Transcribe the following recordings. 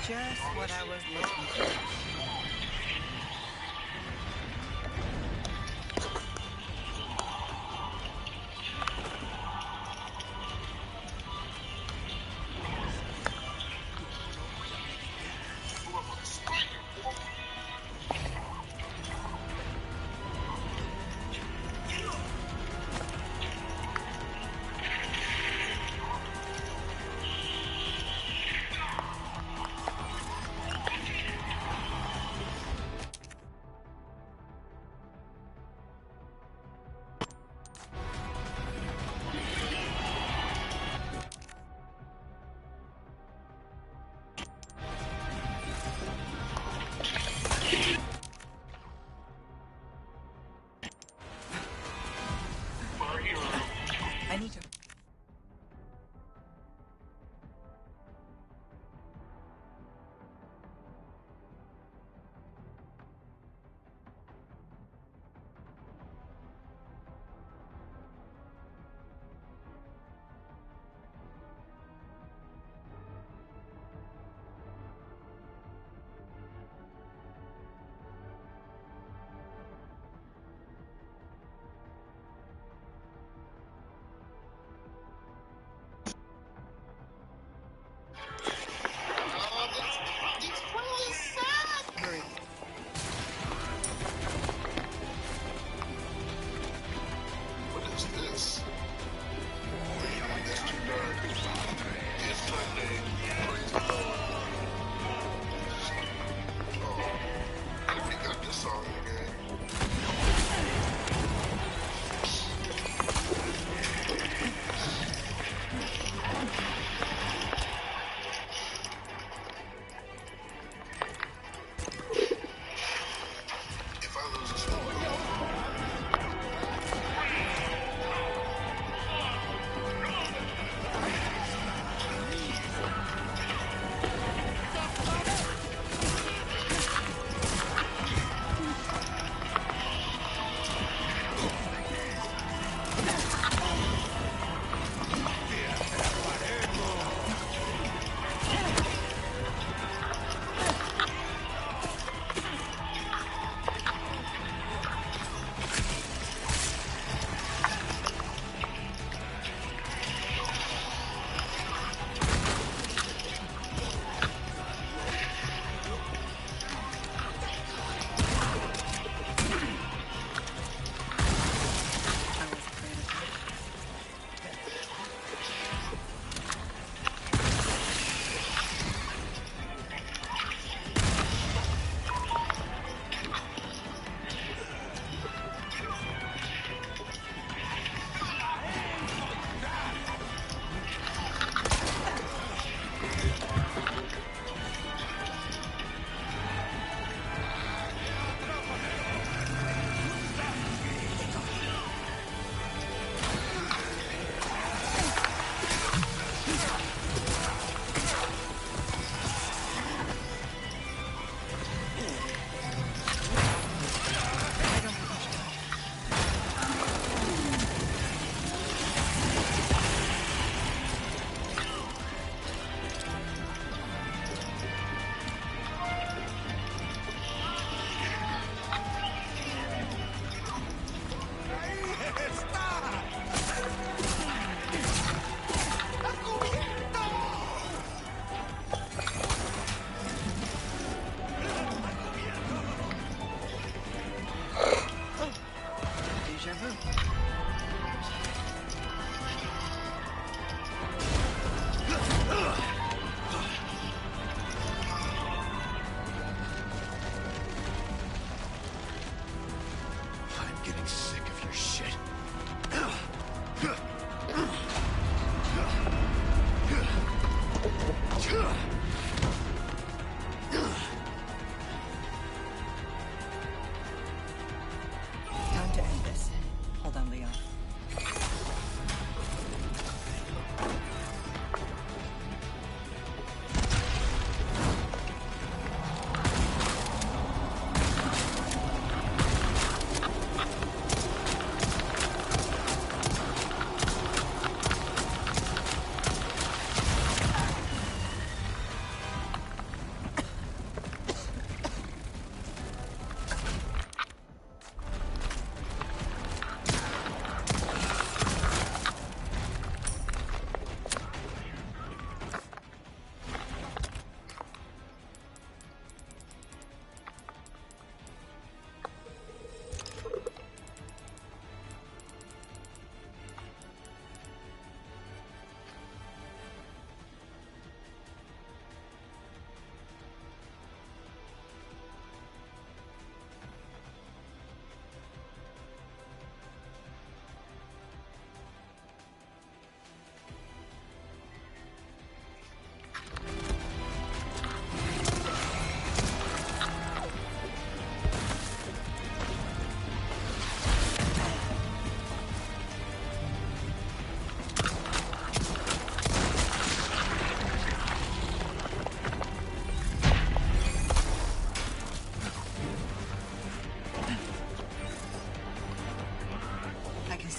Just what I was looking for. I need to. Hurry. What is this? It's too dark. It's Sunday. Praise the Lord. Oh, I think got this song again. If I lose this one,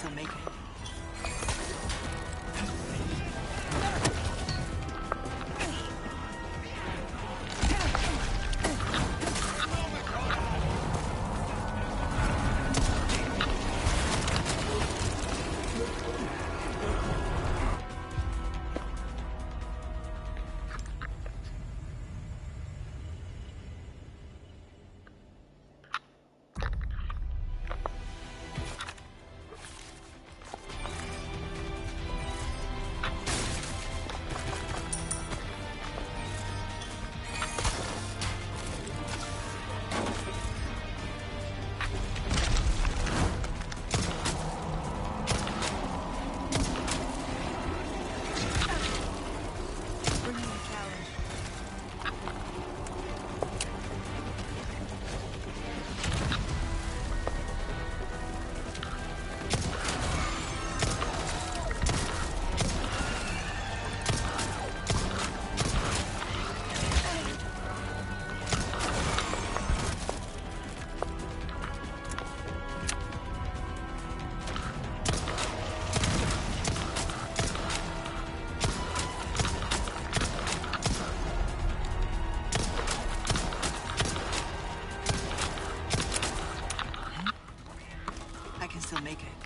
still make it. I can still make it.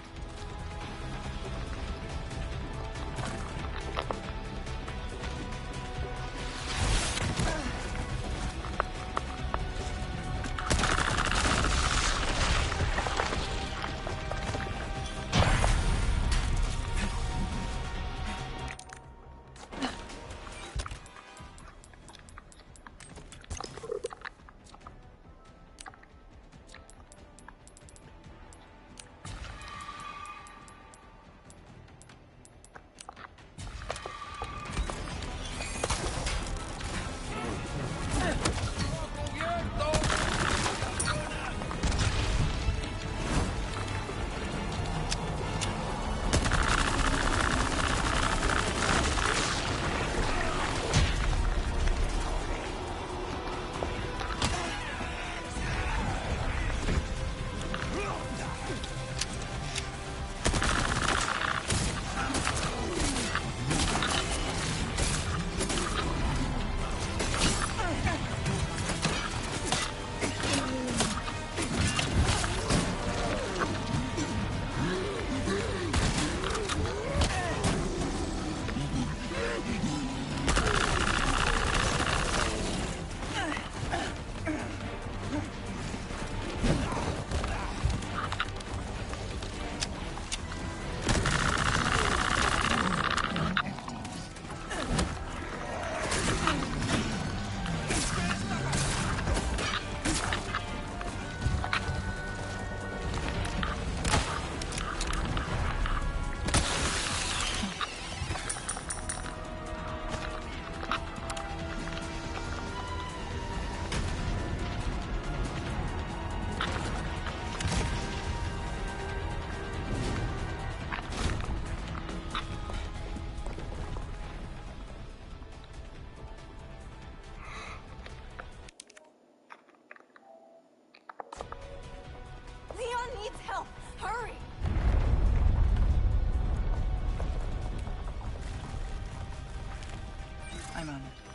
I'm on it.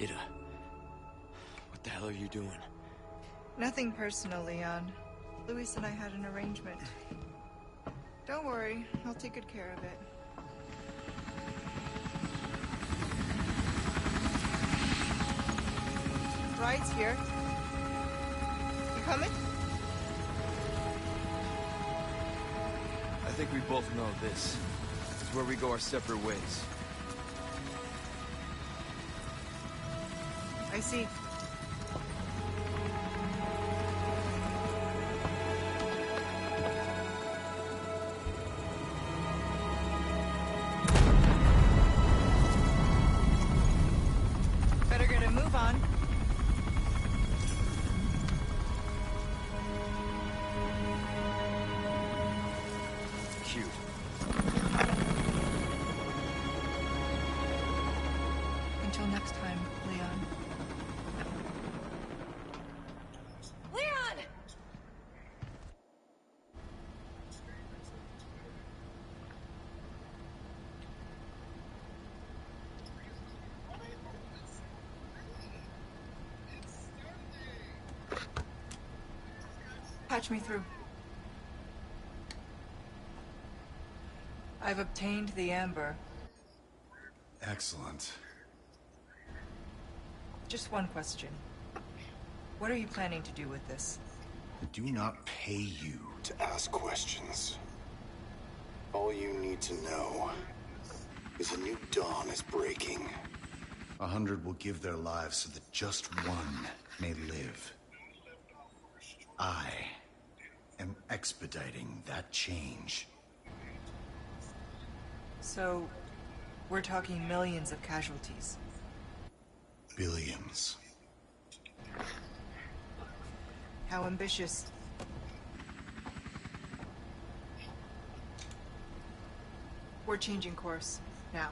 Ida, what the hell are you doing? Nothing personal, Leon. Luis and I had an arrangement. Don't worry, I'll take good care of it. Ride's here. You coming? I think we both know this. This is where we go our separate ways. I see. Better get a move on. Cute. Until next time, Leon. Leon! Patch me through. I've obtained the amber. Excellent. Just one question. What are you planning to do with this? I do not pay you to ask questions. All you need to know is a new dawn is breaking. 100 will give their lives so that just one may live. I am expediting that change. So, we're talking millions of casualties. Billions. How ambitious. We're changing course, now.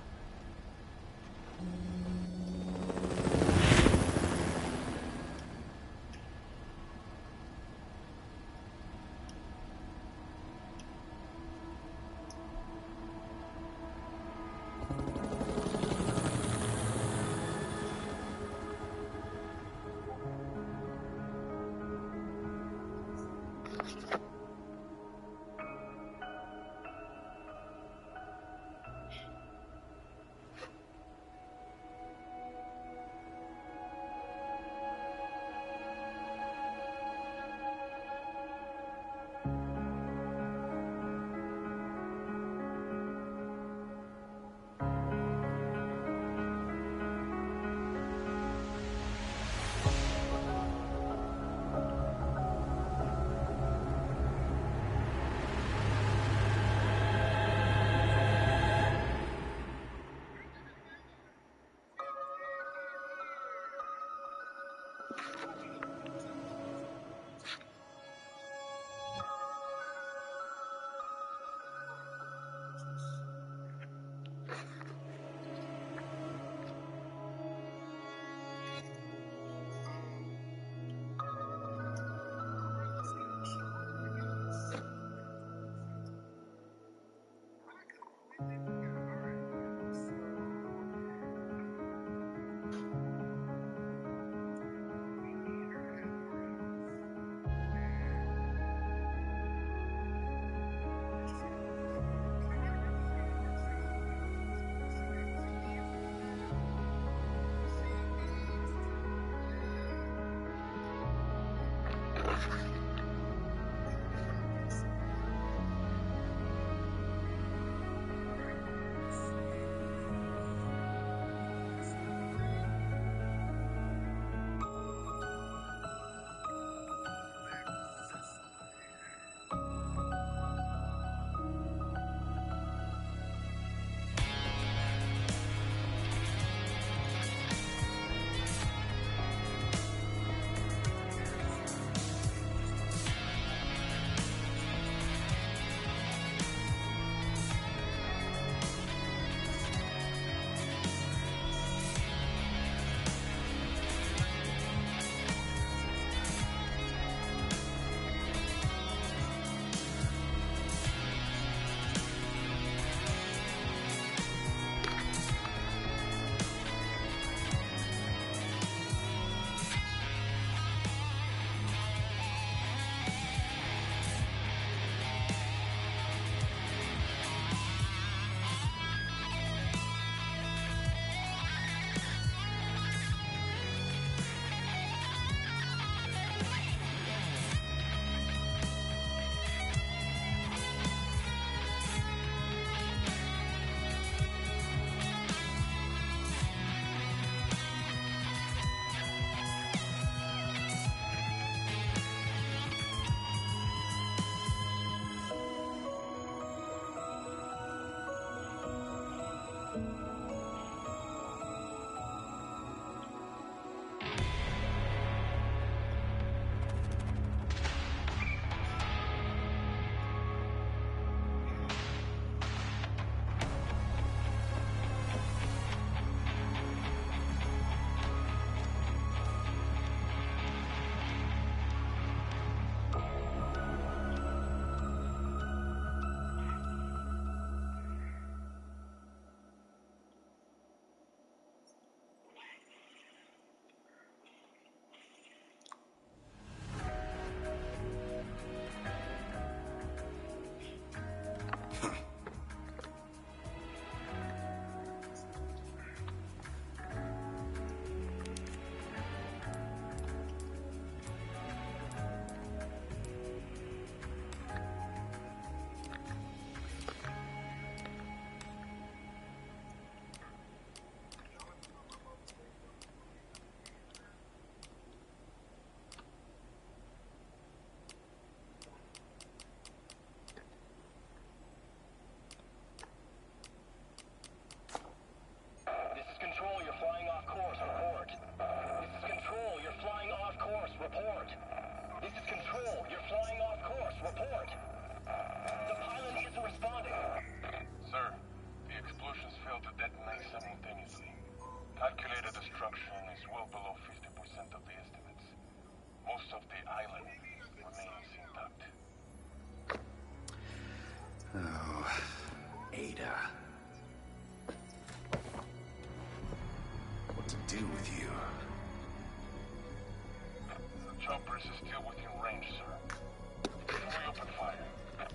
chopper is still within range, sir. Can we open fire?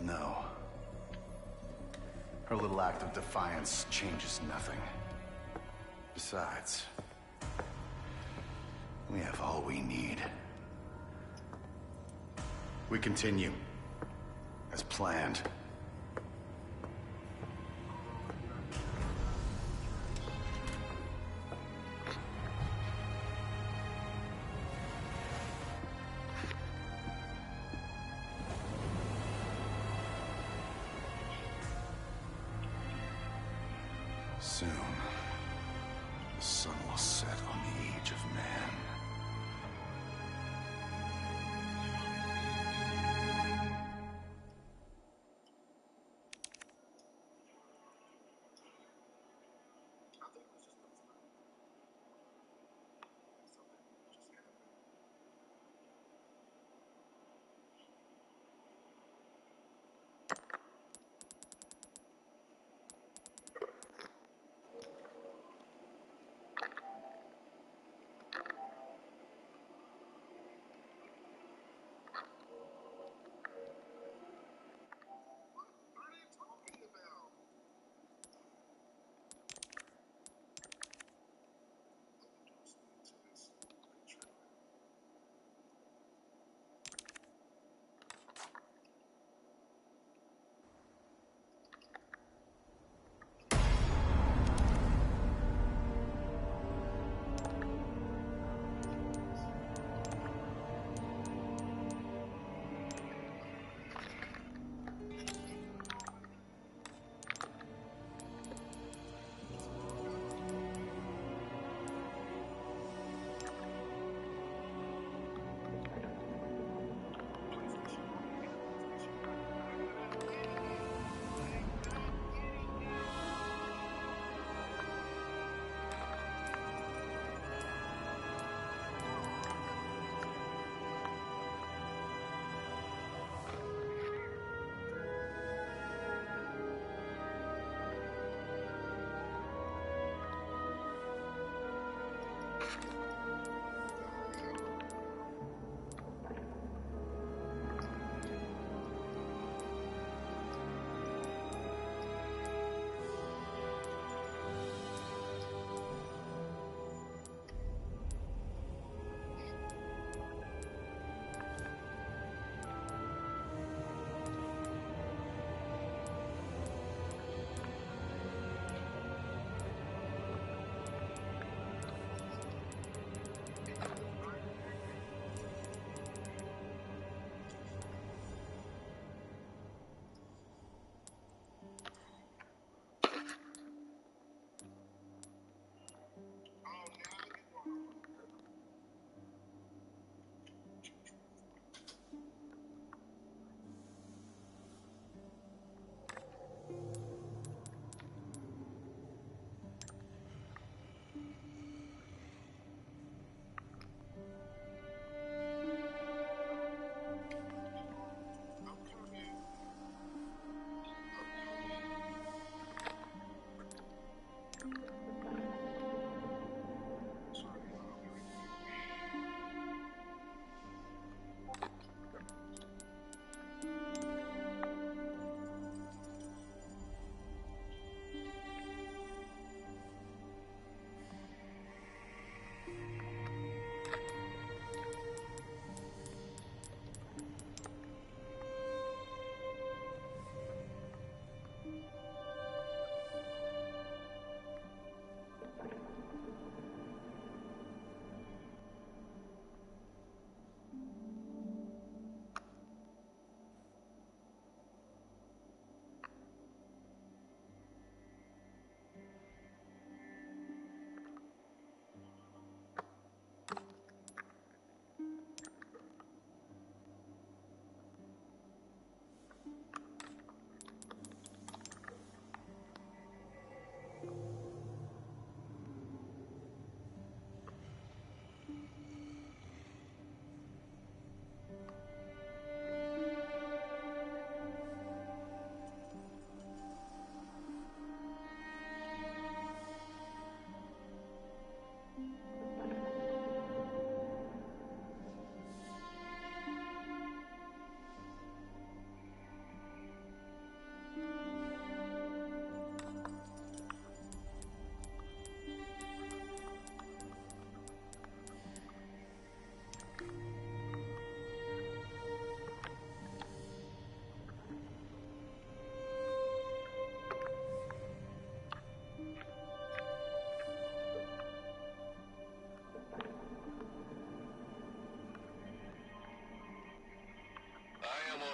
No. Her little act of defiance changes nothing. Besides, we have all we need. We continue, as planned. Soon, the sun will set on the age of man.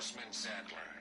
Congressman Sadler.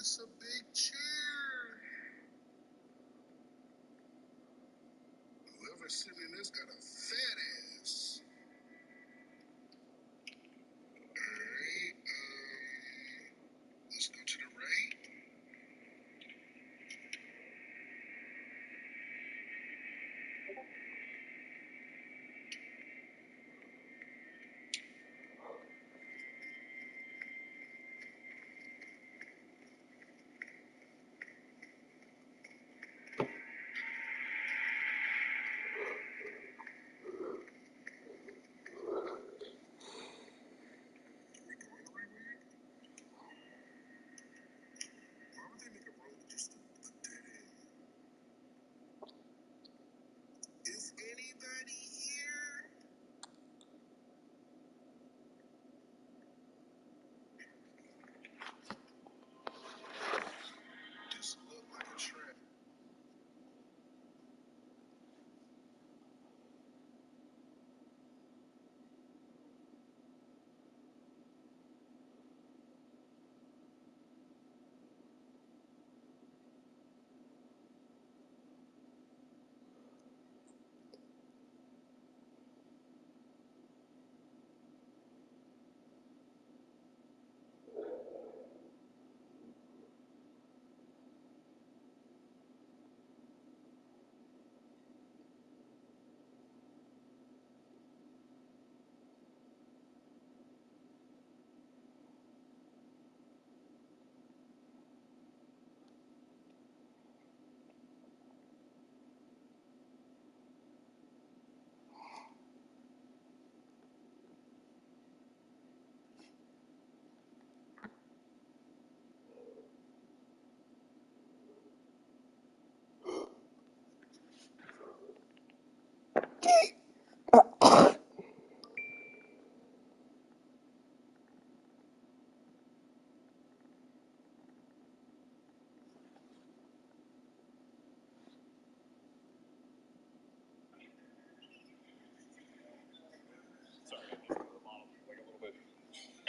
It's a big chair. Whoever's sitting in this got a fat ass. Alright, let's go to the right.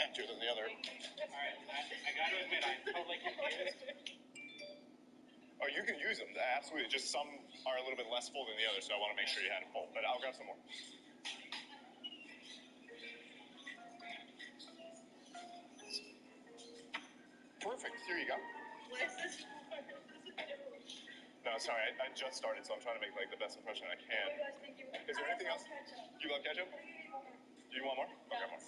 Emptier than the other. Alright, I gotta admit, I'm totally confused. Oh, you can use them, absolutely. Just some are a little bit less full than the other, so I want to make sure you had it full. But I'll grab some more. Perfect. Here you go. What is this? No, sorry, I just started, so I'm trying to make like the best impression I can. Is there anything else? You love ketchup? Do you want more? I'll grab more.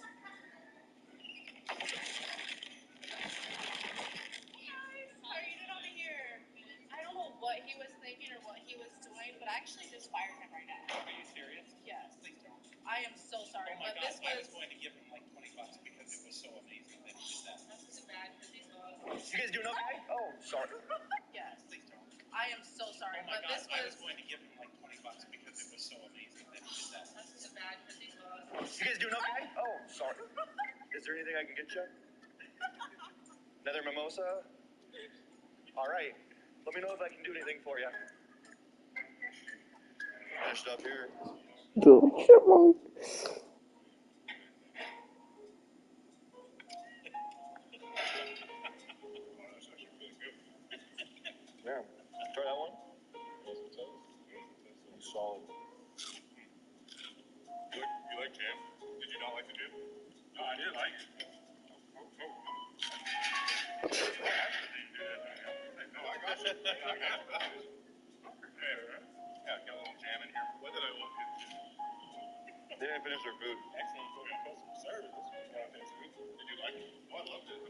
How are you doing over here? I don't know what he was thinking or what he was doing, but I actually just fired him right now. Are you serious? Yes. Please don't. I am so sorry, Oh my but God, this I was... was going to give him like $20 because it was so amazing that he did that. That's too bad, because he's... You guys doing okay? Oh, sorry. Yes. Please don't. I am so sorry, Oh my but God, this I was was... going to give him like $20 because it was so amazing that he did that. That's too bad, because he's... You guys doing okay? Oh, sorry. Is there anything I can get you? Another mimosa? All right. Let me know if I can do anything for you. Finished up here. The chipmunk. Yeah. Try that one. Solid. You like jam? Did you not like the jam? No, I did like it. No, I got you. Yeah, got a little jam in here. What did I look at? They didn't finish their food. Excellent customer service. Did you like it? Oh, I loved it.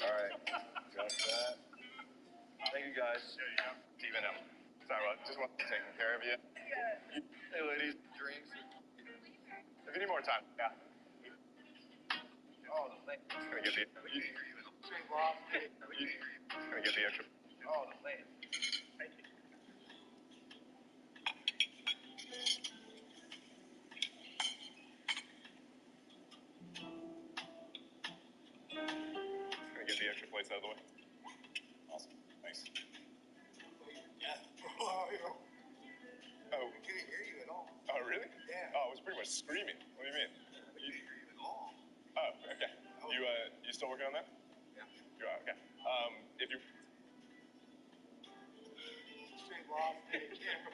All right. Got that. Thank you, guys. Yeah, you got Steven M. Sorry, just want to take care of you. Hey, ladies, drinks. If you need more time, yeah. Oh, the thing. Gonna get the. Gonna get the extra. Oh, the thing. Thank you. Gonna get the extra plates out of the way. Awesome. Thanks. Yeah. Oh, you know. Oh. I couldn't hear you at all. Oh, really? Yeah. Oh, I was pretty much screaming. What do you mean? I couldn't hear you at all. Oh, okay. You still working on that? Yeah. You are, okay. If you... Straight lost the camera.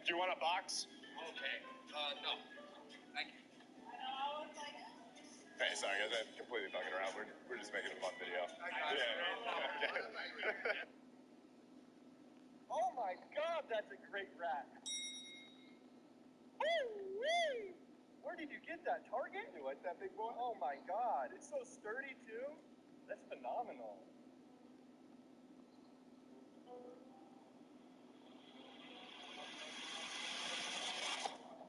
Do you want a box? Okay. No. Thank you. Hey, sorry guys, I'm completely fucking around. We're just making a fun video. I got it. Yeah. Oh my God, that's a great rack. Woo-wee! Where did you get that? Target? You like that big boy? Oh my God, it's so sturdy too. That's phenomenal.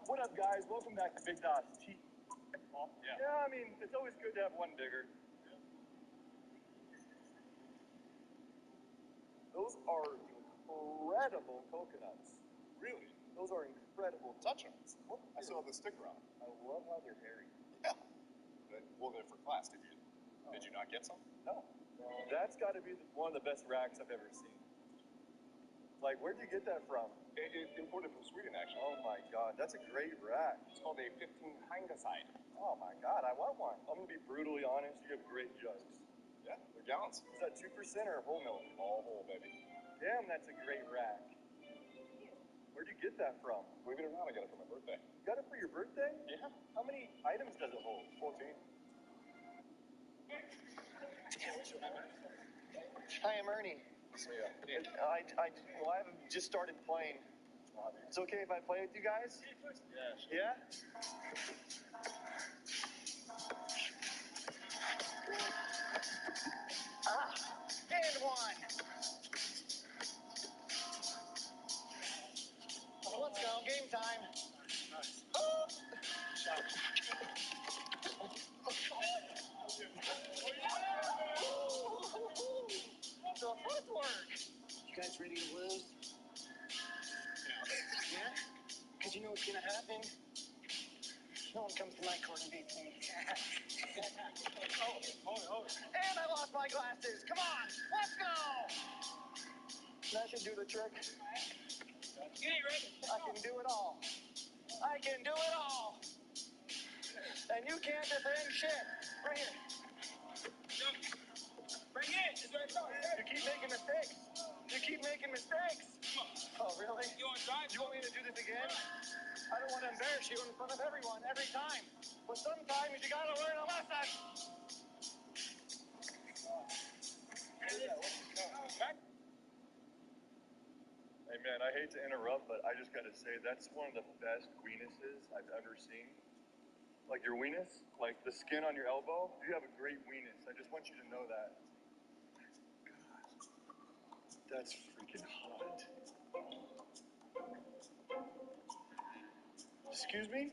What up, guys? Welcome back to Big Dot's Tea. Yeah, I mean, it's always good to have one bigger. Those are incredible coconuts. Really? Those are incredible. Touch them. I still have the sticker on. I love how they're hairy. Yeah. Well, they're for class. Did you not get some? No. That's got to be one of the best racks I've ever seen. Like, where'd you get that from? Imported from Sweden, actually. Oh my God, that's a great rack. It's called a 15 Hindeside. Oh my God, I want one. I'm gonna be brutally honest. You have great jugs. Yeah, they're gallons. Is that 2% or whole milk? All whole, baby. Damn, that's a great rack. Where'd you get that from? Believe it or not, I got it for my birthday. You got it for your birthday? Yeah. How many items does it hold? 14. Hi, I'm Ernie. I haven't just started playing. It's okay if I play with you guys? Yeah? And one. Let's go, game time. The first guys ready to lose? Yeah? Because you know what's going to happen? No one comes to my court and beats me. And I lost my glasses. Come on, let's go! That should do the trick. I can do it all. I can do it all. And you can't defend shit. Right here. Bring it. You keep making mistakes. You keep making mistakes. Oh, really? You want me to do this again? I don't want to embarrass you in front of everyone every time. But sometimes you gotta learn a lesson. Hey man, I hate to interrupt, but I just gotta say that's one of the best weenuses I've ever seen. Like your weenus, like the skin on your elbow, you have a great weenus. I just want you to know that. God, that's freaking hot. Excuse me?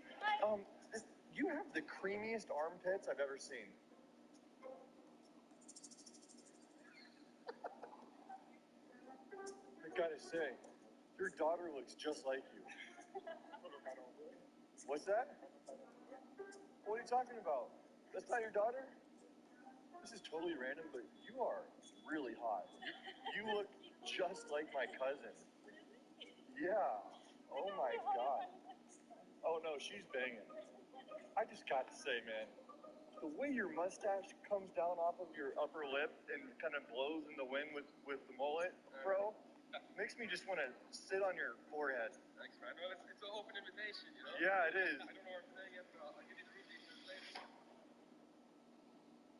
You have the creamiest armpits I've ever seen. I gotta say, your daughter looks just like you. What's that? What are you talking about? That's not your daughter? This is totally random, but you are really hot. You look just like my cousin. Yeah. Oh my God. Oh no, she's banging. I just got to say, man, the way your mustache comes down off of your upper lip and kind of blows in the wind with the mullet, bro, makes me just want to sit on your forehead. Thanks, man. Well, it's an open invitation, you know? Yeah, it is. I don't know everything yet, but I'll give you the root details later.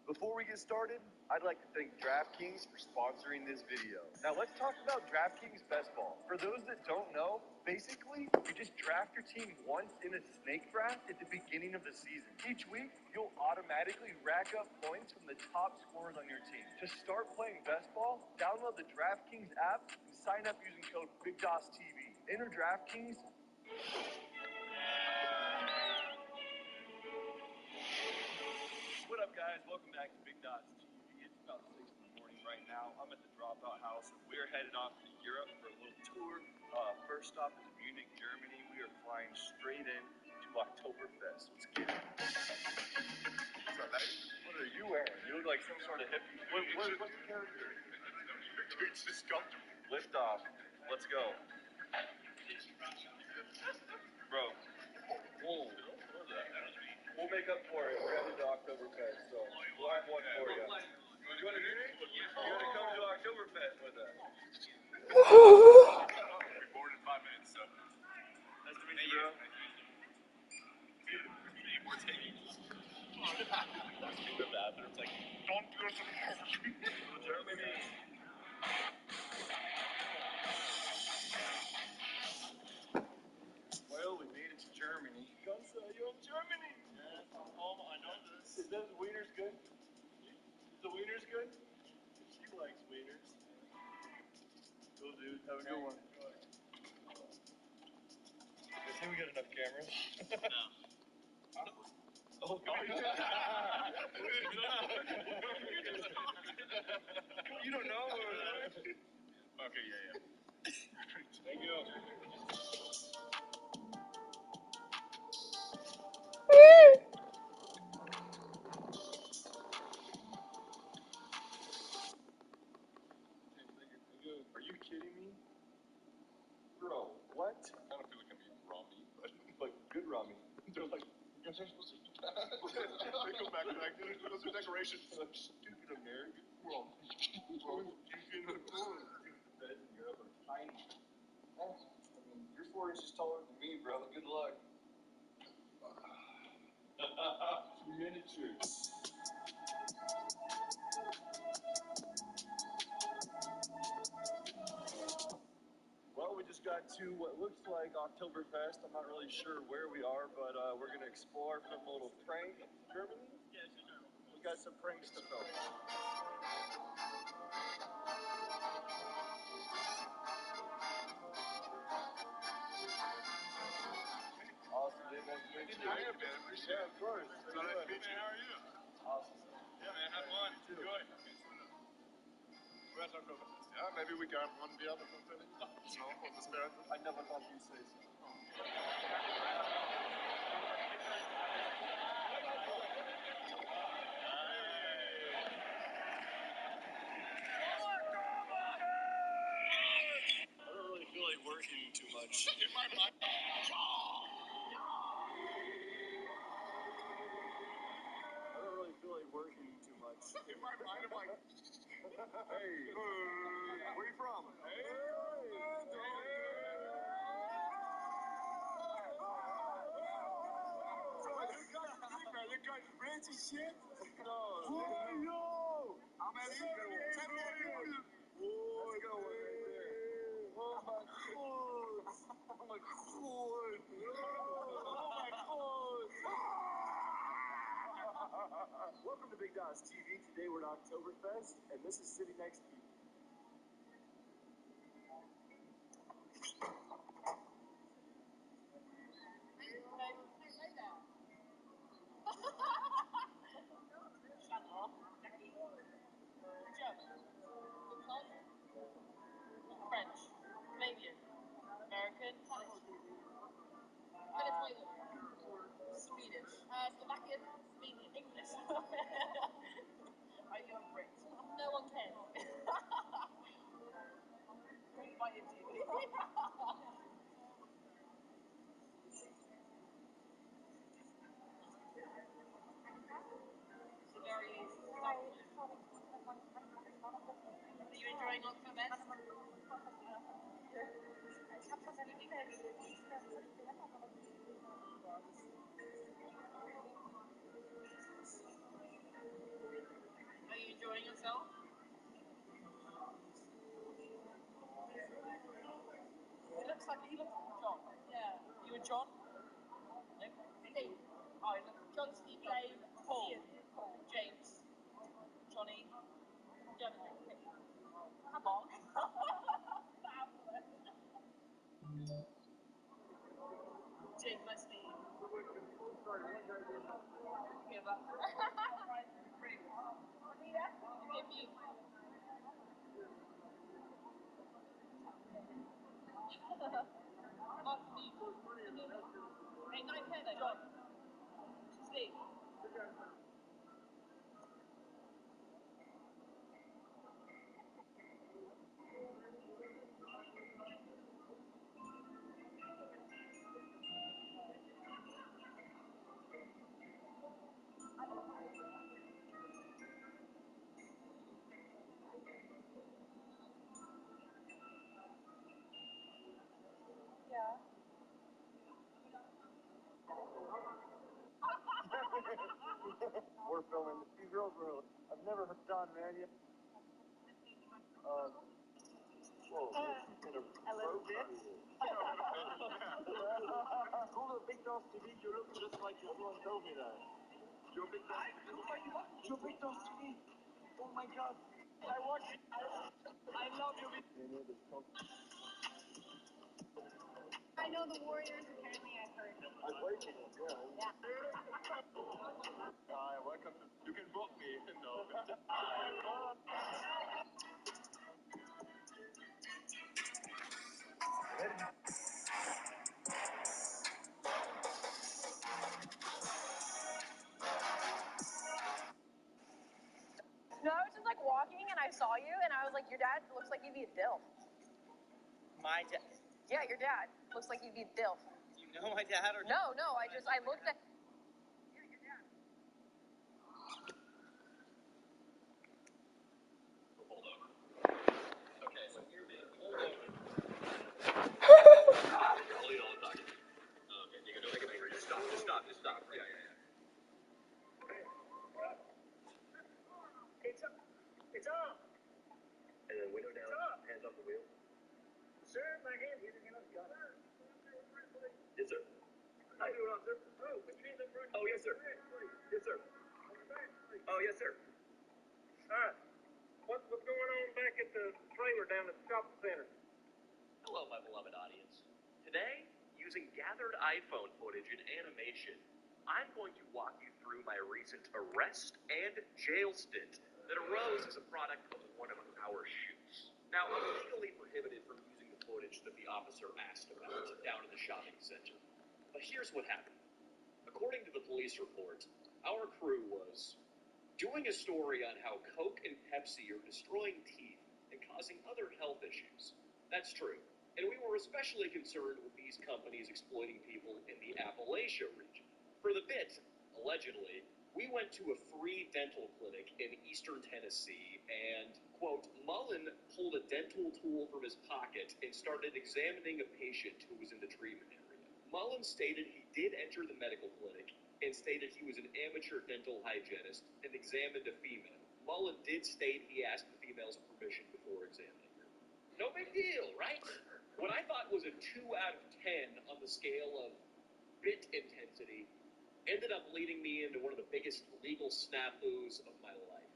Before we get started, I'd like to thank DraftKings for sponsoring this video. Now let's talk about DraftKings Best Ball. For those that don't know, basically, you just draft your team once in a snake draft at the beginning of the season. Each week, you'll automatically rack up points from the top scorers on your team. To start playing Best Ball, download the DraftKings app and sign up using code BigDOSTV. Enter DraftKings. What up, guys? Welcome back to Big Dots TV. It's about 6 in the morning right now. I'm at the Dropout House, and we're headed off to Europe for a little tour. First stop is Munich, Germany. We are flying straight in to Oktoberfest. Let's get it. What's up, buddy? What are you wearing? You look like some sort of hippie. What's the character? Dude, it's just comfortable. Lift off. Let's go. Bro. Whoa. We'll make up for it. We're headed to Oktoberfest, so we'll have one for you. You want to do it? You want to come to Oktoberfest with us? I'll be bored in 5 minutes, so. Nice to meet you, bro. We're taking the bathroom. It's like, don't go to Germany. Well, we made it to Germany. Gunsa, you're in Germany. Yes, I'm home. I know this. Is this wieners good? Is the wieners good? She likes wieners. Cool, dude. Have a good one. I think we got enough cameras. No. Oh, no. You don't know? Okay, yeah. Thank you. Are you kidding me? Bro, what? I don't feel like I'm eating raw meat, but good raw meat. They're like, you guys are supposed to eat that. They go back and like, those are decorations. Like, stupid American. Bro, you can bed in Europe are tiny. I mean, you're 4 inches taller than me, bro. Good luck. Miniature. Well, we just got to what looks like Oktoberfest. I'm not really sure where we are, but we're going to explore from a little prank. Germany? Yes, Germany. We got some pranks to film. Awesome, dude. Nice to meet you. Yeah, man. Yeah, of course. Nice to meet you. How are you? Awesome. Yeah, man. Have fun. Enjoy. Well, no comment. Yeah, maybe we can one the other from Philly. No, on the spirit. I never thought you'd say so. I don't really feel like working too much. In my mind. I don't really feel like working too much. In my mind, I'm like, hey, where you from? Hey, you guys rich as shit? No. Oh, yo! I'm at it. Oh, I got one right there. Oh, my God. Oh, my God. Oh, my God. Welcome to Big Dog's TV. Today we're at Oktoberfest, and this is sitting next to me. French, Canadian, American, Venezuelan, Swedish, Slovakian, Swedish, English. Are you a Brit? No one cares. Why did you? Are you enjoying Oktoberfest? Are you enjoying yourself? He looks like John. Yeah. You and John? No. Steve. Oh, he looks John, Steve, Dave, Paul, James, Johnny. Come on. Jake, nice to meet you. Yeah, that's pretty cool. Yeah. Give me. Nice to meet you. Hey, nice hair there, John. Steve. We're filming. These girls were. I've never done, man. Yet. Whoa. A little bit. Go to Big Dog's TV. You look just like everyone told me that. You're Big Dog. You're Big Dog's TV. Oh my God. I watch it. I love you. I know the Warriors. Apparently, I've heard. I'm waiting. Yeah. Hi, welcome to. You can book me. No. No, I was just like walking and I saw you and I was like, your dad looks like he'd be a DILF. My dad? Yeah, your dad looks like he'd be a DILF. Do you know my dad or No, I looked at. Yeah, your dad. pulled over? Okay, when you're being pulled over. I'll lead all the document. Okay, you can make it. Just stop. Yeah. It's up. And then window down, hands off the wheel. Sir, my hand. Yes, Yes, sir. How you doing, officer? Oh, yes, sir. Yes, sir. Oh, yes, sir. All right. What's going on back at the trailer down at the shopping center? Hello, my beloved audience. Today, using gathered iPhone footage and animation, I'm going to walk you through my recent arrest and jail stint that arose as a product of one of a our shoots. Now, I'm legally prohibited from using the footage that the officer asked about down in the shopping center. But here's what happened. According to the police report, our crew was doing a story on how Coke and Pepsi are destroying teeth and causing other health issues. That's true. And we were especially concerned with these companies exploiting people in the Appalachia region. For the bit, allegedly, we went to a free dental clinic in eastern Tennessee and, quote, Mullen pulled a dental tool from his pocket and started examining a patient who was in the treatment area. Mullen stated he did enter the medical clinic and stated he was an amateur dental hygienist and examined a female. Mullen did state he asked the female's permission before examining her. No big deal, right? What I thought was a 2 out of 10 on the scale of bit intensity ended up leading me into one of the biggest legal snafus of my life.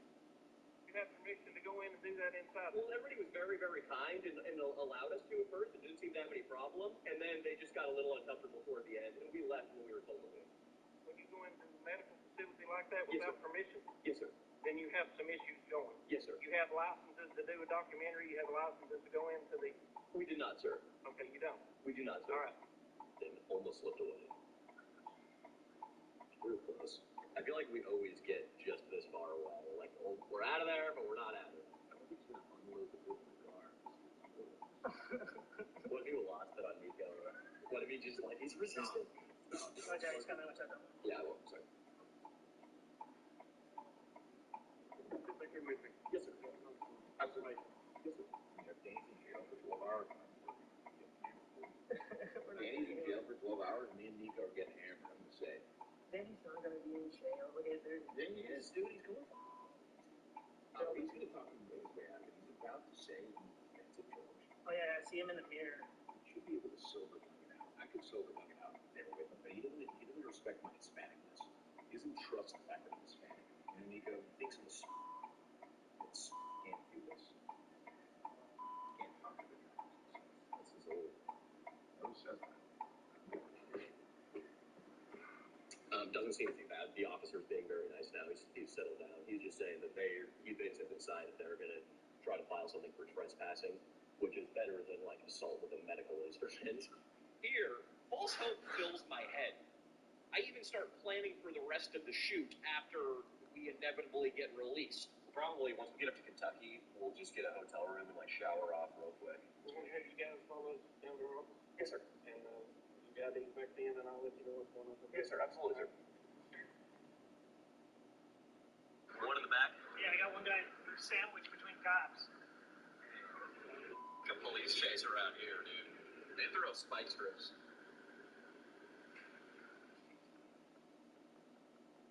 You have permission to go in and do that inside? Well, everybody was very, very kind and allowed us to at first. It didn't seem to have any problem. And then they just got a little uncomfortable toward the end, and we left when we were told to leave. When you go into a medical facility like that without permission? Yes, sir. Then you have some issues going. Yes, sir. You have licenses to do a documentary. You have licenses to go into the... We do not, sir. Okay, you don't? We do not, sir. All right. Then almost slipped away. Real close. I feel like we always get just this far away. Like, oh, we're out of there, but we're not out of there. I don't think he's gonna unload the boot in the car. What if he lost it on Nico? What if he just, like, he's resistant? No. Okay, he's coming with that. Yeah, well, sorry. Yes, sir. Absolutely. Yes, sir. We have Danny in jail for 12 hours. Danny's in jail for 12 hours. Me and Nico are getting hammered, I'm gonna say. Danny's not going to be in jail. Look at this. Then he is, dude. He's going. He's going to talk him his way out of it. He's about to say he's offensive George. Oh, yeah, I see him in the mirror. He should be able to sober dunk it out. I could sober dunk it out there with him, but he doesn't respect my Hispanicness. He doesn't trust the fact that I'm Hispanic. And Nico thinks I'm a it's can't do this. Can't talk to the guy. This is old. No says that. Doesn't seem too bad. The officer's being very nice now. He's settled down. He's just saying that he thinks have decided they're going to try to file something for trespassing, which is better than like assault with a medical instrument. Here, false hope fills my head. I even start planning for the rest of the shoot after we inevitably get released. Probably once we get up to Kentucky, we'll just get a hotel room and like shower off real quick. We're going to have you guys follow us down the road. Yes, sir. And you got these back in, and I'll let you know what's going on. Yes, sir. Absolutely, sir. One in the back? Yeah, I got one guy sandwiched between cops. The police chase around here, dude. They throw spike strips.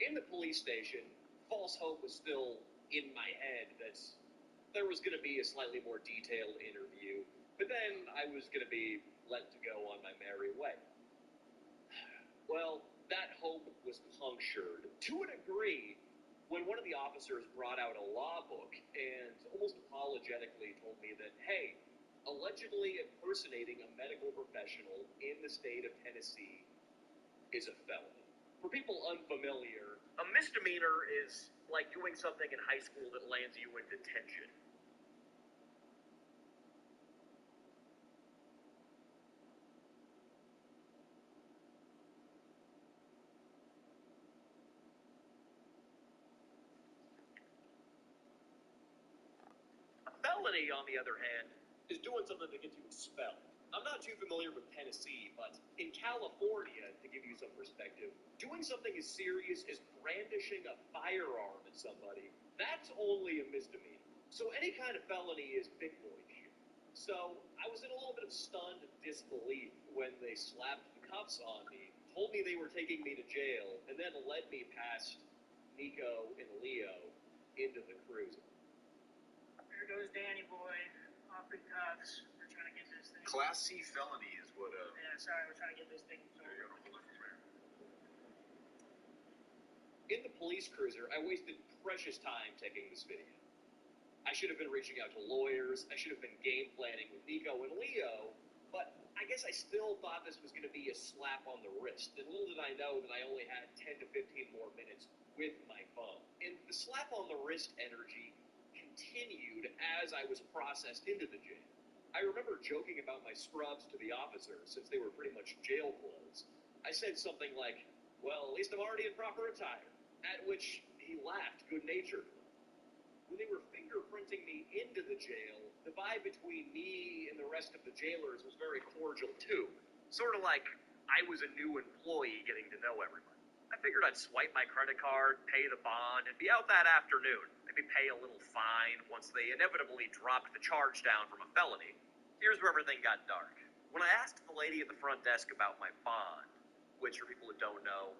In the police station, false hope was still in my head that there was going to be a slightly more detailed interview, but then I was going to be let to go on my merry way. Well, that hope was punctured to a degree when one of the officers brought out a law book and almost apologetically told me that, hey, allegedly impersonating a medical professional in the state of Tennessee is a felony. For people unfamiliar, a misdemeanor is like doing something in high school that lands you in detention. Felony, on the other hand, is doing something that gets you expelled. I'm not too familiar with Tennessee, but in California, to give you some perspective, doing something as serious as brandishing a firearm at somebody, that's only a misdemeanor. So any kind of felony is big boy shit. So I was in a little bit of stunned disbelief when they slapped the cuffs on me, told me they were taking me to jail, and then led me past Nico and Leo into the cruiser. There goes Danny boy, off in cuffs. We're trying to get this thing. Class C felony is what, Yeah, sorry, we're trying to get this thing sorted. In the police cruiser, I wasted precious time taking this video. I should have been reaching out to lawyers. I should have been game planning with Nico and Leo, but I guess I still thought this was going to be a slap on the wrist. And little did I know that I only had 10 to 15 more minutes with my phone. And the slap on the wrist energy can continued as I was processed into the jail. I remember joking about my scrubs to the officer, since they were pretty much jail clothes. I said something like, well, at least I'm already in proper attire, at which he laughed good-naturedly. When they were fingerprinting me into the jail, the vibe between me and the rest of the jailers was very cordial too. Sort of like I was a new employee getting to know everybody. I figured I'd swipe my credit card, pay the bond, and be out that afternoon. Maybe pay a little fine once they inevitably dropped the charge down from a felony. Here's where everything got dark. When I asked the lady at the front desk about my bond, which for people who don't know,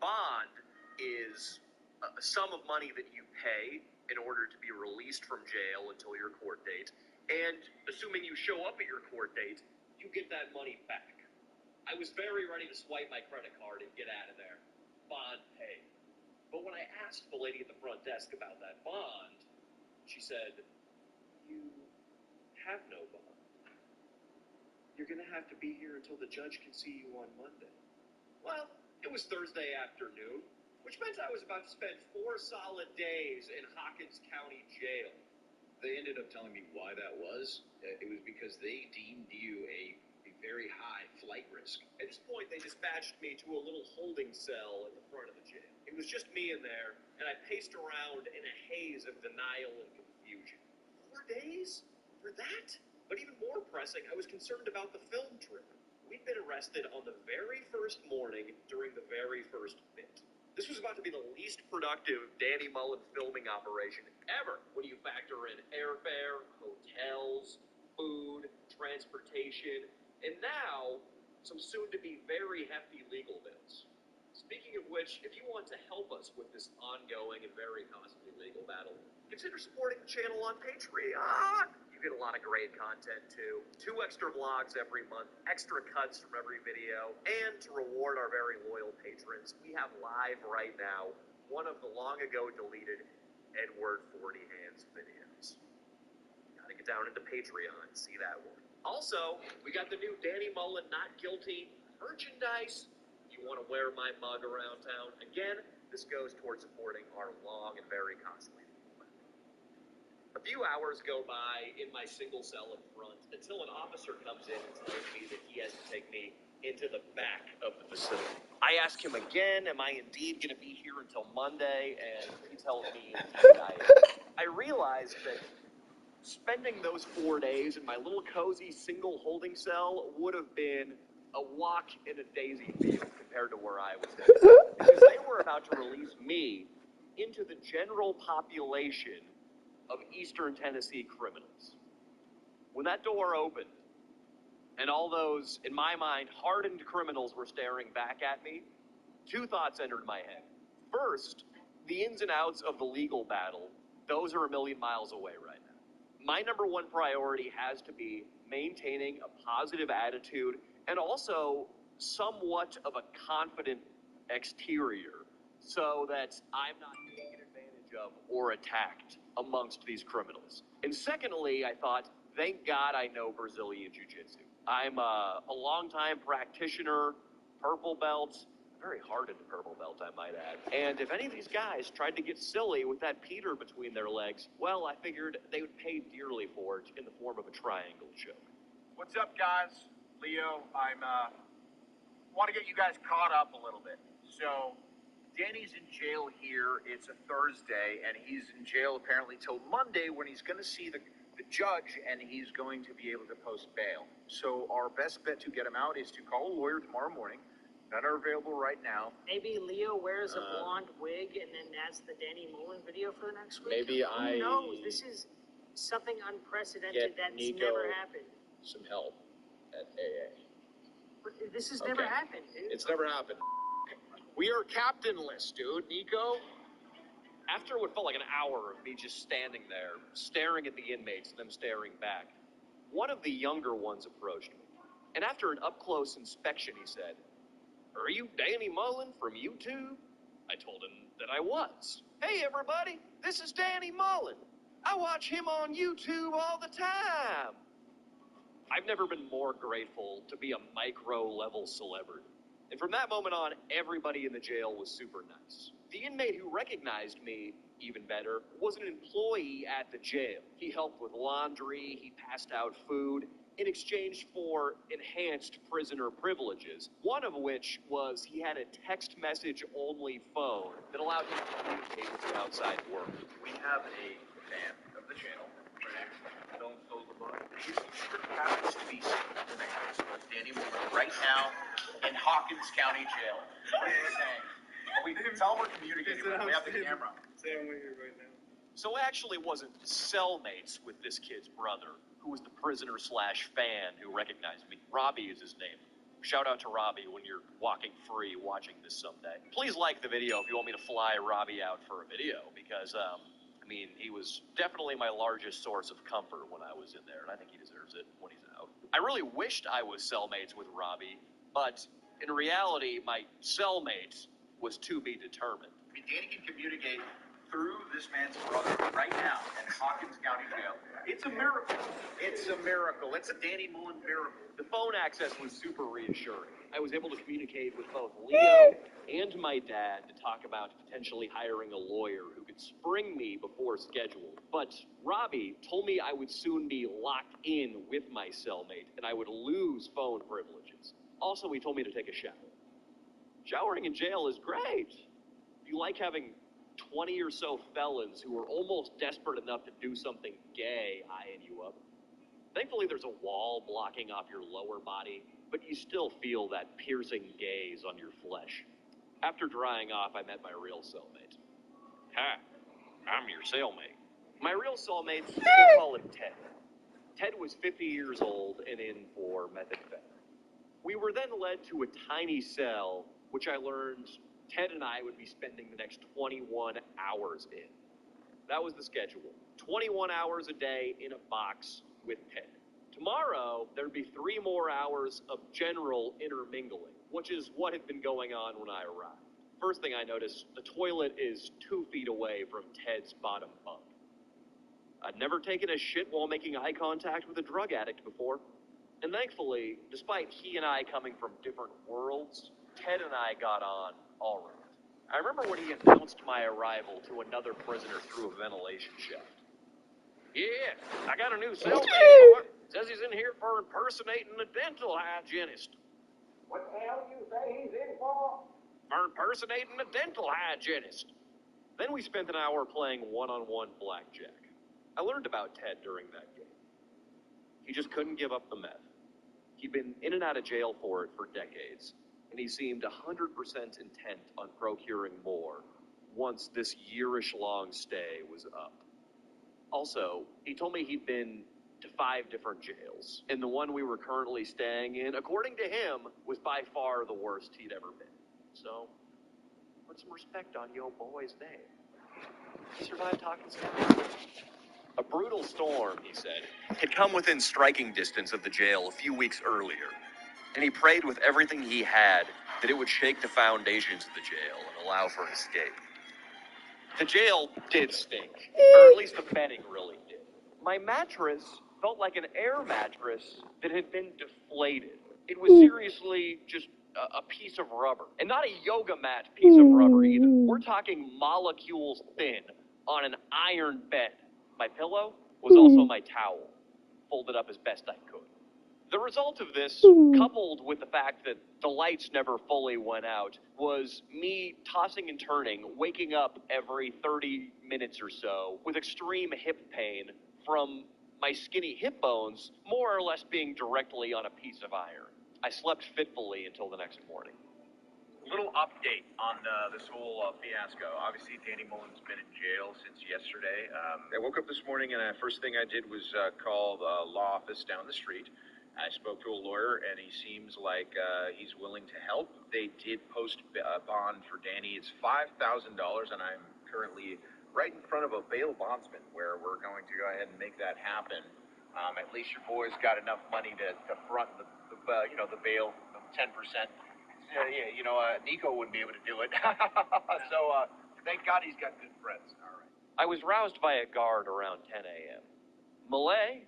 bond is a sum of money that you pay in order to be released from jail until your court date, and assuming you show up at your court date, you get that money back. I was very ready to swipe my credit card and get out of there. Bond paid. But when I asked the lady at the front desk about that bond, she said, you have no bond. You're going to have to be here until the judge can see you on Monday. Well, it was Thursday afternoon, which meant I was about to spend 4 solid days in Hawkins County Jail. They ended up telling me why that was. It was because they deemed you a very high flight risk. At this point, they dispatched me to a little holding cell at the front of the jail. It was just me in there, and I paced around in a haze of denial and confusion. 4 days? For that? But even more pressing, I was concerned about the film trip. We'd been arrested on the very first morning during the very first bit. This was about to be the least productive Danny Mullen filming operation ever when you factor in airfare, hotels, food, transportation, and now some soon-to-be very hefty legal bills. Speaking of which, if you want to help us with this ongoing and very costly legal battle, consider supporting the channel on Patreon. You get a lot of great content too. 2 extra vlogs every month, extra cuts from every video, and to reward our very loyal patrons, we have live right now one of the long ago deleted Edward 40 Hands videos. Gotta get down into Patreon, see that one. Also, we got the new Danny Mullen Not Guilty merchandise. You want to wear my mug around town? Again, this goes towards supporting our long and very costly. A few hours go by in my single cell in front until an officer comes in and tells me that he has to take me into the back of the facility. I ask him again, am I indeed going to be here until Monday? And he tells me indeed I am. I realized that spending those 4 days in my little cozy single holding cell would have been a walk in a daisy field compared to where I was headed. Because they were about to release me into the general population of Eastern Tennessee criminals. When that door opened, and all those, in my mind, hardened criminals were staring back at me, 2 thoughts entered my head. First, the ins and outs of the legal battle, those are a million miles away right now. My number 1 priority has to be maintaining a positive attitude and also somewhat of a confident exterior so that I'm not taken advantage of or attacked amongst these criminals. And secondly, I thought, thank God I know Brazilian Jiu-Jitsu. I'm a longtime practitioner, purple belt, very hardened purple belt, I might add. And if any of these guys tried to get silly with that Peter between their legs, well, I figured they would pay dearly for it in the form of a triangle choke. What's up, guys? Leo, I'm want to get you guys caught up a little bit. So, Danny's in jail here. It's a Thursday, and he's in jail apparently till Monday when he's going to see the judge, and he's going to be able to post bail. So our best bet to get him out is to call a lawyer tomorrow morning. None are available right now. Maybe Leo wears a blonde wig, and then that's the Danny Mullen video for the next week. Maybe Who knows? This is something unprecedented that's Nico never happened. some help at AA. But this has never happened, dude. It's never happened. We are captainless, dude. Nico? After what felt like an hour of me just standing there, staring at the inmates, them staring back, one of the younger ones approached me. And after an up-close inspection, he said, "Are you Danny Mullen from YouTube?" I told him that I was. "Hey, everybody, this is Danny Mullen. I watch him on YouTube all the time." I've never been more grateful to be a micro-level celebrity. And from that moment on, everybody in the jail was super nice. The inmate who recognized me even better, was an employee at the jail. He helped with laundry, he passed out food, in exchange for enhanced prisoner privileges, one of which was he had a text message only phone that allowed him to communicate with the outside world. We have a fan of the channel. Don't hold the button. He happens to be sitting in the house with Danny Mullen right now in Hawkins County Jail. What are you saying? Tell him we're communicating. We have the camera. Say I'm with you right now. So I actually wasn't cellmates with this kid's brother, who was the prisoner/fan who recognized me. Robbie is his name. Shout out to Robbie when you're walking free watching this someday. Please like the video if you want me to fly Robbie out for a video, because, he was definitely my largest source of comfort when I was in there, and I think he deserves it when he's out. I really wished I was cellmates with Robbie, but in reality, my cellmate was to be determined. Danny can communicate through this man's brother right now in Hawkins County Jail. It's a miracle. It's a miracle. It's a Danny Mullen miracle. The phone access was super reassuring. I was able to communicate with both Leo and my dad to talk about potentially hiring a lawyer who could spring me before schedule. But Robbie told me I would soon be locked in with my cellmate and I would lose phone privileges. Also, he told me to take a shower. Showering in jail is great. If you like having 20 or so felons who are almost desperate enough to do something gay eyeing you up. Thankfully, there's a wall blocking off your lower body, but you still feel that piercing gaze on your flesh. After drying off, I met my real cellmate. Hi, I'm your cellmate. My real cellmate, we call him Ted. Ted was 50 years old and in for methamphetamine. We were then led to a tiny cell, which I learned Ted and I would be spending the next 21 hours in. That was the schedule. 21 hours a day in a box with Ted. Tomorrow, there'd be 3 more hours of general intermingling, which is what had been going on when I arrived. First thing I noticed, the toilet is 2 feet away from Ted's bottom bunk. I'd never taken a shit while making eye contact with a drug addict before. And thankfully, despite he and I coming from different worlds, Ted and I got on all right. I remember when he announced my arrival to another prisoner through a ventilation shaft. Yeah, I got a new cellmate, boy. Says he's in here for impersonating a dental hygienist. What the hell you say he's in for? For impersonating a dental hygienist. Then we spent an hour playing one-on-one blackjack. I learned about Ted during that game. He just couldn't give up the meth. He'd been in and out of jail for it for decades, and he seemed 100% intent on procuring more once this yearish-long stay was up. Also, he told me he'd been to 5 different jails, and the one we were currently staying in, according to him, was by far the worst he'd ever been. So, put some respect on yo boy's name. He survived Hawkins County. A brutal storm, he said, had come within striking distance of the jail a few weeks earlier, and he prayed with everything he had that it would shake the foundations of the jail and allow for an escape. The jail did stink, or at least the bedding really did. My mattress felt like an air mattress that had been deflated. It was seriously just a piece of rubber, and not a yoga mat piece of rubber either. We're talking molecules thin on an iron bed. My pillow was also my towel, folded up as best I could. The result of this, coupled with the fact that the lights never fully went out, was me tossing and turning, waking up every 30 minutes or so with extreme hip pain from my skinny hip bones more or less being directly on a piece of iron. I slept fitfully until the next morning. Little update on this whole fiasco. Obviously, Danny Mullen's been in jail since yesterday. I woke up this morning and the first thing I did was call the law office down the street. I spoke to a lawyer and he seems like he's willing to help. They did post a bond for Danny. It's $5,000 and I'm currently right in front of a bail bondsman where we're going to go ahead and make that happen. At least your boy's got enough money to front the bail, 10%. Nico wouldn't be able to do it. So, thank God he's got good friends. All right. I was roused by a guard around 10 a.m. Mullen.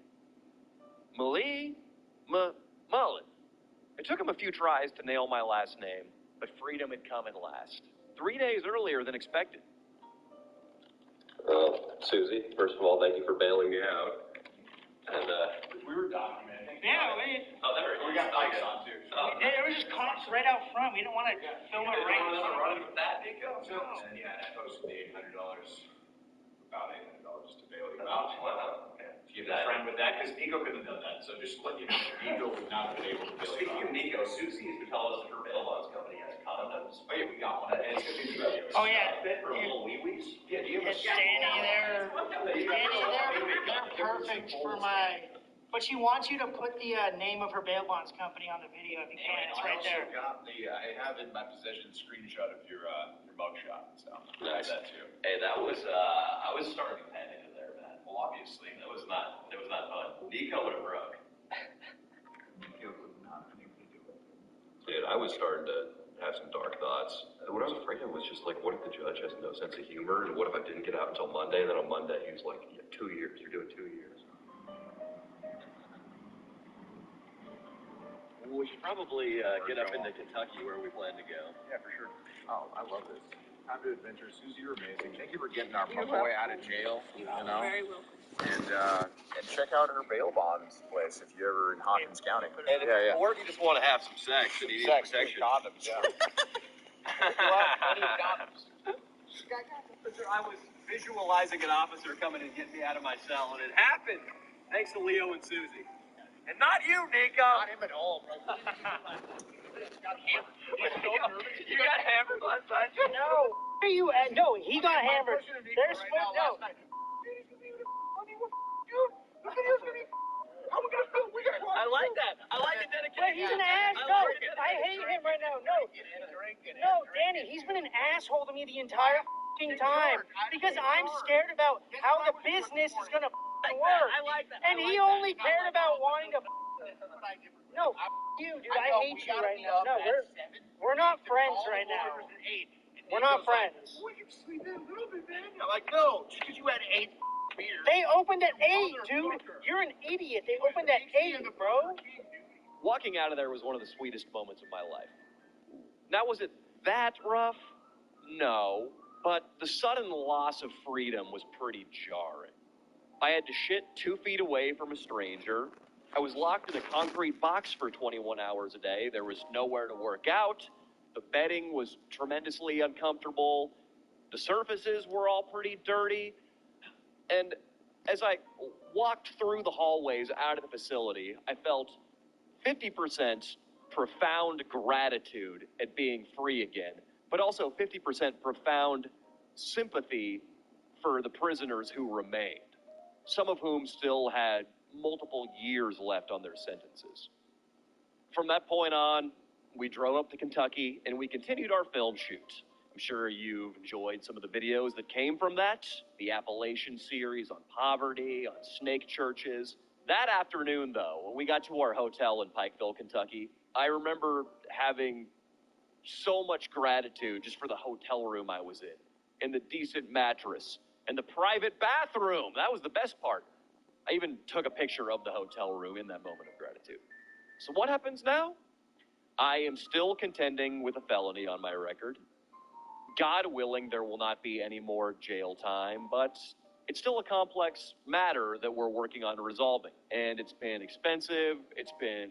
It took him a few tries to nail my last name, but freedom had come at last. 3 days earlier than expected. Susie, first of all, thank you for bailing me out. And, We were documenting. Yeah, oh, there we got mics on, too. there was just cops right out front. We didn't want to film it right in front. Running with that, Nico? And yeah, I posted the $800, about $800 to bail you out. Wow. To give a friend with that, because Nico couldn't have done that, so just let you know, Nico would not have been able to bail you Speaking out. of Nico, Susie used to tell us that her bail bonds company has condoms. Oh yeah, we got one, and it's gonna be the Oh, yeah. For little wee-wees? Yeah, do you have a Danny, they're perfect for my. But she wants you to put the name of her bail bonds company on the video if you can. It's right there. I have in my possession a screenshot of your mugshot, so Nice. that too. Hey, that was, I was starting to panic in there, man. Well, obviously, It was not fun. Nico would have broke. Nico would not have been able to do it. Dude, I was starting to have some dark thoughts. What I was afraid of was just like, what if the judge has no sense of humor? And what if I didn't get out until Monday? And then on Monday, he was like, yeah, 2 years. You're doing 2 years. We should probably get up into Kentucky where we plan to go. Yeah, for sure. Oh, I love this. Time to adventure. Susie, you're amazing. Thank you for getting our boy out of jail. You know? Very welcome. And check out her bail bonds place if you're ever in Hawkins County. And or if you just want to have some sex and you need protection. Condoms, yeah. Plenty of condoms. I was visualizing an officer coming and getting me out of my cell, and it happened. Thanks to Leo and Susie. And not you, Nico. Not him at all, bro. You got hammered last night? No. Where are you at? No, he got hammered. There's no. I like that. I like the dedication. Wait, he's an ass. No, I hate him right now. No, Danny, he's been an asshole to me the entire f***ing time because I'm scared about how the business is gonna work. I like that. And he only cared about wanting to. No, you, dude. I hate you right now. No, we're not friends right now. We're not friends. I'm like, no, just because you had 8 beers. They opened at 8, dude. You're an idiot. They opened at 8, bro. Walking out of there was one of the sweetest moments of my life. Now, was it that rough? No, but the sudden loss of freedom was pretty jarring. I had to shit 2 feet away from a stranger. I was locked in a concrete box for 21 hours a day. There was nowhere to work out. The bedding was tremendously uncomfortable. The surfaces were all pretty dirty. And as I walked through the hallways out of the facility, I felt 50% profound gratitude at being free again, but also 50% profound sympathy for the prisoners who remained, some of whom still had multiple years left on their sentences. From that point on, we drove up to Kentucky and we continued our film shoot. I'm sure you've enjoyed some of the videos that came from that, the Appalachian series on poverty, on snake churches. That afternoon, though, when we got to our hotel in Pikeville, Kentucky, I remember having so much gratitude just for the hotel room I was in, and the decent mattress, and the private bathroom. That was the best part. I even took a picture of the hotel room in that moment of gratitude. So what happens now? I am still contending with a felony on my record. God willing, there will not be any more jail time, but it's still a complex matter that we're working on resolving. And it's been expensive. It's been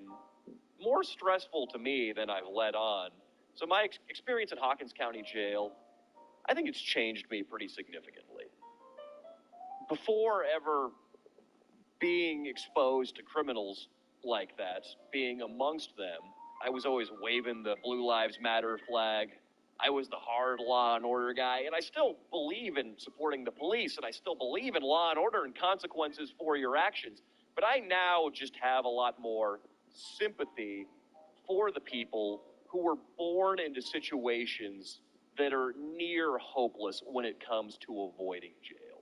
more stressful to me than I've let on. So my experience at Hawkins County Jail, I think it's changed me pretty significantly. Before ever being exposed to criminals like that, being amongst them, I was always waving the Blue Lives Matter flag. I was the hard law and order guy, and I still believe in supporting the police, and I still believe in law and order and consequences for your actions. But I now just have a lot more sympathy for the people who were born into situations that are near hopeless when it comes to avoiding jail.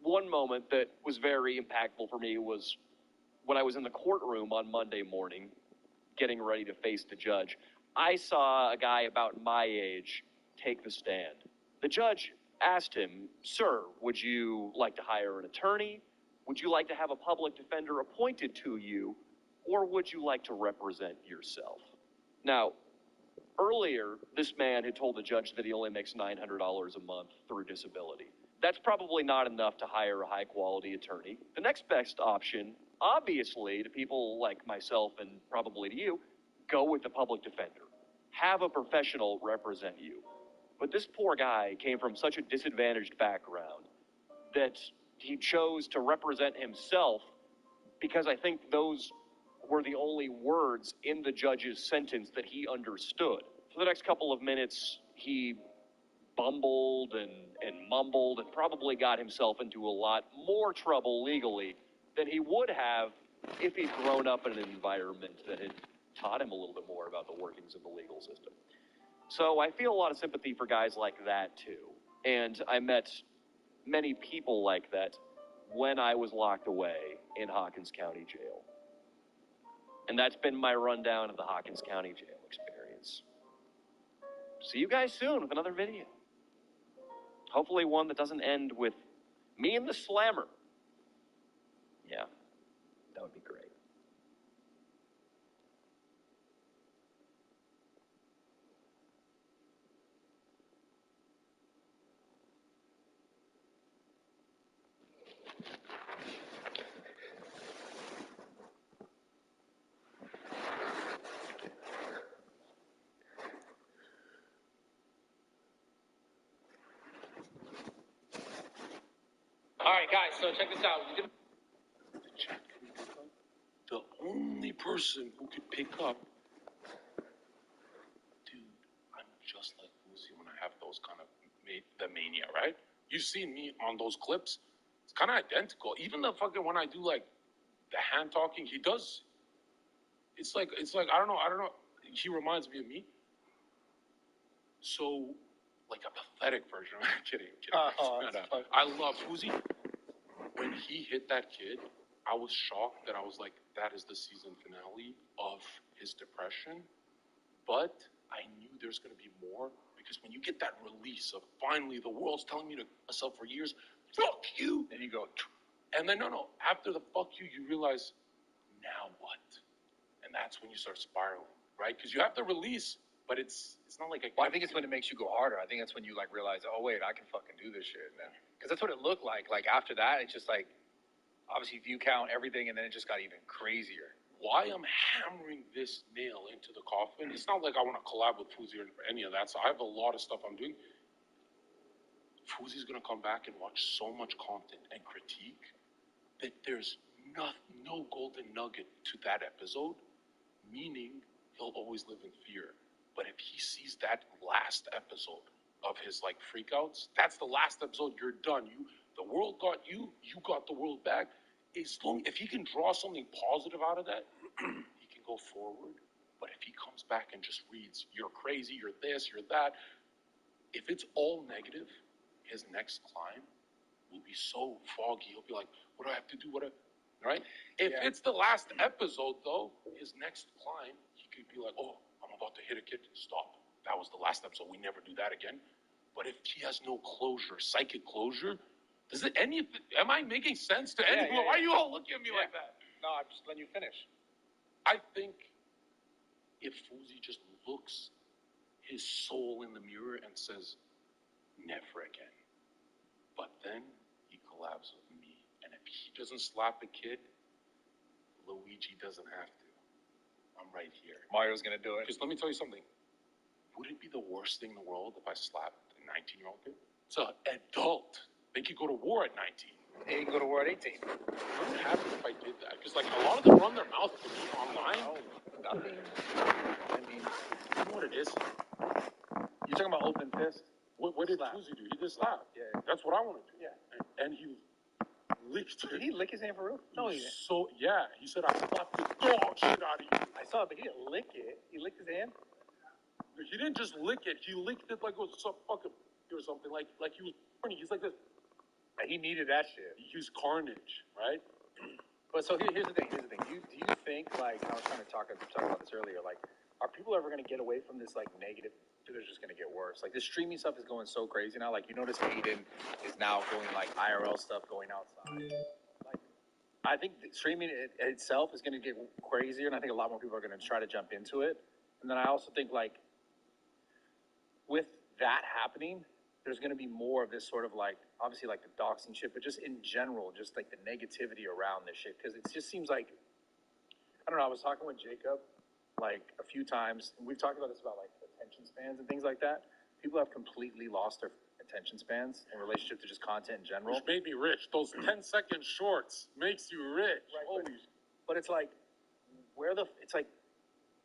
One moment that was very impactful for me was when I was in the courtroom on Monday morning, getting ready to face the judge. I saw a guy about my age take the stand. The judge asked him, "Sir, would you like to hire an attorney? Would you like to have a public defender appointed to you? Or would you like to represent yourself?" Now, earlier, this man had told the judge that he only makes $900 a month through disability. that's probably not enough to hire a high-quality attorney. The next best option, obviously, to people like myself and probably to you, go with the public defender. Have a professional represent you. But this poor guy came from such a disadvantaged background that he chose to represent himself because I think those were the only words in the judge's sentence that he understood. For the next couple of minutes, he bumbled and mumbled and probably got himself into a lot more trouble legally than he would have if he'd grown up in an environment that had taught him a little bit more about the workings of the legal system. So I feel a lot of sympathy for guys like that too. And I met many people like that when I was locked away in Hawkins County Jail. And that's been my rundown of the Hawkins County Jail experience. See you guys soon with another video. Hopefully one that doesn't end with me and the slammer. Yeah, that would be great. All right, guys, so check this out. The only person who could pick up, dude, I'm just like Lucy when I have those kind of the mania, right? You've seen me on those clips. It's kind of identical. Even the fucking when I do like the hand talking, he does. It's like I don't know. He reminds me of me. So, like a pathetic version. I'm kidding. I love Uzi. When he hit that kid, I was shocked that I was like, that is the season finale of his depression. But I knew there's going to be more because when you get that release of finally the world's telling me to myself for years, fuck you. And you go, and then no, after the fuck you, you realize, now what? And that's when you start spiraling, right? Because you have the release, but it's not like well, I think it's when it makes you go harder. I think that's when you like realize, oh wait, I can fucking do this shit, man. Because that's what it looked like. Like after that, it's just like, obviously view count, everything, and then it just got even crazier. Why I'm hammering this nail into the coffin, it's not like I want to collab with Fuzi or any of that. So I have a lot of stuff I'm doing. Fuzi's going to come back and watch so much content and critique that there's no golden nugget to that episode, meaning he'll always live in fear. But if he sees that last episode of his like freakouts, that's the last episode. You're done. The world got you. You got the world back. If he can draw something positive out of that, he can go forward. But if he comes back and just reads, "You're crazy. You're this. You're that." If it's all negative, his next climb will be so foggy. He'll be like, "What do I have to do? Right?" If it's the last episode, though, his next climb, he could be like, "Oh, I'm about to hit a kid. Stop. That was the last episode. We never do that again." But if he has no closure, psychic closure, am I making sense to anyone? Why are you all looking at me like that? No, I'm just letting you finish. I think if Fuzi just looks his soul in the mirror and says, never again. But then he collabs with me. And if he doesn't slap a kid, Luigi doesn't have to. I'm right here. Mario's going to do it. Because let me tell you something. Would it be the worst thing in the world if I slapped a 19-year-old kid? It's an adult. They could go to war at 19. They can go to war at 18. What would happen if I did that? Because like a lot of them run their mouth to me online. Nothing. I mean, you know what it is? You're talking about open fist? What did Fuzi do? He did slap. Yeah. That's what I want to do. Yeah. And he licked it. Did he lick his hand for real? No, he didn't. So, yeah. He said, I slapped the dog shit out of you. I saw it, but he didn't lick it. He licked his hand? He didn't just lick it. He licked it like it was some fucking or something. Like he was horny. He's like this. He needed that shit. He used carnage, right? But so here's the thing. Do you think, like, I was trying to talk about this earlier, like, are people ever going to get away from this, like, negative? They're just going to get worse. Like, this streaming stuff is going so crazy now. Like, you notice Aiden is now going, like, IRL stuff going outside. Like, I think streaming itself is going to get crazier, and I think a lot more people are going to try to jump into it. And then I also think, like, with that happening, there's going to be more of this sort of, like, obviously like the doxing shit, but just in general, just like the negativity around this shit. Because it just seems like, I don't know, I was talking with Jacob like a few times, and we've talked about this about like attention spans and things like that. People have completely lost their attention spans in relationship to just content in general. Which made me rich. Those 10-second shorts makes you rich. Right, Holy but it's like, it's like,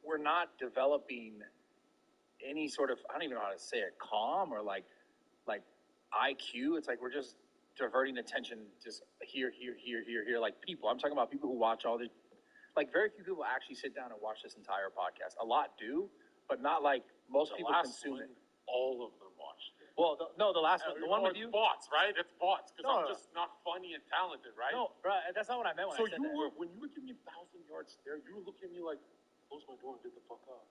we're not developing any sort of, I don't even know how to say it, calm or like IQ. It's like we're just diverting attention just here, like people. I'm talking about people who watch all the, like very few people actually sit down and watch this entire podcast. A lot do, but not like most people consume it. All of them watched it. Well, the last one, the one with you. Bots, right? It's bots because No, I'm just not funny and talented, right? No, bro, that's not what I meant when so I said you that. were when you were giving me 1,000 yards there, you were looking at me like, close my door and get the fuck up.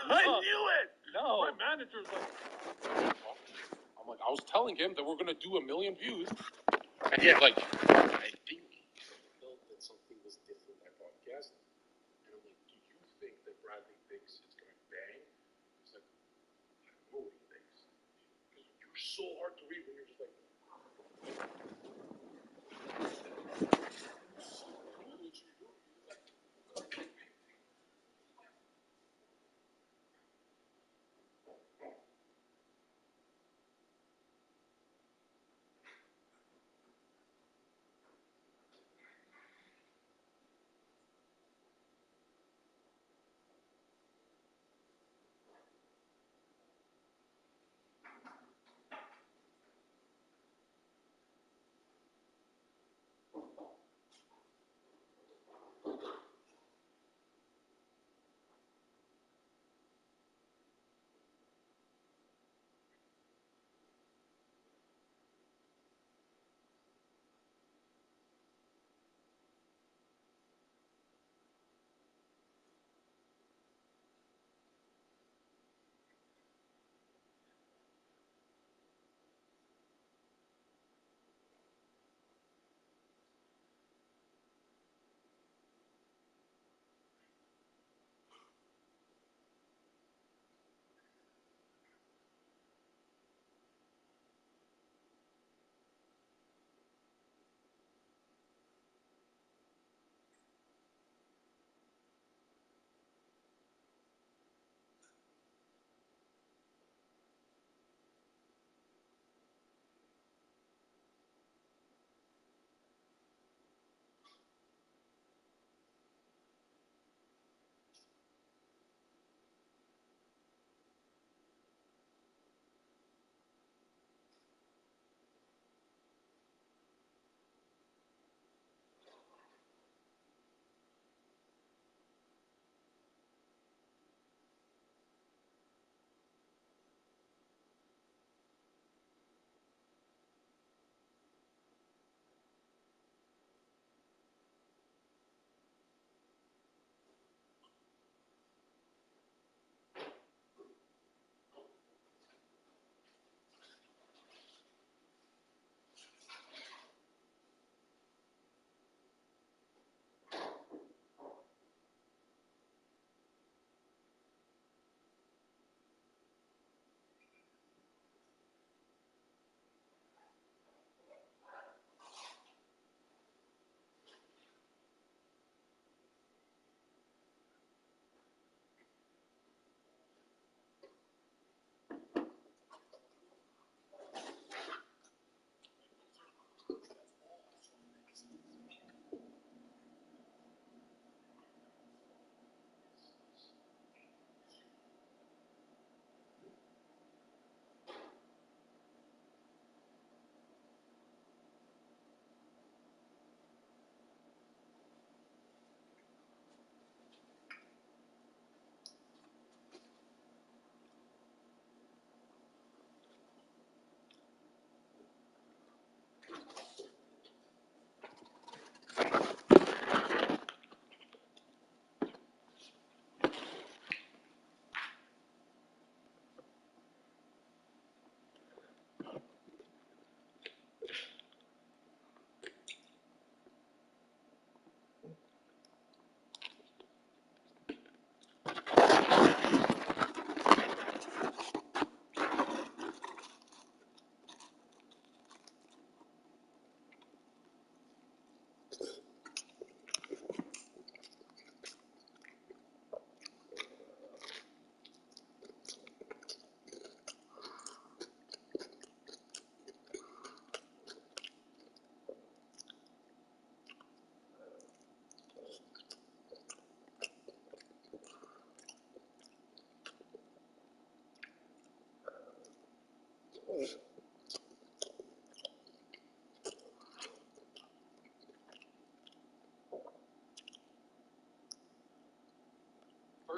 I knew it. No, my manager's like, I'm like, I was telling him that we're gonna do 1 million views, and yeah, like, I think he felt that something was different in that podcast, and I'm like, do you think that Bradley thinks it's gonna bang? He's like, I don't know what he thinks, because you're so hard to read when you're just like.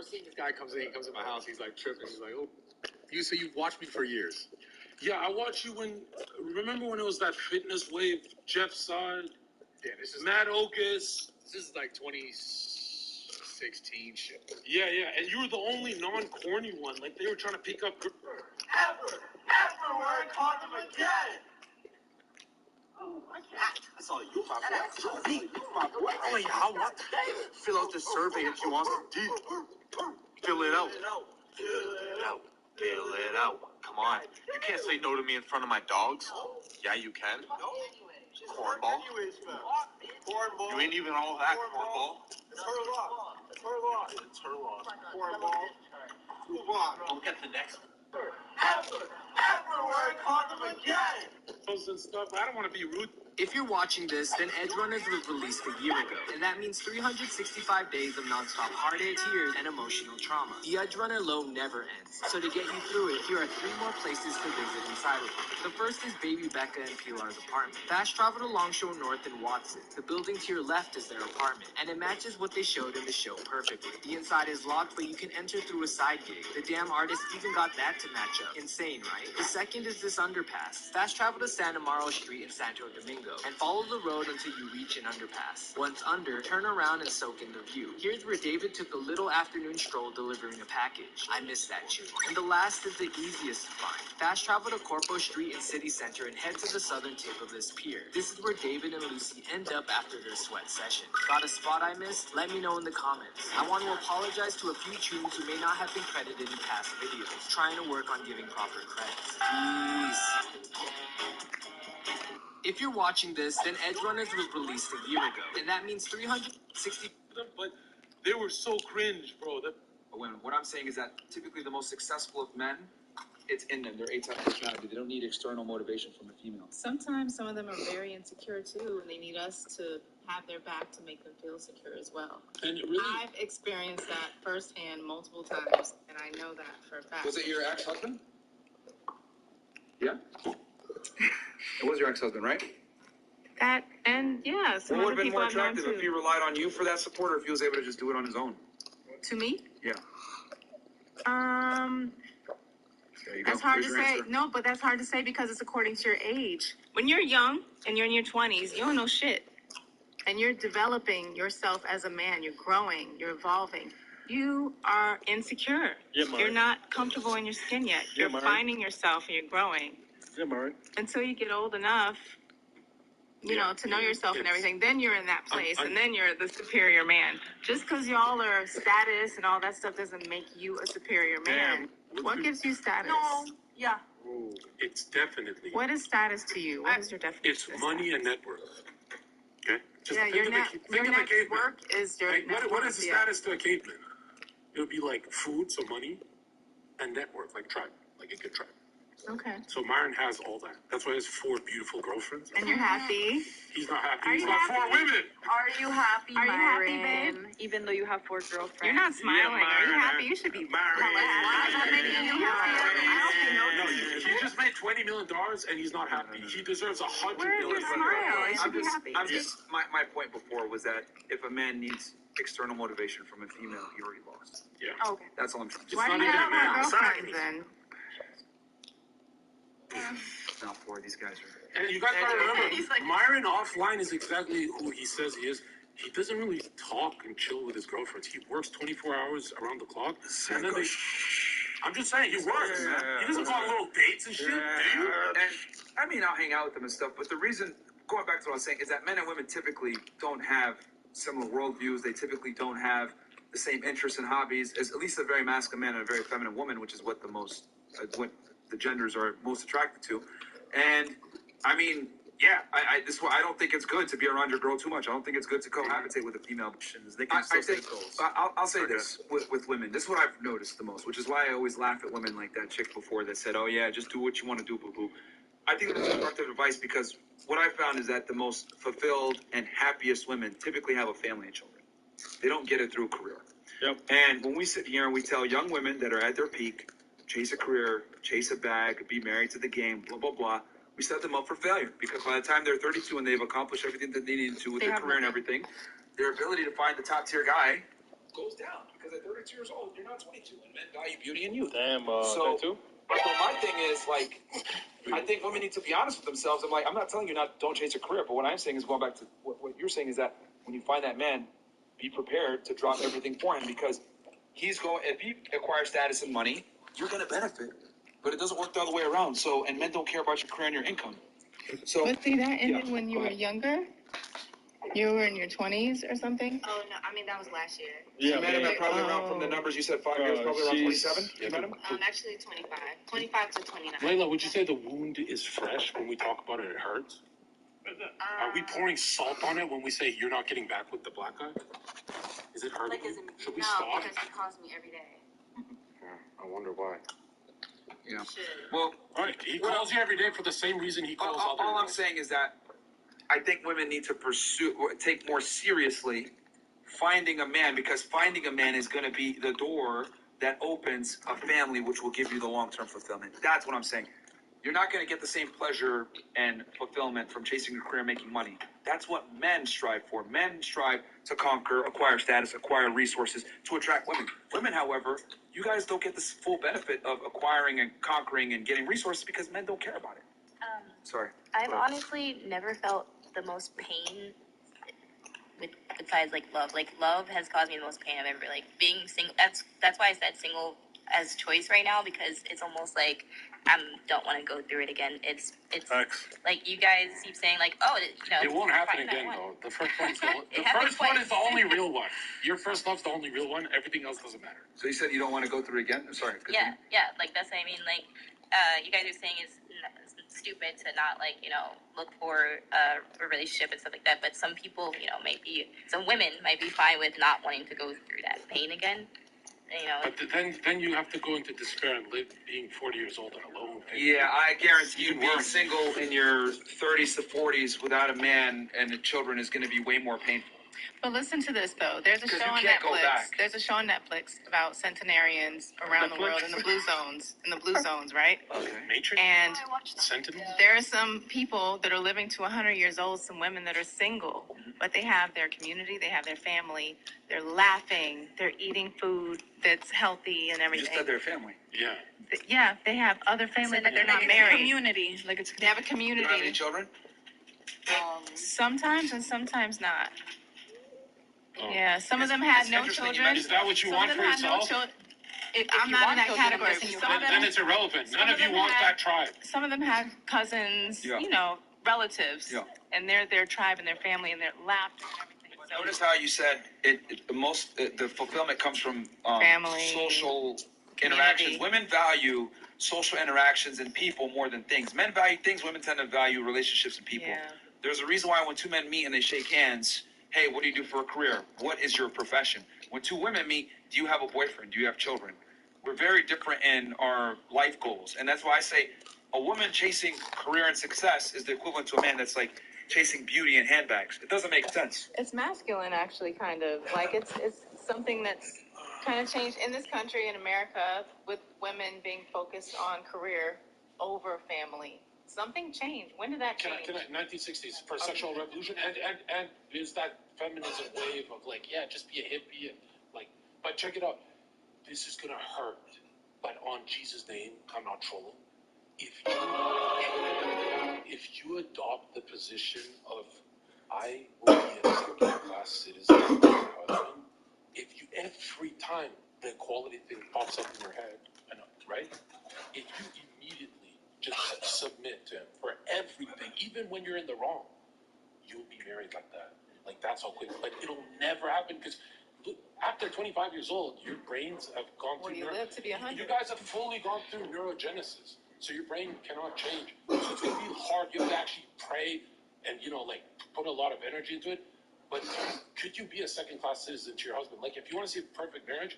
First thing this guy comes in, he comes in my house, he's like tripping. He's like, oh, you've watched me for years. Yeah, I watched you remember when it was that fitness wave, Jeff Sard, this is Matt Okus. This is like 2016 shit. Yeah, and you were the only non-corny one. Like, they were trying to pick up... Everywhere, caught them again! That's all you, my boy. Wait, how what? Fill out this survey if you want. Fill it out. Fill it out. Come on. You can't say no to me in front of my dogs. Yeah, you can. Cornball. You ain't even all that, cornball. It's her loss. It's her loss. Cornball. Move on. Don't get the next one. Everywhere, caught them again! And stuff. I don't want to be rude. If you're watching this, then Edgerunners was released a year ago, and that means 365 days of nonstop heartache, tears, and emotional trauma. The Edgerunner low never ends, so to get you through it, here are 3 more places to visit in Cyberpunk. The first is Baby Becca and Pilar's apartment. Fast travel to Longshore North and Watson. The building to your left is their apartment, and it matches what they showed in the show perfectly. The inside is locked, but you can enter through a side gate. The damn artist even got that to match up. Insane, right? The second is this underpass. Fast travel to San Amaro Street in Santo Domingo, and follow the road until you reach an underpass. Once under, turn around and soak in the view. Here's where David took a little afternoon stroll delivering a package. I miss that tune. And the last is the easiest to find. Fast travel to Corpo Street in City Center and head to the southern tip of this pier. This is where David and Lucy end up after their sweat session. Got a spot I missed? Let me know in the comments. I want to apologize to a few tunes who may not have been credited in past videos. Trying to work on giving proper credits. Peace. If you're watching this, then Edgerunners was released a year ago, and that means 360... But they were so cringe, bro. What I'm saying is that typically the most successful of men, it's in them. They're A-type personality. They don't need external motivation from a female. Sometimes some of them are very insecure too, and they need us to have their back to make them feel secure as well. And it really... I've experienced that firsthand multiple times, and I know that for a fact. Was it your ex-husband? Yeah? It was your ex-husband, right? That, and yeah, some What would other have been people more I've known attractive too. if he relied on you for that support, or if he was able to just do it on his own? To me? Yeah. There you go. That's hard Here's to your say. answer. No, but that's hard to say because it's according to your age. When you're young and you're in your 20s, you don't know shit. And you're developing yourself as a man. You're growing. You're evolving. You are insecure. Yeah, Mari. You're not comfortable in your skin yet. Yeah, You're Mari. finding yourself and you're growing. Yeah, Mari. Until you get old enough, you know, to know yourself and everything, then you're in that place, and then you're the superior man. Just because y'all are status and all that stuff doesn't make you a superior man. What gives you status? No. Yeah. Oh, it's definitely... What is status to you? What is your definition? It's money and net worth. Okay? Just Yeah, think your of net a caveman. work is your Like, net what worth, is the yeah. status to a caveman? It would be like food, so money, and net worth, like tribe, like a good tribe. Okay. So Myron has all that. That's why he has 4 beautiful girlfriends. And you're happy? He's not happy. Are He's you got happy? 4 women. Are you happy, Are you happy, Myron? Even though you have 4 girlfriends. You're not smiling. Are you Myron, happy? You should be. Myron. Why is that making you happy? No, he just made $20 million and he's not happy. He deserves $100 Where is your million. smile? You should be happy. My point before was that if a man needs external motivation from a female, he already lost. Yeah. Oh, okay. That's all I'm trying to say. Why do you have more girlfriends then? Not 4 of these guys are... And you guys gotta remember, He's like- Myron offline is exactly who he says he is. He doesn't really talk and chill with his girlfriends. He works 24 hours around the clock. And then I'm just saying, he works. Yeah. He doesn't go on little dates and shit, do you? And, I mean, I'll hang out with them and stuff, but the reason, going back to what I was saying, is that men and women typically don't have similar worldviews. They typically don't have the same interests and hobbies as at least a very masculine man and a very feminine woman, which is what what the genders are most attracted to. And I mean, yeah, this is why I don't think it's good to be around your girl too much. I don't think it's good to cohabitate with a female. I think I'll say this with women. This is what I've noticed the most, which is why I always laugh at women like that chick before that said, "Oh yeah, just do what you want to do, boo boo." I think that's constructive advice because what I found is that the most fulfilled and happiest women typically have a family and children. They don't get it through a career. Yep. And when we sit here and we tell young women that are at their peak, chase a career, chase a bag, be married to the game, blah, blah, blah, we set them up for failure. Because by the time they're 32 and they've accomplished everything that they need to with their career and everything, their ability to find the top tier guy goes down because at 32 years old, you're not 22, and men value beauty and youth. Damn, so 32? my thing is, like, I think women need to be honest with themselves. I'm not telling you don't chase a career, but what I'm saying is going back to what you're saying is that when you find that man, be prepared to drop everything for him because if he acquires status and money, you're going to benefit. But it doesn't work the other way around. So, and men don't care about your career and your income. So, but see, that ended when you were younger. You were in your 20s or something? Oh, no, I mean, that was last year. Yeah, you met him at probably around, from the numbers you said, 5 years, probably around 27? You met him? Actually 25. 25 to 29. Layla, would you say the wound is fresh when we talk about it? It hurts? Are we pouring salt on it when we say you're not getting back with the black guy? Is it hurting? Should we stop? No, because he calls me every day. I wonder why. Yeah. Well, all right. He calls you every day for the same reason he calls other. All I'm saying is that I think women need to take more seriously finding a man, because finding a man is going to be the door that opens a family, which will give you the long-term fulfillment. That's what I'm saying. You're not going to get the same pleasure and fulfillment from chasing a career, making money. That's what men strive for. Men strive to conquer, acquire status, acquire resources to attract women. Women, however, you guys don't get this full benefit of acquiring and conquering and getting resources because men don't care about it. Sorry. I've honestly never felt the most pain besides like love. Like love has caused me the most pain I've ever, like being single. That's why I said single as choice right now, because it's almost like I don't want to go through it again. It's like you guys keep saying like, oh, it won't happen again though. The first one's the first one is the only real one. Your first love's the only real one. Everything else doesn't matter. So you said you don't want to go through it again? I'm sorry. Yeah, like that's what I mean. Like you guys are saying it's stupid to not look for a relationship and stuff like that. But some people, some women might be fine with not wanting to go through that pain again. But then you have to go into despair and live being 40 years old and alone. Yeah, I guarantee you being single in your 30s to 40s without a man and children is going to be way more painful. But listen to this though. There's a show on Netflix. There's a show on Netflix about centenarians around the world in the blue zones, right? Okay. Matrix. And Sentinels. there are some people that are living to 100 years old, some women that are single, but they have their community, they have their family, they're laughing, they're eating food that's healthy and everything. You just said their family. Yeah. Yeah, they have other family, but they're not married. Community, They have a community. You don't have any children? Sometimes and sometimes not. Yeah, some of them had no children. Is that what you want for yourself? I'm not in that category. Then it's irrelevant. None of you want that tribe. Some of them had cousins, relatives, and they're their tribe and their family and their laughter and everything. So notice how you said the fulfillment comes from family, social interactions. Women value social interactions and people more than things. Men value things. Women tend to value relationships and people. Yeah. There's a reason why when two men meet and they shake hands, hey, what do you do for a career? What is your profession? When two women meet, do you have a boyfriend? Do you have children? We're very different in our life goals. And that's why I say a woman chasing career and success is the equivalent to a man that's like chasing beauty and handbags. It doesn't make sense. It's masculine, actually, kind of. Like, it's something that's kind of changed in this country, in America, with women being focused on career over family. Something changed. When did that change? 1960s for sexual revolution, and is that feminism wave of like, yeah, just be a hippie and like, but check it out. This is gonna hurt, but on Jesus' name, I'm not trolling. If you adopt the position of I will be a second-class citizen with your husband, if you every time the equality thing pops up in your head, right? If you immediately just submit to him for everything, even when you're in the wrong, you'll be married like that. Like, that's how quick. But it'll never happen because after 25 years old, your brains have gone through. You live to be 100. You guys have fully gone through neurogenesis, so your brain cannot change. So it's going to be hard. You have to actually pray and, put a lot of energy into it. But could you be a second-class citizen to your husband? Like, if you want to see a perfect marriage,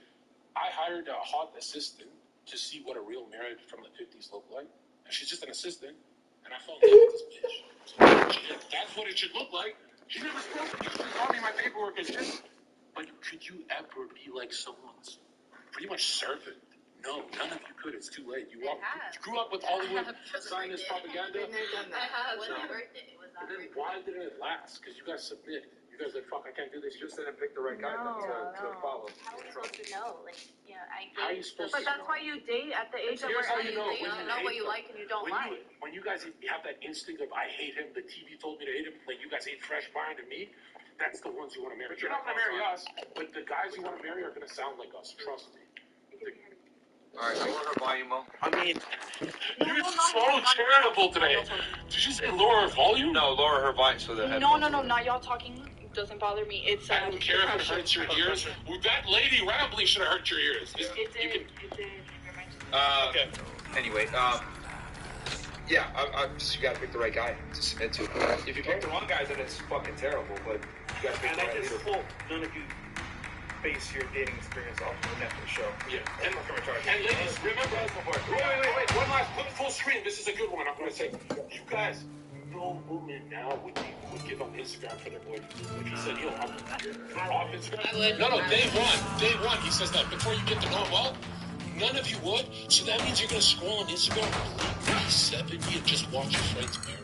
I hired a hot assistant to see what a real marriage from the 50s looked like. And she's just an assistant, and I fell in love with this bitch. So that's what it should look like. She never spoke to me. She just got me my paperwork and shit. But could you ever be like someone's pretty much servant? No, none of you could. It's too late. You grew up with Hollywood Zionist propaganda. I have. It was my birthday. It was not then why didn't it last? Because you guys submit. You guys like, fuck, I can't do this. You just didn't pick the right guy to follow. How are we supposed to know? Like, yeah, How are you supposed But to that's why you date at the age that Here's we're how at. you know You when you know what hate you them. like and you don't when like. when you guys have that instinct of I hate him, the TV told me to hate him, like you guys hate Fresh Brian and me, that's the ones you want to marry. But you're not going to marry us, but the guys you want to marry are going to sound like us, trust me. All right, lower her volume, Mo. I mean, you're so charitable today. Did you say lower her volume? No, lower her volume so the No, not y'all talking. Doesn't bother me. It's I don't care if it hurts your ears. Well, that lady rambling should have hurt your ears. It did. Okay. Anyway, yeah, you gotta pick the right guy to submit to. If you pick the wrong guy, then it's fucking terrible. But you gotta pick the right leader. Hope none of you base your dating experience off of the Netflix show. Yeah. And ladies, remember, wait. One last, put full screen. This is a good one. I'm going to say, you guys, no woman now would give up Instagram for their boyfriend. If he said, yo, I'm off Instagram. I would. No, day one, he says that before you get to know him well. None of you would. So that means you're going to scroll on Instagram, leave 70 and just watch your friends marry.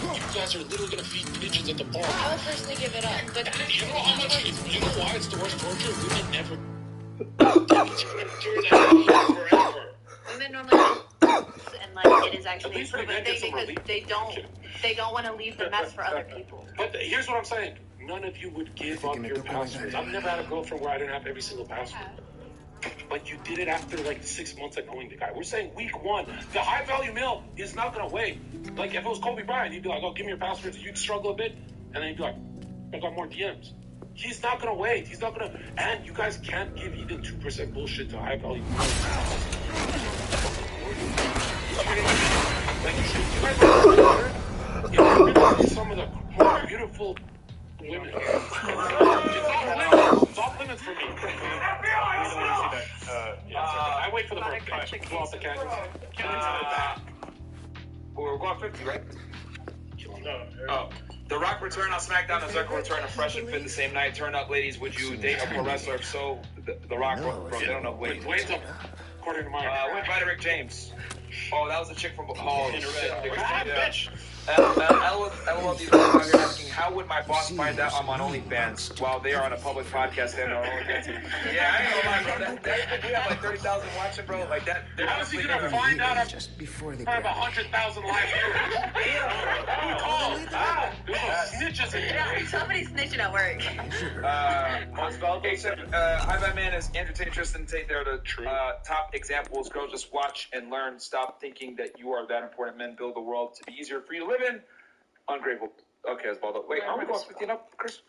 You guys are literally going to feed pigeons at the bar. I would personally give it up, but you know how much? You know why it's the worst torture? Women never endure that forever. women normally don't, and like it is actually a proven thing because they don't want to leave the mess for other people. But here's what I'm saying: none of you would give up your passwords. I've never had a girlfriend where I didn't have every single password. But you did it after like 6 months of knowing the guy. We're saying week one, the high value male is not gonna wait. Like if it was Kobe Bryant, he'd be like, "Oh, give me your passwords." You'd struggle a bit, and then he'd be like, "I got more DMs." He's not gonna wait. He's not gonna. And you guys can't give even 2% bullshit to high value male. Like you guys are some of the more beautiful women. It's off limits for me. I wait for the birthday. Go off the candles. We're going 50, right? No. Oh. The Rock return on SmackDown and Circle return of Fresh and Fit the same night. Turn up, ladies. Would you date a pro wrestler? If so, the Rock, bro, they don't know Wayne. Wayne's up. According to mine. Went by Rick James. Oh, that was a chick from oh, bitch. LOL, these are asking, how would my boss find out I'm on OnlyFans while they are on a public podcast and on OnlyFans? Yeah, I ain't gonna lie, bro. We have like 30,000 watching, bro. Like that. How is he gonna find out just before they have 100,000 live viewers? Snitches in here. Somebody's snitching at work. Hi, my man is Andrew Tate, Tristan Tate. They're the top examples. Girls, just watch and learn. Stop thinking that you are that important. Men build the world to be easier for you to live in. Ungrateful. Okay, Osvaldo. Wait, aren't we going 15 up, Chris?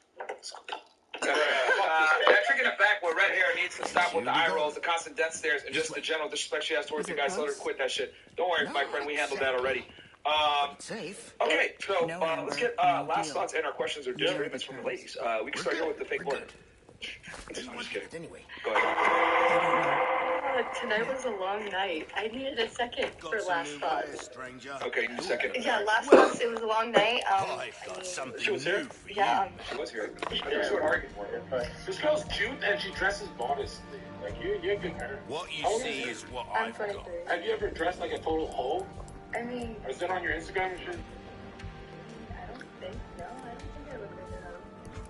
That trick in the back where red hair needs to stop with the eye rolls, the constant death stares, and just the general disrespect she has towards the guys. Let her quit that shit. Don't worry, my friend. We handled that already. Okay, so let's get last thoughts and our questions or disagreements from the ladies. We can start here with the fake board. I'm just kidding. Anyway, go ahead. Tonight was a long night. I needed a second for last thoughts. Okay, a second. Yeah, last thoughts. It was a long night. She was here? Yeah. She was here. This girl's cute and she dresses modestly. Like, you're a good parent. What you see is what I'm 23. Have you ever dressed like a total hoe? I mean... Or is that on your Instagram and shit? I don't think so. I don't think I look like a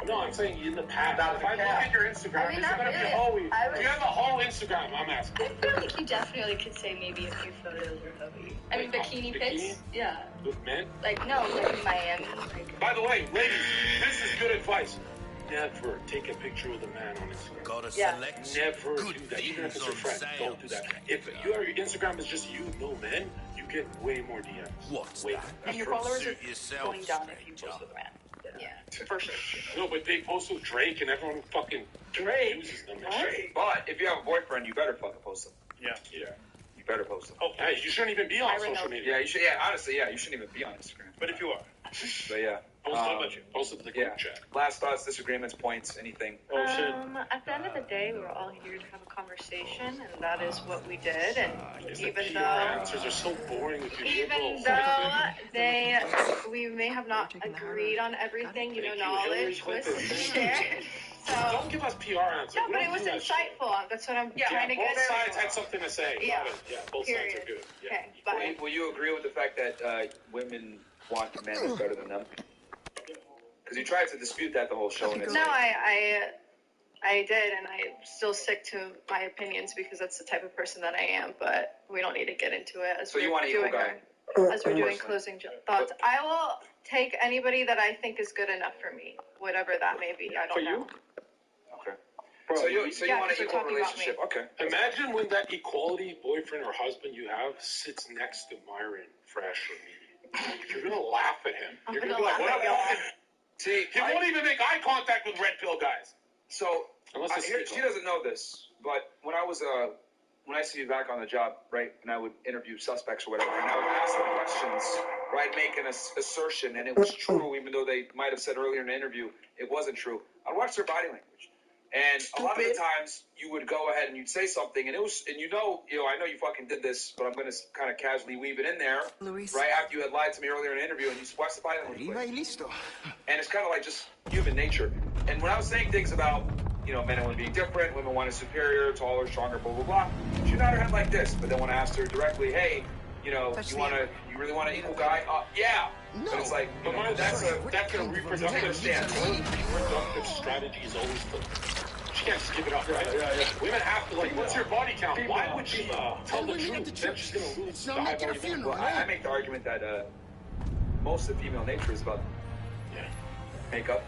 hoe. No, I'm saying in the past. If I look at your Instagram, it's gonna be hoey. Do you have a whole Instagram? I'm asking. I feel like you definitely could say maybe a few photos are hoey. I mean, bikini pics? Yeah. With men? Like, no, like in Miami. Like... By the way, ladies, this is good advice. Never take a picture with a man on Instagram. Gotta select Never do that. Even if it's your friend, don't do that. If your Instagram is just you, no men, you get way more DMs. What's that? And your followers are going down if you post with a man. Yeah. For sure. No, but they post with Drake and everyone fucking uses them. But if you have a boyfriend, you better fucking post them. Yeah. You better post them. Oh, hey, you shouldn't even be on social media. Yeah, you should. Yeah, honestly, you shouldn't even be on Instagram. But if you are. But yeah. Post it to the group chat. Last thoughts, disagreements, points, anything. At the end of the day, we're all here to have a conversation, and that is what we did. And even though answers are so boring with you. Even though we may have not agreed on everything, knowledge was shared. So don't give us PR answers. No, but it was insightful. That's what I'm trying to get. Both sides had something to say. Yeah. Both sides are good. Yeah. Okay, bye. Will you agree with the fact that women want men who's better than them? Because you tried to dispute that the whole show. And it's No, like, I did, and I'm still stick to my opinions because that's the type of person that I am. But we don't need to get into it as so you we're want an equal doing guy? as we're doing closing thoughts. I will take anybody that I think is good enough for me, whatever that may be. I don't know. Okay. So you want an equal relationship? Okay. Imagine when that equality boyfriend or husband you have sits next to Myron, Fresh, or me. You're gonna laugh at him. You're gonna be like, what up? See, he won't even make eye contact with Red Pill guys. So she doesn't know this, but when I used to be back on the job, right, and I would interview suspects or whatever, and I would ask them questions, right, make an assertion, and it was true, even though they might have said earlier in the interview it wasn't true. I'd watch their body language, and a lot of the times you would go ahead and you'd say something, and I know you fucking did this, but I'm gonna kind of casually weave it in there, right after you had lied to me earlier in the interview, and you watch the body language. And it's kind of like just human nature. And when I was saying things about, men and women being different, women wanted superior, taller, stronger, blah, blah, blah, she nodded her head like this. But then when I asked her directly, hey, you really want an equal guy? Yeah. No. But it's like, that's a reproductive stance. Reproductive strategy is always she can't just give it up, right? Yeah. Women have to, what's your body count? Why would she tell the truth? Then she's going to lose the high value man. Well, I make the argument that most of female nature is about makeup,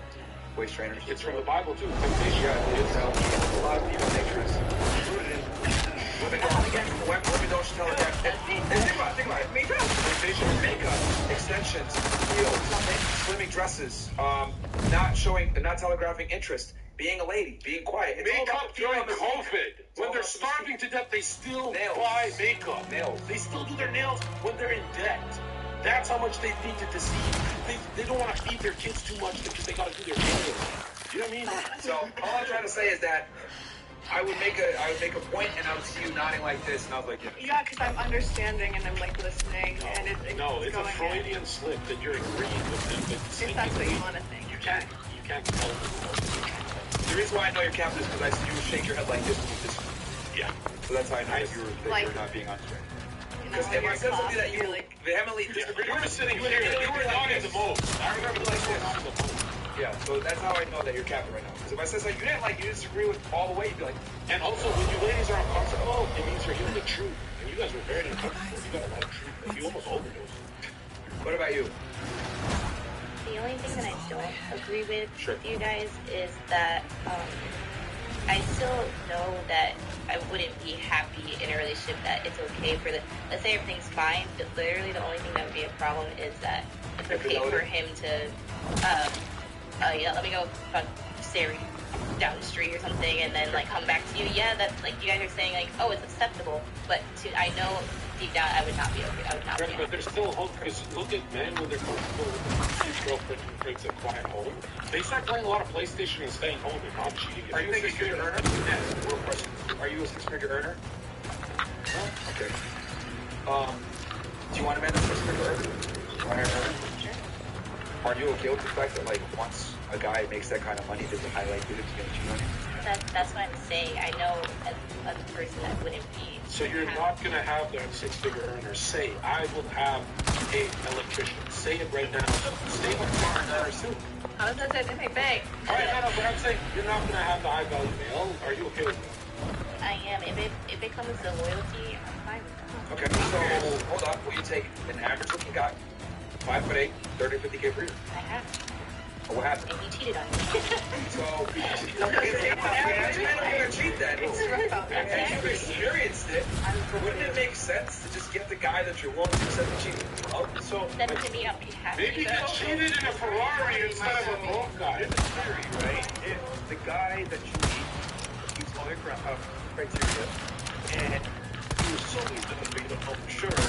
waist trainers. It's from the Bible too. Temptation. A lot of female nature is rooted in women don't tell her that. And think about it. Makeup. Temptation is makeup. Extensions, heels, slimming dresses, not telegraphing interest, being a lady, being quiet. It's makeup during COVID. When they're starving to death, they still buy makeup. Nails. They still do their nails when they're in debt. That's how much they need to deceive. They don't want to feed their kids too much because they got to do their nails. You know what I mean? So all I'm trying to say is that I would make a point, and I would see you nodding like this, and I was like, yeah, because I'm understanding and I'm listening, and it's it's a Freudian slip that you're agreeing with them, but if that's what you want to think. You can't tell them. The reason why I know you're captain is because I see you shake your head like this. Yeah. So that's how I know that you're not being honest. Because if I said something that you vehemently disagreed with, you were sitting here, you were nodding the most. I remember like this. Yeah, so that's how I know that you're captain right now. Because if I said something you disagree with all the way, you'd be like, and also when you ladies are uncomfortable, it means you're hearing the truth. And you guys were very uncomfortable. You got a lot of truth. Like, you almost overdosed. What about you? The only thing that I don't agree with you guys is that I still know that I wouldn't be happy in a relationship that it's okay for let's say everything's fine, but literally the only thing that would be a problem is that it's okay for him to, let me go stare down the street or something and then come back to you. Yeah, that's you guys are saying it's acceptable, but I know deep down I would not be okay. I would not be. But there's still hope because look at men when they're comfortable with his girlfriend who brings a quiet home. They start playing a lot of PlayStation and staying home and not cheating. Are you a six-figure earner? Yeah. Real question. Are you a six-figure earner? No. Okay. Do you want a man that's six-figure earner? Are you okay with the fact that once a guy makes that kind of money, does it highlight that it's going to cheat on you? That's what I'm saying. I know as a person that wouldn't be. So you're not going to have that six-figure earner. Say, I will have an electrician. Say it right now. Stay with car soon. How does that say anything big? All right, no, but I'm saying you're not going to have the high-value male. Are you okay with that? I am. If it comes to loyalty, I'm fine with that. Okay, so hold on. Will you take an average-looking guy, 5'8", 30 to 50K per year? I have. What happened? And he cheated on me. So, you're going to cheat then. And you've experienced it. Wouldn't it make sense to just get the guy that you're willing to accept the cheating from? So, that doesn't mean I'll be happy. Maybe you cheated in a Ferrari instead of a boat guy. It's a theory, right? If the guy that you meet meets all your criteria, and you assume he's going to be the for sure,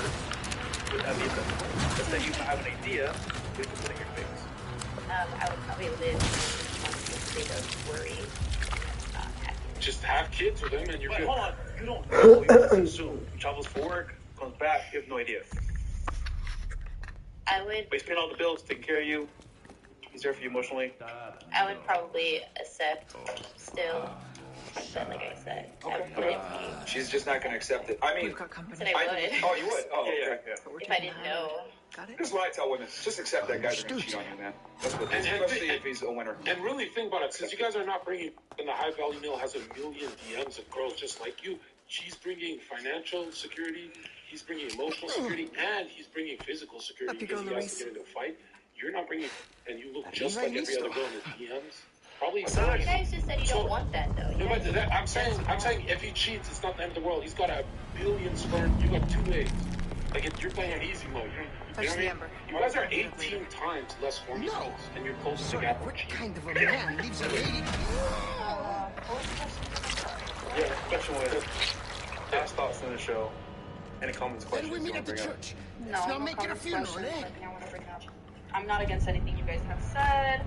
would that be acceptable? Let's say you have an idea, you have to put in your face. I would probably live in a state of worry. Just have kids with him and you're good. Hold on, you don't know. You just assume. He travels for work, comes back, you have no idea. I would. But he's paying all the bills, taking care of you. He's there for you emotionally. I would probably accept still. But like I said, I wouldn't be. She's just not going to accept it. I mean, I said I would. Oh, you would? Oh, yeah. If I didn't know. Got it? This is what I tell women. Just accept that guys are going to cheat on you, man. That's what it is, especially if he's a winner. And really think about it. Since you guys are not bringing, and the high value male has 1 million DMs of girls just like you, she's bringing financial security, he's bringing emotional security, and he's bringing physical security because he has to get into a fight. You're not bringing, and you look just like every other girl in his DMs. Probably. You guys just said you don't want that, though. No, but I'm saying if he cheats, it's not the end of the world. He's got 1 billion sperm. You got 2 eggs. Like you're playing on easy mode. You know what I mean? You guys are 18 times less horny, and you're close to gap. What kind of a man leaves a lady? Yeah, question was, last thoughts on the show. Any comments, questions Then we meet you at want the to bring up? church. No, Let's not no make it a comments, funeral, questions, eh? nothing I want to bring up. I'm not against anything you guys have said.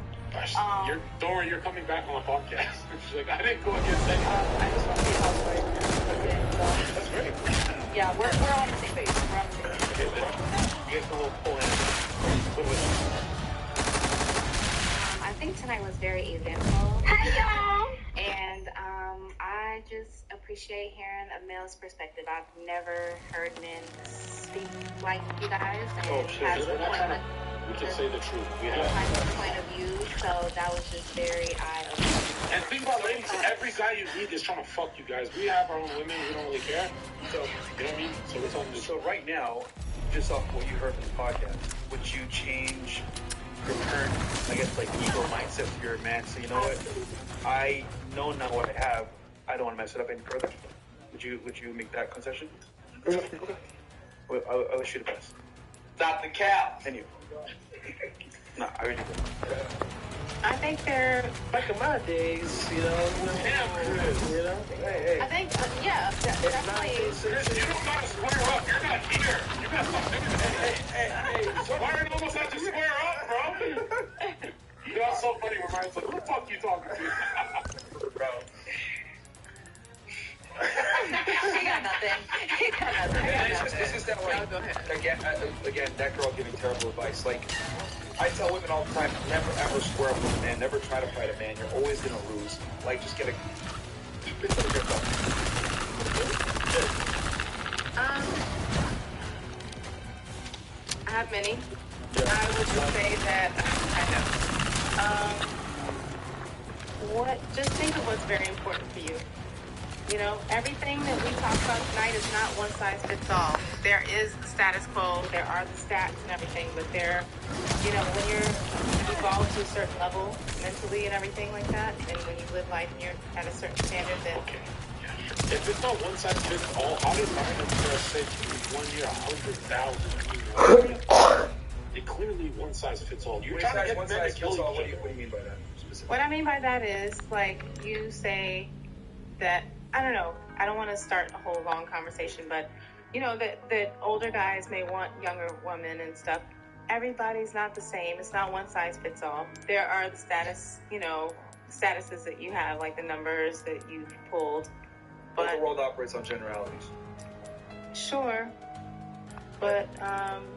Don't worry, you're coming back on a podcast. She's like, I didn't go against anything. I just want to be a housewife. That's great. Yeah, we're on the same page. We're on the same page. You guys can pull in. I think tonight was very eventful. Hi, y'all! And I just appreciate hearing a male's perspective. I've never heard men speak like you guys. And has a point of, we can say the truth. We a point of view, so that was just very eye-opening. And think about ladies, every guy you meet is trying to fuck you guys. We have our own women, we don't really care. So, you know what I mean? So we're telling you. So right now, just off what you heard from the podcast, would you change your current, I guess, like ego mindset to your man? So you know what? I know now what I have. I don't want to mess it up any further. Would you make that concession? Okay. Well, I'll wish you the best. Stop the cow. And you. No, I really do. I think they're back in my days, you know. You know. Hey. I think, yeah, definitely. You don't gotta square up. You're not here. You gotta fuck everything. Hey. So Byron almost had to square up, bro. That's so funny. When Ryan's like, who the fuck you talking to? Bro. He got nothing. He got nothing. This is that way. No, go ahead. Again, that girl giving terrible advice. Like, I tell women all the time, never ever square up with a man. Never try to fight a man. You're always gonna lose. Like, just get a bitch of a grip up. I have many. I would just say that just think of what's very important for you. You know, everything that we talk about tonight is not one size fits all. There is the status quo, there are the stats and everything, but there, you know, when you're evolved to a certain level mentally and everything like that, and when you live life and you're at a certain standard, then If it's not one size fits all, how did Ryan say in 1 year 100,000? It clearly one size fits all. You're trying to get men to kill each other. What do you mean by that specifically? what I mean by that is, like, you say that, I don't know, I don't want to start a whole long conversation, but, you know, that older guys may want younger women and stuff. Everybody's not the same. It's not one size fits all. There are the statuses that you have, like the numbers that you've pulled. But the world operates on generalities. Sure. But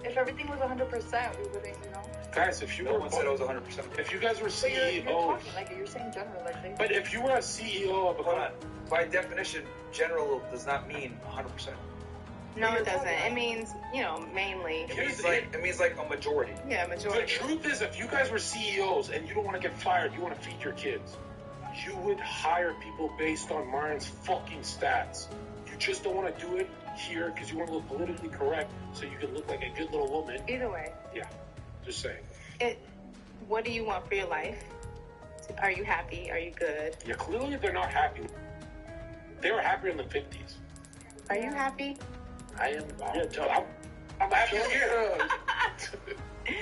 if everything was 100%, we wouldn't, you know. Guys, if you no were one said it was 100%. If you guys were But CEOs, you're talking, like, you're saying general, like. but if you were a CEO of a company, by definition, general does not mean 100%. No, it doesn't. It means, you know, mainly. It means like a majority. Yeah, majority. The truth is, if you guys were CEOs and you don't want to get fired, you want to feed your kids, you would hire people based on Marian's fucking stats. You just don't want to do it here because you want to look politically correct so you can look like a good little woman. Either way. Yeah, just saying. What do you want for your life? Are you happy? Are you good? Yeah, clearly they're not happy. They were happier in the 50s. Are you happy? I am. I'm happy here.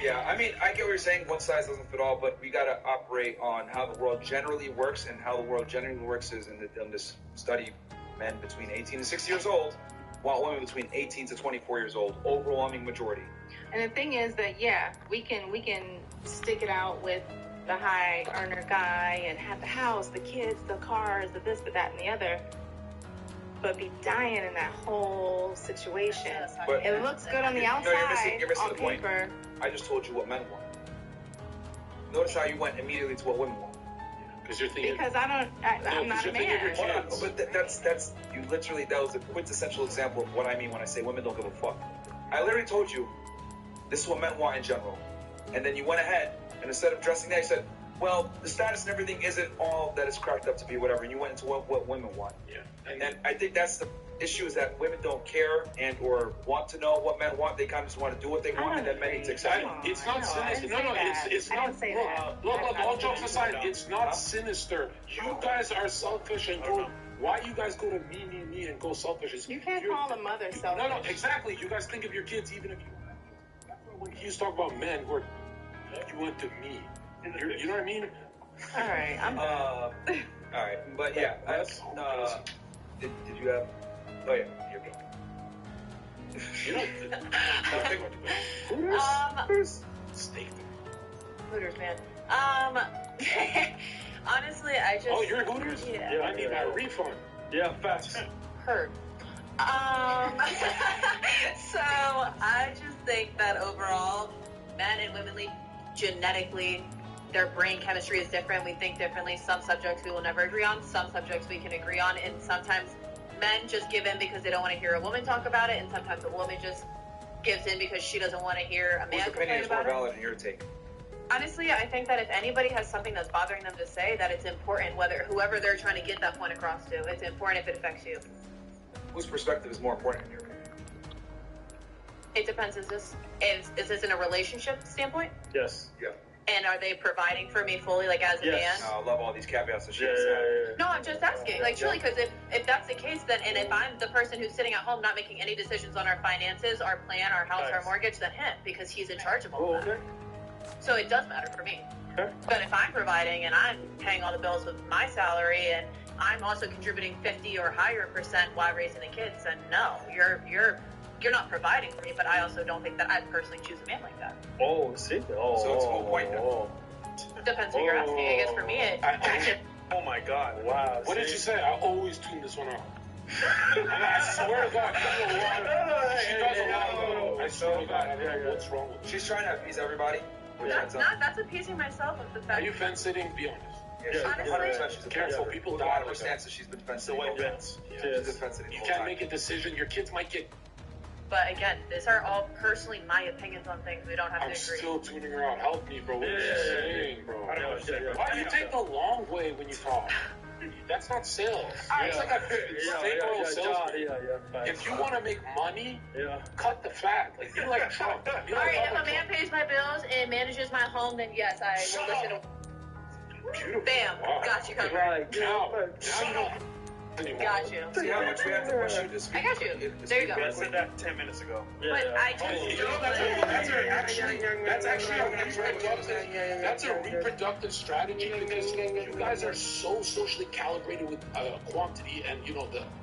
Yeah, I mean, I get what you're saying. One size doesn't fit all, but we got to operate on how the world generally works, and how the world generally works is in this study, men between 18 and 60 years old, while women between 18 to 24 years old, overwhelming majority. And the thing is that, yeah, we can stick it out with the high earner guy and have the house, the kids, the cars, the this, the that, and the other, but be dying in that whole situation. But it looks good on the outside, you're missing on the point. paper. I just told you what men want. Notice how you went immediately to what women want. Because you're thinking. Because I'm not a man. But that's you literally, that was a quintessential example of what I mean when I say women don't give a fuck. I literally told you this is what men want in general. And then you went ahead, and instead of addressing that, you said, well, the status and everything isn't all that it's cracked up to be, whatever. And you went into what women want. Yeah. And I think that's the issue, is that women don't care and or want to know what men want. They kind of just want to do what they want, and then men need to accept it. It's not sinister. No, it's not. Look, all jokes aside, it's not sinister. You guys are selfish and go. Why you guys go to me and go selfish? You can't call a mother selfish. No, exactly. You guys think of your kids even if you. That's why when you talk about men who are, you went to me. You know what I mean? All right, I'm. All right, but yeah, that's. Did you have? Oh yeah, you're good. Hooters. Steak. Hooters, man. Honestly, I just. Oh, you're Hooters? Yeah. I need my refund. Yeah, fast. Heard. So I just think that overall, men and women genetically, their brain chemistry is different. We think differently. Some subjects we will never agree on. Some subjects we can agree on. And sometimes men just give in because they don't want to hear a woman talk about it. And sometimes a woman just gives in because she doesn't want to hear a man complain about it. Whose opinion is more valid in your take? Honestly, I think that if anybody has something that's bothering them to say, that it's important, whoever they're trying to get that point across to, it's important if it affects you. Whose perspective is more important in your opinion? It depends. Is this in a relationship standpoint? Yes. Yeah. And are they providing for me fully, like as a man? I love all these caveats that she Yeah. No, I'm just asking. Like, truly, because if that's the case, then, and if I'm the person who's sitting at home not making any decisions on our finances, our plan, our house, our mortgage, then him, because he's in charge of all that. So it does matter for me. Okay. But if I'm providing and I'm paying all the bills with my salary and I'm also contributing 50 or higher % while raising the kids, then no, you're not providing for me. But I also don't think that I personally choose a man like that. Oh, see? Oh, so it's a whole point then. Depends what you're asking. I guess for me, oh my God! Wow. What did you say? I always tune this one out. I swear to God, she does a lot. I swear to God, I don't know what's wrong with her. She's trying to appease everybody. That's appeasing myself of the fact. Are you fence sitting? Be honest. Honestly, Careful, people die. Her stance is she's been fence The white fence. She's been fence sitting. You can't make a decision. Your kids might get. But again, these are all personally my opinions on things. We don't have to I'm agree. still tuning her out. Help me, bro. What is she saying, bro? Why do you take the long way when you talk? That's not sales. It's like a fake sales. If you want to make money, cut the fat. Like you like Trump. All right, if a man pays my bills and manages my home, then yes, I will listen to. Beautiful. Bam, got you covered. Right. Now you don't. Got you. See how much we have to push you to speak. I got you. There you go. I said that 10 minutes ago. But I just. That's a reproductive strategy because you guys are so socially calibrated with quantity and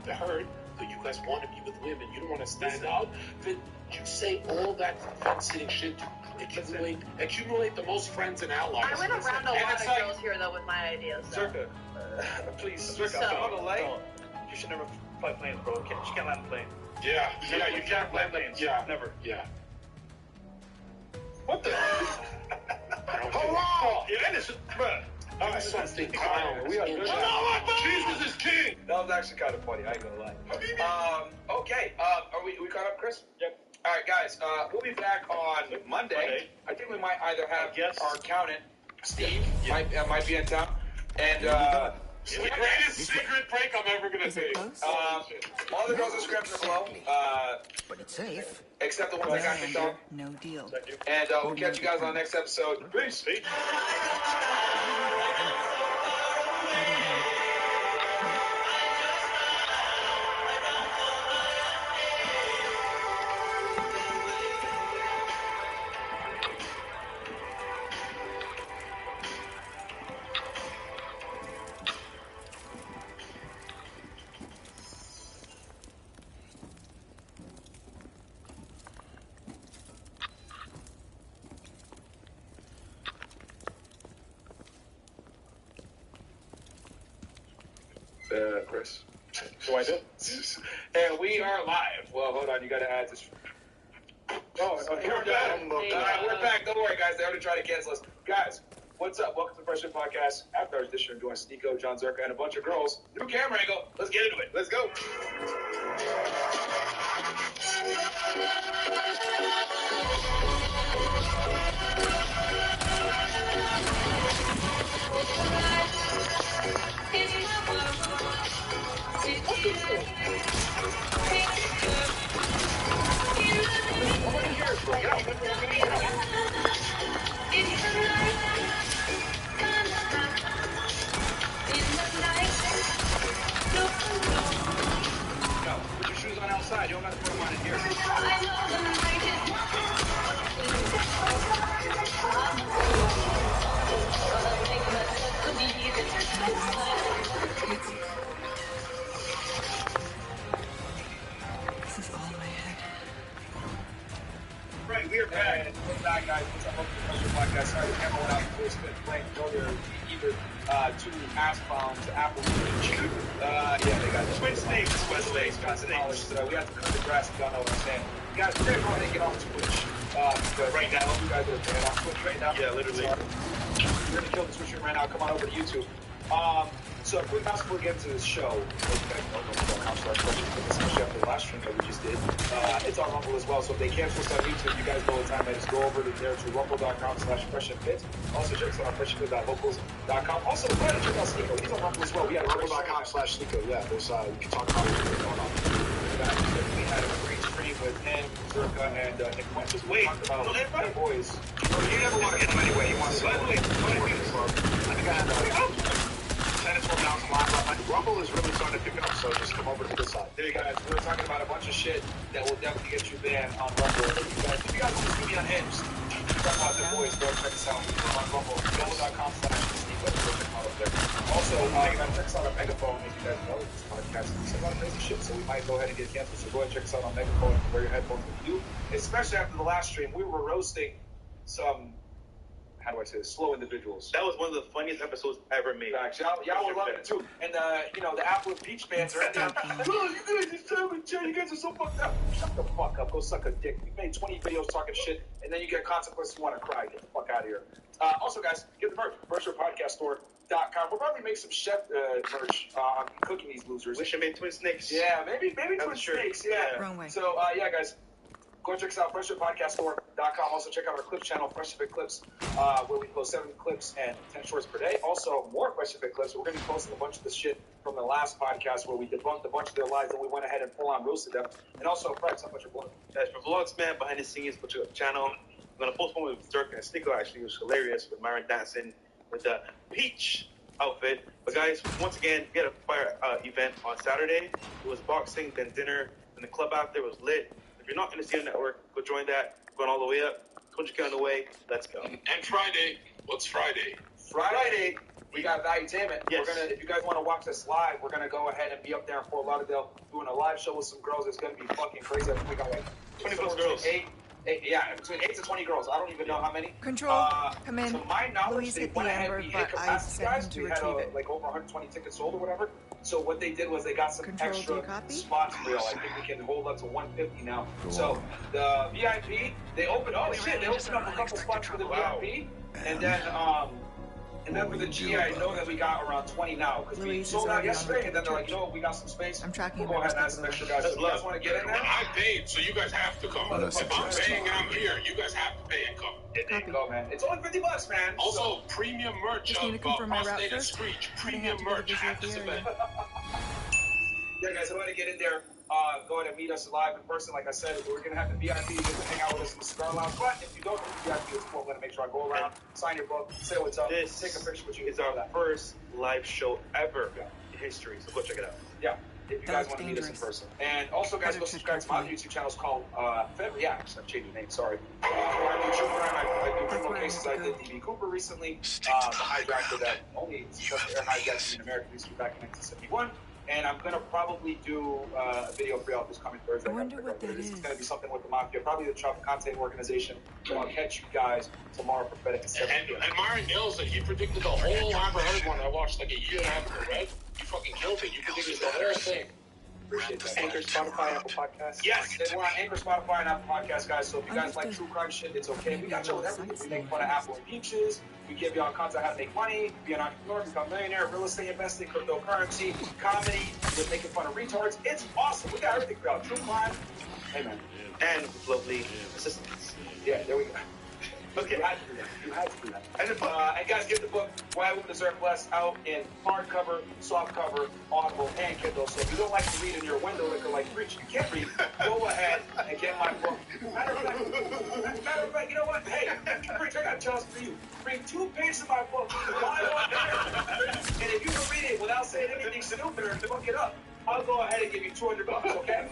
the herd. So you guys want to be with women. You don't want to stand out. That you say all that fence-sitting shit to accumulate the most friends and allies. I went around a lot of girls here though with my ideas. So. Circa. Please. Circa. You should never fly planes, bro. You can't land a plane. Yeah, you can't land planes. Yeah. Never. Yeah. What the? Hurrah! Do something clown. We are good. Jesus is king! That was actually kind of funny, I ain't gonna lie. Okay, are we caught up, Chris? Yep. Alright, guys, we'll be back on Monday. I think we might either have our accountant, Steve, might be in town, and the greatest secret break I'm ever gonna take. all the girls' scripts are below. But it's safe. Except the ones that got kicked off. No deal. And we'll catch you guys on the next episode. Peace. Chris. Do I do? And we are live. Well, hold on. You got to add this. Oh, we're back. We're back. Don't worry, guys. They already tried to cancel us. Guys, what's up? Welcome to the Freshman Podcast. After hours edition, doing Sneeko, John Zerka, and a bunch of girls. New camera angle. Let's get into it. Let's go. No, put your shoes on outside. You don't have to put them on in here. This is all in my head. Right, we are back. What's that, guys? What's up? Welcome to the Special Podcast. Sorry, the camera went out before it's been playing. Go there. Either two ass-bound Apple yeah, they got twin snakes, West Lakes, got snakes. We have to cut the grass if y'all know what I'm saying. Guys, we're going to go ahead and get on Twitch. Because right now, you guys are playing on Twitch right now. Yeah, literally. We're going to kill the Twitch room right now. Come on over to YouTube. So, quick house before we get into this show. After the last stream that we just did. It's on Rumble as well, so if they cancel us on YouTube, you guys know the time. I just go over there to rumble.com/freshandfit. Also, check us out on freshandfit.locals.com. Also, go ahead and check out Sneeko. He's on Rumble as well. We have rumble.com/Sneeko. Yeah, there's, you can talk about what's going on. We had a great stream with him, Zerka, and Nick Wentz. Just wait. Talked about their boys. You never want to get him anyway. You want to I think I had 10 to 12 down line, but Rumble is really starting to pick it up, so just come over to the good side. There you guys, we were talking about a bunch of shit that will definitely get you banned on Rumble. If you guys want to see me unhinged, talk about the boys, go check us out. We're on Rumble, rumble.com/Sneeko. Go check them out up there. Also, you gotta check us out on Megaphone. As you guys know, this podcast is a lot of crazy shit, so we might go ahead and get canceled. So go ahead and check us out on Megaphone. Wear your headphones when you do. Especially after the last stream, we were roasting some, how do I say this, slow individuals. That was one of the funniest episodes ever made. Facts. Y'all would love it too. And the Apple and Peach fans are at there. Oh, you guys are so mature. You guys are so fucked up. Shut the fuck up. Go suck a dick. You made 20 videos talking shit, and then you get consequences. You want to cry. Get the fuck out of here. Also, guys, get the merch. Merchpodcaststore.com. We'll probably make some chef merch on cooking these losers. Wish I made twin snakes. Yeah, maybe twin snakes. Yeah. Wrong way. So, yeah, guys. Go check us out, freshfitpodcaststore.com. Also check out our clips channel, Fresh Fit Clips, where we post 7 clips and 10 shorts per day. Also, more Fresh Fit Clips. We're going to be posting a bunch of this shit from the last podcast where we debunked a bunch of their lies and we went ahead and full-on roasted them. And also, Fred, how much your vlog? Guys, for vlogs, man, behind the scenes, go check out the channel. I'm going to post one with Dirk and Sneeko, actually. It was hilarious with Myron dancing with the Peach outfit. But, guys, once again, we had a fire event on Saturday. It was boxing, then dinner, and the club out there was lit. If you're not in the CNN network, go join that. Going all the way up. 200K on the way. Let's go. And Friday. What's Friday? Friday, we got Valuetainment. Yes. We're gonna, if you guys want to watch this live, we're gonna go ahead and be up there in Fort Lauderdale doing a live show with some girls. It's gonna be fucking crazy. I think we got like 20 plus girls. Between 8 to 20 girls. I don't even know how many. Control, come in. To my knowledge, Louise they hit the went ahead Amber, and but hit I capacity, sent guys. him to We had retrieve it. like over 120 tickets sold or whatever. So what they did was they got some Control, do you extra copy? spots for y'all. I think we can hold up to 150 now. So the VIP, they opened. Oh shit! They opened up a couple spots for the VIP, and then for the G, I know that we got around 20 now because we sold out yesterday, and then they're like, yo, we got some space. I'm tracking. We'll go ahead and add some extra guys. So you guys want to get in there? I paid, so you guys have to come. If I'm paying and I'm here, you guys have to pay and come. There you go, man. It's only $50, man. Also, premium merch Just need to confirm my route Prostate and first. Screech. Heading out Premium to do the merch visual at this theory. event. Yeah, guys, I'm going to get in there. Go ahead and meet us live in person. Like I said, we're going to have the VIP. You get to hang out with us in the cigar lounge. But if you don't do the VIP, it's cool. I'm going to make sure I go around, sign your book, say what's up, take a picture with you. It's our first live show ever in history. So go check it out. Yeah. If you guys want to meet us in person. And also, guys, go subscribe to my YouTube channel. It's called February. I've changed the name. Sorry. I do true crime. I do criminal cases. I did DB Cooper recently. Hijacked that only air hijacked in American history back in 1971. And I'm gonna probably do a video for y'all this coming Thursday. I wonder what that is. It's gonna be something with the Mafia, probably the Trump Content Organization. So I'll catch you guys tomorrow for FedEx at 7 p.m. And Myron nails it. He predicted the whole Amber Heard one I watched like a year after, right? You fucking killed it. You predicted the whole thing. Appreciate that. Anchor, Spotify, Apple Podcasts. Yes. And we're on Anchor, Spotify, and Apple Podcasts, guys. So if you guys like true crime shit, it's okay. We got you with everything. We make fun of Apple and Peaches. We give y'all content how to make money, be an entrepreneur, become a millionaire, real estate investing, cryptocurrency, comedy, just making fun of retards. It's awesome. We got everything for y'all. True crime. Hey, man. And lovely assistants. Yeah, there we go. Okay, you had to do that. You had to do that. And guys, get the book Why Women Deserve Less out in hardcover, softcover, Audible, and Kindle. So if you don't like to read and you're a window licker like Preach, you can't read, go ahead and get my book. Matter of fact, you know what? Hey, Preach, I got a challenge for you. Bring 2 pages of my book, lie on there. And if you can read it without saying anything stupid or fuck it up, I'll go ahead and give you $200, okay?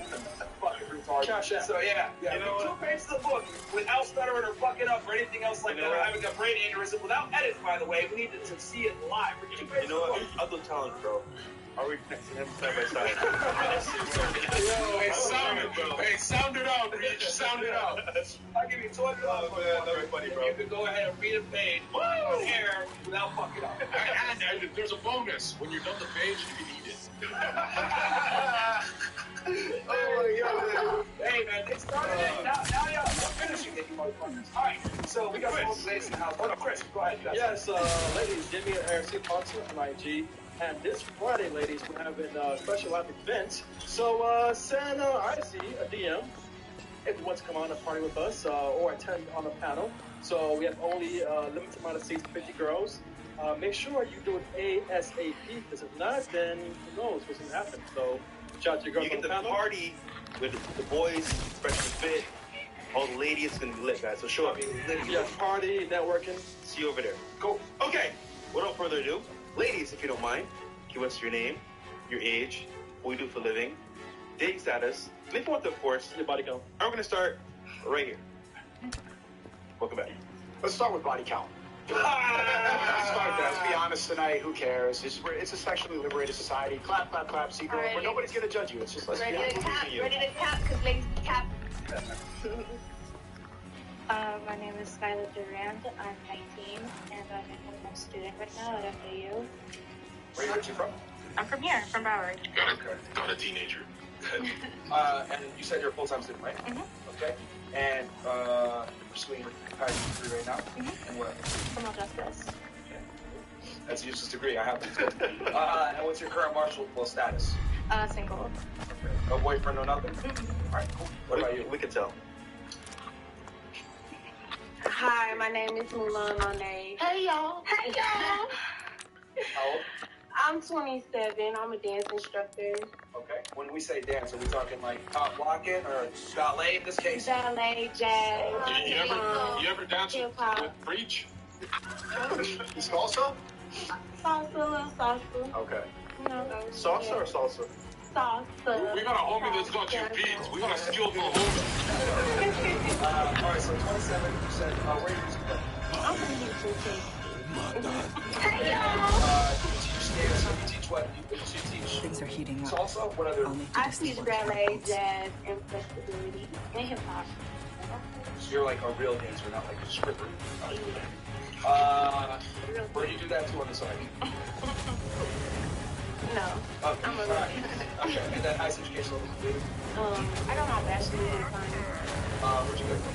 Fucking retarded. So yeah. You know 2 pages of the book without stuttering or fucking up or anything else like that, or having a brain aneurysm without edits, by the way. We need to see it live. You know what? I'll do challenge, bro. I'll read next to him side by side. Hey, sound it, bro. Hey, sound it out, Reach. Sound it out. I'll give you $200. Oh, man, that'd be funny, bro. You can go ahead and read a page on air without fucking up. And there's a bonus. When you're done the page, you can eat it. Oh my God. Hey, man, they started it. Now y'all finishing it, you motherfuckers. All right, so we got some ladies in the house. Oh, Chris, go ahead. Yes, ladies, Jimmy and RC Concert on IG. And this Friday, ladies, we're having a special live event. So send RC a DM if you want to come on a party with us or attend on the panel. So we have only a limited amount of seats, 50 girls. Make sure you do it ASAP, because if not, then who knows what's going to happen. So shout out to your girls You on get the panel. party with the boys, fresh and fit. All the ladies, it's going to be lit, guys. So show up. Yeah, party, networking. See you over there. Cool. Okay. Without further ado, ladies, if you don't mind, give us your name, your age, what you do for a living, dating status, and if you want to, of course, your body count. And we're going to start right here. Welcome back. Let's start with body count. Let's start there. Let's be honest tonight. Who cares? It's a sexually liberated society. Clap, clap, clap. See, girl, but nobody's gonna judge you. It's just let's be honest. Ready to cap, because ladies cap. My name is Skylar Durand. I'm 19, and I'm a full-time student right now at FAU. Where are you from? I'm from here, from Broward. Got a teenager. And you said you're a full-time student, right? Mm-hmm. Okay. And you're pursuing a college degree right now? Mm-hmm. And what? Criminal justice. Okay. That's a useless degree. I have to. And what's your current martial law status? Single. Okay. No boyfriend, no nothing? All right, cool. What about you? We can tell. Hi, my name is Mulan Monet. Hey y'all. Hey y'all. How old? I'm 27. I'm a dance instructor. Okay. When we say dance, are we talking like top blocking or ballet in this case? Ballet, jazz. You ever dance with Preach? Salsa? Salsa, little salsa. Okay. You know, Salsa or salsa? Salsa. We got a homie that's got your beats. We got a skillful homie. All right, so 27%. Where are you from? I'm from Houston, Texas. Hey You teach dance, you teach what? You teach Things are heating up. salsa? What other? I teach ballet, jazz, and flexibility, and hip hop. So you're like a real dancer, not like a stripper. Where do you do that too on the side? No, Okay. I'm a real dancer. Okay, and then highest education level? I got my bachelor's in finance. Where'd you go from?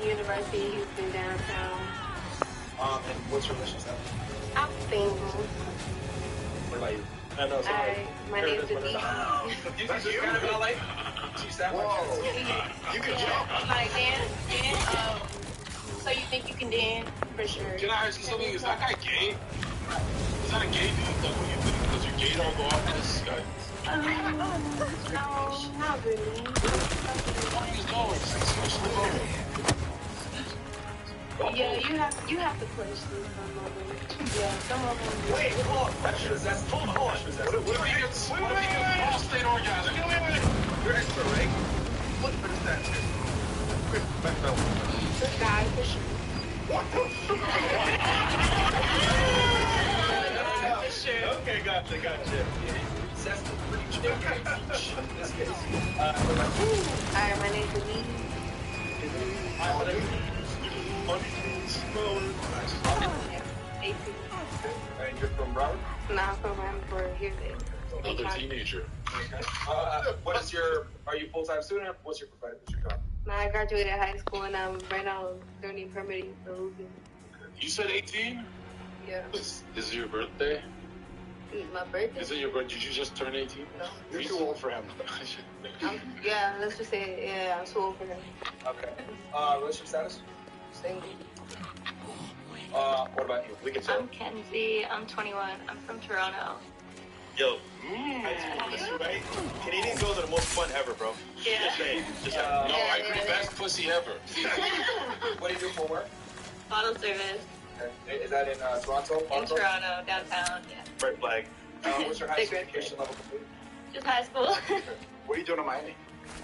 University of Houston, downtown. And what's your relationship status? I'm single. What about you? I know, My name's Aditi. You teach this kind of ballet? Teach that one? You can jump. Like dance, so you think you can dance? For sure. Can I ask you something? Is that guy gay? Is that a gay dude? Like when you think because your gay don't go off this guy? No, not really. He's going. Yeah, you have to push through some of them. Yeah, some of them. Wait, hold on. That's hold on. What if he gets prostate orgasm? You're an expert, right? Look for the stats here. Quick, back up. This guy, for sure. What the For sure. Okay, gotcha. That's the preach. In this case. Alright, my name's Aditi. Yeah, 18. And you're from Broward? No, I'm from Ramford here. Another teenager. Okay. Are you a full-time student? What's your profession? What's your job? Now I graduated high school and I'm right now learning permitting for hooping. You said 18? Yeah. Is it your birthday? My birthday? Is it your birthday? Did you just turn 18? No. You're too old for him. Yeah, let's just say, yeah, I'm too old for him. Okay. Relationship status? Single. What about you? We can say. I'm Kenzie. I'm 21. I'm from Toronto. Yo, high school history, right? Canadian girls are the most fun ever, bro. Yeah. Just saying. Just saying. No, I agree. Best pussy ever. What do you do for work? Bottle service. Okay. Is that in Toronto? In Toronto, downtown. Yeah. Red flag. What's your high school education level complete? Just high school. What are you doing in Miami?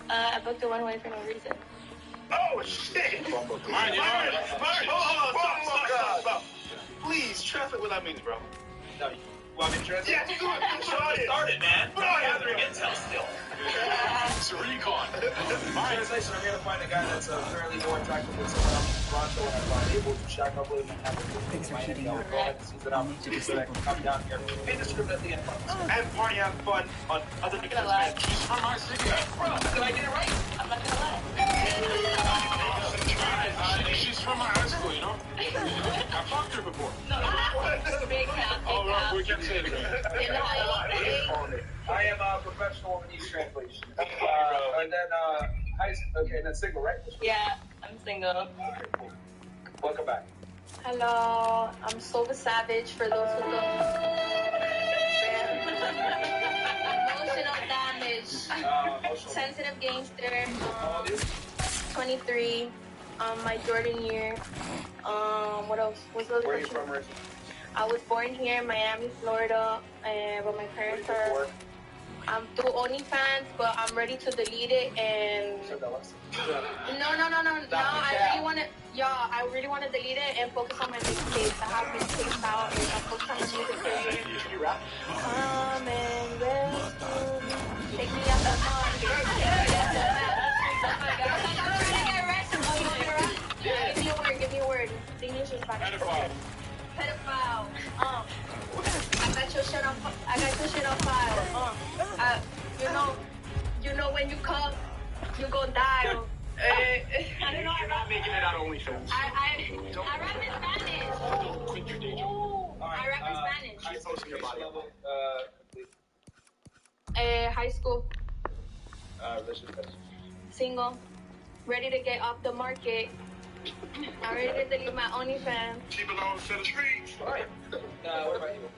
I booked a one-way for no reason. Oh, shit! Hold on, stop. Please, translate what that means, bro. No, you want me to translate? Yeah, you started, man. Bro, I'm gathering intel still. It's a recon. Translation, I'm here to find a guy that's fairly more attractive than someone else in Toronto, and I'm able to shack up with him and have a good thing in Miami. I would go ahead and seize that opportunity so that I can come down here indiscriminately and fun. And party, have fun on other people's beds. She's from my city. Bro, did I get it right? I'm not gonna lie. She's from my high school, you know? I've talked to her before. Big cap. Oh, no, we can say it again. I am a professional in these translations. And then, okay, and then single, right? Yeah, I'm single. Okay, cool. Welcome back. Hello, I'm Silva Savage for those who don't. Emotional damage. Sensitive gangster. 23. My Jordan year. What else? What's the other Where are you question? from, Reggie? I was born here in Miami, Florida, but my parents are. I'm through OnlyFans, but I'm ready to delete it and. No. I really want to delete it and focus on my mixtapes. I have mixtapes out and I'm focused on my music career. You rap? Come and rescue me. Take me out the mud. Give me a word. English or Spanish? Pedophile. Pedophile. I got your shit on file. You know when you come, you gon' die. I don't know. You're not making it out of OnlyFans. I rap in Spanish. Don't quit your day job. I rap in Spanish. High school level, High school, relationship. single, ready to get off the market. I'm ready to delete my OnlyFans. She belongs to the streets. All right. What about you?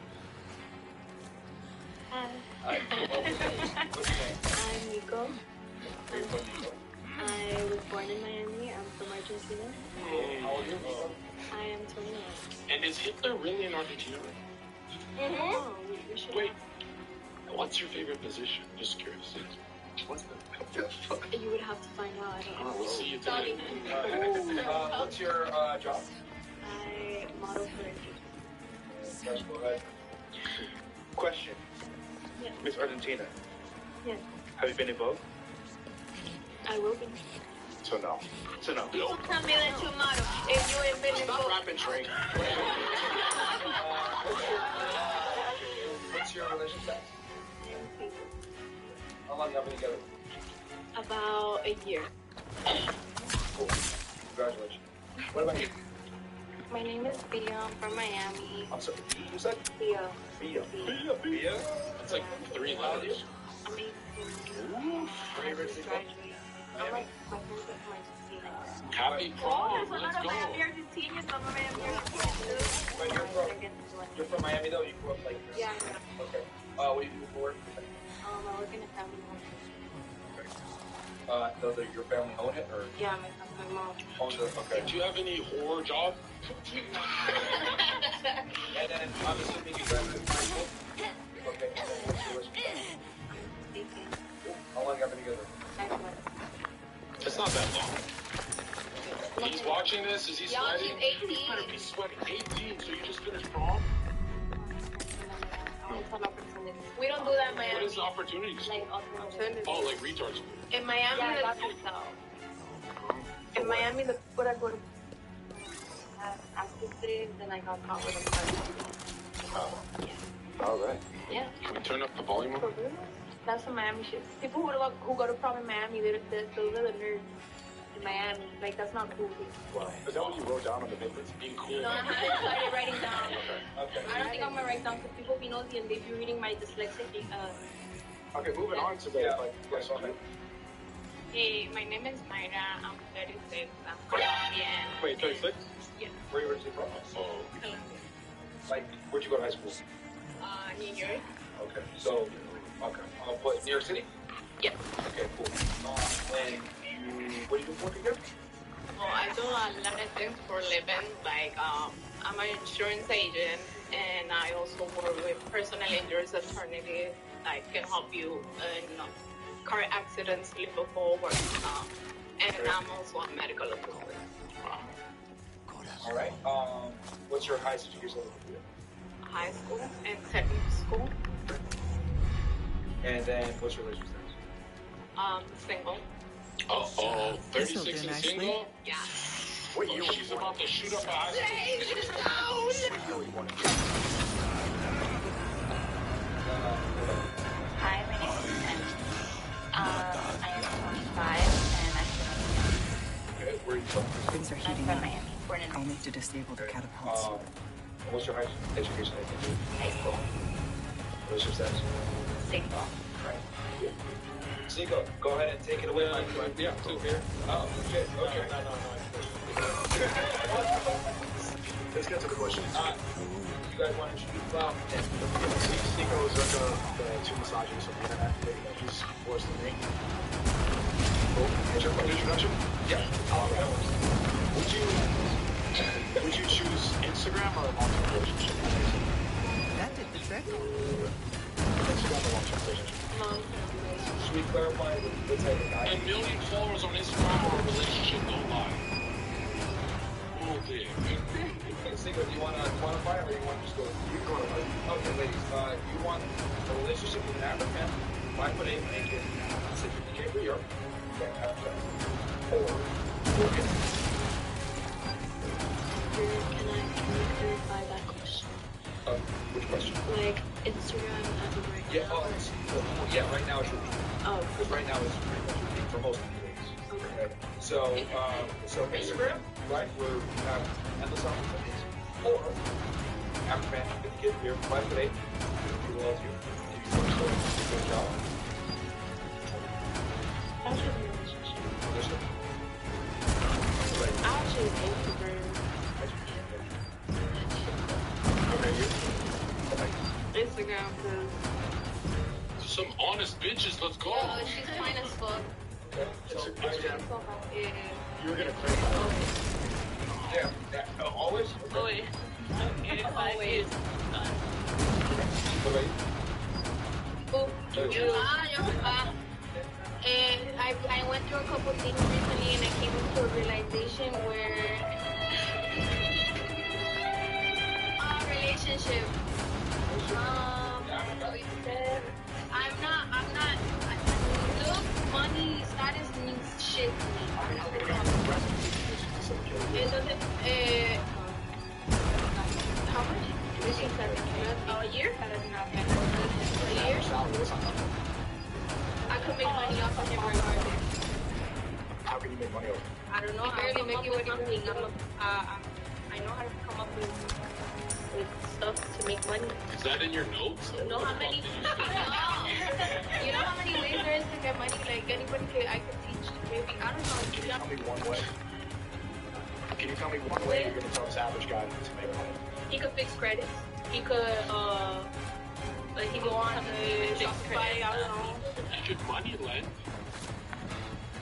Hi. What's your name? I'm Nico. Where are you from, Nico? I was born in Miami. I'm from Argentina. How old are you? I am 21. And is Hitler really in Argentina? Oh, we should. Wait, what's your favorite position? Just curious. What's the You would have to find out. I don't know. We'll see you today. What's your job? I model for engagement. Let's go ahead. Question. Yeah. Miss Argentina, Yeah. have you been involved? I will be. So no. People tell me that you model. If you ain't been Stop involved. rapping, Trey. What's your relationship? How long have you been together? About a year. Cool. Congratulations. What about you? My name is Thea. I'm from Miami. I'm sorry, you said? Thea. Thea? That's like 3 letters. I'm 18. Where you originally from? I'm like, my friends are from Argentina. Happy prom. Let's go. Argentinians. Some of Miami Argentinians. But you're from Miami though? You grew up like this? Yeah. Okay. What do you do for work? I work in a family home. Does your family own it or? Yeah, my mom. Owns it, okay. Do you have any horror job? And then I'm assuming you graduated from high school? Okay. And then what's your relationship? How long have you been together? 9 months. It's not that long. He's watching this. Is he sweating? Y'all, she's 18. You better be sweating. 18. So you just finished prom? We don't do that in What Miami. is the opportunity? Like alternative. Oh, like retard school. In Miami, Yeah, like, in Miami, the what I go to After 3, then I got caught with a All right. yeah. Can we turn up the volume? For real? That's some Miami shit. People who go to prom in Miami, those are the nerds in Miami. Like that's not cool. Is that what you wrote down on the papers? Being cool. No, I haven't started writing down. Okay. I don't think I'm gonna write down because people be nosy and they be reading my dyslexic. Okay, moving on to the Hey, my name is Mayra. I'm 36. I'm Colombian. Wait, 36? Yeah. Where are you originally from? Colombia. Like, where'd you go to high school? New York. Okay, so, okay. I'll put New York City? Yes. Okay, cool. And you, what do you do for work again? Well, I do a lot of things for a living. Like, I'm an insurance agent, and I also work with personal injuries attorney. I can help you in car accidents, livable work, and I'm also a medical assistant. All right. What's your highest education level? High school and technical school. And then what's your relationship status? Single. Uh-oh, This'll 36 do and nicely. single? Yeah. What year She's about to shoot up a high school. Hi, my name is Synth. I am 25 and I'm from Okay, where are you from? Things are heating from up. Miami. Born in I'll need to disable the catapults. What's your highest education level? high school. Relationship status? Single. Right. Zico, go ahead and take it away, my friend. Yeah, two here. Oh, shit. Okay. No. Let's get to the questions. You guys want to introduce Zico is like the two misogynists on the internet. He's worse than me. Cool. Is your introduction? Yeah. Would you choose Instagram or a long-term relationship? That did the trick. Instagram or long-term relationship? Should we clarify the type of guy? 1 million followers on Instagram or a relationship, don't lie. Oh, dear. Secret, do you want to quantify it or you want to just go? You go to okay, ladies. You want a relationship with an African, 5'8", naked, 50K per year, or working? Can I clarify that question? Which question? Like Instagram as of right Yeah, now? yeah, right now it's your peak. Oh. Because right now it's pretty much your peak for most of the ladies. Okay. So Instagram, right, we have endless opportunities. Or African, 50K per year, 5'8", who loves you, if you work so good job. Actually, relationship. Relationship. Actually, Instagram. Okay, you? Instagram, because Some honest bitches, let's go. Oh, she's fine as fuck. Okay, so Instagram. yeah. You were gonna clarify. Yeah, always? Always. Always. What about you? I went through a couple things recently and I came into a realization where relationship. I'm not look, money, status means shit to me. How much? A year? A year? I could make money off of him regardless. How can you make money off? I don't know. I barely make it something. I know how to come up with stuff to make money. Is that in your notes? You know how many? You know how many ways there is to get money? Like anybody I could teach. Maybe I don't know. Can you tell me one way? Can you tell me one way you're gonna tell this average guy to make money? He could fix credits. He could like he go on to Shopify. I don't know. Good money, Len.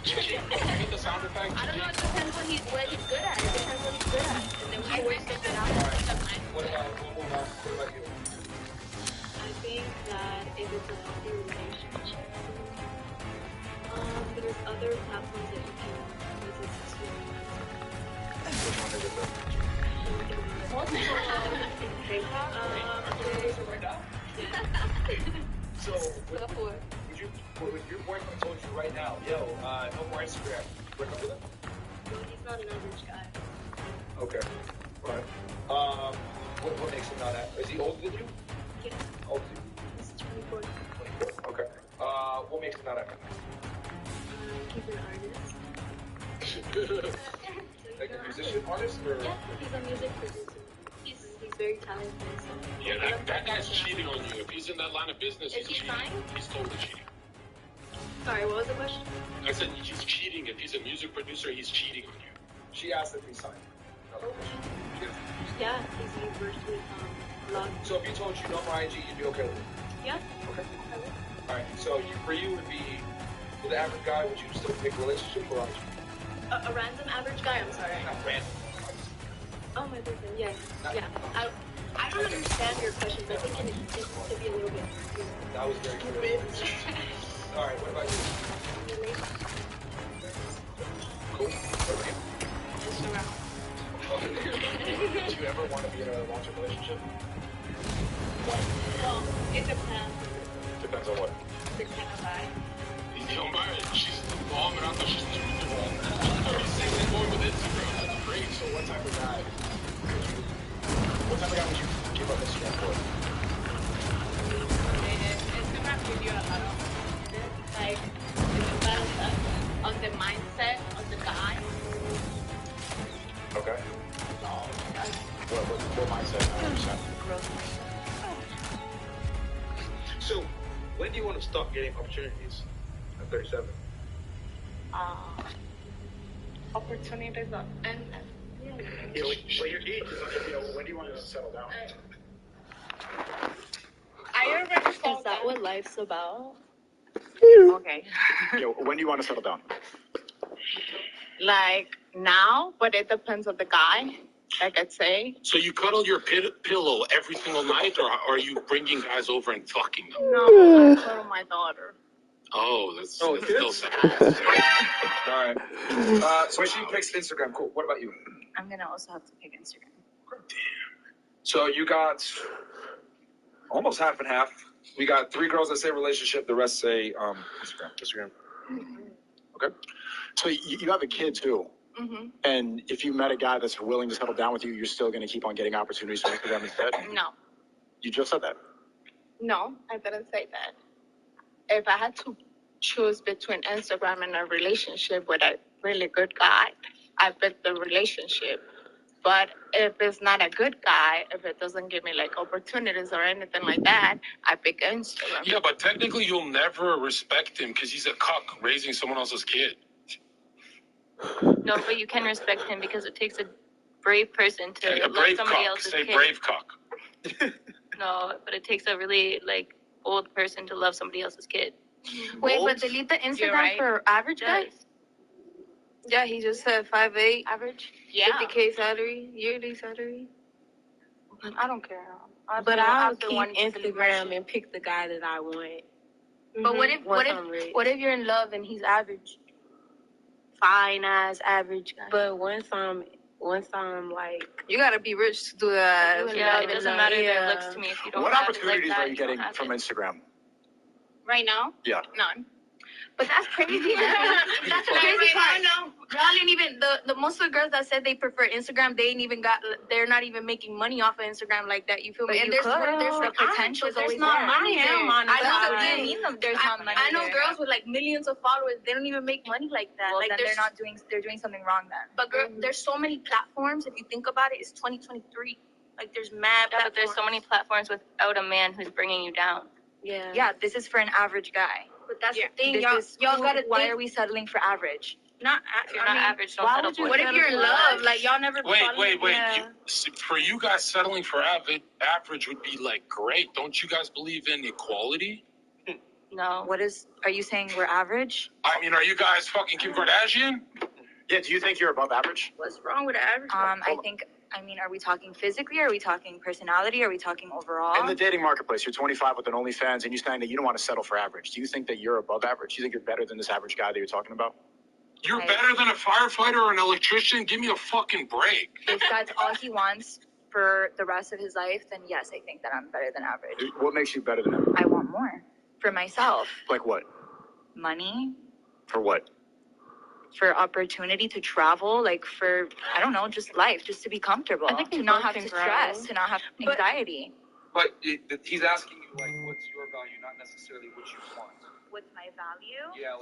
Get the sound effect. I don't know. It depends what he's good at. It depends what he's good at, and then we can work something out. What about you? I think that if it's a healthy relationship, there's other platforms that you can visit to. Which one is it though? So, would your boyfriend told you right now, yo, no more Instagram, break up with him? No, he's not an average guy. Okay. Right. What makes him not Is he older than you? Yeah. How old is he? He's 24. 24. Okay. What makes him not African? He's an artist. Like a musician artist? Or? Yeah, he's a music producer. He's very talented. So. Yeah, that guy's cheating on you. If he's in that line of business, he's cheating. Fine? He's totally cheating. Sorry, what was the question? I said he's cheating. If he's a music producer, he's cheating on you. She asked if we signed. Yeah, he's universally loved. So if you told you no more IG, you'd be okay with it? Yeah. Okay. All right. So for you would be with the average guy. Would you still pick relationship or IG? A random average guy. I'm sorry. Not random. Oh my boyfriend. Yeah. Yeah. I don't understand your questions. I think it needs to be a little bit. That was very clear. All right. What about you? Cool. What about you? Do you ever want to be in a long-term relationship? Well, it depends. Depends on what. Depends on why. Yo, man, she's the bomb, and I thought she's doing the wrong. He's saying more with Instagram. That's great. So what type of guy would you give up Instagram for? Instagram gives you a lot of like it depends on the mindset of the guy. Okay. What mindset? I understand. So, when do you want to stop getting opportunities at 37? Opportunities and Yeah, well, your age is when do you want to settle down? I already Is that what life's about? Okay. When do you want to settle down? Like now, but it depends on the guy. Like I'd say. So you cuddle your pillow every single night, or are you bringing guys over and fucking them? No, I cuddle my daughter. Oh, that's still sad. All right. So she picks Instagram. Cool. What about you? I'm gonna also have to pick Instagram. So you got almost half and half. We got 3 girls that say relationship. The rest say Instagram. Okay. So you have a kid too. Mm-hmm. And if you met a guy that's willing to settle down with you, you're still going to keep on getting opportunities for them instead? No. You just said that. No, I didn't say that. If I had to choose between Instagram and a relationship with a really good guy, I pick the relationship. But if it's not a good guy, if it doesn't give me like opportunities or anything like that, I pick Instagram. Yeah, but technically you'll never respect him because he's a cuck raising someone else's kid. No, but you can respect him because it takes a brave person to A love brave somebody cuck. else's Say kid. brave cuck. No, but it takes a really old person to love somebody else's kid. Wait, but delete the Instagram for average guy? Yeah, he just said 5'8". Average? Yeah. 50K salary, yearly salary. I don't care. But I'll keep one Instagram and pick the guy that I want. But what I'm rich. if you're in love and he's average? Fine ass average guy. But once I'm like, you gotta be rich to do that. Yeah, it doesn't matter their looks to me if you don't What have it opportunities like that, are you getting from it. Instagram? Right now? Yeah. None. But that's crazy. That's the crazy part. No, y'all ain't even the most of the girls that said they prefer Instagram. They're not even making money off of Instagram like that. You feel me? But And you there's could. the potential is always not there. money there. I know There's not money I know there. girls with like millions of followers. They don't even make money like that. Well, like then they're doing something wrong then. But girl, there's so many platforms. If you think about it, it's 2023. Like there's mad. Yeah, but there's so many platforms without a man who's bringing you down. Yeah, this is for an average guy. But that's the thing. Y'all gotta. Why are we settling for average? If you're not average, don't settle for it. What if you're in love? Like y'all never. Wait. Yeah. For you guys, settling for average would be great. Don't you guys believe in equality? No. Are you saying we're average? I mean, are you guys fucking Kim Kardashian? Yeah, do you think you're above average? What's wrong with average? Are we talking physically? Are we talking personality? Are we talking overall? In the dating marketplace, you're 25 with an OnlyFans, and you're saying that you don't want to settle for average. Do you think that you're above average? Do you think you're better than this average guy that you're talking about? You're better than a firefighter or an electrician? Give me a fucking break. If that's all he wants for the rest of his life, then yes, I think that I'm better than average. What makes you better than average? I want more for myself. Like what? Money, For what? for opportunity to travel, for, I don't know, just life, just to be comfortable, I think to we not both have can to grow. stress, to not have anxiety. But he's asking you what's your value, not necessarily what you want. What's my value? Yeah,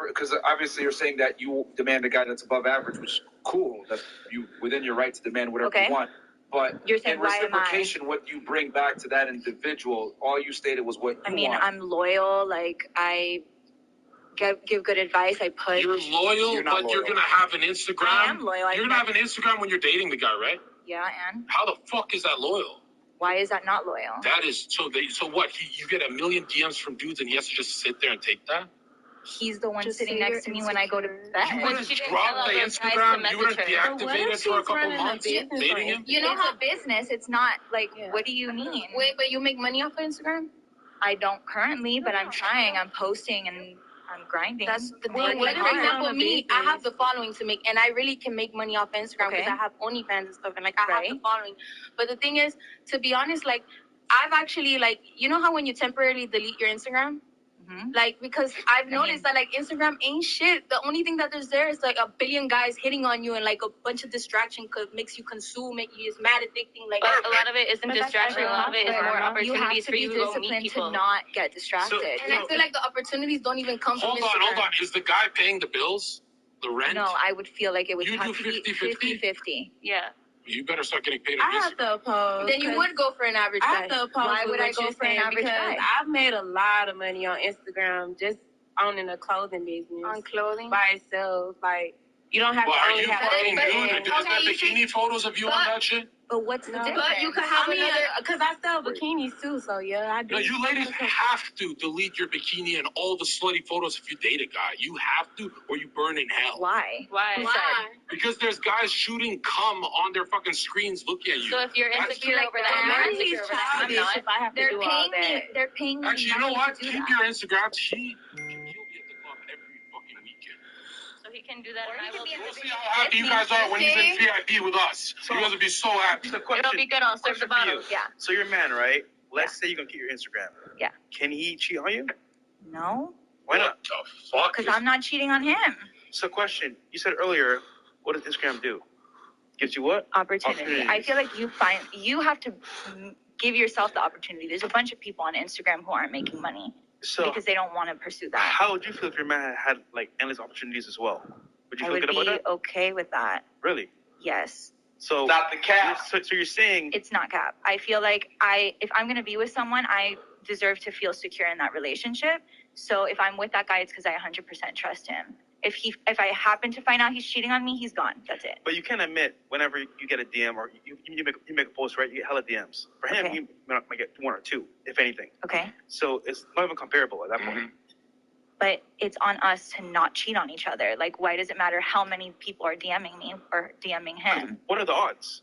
because obviously you're saying that you demand a guy that's above average, which is cool. That's you within your right to demand whatever you want. But You're saying, in why am I? reciprocation, what you bring back to that individual, all you stated was what you want. I'm loyal, give good advice. I push. You're loyal, You're not but you're loyal. gonna have an Instagram. I am loyal. You're gonna have an Instagram when you're dating the guy, right? Yeah, and How the fuck is that loyal? why is that not loyal? That is so. So what? You get a million DMs from dudes, and he has to just sit there and take that. He's the one Just sitting say next you're to me when I go to insecure. bed. You wouldn't she didn't drop tell the all those guys to Instagram. You wouldn't message her. But what deactivate if it for a she's couple running a months. business Dating on him. You know, it's a business. It's not like, what do you mean? Wait, but you make money off of Instagram? I don't currently, but I'm trying. I'm posting and I'm grinding. That's the Well, thing. what Like, if for it's example, on a me, business? I have the following to make, and I really can make money off Instagram because Okay. I have OnlyFans and stuff, and like I Right. have the following. But the thing is, to be honest, like I've actually like, you know how when you temporarily delete your Instagram, like because I've noticed that like Instagram ain't shit. The only thing that there's there is like a billion guys hitting on you and like a bunch of distraction makes you consume, make you just mad addicting. Like But a lot of it isn't But that's distraction. A lot of it is more you have opportunities to for be you to go meet disciplined people. to not get distracted. and I feel like the opportunities don't even come Hold from on, Instagram. hold on. Is the guy paying the bills? The rent? No, I would feel like it would You have do to be 50-50? 50-50. Yeah. You better start getting paid I on have Instagram. to oppose. Then you would go for an average I guy. have to oppose. Why with would I what go you're for an saying average because guy? I've made a lot of money on Instagram just owning a clothing business. On clothing? By itself, like you don't have Well, to are only you have fucking a nude? brand. Is that bikini photos of you on that shit? But what's the No. difference? But you could have another. because I sell bikinis too, so yeah, I do. No, you ladies have to delete your bikini and all the slutty photos if you date a guy. You have to, or you burn in hell. Why? Why? Who said? Because there's guys shooting cum on their fucking screens looking at you. So if you're That's insecure over that, Maybe you're he's insecure over that. I'm childish not. if I have to They're do all paying me. that. They're paying me. Actually, you know money what? to do Keep that. your Instagrams. He'll be at the club every fucking weekend. So he can do that, and I will. We'll see how happy you guys are when he's in VIP with us. You guys will be so happy. The question, It'll be good. I'll serve the question for bottle. you. Yeah. So you're a man, right? Let's say you're gonna keep your Instagram. Yeah. Can he cheat on you? No, Why not? What the fuck? because I'm not cheating on him. So question, you said earlier, what does Instagram do? Gives you what? Opportunity. I feel like you have to give yourself the opportunity. There's a bunch of people on Instagram who aren't making money So because they don't want to pursue that. how would you feel if your man had like endless opportunities as well? Would you I feel would good about be that? okay with that. Really? Yes. So Not the cap. So you're saying It's not cap. I feel like if I'm going to be with someone, I deserve to feel secure in that relationship. So if I'm with that guy, it's because I 100% trust him. If I happen to find out he's cheating on me, he's gone. That's it. But you can admit whenever you get a DM or you make a post, right? You get hella DMs. For him, Okay. you might get one or two, if anything. Okay. So it's not even comparable at that point. But it's on us to not cheat on each other. Like, why does it matter how many people are DMing me or DMing him? What are the odds?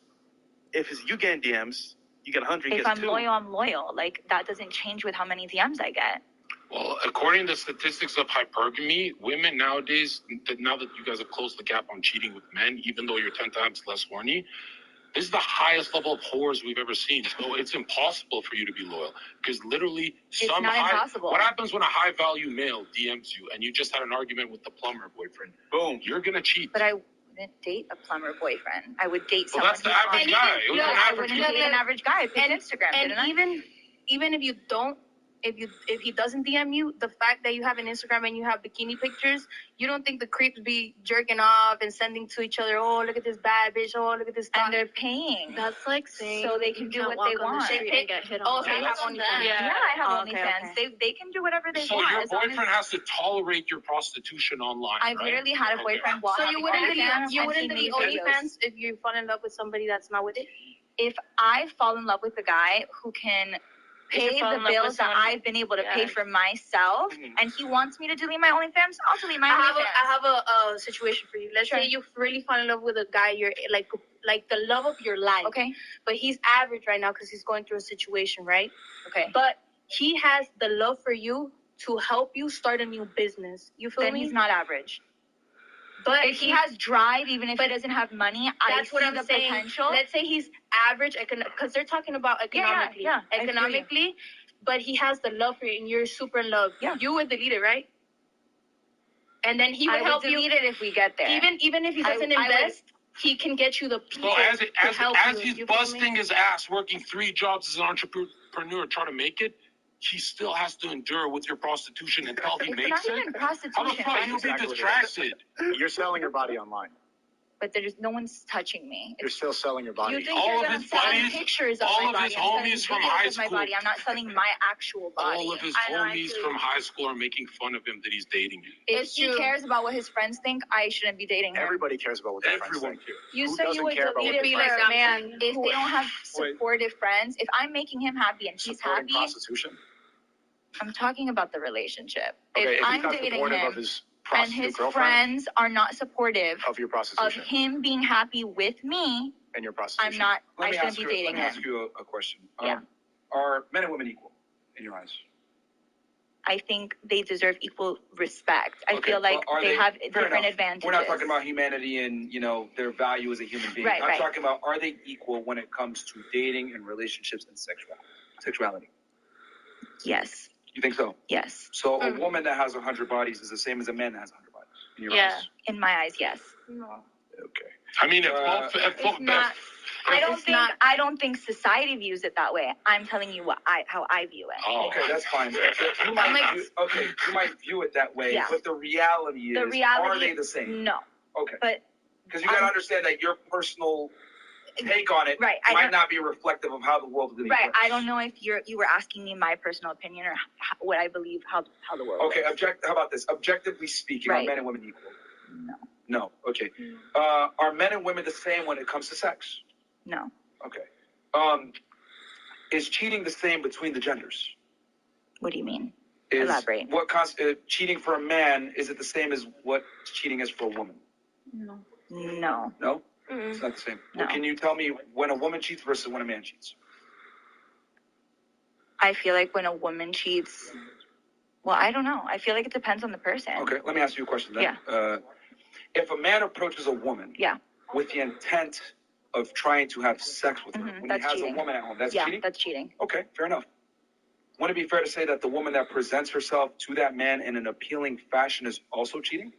If it's you getting DMs, you get 100, he If gets I'm 2. loyal, I'm loyal. Like, that doesn't change with how many DMs I get. Well, according to statistics of hypergamy, women nowadays, now that you guys have closed the gap on cheating with men, even though you're 10 times less horny, this is the highest level of whores we've ever seen. So it's impossible for you to be loyal because literally not impossible. What happens when a high value male DMs you and you just had an argument with the plumber boyfriend? Boom, you're gonna cheat. But I wouldn't date a plumber boyfriend. I would date Well, someone. that's the average guy. It was an I average wouldn't guy. date an average guy. I picked Instagram, And didn't I? even if you don't, if he doesn't DM you, the fact that you have an Instagram and you have bikini pictures, you don't think the creeps be jerking off and sending to each other, oh, look at this bad bitch, oh, look at this And they're paying. That's like saying So they can do what they want. and get hit on. Oh, so you have OnlyFans. Yeah, I have Oh, okay, OnlyFans. okay. They can do whatever they So want. your as long as- boyfriend has to tolerate your prostitution online, I've right? literally had a boyfriend while So having you wouldn't delete OnlyFans, and he made videos. OnlyFans if you fall in love with somebody that's not with it? If I fall in love with a guy who can pay fall the in love with bills that someone- I've been able to pay Yes. for myself, and he wants me to delete my OnlyFans, I'll delete my OnlyFans. I have a situation for you. Let's say you really fall in love with a guy you're like the love of your life. Okay. But he's average right now because he's going through a situation, right? Okay. But he has the love for you to help you start a new business. You feel Then me? he's not average. But If he has drive, even if he doesn't have money, I that's see what I'm the saying. potential. Let's say he's average because they're talking about economically. yeah, I feel you. Economically, but he has the love for you and you're super in love. Yeah. You would delete it, right? And then he would I help would you. delete it if we get there. Even if he doesn't I would- invest, he can get you the people So to help as you. he's You feel me? busting his ass, working 3 jobs as an entrepreneur, trying to make it, he still has to endure with your prostitution until he It's makes not it. even How the prostitution. fuck he'll be Exactly what it is. distracted? You're selling your body online. but there's no one's touching me. You're still selling your body. You think you're going to sell pictures of my body? All of his homies from high of my school. body. I'm not selling my actual body. All of his homies from high school are making fun of him that he's dating you. If he cares about what his friends think, I shouldn't be dating him. Everybody cares about what their friends Everyone think. cares. You Who said doesn't you would care about delete what it their for friends a man if they don't have Wait. supportive friends. If I'm making him happy and he's Supporting happy, prostitution? I'm talking about the relationship. Okay, if I'm he's not dating supportive him of his and prostitute his girlfriend, friends are not supportive of your of prostitution, him being happy with me, and your prostitution. I'm not. Let I me shouldn't ask be you. dating Let me him. ask you a question. Yeah. Are men and women equal in your eyes? I think they deserve equal respect. I Okay, feel like well, are they have fair different enough. advantages. We're not talking about humanity and their value as a human being. Right, I'm right. talking about, are they equal when it comes to dating and relationships and sexuality? Yes. You think so? Yes. So a woman that has 100 bodies is the same as a man that has 100 bodies in your eyes? In my eyes, yes. Okay. I mean, if both, It's not. I don't think society views it that way. I'm telling you how I view it. Oh, okay, that's fine. You might view it that way, Yeah. but the reality is, are they the same? No. Okay. But because you got to understand that your personal take on it might not be reflective of how the world really Right. works. I don't know if you were asking me my personal opinion or what I believe how the world Okay. works. How about this? Objectively speaking, Right. are men and women equal? No. No. Okay. Are men and women the same when it comes to sex? No. Okay. Is cheating the same between the genders? What do you mean? Is Elaborate. What cheating for a man, is it the same as what cheating is for a woman? No. No? It's not the same. No. Well, can you tell me when a woman cheats versus when a man cheats? I feel like when a woman cheats, well, I don't know. I feel like it depends on the person. Okay, let me ask you a question then. Yeah. If a man approaches a woman with the intent of trying to have sex with her, when That's he has cheating. a woman at home, that's yeah, cheating? that's cheating. Okay, fair enough. Wouldn't it be fair to say that the woman that presents herself to that man in an appealing fashion is also cheating?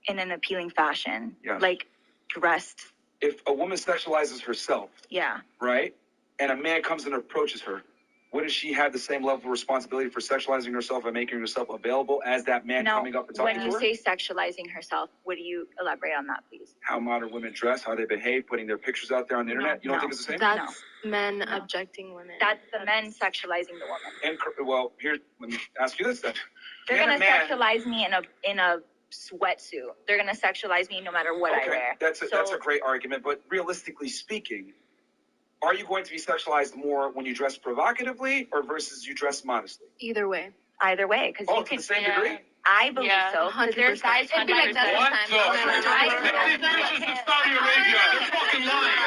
In an appealing fashion. Yes. Like dressed. If a woman sexualizes herself, Yeah. right, and a man comes and approaches her, wouldn't she have the same level of responsibility for sexualizing herself and making herself available as that man No, coming up and talking when to you her? say sexualizing herself, would you elaborate on that, please? How modern women dress, how they behave, putting their pictures out there on the internet. You don't think it's the same? That's men objecting women. That's the men sexualizing the woman. And well, here, let me ask you this then. They're Can gonna a man- sexualize me in a sweatsuit. They're gonna sexualize me no matter what I wear. That's a great argument, but realistically speaking, are you going to be sexualized more when you dress provocatively or versus you dress modestly? Either way. Either way, because you To can. the same degree? I believe so. 'Cause there's 100%. guys It'd be like that What sometimes. the? Saudi Arabia. They're fucking lying.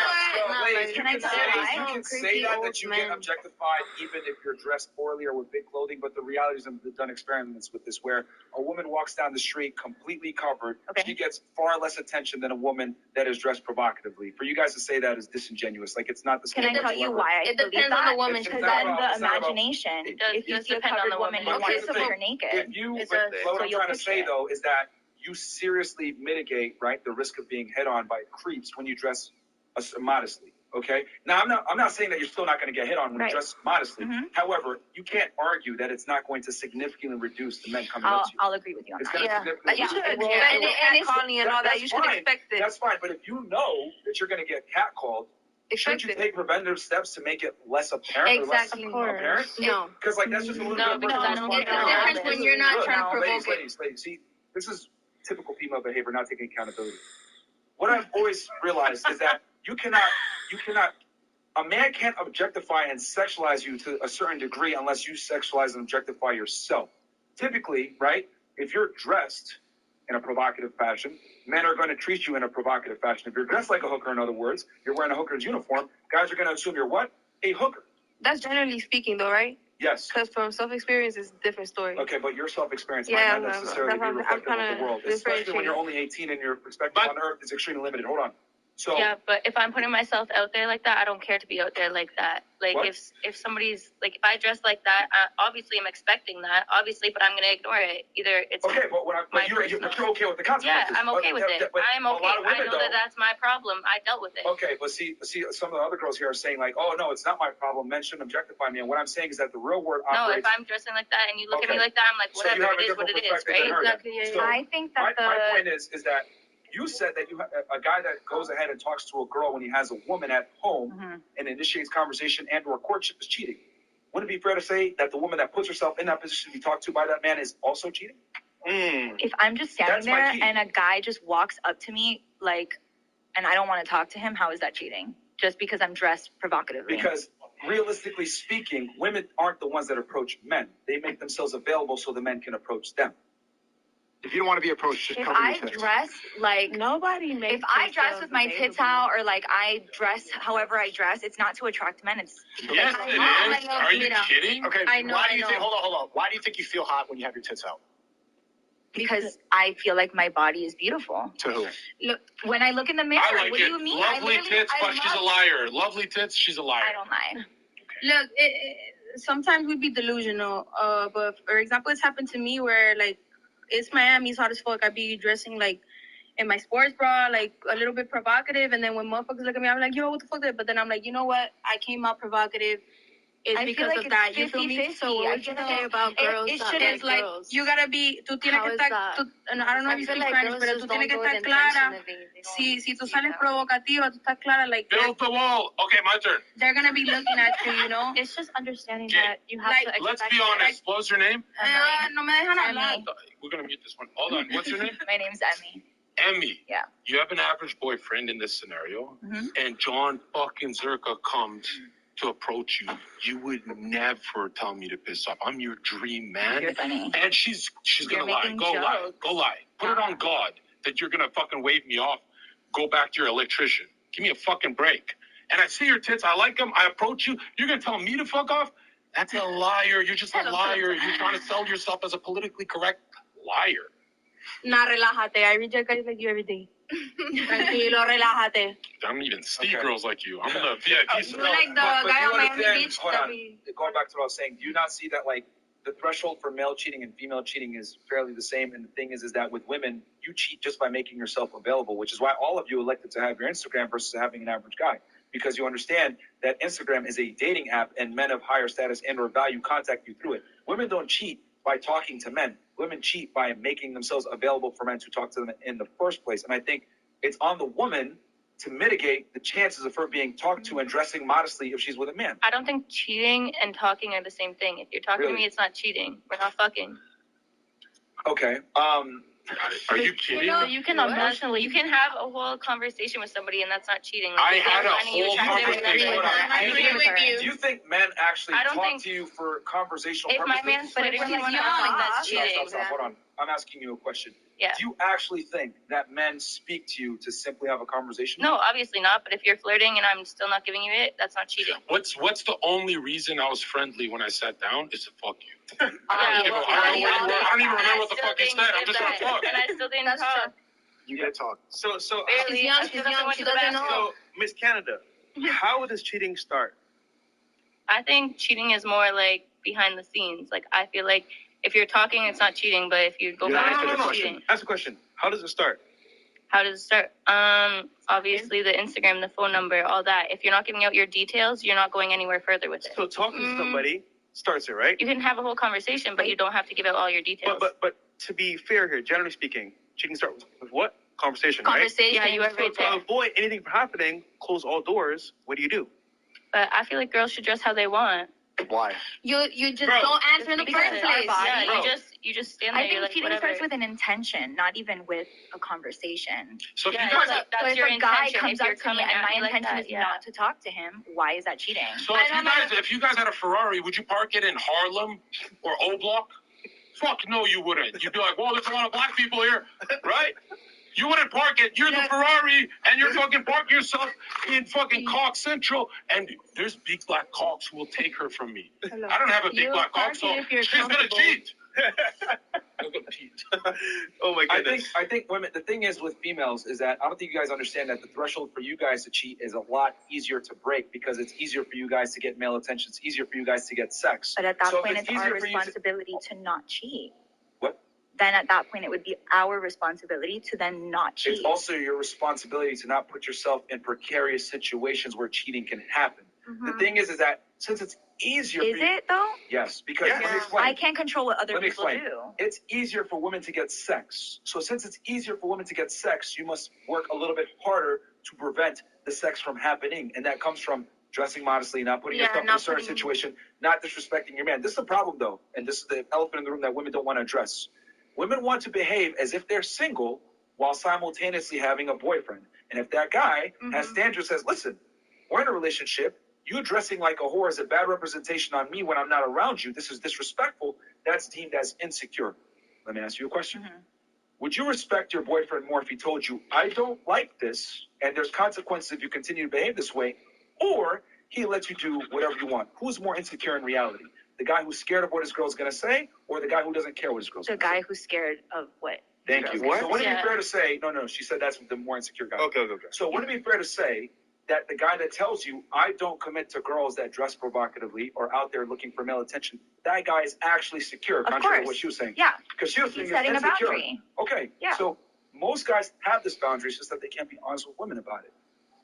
Ladies, Can I tell you can say that you get objectified even if you're dressed poorly or with big clothing, but the reality is, I've done experiments with this, where a woman walks down the street completely covered, she gets far less attention than a woman that is dressed provocatively. For you guys to say that is disingenuous. Like, it's not the same. Can I tell you why? It depends on the woman. Because then the imagination. If you does see a depend on covered the woman, woman. you want Okay, to so see her naked. If you, what I'm trying to say though is that you seriously mitigate, right, the risk of being hit on by creeps when you dress modestly. Okay. Now I'm not saying that you're still not going to get hit on when you dress modestly. However, you can't argue that it's not going to significantly reduce the men coming up to you. I'll agree with you on It's that. going to significantly reduce. and all that, you should expect it. That's fine, but if you know that you're going to get catcalled, shouldn't you take preventative steps to make it less apparent Exactly. or less apparent? No. Because that's just a little No, bit because of I don't personal get the difference when you're not trying to provoke it. Ladies, see, this is typical female behavior, not taking accountability. What I've always realized is that you cannot, a man can't objectify and sexualize you to a certain degree unless you sexualize and objectify yourself. Typically, right, if you're dressed in a provocative fashion, men are going to treat you in a provocative fashion. If you're dressed like a hooker, in other words, you're wearing a hooker's uniform, guys are going to assume you're what? A hooker. That's generally speaking, though, right? Yes. Because from self-experience, it's a different story. Okay, but your self-experience Yeah, might not necessarily be reflective of the world, especially when you're only 18 and your perspective on Earth is extremely limited. Hold on. So yeah, but if I'm putting myself out there like that, I don't care to be out there like that. Like What? if somebody's like, if I dress like that, obviously I'm expecting that, obviously, but I'm gonna ignore it. Either it's okay, but you're okay with the consequences. Yeah, I'm okay with it. I'm okay. I know that that's my problem. I dealt with it. Okay, but see, some of the other girls here are saying like, oh no, it's not my problem. Men shouldn't objectify me. And what I'm saying is that the real world No, operates. if I'm dressing like that and you look at me Okay. like that, I'm like, So you whatever, have a it is what different it is, perspective than right? her then. So I think that my point is that You said that you a guy that goes ahead and talks to a girl when he has a woman at home and initiates conversation and/or courtship is cheating. Wouldn't it be fair to say that the woman that puts herself in that position to be talked to by that man is also cheating? If I'm just standing there and a guy just walks up to me, like, and I don't want to talk to him, how is that cheating? Just because I'm dressed provocatively. Because realistically speaking, women aren't the ones that approach men. They make themselves available so the men can approach them. If you don't want to be approached, just If cover your I tits. dress like nobody makes if I dress with my tits out or like I dress however I dress, it's not to attract men. It's Yes, like, it is. Are you kidding? Okay, I know, why do I you know. think, hold on. Why do you think you feel hot when you have your tits out? because I feel like my body is beautiful. To who? Look, when I look in the mirror, I like what it. do you mean? Lovely tits, I but she's a liar. Lovely tits, she's a liar. I don't lie. Look, sometimes we be delusional. But for example, it's happened to me where like it's Miami, it's hot as fuck. I be dressing like in my sports bra, like a little bit provocative, and then when motherfuckers look at me, I'm like, yo, what the fuck? But then I'm like, you know what? I came out provocative. It's I feel because like of it's that. You feel me? 50-50. So what would you say about girls It that should like is like girls? you gotta be. Tú tienes How que is estar. that? I don't know if you feel speak like Spanish, girls pero just tú tienes que don't do it estar clara. intentionally. Si tú sales provocativa, tú estás clara. Like Build the wall. Okay, my turn. they're gonna be looking at you. You know. It's just understanding Okay. that you have Like, to expect. Let's be honest. What was your name? No me dejan hablar. We're going to mute this one. Hold on. What's your name? My name's Emmy. Emmy. Yeah. You have an average boyfriend in this scenario, and John fucking Zerka comes to approach you. You would never tell me to piss off. I'm your dream man. You're funny. And she's You're gonna lie. making Go lie. jokes. Go lie. Put it on God that you're gonna fucking wave me off. Go back to your electrician. Give me a fucking break. And I see your tits. I like them. I approach you. You're gonna tell me to fuck off? That's a liar. You're just a liar. You're trying to sell yourself as a politically correct liar. Nah, relájate. I reject guys like you every day. Tranquilo, relájate. I don't even see girls like you. I'm in the VIP. You like the But guy you on Miami understand- Beach? hold that on. we- Going back to what I was saying, do you not see that like the threshold for male cheating and female cheating is fairly the same? And the thing is that with women, you cheat just by making yourself available, which is why all of you elected to have your Instagram versus having an average guy. Because you understand that Instagram is a dating app and men of higher status and or value contact you through it. Women don't cheat by talking to men. Women cheat by making themselves available for men to talk to them in the first place. And I think it's on the woman to mitigate the chances of her being talked to and dressing modestly if she's with a man. I don't think cheating and talking are the same thing. If you're talking to Really? me, it's not cheating. We're not fucking. Okay. Are you kidding? So you can emotionally, you can have a whole conversation with somebody, and that's not cheating. Like, I if had I'm a finding you whole attractive, conversation then with her. I agree with you. Do you think men actually I don't talk think- to you for conversational If my purposes? man's flirting with you, I think that's cheating. Stop. Hold on. I'm asking you a question. Yeah. Do you actually think that men speak to you to simply have a conversation? No, obviously not. But if you're flirting and I'm still not giving you it, that's not cheating. What's the only reason I was friendly when I sat down is to fuck you. Yeah, I don't even remember what the fuck you said. I'm just that. gonna talk. And I still didn't talk. You get talk. So Barely. She's young, I she's still haven't young, went she to the doesn't bathroom. know. So Miss Canada, how does cheating start? I think cheating is more like behind the scenes. Like, I feel like if you're talking, it's not cheating. But if you go back, it's cheating. Ask a question. How does it start? How does it start? Obviously the Instagram, the phone number, all that. If you're not giving out your details, you're not going anywhere further with it. So talking to somebody starts it, right? You can have a whole conversation, but you don't have to give out all your details. But to be fair here, generally speaking, cheating starts with what? Conversation, Conversation, right? yeah, you are right So there. to avoid anything from happening, close all doors. What do? But I feel like girls should dress how they want. Why? You just Bro. don't answer in the Because first our place. body, Bro. you just stand there. I think you're like, cheating whatever. starts with an intention, not even with a conversation. So if Yeah, you guys, that's So if your a guy intention. comes If you're up to me coming and at my me like intention that, is yeah. not to talk to him, why is that cheating? so if you guys had a Ferrari, would you park it in Harlem or O Block? Fuck no, you wouldn't. You'd be like, well, there's a lot of black people here, right? You wouldn't park it. You're the Ferrari, and you're fucking parking yourself in fucking Cock Central, and there's big black cocks who will take her from me. Hello. I don't have a big You black park cock, so it if you're she's gonna comfortable. cheat. I'm gonna cheat. Oh my goodness. I think women. The thing is with females is that I don't think you guys understand that the threshold for you guys to cheat is a lot easier to break because it's easier for you guys to get male attention. It's easier for you guys to get sex. But at that So if point, it's our easier for you to- responsibility to not cheat. What? Then at that point, it would be our responsibility to then not cheat. It's also your responsibility to not put yourself in precarious situations where cheating can happen. Mm-hmm. The thing is that since it's easier Is for you, it though? yes, because let me explain. I can't control what other Let me people explain. do. It's easier for women to get sex. So since it's easier for women to get sex, you must work a little bit harder to prevent the sex from happening. And that comes from dressing modestly, not putting yourself in a certain situation, not disrespecting your man. This is the problem, though, and this is the elephant in the room that women don't want to address. Women want to behave as if they're single while simultaneously having a boyfriend. And if that guy has standards, says, listen, we're in a relationship, you dressing like a whore is a bad representation on me when I'm not around you, this is disrespectful, that's deemed as insecure. Let me ask you a question. Would you respect your boyfriend more if he told you, I don't like this, and there's consequences if you continue to behave this way, or he lets you do whatever you want? Who's more insecure in reality? The guy who's scared of what his girl's going to say, or the guy who doesn't care what his girl's going to say? The guy who's scared of what? Thank you. What? So would it be fair to say, no, she said that's the more insecure guy. Okay. So would it be fair to say that the guy that tells you, I don't commit to girls that dress provocatively or out there looking for male attention, that guy is actually secure, contrary to what she was saying? Yeah. Because she was saying He's setting a insecure. boundary. Okay. Yeah. So most guys have this boundary, it's just that they can't be honest with women about it.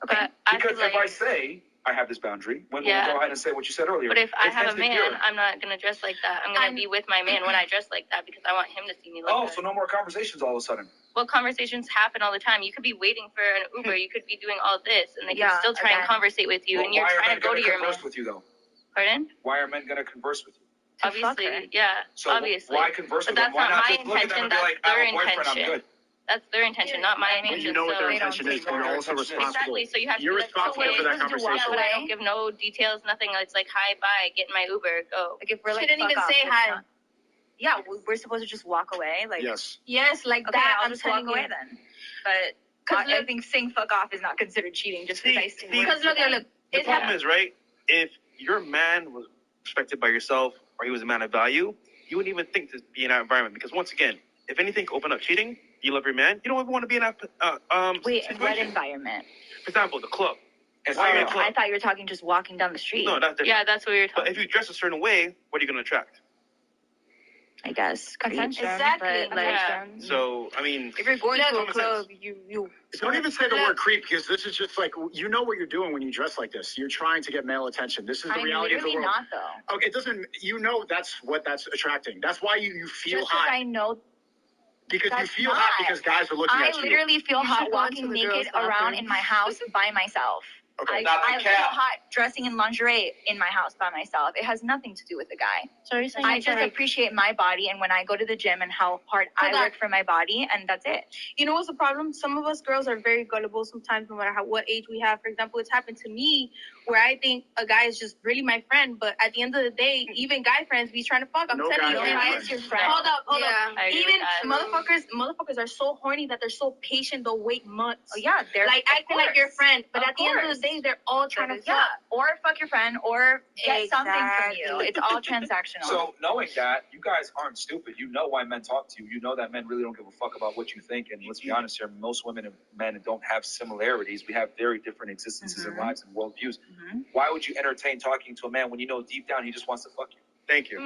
Okay. Because if I say I have this boundary, women will go ahead and say what you said earlier. But if I It's have a insecure. man, I'm not going to dress like that. I'm going to be with my man when I dress like that because I want him to see me like that. So no more conversations all of a sudden. Well, conversations happen all the time. You could be waiting for an Uber. You could be doing all this, and they can still try and conversate with you, and you're trying to go to your man. Why are men going to converse with you, though? Pardon? Why are men going to converse with you? Obviously, yeah. So obviously. why converse But with them? that's Why not not my just look at them intention. and be That's like, I their have a boyfriend, I'm intention. good? That's their intention, not my But intention. you know what their so intention is, and you're also responsible. Exactly. So you have to You're be like, responsible for that conversation. Yeah, but I don't give no details, nothing. It's like, hi, bye, get in my Uber, go. Like if we're like, She didn't fuck even off, say it's hi. not- Yeah, we're supposed to just walk away. Like Yes. Yes, like okay, that. I'll I'm just walk telling away you. then. But I think saying fuck off is not considered cheating just because I say Because look. The problem is, right, if your man was respected by yourself or he was a man of value, you wouldn't even think to be in that environment. Because once again, if anything could open up cheating, you love your man, you don't ever want to be in that Wait, in what situation. environment? For example, the club. I thought you were talking just walking down the street. No, that's different. Yeah, that's what we were talking. But if you dress a certain way, what are you going to attract? I guess Attention. Exactly. But, Like, So, I mean, if you're going to a common club, sense. you Don't even say the word creep, because this is just like, you know what you're doing when you dress like this. You're trying to get male attention. This is the I'm reality of the literally world. not though. Okay, it doesn't, you know that's what that's attracting. That's why you feel Just hot. because I know. Because you That's feel not. hot because guys are looking I at you. literally feel You hot should go into walking the naked girls' around bathroom. in my house by myself. Okay. I feel hot dressing in lingerie in my house by myself. It has nothing to do with the guy. So you're saying I just appreciate my body and when I go to the gym and how hard I work for my body, and that's it. You know what's the problem? Some of us girls are very gullible sometimes, no matter what age we have. For example, it's happened to me where I think a guy is just really my friend, but at the end of the day, even guy friends be trying to fuck. I'm No telling you, guy and is your friend. Hold up. I agree Even with motherfuckers are so horny that they're so patient. They'll wait months. Oh yeah, they're Like acting like your friend, but Of at the end of course. the day, they're all trying to yeah, fuck. or fuck your friend, or get something from you. Exactly. It's all transactional. So knowing that, you guys aren't stupid. You know why men talk to you. You know that men really don't give a fuck about what you think. And let's be honest here, most women and men don't have similarities. We have very different existences and lives and worldviews. Why would you entertain talking to a man when you know deep down he just wants to fuck you? Thank you.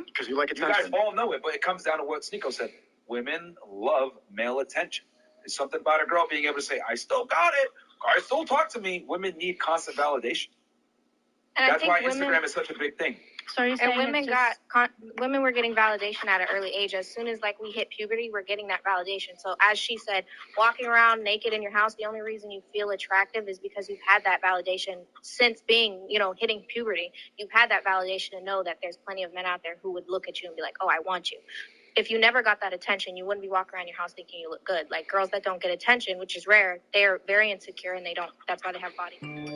Because you like You attention. guys all know it, but it comes down to what Sneeko said. Women love male attention. There's something about a girl being able to say, I still got it. Guys still talk to me. Women need constant validation. And That's why Instagram is such a big thing. So you're saying women were getting validation at an early age. As soon as like we hit puberty, we're getting that validation. So as she said, walking around naked in your house, the only reason you feel attractive is because you've had that validation since being, hitting puberty. You've had that validation to know that there's plenty of men out there who would look at you and be like, oh, I want you. If you never got that attention, you wouldn't be walking around your house thinking you look good. Like girls that don't get attention, which is rare, they're very insecure and that's why they have body and stuff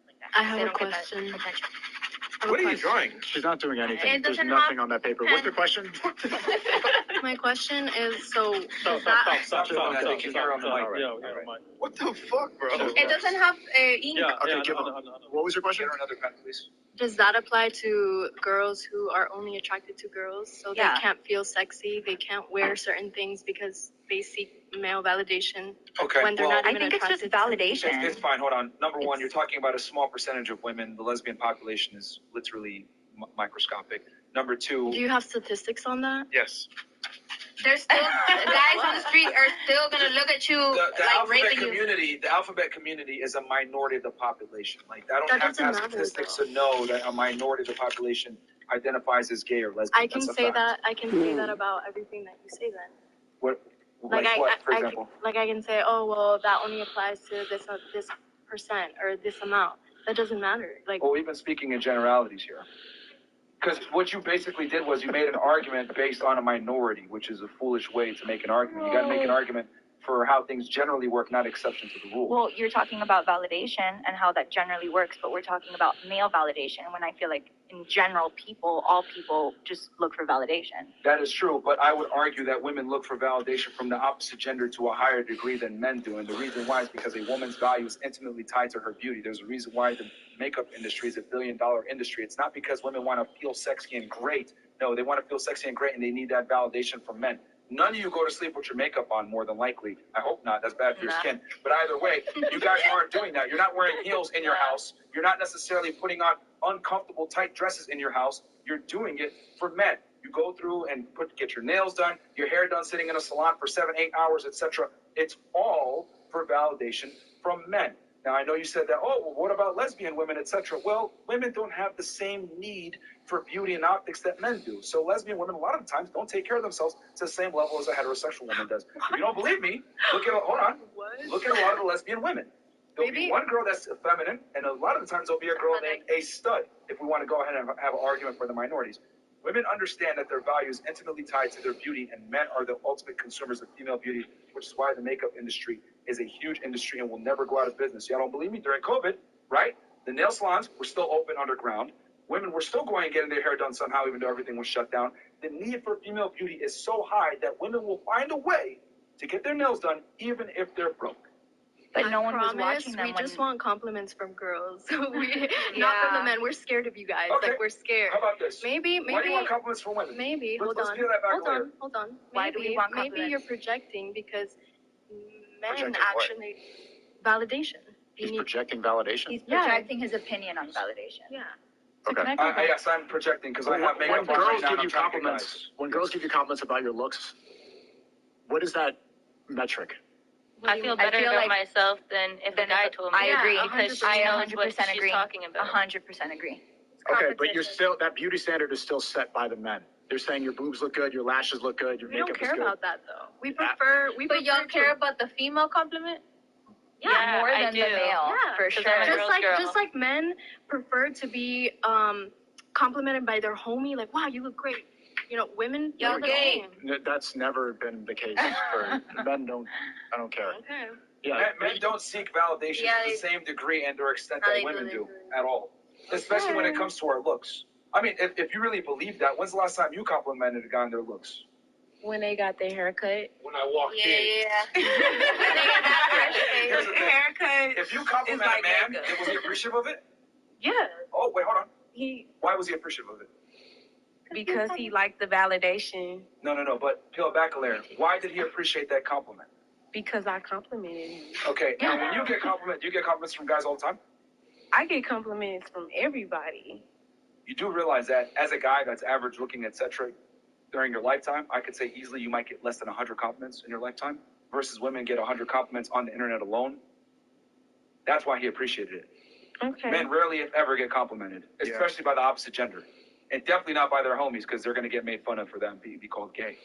like that. I have They a don't get that question. attention. What are you drawing? She's not doing anything. It There's doesn't nothing have- on that paper. What's the question? My question is, so Stop. They can hear on the mic. What the fuck, bro? It doesn't have ink. Okay, give her. What was your question? Get her another pen, please. does that apply to girls who are only attracted to girls? So Yeah. they can't feel sexy, they can't wear certain things because they seek male validation Okay, when they're well, not I even think it's just attracted to validation. It's fine. Hold on. Number one, you're talking about a small percentage of women. The lesbian population is literally microscopic. Number two. Do you have statistics on that? Yes. there's still guys on the street are still gonna look at you The like alphabet raping you. community, the alphabet community is a minority of the population. Like I don't That have to have doesn't matter, statistics to know that a minority of the population identifies as gay or lesbian. I can That's a say fact. that. I can say that about everything that you say. Then, What? Like what, for example? I can say, oh well, that only applies to this percent or this amount. That doesn't matter. Like, Well, we've been speaking in generalities here. Because what you basically did was you made an argument based on a minority, which is a foolish way to make an argument. You got to make an argument for how things generally work, not exception to the rule. Well, you're talking about validation and how that generally works, but we're talking about male validation when I feel like in general all people just look for validation. That is true, but I would argue that women look for validation from the opposite gender to a higher degree than men do. And the reason why is because a woman's value is intimately tied to her beauty. There's a reason why the makeup industry is a billion-dollar industry. It's not because women want to feel sexy and great. No, they want to feel sexy and great, and they need that validation from men. None of you go to sleep with your makeup on, more than likely. I hope not. That's bad for your skin. But either way, you guys aren't doing that. You're not wearing heels in your house. You're not necessarily putting on uncomfortable, tight dresses in your house. You're doing it for men. You go through and get your nails done, your hair done sitting in a salon for 7-8 hours, etc. It's all for validation from men. Now, I know you said that, oh, well, what about lesbian women, etc.? Well, women don't have the same need for beauty and optics that men do. So lesbian women, a lot of the times, don't take care of themselves to the same level as a heterosexual woman does. If you don't believe me, look at a lot of the lesbian women. There'll be one girl that's feminine, and a lot of the times there'll be a girl named a stud, if we want to go ahead and have an argument for the minorities. Women understand that their value is intimately tied to their beauty, and men are the ultimate consumers of female beauty, which is why the makeup industry is a huge industry and will never go out of business. Y'all don't believe me? During COVID, right? The nail salons were still open underground. Women were still going and getting their hair done somehow, even though everything was shut down. The need for female beauty is so high that women will find a way to get their nails done, even if they're broke. But no one was promise, watching them. we just want compliments from girls. Not from the men. We're scared of you guys. Okay. Like, we're scared. How about this? Maybe. Why do you want compliments from women? Maybe. Let's peel that back later. Hold on. Why do we want Maybe compliments? you're projecting because men Projecting actually validation. He's projecting validation? He's projecting his opinion on validation. Yeah. Okay. Yes, I'm projecting because I have makeup When on right girls now. give and you I'm trying to get compliments, when girls give you compliments about your looks, what is that metric? I feel better about myself than if a guy told me. I agree. Because she I knows what 100% she's agree. talking about. 100% agree. Okay, but you're still, that beauty standard is still set by the men. They're saying your boobs look good, your lashes look good, your We makeup don't is care good. about that though. We prefer. But y'all care about the female compliment? Yeah, more I than do. the male, Yeah, for 'cause sure. I'm a girl's girl. Just like men prefer to be complimented by their homie, like, wow, you look great. You know, women. Y'all they're the gay. same. That's never been the case for men. I don't care. Okay. Yeah, Men don't seek validation Yeah, to the same degree and or extent that they women do. do at all. Especially when it comes to our looks. I mean, if you really believe that, when's the last time you complimented a guy on their looks? When they got their haircut. When I walked in. Yeah. Here's the thing. Haircut. If you compliment like a man, makeup. was he appreciative of it? Yeah. Oh, wait, hold on. He Why was he appreciative of it? because he liked the validation. No, but peel it back a layer. Why did he appreciate that compliment? Because I complimented him. Okay, now when you get compliments, do you get compliments from guys all the time? I get compliments from everybody. You do realize that as a guy that's average looking, etc., during your lifetime, I could say easily you might get less than 100 compliments in your lifetime versus women get 100 compliments on the internet alone. That's why he appreciated it. Okay. Men rarely, if ever, get complimented, especially by the opposite gender. And definitely not by their homies because they're going to get made fun of for them be called gay.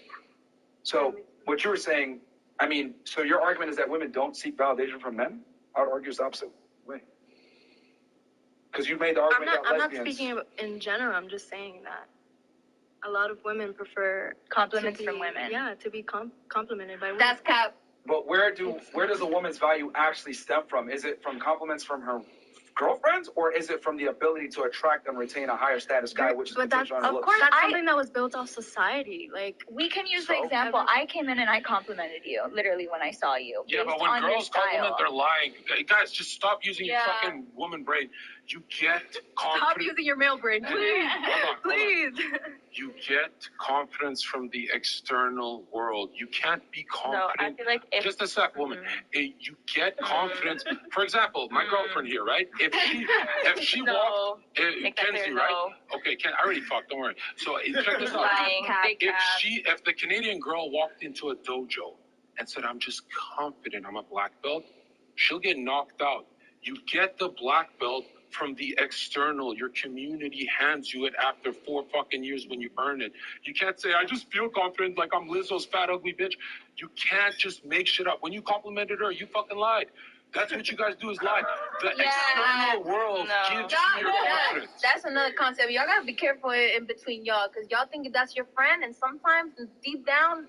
So what you were saying, I mean, so your argument is that women don't seek validation from men? I would argue it's the opposite way. Because you made the argument that I'm not lesbians... speaking in general. I'm just saying that a lot of women prefer Compliments to be, from women. Yeah, to be complimented by women. That's cap. But where does a woman's value actually stem from? Is it from compliments from her girlfriends, or is it from the ability to attract and retain a higher status guy, which is But that's, contingent on of looks? course, that's something that was built off society. Like, We can use the So? example. I came in and I complimented you, literally, when I saw you. Yeah, based but when on your girls compliment, style. they're lying. Guys, just stop using your Yeah. fucking woman brain. You get Stop confidence. using your male brain, please. Hold on. Please. You get confidence from the external world. You can't be confident. No, I feel like if Just a sec, woman. You get confidence. For example, my girlfriend here, right? If she walked, Make that Kenzie, clear, right? Okay, I already fucked. Don't worry. So check this out. Lying, big cap. If the Canadian girl walked into a dojo and said, "I'm just confident, I'm a black belt," she'll get knocked out. You get the black belt from the external. Your community hands you it after 4 fucking years when you earn it. You can't say, "I just feel confident like I'm Lizzo's fat, ugly bitch." You can't just make shit up. When you complimented her, you fucking lied. That's what you guys do is lie. The external world gives you your confidence. That's another concept. Y'all gotta be careful in between y'all, because y'all think that's your friend, and sometimes deep down,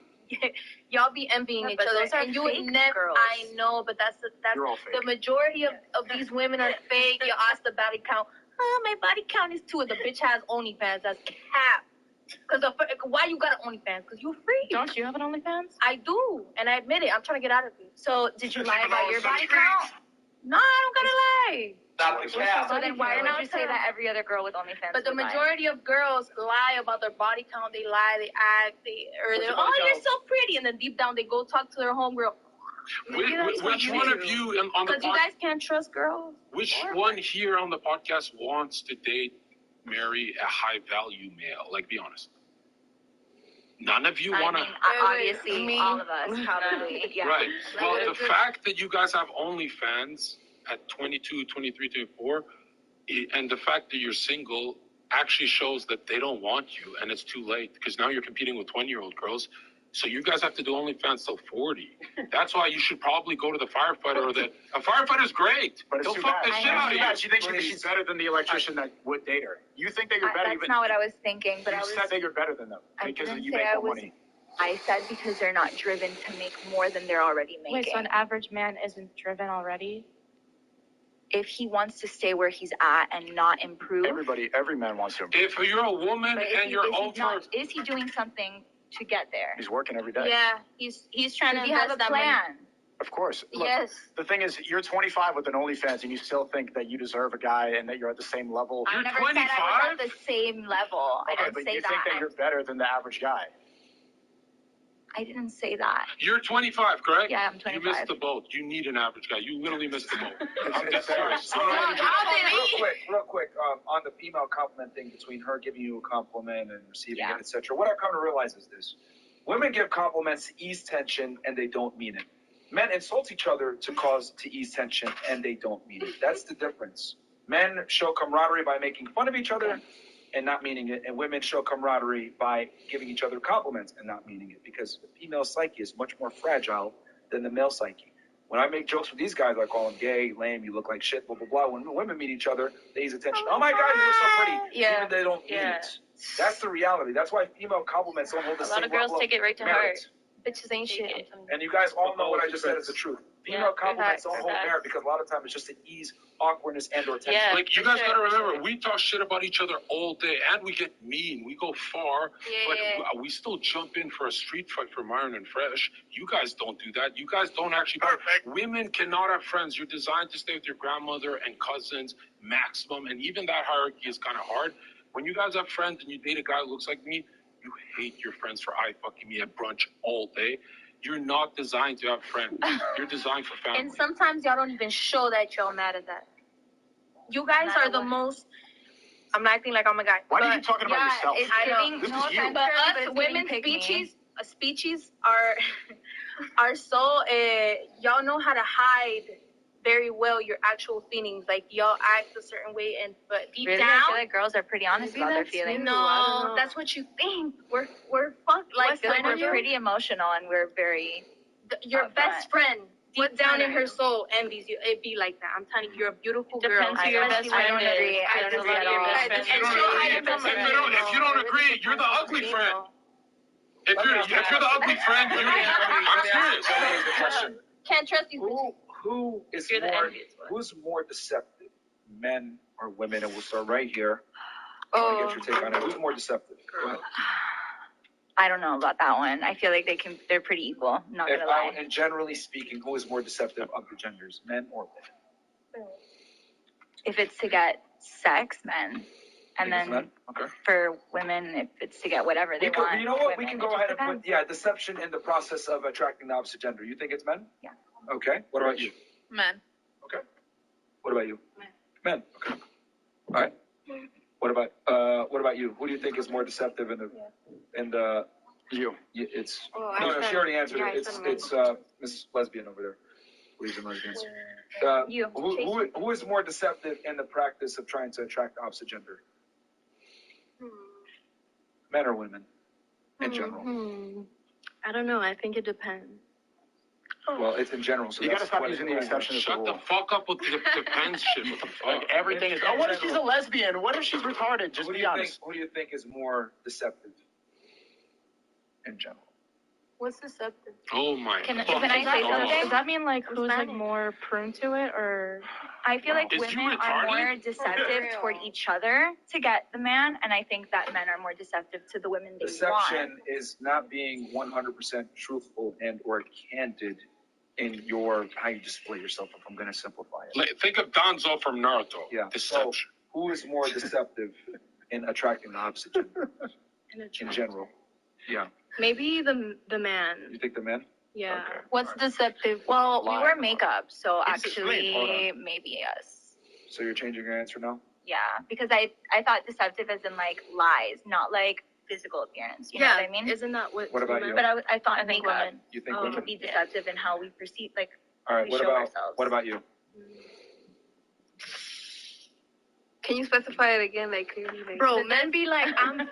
y'all be envying each but other. those are And you would fake never. girls. I know, but that's You're all fake. the majority of these women are fake. You ask the body count. Oh, my body count is 2, and the bitch has OnlyFans. That's cap. Because why you got an OnlyFans? Because you're free. Don't you have an OnlyFans? I do, and I admit it. I'm trying to get out of it. So did you lie about your body count? No, I don't gotta lie. Not the cap. So then why would you say that every other girl with OnlyFans But the would lie? majority of girls lie about their body count. They lie, they act, oh, you're so pretty, and then deep down they go talk to their homegirl. Which one of you on the Because you guys can't trust girls. Which one here on the podcast wants to marry a high value male? Like, be honest. None of you want to. Obviously, all of us probably. Yeah. Right. Well, the fact that you guys have OnlyFans at 22, 23, 24, and the fact that you're single actually shows that they don't want you, and it's too late because now you're competing with 20-year-old girls. So you guys have to do OnlyFans till 40. That's why you should probably go to the firefighter. A firefighter's great. But it's He'll too fuck bad. the shit out of you. She thinks she's better than the electrician that would date her. You think that you're better That's not what I was thinking, but you I was. said that you're better than them I because didn't you say make I more was. money. I said because they're not driven to make more than they're already making. Wait, so an average man isn't driven already? If he wants to stay where he's at and not improve. Every man wants to improve. If you're a woman and you're over, is he doing something to get there? He's working every day. Yeah, he's trying to Does he have a plan? Of course. Look, Yes. The thing is, you're 25 with an OnlyFans, and you still think that you deserve a guy and that you're at the same level. I never said I was at the same level. I didn't but say you that. think that you're better than the average guy. I didn't say that. you're 25, correct? Yeah, I'm 25. You missed the boat. You need an average guy. You literally missed the boat. I'm It's serious. Real quick, on the female compliment thing between her giving you a compliment and receiving it, etc. What I've come to realize is this: women give compliments to ease tension, and they don't mean it. Men insult each other to ease tension, and they don't mean it. That's the difference. Men show camaraderie by making fun of each other and not meaning it, and women show camaraderie by giving each other compliments and not meaning it, because the female psyche is much more fragile than the male psyche. When I make jokes with these guys, I call them gay, lame, you look like shit, blah, blah, blah. When women meet each other, they ease attention. Oh my God, you look so pretty. Yeah. Even they don't mean it. That's the reality. That's why female compliments don't hold the A same lot of girls level take it right to merit. heart. Bitches ain't shit. And you guys all know what I just said is the truth. Female compliments don't hold facts. merit because a lot of times it's just to ease awkwardness and or tension. Yeah. Like, you guys gotta remember, we talk shit about each other all day, and we get mean. We go far, but we still jump in for a street fight for Myron and Fresh. You guys don't do that. You guys don't actually. Women cannot have friends. You're designed to stay with your grandmother and cousins maximum, and even that hierarchy is kind of hard. When you guys have friends and you date a guy who looks like me, you hate your friends for eye fucking me at brunch all day. You're not designed to have friends. You're designed for family. And sometimes y'all don't even show that y'all mad at that. You guys are the most. I'm not acting like I'm a guy. Why are you talking about yourself? I know. This is you. But us women speeches are so y'all know how to hide very well your actual feelings. Like, y'all act a certain way, but deep Really? down, I feel like girls are pretty honest about their feelings. No, that's what you think. We're fucked. Like, I feel like we're pretty emotional and we're very. Your best friend, deep down in her soul, envies you. It'd be like that. I'm telling you, you're a beautiful girl. Depends who your best friend is. I don't agree. I don't agree at all. If you don't agree, you're the ugly friend. If you're the ugly friend, I'm serious. Can't trust you. Who's more deceptive, men or women? And we'll start right here. I want to get your take on it. Who's more deceptive? Go ahead. I don't know about that one. I feel like they're pretty equal. Not gonna lie. And generally speaking, who is more deceptive of the genders, men or women? If it's to get sex, men. And then Men? Okay. for women, if it's to get whatever they want. You know what? We women, can it go just ahead and depends. put deception in the process of attracting the opposite gender. You think it's men? Yeah. Okay. What about you? Men. Okay. What about you? Men. Okay. All right. What about you? Who do you think is more deceptive in the you? It's Oh, no, she already answered yeah, it. I said It's Miss Lesbian over there. Believes in lesbians. You. Who is more deceptive in the practice of trying to attract the opposite gender? Men or women? In general. I don't know. I think it depends. Well, it's in general, so You that's gotta stop what using it the is. exception as the Shut the rule. fuck up with the depends shit. What the fuck? Like everything is. Oh, what if she's a lesbian? What if she's retarded? Just be honest. Who do you think is more deceptive? In general. What's deceptive? Oh my Can I fucking say God. something? Does that mean like who's like more prone to it, or? I feel like Is you women are retarded? more deceptive toward each other to get the man, and I think that men are more deceptive to the women they Deception want. is not being 100% truthful and or candid in your how you display yourself. If I'm going to simplify it. Like, think of Danzo from Naruto. Yeah. Deception. So, who is more deceptive in attracting the opposite gender in general? Yeah. Maybe the man. You think the men? Yeah. Okay. What's deceptive? Well, we Lie. wear makeup, so Hold actually, on. maybe yes. So you're changing your answer now? Yeah, because I thought deceptive as in like lies, not like physical appearance. You know what I mean? Isn't that what? What about you? But I thought think makeup women. You think could women? be deceptive in how we perceive, like All right. we What show about ourselves. what about you? Can you specify it again, like clearly? Like, bro, men be like, I'm 5'10",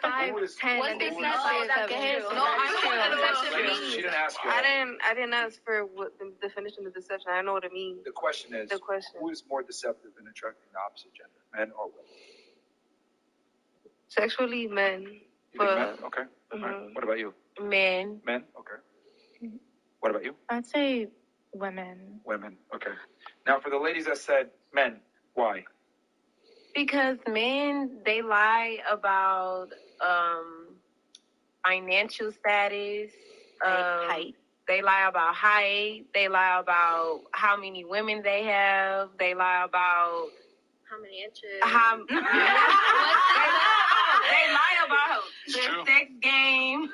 and they be 5'7". No, I know what deception She means. didn't ask you. I didn't ask for what the definition of deception. I know what it means. The question is, who is more deceptive in attracting the opposite gender, men or women? Sexually, men. You think But men? Okay. All right. What about you? men. Men? Okay. What about you? I'd say women. Women. Okay. Now, for the ladies that said men, why? Because men, they lie about financial status, height. They lie about height. They lie about how many women they have. They lie about how many inches. They lie about their sex game.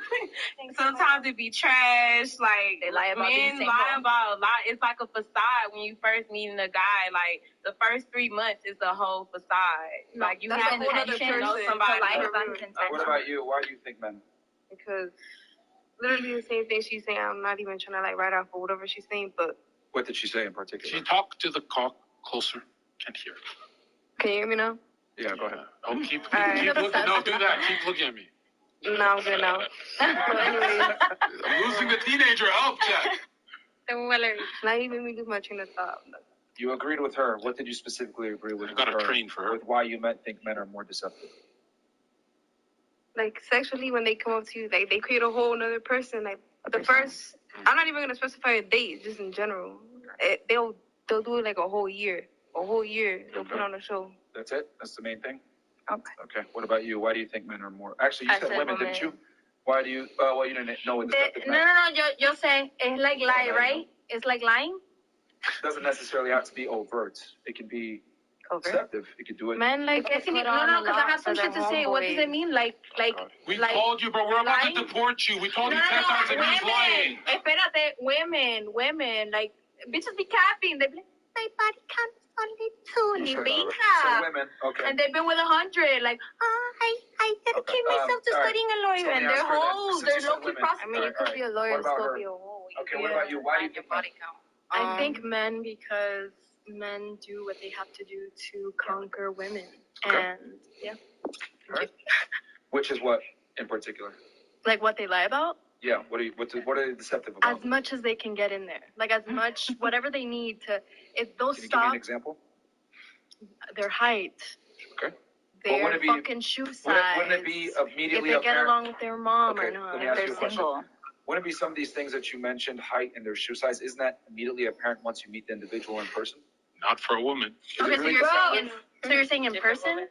Sometimes it be trash. Like They lie about being men single. lie about a lot. It's like a facade when you first meeting a guy. Like the first 3 months is the whole facade. Like you That's have a to whole other know person. somebody. To lie for about real. his intention. What about you? Why do you think men? Because literally the same thing she's saying. I'm not even trying to like write off or whatever she's saying, but What did she say in particular? Can you talk to the cock closer? Can't hear. can you hear me now? Yeah, go ahead. Oh, keep Alright. looking. No, do that. Keep looking at me. No, I'm good now. But anyways, I'm losing the teenager. Help, chat. now you made me lose my train of thought. You agreed with her. What did you specifically agree with? I got a her train for her. With why you think men are more deceptive? Like sexually, when they come up to you, like they create a whole another person. Like the first, I'm not even gonna specify a date, just in general. They'll do it like a whole year. They'll put on a show. That's it? That's the main thing? Okay. Okay. What about you? Why do you think men are more? Actually, you I said said women, didn't you? Why do you? Well, you didn't know what deceptive No, meant. yo say it's like lie, no, right? It's like lying. It doesn't necessarily have to be overt. It can be deceptive. You could do it. Men like Okay, to put no, on a because I lot have some for shit their to say. What does homeboys. it mean? Like We like told you, but we're about lying? to deport you. We told you 10 times that he's lying. Espérate, women, like bitches be capping. They be like, my body count is only 2, ni So venga. women, okay. And they've been with 100. Like, I dedicate myself to all right. studying a lawyer, So let me and they're ask her then, hoes. since They're you said low-key women. prostitutes. I mean, you could be a lawyer What and about still her? be a hoe. Okay, what about you? Why do you think men? I think men because men do what they have to do to conquer women, Okay. and yeah, All right. Which is what in particular? like what they lie about. Yeah. What are they deceptive about? As much as they can get in there, like as much whatever they need to. If those Can you give me stop an example? their height, Okay. their wouldn't it be- fucking shoe size, Wouldn't it be if immediately they get apparent? along with their mom Okay, or not. let me ask They're you a question. single. Wouldn't it be some of these things that you mentioned, height and their shoe size? Isn't that immediately apparent once you meet the individual in person? Not for a woman. Is Okay, it so really? you're saying in person,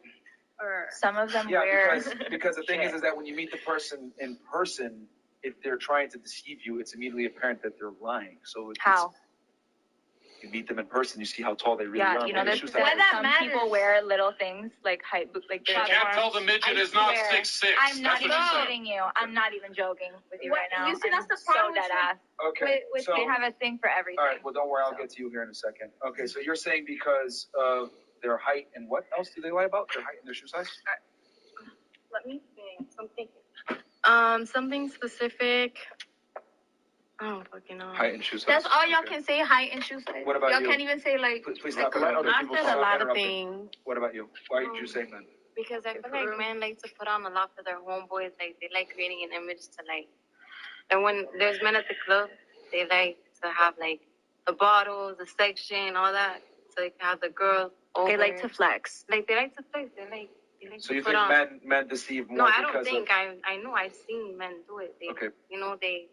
or Some of them Yeah, wear. because the thing is that when you meet the person in person, if they're trying to deceive you, it's immediately apparent that they're lying. So it's, How? You meet them in person, you see how tall they really Yeah, are. you know, there's Shoes some size. people wear little things like height, like You can't tell the midget is not 6'6". I'm not That's even what you said. kidding you. I'm not even joking with you What- right now. you see, I'm that's the so problem with dead you. ass. Okay, so They have a thing for everything. all right. Well, don't worry. I'll get to you here in a second. Okay, so you're saying because of their height and what else do they lie about? Their height and their shoe size? Let me think. Something specific. I don't fucking know. Height and shoe size. That's all y'all can say, height and shoe size. What about y'all you? can't even say like. Please stop. Let other people I said a stop lot of interrupting. things. What about you? Why did you say men? Because I feel like men like to put on a lot for their homeboys. Like they like creating an image to like. And when there's men at the club, they like to have like the bottles, the section, all that. So they can have the girls over. They like to flex. Like they like to flex. They like So you to put think on. men deceive more No, I because don't think. of... I know. I've seen men do it. They, Okay. You know, they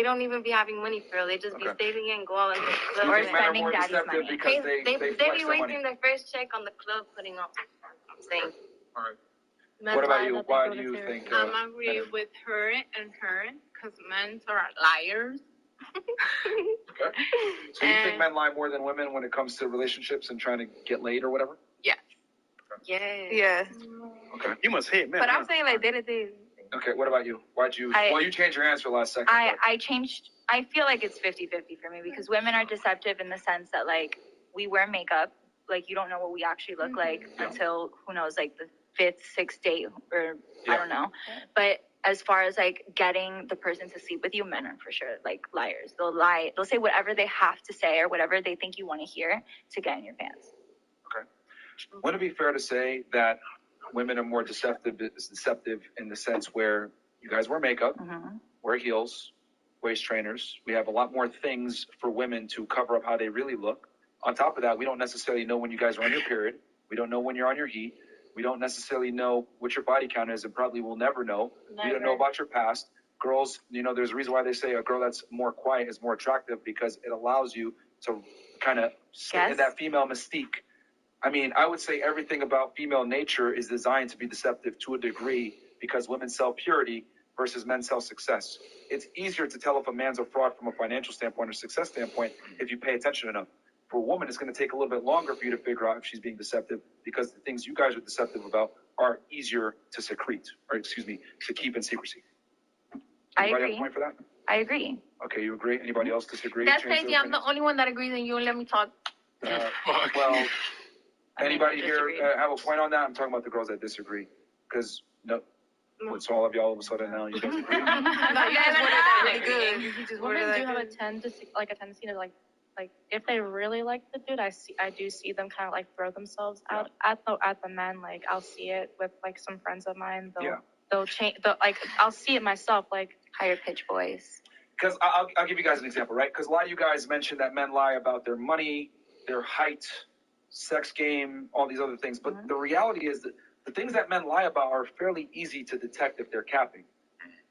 don't even be having money for real. They just be Okay. saving it and go out and You club. think men are more deceptive because they They flex be their money? wasting their first check on the club putting on. I'm saying. All right. Men What about lie you? that they Why go do to you therapy. think? I'm agree with her and her because men are liars. Okay. So you think men lie more than women when it comes to relationships and trying to get laid or whatever? Yes. Yes. Okay. You must hate men. But huh? I'm saying like day. Okay. What about you? Why'd you? I- you changed your answer last second. I changed. I feel like it's 50-50 for me because women are deceptive in the sense that like we wear makeup, like you don't know what we actually look like until who knows, like the 5th, 6th date or I don't know. But as far as like getting the person to sleep with you, men are for sure like liars. They'll lie. They'll say whatever they have to say or whatever they think you want to hear to get in your pants. Okay. Wouldn't it be fair to say that women are more deceptive in the sense where you guys wear makeup, wear heels, waist trainers. We have a lot more things for women to cover up how they really look. On top of that, we don't necessarily know when you guys are on your period. We don't know when you're on your heat. We don't necessarily know what your body count is and probably will never know. We don't know about your past. Girls, you know, there's a reason why they say a girl that's more quiet is more attractive because it allows you to kind of stay in that female mystique. I mean, I would say everything about female nature is designed to be deceptive to a degree because women sell purity versus men sell success. It's easier to tell if a man's a fraud from a financial standpoint or success standpoint if you pay attention enough. For a woman, it's going to take a little bit longer for you to figure out if she's being deceptive because the things you guys are deceptive about are easier to secrete, or to keep in secrecy. I Anybody agree. have a point for that? I agree. Okay, you agree? Anybody else disagree? That's Change their crazy. I'm the opinions? only one that agrees, and you won't let me talk. Well, anybody here have a point on that? I'm talking about the girls that disagree. Because, what's all of y'all all of a sudden now? You guys agree? No, you just worded that really good. You just worded Women that do have a good. tendency to like if they really like the dude, I do see them kind of like throw themselves out at the men. Like I'll see it with like some friends of mine. They'll change. Like I'll see it myself. Like higher pitch voice. Because I'll give you guys an example, right? Because a lot of you guys mentioned that men lie about their money, their height, sex game, all these other things. But the reality is that the things that men lie about are fairly easy to detect if they're capping.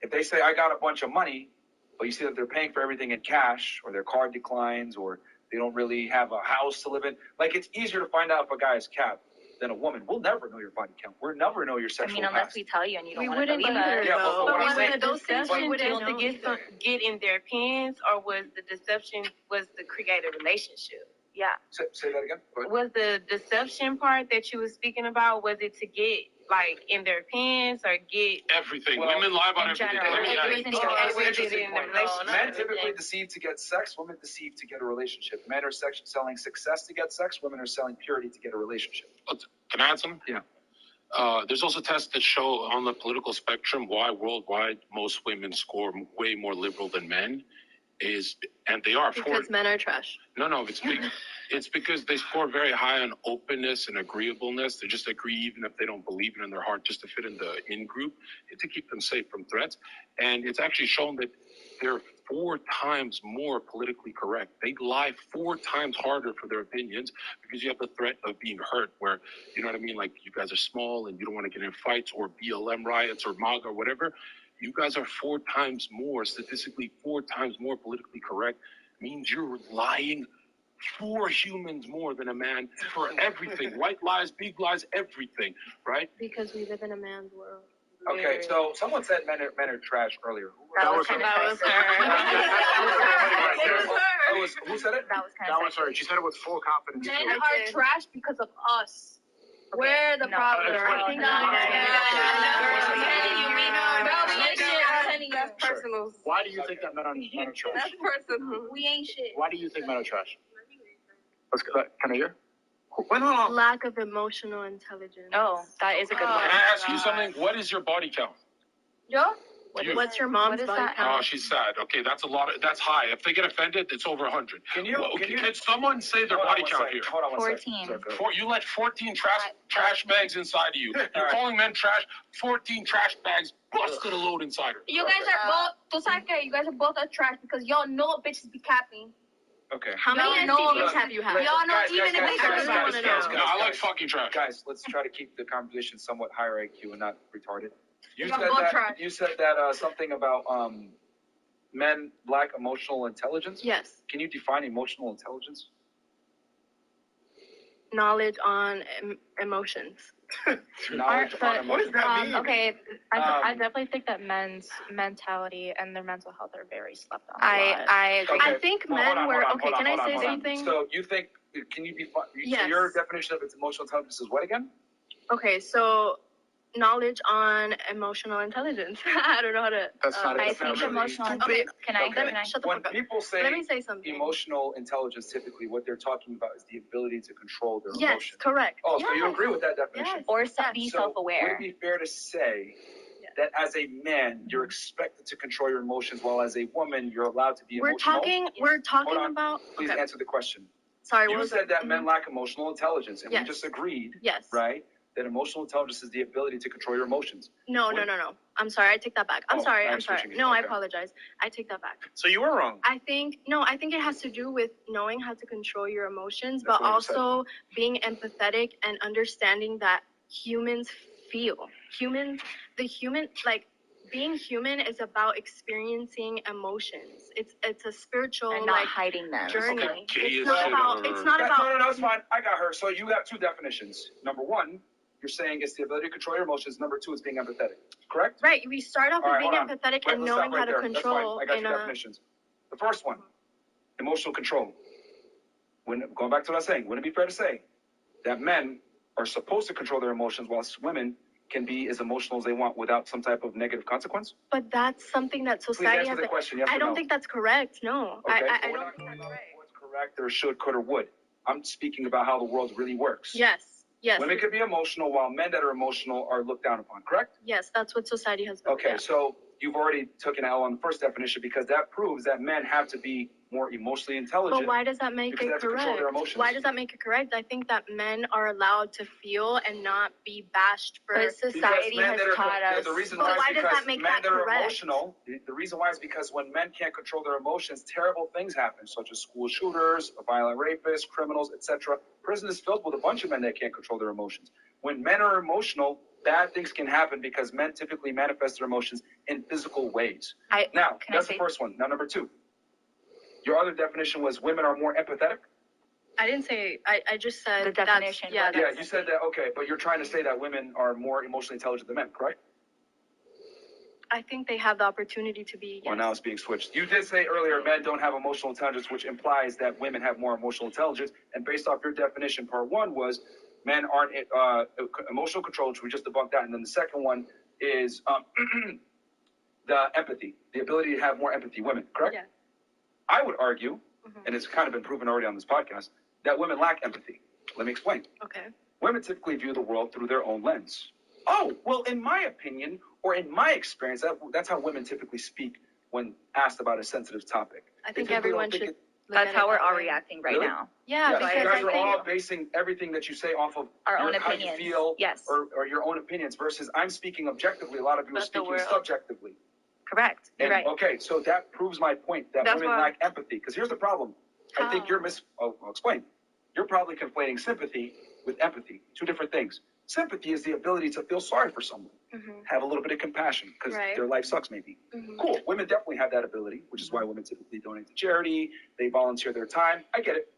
If they say, I got a bunch of money, but you see that they're paying for everything in cash, or their card declines, or they don't really have a house to live in. Like, it's easier to find out if a guy is capped than a woman. We'll never know your body count. We'll never know your sexual unless past. we tell you and you don't We want to wouldn't believe either, us. Yeah, but what I'm was saying- the deception just to get in their pants, or was the deception was to create a relationship? Yeah. Say that again. Go ahead. Was the deception part that you were speaking about, was it to get like in their pants or get Everything. Women lie about everything. Let me tell you. That's an interesting in the point. relationship? Men typically deceive to get sex. Women deceive to get a relationship. Men are selling success to get sex. Women are selling purity to get a relationship. Can I add something? Yeah. There's also tests that show on the political spectrum why worldwide most women score way more liberal than men and they are Because men are trash. No, it's because they score very high on openness and agreeableness. They just agree even if they don't believe it in their heart, just to fit in the in-group, to keep them safe from threats. And it's actually shown that they're 4 times more politically correct. They lie 4 times harder for their opinions because you have the threat of being hurt where, you know what I mean, like you guys are small and you don't want to get in fights or BLM riots or MAGA or whatever. You guys are 4 times more, statistically 4 times more politically correct, means you're lying 4 humans more than a man for everything. White lies, big lies, everything, right? Because we live in a man's world. Okay, so someone said men are trash earlier. That was her. Oh, it was who said it? That was kind That of was her. She said it with full confidence. Men too. are trash because of us. We're the problem. explain. That's personal. Why do you think that men are trash? That's personal. We ain't shit. Why do you think men are trash? Let's go. Can I hear? Lack of emotional intelligence. Oh, that is a good one. Can I ask you something? What is your body count? Yo? What's your mom's body Oh, count? she's sad. Okay, that's a lot. That's high. If they get offended, it's over 100. Can someone say their body count here? Hold on one 14. second. You let 14 trash bags inside of you. You're calling men trash. 14 trash bags busted a load inside her. You guys are both, you guys are both trash because y'all know bitches be capping. Okay. How many STDs have you had? Y'all know even if we guys, No, I like fucking trash. Guys, let's try to keep the conversation somewhat higher IQ and not retarded. You Y'all said both that. trash. You said that something about men lack emotional intelligence. Yes. Can you define emotional intelligence? Knowledge on emotions. Knowledge on emotions. What does that mean? Okay, I definitely think that men's mentality and their mental health are very slept on. I agree. I think men were okay. Can I say something? So you think? Can you define? Yes. So your definition of its emotional intelligence is what again? Okay, so knowledge on emotional intelligence. I don't know how to. That's not I think emotional. Okay, can I shut the When fuck up. people say Let me say something. emotional intelligence, typically what they're talking about is the ability to control their Yes, emotions. correct. Oh, so you Yes. agree with that definition? Yes. Or Yes. be So self-aware. would it be fair to say that as a man, you're expected to control your emotions, while as a woman, you're allowed to be We're emotional? We're talking Hold on. about. Please answer the question. Sorry, You what was said it? that men lack emotional intelligence, and Yes. we just agreed, Yes. right, that emotional intelligence is the ability to control your emotions. No. I'm sorry. I take that back. I'm sorry. I'm switching it. No, I Okay. apologize. I take that back. So you were wrong. I think it has to do with knowing how to control your emotions, That's but what you said. also being empathetic and understanding that humans feel. Being human is about experiencing emotions. It's a spiritual and not hiding them. journey. Okay, It's not about. It's not about. No, it's fine. I got her. So you have two definitions. Number one, you're saying it's the ability to control your emotions. Number two is being empathetic. Correct? Right. We start off All with right, being hold on. empathetic Wait, and let's knowing stop how right to there. That's control. fine. I got in your a, definitions. The first one, emotional control. Going back to what I was saying, wouldn't it be fair to say that men are supposed to control their emotions, whilst women can be as emotional as they want without some type of negative consequence? But that's something that Please society answer has. the question, yes I or don't no. think that's correct. No, Okay, I so we're don't not think that's talking right. about what's correct or should, could, or would. I'm speaking about how the world really works. Yes. Women can be emotional, while men that are emotional are looked down upon, correct? Yes, that's what society has done. Okay, Yeah. so you've already taken an L on the first definition, because that proves that men have to be more emotionally intelligent. But why does that make because they it have to control their correct? emotions. Why does that make it correct? I think that men are allowed to feel and not be bashed for. But society men has that are- taught us. The reason But why, why is does because that make men that that are correct? emotional. The reason why is because when men can't control their emotions, terrible things happen, such as school shooters, violent rapists, criminals, etc. Prison is filled with a bunch of men that can't control their emotions. When men are emotional, bad things can happen because men typically manifest their emotions in physical ways. Now, that's the first one. Now, number two. Your other definition was women are more empathetic? I didn't say. I just said The definition. Yeah, You said that, okay, but you're trying to say that women are more emotionally intelligent than men, correct? I think they have the opportunity to be. Well, now it's being switched. You did say earlier men don't have emotional intelligence, which implies that women have more emotional intelligence. And based off your definition, part one was men aren't emotional control, which we just debunked that. And then the second one is the empathy, the ability to have more empathy. Women, correct? Yeah. I would argue, and it's kind of been proven already on this podcast, that women lack empathy. Let me explain. Okay. Women typically view the world through their own lens. Oh, well, in my opinion, or in my experience, that's how women typically speak when asked about a sensitive topic. I think everyone should. That's how we're all reacting right Really? now. Yeah, Yes, because you guys I are think. all basing everything that you say off of Our own how opinions. you feel, Yes. or your own opinions, versus I'm speaking objectively. A lot of you are About the speaking world. subjectively. Correct. You're And, right. okay, so that proves my point that That's women why- lack empathy. Because here's the problem. I think you're I'll explain. You're probably conflating sympathy with empathy. Two different things. Sympathy is the ability to feel sorry for someone, have a little bit of compassion because Right. their life sucks maybe. Cool. Women definitely have that ability, which is why women typically donate to charity. They volunteer their time. I get it.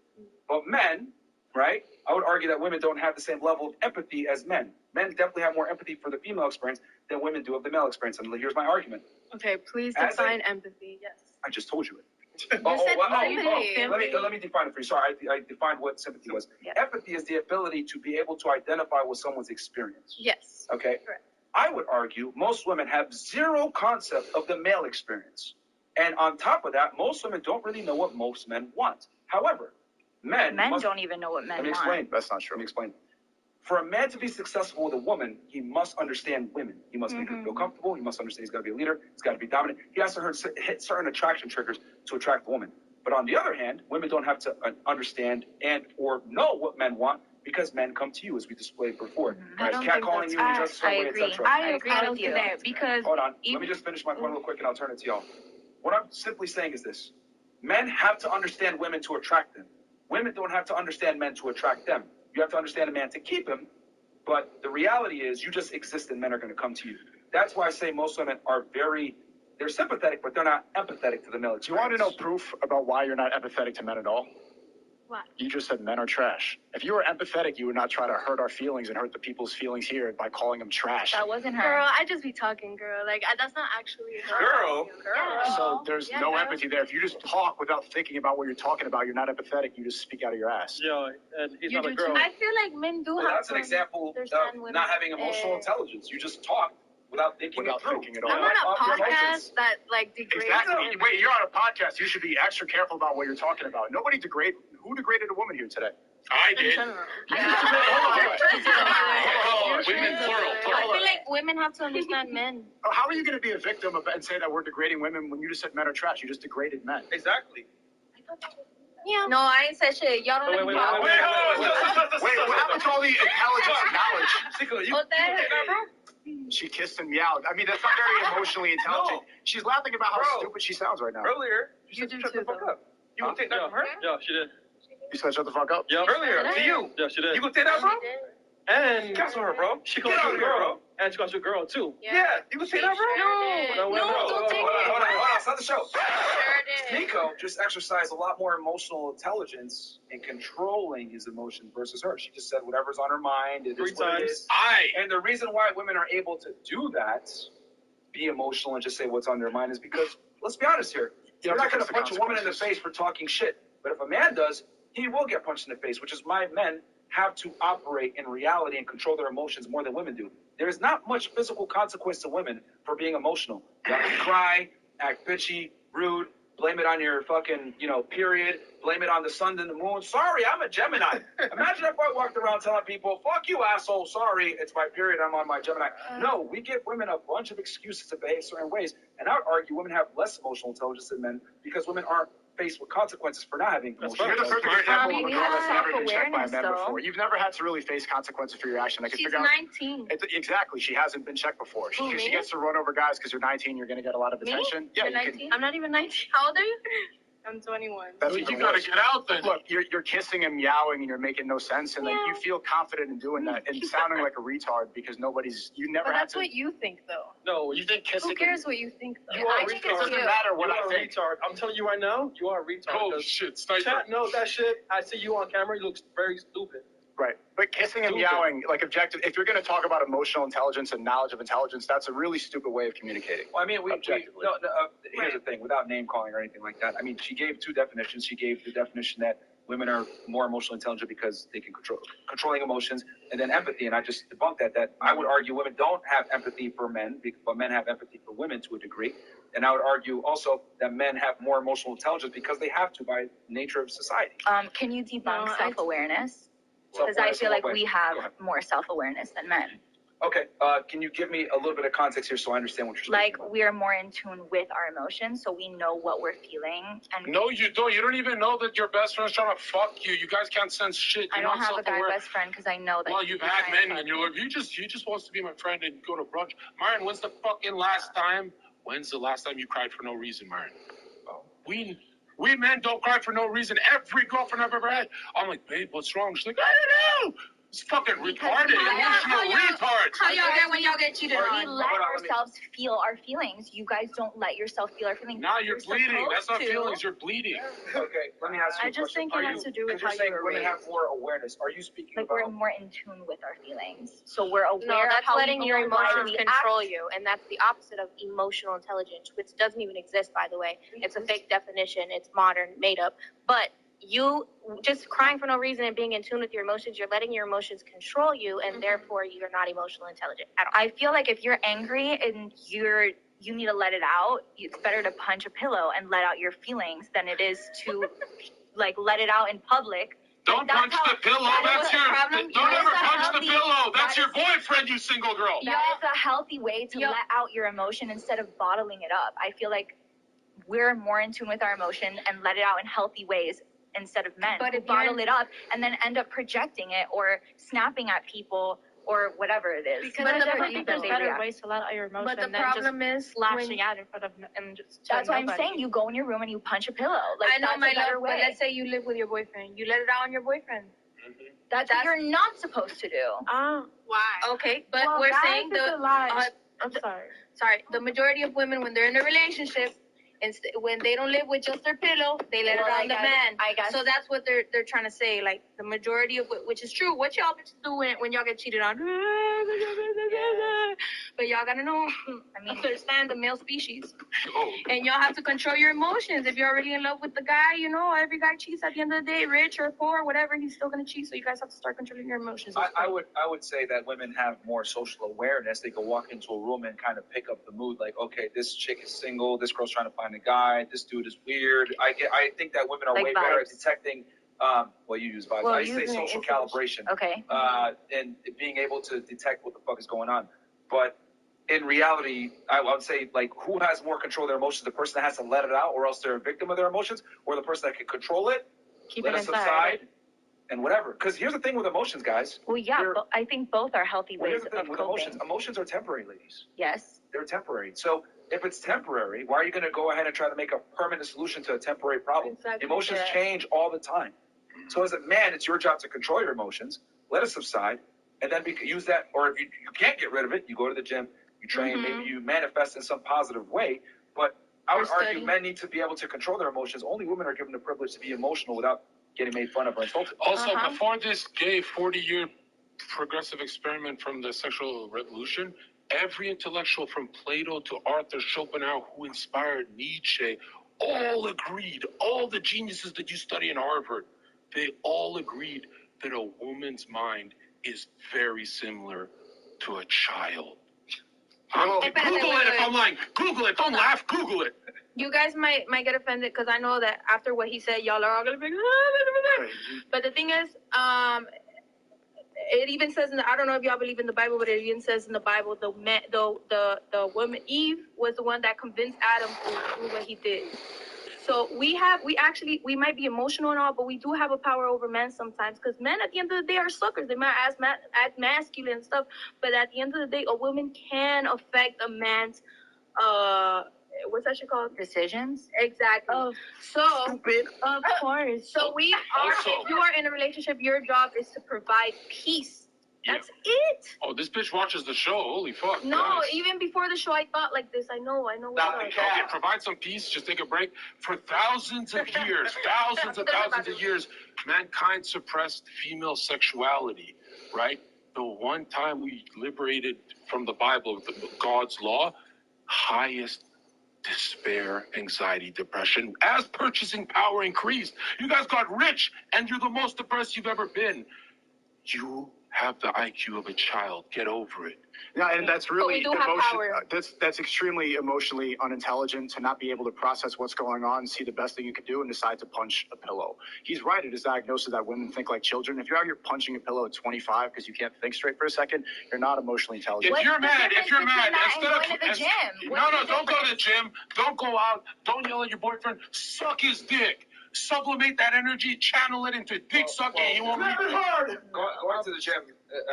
But men, right? I would argue that women don't have the same level of empathy as men. Men definitely have more empathy for the female experience than women do of the male experience. And here's my argument. Okay, please As define empathy. Yes. I just told you it. said let me define it for you. Sorry, I defined what sympathy was. Yeah. Empathy is the ability to be able to identify with someone's experience. Yes. Okay. Correct. I would argue most women have zero concept of the male experience, and on top of that, most women don't really know what most men want. However, men don't even know what men Let me want. explain. That's not true. Let me explain. For a man to be successful with a woman, he must understand women. He must make her feel comfortable. He must understand he's got to be a leader. He's got to be dominant. He has to hit certain attraction triggers to attract a woman. But on the other hand, women don't have to understand and or know what men want because men come to you, as we displayed before. As catcalling you in just some way, etc. I agree with you because Hold on. Let me just finish my point real quick, and I'll turn it to y'all. What I'm simply saying is this: men have to understand women to attract them. Women don't have to understand men to attract them. You have to understand a man to keep him, but the reality is you just exist and men are going to come to you. That's why I say most women are they're sympathetic, but they're not empathetic to the male experience. Do you want to know proof about why you're not empathetic to men at all? What? You just said men are trash. If you were empathetic, you would not try to hurt our feelings and hurt the people's feelings here by calling them trash. That wasn't her. Girl, I just be talking, girl. Like, that's not actually her. Girl? Girl. So there's no girl. empathy there. If you just talk without thinking about what you're talking about, you're not empathetic. You just speak out of your ass. Yeah, and he's not a too. girl. I feel like men do Well, have that's an example of not having emotional intelligence. You just talk without thinking it through. I'm on a podcast that, like, degrades Exactly. women. Wait, you're on a podcast. You should be extra careful about what you're talking about. Nobody degraded. Who degraded a woman here today? I did. Hold on. Women, plural. I feel like women have to understand men. How are you going to be a victim of and say that we're degrading women when you just said men are trash? You just degraded men. Exactly. Yeah. No, I ain't said shit. Y'all don't Wait, talk. what happened to all the intelligence and knowledge? You She kissed and meowed. I mean, that's not very emotionally intelligent. She's laughing about how stupid she sounds right now. Earlier, you said shut the fuck up. You gonna take that from her? Yeah, she did. You said shut the fuck up? Yeah. Earlier, to you. Yeah, she did. You gonna take that, bro? And cancel her, bro. She Get calls out you a of here, girl. bro. And she calls you a girl too. Yeah, you gonna take that, bro? No, Hold on. Stop the show. Sure did. Nico just exercised a lot more emotional intelligence in controlling his emotions versus her. She just said whatever's on her mind. It is what it is. And the reason why women are able to do that, be emotional and just say what's on their mind, is because, let's be honest here, you're not going to punch a woman in the face for talking shit. But if a man does, he will get punched in the face, which is why men have to operate in reality and control their emotions more than women do. There's not much physical consequence to women for being emotional. You have to cry, act bitchy, rude, blame it on your fucking, period, blame it on the sun and the moon. Sorry, I'm a Gemini. Imagine if I walked around telling people, fuck you, asshole, sorry, it's my period, I'm on my Gemini. No, we give women a bunch of excuses to behave certain ways, and I would argue women have less emotional intelligence than men because women aren't faced with consequences for not having emotional You're the intelligence. perfect example of a you girl have that's never been checked by a man self-awareness, before. You've never had to really face consequences for your action. I can She's figure out. 19. Exactly. She hasn't been checked before. Who, She me? gets to run over guys because you're 19. You're going to get a lot of Me? attention. You're you 19? can. I'm not even 19. How old are you? I'm 21. That's You even gotta worse. get out then. Look, you're kissing and meowing and you're making no sense, and then you Meow. feel confident in doing that and sounding like a retard because you never But had that's to. what you think, though. No, You think kissing? Who cares what you think, though? You are I a think retard. it's Doesn't cute. matter what you I are a think. retard. I'm telling you right now, you are a retard. Oh because shit, sniper. Chat knows that shit. I see you on camera. You look very stupid. Right. But kissing and Stupid. meowing, like objective, if you're going to talk about emotional intelligence and knowledge of intelligence, that's a really stupid way of communicating. Well, I mean, Objectively. here's the thing, without name calling or anything like that. I mean, she gave two definitions. She gave the definition that women are more emotionally intelligent because they can controlling emotions, and then empathy. And I just debunked that I would argue women don't have empathy for men, but men have empathy for women to a degree. And I would argue also that men have more emotional intelligence because they have to by nature of society. Can you debunk self-awareness? So Because I feel like Go we ahead. have more self-awareness than men. Okay, can you give me a little bit of context here so I understand what you're saying? Like, we are more in tune with our emotions, so we know what we're feeling. And No, you don't. You don't even know that your best friend's trying to fuck you. You guys can't sense shit. I You're don't not have a guy self-aware. best friend because I know that. Well, you've he's had trying to many, and fuck you're like, he just wants to be my friend and go to brunch. Myron, when's the fucking last time? When's the last time you cried for no reason, Myron? We men don't cry for no reason. Every girlfriend I've ever had, I'm like, babe, what's wrong? She's like, I don't know. It's fucking retarded. Emotional retards. How y'all get when y'all get cheated on? We let ourselves feel our feelings. You guys don't let yourself feel our feelings. Now you're bleeding. That's not feelings. You're bleeding. Okay, let me ask you a question. I just think it has to do with how saying you were women raised. have more awareness. Are you speaking Like about? we're more in tune with our feelings, so we're aware No, of that's how letting we your feel, why emotions we control act. you, and that's the opposite of emotional intelligence, which doesn't even exist, by the way. It's a fake definition. It's modern, made up. But you just crying for no reason and being in tune with your emotions, you're letting your emotions control you, and therefore you're not emotionally intelligent at all. I feel like if you're angry and you need to let it out, it's better to punch a pillow and let out your feelings than it is to like let it out in public. Don't punch the pillow. That's your problem. Don't ever punch the pillow. That's your boyfriend, you single girl. That is a healthy way to let out your emotion instead of bottling it up. I feel like we're more in tune with our emotion and let it out in healthy ways instead of men who bottle it up and then end up projecting it or snapping at people or whatever it is. Because I definitely think there's better ways to let out your emotion But the than problem just is lashing out in front of and just That's why telling I'm nobody. saying you go in your room and you punch a pillow. Like, I know, that's my a better love, way. but let's say you live with your boyfriend. You let it out on your boyfriend. That's what you're not supposed to do. Why? Okay, but Well, we're guys, saying it's a lie. I'm sorry. Sorry, the majority of women, when they're in a relationship, when they don't live with just their pillow, they let it out on the man. I guess. So that's what they're trying to say. Like the majority of which is true. What y'all bitches do when y'all get cheated on? But y'all gotta know. I mean, understand the male species, and y'all have to control your emotions. If you're already in love with the guy, you know every guy cheats at the end of the day, rich or poor, whatever, he's still gonna cheat. So you guys have to start controlling your emotions. I would say that women have more social awareness. They can walk into a room and kind of pick up the mood. Like, okay, this chick is single. This girl's trying to find a guy. This dude is weird. I think that women are Like way better at vibes. detecting. Well, you use vibes. Well, I say using social it- calibration. Okay. And being able to detect what the fuck is going on. But in reality, I would say, like, who has more control of their emotions? The person that has to let it out, or else they're a victim of their emotions, or the person that can control it, Keep let it it inside. subside, and whatever. Because here's the thing with emotions, guys. Well, yeah, but I think both are healthy Well, ways here's the thing of with coping. emotions. Emotions are temporary, ladies. Yes. They're temporary. So if it's temporary, why are you going to go ahead and try to make a permanent solution to a temporary problem? Exactly. Emotions Yeah. change all the time. So as a man, it's your job to control your emotions, let it subside, and then use that. Or if you can't get rid of it, you go to the gym, you train, maybe you manifest in some positive way. But I would argue men need to be able to control their emotions. Only women are given the privilege to be emotional without getting made fun of or insulted. Also, before this gay 40-year progressive experiment from the sexual revolution, every intellectual from Plato to Arthur Schopenhauer who inspired Nietzsche all agreed, all the geniuses that you study in Harvard, they all agreed that a woman's mind is very similar to a child. Google it if I'm lying. Google it. Don't laugh. Google it. You guys might get offended because I know that after what he said, y'all are all gonna be But the thing is, it even says I don't know if y'all believe in the Bible, but it even says in the Bible the woman Eve was the one that convinced Adam to do what he did. So we might be emotional and all, but we do have a power over men sometimes because men at the end of the day are suckers. They might act masculine and stuff, but at the end of the day, a woman can affect a man's what's that shit called? Decisions. Exactly. So Stupid. Of course. So we are. If you are in a relationship, your job is to provide peace. That's it. Oh, this bitch watches the show. Holy fuck. No, Nice. even before the show, I thought like this. I know what's up. Okay, provide some peace. Just take a break. For thousands of years, thousands of years, mankind suppressed female sexuality, right? The one time we liberated from the Bible, God's law, highest despair, anxiety, depression, as purchasing power increased. You guys got rich, and you're the most depressed you've ever been. You have the IQ of a child. Get over it. Yeah, and that's really do have power. That's extremely emotionally unintelligent to not be able to process what's going on, see the best thing you could do, and decide to punch a pillow. He's right at his diagnosis that women think like children. If you're out here punching a pillow at 25 because you can't think straight for a second, you're not emotionally intelligent. If you're mad, instead of going to the gym? don't go to the gym. Don't go out. Don't yell at your boyfriend. Suck his dick. Sublimate that energy, channel it into dick sucking. You won't leave it hard. Going to the gym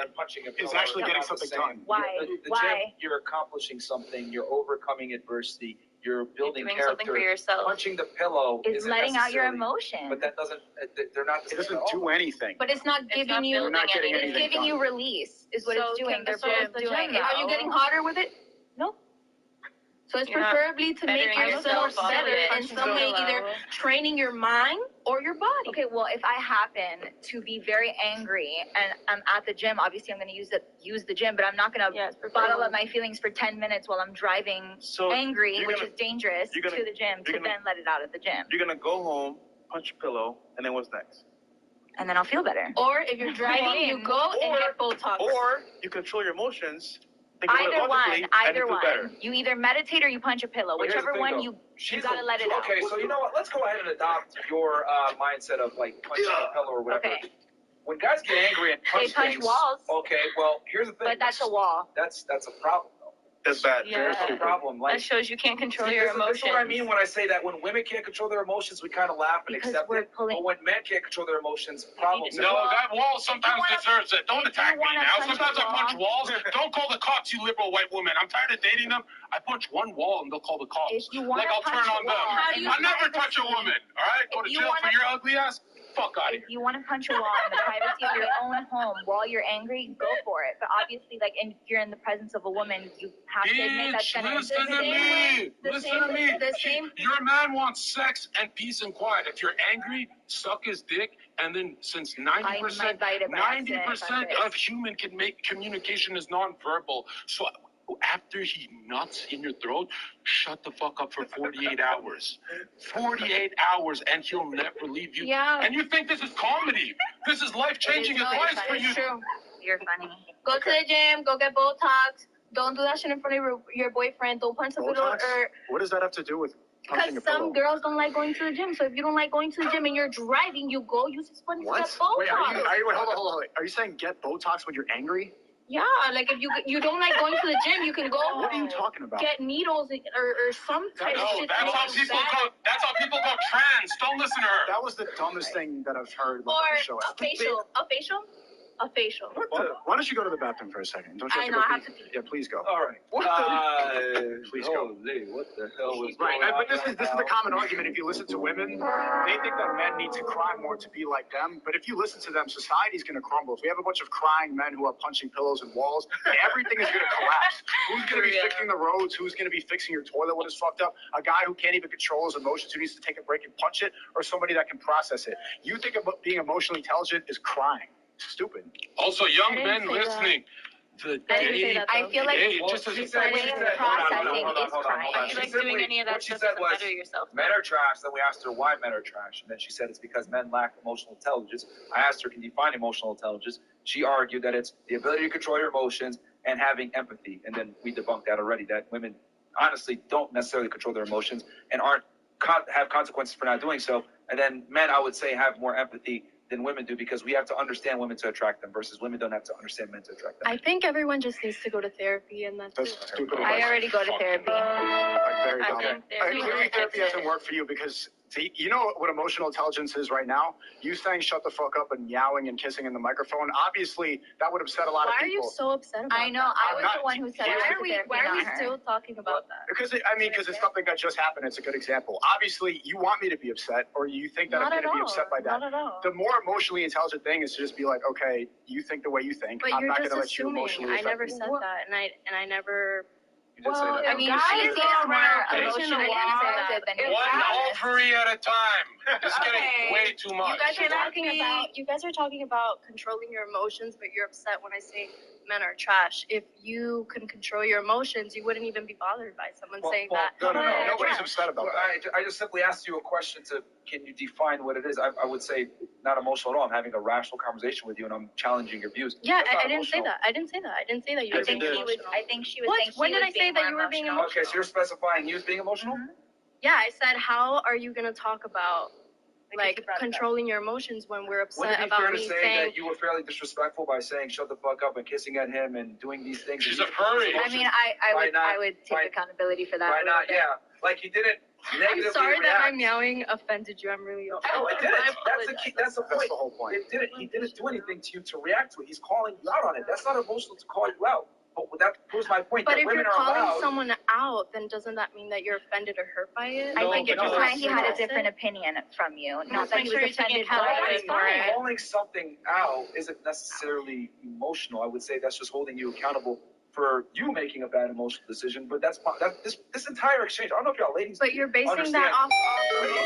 and punching a pillow actually is getting not the something same. done. Why? The gym, you're accomplishing something. You're overcoming adversity. you're building doing character. something for yourself. Punching the pillow Is isn't letting out your necessarily- emotion. But that doesn't. They're not. It doesn't do anything. But it's not giving you. You're not getting It's anything giving done. you release. Is what So it's doing. can the That's what it's gym doing. do it Are you now? getting hotter with it? No. So it's You're not preferably to make bettering yourself yourself better up. in some way, either training your mind or your body. Okay, well, if I happen to be very angry and I'm at the gym, obviously I'm going to use the gym, but I'm not going to bottle up my feelings for 10 minutes while I'm driving angry, which is dangerous, to the gym, to then let it out at the gym. You're gonna go home, punch a pillow, and then what's next? And then I'll feel better. Or if you're driving, you go and get Botox. Or you control your emotions. Think about it Either logically, one, and either you feel better. one. You either meditate or you punch a pillow. Well, here's the Whichever thing, one though. you gotta let it out. Okay, so you know what? Let's go ahead and adopt your mindset of like punching a pillow or whatever. Okay. When guys get angry and punch They punch things, walls. Okay, well here's the thing. But that's a wall. That's a problem though. That's bad. Yeah. That's a problem. Like That shows you can't control see, your this emotions. is what I mean when I say that when women can't control their emotions, we kind of laugh and Because accept we're it. pulling- But when men can't control their emotions, problems. No, that wall sometimes deserves it. Don't attack me wanna now. punch Sometimes a I punch walls. Don't call the cops, you liberal white woman. I'm tired of dating them. I punch one wall and they'll call the cops. If you wanna Like I'll punch turn a on them. wall, how do you I never touch a privacy? woman. All right, go If to you jail for wanna- your ugly ass. Fuck out of here. If you want to punch a wall in the privacy of your own home while you're angry, go for it. But obviously, like, if you're in the presence of a woman, you have to admit that's Bitch, gonna listen to me. Listen to me. Your man wants sex and peace and quiet. If you're angry, suck his dick. And then since 90% of human communication is nonverbal. So after he nuts in your throat, shut the fuck up for 48 hours. 48 hours and he'll never leave you. Yeah. And you think this is comedy. This is life-changing advice for you. It's true. You're funny. Go to the gym. Go get Botox. Don't do that shit in front of your boyfriend. Don't punch the pillow. Botox? What does that have to do with punching a Because pillow? some girls don't like going to the gym. So if you don't like going to the gym and you're driving, you go use this money to What? get Botox. Wait, hold on. Are you saying get Botox when you're angry? Yeah, like if you don't like going to the gym, you can go. What are you talking about? Get needles or some type of shit. That's how people go. That's how people go trans. Don't listen to her. That was the dumbest thing that I've heard Or on the show. a facial. A facial? A facial. Why don't you go to the bathroom for a second? Don't you I have know, to I go have pee? to pee. Yeah, please go. All right. Please go. Holy, what the hell was Right, going on but this is right the now? common argument. If you listen to women, they think that men need to cry more to be like them. But if you listen to them, society's going to crumble. If we have a bunch of crying men who are punching pillows and walls, everything is going to collapse. Who's going to be fixing the roads? Who's going to be fixing your toilet when it's fucked up? A guy who can't even control his emotions, who needs to take a break and punch it, or somebody that can process it? You think about being emotionally intelligent is crying. Stupid. Also, young men listening. The dating. I feel like Just as the she said, way of processing is crying. I feel like doing any of that what she stuff said doesn't was, better yourself. men are trash. Then we asked her why men are trash. And then she said it's because men lack emotional intelligence. I asked her, can you define emotional intelligence? She argued that it's the ability to control your emotions and having empathy. And then we debunked that already, that women honestly don't necessarily control their emotions and have consequences for not doing so. And then men, I would say, have more empathy than women do because we have to understand women to attract them versus women don't have to understand men to attract them. I think everyone just needs to go to therapy and that's it. Stupid. I already go to therapy. Very I dumb. think therapy Clearly, therapy fixes hasn't it. worked for you because, see, you know what emotional intelligence is right now? You saying shut the fuck up and meowing and kissing in the microphone. Obviously, that would upset a lot of Why are you people. so upset about I know. that? I was not- the one who said Why I are went to therapy, Why are we not her. still talking about that? Because it's something that just happened. It's a good example. Obviously, you want me to be upset, or you think that Not I'm at going to be all. upset by that. Not at all. The more emotionally intelligent thing is to just be like, okay, you think the way you think. But I'm you're not just going to let you assuming. emotionally I affect never me. said that, and I never. You did say that. I mean, guys she seems are more around emotionally emotional affected than you. One ovary at a time. It's Okay. getting way too much. You guys are talking about controlling your emotions, but you're upset when I say men are trash. If you can control your emotions, you wouldn't even be bothered by someone saying that. No, men are nobody's trash. upset about Well, that. I just simply asked you a question to, can you define what it is? I would say not emotional at all. I'm having a rational conversation with you and I'm challenging your views. Yeah, That's not I didn't say emotional. that. I didn't say that. I didn't say that you I were being think emotional. she was What? saying she When did was I say that you more were being emotional? Okay, so you're specifying you as being emotional? Yeah, I said, how are you gonna talk about like controlling your emotions when we're Wouldn't upset it be fair about to me say saying? that you were fairly disrespectful by saying shut the fuck up and kissing at him and doing these things? She's and a you- furry. I mean, I Why would not? I would take Why- accountability for that. Why a little not? bit. Yeah, like you didn't negatively I'm sorry react. that my meowing offended you. I'm really. No, it didn't. That's the key. That's the point. the whole point. He didn't do anything to you to react to it. He's calling you out on it. That's not emotional to call you out. But that proves my point. But that if women you're are calling allowed, someone out, then doesn't that mean that you're offended or hurt by it? I think it no, just meant he had a that's different it. opinion from you. Not Just that make he sure was you're taking offended by it. accountability. calling something out isn't necessarily emotional. I would say that's just holding you accountable for you making a bad emotional decision. But that's this entire exchange. I don't know if y'all ladies. But you're basing understand. that off emotion.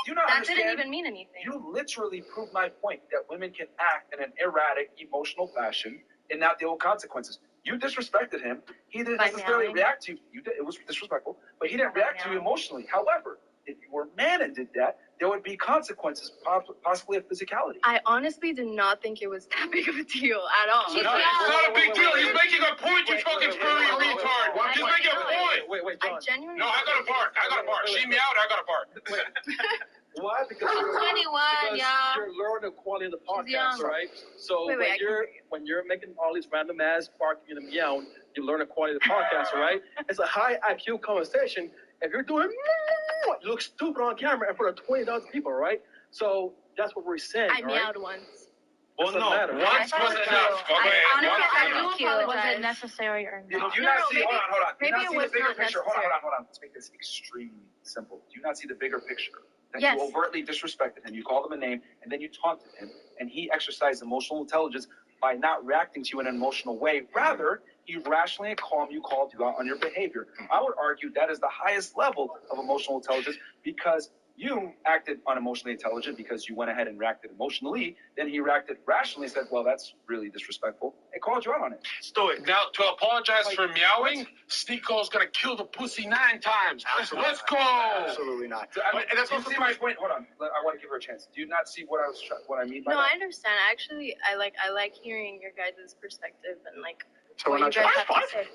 Do you not That understand? didn't even mean anything. You literally proved my point that women can act in an erratic, emotional fashion and not deal with consequences. You disrespected him. He didn't necessarily react to you. It was disrespectful, but he didn't react to you emotionally. However, if you were a man and did that, there would be consequences, possibly of physicality. I honestly did not think it was that big of a deal at all. It's not a big deal. He's making a point, you fucking furry retard. He's making a point. Wait, John. I genuinely. No, I got a bar. She meowed, I got a bar. Why? Because I'm 21, y'all. you're learning the quality of the She's young. podcast, right? So when you're making all these random ass barking and meowing, you learn the quality of the podcast, right? It's a high IQ conversation. If you're doing, you look stupid on camera in front of 20,000 people, right? So that's what we're saying. I meowed once. Well, no, once wasn't enough. Was it necessary or Do not? you not see? Hold on. Do you maybe not it see was the bigger not picture? necessary. Hold on. Let's make this extremely simple. Do you not see the bigger picture? That Yes. you overtly disrespected him, you called him a name, and then you taunted him, and he exercised emotional intelligence by not reacting to you in an emotional way. Rather, he rationally and calmly called you out on your behavior. I would argue that is the highest level of emotional intelligence because you acted unemotionally intelligent because you went ahead and reacted emotionally. Then he reacted rationally and said, well, that's really disrespectful, and called you out on it. Stoic. Now, to apologize for meowing, Sneako's gonna kill the pussy 9 times. Absolutely Let's not. go. Absolutely not. So, and that's see my point. Hold on, I want to give her a chance. Do you not see what I mean by No, that? I understand. Actually, I like hearing your guys' perspective and like So what we're you not guys trying- have to say.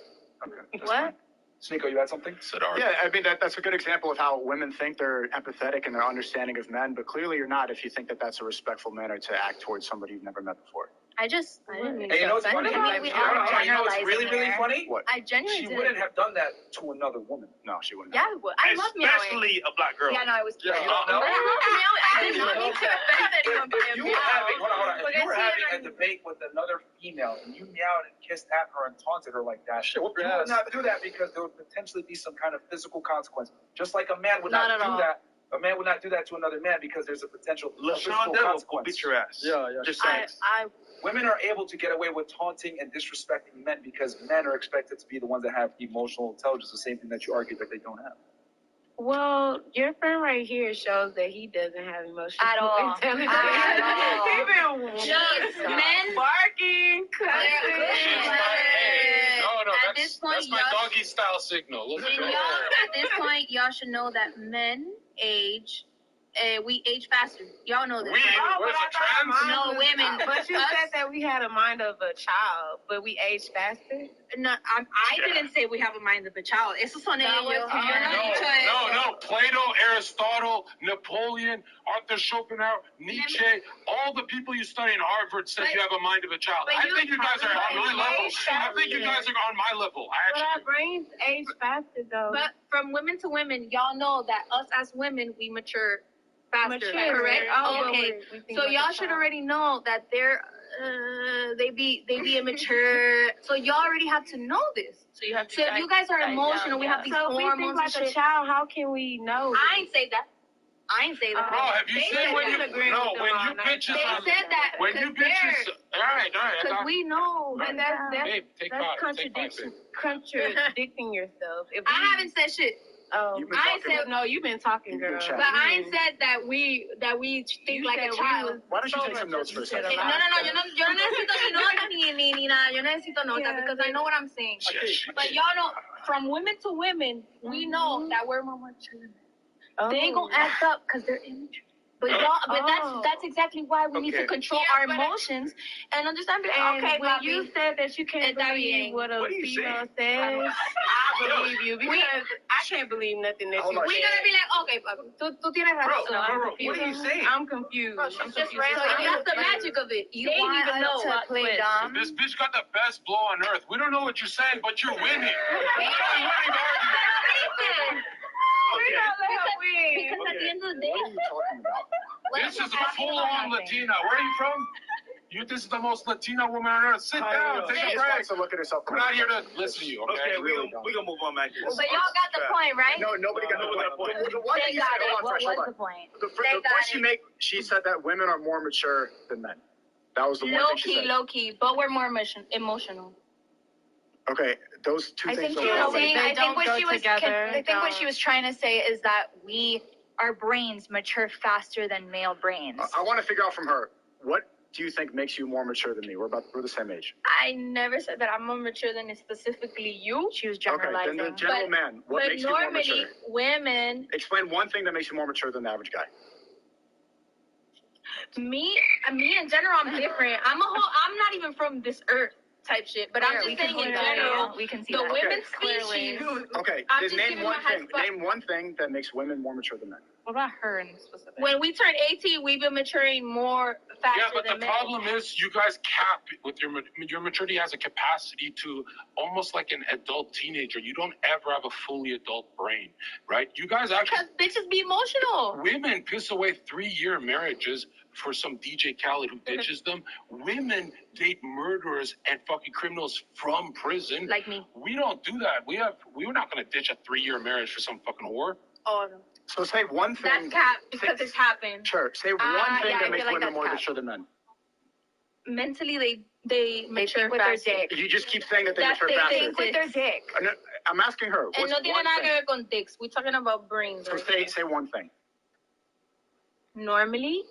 Okay. What? Sneako, you had something? Yeah, I mean, that's a good example of how women think they're empathetic and they're understanding of men, but clearly you're not if you think that that's a respectful manner to act towards somebody you've never met before. I didn't mean And you know what's to funny? offend we you. are You know what's generalizing really, really here. funny? What? I genuinely She didn't. wouldn't have done that to another woman. No, she wouldn't. Yeah, I would. I love meowing. Especially a black girl. Yeah, no, I was Yeah, kidding. you don't know? I love meowing. I did not mean to offend anyone by a You were meow. having, hold on. But If you were I see having it a on- debate with another female and you meowed and kissed at her and taunted her like that, Shit, whoop you your would ass. not do that because there would potentially be some kind of physical consequence. Just like a man would Not not, at do all. that. A man would not do that to another man because there's a potential LaShawn physical Devil will consequence. beat your ass. Yeah. Just saying. Women are able to get away with taunting and disrespecting men because men are expected to be the ones that have emotional intelligence, the same thing that you argue that they don't have. Well, your friend right here shows that he doesn't have emotional At all. intelligence. At all. He been Just men barking, No, At this point, that's my y'all- doggy style signal. Let's And go. y'all, at this point, y'all should know that men age. We age faster. Y'all know this. We? right? What is it, trans? No, women. But you Us- said that we had a mind of a child, but we age faster. No, I didn't say we have a mind of a child. Eso son ellos. Yo no he dicho eso. No. Plato, Aristotle, Napoleon, Arthur Schopenhauer, Nietzsche, all the people you study in Harvard said you have a mind of a child. but I you- think you guys are on my but level. you- I think you guys are on my level. But our brains age faster, though. But from women to women, y'all know that us as women, we mature faster, Mature, correct? oh, but Okay, we think so like y'all a should child. already know that they be immature. So y'all already have to know this. So you have to. So if you guys are emotional, we have these So if we hormones think and like a shit. child, how can we know? I ain't say that. I ain't say that. Bro, have you They seen said when you that. bitches They said that when you because bitches they're- all right, I Because got we know. But that's Babe, take that's five, take five, contradicting yourself. If I haven't said shit. Oh, You've been I ain't talking. said. no, you've been talking, girl. chatting. But I ain't said that we think You like said a we child. was Why don't you so take some much notes for a you said second? lot No, of yo stuff. no necesito ni notas ni nada. Yo necesito notas Yeah, because I know what I'm saying. But y'all know, from women to women, we know that we're more mature. They ain't gonna act up because they're immature. But y'all, that's exactly why we need to Okay. control our emotions and understand. And Okay, when papi. you said that you can't Está believe bien. what a What are you female saying? says, I believe you because I can't believe nothing that you We said. gotta be like, okay, papi, tú tienes razón. So I'm Bro, confused. what are you saying? I'm confused. Bro, I'm she's just confused. random. So that's the magic of it. You They ain't want even us know. to play dumb. This bitch got the best blow on earth. We don't know what you're saying, but you're winning. Because at the end of the day, This is a full-on Latina. Where are you from? This is the most Latina woman on earth. Sit down, take a break. To look at herself. We're not here to listen to you, okay? Okay, we're gonna move on, man. But y'all got the point, right? No, nobody got the point. The one thing They you got said, it. hold on, What Fresh, hold was on. the point? The point she said that women are more mature than men. That was the one thing she said. Low key, but we're more emotional. Okay, those two I things think don't what she was together. I think what she was trying to say is that our brains mature faster than male brains. I want to figure out from her, what do you think makes you more mature than me? We're the same age. I never said that I'm more mature than specifically you. She was Okay, generalizing. then the general man, what makes you more mature? But normally, women. Explain one thing that makes you more mature than the average guy. Me in general, I'm different. I'm not even from this earth type shit. But I'm just saying in general, we can see the that. women species. Okay, I'm just just name giving one my high thing. spot. Name one thing that makes women more mature than men. What about her in specific? When we turn 18, we've been maturing more faster Yeah, but than the men. problem is you guys cap with your maturity has a capacity to almost like an adult teenager. You don't ever have a fully adult brain, right? You guys actually Because bitches be emotional. women piss away 3-year marriages for some DJ Khaled who ditches them. Women date murderers and fucking criminals from prison. Like me. We don't do that. We're not gonna ditch a 3-year marriage for some fucking whore. Oh no. So say one thing. That's cap because it's happened. Sure. Say one thing yeah, that I makes feel like women that's more cap. mature than men. Mentally, they mature with their faster. dick. You just keep saying that they That's mature they faster. think With their dick. I'm asking her. And What's no tiene one nada que thing? ver con dicks. We're talking about brains. So right? say one thing. Normally,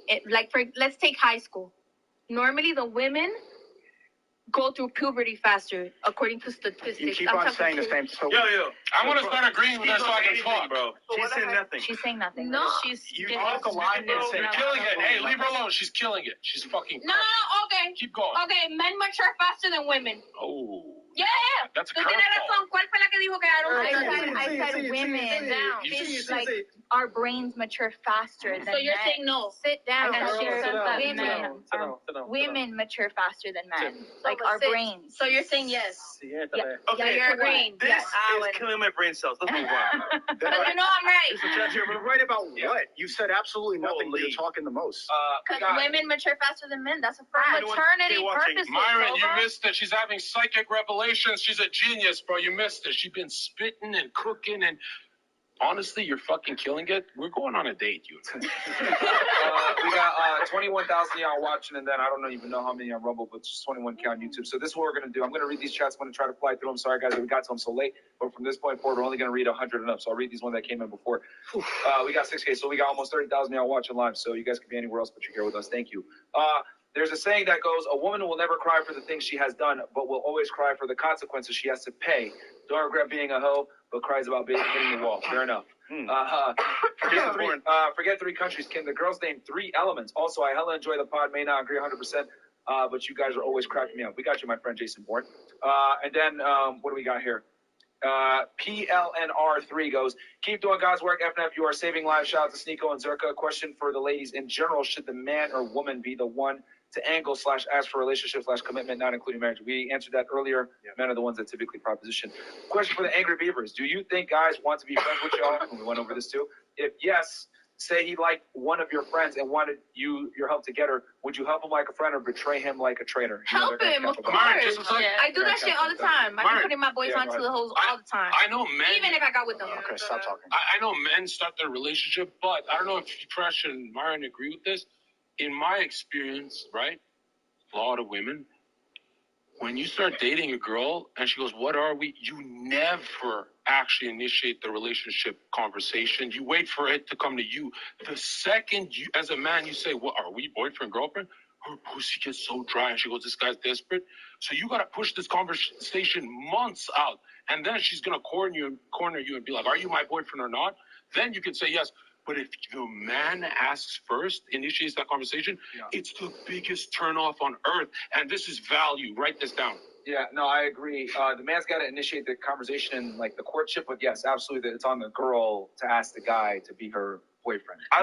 let's take high school. Normally, the women go through puberty faster, according to statistics. You keep on saying the same. So Yo, I want to start agreeing with her so I can talk. bro. She's saying nothing. She's saying nothing. No, you talk a lot and say You're killing it. Hey, leave her alone. She's killing it. She's fucking. No, okay. Keep going. Okay, men mature faster than women. Oh. Yeah. That's a Tú tienes razón. ¿Cuál fue la que dijo que I said women. Like our brains mature faster than So you're men. saying no. Sit down. I said Women mature faster than men. Like but our sit. brains. So you're saying yes. Okay, Yeah, you're agreeing. This Yes. is killing my brain cells. Let's move on. But you know I'm right. But right about what? You said absolutely nothing, but you're Holy. talking the most. Because women mature faster than men. That's a fact. Maternity purposes. Myron, you Silva. missed it. She's having psychic revelations. She's a genius, bro. You missed it. She's been spitting and cooking and honestly, you're fucking killing it. We're going on a date, you. We got 21,000 y'all watching, and then I don't even know how many on Rumble, but just 21K on YouTube. So this is what we're gonna do. I'm gonna read these chats. I'm gonna try to fly through them. Sorry guys that we got to them so late, but from this point forward, we're only gonna read 100 and up. So I'll read these ones that came in before. We got 6K, so we got almost 30,000 y'all watching live. So you guys could be anywhere else, but you're here with us. Thank you. There's a saying that goes, a woman will never cry for the things she has done, but will always cry for the consequences she has to pay. Don't regret being a hoe, but cries about hitting the wall. Fair enough. Forget 3 countries. Can the girls name 3 elements? Also, I hella enjoy the pod. May not agree 100%, but you guys are always cracking me up. We got you, my friend Jason Bourne. And then, what do we got here? PLNR3 goes, keep doing God's work, FNF. You are saving lives. Shout out to Sneeko and Zerka. Question for the ladies in general: should the man or woman be the one to angle / ask for relationship / commitment, not including marriage? We answered that earlier. Men are the ones that typically proposition. Question for the angry beavers: do you think guys want to be friends with y'all? We went over this too. If yes, say he liked one of your friends and wanted your help to get her, would you help him like a friend or betray him like a traitor? Help him, of course. I do that shit all the time. I be putting my boys onto the hoes all the time. I know men. Even if I got with them. Okay, stop talking. I know men start their relationship, but I don't know if Fresh and Myron agree with this. In my experience, right, a lot of women, when you start dating a girl and she goes, what are we? You never actually initiate the relationship conversation. You wait for it to come to you. The second you, as a man, you say, what, are we boyfriend, girlfriend? Her pussy gets so dry and she goes, this guy's desperate. So you got to push this conversation months out. And then she's going to corner you and be like, are you my boyfriend or not? Then you can say yes. But if the man asks first, initiates that conversation, it's the biggest turnoff on earth. And this is value. Write this down. Yeah, no, I agree. The man's got to initiate the conversation in like the courtship, but yes, absolutely, it's on the girl to ask the guy to be her boyfriend. I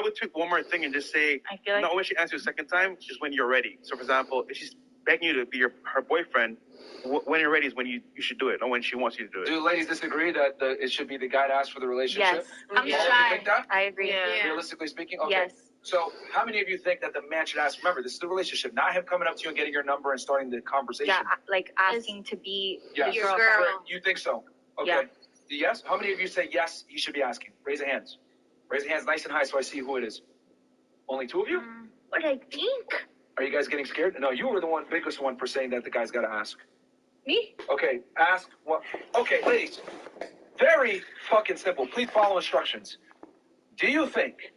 would tweak one more thing and just say, I feel like not when she answers the second time, is when you're ready. So, for example, if she's begging you to be her boyfriend, when you're ready is when you should do it, not when she wants you to do it. Do ladies disagree that it should be the guy to ask for the relationship? Yes. I'm shy. I agree. Realistically speaking, okay. Yes. So how many of you think that the man should ask? Remember, this is a relationship, not him coming up to you and getting your number and starting the conversation. Yeah, like asking to be Yes. your girl. You think so? Okay. Yeah. Yes? How many of you say yes, he should be asking? Raise your hands. Raise your hands nice and high so I see who it is. Only 2 of you? What I think? Are you guys getting scared? No, you were the biggest one for saying that the guy's got to ask. Me? Okay, ask what? Okay, ladies, very fucking simple. Please follow instructions. Do you think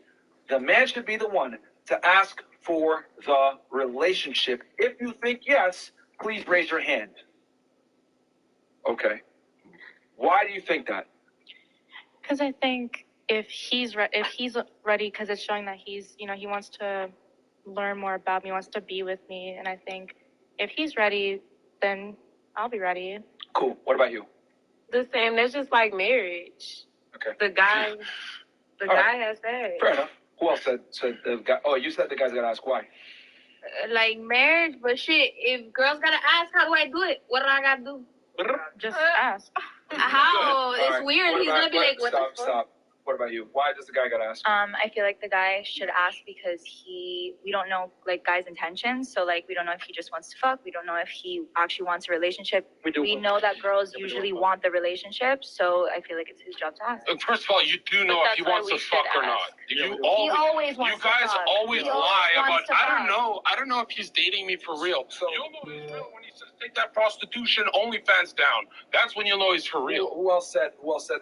the man should be the one to ask for the relationship? If you think yes, please raise your hand. Okay. Why do you think that? Because I think if he's ready, because it's showing that he's, he wants to learn more about me, wants to be with me, and I think if he's ready, then I'll be ready. Cool. What about you? The same. That's just like marriage. Okay. The guy has that. Fair enough. Who else said the guy? Oh, you said the guy's got to ask why. Like marriage, but shit, if girls gotta ask, how do I do it? What do I gotta do? Just ask. How? It's right. weird. What He's about- gonna be like, what the fuck? Stop. What about you? Why does the guy got to ask? I feel like the guy should ask because we don't know like guy's intentions. So like we don't know if he just wants to fuck. We don't know if he actually wants a relationship. We know that girls usually want the relationship. So I feel like it's his job to ask. First of all, you do know if he wants to fuck or not. You always wants You guys to fuck. always He lie always about. wants to I don't know if he's dating me for real. You'll know he's real when he says take that prostitution OnlyFans down. That's when you'll know he's for real. Who else said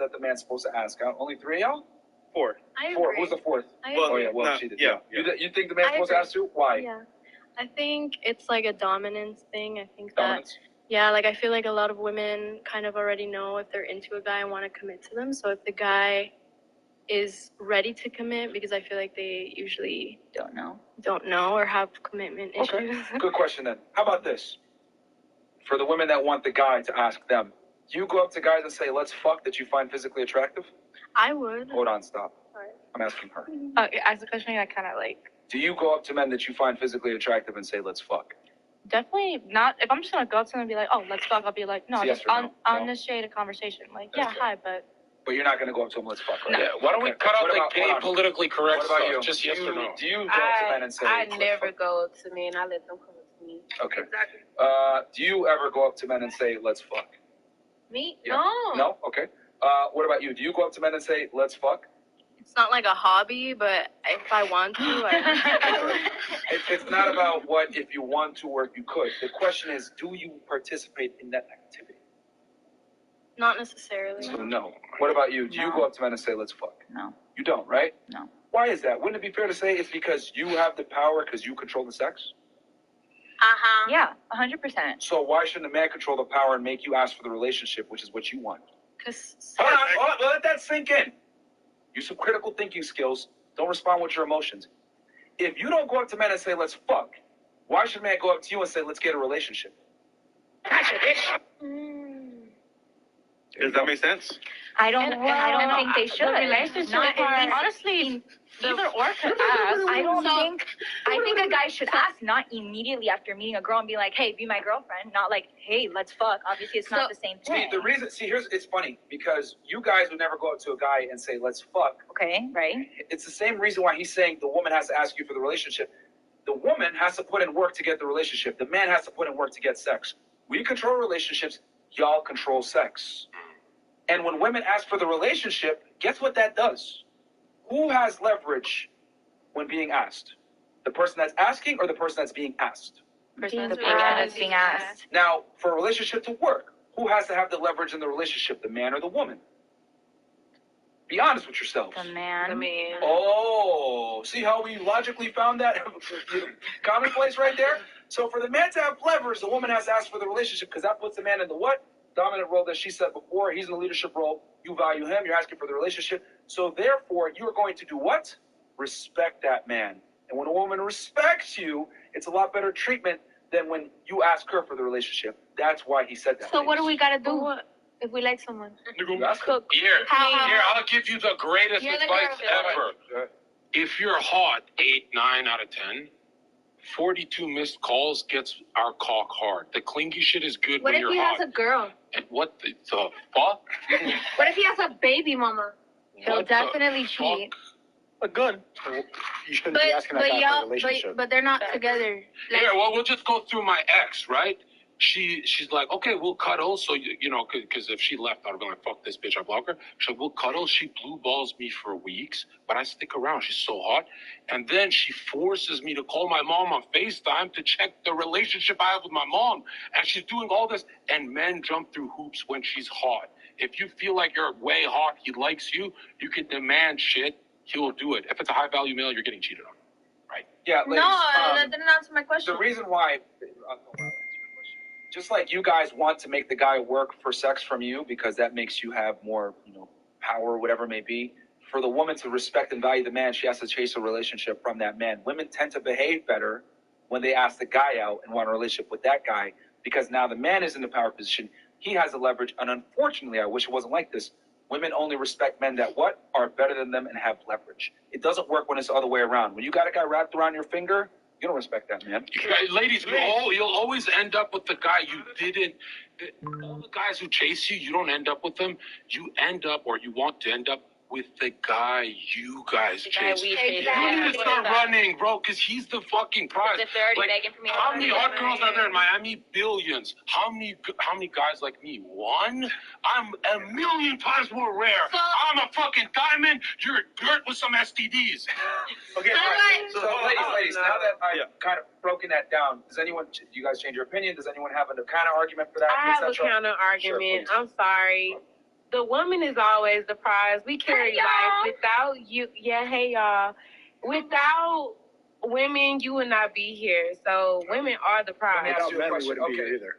that the man's supposed to ask? Only 3 of y'all? 4. I Four. agree. Who's the 4th? I Oh agree. yeah, well No, she did. yeah. You think the man's I supposed to agree. ask too? Why? Yeah. I think it's like a dominance thing. I think Dominance? that, yeah, like I feel like a lot of women kind of already know if they're into a guy and want to commit to them. So if the guy is ready to commit, because I feel like they usually don't know or have commitment issues. Good question then. How about this? For the women that want the guy to ask them, do you go up to guys and say, let's fuck, that you find physically attractive? I would. Hold on, stop. Sorry. I'm asking her. As a question, I kind of like. Do you go up to men that you find physically attractive and say, let's fuck? Definitely not. If I'm just gonna go up to them and be like, "Oh, let's fuck," I'll be like, "No, Yes just or no? initiate a conversation." Like, That's yeah, fair. hi, but But you're not going to go up to them, let's fuck, right? Yeah. Why don't we cut out What the about- gay hold on. politically correct What about stuff? you? Just yes or no. Do you go up to men and say, I let's never fuck? go up to men. I let them come up to me. Okay. Exactly. Do you ever go up to men and say, let's fuck? Me? Yeah. No. No? Okay. What about you? Do you go up to men and say, let's fuck? It's not like a hobby, but if I want to, I It's not about what if you want to or if you could. The question is, do you participate in that activity? not necessarily. So no. What about you? Do you go up to men and say, let's fuck? No. You don't, right? No. Why is that? Wouldn't it be fair to say it's because you have the power because you control the sex? Yeah, 100%. So why shouldn't a man control the power and make you ask for the relationship, which is what you want? Because Hold on, let that sink in. Use some critical thinking skills. Don't respond with your emotions. If you don't go up to men and say, let's fuck, why should a man go up to you and say, let's get a relationship? Does that make sense? I don't think they should. The relationship part, honestly, either or could ask. I think a guy should ask not immediately after meeting a girl and be like, hey, be my girlfriend. Not like, hey, let's fuck. Obviously, it's not the same thing. It's funny because you guys would never go up to a guy and say, let's fuck. Okay, right. It's the same reason why he's saying the woman has to ask you for the relationship. The woman has to put in work to get the relationship. The man has to put in work to get sex. We control relationships. Y'all control sex. And when women ask for the relationship, guess what that does? Who has leverage when being asked? The person that's asking or the person that's being asked? The person that's being asked. Now, for a relationship to work, who has to have the leverage in the relationship, the man or the woman? Be honest with yourselves. The man. Oh, see how we logically found that commonplace right there? So for the man to have leverage, the woman has to ask for the relationship because that puts the man in the what? Dominant role that she said before. He's in the leadership role. You value him. You're asking for the relationship. So therefore, you're going to do what? Respect that man. And when a woman respects you, it's a lot better treatment than when you ask her for the relationship. That's why he said that. So what do we gotta do if we like someone? Cook. Here, I'll give you the greatest You're the advice girl. ever. If you're hot, 8, 9 out of 10, 42 missed calls gets our cock hard. The clingy shit is good What when if you're he hot. has a girl? And what the fuck? What if he has a baby mama? He'll What the definitely cheat. A gun. You shouldn't be asking that guy for a relationship. But they're not together. Like, Yeah, well, we'll just go through my ex, right? She's like, okay, we'll cuddle. So, you know, because if she left, I'd have been like, fuck this bitch, I block her. She's like, we'll cuddle. She blue balls me for weeks, but I stick around. She's so hot. And then she forces me to call my mom on FaceTime to check the relationship I have with my mom. And she's doing all this. And men jump through hoops when she's hot. If you feel like you're way hot, he likes you, you can demand shit, he will do it. If it's a high value male, you're getting cheated on. Right? Yeah, ladies, that didn't answer my question. the reason why, just like you guys want to make the guy work for sex from you because that makes you have more, power, whatever it may be. For the woman to respect and value the man, she has to chase a relationship from that man. Women tend to behave better when they ask the guy out and want a relationship with that guy because now the man is in the power position. He has the leverage, and unfortunately, I wish it wasn't like this. Women only respect men that are better than them and have leverage. It doesn't work when it's the other way around. When you got a guy wrapped around your finger, you don't respect that man. Ladies, you'll always end up with the guy you didn't. All the guys who chase you, you don't end up with them. You end up, or you want to end up with the guy you guys chase. You don't need to start running, bro, because he's the fucking prize. If they're already begging for me, how many hot girls are there in Miami? Billions. How many guys like me? One? I'm a million times more rare. I'm a fucking diamond. You're dirt with some STDs. Okay, so ladies, now that I've kind of broken that down, do you guys change your opinion? Does anyone have a counter argument for that? I have a counter argument. Sure, I'm sorry. The woman is always the prize. We carry life without you. Yeah, hey y'all. Without women, you would not be here. So women are the prize. Without men, we wouldn't be here either.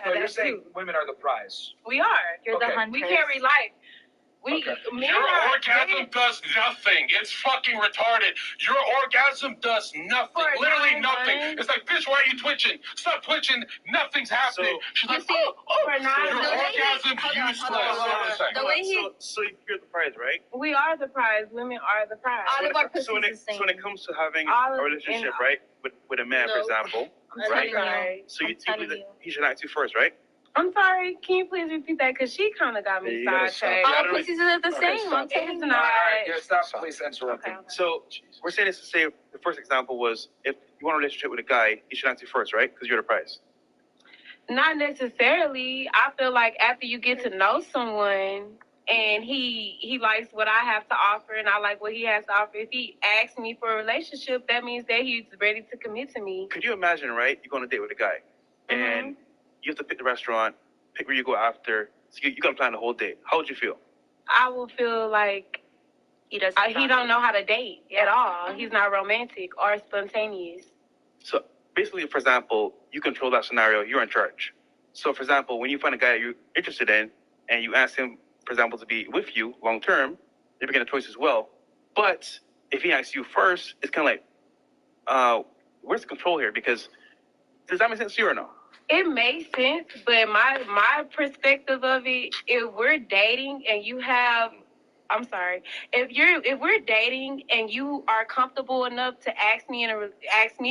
So you're saying women are the prize. We are. You're the hunters. We carry life. Your orgasm does nothing. It's fucking retarded. Your orgasm does nothing. Literally nothing. It's like, bitch, why are you twitching? Stop twitching. Nothing's happening. She's like, your orgasm's useless. So you're the prize, right? We are the prize. Women are the prize. So when it comes to having a relationship, right, with a man, for example, right? So you think that he should act you first, right? I'm sorry. Can you please repeat that? Because she kind of got me sidetracked. All pussies are the same. It's not. Stop, please interrupt. So we're saying this to say the first example was if you want a relationship with a guy, he should ask you first, right? Because you're the prize. Not necessarily. I feel like after you get to know someone and he likes what I have to offer and I like what he has to offer, if he asks me for a relationship, that means that he's ready to commit to me. Could you imagine, right? You go on a date with a guy and you have to pick the restaurant, pick where you go after. So you got to plan the whole date. How would you feel? I will feel like he don't know how to date at all. He's not romantic or spontaneous. So basically, for example, you control that scenario. You're in charge. So, for example, when you find a guy you're interested in and you ask him, for example, to be with you long term, you're making a choice as well. But if he asks you first, it's kind of like, where's the control here? Because does that make sense to you or no? It makes sense, but my perspective of it, if we're dating and you have, if we're dating and you are comfortable enough to ask me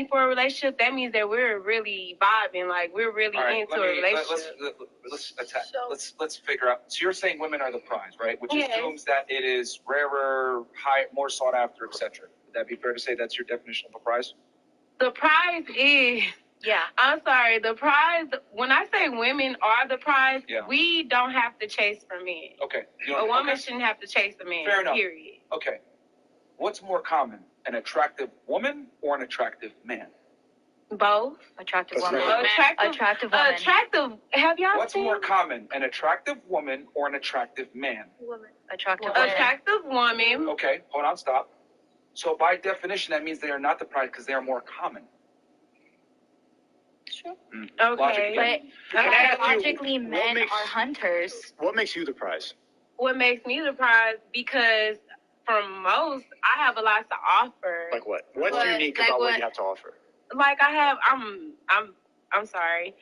for a relationship, that means that we're really vibing, like we're really into a relationship. Let's figure out. So you're saying women are the prize, right? Which assumes that it is rarer, more sought after, etc. Would that be fair to say that's your definition of a prize? The prize is. Yeah, I'm sorry. The prize, when I say women are the prize, we don't have to chase for men. Okay. A woman shouldn't have to chase a man, fair enough. Period. Okay. What's more common, an attractive woman or an attractive man? Both. Attractive woman. Attractive woman. Have y'all What's seen? more common, an attractive woman or an attractive man? Woman. Attractive woman. Attractive woman. Okay, hold on, stop. So by definition, that means they are not the prize because they are more common. Sure. Okay. But logically, men are hunters. What makes you the prize? What makes me the prize? Because from most, I have a lot to offer. Like what? What's unique about what you have to offer? Like I'm sorry.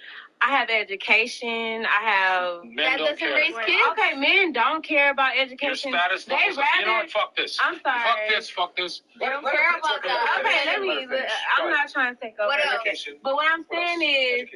I have education. I have. Men don't care. Raise kids? Okay, men don't care about education. Your status levels. You know what? Fuck this. I'm sorry. Fuck this. They don't care about that. Okay, I'm not trying to take over. But what I'm saying is,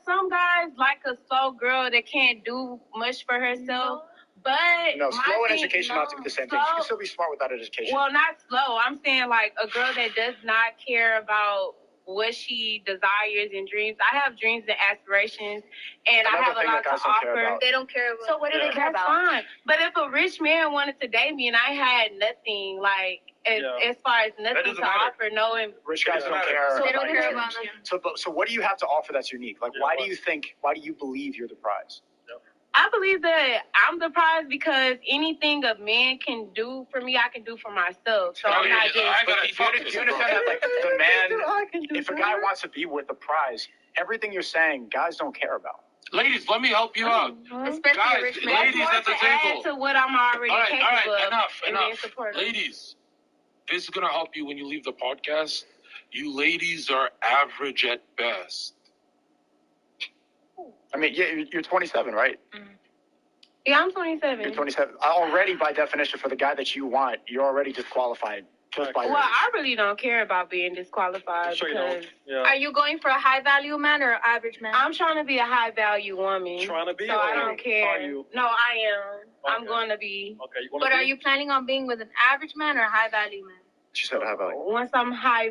some guys like a slow girl that can't do much for herself. But No, slow and thing- education not to be the same thing. You can still be smart without education. Well, not slow. I'm saying like a girl that does not care about what she desires and dreams. I have dreams and aspirations, and I have a lot to offer. They don't care about. So what do they care That's about? fine. But if a rich man wanted to date me and I had nothing, like as far as nothing to offer, no. Rich guys don't care. So they don't care about them. So what do you have to offer that's unique? Like, why do you believe you're the prize? I believe that I'm the prize because anything a man can do for me, I can do for myself. So I'm not just. Do you understand that, like, the man, if a guy wants to be with the prize, everything you're saying, guys don't care about. Ladies, let me help you out. Especially Guys, rich man. ladies at the table. Add to what I'm already capable of. Enough. And then support them. Ladies, this is going to help you when you leave the podcast. You ladies are average at best. I mean, yeah, you're 27, right? Yeah, I'm 27. You're 27. Already, by definition, for the guy that you want, you're already disqualified just by Well, I really don't care about being disqualified because Are you going for a high value man or an average man? I'm trying to be a high value woman. Trying to be, so or I don't care. are you? No, I am. I'm going to be. Okay, But are you planning on being with an average man or a high value man? She said high value. Once I'm a high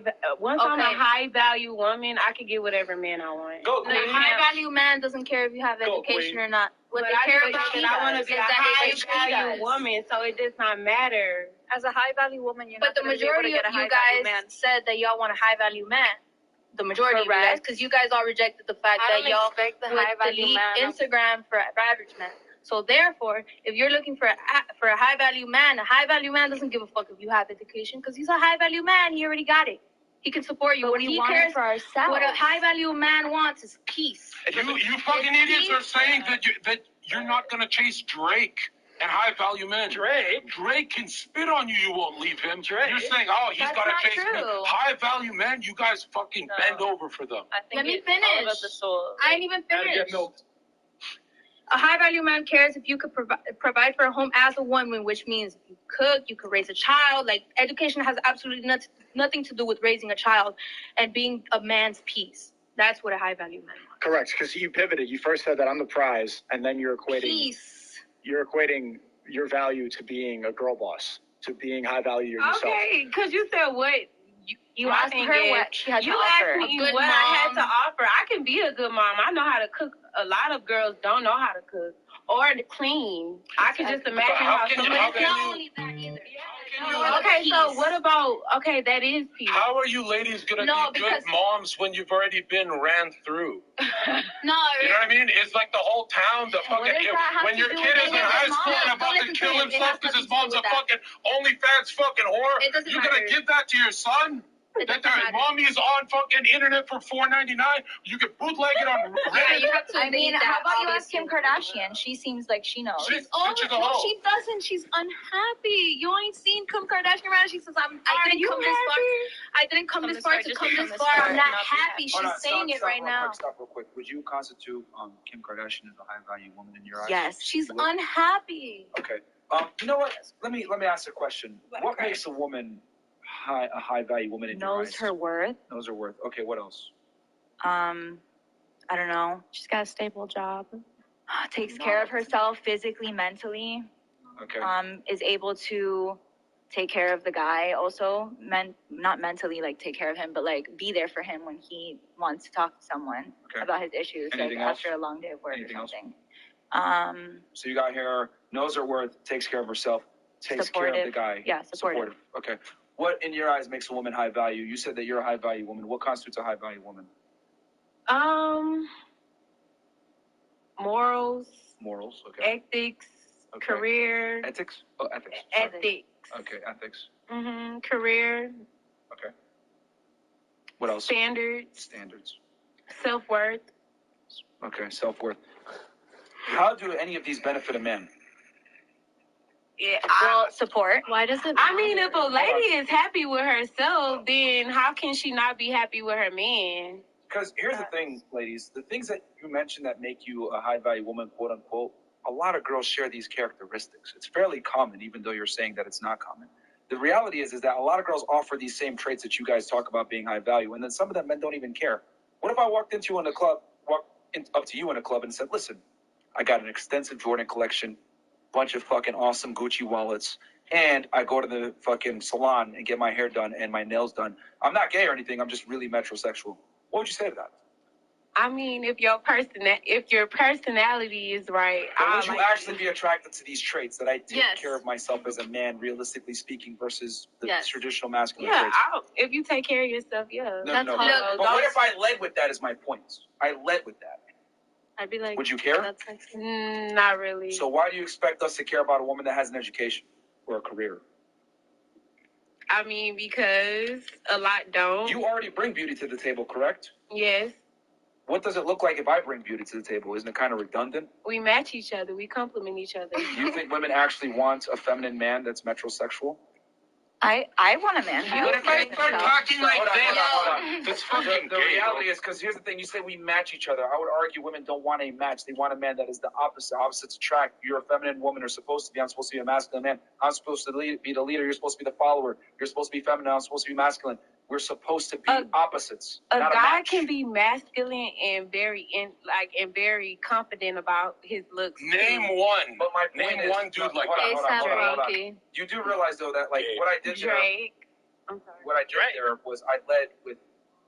value woman, I can get whatever man I want. Go, The high value man doesn't care if you have education or not. What they care about I want to be a high value woman, so it does not matter. As a high value woman, you're But not the gonna be able to majority get a of you high value guys man. Said that y'all want a high value man. The majority of you guys, because you guys all rejected the fact I that don't y'all expect the would high value delete man. Instagram for average man. So therefore, if you're looking for a high value man doesn't give a fuck if you have education because he's a high value man. He already got it. He can support you. But What we he want it cares for ourselves. What a high value man wants is peace. You fucking idiots are saying that you're not going to chase Drake and high value men. Drake can spit on you. You won't leave him. You're saying, oh, he's got to chase me. High value men, you guys fucking bend over for them. Let me finish. I ain't even finished. A high value man cares if you could provide for a home as a woman, which means if you cook, you could raise a child. Like, education has absolutely nothing to do with raising a child and being a man's peace. That's what a high value man wants. Correct, because you pivoted. You first said that I'm the prize, and then you're equating Peace. You're equating your value to being a girl boss, to being high value yourself. Okay, because you said what you asked her what she had to you offer. asked me A good what I had to mom. offer. I can be a good mom. I know how to cook. A lot of girls don't know how to cook or to clean. I can just imagine how somebody. Okay, so what about? Okay, that is peace. How are you ladies going to be good moms when you've already been ran through? No. You know what I mean? It's like the whole town, the fucking, when your kid is in high school and about to kill himself because his mom's a fucking OnlyFans fucking whore, you gonna give that to your son? That their mommy is on fucking internet for $4.99. You can bootleg it on Reddit. I mean, how about you ask Kim Kardashian? She seems like she knows. She's no, she doesn't. She's unhappy. You ain't seen Kim Kardashian around. She says, I didn't come this far to come this far. I'm not happy. She's saying it right now. Stop real quick. Would you constitute Kim Kardashian as a high value woman in your eyes? Yes. She's unhappy. Okay. You know what? Let me ask a question. What makes a woman a high value woman in your eyes? Knows her worth. Knows her worth. Okay, what else? I don't know. She's got a stable job. Takes care of herself physically, mentally. Okay. Is able to take care of the guy also. Not mentally, like take care of him, but like be there for him when he wants to talk to someone about his issues, Anything like else? after a long day of work or something. So you got here, knows her worth, takes care of herself, takes care of the guy. Yeah, supportive. Okay. What in your eyes makes a woman high value? You said that you're a high value woman. What constitutes a high value woman? Morals. Morals, okay. Ethics. Career. Ethics? Oh, ethics. Ethics. Okay, ethics. Career. Okay. What else? Standards. Self-worth. Okay, self-worth. How do any of these benefit a man? Yeah, support. Why does it? I mean, if a lady is happy with herself, then how can she not be happy with her man? Because here's the thing, ladies. The things that you mentioned that make you a high-value woman, quote-unquote, a lot of girls share these characteristics. It's fairly common, even though you're saying that it's not common. The reality is that a lot of girls offer these same traits that you guys talk about being high value, and then some of them men don't even care. What if I walked up to you in a club and said, listen, I got an extensive Jordan collection. bunch of fucking awesome Gucci wallets, and I go to the fucking salon and get my hair done and my nails done. I'm not gay or anything. I'm just really metrosexual. What would you say to that? I mean, if your personality is right, But would you actually be attracted to these traits that I take care of myself as a man, realistically speaking, versus the traditional masculine traits? If you take care of yourself, No. But what if I led with that? Is my point? I led with that. I'd be like, would you care? Not really. So why do you expect us to care about a woman that has an education or a career? I mean, because a lot don't. You already bring beauty to the table, correct? Yes. What does it look like if I bring beauty to the table? Isn't it kind of redundant? We match each other. We complement each other. Do you think women actually want a feminine man that's metrosexual? I want a man. What if I start talking like this? Hold on. That's fucking The gay. reality is, because here's the thing, you say we match each other. I would argue women don't want a match. They want a man that is the opposite. Opposites attract. You're a feminine woman, are supposed to be. I'm supposed to be a masculine man. I'm supposed to be the leader. You're supposed to be the follower. You're supposed to be feminine. I'm supposed to be masculine. We're supposed to be opposites. A not guy match. can be masculine and very very confident about his looks. Name one. But my point Name is, one dude like hold that. on. You do realize though that what I did there, what I did there was I led with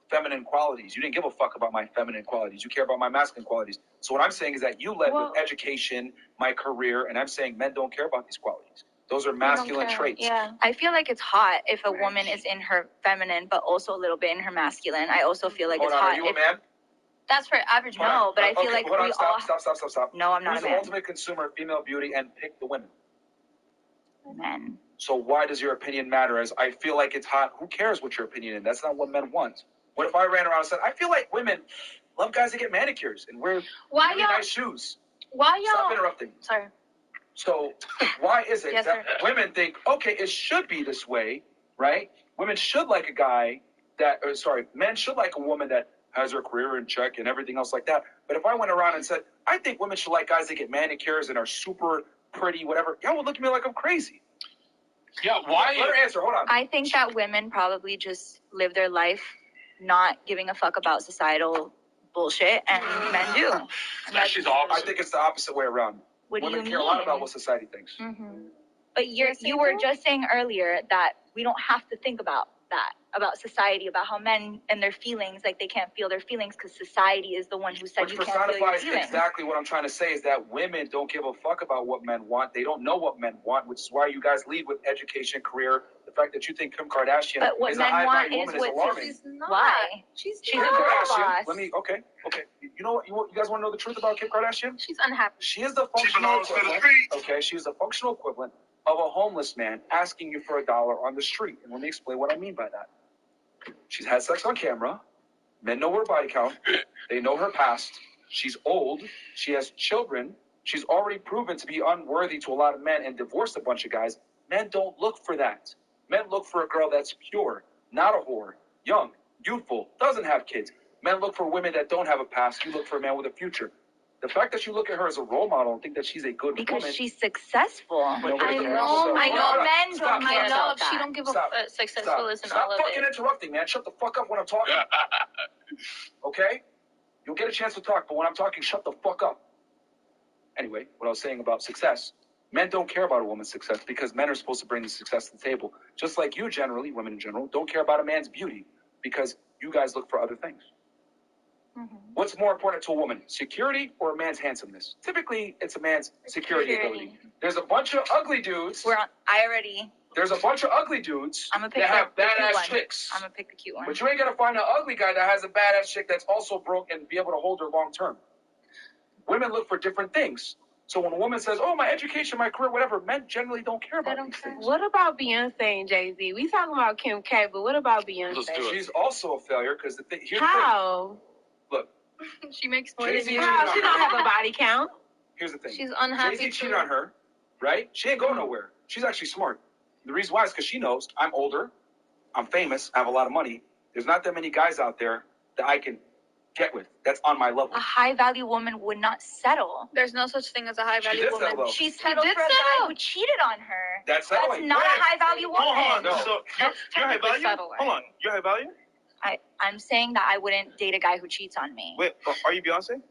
feminine qualities. You didn't give a fuck about my feminine qualities. You care about my masculine qualities. So what I'm saying is that you led with education, my career, and I'm saying men don't care about these qualities. Those are masculine traits. Yeah, I feel like it's hot if a woman is in her feminine, but also a little bit in her masculine. I also feel like it's hot. Are you a man? That's for average, no, but I feel like we all. Stop. No, I'm not Who's a man. the ultimate consumer of female beauty and pick the women? Men. So why does your opinion matter? As I feel like it's hot. Who cares what your opinion is? That's not what men want. What if I ran around and said, I feel like women love guys that get manicures and wear really nice shoes? Why y'all? Stop interrupting. Sorry. So why is it Yes, that women think, okay, it should be this way, right? Women should like a guy that, men should like a woman that has her career in check and everything else like that. But if I went around and said, I think women should like guys that get manicures and are super pretty, whatever, y'all would look at me like I'm crazy. Yeah, why? Let her answer, hold on. I think that women probably just live their life not giving a fuck about societal bullshit, and men do. She's the opposite. I think it's the opposite way around. What do you Women care a mean? lot about what society thinks. Mm-hmm. But you were just saying earlier that we don't have to think about that, about society, about how men and their feelings, like they can't feel their feelings because society is the one who said Which you can't feel your personifies feelings. exactly what I'm trying to say is that women don't give a fuck about what men want. They don't know what men want, which is why you guys lead with education, career. The fact that you think Kim Kardashian But what is a men want high-value is woman is what alarming. why? She's a Kim girl Kardashian, boss. let me, okay. You know what? You guys want to know the truth about Kim Kardashian? She's unhappy. She is the functional equivalent. Okay, she is the functional equivalent of a homeless man asking you for $1 on the street. And let me explain what I mean by that. She's had sex on camera. Men know her body count. They know her past. She's old. She has children. She's already proven to be unworthy to a lot of men and divorced a bunch of guys. Men don't look for that. Men look for a girl that's pure, not a whore, young, youthful, doesn't have kids. Men look for women that don't have a past. You look for a man with a future. The fact that you look at her as a role model and think that she's a good Because woman. she's successful. I know men Stop. don't care about that. She don't give a successful isn't all of Stop fucking it. interrupting, man. Shut the fuck up when I'm talking. Okay? You'll get a chance to talk, but when I'm talking, shut the fuck up. Anyway, what I was saying about success. Men don't care about a woman's success because men are supposed to bring the success to the table. Just like you generally, women in general, don't care about a man's beauty because you guys look for other things. Mm-hmm. What's more important to a woman, security or a man's handsomeness? Typically, it's a man's security ability. There's a bunch of ugly dudes. There's a bunch of ugly dudes I'm gonna pick that have the cute badass one. chicks. I'm gonna pick the cute one. But you ain't gonna find an ugly guy that has a badass chick that's also broke and be able to hold her long term. Women look for different things. So when a woman says, "Oh, my education, my career, whatever," men generally don't care about these things. What about Beyonce and Jay-Z? We talking about Kim K, but what about Beyonce? She's also a failure because here's How? the thing. Look, She makes more Jay-Z than you. cheated on She don't have a body count. Here's the thing. She's unhappy Jay-Z cheated too. on her, right? She ain't going nowhere. She's actually smart. The reason why is because she knows I'm older, I'm famous, I have a lot of money. There's not that many guys out there that I can get with. That's on my level. A high-value woman would not settle. There's no such thing as a high-value did woman. settle, though. She settled for a guy who cheated on her. That's That's settling. not a high-value woman. Hold on. No. So you're high value? Hold on. You're high value? I'm saying that I wouldn't date a guy who cheats on me. Wait, are you Beyonce?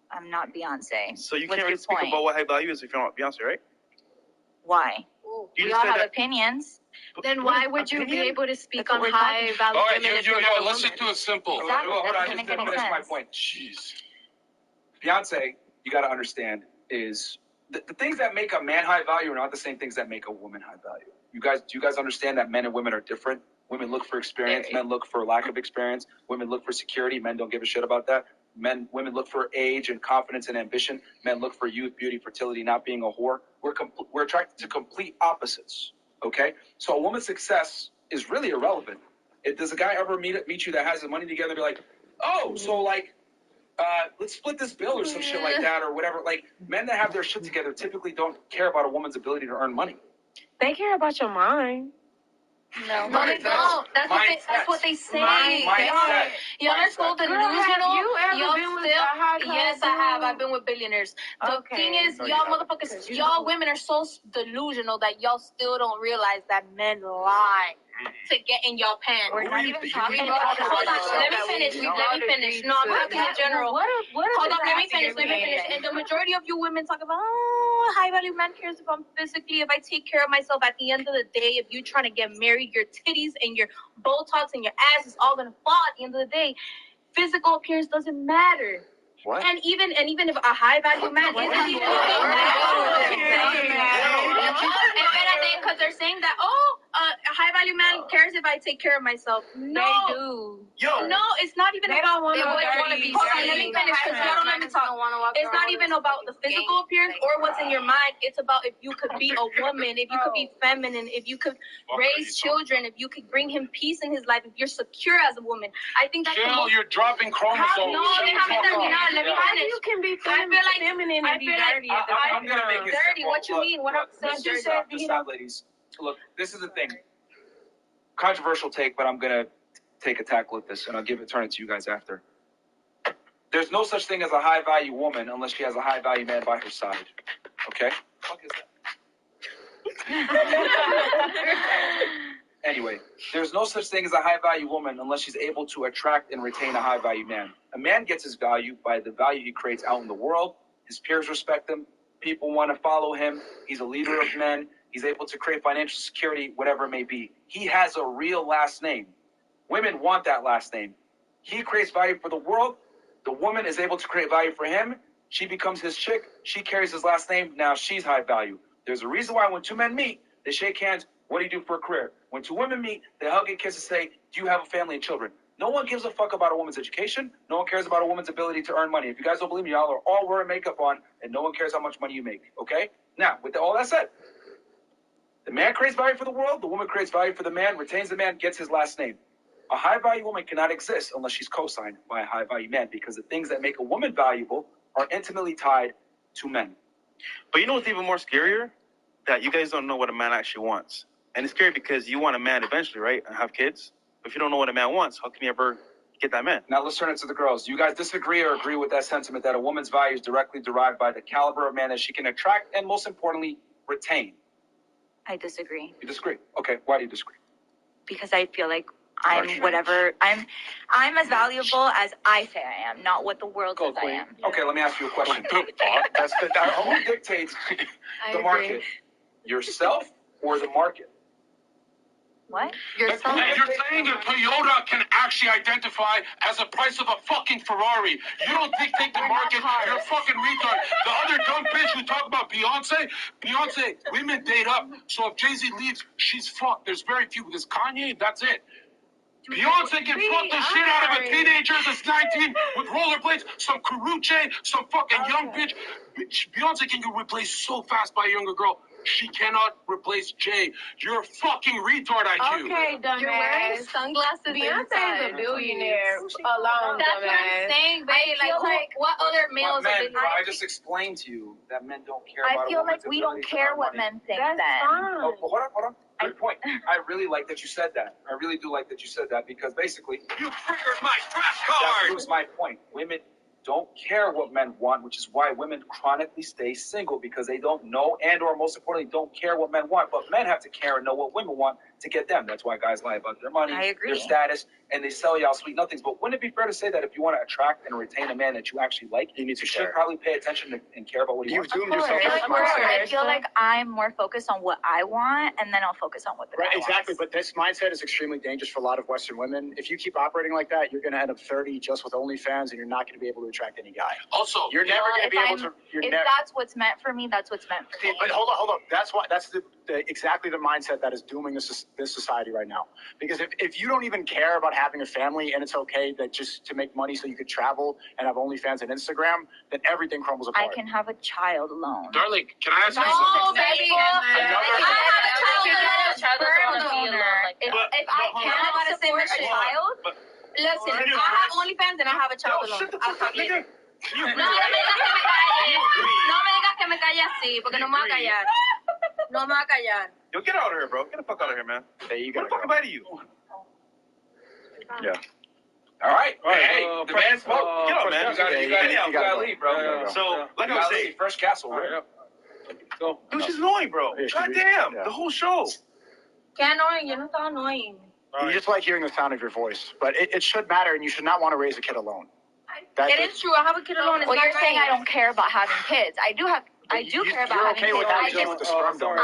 I'm not Beyonce. So you What's can't really your speak point? about what high value is if you're not Beyonce, right? Why? You We just all said have that- opinions. Then why would you be able to speak on high value All right, women if you're not a let's woman? just do it simple. Exactly. Hold on, That I doesn't just make any finish my sense. point. Jeez. Beyonce, you got to understand, is the things that make a man high value are not the same things that make a woman high value. Do you guys understand that men and women are different? Women look for experience. Men look for lack of experience. Women look for security. Men don't give a shit about that. Women look for age and confidence and ambition. Men look for youth, beauty, fertility, not being a whore. We're attracted to complete opposites. Okay, so a woman's success is really irrelevant. Does a guy ever meet you that has the money together and be like, oh, so like, let's split this bill or some shit like that or whatever? Like, men that have their shit together typically don't care about a woman's ability to earn money. They care about your mind. No, Right, they don't. That's what they say. Y'all are so delusional. You ever been with a high class Yes, I have. I've been with billionaires. The thing is, No, you y'all haven't. motherfuckers, y'all women are so delusional that y'all still don't realize that men lie to get in y'all pants. We're not even talking Hold about on, let me finish. No, I'm talking in general. Hold on, let me finish. And the majority of you women talk about, high value man cares if I'm physically, if I take care of myself. At the end of the day, if you're trying to get married, your titties and your Botox and your ass is all gonna fall at the end of the day. Physical appearance doesn't matter. What? And even if a high value man isn't even because they're saying that a high value man cares if I take care of myself. No, They do. no, it's not even They about. don't want Hold to on, be let me finish because y'all don't let me talk. It's not even about the physical appearance or what's in your mind. It's about if you could be a woman, if you could be feminine, if you could raise children, if you could bring him peace in his life, if you're secure as a woman. I think that's the Jill, most. you're dropping chromosomes. No, they haven't done me now. Let me finish. You can be I feel like feminine and be dirty at the I'm same gonna make time. it Dirty, simple. what you mean? What I'm saying, Just dirty. stop, ladies. Look, this is the thing. Controversial take, but I'm gonna take a tackle at this, and I'll turn it to you guys after. There's no such thing as a high value woman unless she has a high value man by her side. Okay? What the fuck is that? Anyway, there's no such thing as a high value woman unless she's able to attract and retain a high value man. A man gets his value by the value he creates out in the world. His peers respect him. People want to follow him. He's a leader of men. He's able to create financial security, whatever it may be. He has a real last name. Women want that last name. He creates value for the world. The woman is able to create value for him. She becomes his chick. She carries his last name. Now she's high value. There's a reason why when two men meet, they shake hands. What do you do for a career? When two women meet, they hug and kiss and say, do you have a family and children? No one gives a fuck about a woman's education. No one cares about a woman's ability to earn money. If you guys don't believe me, y'all are all wearing makeup on, and no one cares how much money you make. Okay? Now, with all that said, the man creates value for the world. The woman creates value for the man, retains the man, gets his last name. A high-value woman cannot exist unless she's co-signed by a high-value man, because the things that make a woman valuable are intimately tied to men. But you know what's even more scarier? That you guys don't know what a man actually wants. And it's scary because you want a man eventually, right? And have kids. But if you don't know what a man wants, how can you ever get that man? Now let's turn it to the girls. Do you guys disagree or agree with that sentiment that a woman's value is directly derived by the caliber of man that she can attract and, most importantly, retain? I disagree. You disagree? Okay, why do you disagree? Because I feel like I'm I'm as valuable as I say I am, not what the world says I am. Okay, let me ask you a question. Who dictates the market? Yourself or the market? What? You're saying that Toyota can actually identify as the price of a fucking Ferrari. You don't dictate the market. You're a fucking retard. The other dumb bitch who talk about Beyonce, women date up. So if Jay-Z leaves, she's fucked. There's very few. There's Kanye, that's it. Beyonce can fuck the shit out of a teenager that's 19 with rollerblades, some Karuche, some fucking young bitch. Beyonce can get replaced so fast by a younger girl. She cannot replace Jay. You're a fucking retard, IQ. Okay, dumbass. You're wearing sunglasses. Beyonce's a billionaire alone, That's what I'm saying, babe. Like, what other males Men, are billionaires? I just explained to you that men don't care I about feel a woman's like we ability don't to care earn what money. men think That's then. fine. Oh, hold on. Good point. I really like that you said that. I really do like that you said that because basically, You triggered my trap that card! proves my point. Women don't care what men want, which is why women chronically stay single because they don't know and or most importantly don't care what men want. But men have to care and know what women want to get them. That's why guys lie about their money, I agree. their status, and they sell y'all sweet nothings. But wouldn't it be fair to say that if you want to attract and retain a man that you actually like, you should probably pay attention to, and care about what he wants? Of course. I feel like I'm more focused on what I want, and then I'll focus on what the guy wants. Exactly, but this mindset is extremely dangerous for a lot of Western women. If you keep operating like that, you're going to end up 30 just with OnlyFans, and you're not going to be able to attract any guy. Also, you're never going to be able to. If that's what's meant for me, that's what's meant for me. But hold on. That's exactly the mindset that is dooming this society right now. Because if you don't even care about having a family and it's okay that just to make money so you could travel and have OnlyFans and Instagram, then everything crumbles apart. I can have a child alone. Darling, can I ask you No, something? baby. If I can't support a child, listen, I have OnlyFans and I have a child alone. I'll talk later. No me digas que me calle así, porque no me va a callar. No me va a callar. Yo, get out of here, bro. Get the fuck out of here, man. Hey, you got the fuck am I to you? Yeah. All right. Hey, the man spoke. Get out, man. You gotta leave, bro. So, like I was saying, Fresh Castle, right? Go. Dude, she's annoying, bro. Goddamn, the whole show. Qué annoying, yo no estaba annoying. You just like hearing the sound of your voice, but it should matter, and you should not want to raise a kid alone. It is true. I have a kid alone. Well, you're saying I don't care about having kids. I do care about having kids. I just, with the sperm donor.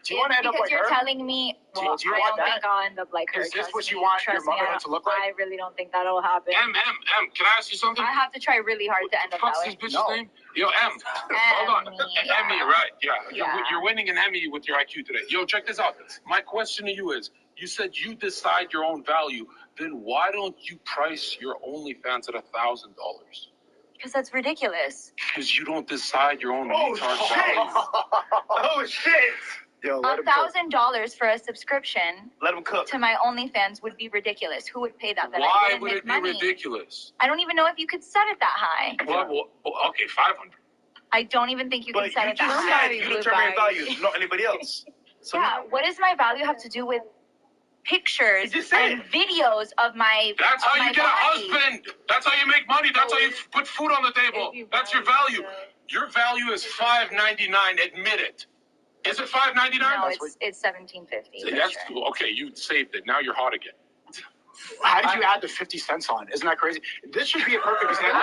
Do you want to end up like her? Because you're telling me, well, do you I want don't that? think I'll end up like her. Is this what you want your mother to look like? I really don't think that'll happen. Can I ask you something? I have to try really hard to end up that way. What's this bitch's name? Yo, hold on. Emmy, right? Yeah. You're winning an Emmy with your IQ today. Yo, check this out. My question to you is, you said you decide your own value. Then why don't you price your OnlyFans at $1,000? Because that's ridiculous. Because you don't decide your own retard value. Oh shit! Yo, $1,000 for a subscription. Let him cook. To my OnlyFans would be ridiculous. Who would pay that? Why would it be ridiculous? I don't even know if you could set it that high. Well, okay, 500. I don't even think you can set it that high. You determine your values, not anybody else. So what does my value have to do with pictures and videos of my That's how you get a husband. That's how you make money. That's how you put food on the table. That's your value. Your value is $5.99. Admit it. Is it $5.99? No, it's $17.50. That's cool. Okay, you saved it. Now you're hot again. How did you add the 50 cents on? Isn't that crazy? This should be a perfect example.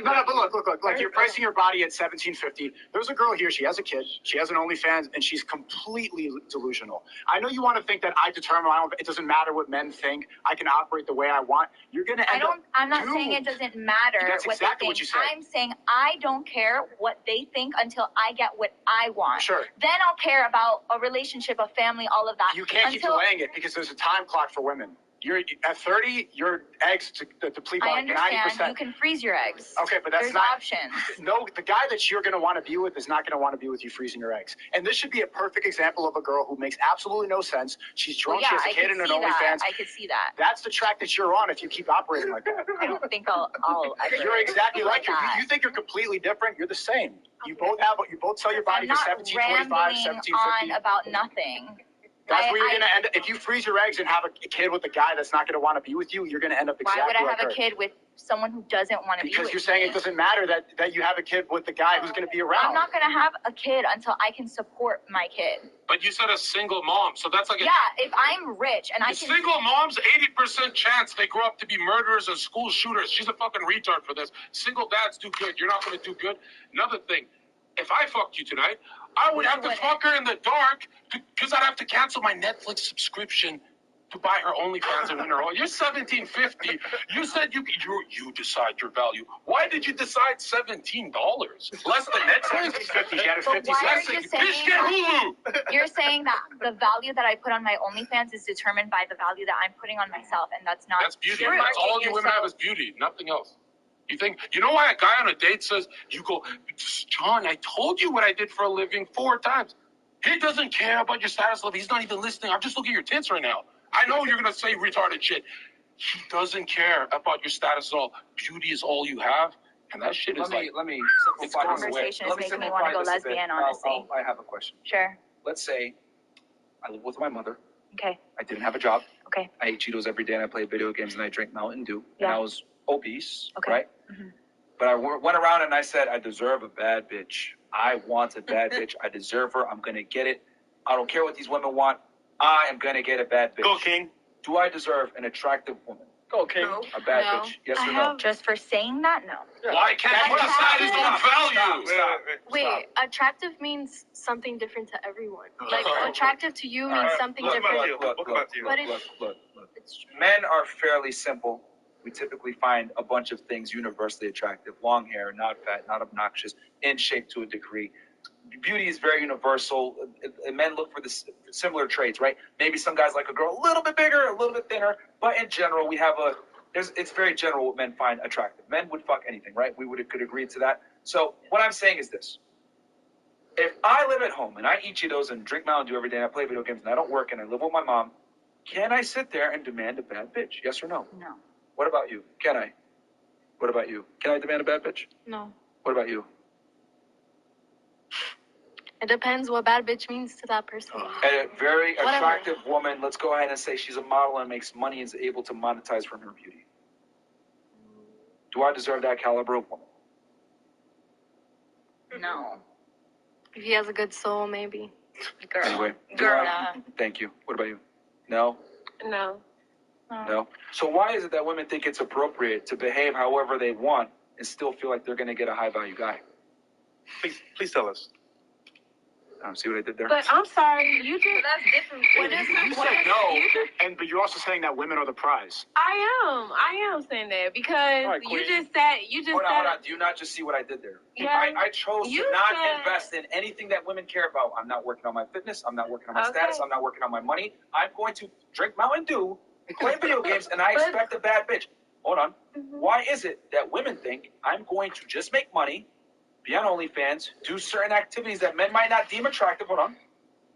No, but look. Like, you're pricing your body at $17.50. There's a girl here. She has a kid. She has an OnlyFans, and she's completely delusional. I know you want to think that I determine my own. It doesn't matter what men think. I can operate the way I want. You're gonna end up. I'm not saying it doesn't matter. That's what exactly they think. what you said. I'm saying I don't care what they think until I get what I want. Sure. Then I'll care about a relationship, a family, all of that. You can't keep delaying it because there's a time clock for women. You're at 30, your eggs deplete by 90%. I understand. You can freeze your eggs. Okay, but that's There's not options. No, the guy that you're going to want to be with is not going to want to be with you freezing your eggs. And this should be a perfect example of a girl who makes absolutely no sense. She's drunk. She has a kid in an OnlyFans. I could see that. That's the track that you're on if you keep operating like that. I don't think I'll ever. You're exactly like that. You think you're completely different. You're the same. You both sell your body for $17.25, $17.50. On about nothing. That's where you're going to end up. If you freeze your eggs and have a kid with a guy that's not going to want to be with you, you're going to end up exactly like her. Why would I have a kid with someone who doesn't want to be with me? Because you're saying it doesn't matter that you have a kid with the guy who's going to be around. I'm not going to have a kid until I can support my kid. But you said a single mom, so that's like yeah, if I'm rich and I can... Single moms, 80% chance they grow up to be murderers and school shooters. She's a fucking retard for this. Single dads do good. You're not going to do good. Another thing, if I fucked you tonight, I would have to fuck her in the dark because I'd have to cancel my Netflix subscription to buy her OnlyFans and win her all. You're $17.50. You said you decide your value. Why did you decide $17? Less than Netflix? $50. She had a 50 cents. Bitch, get Hulu. You're saying that the value that I put on my OnlyFans is determined by the value that I'm putting on myself, and that's not. That's beauty. That's all you women have is beauty, nothing else. You know why a guy on a date says, you go, John, I told you what I did for a living 4 times. He doesn't care about your status level. He's not even listening. I'm just looking at your tits right now. I know you're going to say retarded shit. He doesn't care about your status at all. Beauty is all you have. And that shit is let me this conversation is making me want to go lesbian, honestly. I have a question. Sure. Let's say I live with my mother. Okay. I didn't have a job. Okay. I ate Cheetos every day and I played video games and I drank Mountain Dew. Yeah. And I was obese, okay. right? Mm-hmm. But I went around and I said, I deserve a bad bitch. I want a bad bitch. I deserve her. I'm going to get it. I don't care what these women want. I am going to get a bad bitch. Go, King. Do I deserve an attractive woman? Okay. No. A bad bitch? Yes or no? Just for saying that, no. Why can't you decide his own value? Stop. Wait, attractive means something different to everyone. Like, attractive to you means something different. Look. It's true. Men are fairly simple. We typically find a bunch of things universally attractive. Long hair, not fat, not obnoxious, in shape to a degree. Beauty is very universal. And men look for the similar traits, right? Maybe some guys like a girl a little bit bigger, a little bit thinner, but in general, it's very general what men find attractive. Men would fuck anything, right? We could agree to that. So what I'm saying is this. If I live at home and I eat Cheetos and drink Mountain Dew every day and I play video games and I don't work and I live with my mom, can I sit there and demand a bad bitch? Yes or no? No. What about you? Can I? What about you? Can I demand a bad bitch? No. What about you? It depends what bad bitch means to that person. A very Whatever. attractive woman, let's go ahead and say she's a model and makes money and is able to monetize from her beauty. Do I deserve that caliber of woman? No. If he has a good soul, maybe. Girl. Anyway, thank you. What about you? No? No. No? So why is it that women think it's appropriate to behave however they want and still feel like they're going to get a high-value guy? Please tell us. See what I did there? But I'm sorry, you just... That's different. You said no, but you're also saying that women are the prize. I am saying that because right, you just said... Hold on. Do you not just see what I did there? Yeah. I chose to not invest in anything that women care about. I'm not working on my fitness. I'm not working on my status. I'm not working on my money. I'm going to drink Mountain Dew and play video games, and I expect a bad bitch. Hold on. Why is it that women think I'm going to just make money, be on OnlyFans, do certain activities that men might not deem attractive,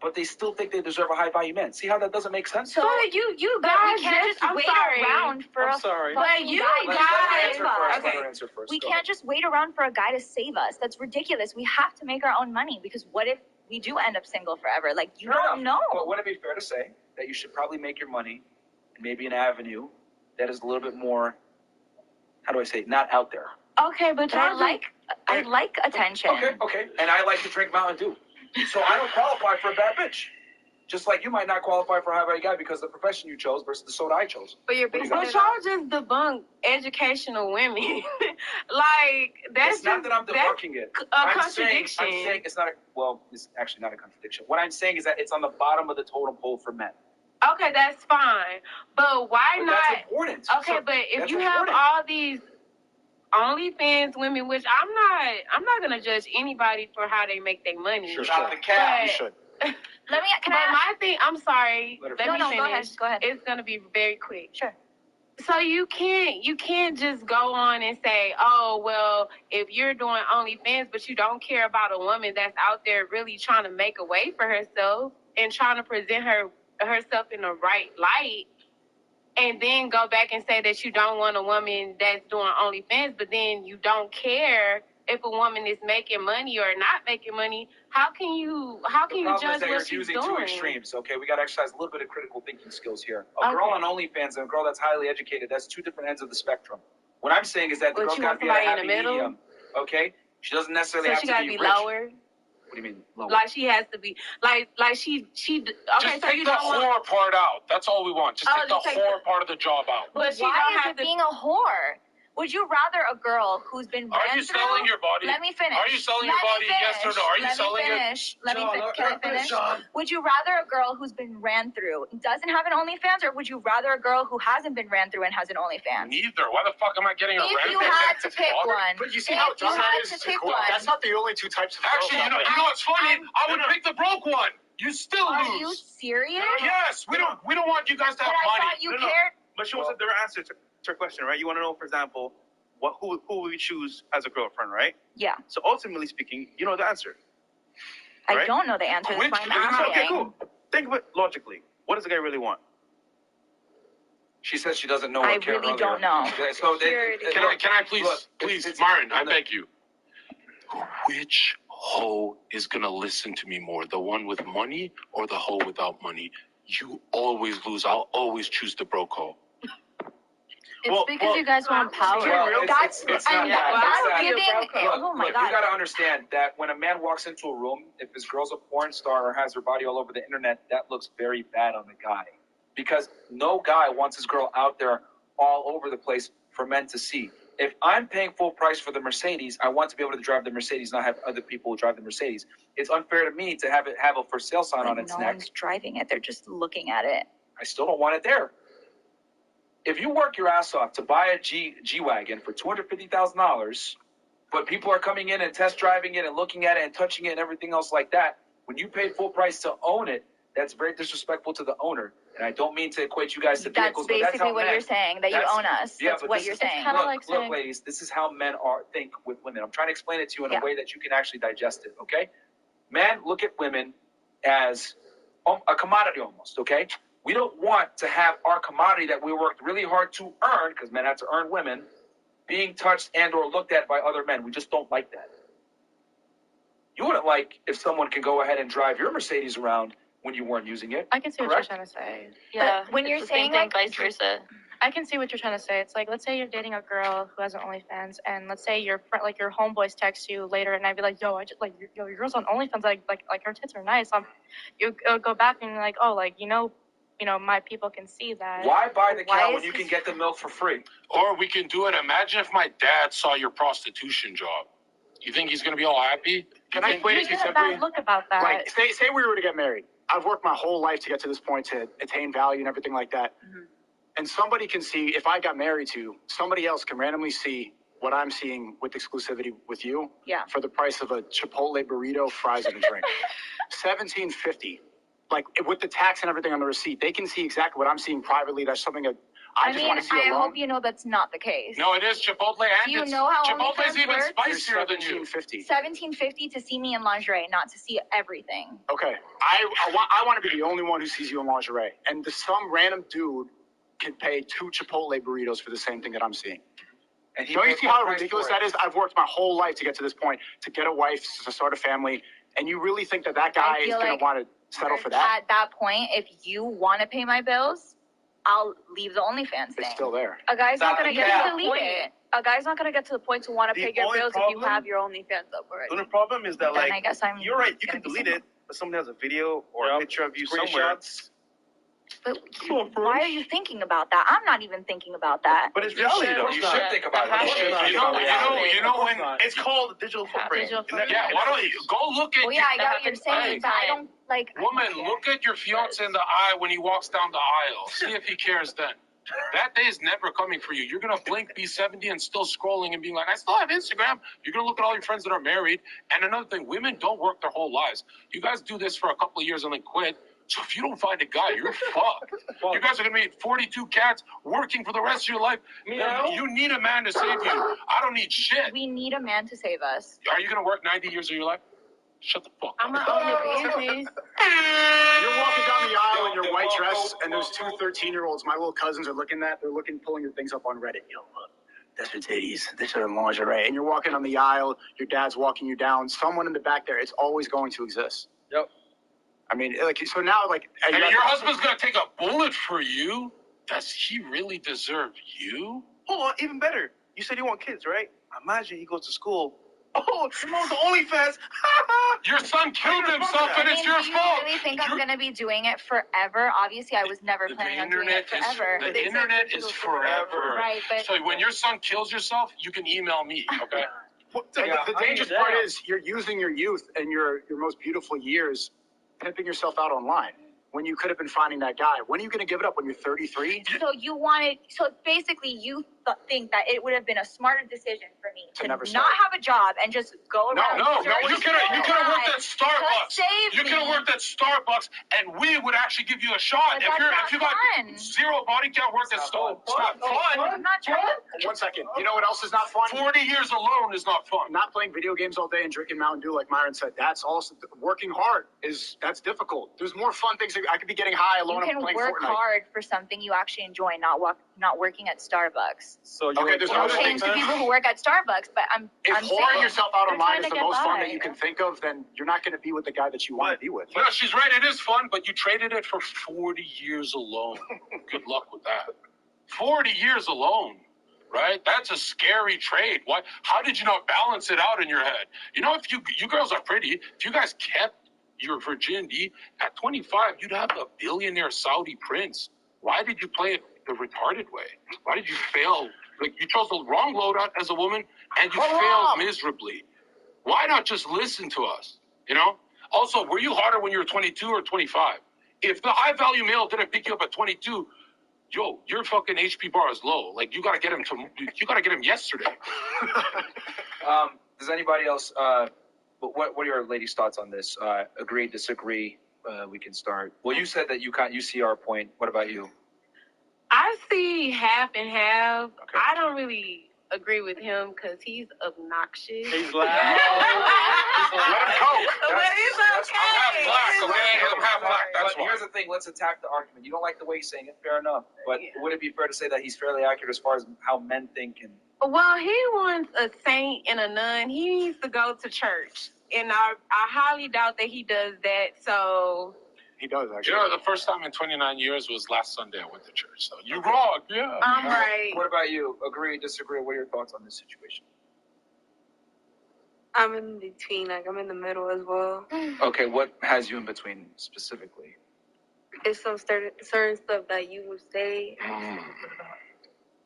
but they still think they deserve a high-value man? See how that doesn't make sense? So you guys can't just wait around for a fucking guy. Answer first. We can't just wait around for a guy to save us. That's ridiculous. We have to make our own money because what if we do end up single forever? Like, you don't know. But would it be fair to say that you should probably make your money in maybe an avenue that is a little bit more, how do I say, not out there? Okay, but I like attention. Okay. And I like to drink Mountain Dew. So I don't qualify for a bad bitch. Just like you might not qualify for a high-value guy because of the profession you chose versus the soda I chose. But y'all just debunk educational women. Like, that's it's not that I'm debunking it. A contradiction. I'm saying it's not it's actually not a contradiction. What I'm saying is that it's on the bottom of the totem pole for men. Okay, that's fine. But why not? That's important. Okay, but if you have all these OnlyFans women, which I'm not gonna judge anybody for how they make their money. Sure. Not the cat. You should. I'm sorry. Let me finish. Go ahead. It's gonna be very quick. Sure. So you can't just go on and say, oh well, if you're doing OnlyFans but you don't care about a woman that's out there really trying to make a way for herself and trying to present herself in the right light, and then go back and say that you don't want a woman that's doing OnlyFans, but then you don't care if a woman is making money or not making money. How can you judge what she's using doing? Two extremes. Okay, we got to exercise a little bit of critical thinking skills here. A girl on OnlyFans and a girl that's highly educated, that's two different ends of the spectrum. What I'm saying is that the girl's got to be at a happy medium. Okay, she doesn't necessarily have to be rich. So she got to be lower. What do you mean lower? Like she has to be like she. Okay, just so take you the don't whore part out. That's all we want. Just take the whore part of the job out. But why is it being a whore? Would you rather a girl who's been Are you selling your body? Let me finish. Are you selling your body? Yes or no? Are you selling it? Can I finish? Would you rather a girl who's been ran through doesn't have an OnlyFans, or would you rather a girl who hasn't been ran through and has an OnlyFans? Neither. Why the fuck am I getting a ran If you through? had to pick one. But you see how dumb that is? That's not the only two types of girls. Actually, you know what's funny? I would pick the broke one. You still lose. Are you serious? Yes. We don't want you guys to have but money. I thought you cared. But she wants a different answer to her question, right? You want to know, for example, who will we choose as a girlfriend, right? Yeah. So ultimately speaking, you know the answer. Right? I don't know the answer. That's why I'm asking. Okay, cool. Think of it logically. What does the guy really want? She says she doesn't know. I really don't know. So can I please, Myron, I beg you. Which hoe is gonna listen to me more? The one with money or the hoe without money? You always lose. I'll always choose the broke hoe. It's because you guys want power. It's not that. Oh my God. God. You got to understand that when a man walks into a room, if his girl's a porn star or has her body all over the internet, that looks very bad on the guy. because no guy wants his girl out there all over the place for men to see. If I'm paying full price for the Mercedes, I want to be able to drive the Mercedes, not have other people drive the Mercedes. It's unfair to me to have a for sale sign on its no neck. one's driving it; they're just looking at it. I still don't want it there. If you work your ass off to buy a G-Wagon for $250,000, but people are coming in and test driving it and looking at it and touching it and everything else like that, when you paid full price to own it, that's very disrespectful to the owner. And I don't mean to equate you guys to vehicles, That's basically but what you're saying, that you own us. Yeah, That's but what this you're is- saying. Look, ladies, this is how men think with women. I'm trying to explain it to you in a way that you can actually digest it, okay? Men look at women as a commodity almost, okay? We don't want to have our commodity that we worked really hard to earn, because men have to earn women, being touched and or looked at by other men. We just don't like that. You wouldn't like if someone can go ahead and drive your Mercedes around when you weren't using it. I can see what correct? you're trying to say. But when you're saying like vice versa, I can see what you're trying to say. It's like, let's say you're dating a girl who has an OnlyFans, and let's say your friend, like your homeboys text you later, and I'd be like, yo, I just like your girl's on OnlyFans, like her tits are nice. You go back and you're like, oh, like you know, my people can see that. Why buy the Why cow is when you can get the milk for free? Or we can do it. Imagine if my dad saw your prostitution job. You think he's going to be all happy? Can I explain it to you You get a simply? bad look about that. Like, say we were to get married. I've worked my whole life to get to this point to attain value and everything like that. Mm-hmm. And somebody can see, if I got married to, somebody else can randomly see what I'm seeing with exclusivity with you for the price of a Chipotle burrito, fries, and a drink. $17.50. Like, with the tax and everything on the receipt, they can see exactly what I'm seeing privately. That's something that I just want to see I alone. hope you know that's not the case. No, it is Chipotle, and Do you know how Chipotle's OnlyFans even works? spicier than you. $17.50 to see me in lingerie, not to see everything. Okay, I want to be the only one who sees you in lingerie, and some random dude can pay 2 Chipotle burritos for the same thing that I'm seeing. And don't you see how ridiculous that is? I've worked my whole life to get to this point, to get a wife, to start a family, and you really think that guy is going to want to settle for that? At that point, if you want to pay my bills, I'll leave the OnlyFans thing. It's still there. A guy's not going to get to delete point. it. A guy's not gonna get to the point to want to The pay your only bills if you problem- have your OnlyFans up already. The only problem is that, Then like, I guess I'm you're right, you gonna can be delete single. it, but someone has a video or a picture of you somewhere. But why are you thinking about that? I'm not even thinking about that. But it's reality, though. You should think about it. You know when It's called a digital footprint. Yeah, why don't you go look at Well, yeah, I get what you're saying, but I don't like. Woman, look at your fiance in the eye when he walks down the aisle. See if he cares then. That day is never coming for you. You're going to blink, be 70, and still scrolling and being like, I still have Instagram. You're going to look at all your friends that are married. And another thing, women don't work their whole lives. You guys do this for a couple of years and then quit. So if you don't find a guy, you're fucked. You guys are going to be 42 cats working for the rest of your life. You need a man to save you. I don't need shit. We need a man to save us. Are you going to work 90 years of your life? Shut the fuck up. I'm not only business. You're walking down the aisle in your white dress, and those 2 13-year-olds, my little cousins, are looking, pulling your things up on Reddit. Yo, look, that's her titties. That's her lingerie. And you're walking on the aisle, your dad's walking you down, someone in the back there. It's always going to exist. Yep. I mean, like, so now, like... And your husband's going to take a bullet for you? Does he really deserve you? Hold on, even better. You said you want kids, right? Imagine he goes to school. Oh, Simone's the OnlyFans. Your son killed himself, and it's your fault. Do you really think I'm going to be doing it forever? Obviously, I was never planning on doing it forever. The internet is forever. Right, but... So when your son kills yourself, you can email me, okay? The dangerous part is you're using your youth and your most beautiful years pimping yourself out online when you could have been finding that guy. When are you going to give it up? When you're 33? So basically you think that it would have been a smarter decision for me to never not start. have a job and just go around. No, you could have worked at Starbucks. Save You could have me. worked at Starbucks, and we would actually give you a shot. But If you got fun. zero body count, work at Starbucks. It's not fun. I'm not trying. 1 second. You know what else is not fun? 40 years alone is not fun. Not playing video games all day and drinking Mountain Dew, like Myron said. That's also working hard. That's difficult. There's more fun things. I could be getting high alone You and can playing work Fortnite. hard for something you actually enjoy, not working at Starbucks. So okay, there's No other shame things. to people who work at Starbucks, but I'm If saying whoring yourself out they're online trying is to the get most fun by. that you can think of, then you're not going to be with the guy that you want to be with. No, she's right. It is fun, but you traded it for 40 years alone. Good luck with that. 40 years alone, right? That's a scary trade. Why? How did you not balance it out in your head? You know, if you girls are pretty, if you guys kept your virginity at 25, you'd have a billionaire Saudi prince. Why did you play it the retarded way? Why did you fail? Like, you chose the wrong loadout as a woman, and you failed miserably. Why not just listen to us? You know? Also, were you harder when you were 22 or 25? If the high-value male didn't pick you up at 22, yo, your fucking HP bar is low. Like, you gotta get him yesterday. Does anybody else, what are your ladies' thoughts on this? Agree, disagree? We can start. Well, you said that you see our point. What about you? I see half and half. Okay. I don't really agree with him because he's obnoxious. He's loud. Let him coke. It's okay. I'm half black, okay? I'm half black. That's why. Here's the thing. Let's attack the argument. You don't like the way he's saying it. Fair enough. But would it be fair to say that he's fairly accurate as far as how men think? And well, he wants a saint and a nun. He needs to go to church. And I highly doubt that he does that. So... He does, actually. You know, the first time in 29 years was last Sunday I went to church. So you're wrong. Yeah. I'm right. What about you? Agree, disagree? What are your thoughts on this situation? I'm in between. Like, I'm in the middle as well. Okay, what has you in between specifically? It's some certain stuff that you would say.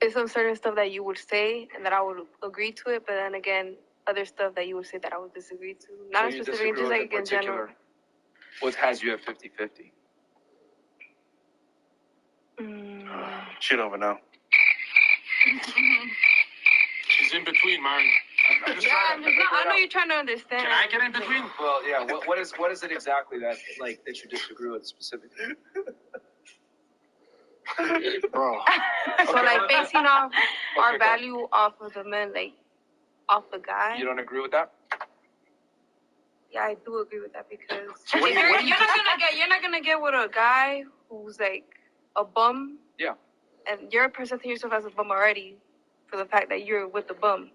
It's some certain stuff that you would say and that I would agree to it. But then again, other stuff that you would say that I would disagree to. Not so specific, just like in general. What has you at 50-50? She don't even know. She's in between, Mari. I know you're trying to understand. Can I get in between? Well, yeah. What is it exactly that you disagree with specifically? Bro. So like basing off our value off of the men, like off the guy. You don't agree with that? Yeah, I do agree with that because you're not gonna get with a guy who's like a bum. Yeah. And you're presenting yourself as a bum already for the fact that you're with the bum.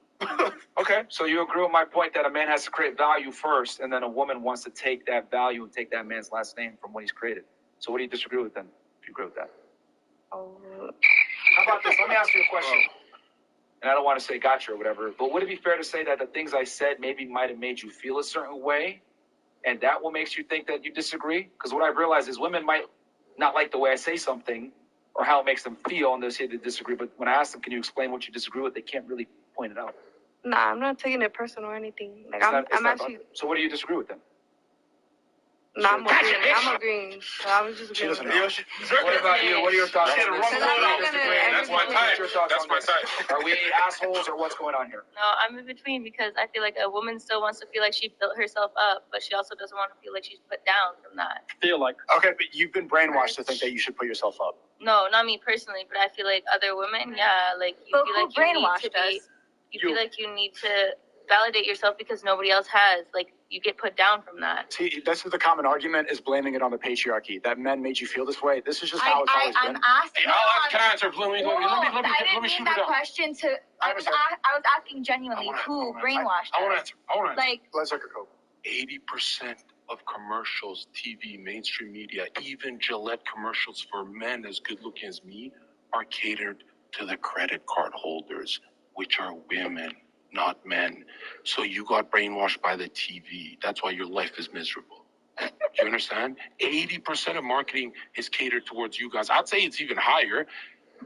Okay, so you agree with my point that a man has to create value first, and then a woman wants to take that value and take that man's last name from what he's created. So what do you disagree with then? If you agree with that. Oh. How about this? Let me ask you a question. And I don't want to say gotcha or whatever, but would it be fair to say that the things I said maybe might have made you feel a certain way, and that what makes you think that you disagree? Because what I've realized is women might not like the way I say something or how it makes them feel, and they say they disagree. But when I ask them, can you explain what you disagree with, they can't really point it out. Nah, I'm not taking it personal or anything. Like I'm actually. So what do you disagree with then? No, I'm agreeing. So I was just agreeing. What about you? What are your thoughts on this? That's my type. That's my type. Are we assholes or what's going on here? No, I'm in between because I feel like a woman still wants to feel like she built herself up, but she also doesn't want to feel like she's put down from that. Okay, but you've been brainwashed to think that you should put yourself up. No, not me personally, but I feel like other women, yeah, like you But feel who like you need to brainwashed be. us? You feel like you need to validate yourself because nobody else has. Like you get put down from that. See, this is the common argument, is blaming it on the patriarchy. That men made you feel this way. This is just how it's always been. Can I answer? Let me I didn't shoot mean it that out. question to. I was asking genuinely who brainwashed I want to us. answer. I want to answer. Like, let's take a go. 80% of commercials, TV, mainstream media, even Gillette commercials for men as good looking as me are catered to the credit card holders, which are women, not men. So you got brainwashed by the TV. That's why your life is miserable. Do you understand? 80% of marketing is catered towards you guys. I'd say it's even higher.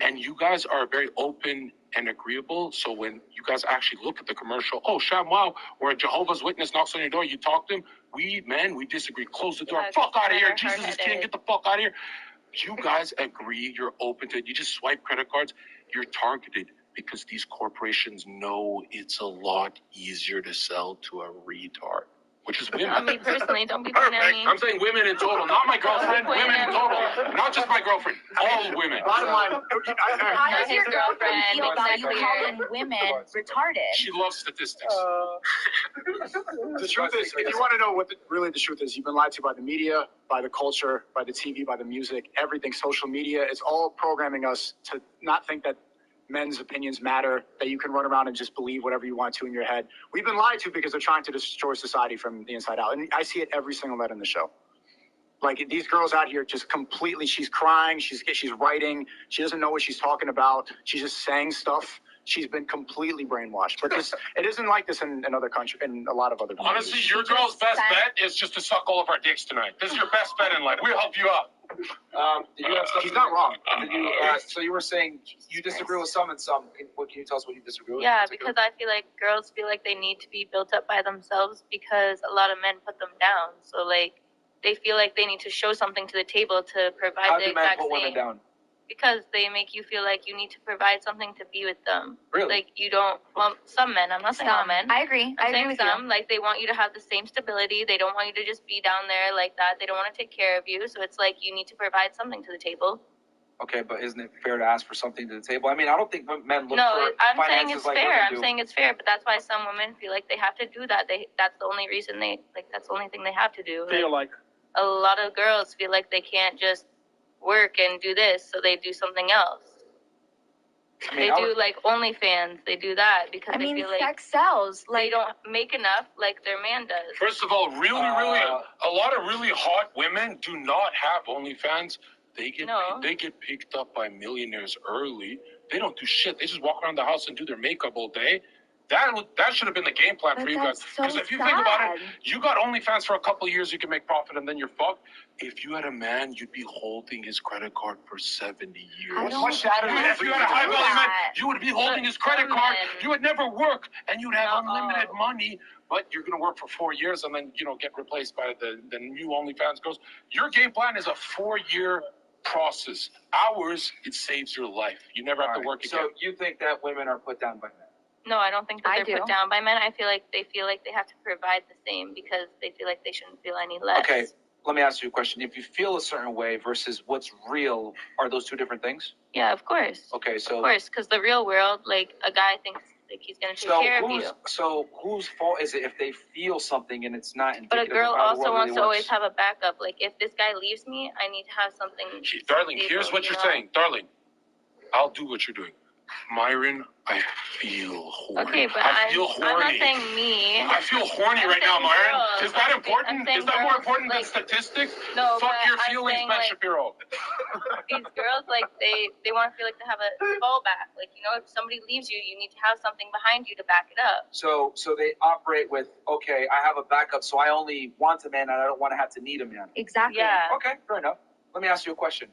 And you guys are very open and agreeable. So when you guys actually look at the commercial, oh, Sham, wow, or a Jehovah's Witness knocks on your door, you talk to him. We disagree. Close the door. Fuck out of here. Jesus is king. Get the fuck out of here. You guys agree. You're open to it. You just swipe credit cards. You're targeted because these corporations know it's a lot easier to sell to a retard, which is women. Not me personally. Don't be pointing at me. I'm saying women in total, not my girlfriend. Women in total, not just my girlfriend. All women. Bottom line, how does your girlfriend feel about you calling women retarded? She loves statistics. The truth is, if you want to know what really the truth is, you've been lied to by the media, by the culture, by the TV, by the music, everything, social media. It's all programming us to not think that men's opinions matter, that you can run around and just believe whatever you want to in your head. We've been lied to because they're trying to destroy society from the inside out. And I see it every single night in the show. Like, these girls out here just completely, she's crying, she's writing, she doesn't know what she's talking about, she's just saying stuff she's been completely brainwashed. But it isn't like this in other countries, in a lot of other countries. Honestly, your girl's best bet is just to suck all of our dicks tonight. This is your best bet in life. We'll help you out. He's not wrong. So you were saying you disagree with some and some. What can you tell us what you disagree with? Yeah, because I feel like girls feel like they need to be built up by themselves because a lot of men put them down. So like they feel like they need to show something to the table to provide How the do men exact put same. women down? Because they make you feel like you need to provide something to be with them. Really? Like you don't. Well, some men. I'm not saying all men. I agree. I'm saying with some. you. Like they want you to have the same stability. They don't want you to just be down there like that. They don't want to take care of you. So it's like you need to provide something to the table. Okay, but isn't it fair to ask for something to the table? I mean, I don't think men look No, for I'm saying finances it's like fair. women I'm do. saying it's fair, but that's why some women feel like they have to do that. That's the only reason that's the only thing they have to do. Feel like. A lot of girls feel like they can't just work and do this, so they do something else. They do like OnlyFans. They do that because they feel like sex sells. They don't make enough like their man does. First of all, really, a lot of really hot women do not have OnlyFans. They get picked up by millionaires early. They don't do shit. They just walk around the house and do their makeup all day. That should have been the game plan for you guys. Because if you think about it, you got OnlyFans for a couple of years, you can make profit, and then you're fucked. If you had a man, you'd be holding his credit card for 70 years. If you had a high-value man, you would be holding his credit card. You would never work, and you'd have unlimited money. But you're going to work for 4 years and then get replaced by the new OnlyFans girls. Your game plan is a 4-year process. Ours, it saves your life. You never have to work again. So you think that women are put down by men? No, I don't think that they're put down by men. I feel like they have to provide the same because they feel like they shouldn't feel any less. Okay, let me ask you a question. If you feel a certain way versus what's real, are those two different things? Yeah, of course. Okay, so... Of course, because the real world, like, a guy thinks like he's going to take care of you. So whose fault is it if they feel something and it's not indicative? But a girl of how the also world wants really to always works? have a backup. Like, if this guy leaves me, I need to have something. Darling, stable, here's what you're saying. Darling, I'll do what you're doing. Myron, I feel horny. Okay, but I feel horny. I'm not saying me. I feel horny right now, Myron. Is that important? Is that more important than statistics? No, Fuck but your I'm feelings, saying, Ben like, Shapiro. These girls, like, they want to feel like they have a fallback. Like, if somebody leaves you, you need to have something behind you to back it up. So they operate with, okay, I have a backup, so I only want a man and I don't want to have to need a man. Exactly. Yeah. Okay, fair enough. Let me ask you a question.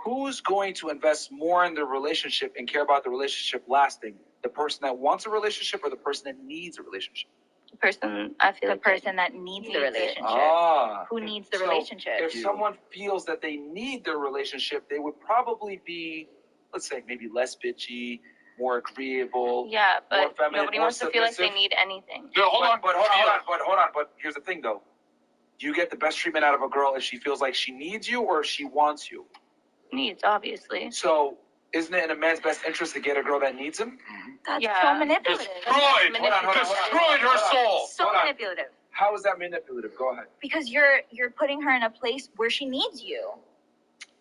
Who's going to invest more in the relationship and care about the relationship lasting? The person that wants a relationship or the person that needs a relationship? The person, I feel The like person that needs the relationship. Who needs the relationship? If someone feels that they need their relationship, they would probably be, let's say, maybe less bitchy, more agreeable, Yeah, more but feminine, nobody more wants to feel like they submissive. need anything. No, hold on. But hold on. But here's the thing, though. Do you get the best treatment out of a girl if she feels like she needs you or if she wants you? Needs, obviously. So, isn't it in a man's best interest to get a girl that needs him? That's so manipulative. Destroyed her soul. So manipulative. How is that manipulative? Go ahead. Because you're putting her in a place where she needs you.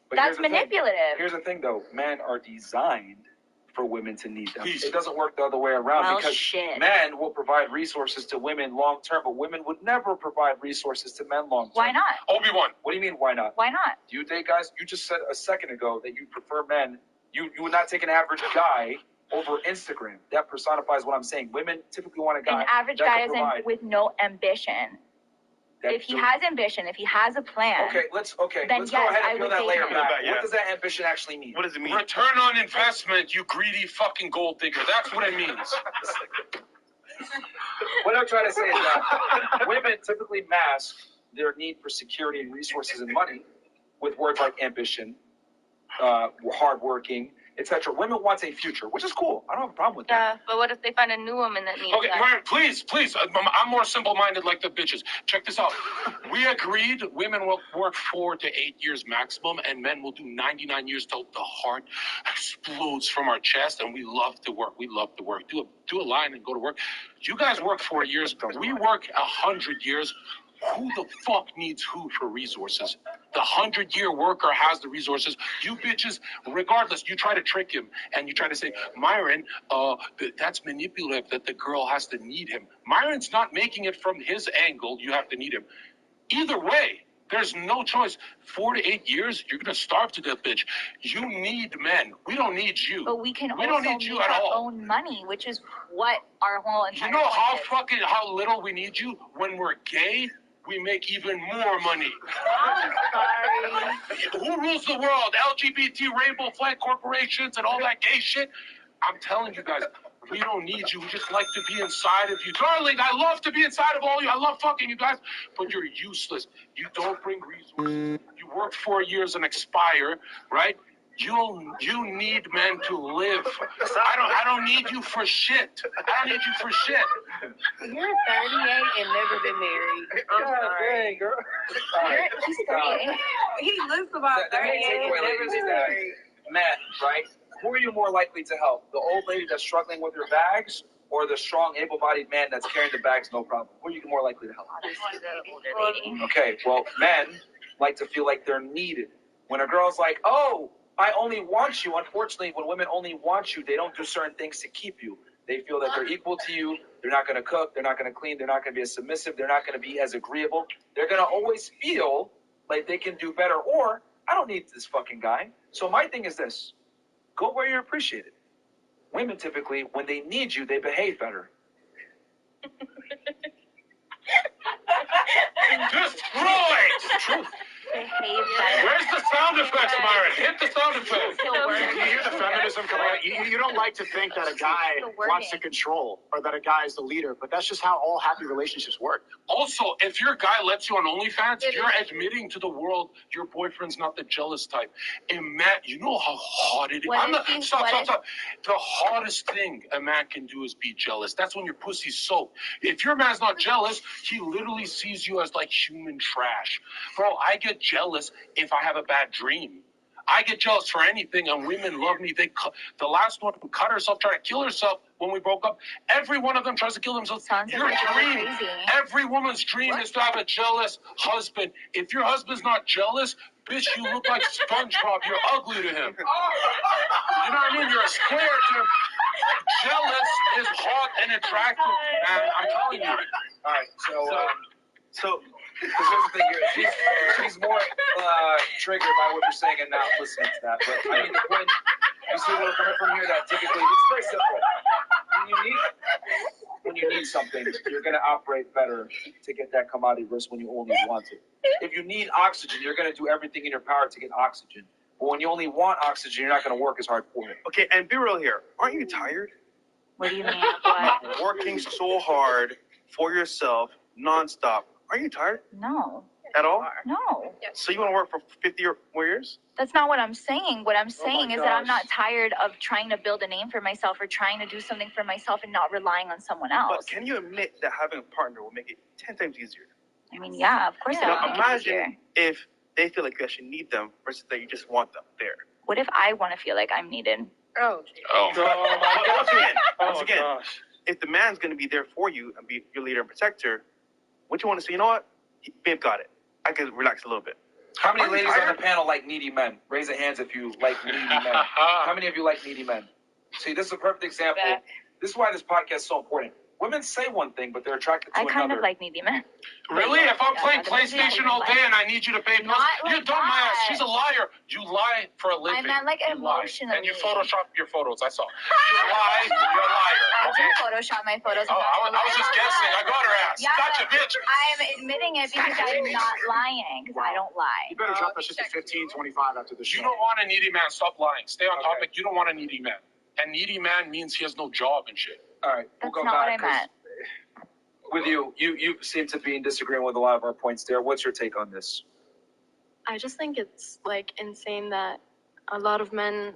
But That's here's the thing. manipulative. Here's the thing, though. Men are designed for women to need them. It doesn't work the other way around Well, because shit. men will provide resources to women long term, but women would never provide resources to men long term. Why not? Obi-Wan. What do you mean, why not? Why not? Do you date guys? You just said a second ago that you prefer men. You would not take an average guy over Instagram. That personifies what I'm saying. Women typically want a guy. An average that guy can is provide. with no ambition. If he has ambition, if he has a plan, Okay, let's go Then ahead yes, I and peel would that date layer him. back. Yeah. What does that ambition actually mean? What does it mean? Return on investment, you greedy fucking gold digger. That's what it means. What I'm trying to say is that women typically mask their need for security and resources and money with words like ambition, hardworking, etc. Women want a future, which is cool. I don't have a problem with that. Yeah, but what if they find a new woman that needs Okay, that? Myron, please. I'm more simple-minded like the bitches. Check this out. We agreed women will work 4 to 8 years maximum, and men will do 99 years till the heart explodes from our chest, and we love to work. We love to work. Do a line and go to work. You guys work 4 years. We work 100 years. Who the fuck needs who for resources? The 100-year worker has the resources. You bitches, regardless, you try to trick him and you try to say, Myron, that's manipulative that the girl has to need him. Myron's not making it from his angle. You have to need him. Either way, There's no choice. 4 to 8 years, you're going to starve to death, bitch. You need men. We don't need you. But we can We also don't need you make at our all. own money, which is what our whole entire You know point is. how little we need you? When we're gay, we make even more money. I'm sorry. Who rules the world? LGBT, rainbow flag corporations, and all that gay shit? I'm telling you guys, we don't need you. We just like to be inside of you. Darling, I love to be inside of all you. I love fucking you guys, but you're useless. You don't bring resources. You work 4 years and expire, right? You need men to live. I don't need you for shit. I don't need you for shit. You're 38 and never been married. I'm sorry. Dang, girl. He's 38. He looks about The main 38 and takeaway, never ladies, is been that married. men, right? Who are you more likely to help? The old lady that's struggling with her bags, or the strong, able-bodied man that's carrying the bags no problem? Who are you more likely to help? Obviously, the older lady. Okay, well, men like to feel like they're needed. When a girl's like, oh, I only want you, unfortunately, when women only want you, they don't do certain things to keep you. They feel that they're equal to you. They're not going to cook. They're not going to clean. They're not going to be as submissive. They're not going to be as agreeable. They're going to always feel like they can do better. Or, I don't need this fucking guy. So my thing is this. Go where you're appreciated. Women typically, when they need you, they behave better. Destroyed! Truth. Behave better. Where's the sound effects, Myron? Hit the sound effects. You hear the feminism coming out. You don't like to think that a guy wants to control or that a guy is the leader, but that's just how all happy relationships work. Also, if your guy lets you on OnlyFans, you're admitting to the world your boyfriend's not the jealous type. And Matt, you know how hot it is. Stop. The hottest thing a man can do is be jealous. That's when your pussy's soaked. If your man's not jealous, he literally sees you as like human trash. Bro, I get jealous if I have a bad dream. I get jealous for anything, and women love me. The last one who cut herself, tried to kill herself when we broke up. Every one of them tries to kill themselves. Your dream, every woman's dream is to have a jealous husband. If your husband's not jealous, bitch, you look like SpongeBob. You're ugly to him. You know what I mean? You're a square to him. Jealous is hot and attractive, man. I'm telling you. All right, so because here's the thing here, she's more triggered by what you're saying and not listening to that. But I mean, when you see where we're coming from here, that typically it's very simple. When you need something, you're going to operate better to get that commodity versus when you only want it. If you need oxygen, you're going to do everything in your power to get oxygen. But when you only want oxygen, you're not going to work as hard for it. Okay, and be real here. Aren't you tired? What do you mean? What? Working so hard for yourself, nonstop. Are you tired? No. At all? No. So you want to work for 50 or more years? That's not what I'm saying. What I'm saying is that I'm gosh. not tired of trying to build a name for myself or trying to do something for myself and not relying on someone else. But can you admit that having a partner will make it 10 times easier? I mean, yeah, of course. Now, it would make it imagine easier. if they feel like you actually need them versus that you just want them there. What if I want to feel like I'm needed? Once again, if the man's going to be there for you and be your leader and protector, what you want to say, you know what? Babe got it. I can relax a little bit. How many ladies on the panel like needy men? Raise your hands if you like needy men. How many of you like needy men? See, this is a perfect example. This is why this podcast is so important. Women say one thing, but they're attracted to I kind another. of like needy men. Really? If I'm playing PlayStation all day and I need you to pay bills, you dumb ass. She's a liar. You lie for a living. I meant like You lie. emotionally. And you Photoshop your photos. I saw. You lie. You're a liar. I Okay? do Photoshop my photos. Oh, I was just guessing. I got her ass. Yeah, Gotcha, bitch. I'm admitting it because I'm not lying. Because I don't lie. You better drop that shit to 15, 25 after the show. You don't want a needy man. Stop lying. Stay on topic. You don't want a needy man. A needy man means he has no job and shit. All right, we'll That's go not back. what I meant. With you seem to be in disagreement with a lot of our points there. What's your take on this? I just think it's like insane that a lot of men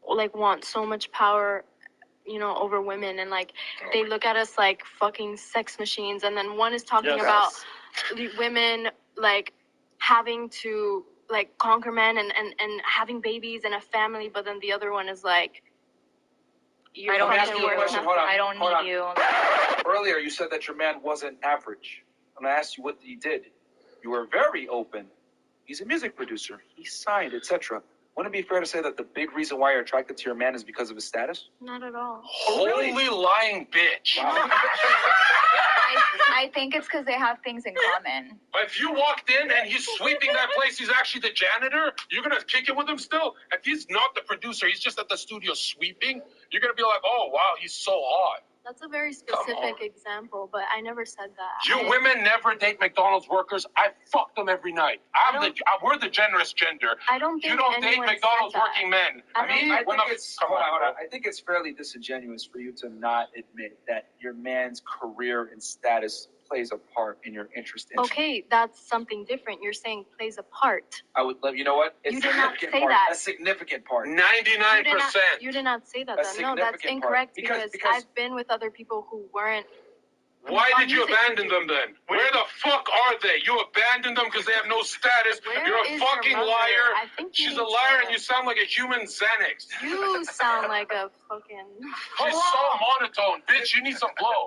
like want so much power, you know, over women, and like they look at us like fucking sex machines. And then one is talking about women like having to like conquer men and having babies and a family, but then the other one is like, I don't ask need you a you. question. Hold on. I don't Hold on. need you. Earlier, you said that your man wasn't average. I'm gonna ask you what he did. You were very open. He's a music producer. He signed, etc. wouldn't it be fair to say that the big reason why you're attracted to your man is because of his status? Not at all. Holy lying bitch. Wow. I think it's because they have things in common. If you walked in and he's sweeping that place, he's actually the janitor, you're going to kick it with him still? If he's not the producer, he's just at the studio sweeping, you're going to be like, oh, wow, he's so hot. That's a very specific example, but I never said that. You women never date McDonald's workers. I fuck them every night. We're the generous gender. I don't think you don't date anyone McDonald's said that. working men. I think it's fairly disingenuous for you to not admit that your man's career and status plays a part in your interest in. Okay, that's something different. You're saying plays a part. I would love. You know what? It's You did not significant say part. that. A significant part. 99%. You did not say that. A Then. No, that's significant incorrect part. because Because- I've been with other people who weren't. Why on did you music abandon them then? Where the fuck are they? You abandoned them because they have no status. Where You're is a fucking your mother? liar. I think you She's need a liar to- and you sound like a human Xanax. You sound like a fucking. She's so monotone. Bitch, you need some blow.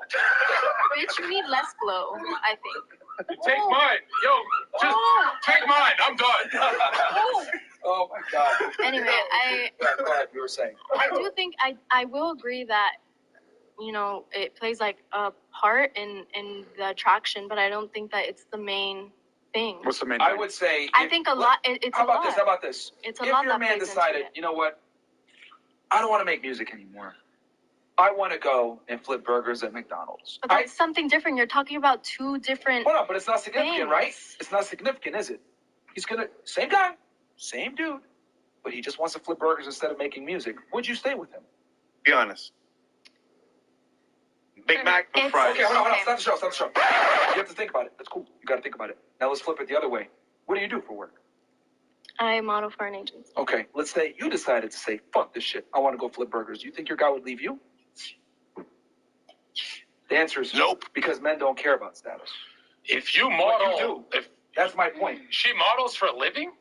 Bitch, you need less glow, I think. Take mine. Yo, just take mine. I'm done. Oh my god. Anyway, Go ahead, you were saying. I do think I will agree that, you know, it plays like a part in the attraction, but I don't think that it's the main thing. What's the main thing? I would say. I think a lot. It's How a about lot. this? How about this? It's a if lot your that man plays into decided, it. you know what? I don't want to make music anymore. I want to go and flip burgers at McDonald's. But that's something different. You're talking about two different. Hold on, but it's not significant, things. right? It's not significant, is it? He's gonna same guy, same dude, but he just wants to flip burgers instead of making music. Would you stay with him? Be honest. Big Mac or fries? Okay, hold on. Stop the show. You have to think about it. That's cool. You got to think about it. Now let's flip it the other way. What do you do for work? I model for an agency. Okay, let's say you decided to say, fuck this shit. I want to go flip burgers. Do you think your guy would leave you? The answer is nope. Because men don't care about status. If you model, What you do. That's my point. She models for a living?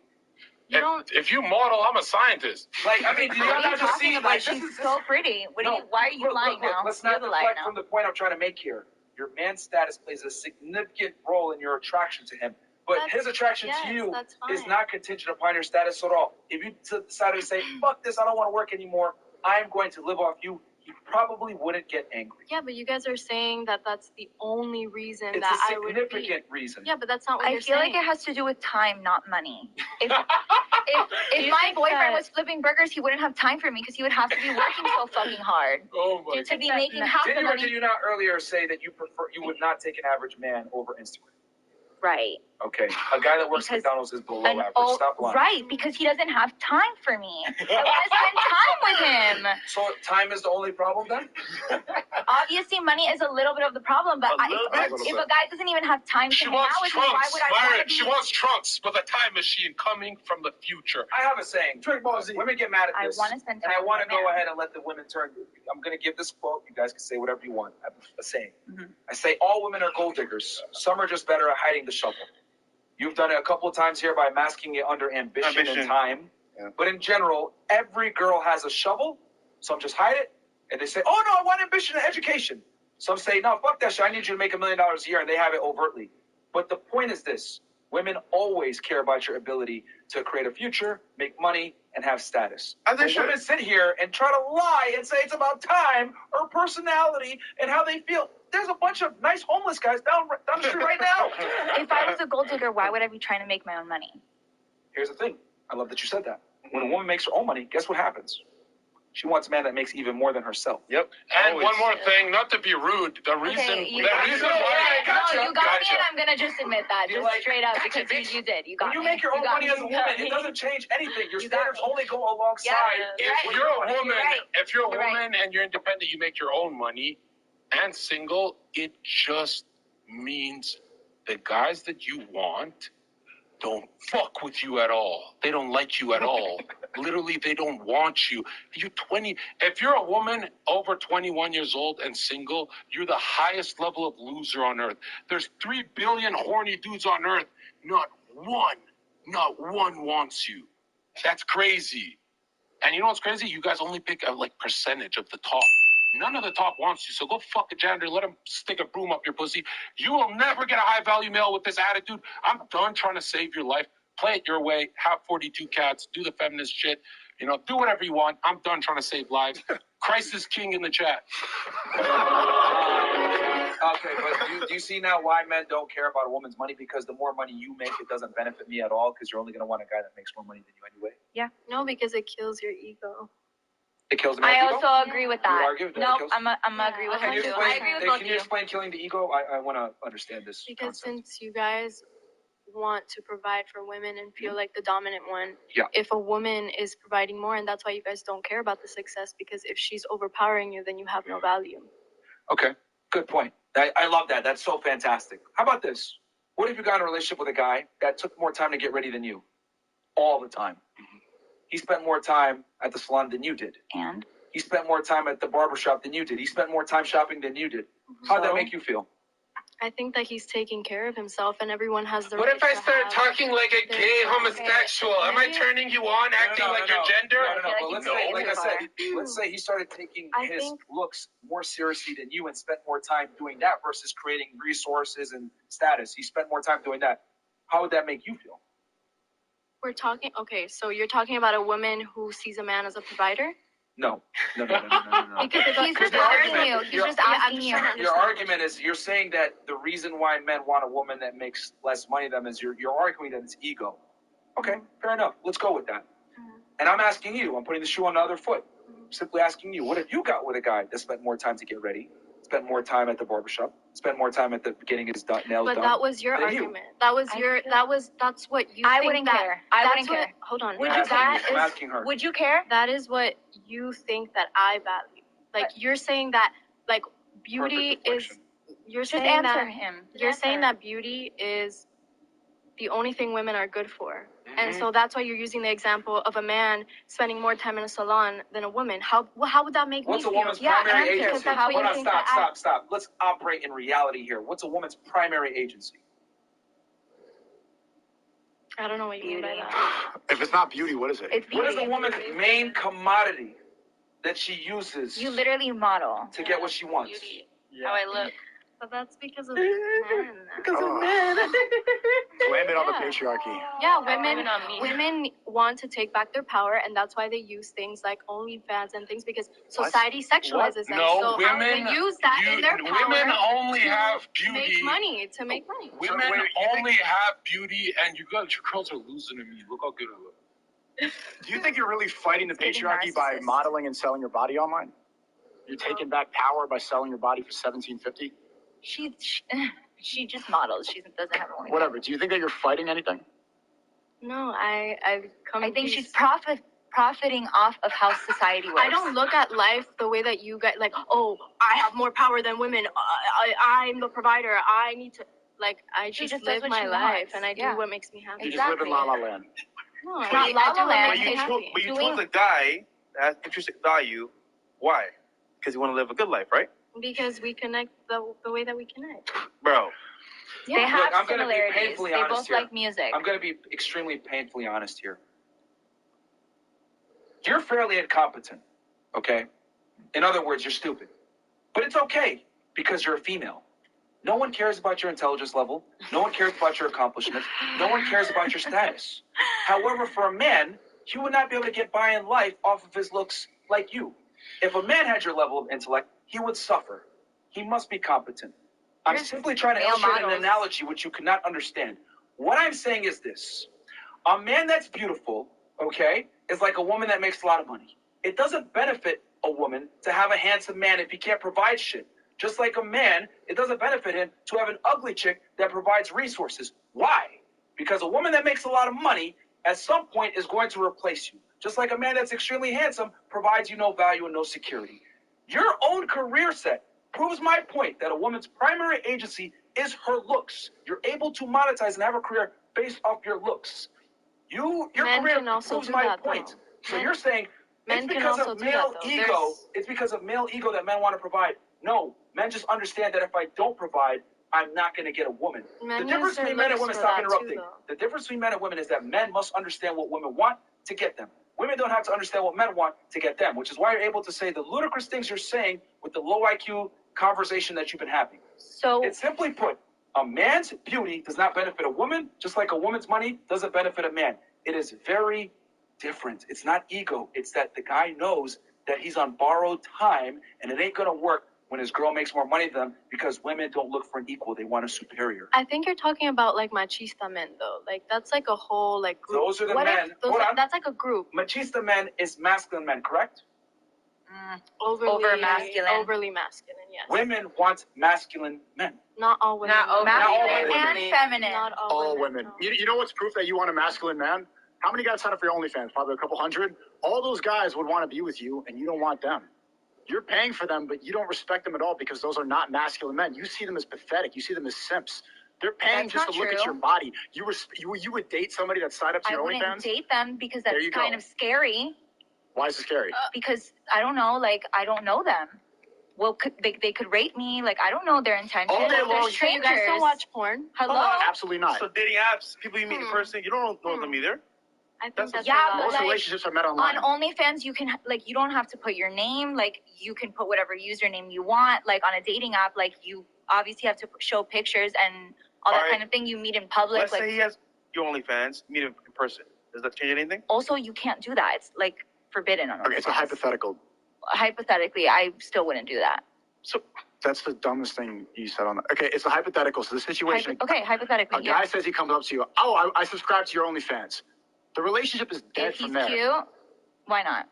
You don't. If you model, I'm a scientist. Like, I mean, do you What are you not just talking see, about? like, She's this is so pretty. Why are you lying now? Let's You're not the liar deflect now. from the point I'm trying to make here. Your man's status plays a significant role in your attraction to him. But his attraction to you is not contingent upon your status at all. If you decided to say, fuck this, I don't want to work anymore, I'm going to live off you, he probably wouldn't get angry. Yeah, but you guys are saying that that's the only reason It's that a I would be. significant reason. Yeah, but that's not what I you're feel saying. like it has to do with time, not money. If You my think boyfriend that- was flipping burgers, he wouldn't have time for me because he would have to be working so fucking hard. Oh my To be making half the Did you or money. did you not earlier say that you would not take an average man over Instagram? Right. Okay, a guy that works at McDonald's is below average. Stop lying. Right, because he doesn't have time for me. I want to spend time with him. So time is the only problem then? Obviously, money is a little bit of the problem, but if a guy doesn't even have time to She hang wants out with me, why trunks. would I want Myron, to be? she wants trunks with a time machine coming from the future. I have a saying. Women get mad at I this. want to spend time And I with want to my go man. ahead and let the women turn. I'm going to give this quote. You guys can say whatever you want. I have a saying. Mm-hmm. I say all women are gold diggers. Some are just better at hiding the shovel. You've done it a couple of times here by masking it under ambition. And time. Yeah. But in general, every girl has a shovel. Some just hide it. And they say, oh, no, I want ambition and education. Some say, no, fuck that shit. I need you to make $1 million a year. And they have it overtly. But the point is this. Women always care about your ability to create a future, make money, and have status. As they But should. women sit here and try to lie and say it's about time or personality and how they feel. There's a bunch of nice homeless guys down the street right now. If I was a gold digger, why would I be trying to make my own money? Here's the thing. I love that you said that. When a woman makes her own money, guess what happens? She wants a man that makes even more than herself. Yep. And one more thing, not to be rude, the reason You why you got me, and I'm gonna just admit that, You're just like, straight up, gotcha, because bitch. you did. You got When you me. make your own got money me. as a You woman, got it me. doesn't change anything. Your You got standards me. only go alongside. Yeah. if you're a woman, right. if you're a You're woman and you're independent, you make your own money and single, it just means the guys that you want don't fuck with you at all. They don't like you at all. Literally, they don't want you. You're 20. If you're a woman over 21 years old and single, you're the highest level of loser on earth. There's 3 billion horny dudes on earth. Not one wants you. That's crazy. And you know what's crazy? You guys only pick a percentage of the top. None of the top wants you, so go fuck a janitor. Let him stick a broom up your pussy. You will never get a high-value male with this attitude. I'm done trying to save your life. play it your way, have 42 cats, do the feminist shit, do whatever you want. I'm done trying to save lives. Crisis King in the chat. Okay, but do you see now why men don't care about a woman's money? Because the more money you make, it doesn't benefit me at all, because you're only going to want a guy that makes more money than you anyway. Yeah. No, because it kills your ego. It kills the I man's ego? also agree with that. You would argue with that? No, It kills- I'm agree with her too. I agree with both of Can you you. explain killing the ego? I want to understand this. Because since you guys want to provide for women and feel like the dominant one, Yeah. if a woman is providing more, and that's why you guys don't care about the success, because if she's overpowering you, then you have no value. Okay, good point. I love that. That's so fantastic. How about this? What if you got in a relationship with a guy that took more time to get ready than you? All the time. He spent more time at the salon than you did. And? He spent more time at the barbershop than you did. He spent more time shopping than you did. How'd that make you feel? I think that he's taking care of himself, and everyone has the What right if I to start have talking like a their gay own- homosexual? Am I turning you on, acting like your gender? But let's say, like I said, let's say he started taking his looks more seriously than you and spent more time doing that versus creating resources and status. He spent more time doing that. How would that make you feel? We're talking, okay, so you're talking about a woman who sees a man as a provider? No. Because He's just asking you. He's just asking you. Your argument is you're saying that the reason why men want a woman that makes less money than them is you're arguing that it's ego. Okay, fair enough. Let's go with that. And I'm asking you, I'm putting the shoe on the other foot. Simply asking you, what if you got with a guy that spent more time to get ready, spent more time at the barbershop, spent more time at the getting his nails done? But that was your than you? argument. That's what you I think wouldn't that, care. I that's wouldn't what- care. Hold on. Would you That I'm is- asking her. Would you care? That is what you think that I value. Like, you're saying that, like, beauty is, you're Just saying answer that, him. you're Answer. saying that beauty is the only thing women are good for. And Mm-hmm. so that's why you're using the example of a man spending more time in a salon than a woman. How would that make What's me a feel? woman's primary agency? Because that's what Hold you on, think stop. Let's operate in reality here. What's a woman's primary agency? I don't know what you mean by that. If it's not beauty, what is it? What is a woman's main commodity that she uses You literally model. to get what she wants? How I look. But that's because of men. Blame it on the patriarchy. Yeah, women want to take back their power, and that's why they use things like OnlyFans and things, because society sexualizes them. No, so women. they use that in their power. Women only to have beauty. Make money to make money. Women only have beauty, and your girls are losing to me. Look how good I look. Do you think you're really fighting the patriarchy by modeling and selling your body online? You're taking back power by selling your body for $17.50? She just models. She doesn't have a Whatever. Do you think that you're fighting anything? No, I think she's profiting off of how society works. I don't look at life the way that you guys, like, oh, I have more power than women. I'm the provider. I need to, like, I She just just does live what my she life, wants. and I Yeah. do what makes me happy. You just live in La La Land. No, It's not La La Land. But you chose a guy that has intrinsic value. Why? Because you want to live a good life, right? Because we connect the way that we connect. Bro. They have Look, I'm gonna be similarities. painfully They honest both here. like music. I'm going to be extremely painfully honest here. You're fairly incompetent, okay? In other words, you're stupid. But it's okay, because you're a female. No one cares about your intelligence level. No one cares about your accomplishments. No one cares about your status. However, for a man, he would not be able to get by in life off of his looks like you. If a man had your level of intellect, he would suffer. He must be competent. I'm simply trying to male illustrate an models. analogy which you cannot understand. What I'm saying is this. A man that's beautiful, okay, is like a woman that makes a lot of money. It doesn't benefit a woman to have a handsome man if he can't provide shit. Just like a man, it doesn't benefit him to have an ugly chick that provides resources. Why? Because a woman that makes a lot of money at some point is going to replace you. Just like a man that's extremely handsome provides you no value and no security. Your own career set proves my point that a woman's primary agency is her looks. You're able to monetize and have a career based off your looks. Your Men career can also proves do my that, point. though. So Men- you're saying men it's can because also of do male that, though. ego. There's- It's because of male ego that men want to provide. No, men just understand that if I don't provide, I'm not going to get a woman. Men The difference use their between men and looks women, for stop that interrupting. too, though. The difference between men and women is that men must understand what women want to get them. Women don't have to understand what men want to get them, which is why you're able to say the ludicrous things you're saying with the low IQ conversation that you've been having. So it's simply put, A man's beauty does not benefit a woman, just like a woman's money doesn't benefit a man. It is very different. It's not ego. It's that the guy knows that he's on borrowed time, and it ain't gonna work when his girl makes more money than him, because women don't look for an equal, they want a superior. I think you're talking about like machista men though. Like that's like a whole like group. Those are the What men. if those that's like a group. Machista men is masculine men, correct? Overly masculine. Overly masculine, yes. Women want masculine men. Not all women. Not all masculine and feminine. Not All women. You know what's proof that you want a masculine man? How many guys sign up for your OnlyFans? Probably a couple hundred. All those guys would want to be with you, and you don't want them. You're paying for them, but you don't respect them at all because those are not masculine men. You see them as pathetic. You see them as simps. They're paying That's just to not look at true. your body. You would date somebody that signed up to I your wouldn't OnlyFans? date them because that's There you kind go. of scary. Why is it scary? Because I don't know, like I don't know them. Well, they could rape me. Like I don't know their intentions. All day They're long. So you guys still watch porn? Hello. Absolutely not. So dating apps, people you meet in person, you don't know them either. I think that's Yeah, a lot. but Most like, relationships are met online. on OnlyFans, you can like you don't have to put your name. Like you can put whatever username you want. Like on a dating app, like you obviously have to show pictures and all that Alright. kind of thing. You meet in public. Let's like say he has your OnlyFans, meet him in person. Does that change anything? also you can't do that. It's like forbidden on OnlyFans. Okay, it's a hypothetical. Hypothetically, I still wouldn't do that. So that's the dumbest thing you said on that. Okay, it's a hypothetical. So the situation. Hypothetically, A guy says he comes up to you. Oh, I subscribe to your OnlyFans. The relationship is dead If he's from there. cute, why not?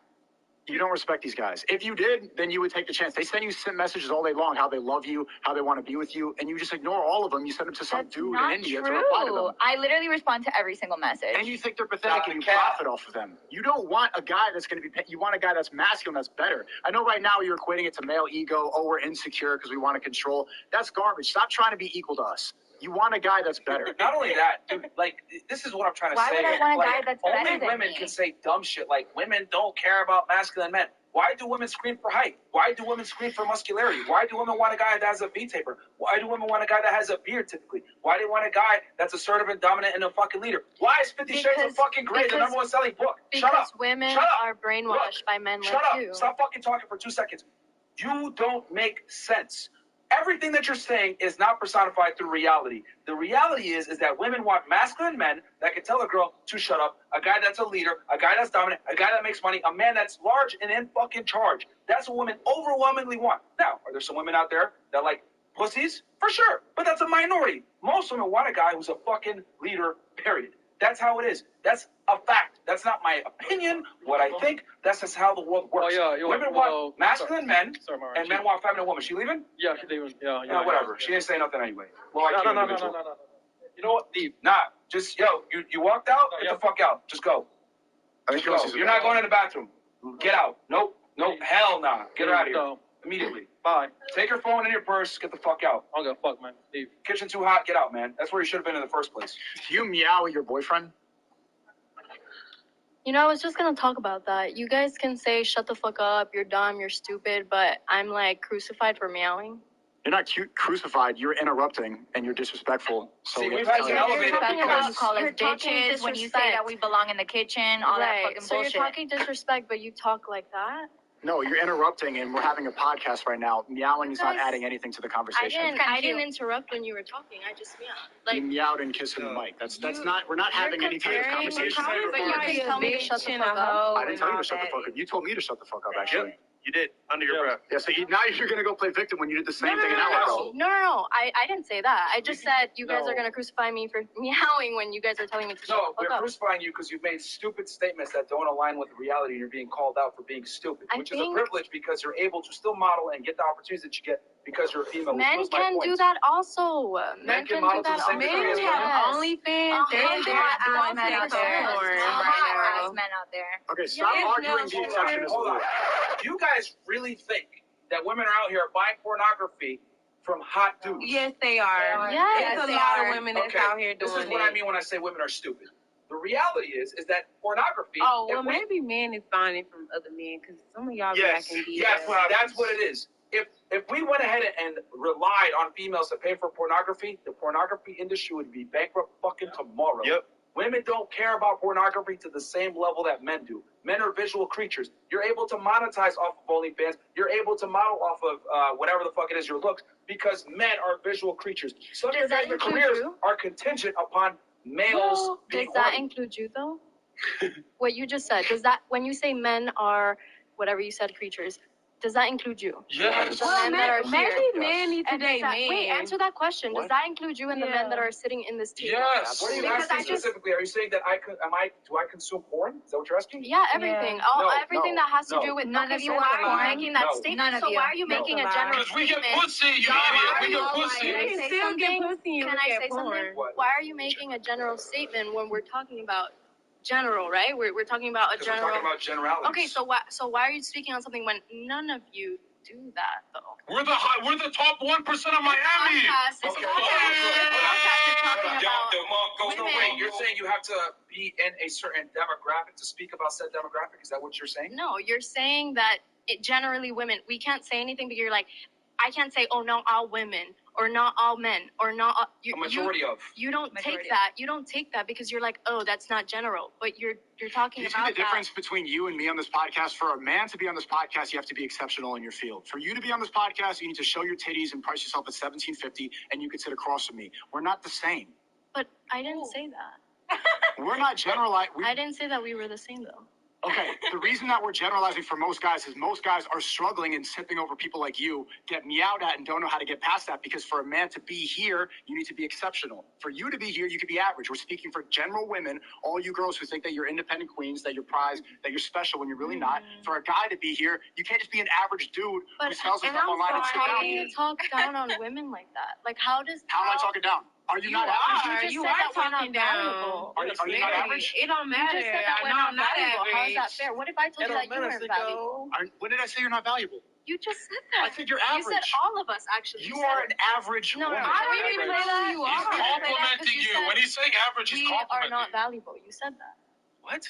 You don't respect these guys. If you did, then you would take the chance. They send you messages all day long, how they love you, how they want to be with you, and you just ignore all of them. You send them to some That's dude not in India true. to reply to them. I literally respond to every single message. And you think they're pathetic and you profit off of them. You don't want a guy that's going to be, you want a guy that's masculine, that's better. I know right now you're equating it to male ego. Oh, we're insecure because we want to control. That's garbage. Stop trying to be equal to us. You want a guy that's better. Not only that, dude, like, this is what I'm trying to Why say. would I want a like, guy that's better only than women me? can say dumb shit like women don't care about masculine men. Why do women scream for height? Why do women scream for muscularity? Why do women want a guy that has a V-taper? Why do women want a guy that has a beard typically? Why do they want a guy that's assertive and dominant and a fucking leader? Why is 50 Shades of fucking Grey the number one selling book? Shut up. Because women Shut up. are brainwashed by men Shut like up. you. Stop fucking talking for 2 seconds. You don't make sense. Everything that you're saying is not personified through reality. The reality is that women want masculine men that can tell a girl to shut up, a guy that's a leader, a guy that's dominant, a guy that makes money, a man that's large and in fucking charge. That's what women overwhelmingly want. Now, are there some women out there that like pussies? For sure, but that's a minority. Most women want a guy who's a fucking leader, period. That's how it is. That's a fact. That's not my opinion, what I think. That's just how the world works. Women want masculine men, and men want feminine women. She leaving? Yeah, she's leaving. Yeah. Whatever. She didn't say nothing anyway. Well, I No. can't You know what? Leave. Nah. Just, you walked out? Get the fuck out. Just go. Just go. You're not going in the bathroom. Get out. Nope. Hell nah. Get her out of here. Immediately. Bye. Take your phone and your purse. Get the fuck out. I'll go. Fuck, man. Leave. Kitchen too hot. Get out, man. That's where you should have been in the first place. Do you meow at your boyfriend? You know, I was just gonna talk about that. You guys can say, shut the fuck up, you're dumb, you're stupid, but I'm like crucified for meowing. You're not crucified. You're interrupting and you're disrespectful. So See, we we've have had to to tell you. elevate it When because you call us You're talking bitches, when you say disrespect. that we belong in the kitchen, all that fucking so bullshit. you're talking disrespect, but you talk like that? No, you're interrupting and we're having a podcast right now. Meowing is not Guys, adding anything to the I conversation. didn't interrupt when you were talking. I just meowed. You meowed and kissed in the mic. That's not. We're not having any kind of conversation. But you can tell me to shut the fuck up. I didn't tell you to shut the fuck up. You told me to shut the fuck up. Actually. You did, under your breath. Yeah. So now you're gonna go play victim when you did the same thing an hour ago. No. I didn't say that. I just said you guys are gonna crucify me for meowing when you guys are telling me to shut No, the we're fuck up. crucifying you because you've made stupid statements that don't align with reality and you're being called out for being stupid, which is a privilege because you're able to still model and get the opportunities that you get because you're a female. Men can do that also. Men can do that. Men have OnlyFans. There's hot men out there. Hot men out there. Okay, stop arguing the exception is the Hold on. rule. You guys really think that women are out here buying pornography from hot dudes? Yes, they are. Yes, There's a lot of women that's out here doing This is what I mean when I say women are stupid. The reality is that pornography. Oh, well, maybe men is buying it from other men because some of y'all be acting Yes, that's what it is. If we went ahead and relied on females to pay for pornography, the pornography industry would be bankrupt fucking tomorrow. Yep. Women don't care about pornography to the same level that men do. Men are visual creatures. You're able to monetize off of OnlyFans. You're able to model off of whatever the fuck it is your looks because men are visual creatures. Some of your guys' careers are contingent upon males being does that horny. include you though? What you just said, does that, when you say men are whatever you said creatures, does that include you? Yes. The men that are here. Maybe men need to And date does that, men. wait, answer that question. What? Does that include you and the men that are sitting in this table? Yes. What are you Because asking specifically? Are you saying that do I consume porn? Is that what you're asking? Yeah, everything. Everything that has to do with None of you why are are you porn. making that No. statement? None of So you. why are you No. making a general Because we get statement? pussy, you idiot. We get pussy. You can still get pussy and Can look I at say something? porn. Why are you making a general statement when we're talking about general, right? We're talking about a Because general. we're talking about generalities. Okay, so why are you speaking on something when none of you do that though? We're the top 1% of Miami. This podcast is talking about No, wait, you're saying you have to be in a certain demographic to speak about said demographic? Is that what you're saying? No, you're saying that generally women, we can't say anything, but you're like, I can't say, oh, not all women, or not all men, or not all, A majority of. You don't Majority take that. You don't take that because you're like, oh, that's not general. But you're talking You see about the difference between you and me on this podcast? For a man to be on this podcast, you have to be exceptional in your field. For you to be on this podcast, you need to show your titties and price yourself at $17.50, and you can sit across from me. We're not the same. But I didn't say that. We're not generalizing. I didn't say that we were the same though. Okay, the reason that we're generalizing for most guys is most guys are struggling and sipping over people like you, get meowed at, and don't know how to get past that. Because for a man to be here, you need to be exceptional. For you to be here, you could be average. We're speaking for general women, all you girls who think that you're independent queens, that you're prized, that you're special when you're really not. For a guy to be here, you can't just be an average dude who sells his stuff online and sit How down do you here. talk down on women like that? Like, how does? How am I talking down? Are you not average? You You just are said that we're not talking down. valuable. Are you not average? It don't You matter. just said that we're not valuable. How is that fair? What if I told you that you weren't valuable? When did I say you're not valuable? You just said that. I said you're You said average. all of us, actually. You said are it. an average No, woman. I don't even know who you are. He's complimenting you. When he's saying average, he's We are complimenting not valuable. You said that. What?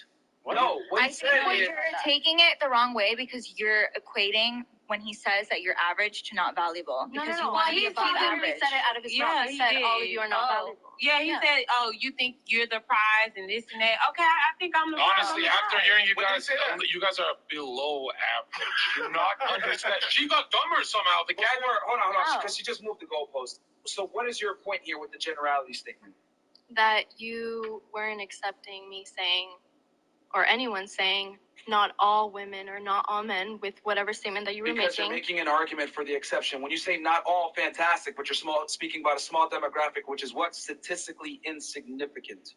No, what I he said think is... you're taking it the wrong way because you're equating when he says that you're average to not valuable. No, Because no, you want to be He above literally average. said it out of his mouth. He said all of you are not valuable. Yeah, he said, oh, you think you're the prize and this and that. Okay, I think I'm the prize. Honestly, after hearing you guys are below average. You're not understand. She got dumber somehow. The cat. Hold on, because she just moved the goalpost. So what is your point here with the generality statement? That you weren't accepting me saying, or anyone saying, not all women or not all men with whatever statement that you were Because you're making an argument for the exception. When you say not all, fantastic, but you're speaking about a small demographic, which is what? Statistically insignificant.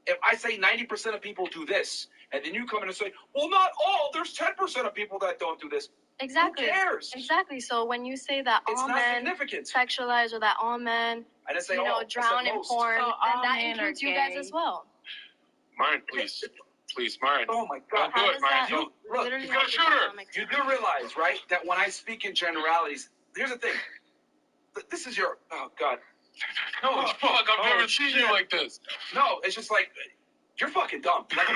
If I say 90% of people do this, and then you come in and say, well, not all, there's 10% of people that don't do this. Exactly. Who cares? Exactly. So when you say that It's all not men significant. sexualize or that all men, I didn't say you know, all. I said drown in most. porn, So then all that men includes are you guys gay. as well. Myron, please. Please, Myron. Oh my God. Don't do it, Myron. You, look, literally he's gonna have shoot her. economics. you do realize, right, that when I speak in generalities, here's the thing. This is your, oh God. No, fuck, I've never seen you like this. No, it's just like, you're fucking dumb. Like,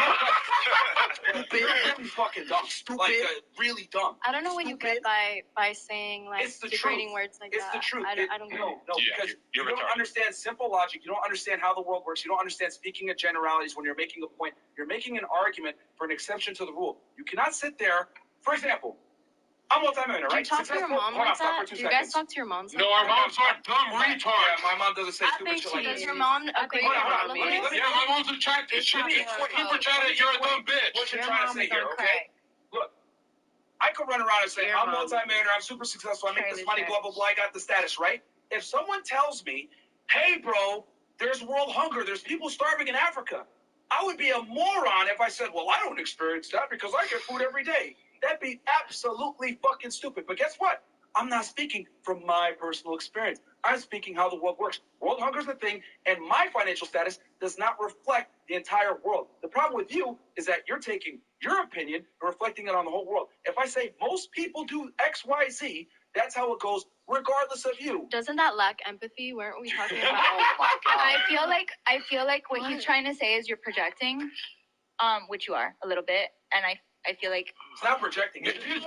really fucking dumb. Like, really dumb. I don't know what you get by saying like It's the degrading truth. words like It's that. the truth. I don't get it. No, because you don't understand simple logic. You don't understand how the world works. You don't understand speaking in generalities when you're making a point. You're making an argument for an exception to the rule. You cannot sit there, for example, I'm multi-millionaire, right? Do you talk to your mom like that? Do you guys talk to your moms like No, our moms are dumb retards. Yeah, my mom doesn't say stupid shit like Does that. your mom agree with all of this? Yeah, my mom's attractive. She super chatted, you're a dumb bitch. What you're trying to say here, okay? Look, I could run around and say, I'm multi-millionaire, I'm super successful, I make this money, blah, blah, blah, I got the status, right? If someone tells me, hey, bro, there's world hunger, there's people starving in Africa, I would be a moron if I said, well, I don't experience that because I get food every day. That'd be absolutely fucking stupid. But guess what? I'm not speaking from my personal experience. I'm speaking how the world works. World hunger is the thing, and my financial status does not reflect the entire world. The problem with you is that you're taking your opinion and reflecting it on the whole world. If I say most people do X, Y, Z, that's how it goes, regardless of you. Doesn't that lack empathy? Weren't we talking about? Oh my God. I feel like what he's trying to say is you're projecting, which you are a little bit, and I feel like it's not projecting. projecting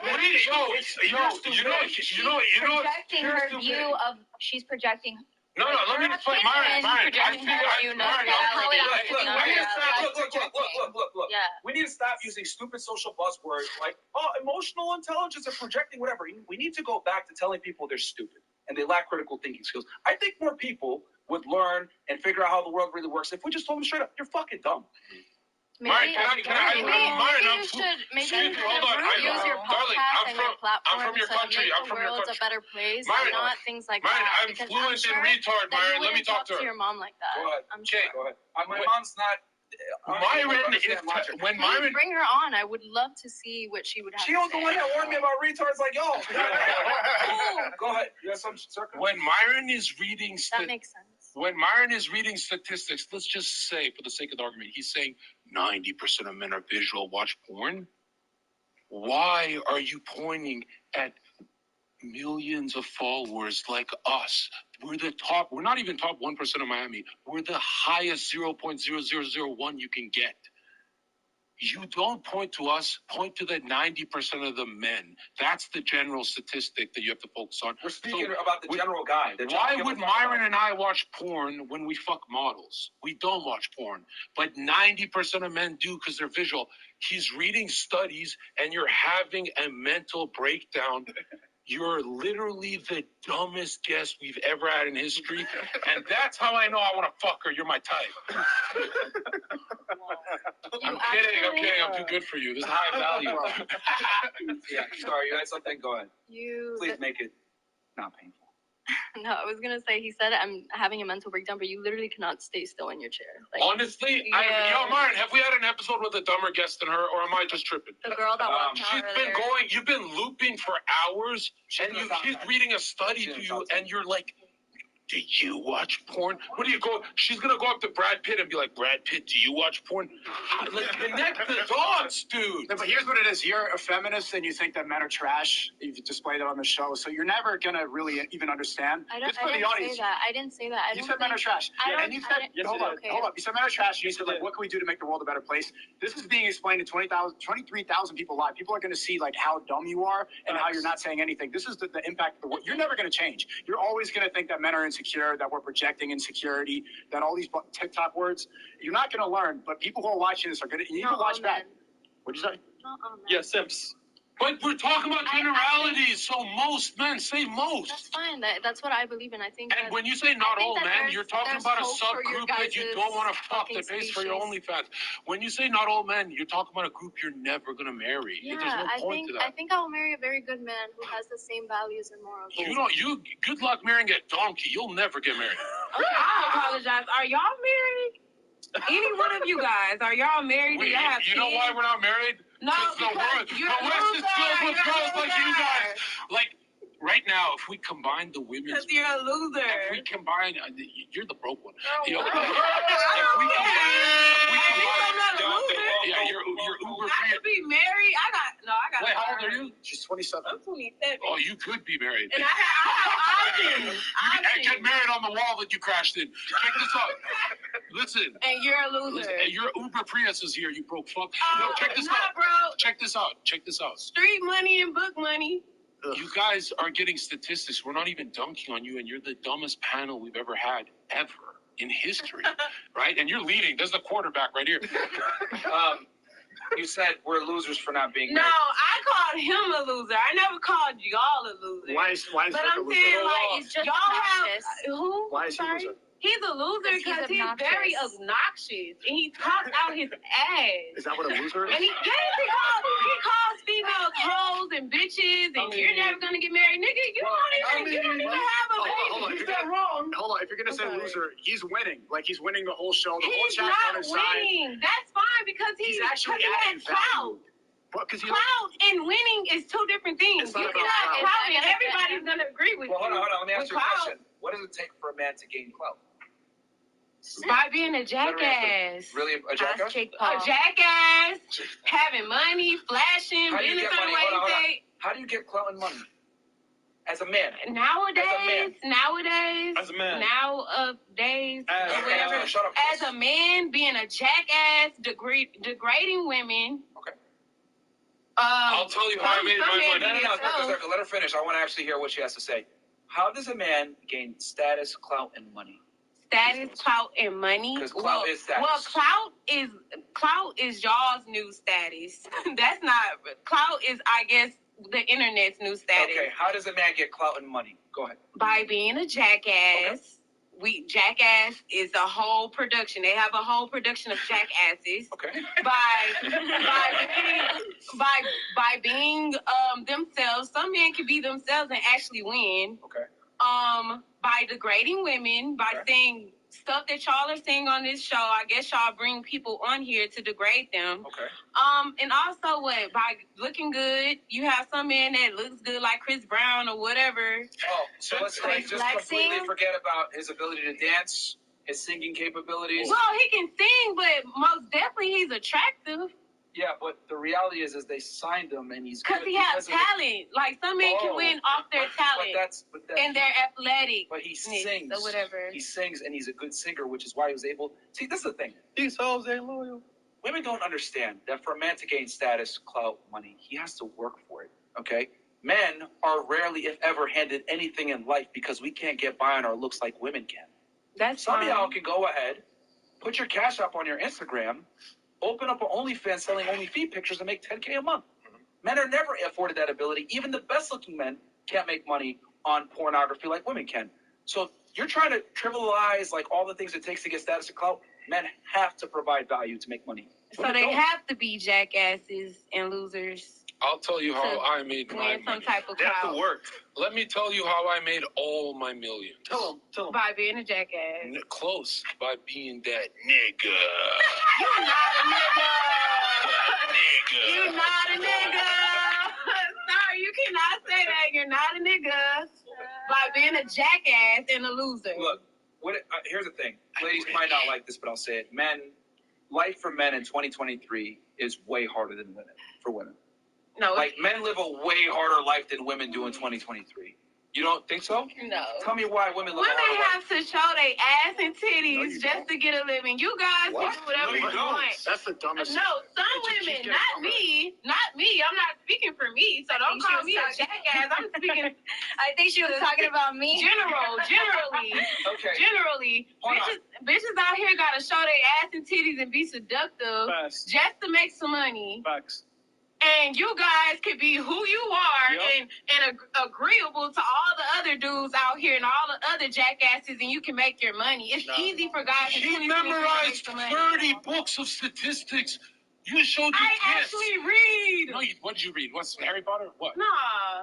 her view of she's projecting No, let me explain. Myron, I think Look. Yeah. We need to stop using stupid social buzzwords like, emotional intelligence and projecting whatever. We need to go back to telling people they're stupid and they lack critical thinking skills. I think more people would learn and figure out how the world really works if we just told them straight up, you're fucking dumb. Myron, Maybe you should use your darling, podcast and your platform I'm from your to country. make I'm the from your world country. a better place, Myron, and not things like Myron, that. I'm Because fluent sure in retard, that Myron. you Let me wouldn't talk to her. your mom like that. Go ahead. I'm sure. Go ahead. My mom's not. Myron is when Please Myron. bring her on. I would love to see what she would have. She was the one that warned me about retards like y'all. Go ahead. You have some circle. When Myron is reading, That makes sense. when Myron is reading statistics, let's just say, for the sake of the argument, he's saying 90% of men are visual, watch porn. Why are you pointing at millions of followers like us? We're the top. We're not even top 1% of Miami. We're the highest 0.0001 you can get. You don't point to us, point to the 90% of the men. That's the general statistic that you have to focus on. We're speaking about the general guy. Why would Myron and I watch porn when we fuck models? We don't watch porn. But 90% of men do because they're visual. He's reading studies and you're having a mental breakdown. You're literally the dumbest guest we've ever had in history. And that's how I know I want to fuck her. You're my type. I'm kidding. I'm too good for you. This is high value. Yeah, sorry, you had something? Go ahead. Please make it not painful. No, I was gonna say, he said I'm having a mental breakdown, but you literally cannot stay still in your chair. Like, honestly, yo, Myron, have we had an episode with a dumber guest than her, or am I just tripping? The girl that walked out earlier. You've been looping for hours, and she's reading a study to you, and you're like, do you watch porn? What do you go? She's gonna go up to Brad Pitt and be like, Brad Pitt, do you watch porn? Like, connect the dots, dude. No, but here's what it is. You're a feminist and you think that men are trash. You've displayed it on the show. So you're never going to really even understand. I didn't audience. say that. I didn't say that. You said men are trash. And you said, hold up. You said men are trash. You said, like, what can we do to make the world a better place? This is being explained to 23,000 people live. People are going to see, like, how dumb you are and how you're not saying anything. This is the impact of the world. You're never going to change. You're always going to think that men are insecure, that we're projecting insecurity, that all these TikTok words. You're not going to learn, but people who are watching this are going to. You need to watch back. What'd you say? Yeah, simps. But we're talking about generalities, so most men say most. That's fine. That's what I believe in. I think. And when you say not all men, you're talking about a subgroup that you don't want to fuck that pays for your OnlyFans. When you say not all men, you're talking about a group you're never gonna marry. Yeah, there's no point to that. I think I'll marry a very good man who has the same values and morals. You good luck marrying a donkey. You'll never get married. Okay, I apologize. Are y'all married? Any one of you guys, are y'all married? Do y'all have you know why we're not married? No, the West is filled with girls like you guys. Like, right now, if we combine the women's... Because you're a loser. If we combine... You're the broke one. Oh, If we I'm not a loser. Yeah, you're uber I could be married. I got. Wait, how old are you? She's 27. I'm 27. Oh, you could be married. And I have options. And get married on the wall that you crashed in. Check this out. Listen. And you're a loser. And your Uber Prius is here, you broke fuck. No, check this out. Bro. Check this out. Street money and book money. You guys are getting statistics. We're not even dunking on you, and you're the dumbest panel we've ever had, ever, in history. Right? And you're leading. There's the quarterback right here. You said we're losers for not being No, I called him a loser. I never called y'all a loser. Why is but I'm saying, like, he's just y'all obnoxious. have... Who? Why is he a loser? He's a loser because he's very obnoxious. And he talks out his ass. Is that what a loser is? And he calls females hoes and bitches and you're never going to get married. Nigga, you don't even have a baby. Hold on. If you're going to say loser, he's winning. Like, he's winning the whole show. The whole chat's on his side. He's not winning. That's fine because he has clout. Clout and winning is two different things. You cannot have clout and everybody's going to agree with you. Hold on. Let me ask you a question. What does it take for a man to gain clout? By being a jackass. Really, a jackass? A jackass, having money, flashing, being a certain way. How do you get clout and money? As a man. Nowadays. As a man. Nowadays. As a man, being a jackass, degrading women. Okay. I'll tell you how I made my money. No, let her finish. I want to actually hear what she has to say. How does a man gain status, clout, and money? Status, clout, and money. Because clout is status. Well, clout is y'all's new status. That's not clout is, I guess, the internet's new status. Okay, how does a man get clout and money? Go ahead. By being a jackass. Okay. Jackass is a whole production. They have a whole production of jackasses. Okay. By being themselves. Some men can be themselves and actually win. Okay. By degrading women, by saying stuff that y'all are saying on this show. I guess y'all bring people on here to degrade them. Okay. And also by looking good. You have some man that looks good like Chris Brown or whatever. Oh, so let's just completely forget about his ability to dance, his singing capabilities. Well, he can sing, but most definitely he's attractive. Yeah, but the reality is they signed him and he's because he has talent. Like some men can win off their talent, and they're athletic. But he sings or whatever. He sings and he's a good singer, which is why he was able. See, this is the thing. These hoes ain't loyal. Women don't understand that for a man to gain status, clout, money, he has to work for it. Okay. Men are rarely, if ever, handed anything in life because we can't get by on our looks like women can. Some of y'all can go ahead, put your cash up on your Instagram. Open up an OnlyFans selling only feet pictures and make $10K a month. Men are never afforded that ability. Even the best-looking men can't make money on pornography like women can. So if you're trying to trivialize like all the things it takes to get status and clout, men have to provide value to make money. So they have to be jackasses and losers. I'll tell you how I made my money. Type of clout. Let me tell you how I made all my millions. Tell them. By being a jackass. Close. By being that nigga. You're not a nigga. Nigga. You're not a nigga. Sorry, you cannot say that. You're not a nigga. By being a jackass and a loser. Look, here's the thing. Ladies might not like this, but I'll say it. Life for men in 2023 is way harder than for women. No. Like, men live a way harder life than women do in 2023. You don't think so? No. Tell me why women live a harder Women life. have to show their ass and titties just to get a living. You guys can do whatever you want. That's the dumbest. No, some women, not me. Not me. I'm not speaking for me, so don't call me a jackass. I'm speaking. I think she was talking about me. Generally. Okay. Generally. Bitches out here gotta show their ass and titties and be seductive just to make some money. Facts. And you guys can be who you are and agreeable to all the other dudes out here and all the other jackasses, and you can make your money. It's easy for guys to She memorized 30 books of statistics. You showed your I tits. actually read. No, what did you read? What's Harry Potter? What? Nah.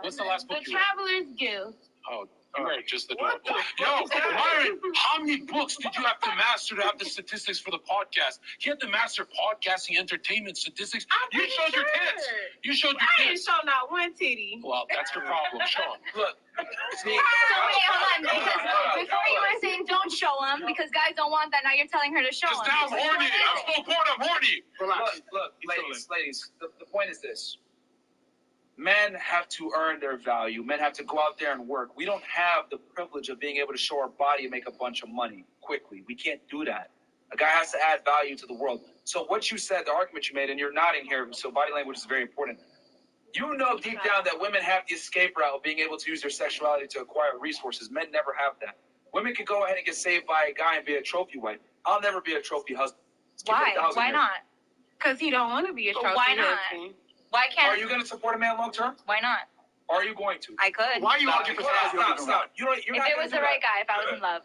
What's the last book The you read? Traveler's Gift. Oh, you are just adorable. Yo, Myron, how many books did you have to master to have the statistics for the podcast? You had to master podcasting, entertainment, statistics. You showed your tits. You showed your I didn't tits. show not one titty. Well, that's your problem, Sean. Look. So wait, hold on, because before you were saying don't show them because guys don't want that. Now you're telling her to show them. Because now I'm horny. I'm so bored. I'm horny. Relax. Look, ladies. The point is this. Men have to earn their value. Men have to go out there and work. We don't have the privilege of being able to show our body and make a bunch of money quickly. We can't do that. A guy has to add value to the world. So what you said, the argument you made, and you're nodding here, so body language is very important. You know deep down that women have the escape route of being able to use their sexuality to acquire resources. Men never have that. Women can go ahead and get saved by a guy and be a trophy wife. I'll never be a trophy husband. Why? Why not? Because he don't want to be a trophy Why not? husband. Why can't? Are you going to support a man long term? Why not? Are you going to? I could. Why are you looking for Stop. You're If not it gonna was do the that. right guy, if I was in love,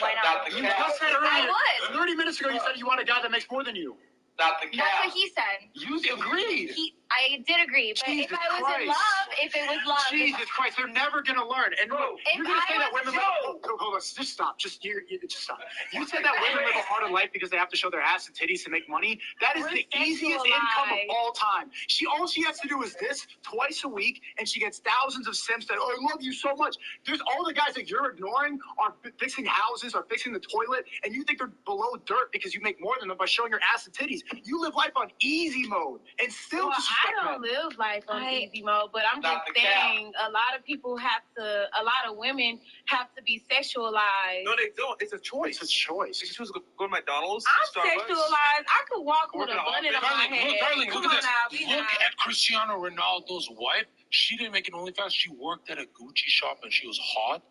why not? You just said earlier, I would. 30 minutes ago, you said you want a guy that makes more than you. Not the cat. That's what he said. You agreed. I did agree, but Jesus if I was in Christ. love, if it was love, Jesus Christ, they're never gonna learn. And look, If you're gonna say I that was- women live. Hold on, just stop. Just stop. You said that women live a harder life because they have to show their ass and titties to make money. That is the easiest income of all time. All she has to do is this twice a week, and she gets thousands of simps that I love you so much. There's all the guys that you're ignoring are fixing houses, are fixing the toilet, and you think they're below dirt because you make more than them by showing your ass and titties. You live life on easy mode and still I don't live life on easy mode, but I'm just saying a lot of women have to be sexualized. No, they don't. It's a choice. It's a choice. You choose to go to McDonald's, I'm Starbucks. sexualized. I could walk with a Working bun in my Darling, head. darling, Come look on at this. now, be Look nice. at Cristiano Ronaldo's wife. She didn't make an OnlyFans. She worked at a Gucci shop and she was hot.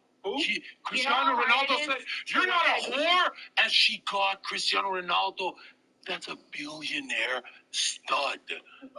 Cristiano Ronaldo said, "You're not a whore," and she got Cristiano Ronaldo. That's a billionaire stud.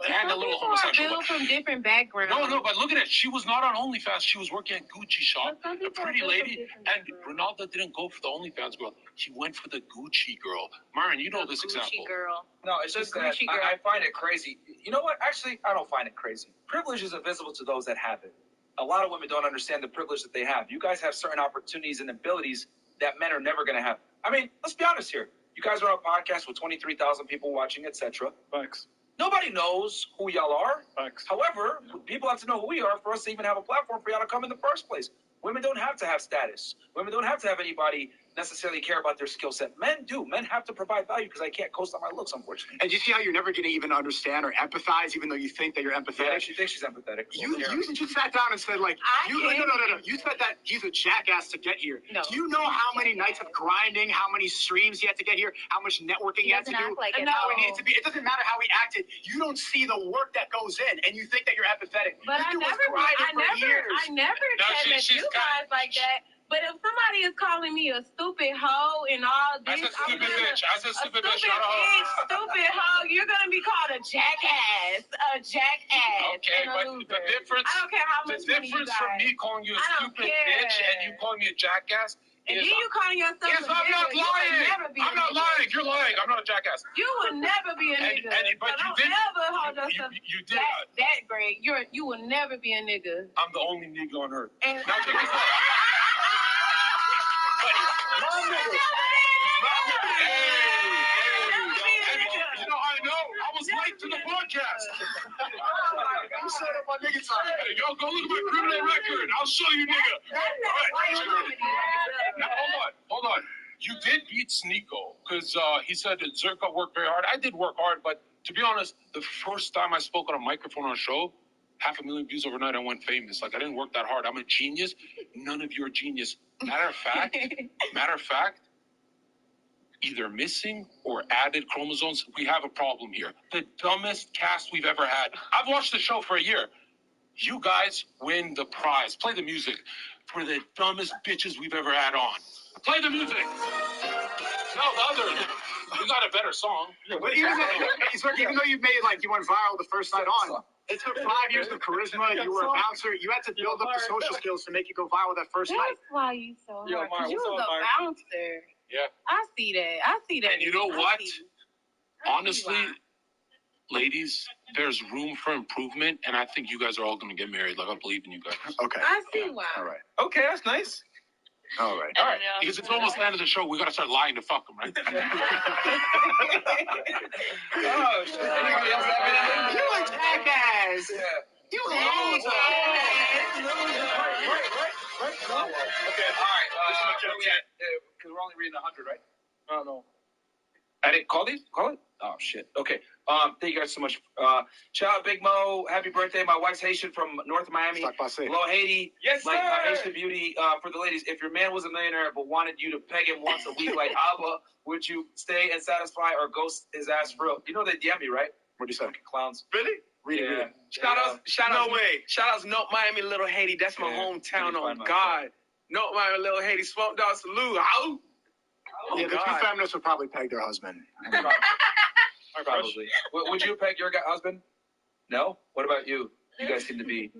And a little homosexual. Built from different backgrounds. No, but look at it. She was not on OnlyFans. She was working at Gucci shop. A pretty lady. And Ronaldo didn't go for the OnlyFans girl. He went for the Gucci girl. Myron, you know this example. Girl. No, it's just that I find it crazy. You know what? Actually, I don't find it crazy. Privilege is invisible to those that have it. A lot of women don't understand the privilege that they have. You guys have certain opportunities and abilities that men are never going to have. I mean, let's be honest here. You guys are on a podcast with 23,000 people watching, etc. Thanks. Nobody knows who y'all are. Thanks. However, people have to know who we are for us to even have a platform for y'all to come in the first place. Women don't have to have status. Women don't have to have anybody necessarily care about their skill set. Men do. Men have to provide value because I can't coast on my looks, unfortunately. And you see how you're never going to even understand or empathize, even though you think that you're empathetic? Yeah, she thinks she's empathetic. You just sat down and said, like, no. You said that he's a jackass to get here. No. Do you know how many nights of grinding, how many streams he had to get here, how much networking he had to do? How he needed to be. It doesn't matter how he acted. You don't see the work that goes in, and you think that you're empathetic. But I never came at you guys like that. But if somebody is calling me a stupid hoe and all this, I said stupid bitch. Stupid hoe, you're gonna be called a jackass. Okay, but the difference. I don't care how much money you got. from me calling you a stupid bitch and you calling me a jackass. And then you calling yourself yes, a I'm nigga. not lying. I'm not lying. You're lying. I'm not a jackass. You would never be a nigga. But so you did. Never hold yourself you did. That great. You will never be a nigga. I'm the only nigga on earth. And now check this out. I know. I was late to the podcast. You said it, my nigga time. Hey, yo, go look at my criminal record. I'll show you, nigga. Now, hold on. You did beat Sneeko because he said that Zerka worked very hard. I did work hard, but to be honest, the first time I spoke on a microphone on a show, 500,000 views overnight, I went famous. Like, I didn't work that hard. I'm a genius. None of you are genius. Matter of fact, either missing or added chromosomes, we have a problem here. The dumbest cast we've ever had. I've watched the show for a year. You guys win the prize. Play the music for the dumbest bitches we've ever had on. Play the music. No, the other. We got a better song. But even though you made, like, you went viral the first night on, it took 5 years of charisma. You were a bouncer. You had to build up the social skills to make you go viral that first night. That's why you so hard. Because you was a bouncer. Yeah. I see that. And you know what? Honestly, ladies, there's room for improvement, and I think you guys are all going to get married. Like, I believe in you guys. Okay. I see why. All right. Okay, that's nice. All right. Because it's almost the end of the show. We got to start lying to fuck them, right? Oh, shit. Anybody else have anything? You're a jackass. Yeah. You a loser. Right. Okay, all right. Where we at? Because we're only reading 100, right? I don't know. I didn't call these? Call it? Oh, shit. Okay. Thank you guys so much. Shout out Big Mo. Happy birthday. My wife's Haitian from North Miami. Hello, Haiti. Yes, like, sir. Haitian beauty. For the ladies, if your man was a millionaire but wanted you to peg him once a week like Abba, would you stay and satisfy or ghost his ass for real? You know they DM me, right? What'd you say? Clowns. Really? Read it. Shout out, Shout out to North Miami, Little Haiti. That's my hometown. On God. North Miami, Little Haiti. Smoke dog salute. How? Yeah, the two feminists would probably peg their husband. Probably. Would you peg your husband? No? What about you? You guys seem to be...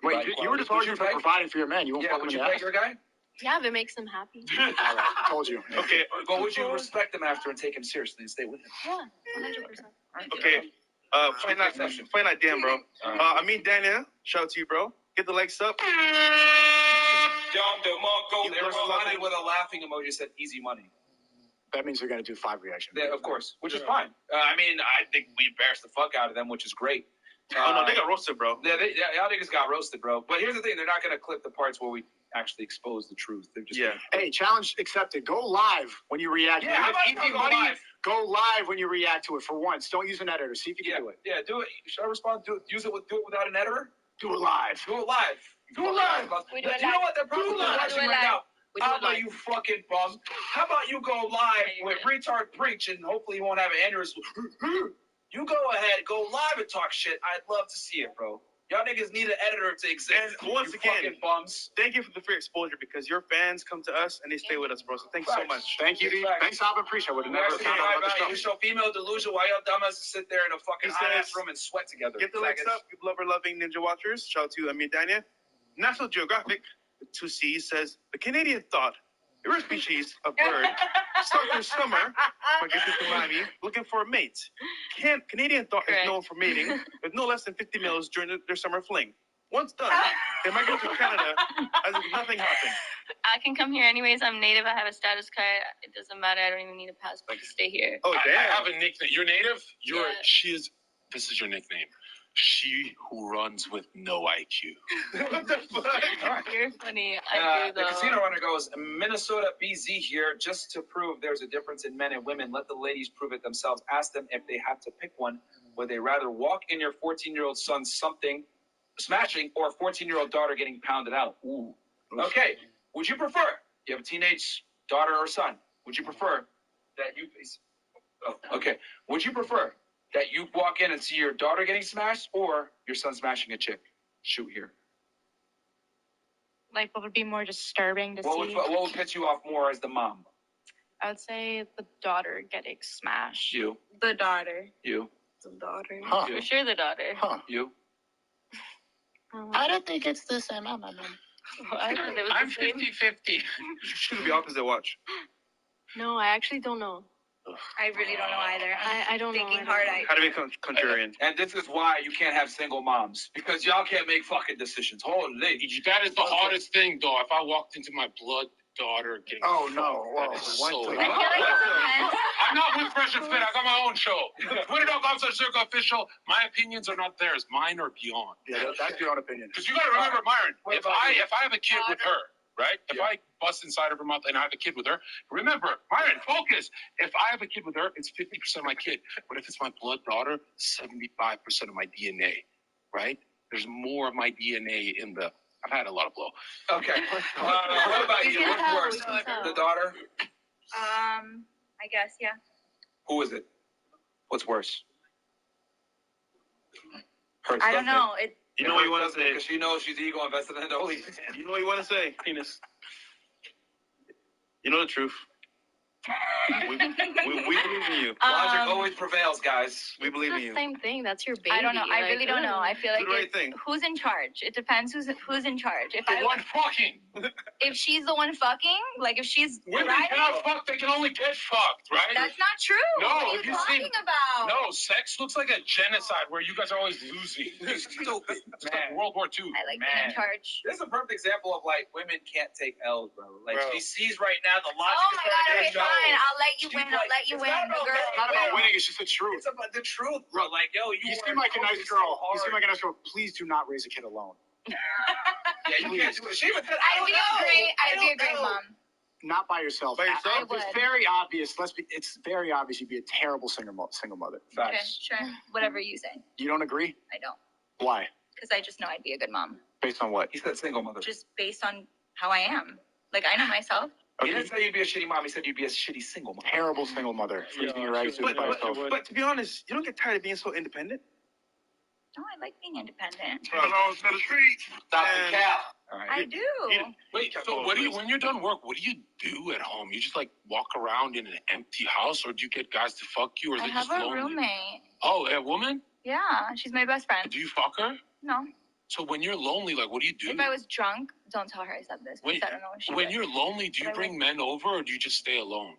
Wait, you were just arguing for providing for your man. You won't fuck him in the ass? Would you peg your guy? Yeah, if it makes him happy. All right, told you. Okay. But would you respect him after and take him seriously and stay with him? Yeah, 100%. Okay. Find that damn, bro. I mean, Daniel, shout out to you, bro. Get the likes up. They responded with a laughing emoji that said easy money. That means they're going to do 5 reactions. Yeah, of course, which is fine. I mean, I think we embarrassed the fuck out of them, which is great. Oh, no, they got roasted, bro. Yeah, y'all niggas got roasted, bro. But here's the thing. They're not going to clip the parts where we actually expose the truth. They're just Hey, challenge accepted. Go live when you react. Yeah, how about easy go money. live? Go live when you react to it for once. Don't use an editor. See if you can do it. Yeah, do it. Should I respond? Do it without an editor? Do it live. Do it live. Do it live. You know what? They're probably watching right now. How about you fucking bum? How about you go live with retard preach and hopefully you won't have an aneurysm. You go ahead, go live and talk shit. I'd love to see it, bro. Y'all niggas need an editor to exist. And once you again, fucking bums. thank you for the free exposure because your fans come to us and they stay with us, bro. So thanks so much. Thank you. Thanks, Alvin. Appreciate it. I would have never found out about the You show. show female delusion while y'all dumbasses sit there in a fucking He hot says, ass room and sweat together. Get the likes up, you blubber-loving ninja watchers. Shout out to Amir Dania. National Geographic, the 2C, says, the Canadian thought, a rare species of bird, start their summer, migrating to Miami, looking for a mate. Canadian thought is known for mating with no less than 50 males during their summer fling. Once done, they migrate to Canada as if nothing happened. I can come here anyways. I'm native. I have a status card. It doesn't matter. I don't even need a passport to stay here. Oh, damn. I have a nickname. You're native? This is your nickname. She who runs with no IQ. What the fuck? You're funny. I do, though. The casino runner goes, Minnesota BZ here, just to prove there's a difference in men and women. Let the ladies prove it themselves. Ask them if they have to pick one. Would they rather walk in your 14-year-old son smashing or a 14-year-old daughter getting pounded out? Ooh. Okay. Would you prefer? You have a teenage daughter or son. Would you prefer that you... Oh, okay. Would you prefer that you walk in and see your daughter getting smashed or your son smashing a chick? Shoot here. Like, what would be more disturbing to see? What would piss you off more as the mom? I would say the daughter getting smashed. You. The daughter. You. The daughter. Huh. For sure, the daughter. Huh. You. I don't think it's the same. I thought it was I'm the same. 50-50. You should be opposite watch. No, I actually don't know. I really don't know either. I don't know. Thinking hard. How to be contrarian. And this is why you can't have single moms. Because y'all can't make fucking decisions. Holy. That is the hardest thing, though. If I walked into my blood daughter getting that is so hard. I'm not with Fresh and Fit. I got my own show. Twitter.com/Circle Official. My opinions are not theirs. Mine are beyond. Yeah, that's your own opinion. Because you got to remember, Myron, if I have a kid with her, right? If I bust inside of her mouth and I have a kid with her, remember, Myron, focus. If I have a kid with her, it's 50% of my kid. But if it's my blood daughter, 75% of my DNA, right? There's more of my DNA in the... I've had a lot of blow. Okay. What about you? What's worse? The daughter? I guess, yeah. Who is it? What's worse? Her I don't know. You know what you want to say? Because she knows she's ego invested in it. Only. You know what you want to say? Penis. You know the truth. We believe in you. Logic always prevails, guys. We believe in you. Same thing. That's your baby. I don't know. I really don't know. I feel like Do the right thing. who's in charge. It depends who's in charge. If The one fucking. if she's the one fucking, like if she's Women right, cannot fuck, they can only get fucked, right? that's not true. No, what are you have you talking seen- about? No, sex looks like a genocide where you guys are always losing. It's stupid. It's like World War II. I like being in charge. This is a perfect example of like women can't take L's, bro. Like Bro. she sees right now the logic. Oh is my god, okay, starting to show. fine. I'll let you She's win. like, I'll let you it's win. not The about girl. It's not about winning. It's just the truth. It's about the truth, bro. Like, yo, You seem like a nice girl. You seem like a nice girl. Please do not raise a kid alone. Yeah, you can't do it. She even said, I'd be a great mom. Not by yourself. By yourself? I would. It's very obvious. It's very obvious you'd be a terrible single mother. Okay, sure. Whatever you say. You don't agree? I don't. Why? Because I just know I'd be a good mom. Based on what? He said single mother. Just based on how I am. Like, I know myself. He didn't say you'd be a shitty mom. He said you'd be a shitty single mom. Terrible single mother. Freezing your right to by yourself. But to be honest, you don't get tired of being so independent. No, I like being independent. Stop the cap. All right. I do. Wait, so when you're done work, what do you do at home? You just like walk around in an empty house, or do you get guys to fuck you, or is I it have just a lonely? roommate. Oh, a woman? Yeah, she's my best friend. Do you fuck her? No. So when you're lonely, like, what do you do? If I was drunk, don't tell her I said this because I don't know what she When would. you're lonely, do you But I bring men over, or do you just stay alone?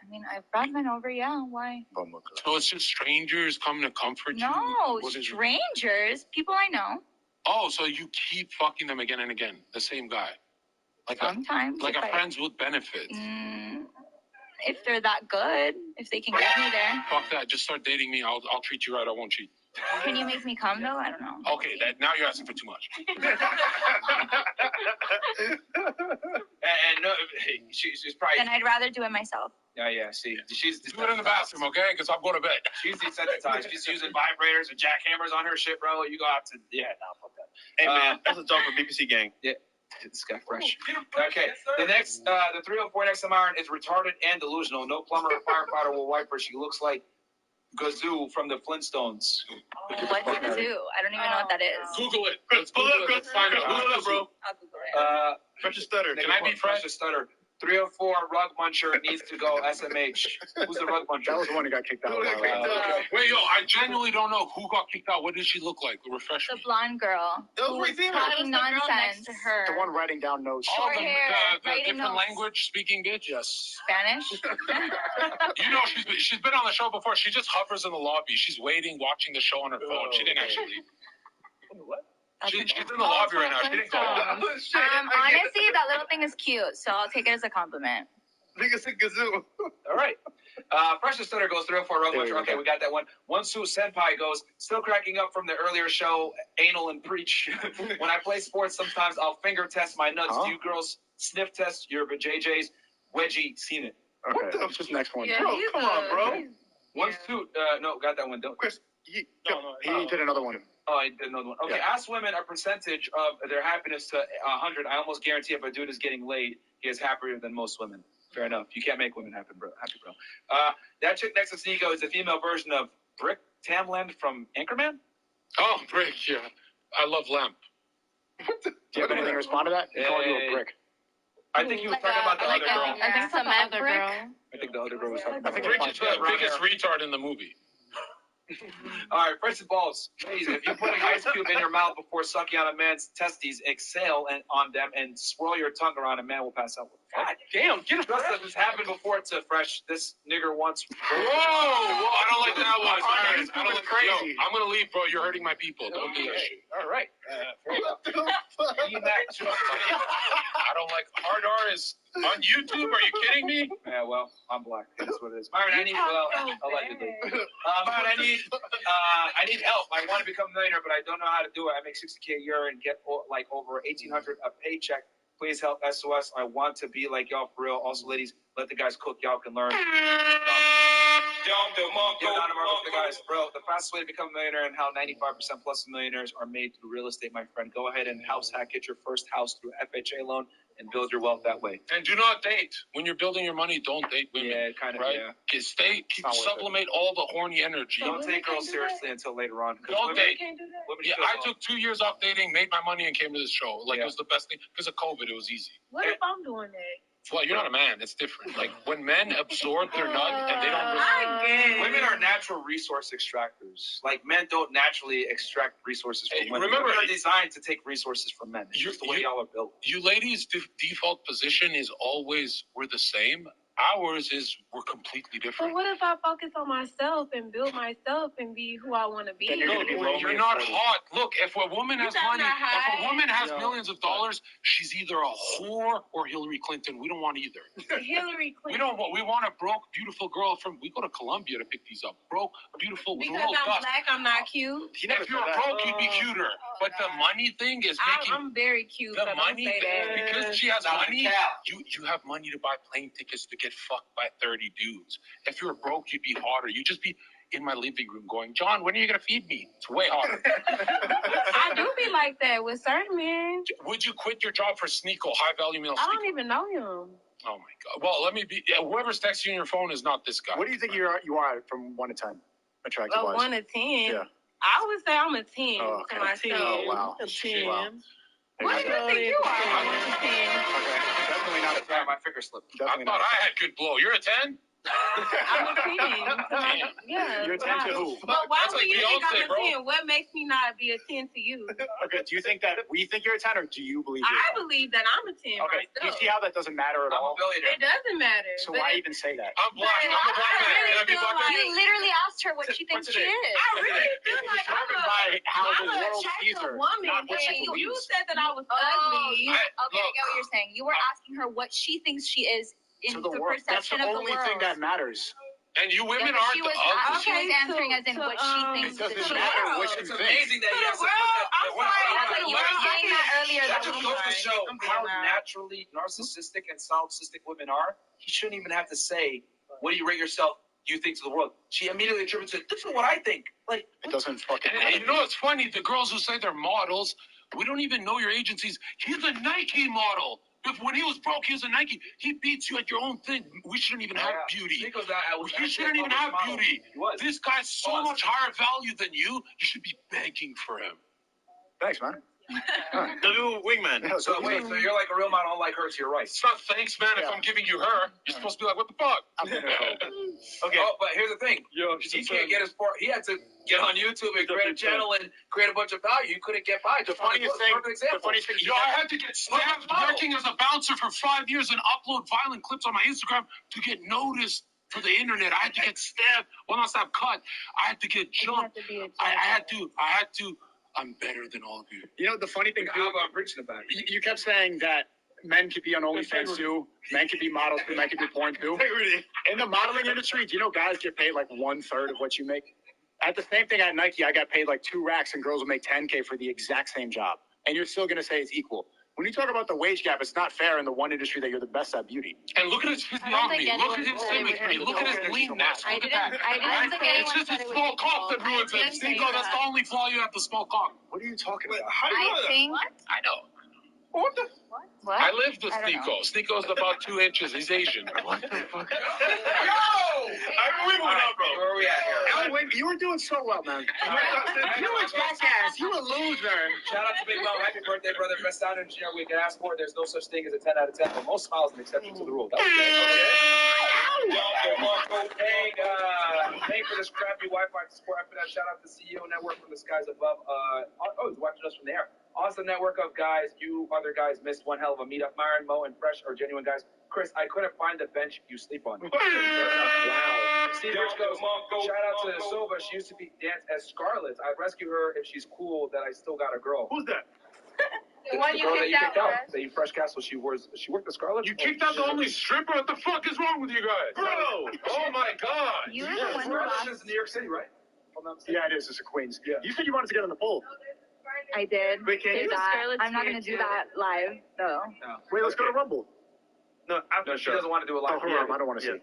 I mean, I've brought men over, yeah. Why? So it's just strangers coming to comfort you? No, What is it? strangers. People I know. Oh, so you keep fucking them again and again, the same guy, like Sometimes. like if a I- friends with benefits. If they're that good, if they can get me there. Fuck that. Just start dating me. I'll treat you right. I won't cheat. Can you make me come though? I don't know. Okay, now you're asking for too much. And no, she's probably. Then I'd rather do it myself. Yeah. See, she's do it in the bathroom, okay? Because I'm going to bed. She's desensitized. She's using vibrators and jackhammers on her shit, bro. You go out to fuck that. Hey man, that's a job for BBC gang. Yeah. This guy fresh. Okay. The next, the 304 next to Myron is retarded and delusional. No plumber or firefighter will wipe her. She looks like Gazoo from the Flintstones. What's Gazoo? I don't even know what that is. Google it. Let's Google it. Let's find out. Google it, bro. I'll Google it. Precious Stutter. Can I be Precious Stutter? 304 rug muncher needs to go SMH. Who's the rug muncher? That was the one who got kicked out. Wait, yo, I genuinely don't know who got kicked out. What did she look like? Refresh The me. blonde girl. That was right there. Talking nonsense. to her. The one writing down notes. Short hair, The writing different notes. language speaking bitch? Yes. Spanish? You know, she's been on the show before. She just hovers in the lobby. She's waiting, watching the show on her phone. She didn't actually leave. What? She's in the lobby right now. She didn't go. Honestly, that little thing is cute, so I'll take it as a compliment. Biggest Gazoo. All right. Precious Stutter goes 304 rug muncher. Okay, we got that one. One Sue Senpai goes, still cracking up from the earlier show, Anal and Preach. When I play sports, sometimes I'll finger test my nuts. Do you girls sniff test your JJ's? Wedgie, seen it. Okay, what's this next one? Yeah, bro, come on, bro. One Sue, no, got that one. Don't. Chris, he did another one. Oh, I did another one. Okay, ask women a percentage of their happiness to 100. I almost guarantee if a dude is getting laid, he is happier than most women. Fair enough. You can't make women happy, bro. That chick next to Sneeko is the female version of Brick Tamland from Anchorman. Oh, Brick, yeah. I love Lamp. Do you have anything to respond to that? He called you a brick. I think he was talking about the other girl. I think some other girl. I think the other girl was talking about Brick is the biggest retard in the movie. All right, first of all, ladies, if you put an ice cube in your mouth before sucking on a man's testes, exhale on them and swirl your tongue around, a man will pass out. God damn, get it. Trust that this happened before to Fresh. This nigger wants. Whoa, I don't like that one. I don't like crazy. I'm gonna leave, bro. You're hurting my people. Don't do that shit. All right. I don't like hard R is on YouTube. Are you kidding me? Yeah, well, I'm black. That's what it is. Myron, I need. Well, I'll let you leave. Myron, I need help. I want to become a millionaire, but I don't know how to do it. I make $60K a year and get like over $1,800 a paycheck. Please help SOS. I want to be like y'all for real. Also, ladies, let the guys cook. Y'all can learn. Guys, bro, the fastest way to become a millionaire and how 95% plus of millionaires are made through real estate, my friend. Go ahead and house hack. Get your first house through FHA loan and build your wealth that way. And do not date. When you're building your money, don't date women. Yeah, kind of, right? yeah. Sublimate all the horny energy. Don't take girls seriously until later on. Don't date. Yeah, I took 2 years off dating, made my money, and came to this show. Like, it was the best thing. Because of COVID, it was easy. What if I'm doing that? Well, you're not a man. It's different. Like, when men absorb their nut and they don't... Women are natural resource extractors. Like, men don't naturally extract resources from women. Remember, they're designed to take resources from men. It's just the way y'all are built. You ladies' default position is always we're the same. Ours is we're completely different. But what if I focus on myself and build myself and be who I want to be? You're not hot. Look, if a woman has money, if a woman has millions of dollars, she's either a whore or Hillary Clinton. We don't want either. Hillary Clinton. We want a broke, beautiful girl from. We go to Colombia to pick these up. Broke, beautiful. Because I'm black, I'm not cute. If you're broke, you'd be cuter. But the money thing is making. I'm very cute. The so money don't say that. because she has money. You have money to buy plane tickets to get fucked by 30 dudes. If you're broke, you'd be hotter. You'd just be in my living room going, John, when are you going to feed me? It's way hotter. I do be like that with certain men. Would you quit your job for Sneeko, high-value male? I don't even know him. Oh, my God. Well, let me be... whoever's texting you on your phone is not this guy. What do you think you are from 1 to 10? Attractive-wise? 1 to 10? Yeah. I would say I'm a 10 to myself. Oh, wow. A 10. Wow. What do you think you are? I'm 1 to 10. Okay. Definitely not a 10. My finger slipped. I thought I had good blow. You're a 10? I'm a 10. Yeah. You're a 10 to who? But why That's would like you think Beyonce, I'm a 10? What makes me not be a 10 to you? Okay, do you think that we think you're a 10 or do you believe you're I a 10? believe that I'm a 10 Okay, do you see how that doesn't matter at all? It doesn't matter. So why even say that? I'm black. I'm a black man. Can I be black man? You literally asked her what she thinks she is. I really feel like I'm an attractive woman. And you said that I was ugly. Okay, I get what you're saying. You were asking her what she thinks she is in the That's perception the of the only world. thing that matters. And you women Yeah, aren't she was, ugly. she was answering as in what she thinks. It doesn't matter what you It's think. amazing that you have You were saying that earlier. That just goes to show how naturally narcissistic and solipsistic women are. He shouldn't even have to say, what do you rate yourself? Do you think to the world? She immediately attributes it. This is what I think. Like, it doesn't fucking matter. And you know what's funny? The girls who say they're models, we don't even know your agencies. He's a Nike model. If when he was broke, he was a Nike. He beats you at your own thing. We shouldn't even have beauty. We shouldn't even have beauty. This guy's so much higher value than you. You should be begging for him. Thanks, man. The new wingman. So wait, so you're like a real model, unlike her to your right. It's not thanks, man. If I'm giving you her, you're supposed to be like, what the fuck? Okay. Oh, but here's the thing. He can't get his part. He had to get on YouTube and create a channel and create a bunch of value. You couldn't get by. The funniest thing. I had to get stabbed working as a bouncer for 5 years and upload violent clips on my Instagram to get noticed for the internet. I had to get stabbed. Well, not stabbed, cut. I had to get jumped. I had to. I'm better than all of you. You know, the funny thing, how about preaching about it? You kept saying that men could be on OnlyFans too, men could be models too, men could do porn too. In the modeling industry, do you know guys get paid like 1/3 of what you make? At the same thing at Nike, I got paid like 2 racks and girls will make 10K for the exact same job. And you're still going to say it's equal. When you talk about the wage gap, it's not fair in the one industry that you're the best at beauty. And look at his physiognomy. Look at his symmetry. Look at his leanness. Look at that. It's just his small cock that ruins it. Cinco, that's the only flaw you have, the small cock. What are you talking about? How do you know that? I know. What the? What? I live with Sneeko. Sneeko's about 2 inches. He's Asian. What the fuck? We moving on, bro. Where are we at here? Wait, you were doing so well, man. You a jackass. You a loser. Shout out to Big Mom. Happy birthday, brother. Best sound engineer we can ask for. There's no such thing as a 10 out of 10, but most smiles an exception to the rule. That was good. Okay. Marco Pega. Paying for this crappy Wi-Fi support after that. Shout out to the CEO Network from the skies above. He's watching us from the air. Awesome network of guys. You other guys missed one hell of a meetup. Myron, Mo, and Fresh are genuine guys. Chris, I couldn't find the bench you sleep on. Wow. Steve Rich goes, shout out to Sova. She used to dance as Scarlett. I'd rescue her if she's cool, that I still got a girl. Who's that? The girl that you kicked out. The Fresh Castle, she worked the Scarlett? You kicked out the only stripper? What the fuck is wrong with you guys? Bro! Oh my god! You were the one who lost. This is New York City, right? Yeah, it is. It's a Queens. Yeah. You said you wanted to get on the poll. I did. Wait, can you? I'm not gonna do that live though. No. Wait, let's go to Rumble. No, she doesn't want to do it live. I don't want to see.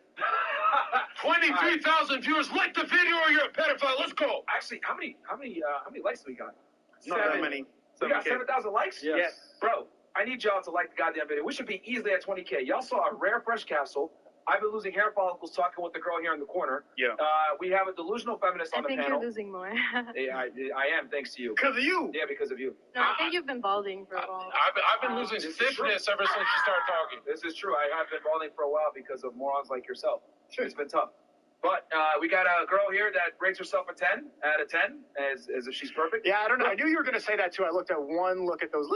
23,000 viewers. Like the video or you're a pedophile. Let's go. Actually, how many likes do we got? Not that many. We got 7,000 likes? Yes. Bro, I need y'all to like the goddamn video. We should be easily at 20K. Y'all saw a rare Fresh Castle. I've been losing hair follicles talking with the girl here in the corner. Yeah. We have a delusional feminist on the panel. I think you're losing more. I am, thanks to you. Because of you. Yeah, because of you. No, I think you've been balding for a while. I've been losing stiffness ever since you started talking. This is true. I have been balding for a while because of morons like yourself. Sure. It's been tough. But we got a girl here that rates herself a 10 out of 10, as if she's perfect. Yeah, I don't know. I knew you were going to say that, too. I looked at one look at those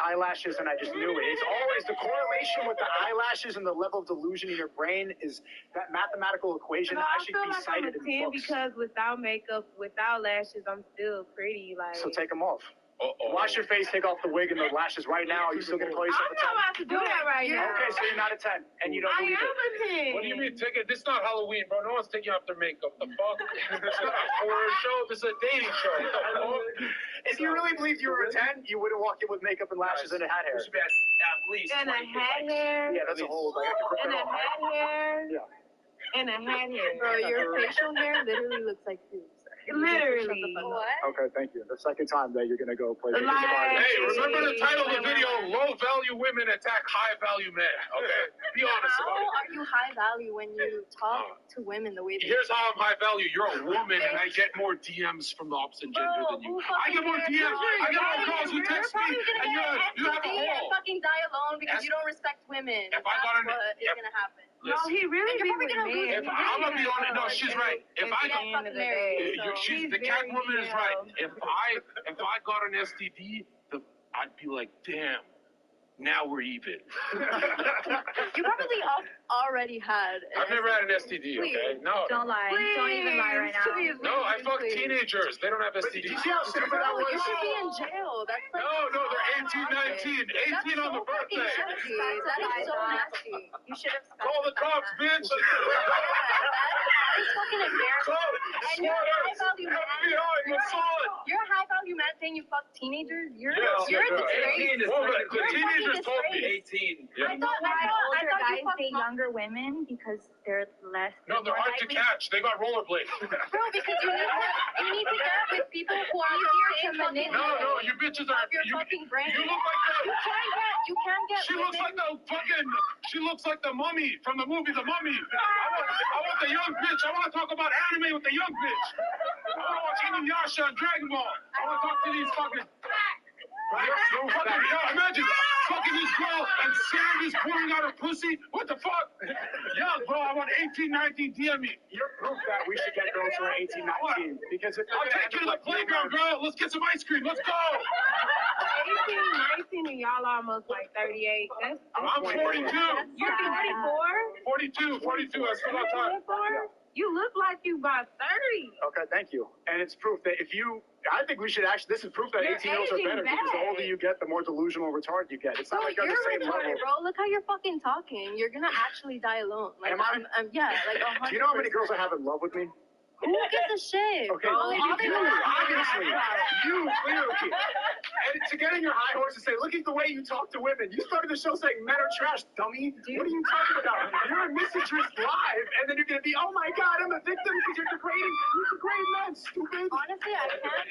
eyelashes, and I just knew it. It's always the correlation with the eyelashes and the level of delusion in your brain is that mathematical equation that should be cited in books. Because without makeup, without lashes, I'm still pretty. Like. So take them off. Wash your face, take off the wig and the lashes right now. Are you still going to call yourself a 10? I'm not about to do that right now. Okay, so you're not a 10, and you don't believe it. I am a 10. What do you mean? This is not Halloween, bro. No one's taking off their makeup. The fuck? It's not a horror show. This is a dating show. If you really believed you were a 10, you wouldn't walk in with makeup and lashes and a hat hair. You should be at least. And a hat hair. Yeah, that's a whole. And a hat hair. Yeah. And a hat hair. Bro, your facial hair literally looks like food. Literally. Okay, thank you. The second time that you're going to go play. Hey, remember the title of the video? Low value women attack high value men. Okay? Be honest about it. How are you high value when you talk to women the way that Here's how I'm high value. You're a woman and I get more DMs from the opposite gender than you. I get more DMs. I get more girls who text me and you have a hole. fucking die alone because you don't respect women. If I got what is gonna happen. No, he really be with me. I'm gonna be honest. No, she's right. If I got the cat woman is right. If I got an STD, I'd be like, damn. Now we're even. You probably already had. I've never had an STD. Okay, no. Don't lie. Please. Don't even lie right now. No, I fuck teenagers. They don't have STDs. You see how stupid that was? You should be in jail. That's like no, they're 18, 19. 18 on the birthday. That is so nasty. You should have call the cops, bitch. That is fucking embarrassing. And you're a high value man. You're a high value man saying you fuck teenagers. You're a disgrace. The teenagers told me 18. I thought guys say younger stronger women because they're less. No, they're hard to catch. They got rollerblades. Bro, because you need to get with people who are easier to manipulate. No, you bitches are. Your fucking brain. You look like the. You can't get. She looks like the fucking. She looks like the mummy from the movie The Mummy. I want the young bitch. I want to talk about anime with the young bitch. I want to watch Inuyasha and Dragon Ball. I want to talk to these fucking. Imagine fucking this girl and sand is pouring out her pussy. What the fuck? Yeah, bro, I want 18, 19, DM me. You're proof that we should get girls who are 18, 19. Because if I'll take you to the playground, girl. Let's get some ice cream. Let's go. 18, 19, and y'all almost like 38. I'm 42. You're 44? 42. I still got time. You look like you about 30. Okay, thank you. And it's proof that if you, I think we should actually, this is proof that 18-year-olds are better because the older you get, the more delusional and retarded you get. It's not like you're on the same level. Bro, look how you're fucking talking. You're gonna actually die alone. Like, yeah, like 100%. Do you know how many girls I have in love with me? Who gives a shit? Okay, bro? you do, obviously. You, clearly. And to get in your high horse and say, look at the way you talk to women. You started the show saying men are trash, dummy. What are you talking about? You're a misinterest live, and then you're going to be, oh my God, I'm a victim because you're degrading men, stupid. Honestly, I can't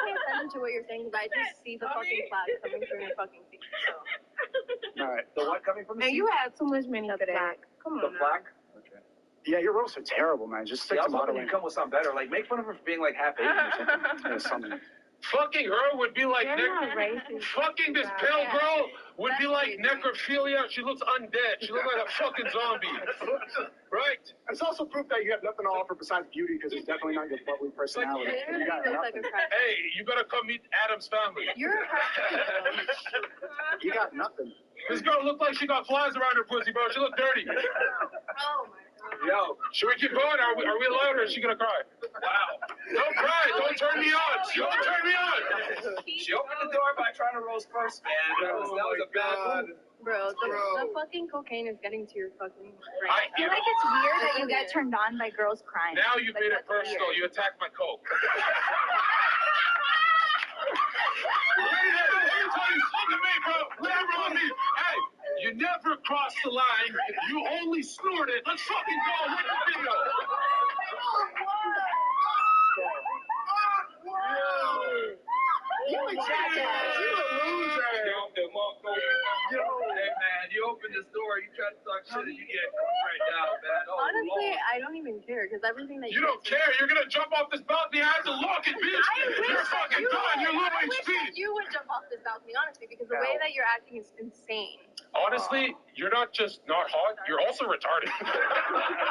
pay attention to what you're saying because I just see the fucking flag coming from your fucking feet. All right. The what coming from the And you had too much money today. Come on. The plaque? Yeah, your roasts are terrible, man. Just stick I to was hoping modeling. you'd come with something better. Like, make fun of her for being like half Asian or something. Yeah, something. Fucking her would be like fucking this pale girl would be like necrophilia. She looks undead. She looks like a fucking zombie. Right? It's also proof that you have nothing to offer besides beauty because it's definitely not your bubbly personality. You got nothing. Hey, you gotta come meet Adam's family. You're a You got nothing. This girl looked like she got flies around her pussy, bro. She looked dirty. Oh my God. Yo, should we keep going? Are we allowed or is she gonna cry? Wow. Don't cry. Don't turn me on. Don't turn me on. She opened the door by trying to roast first, man. That was a bad move. Bro, the fucking cocaine is getting to your fucking brain. I feel like it's weird that you get turned on by girls crying. Now you made it personal. You attacked my coke. Hey, you never crossed the line. You only snorted. Let's fucking go. Look at the video. You a jackass. You a loser. Hey, man, you open this door, you try to talk shit, and you get right down, man. Oh, Honestly, Lord. I don't even care because everything that You don't care. You're gonna jump off this balcony. I have to lock it, bitch. You're fucking done. You're low I wish HP. that you would jump off this balcony, honestly, because the way that you're acting is insane. Honestly, you're not just not hot. You're also retarded.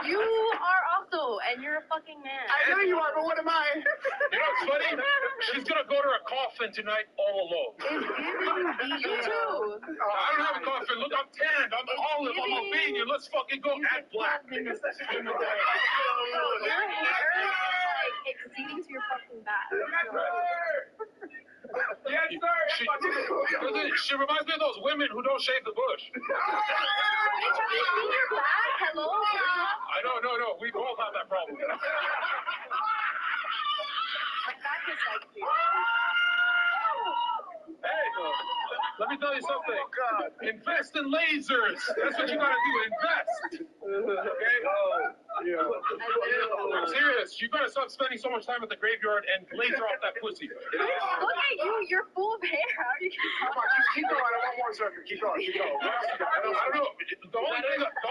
You are also, and you're a fucking man. I know you are, but what am I? You know what's funny? She's gonna go to her coffin tonight all alone. You too. I don't have a coffin. Look, I'm tanned. I'm olive. I'm Albanian. Let's fucking go add black. Your hair is like exceeding to your fucking back. Yes, sir. She reminds me of those women who don't shave the bush. Bitch, have you seen your back? Hello? I know, no. We both have that problem. My back is sexy. Hey, let me tell you something. Invest in lasers. That's what you gotta do. Invest. Okay? I'm serious. You gotta stop spending so much time at the graveyard and laser off that pussy. Look at you. You're full of hair. How are you Keep going. I want more circuit. Keep going. Keep going. I don't know. The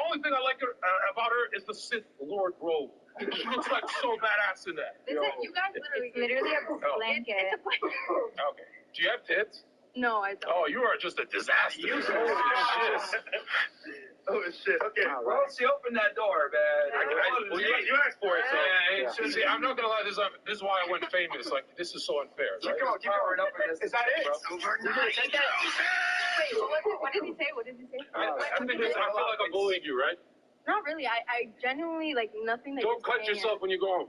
only thing I like about her is the Synth Lord robe. She looks like so badass in that. You guys literally a blanket. Okay. Do you have tits? No, I don't. Oh, you are just a disaster. Holy shit. Oh, shit. Okay. Well, she opened that door, man. You asked for it, so. See, I'm not going to lie. This is why I went famous. Like, this is so unfair. Keep going. Keep going. Is that it? Wait, what did he say? What did he say? I feel like I'm bullying you, right? Not really. I genuinely, like, nothing that Don't cut yourself when you go home.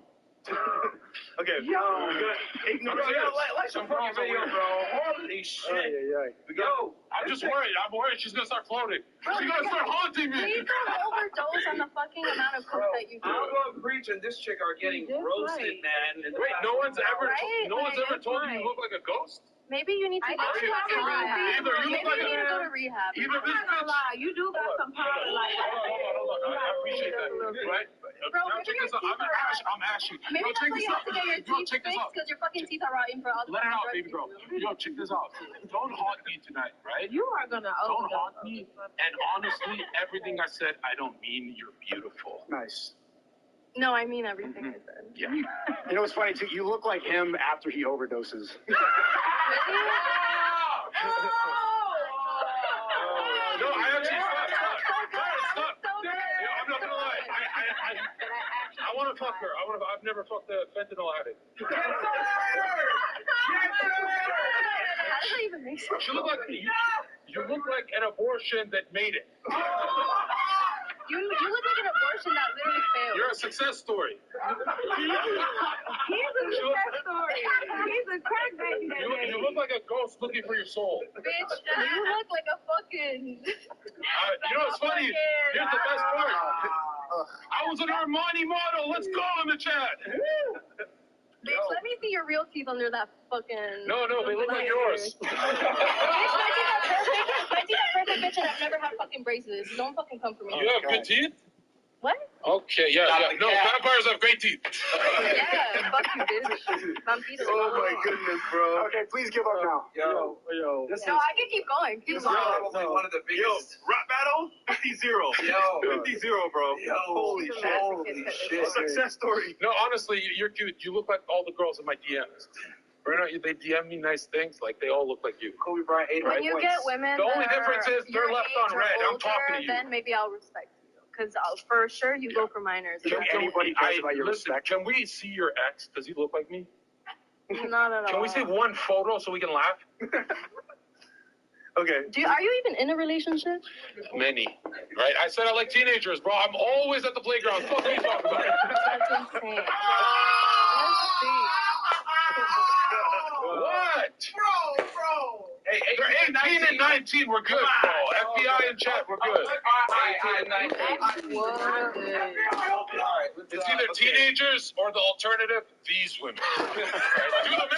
Okay. Like some fucking video, bro. Holy shit. Yo, I'm just worried. I'm worried she's going to start floating. She's going to start haunting me. Please don't overdose on the fucking amount of coke that you do. I'll go preach and this chick are getting roasted, man. Wait, no one's ever told you right. you look like a ghost? Maybe you need to go to rehab. Either you look like Maybe you need to go to rehab. Either this bitch. You do got some power like that. Hold Right? Bro, Now check this out. I'm ashy. Maybe Yo, that's check why this you out. have to get your Yo, teeth check this fixed out. because your fucking teeth are rotting for all the Let it out, drugs baby you girl. do. Yo, check this out. Don't haunt me tonight, right? You are gonna Don't haunt me. And honestly, everything I said, I don't mean you're beautiful. Nice. No, I mean everything I said. Yeah. You know what's funny too? You look like him after he overdoses. No, I actually stop. Yeah, I'm not gonna lie. I want to fuck her. I've never fucked a fentanyl addict. How does that even make sense? You look like an abortion that made it. You look like an abortion that literally failed. You're a success story. He's a success story. He's a crack baby. You look like a ghost looking for your soul. Bitch, you look like a fucking... You know what's funny? Here's the best part. I was an Armani model. Let's go in the chat. Bitch, let me see your real teeth under that fucking... No, they look like yours. Bitch, my teeth are perfect. My teeth are perfect, bitch, and I've never had fucking braces. Don't fucking come for me. You have good teeth? What? Okay, yeah. No, vampires have great teeth. Yeah, fuck you, bitch. Vampiros. Oh my goodness, bro. Okay, please give up now. Yo. No, I can keep going. Keep This is going. probably one of the biggest. Rap battle? 50-0. Yo. 50-0, bro. Yo. Holy shit. Success story. No, honestly, you're cute. You look like all the girls in my DMs. Right now, they DM me nice things. Like, they all look like you. Kobe Bryant, 8 When you get women The only that difference are is they're your left age on or red. I'm older, talking to you. then maybe I'll respect you. Because for sure you go for minors. Anybody cares about your Listen, respect? can we see your ex? Does he look like me? Not at all. Can we see one photo so we can laugh? Okay. Are you even in a relationship? Many. Right? I said I like teenagers, bro. I'm always at the playground. Fuck you talking about. That's insane. What? Bro. Hey, They're 18 and 19. We're good, bro. FBI in chat. We're good. 18 and 19. All right, It's either teenagers or the alternative, these women. Right? Do the math.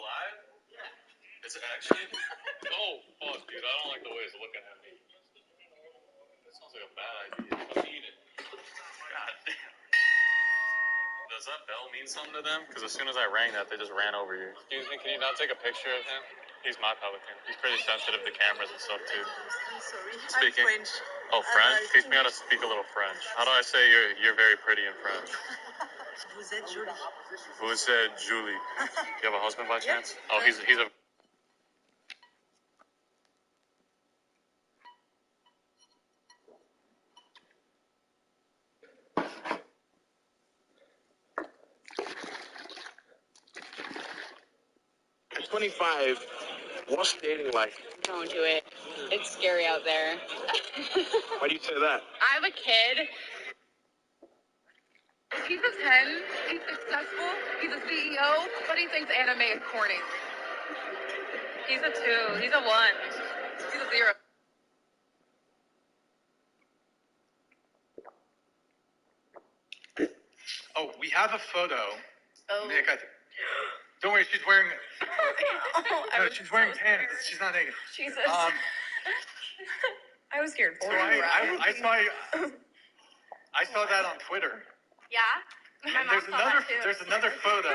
alive? Yeah. Is it actually? Oh, fuck, dude. I don't like the way it's looking at me. That sounds like a bad idea. Let's eat it. God damn. Does that bell mean something to them? Because as soon as I rang that, they just ran over you. Excuse me, can you not take a picture of him? He's my pelican. He's pretty sensitive to cameras and stuff, too. I'm sorry. Speaking. I'm French. Oh, French? Teach me how to speak a little French. How do I say you're very pretty in French? Vous êtes jolie. Who said Julie? You have a husband by chance? Oh, he's a... At 25, what's dating like? Don't do it. It's scary out there. Why do you say that? I have a kid. He's a 10, he's successful, he's a CEO, but he thinks anime is corny. He's a 2, he's a 1, he's a 0. Oh, we have a photo. Oh. Nick, don't worry, she's wearing... No, she's wearing pants. She's not naked. Jesus. I was scared for So you. I saw that on Twitter. Yeah? My And mom saw that too. there's another photo.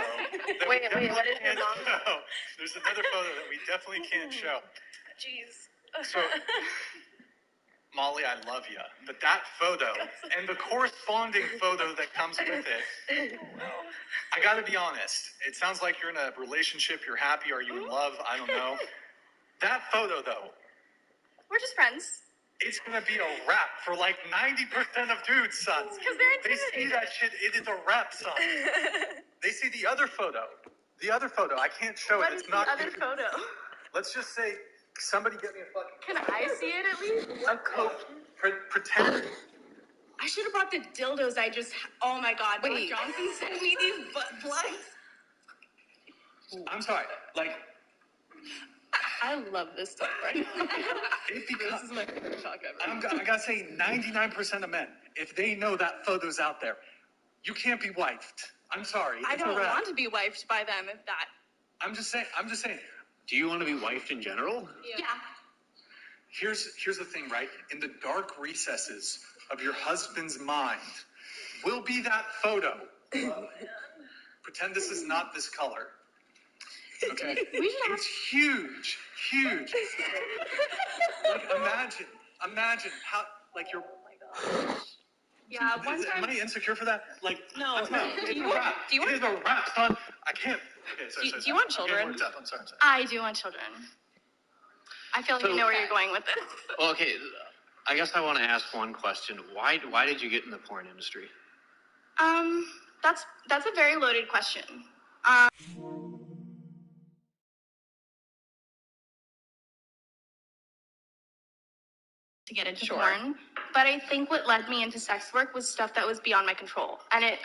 That Wait, we what is your definitely mom? can't show. There's another photo that we definitely can't show. Jeez. So, Molly, I love you, but that photo and the corresponding photo that comes with it, I gotta be honest. It sounds like you're in a relationship, you're happy, are you in love? I don't know. That photo, though, We're just friends. it's gonna be a wrap for like 90% of dudes, son. Because they're They see that shit, it is a wrap, son. They see the other photo. The other photo, I can't show What it. is It's the not. other photo? Let's just say, somebody get me a fucking. Can I see it at least? A coat. Pretend. I should have brought the dildos I just... Oh my god. Wait. Johnson sent me these plugs. I'm sorry. Like, I love this stuff right now. This is my favorite talk ever. I gotta say, 99% of men, if they know that photo's out there, you can't be wifed. I'm sorry. I It's a don't wrap. want to be wifed by them if that... I'm just saying. Do you want to be wifed in general? Yeah. Here's the thing, right? In the dark recesses of your husband's mind will be that photo. Pretend this is not this color. Okay? It's huge. Like, imagine how, like, you're... Yeah, one Am time... I insecure for that? Like, No. it's a wrap. It is a wrap, son. I can't... Okay, sorry. Do you want I'm getting children? worked up. I'm sorry. I do want children. I feel like you know where you're going with this. Well, okay, I guess I want to ask one question. Why did you get in the porn industry? That's a very loaded question. To get into porn, but I think what led me into sex work was stuff that was beyond my control, and it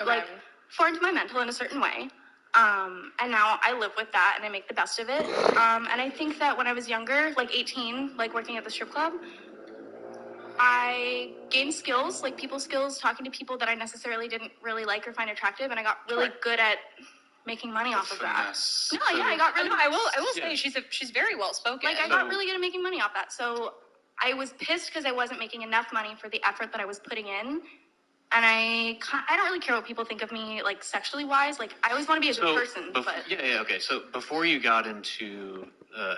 formed my mental in a certain way. And now I live with that, and I make the best of it. And I think that when I was younger, like 18, like working at the strip club, I gained skills, like people skills, talking to people that I necessarily didn't really like or find attractive, and I got really good at making money off of that. No, yeah, I got really. I will say she's very well spoken. Like I got really good at making money off that. So I was pissed because I wasn't making enough money for the effort that I was putting in. And I don't really care what people think of me, like sexually wise. Like I always want to be a good person. But Okay. So before you got into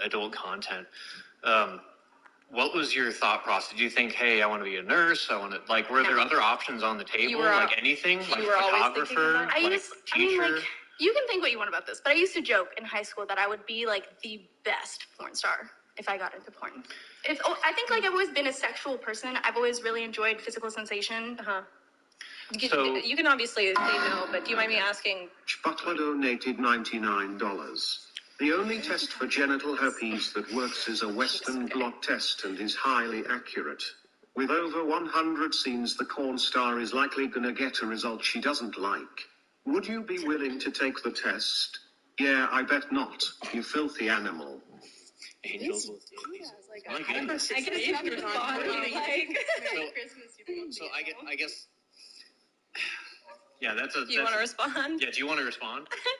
adult content, what was your thought process? Do you think, hey, I want to be a nurse? Were there other options on the table? Like anything? Like photographer? Teacher? You can think what you want about this, but I used to joke in high school that I would be like the best porn star if I got into porn. I think like I've always been a sexual person. I've always really enjoyed physical sensation. You can obviously say no, but do you mind me asking? Butler donated $99. The only test for genital herpes that works is a Western blot test and is highly accurate. With over 100 scenes, the corn star is likely gonna get a result she doesn't like. Would you be willing to take the test? Yeah, I bet not, you filthy animal. Angels with I get a chapter So I guess. Yeah, that's a. Do you want to respond? Yeah, do you want to respond? Okay.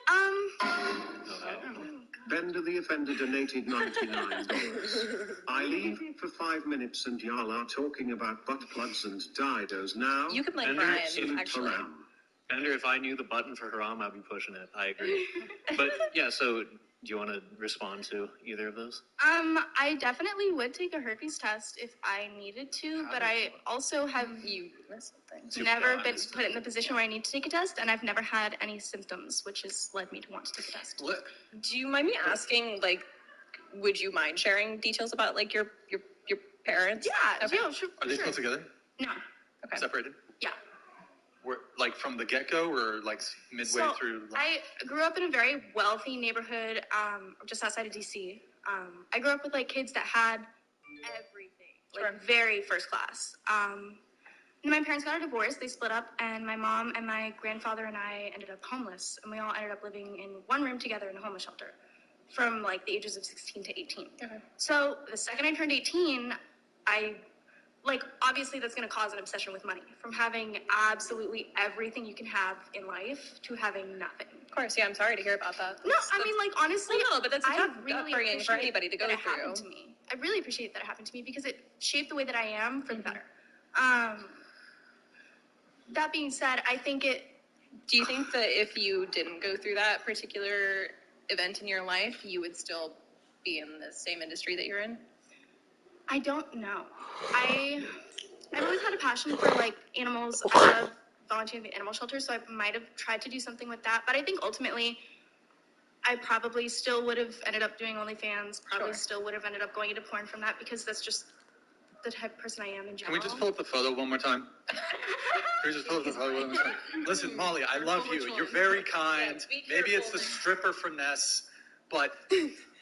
Bender the offender donated $99. I leave for 5 minutes and y'all are talking about butt plugs and didos now. You can blame Bender, Brian, Salute actually. Haram. Bender, if I knew the button for Haram, I'd be pushing it. I agree. But yeah, so do you want to respond to either of those? I definitely would take a herpes test if I needed to, but I also have never been put in the position where I need to take a test, and I've never had any symptoms, which has led me to want to take a test. Do you mind me asking, like, would you mind sharing details about, like, your parents? Yeah, Okay. yeah, sure. Are they sure. still together? No. Okay. Separated? Yeah. Like from the get-go or like midway So, through? I grew up in a very wealthy neighborhood, just outside of DC. I grew up with like kids that had everything, like very first class. And my parents got a divorce, they split up, and my mom and my grandfather and I ended up homeless, and we all ended up living in one room together in a homeless shelter from like the ages of 16 to 18. Okay. So the second I turned 18, obviously that's going to cause an obsession with money, from having absolutely everything you can have in life to having nothing. Of course, yeah, I'm sorry to hear about that. No, I mean, like, honestly, no, but that's a I tough really upbringing for appreciate anybody to go that it through. happened to me. I really appreciate that it happened to me because it shaped the way that I am for the better. That being said, I think it... Do you think that if you didn't go through that particular event in your life, you would still be in the same industry that you're in? I don't know. I've always had a passion for, like, animals. I love volunteering at the animal shelter, so I might have tried to do something with that. But I think ultimately, I probably still would have ended up doing OnlyFans, still would have ended up going into porn from that, because that's just the type of person I am in Can general. we just pull up the photo one more time? Can we just pull up the photo one more time? Listen, Molly, I love you. You're very kind. Maybe it's the stripper finesse, but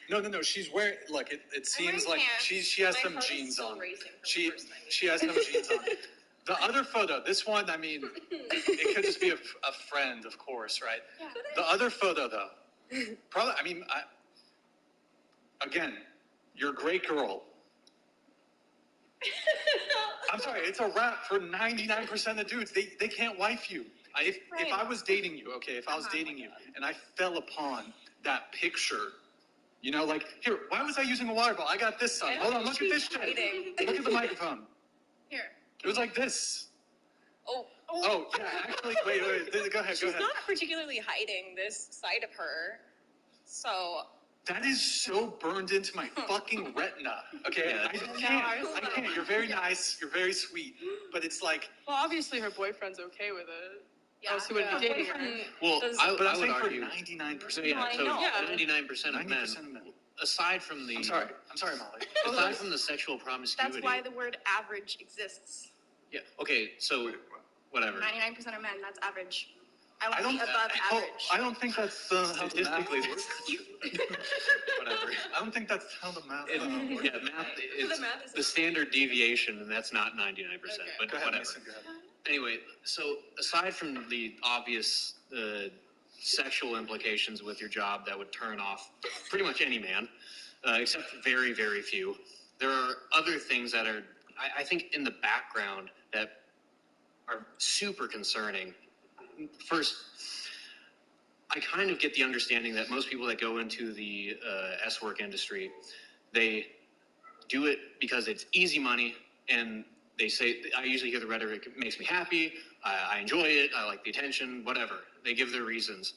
no. She's wearing. Look, it seems like she has some jeans on. She has some jeans on. The other photo, this one, I mean, it could just be a friend, of course, right? Yeah. The other photo, though, probably. I mean, again, you're a great girl. I'm sorry, it's a wrap for 99% of dudes. They can't wife you. If I was dating you, okay, if I was dating you and I fell upon that picture, you know, like, here, why was I using a water bottle? I got this son. Hold on, look at this shit. Look at the microphone. Here. It was like this. Oh, yeah, actually, wait, go ahead. She's not particularly hiding this side of her, so... That is so burned into my fucking retina. Okay, I can't. You're very nice. You're very sweet. But it's like... Well, obviously her boyfriend's okay with it. Else he wouldn't be dating her. Well, I would argue 99%. Yeah, so 99% of men. Aside from the... I'm sorry, Molly. Aside from the sexual promiscuity... That's why the word average exists. Yeah, okay, so... Whatever. 99% of men, that's average. I want to be above average. I don't think that's statistically works. Whatever. I don't think that's how the math works. Yeah, it's the standard deviation, and that's not 99%, but Go ahead, whatever. Mason, go ahead. Anyway, so aside from the obvious sexual implications with your job that would turn off pretty much any man, except very, very few, there are other things that are, I think, in the background that are super concerning. First, I kind of get the understanding that most people that go into the S-work industry, they do it because it's easy money, and they say, I usually hear the rhetoric, it makes me happy, I enjoy it, I like the attention, whatever. They give their reasons.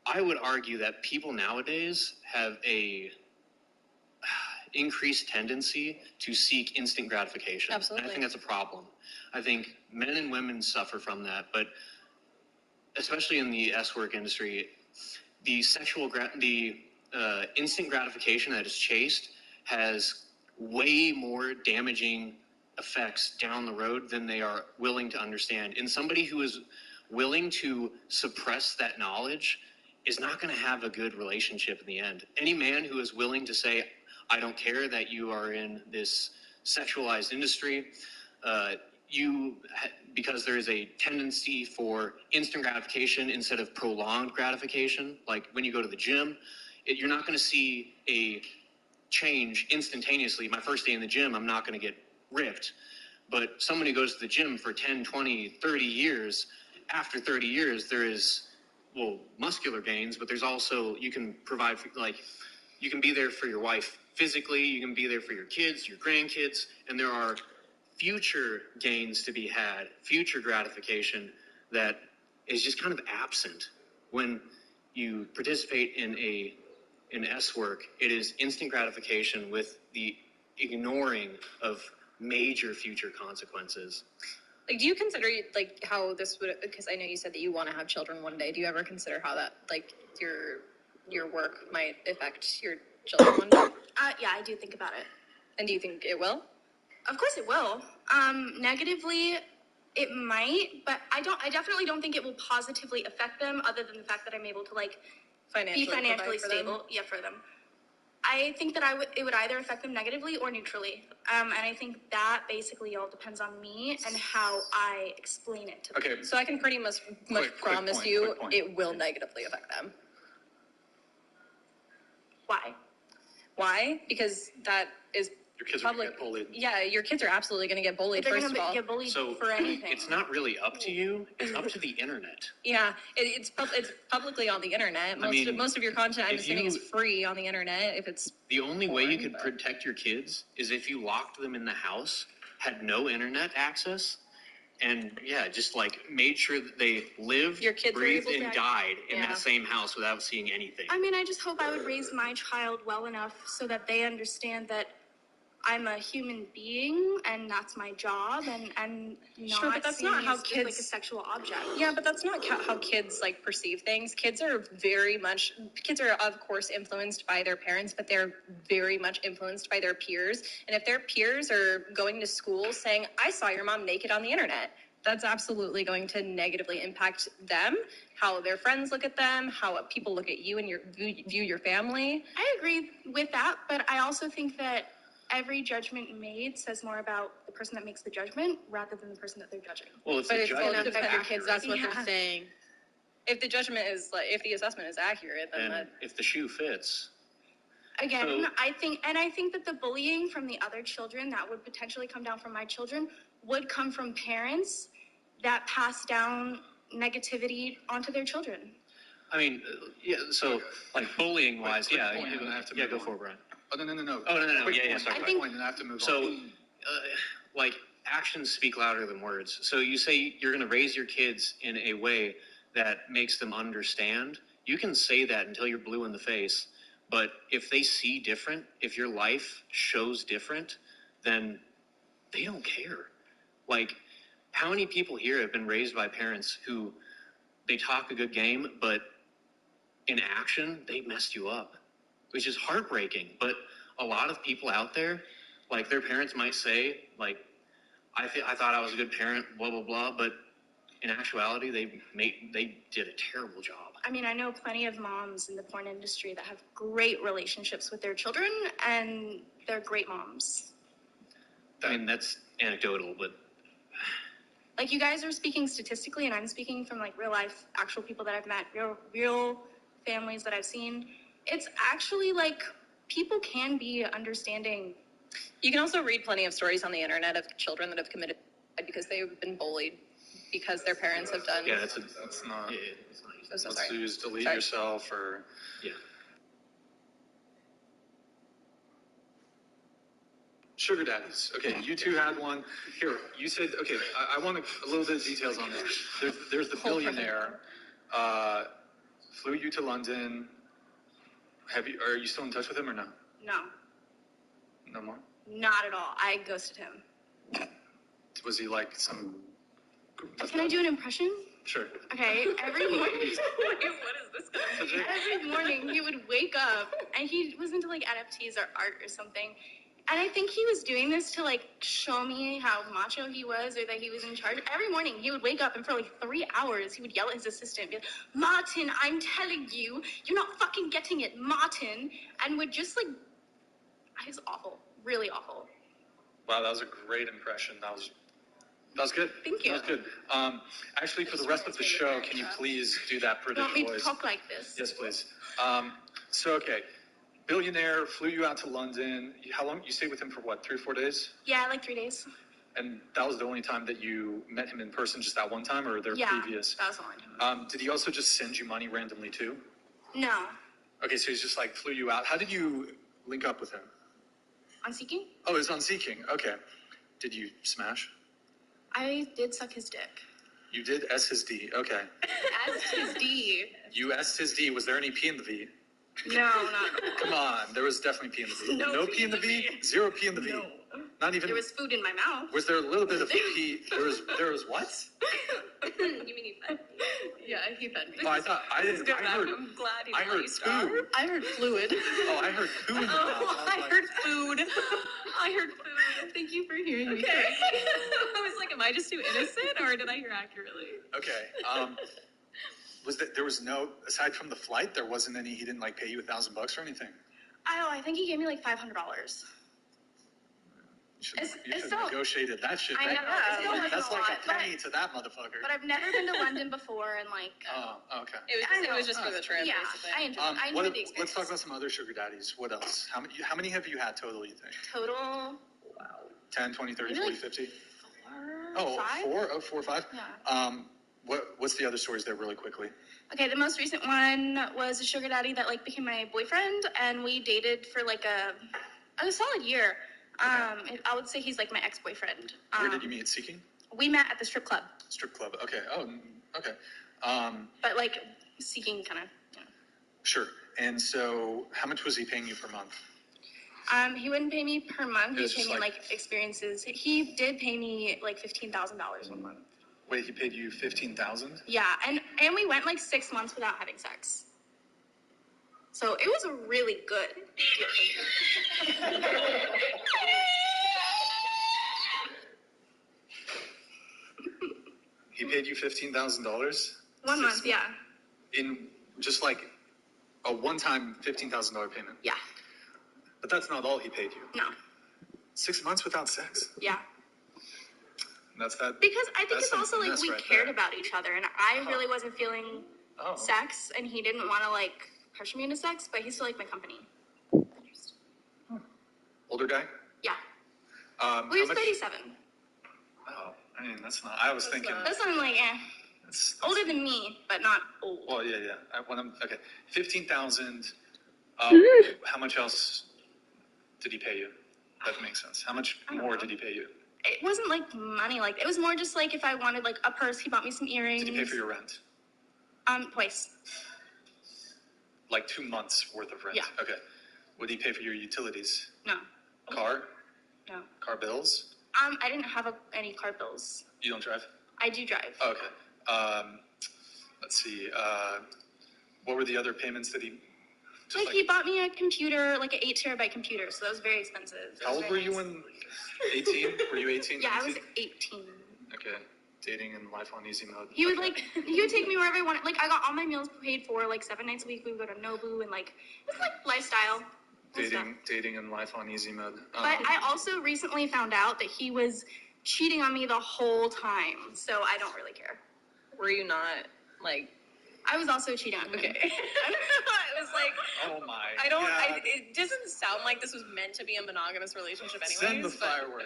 I would argue that people nowadays have a increased tendency to seek instant gratification. Absolutely. And I think that's a problem. I think men and women suffer from that, but especially in the S-work industry, the instant gratification that is chased has way more damaging effects down the road than they are willing to understand. And somebody who is willing to suppress that knowledge is not going to have a good relationship in the end. Any man who is willing to say, I don't care that you are in this sexualized industry, because there is a tendency for instant gratification instead of prolonged gratification. Like when you go to the gym, you're not going to see a change instantaneously. My first day in the gym, I'm not going to get ripped. But someone who goes to the gym for 10, 20, 30 years, after 30 years, there is muscular gains, but there's also, you can provide, you can be there for your wife physically, you can be there for your kids, your grandkids, and there are future gains to be had, future gratification that is just kind of absent when you participate in S work. It is instant gratification with the ignoring of major future consequences. Like, do you consider how this would? Because I know you said that you want to have children one day. Do you ever consider how that your work might affect your children one day? Yeah, I do think about it. And do you think it will? Of course it will. Negatively, it might, but I definitely don't think it will positively affect them, other than the fact that I'm able to be financially stable. Yeah, for them. I think that it would either affect them negatively or neutrally. And I think that basically all depends on me and how I explain it to them. Okay. So I can pretty much promise it will negatively affect them. Why? Why? Because that is your kids public. Are gonna get bullied. Yeah, your kids are absolutely going to get bullied. They're first going of all, to get bullied for anything. It's not really up to you. It's up to the internet. Yeah, it's publicly on the internet. Most of your content, I'm assuming, is free on the internet. If it's the only way you could protect your kids is if you locked them in the house, had no internet access, and just made sure that they lived, breathed, and died in that same house without seeing anything. I mean, I just hope I would raise my child well enough so that they understand that I'm a human being and that's my job, and not sure, but that's not how kids like a sexual object. Yeah, but that's not how kids perceive things. Kids are of course influenced by their parents, but they're very much influenced by their peers. And if their peers are going to school saying, "I saw your mom naked on the internet," that's absolutely going to negatively impact them, how their friends look at them, how people look at you and view your family. I agree with that, but I also think that every judgment made says more about the person that makes the judgment rather than the person that they're judging. Well, it's the judgment. It's affect your kids. That's what they're saying. If the judgment is if the assessment is accurate, then if the shoe fits. Again, I think that the bullying from the other children that would potentially come down from my children would come from parents that pass down negativity onto their children. I mean, so bullying wise, go for it, Brian. Oh, no. Oh, no. Yeah, sorry. I think I have to move on. So, actions speak louder than words. So you say you're going to raise your kids in a way that makes them understand. You can say that until you're blue in the face. But if they see different, if your life shows different, then they don't care. How many people here have been raised by parents who they talk a good game, but in action, they messed you up? Which is heartbreaking, but a lot of people out there, their parents might say, I thought I was a good parent, blah, blah, blah, but in actuality, they did a terrible job. I mean, I know plenty of moms in the porn industry that have great relationships with their children, and they're great moms. I mean, that's anecdotal, but... You guys are speaking statistically, and I'm speaking from, real life, actual people that I've met, real families that I've seen. It's actually people can be understanding. You can also read plenty of stories on the internet of children that have committed because they've been bullied because their parents have done. Yeah, that's not. Yeah, let's use delete yourself or. Yeah. Sugar daddies. Okay, you two had one. Here, you said. Okay, I want a little bit of details on this. There's the billionaire. Flew you to London. Are you still in touch with him or no? No. No more? Not at all. I ghosted him. Was he some... Can I do an impression? Sure. Okay, every morning... What is this guy? Every morning he would wake up, and he was into NFTs or art or something. And I think he was doing this to show me how macho he was or that he was in charge. Every morning he would wake up and for 3 hours he would yell at his assistant, be like, "Martin, I'm telling you, you're not fucking getting it, Martin," and would just it was awful, really awful. Wow, that was a great impression. That was good. Thank you. That was good. Actually, for the rest of the show, can you please do that British voice? You want me to talk like this? Yes, please. Okay. Billionaire flew you out to London. How long? You stayed with him for what, 3 or 4 days? Yeah, 3 days. And that was the only time that you met him in person, just that one time, or there previous? That was the only time. Did he also just send you money randomly too? No. Okay, so he's just like flew you out. How did you link up with him? On Seeking? Oh, it was on Seeking. Okay. Did you smash? I did suck his dick. You did S his D. Okay. S his D. You S his D. Was there any P in the V? No, not at all. Come on, there was definitely P in the V. No P in the V? Zero P in the V. No. Not even. There was food in my mouth. Was there a little bit of P? There was what? You mean he fed me? Yeah, he fed me. Oh, I thought I didn't. I heard. I'm glad he I didn't heard let you starve. food. I heard fluid. Oh, I heard poo in the mouth. I heard food. I heard food. Thank you for hearing me. Okay. I was like, am I just too innocent, or did I hear accurately? Okay. There was no, aside from the flight, there wasn't any. He didn't like pay you $1,000 or anything. I think he gave me like $500. You should have negotiated that shit. I know. It still That's wasn't like a lot, a penny to that motherfucker. But I've never been to London before, and like. Oh, okay. It was just for the trip, yeah, basically. I enjoyed the experience. Let's talk about some other sugar daddies. What else? How many have you had total, you think? Total. Wow. 10, 20, 30, Maybe 40, like 50? 5? 4? Oh, 4 or 5? Yeah. What's the other stories there really quickly? Okay, the most recent one was a sugar daddy that like became my boyfriend, and we dated for like a solid year. I would say he's like my ex-boyfriend. Where did you meet? Seeking? We met at the strip club. Strip club. Okay. Oh, okay. But like Seeking kind of. Yeah. Sure. And so, how much was he paying you per month? He wouldn't pay me per month. He It was paid me just like experiences. He did pay me like $15,000 one month. Wait, he paid you $15,000? Yeah, and we went like 6 months without having sex. So it was a really good deal. He paid you $15,000? 1 month, yeah. In just like a one-time $15,000 payment? Yeah. But that's not all he paid you. No. 6 months without sex? Yeah. That's that. Because I think it's also like we right cared there. about each other, and I really wasn't feeling Oh. sex, and he didn't want to like pressure me into sex, but he still liked my company. Older guy? Yeah. How Well, he was much- 37. Oh, I mean, that's not. I was thinking. That's not like, That's older than me, but not old. Well, yeah. Okay, 15,000. How much else did he pay you? That makes sense. How much I don't more know. did he pay you? It wasn't like money, like it was more just like if I wanted like a purse, he bought me some earrings. Did he pay for your rent? Twice. Like 2 months worth of rent? Yeah. Okay. Would he pay for your utilities? No. Car? No. Car bills? I didn't have any car bills. You don't drive? I do drive. Oh, okay. Let's see. What were the other payments that he? Like he bought me a computer, like an 8 terabyte computer, so that was very expensive. It How was old very were you nice. when? 18? Were you 18? Yeah, I 19? was 18. Okay. Dating and life on easy mode. He would he would take me wherever I wanted. Like I got all my meals paid for, like 7 nights a week. We would go to Nobu and like it's like lifestyle. and stuff. Dating and life on easy mode. But I also recently found out that he was cheating on me the whole time, so I don't really care. Were you not like? I was also cheating on him. Okay. It was like. Oh my. It doesn't sound like this was meant to be a monogamous relationship, anyways. Send the fireworks.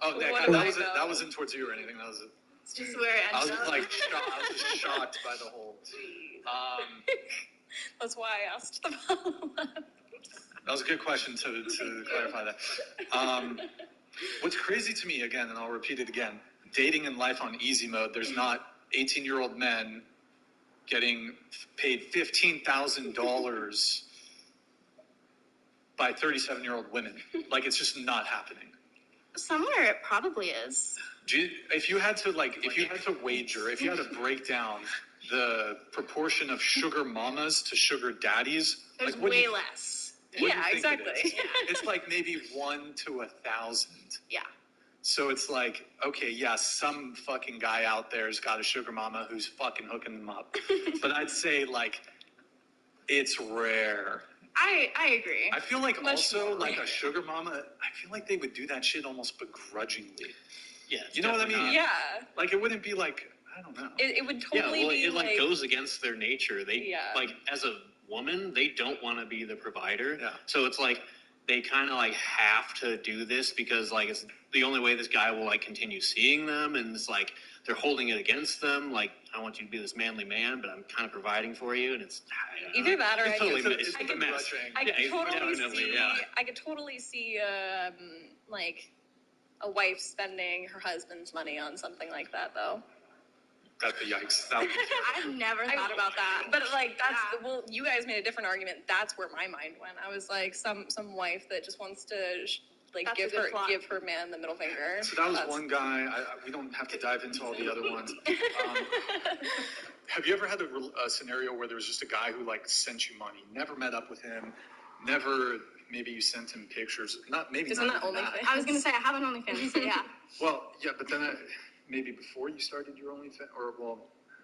Oh, What that do I wasn't know? that wasn't towards you or anything. That was. It's just where it I was ended up. like shocked. I was just shocked by the whole. That's why I asked the follow-up. That was a good question to clarify that. What's crazy to me, again, and I'll repeat it again, dating and life on easy mode, there's not 18-year-old men getting paid $15,000 by 37-year-old women. Like, it's just not happening. Somewhere it probably is. If you had to wager, if you had to break down the proportion of sugar mamas to sugar daddies, There's like, what do way you- less. what do you Yeah, think it exactly. is? It's like maybe 1 to 1,000. Yeah. So it's like, okay, yeah, some fucking guy out there's got a sugar mama who's fucking hooking them up. But I'd say, like, it's rare. I agree. I feel like Much also, more like, rare. a sugar mama, I feel like they would do that shit almost begrudgingly. Yeah. You know what I mean? Yeah. Like, it wouldn't be like, I don't know. It would totally yeah, well, be it like goes against their nature. They Yeah. like as a woman, they don't want to be the provider. Yeah. So it's like they kind of like have to do this because like it's the only way this guy will like continue seeing them, and it's like they're holding it against them. Like, I want you to be this manly man, but I'm kind of providing for you, and it's Either that or it's totally I a mess. I could totally definitely, see. yeah. I could totally see like a wife spending her husband's money on something like that, though. That's the yikes. I've never thought about that. But like that's well, you guys made a different argument. That's where my mind went. I was like, some wife that just wants to That's give a good plot. her man the middle finger. So that was one guy. We don't have to dive into all the other ones. Have you ever had a scenario where there was just a guy who like sent you money, never met up with him, never maybe you sent him pictures? Isn't that OnlyFans? I was gonna say I have an OnlyFans, so yeah. Well, yeah, but then maybe before you started your OnlyFans, or well,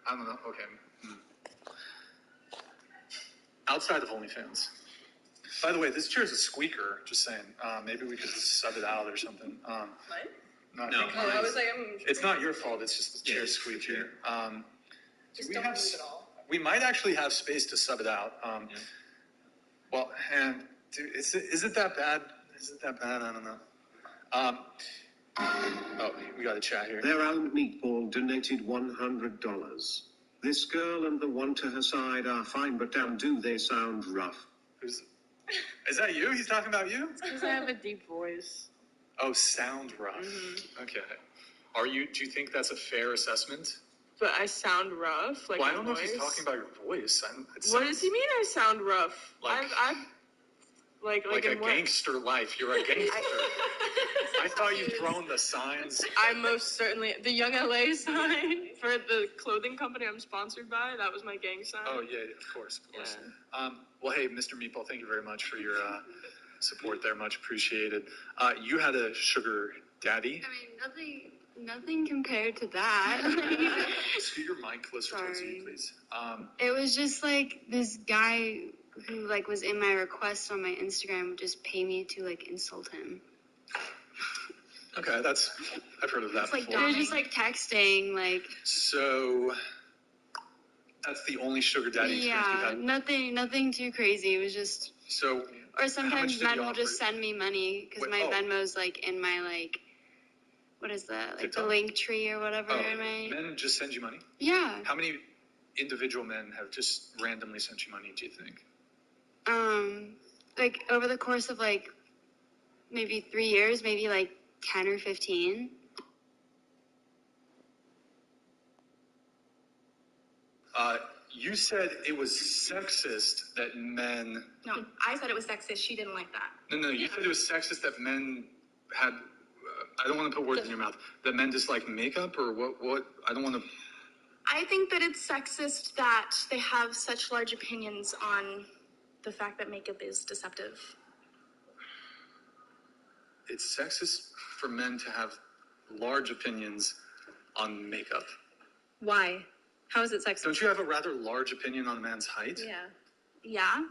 I don't know. Okay. Outside of OnlyFans. By the way, this chair is a squeaker. Just saying. Maybe we could sub it out or something. No. I was like, it's not your fault. It's just the chair squeaking. Just don't move it all. We might actually have space to sub it out. Well, and dude, is it that bad? Is it that bad? I don't know. Oh, we got a chat here. Their own meatball donated $100. This girl and the one to her side are fine, but damn, do they sound rough. Is that you? He's talking about you? Because I have a deep voice. Oh, sound rough. Mm-hmm. Okay. Do you think that's a fair assessment? But I sound rough, like well, I my don't know voice. if he's talking about your voice. What does he mean I sound rough? Like, I've like a in what? gangster life. You're a gangster. I thought you'd thrown the signs. I most certainly the Young LA sign for the clothing company I'm sponsored by. That was my gang sign. Oh yeah, of course. Yeah. Well, hey, Mr. Meatball, thank you very much for your support there. Much appreciated. You had a sugar daddy. I mean, nothing compared to that. Scoot your mic closer towards you, please. It was just like this guy who like was in my request on my Instagram would just pay me to like insult him. Okay, I've heard of that before. They were just like texting, like. So that's the only sugar daddy experience you've had? Nothing too crazy. It was just. So. Or sometimes men will just send me money because my Venmo's like in my like. What is that? Like TikTok? The link tree or whatever. Men just send you money? Yeah. How many individual men have just randomly sent you money, do you think? Like over the course of like maybe 3 years, maybe like 10 or 15. You said it was sexist that men... No, I said it was sexist. She didn't like that. No, you said it was sexist that men had... I don't want to put words in your mouth. That men dislike makeup or what? I don't want to... I think that it's sexist that they have such large opinions on the fact that makeup is deceptive. It's sexist for men to have large opinions on makeup. Why? How is it sexist? Don't you have a rather large opinion on a man's height? Yeah.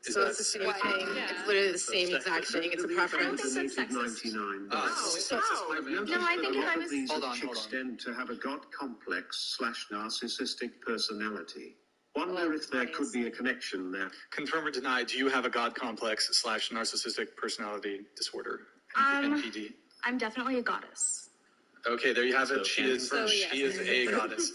So it's the same thing. Yeah. It's literally the same exact thing. It's a preference. $99. No, I think if I was... Hold on. Extend to have a god complex / narcissistic personality. Wonder if there could be a connection there. Confirm or deny, do you have a god complex / narcissistic personality disorder? NPD? I'm definitely a goddess. Okay, there you have it. She is a goddess.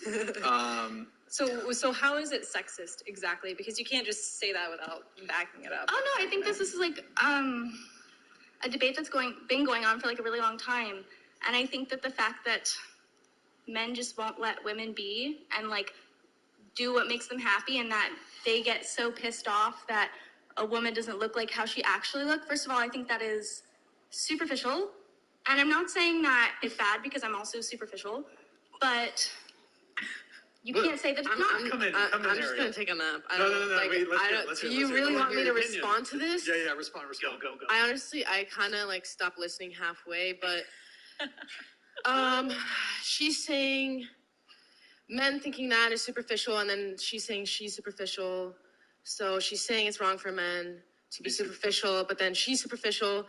So how is it sexist exactly? Because you can't just say that without backing it up. Oh no, I think this is like a debate that's been going on for like a really long time, and I think that the fact that men just won't let women be and like do what makes them happy, and that they get so pissed off that a woman doesn't look like how she actually looked. First of all, I think that is superficial, and I'm not saying that it's bad because I'm also superficial, but. You can't say that it's not. I'm just going to take a nap. No. Do you really want me to respond to this? Yeah, respond. Go. I kind of like stopped listening halfway, but she's saying men thinking that is superficial, and then she's saying she's superficial. So she's saying it's wrong for men to be superficial, but then she's superficial.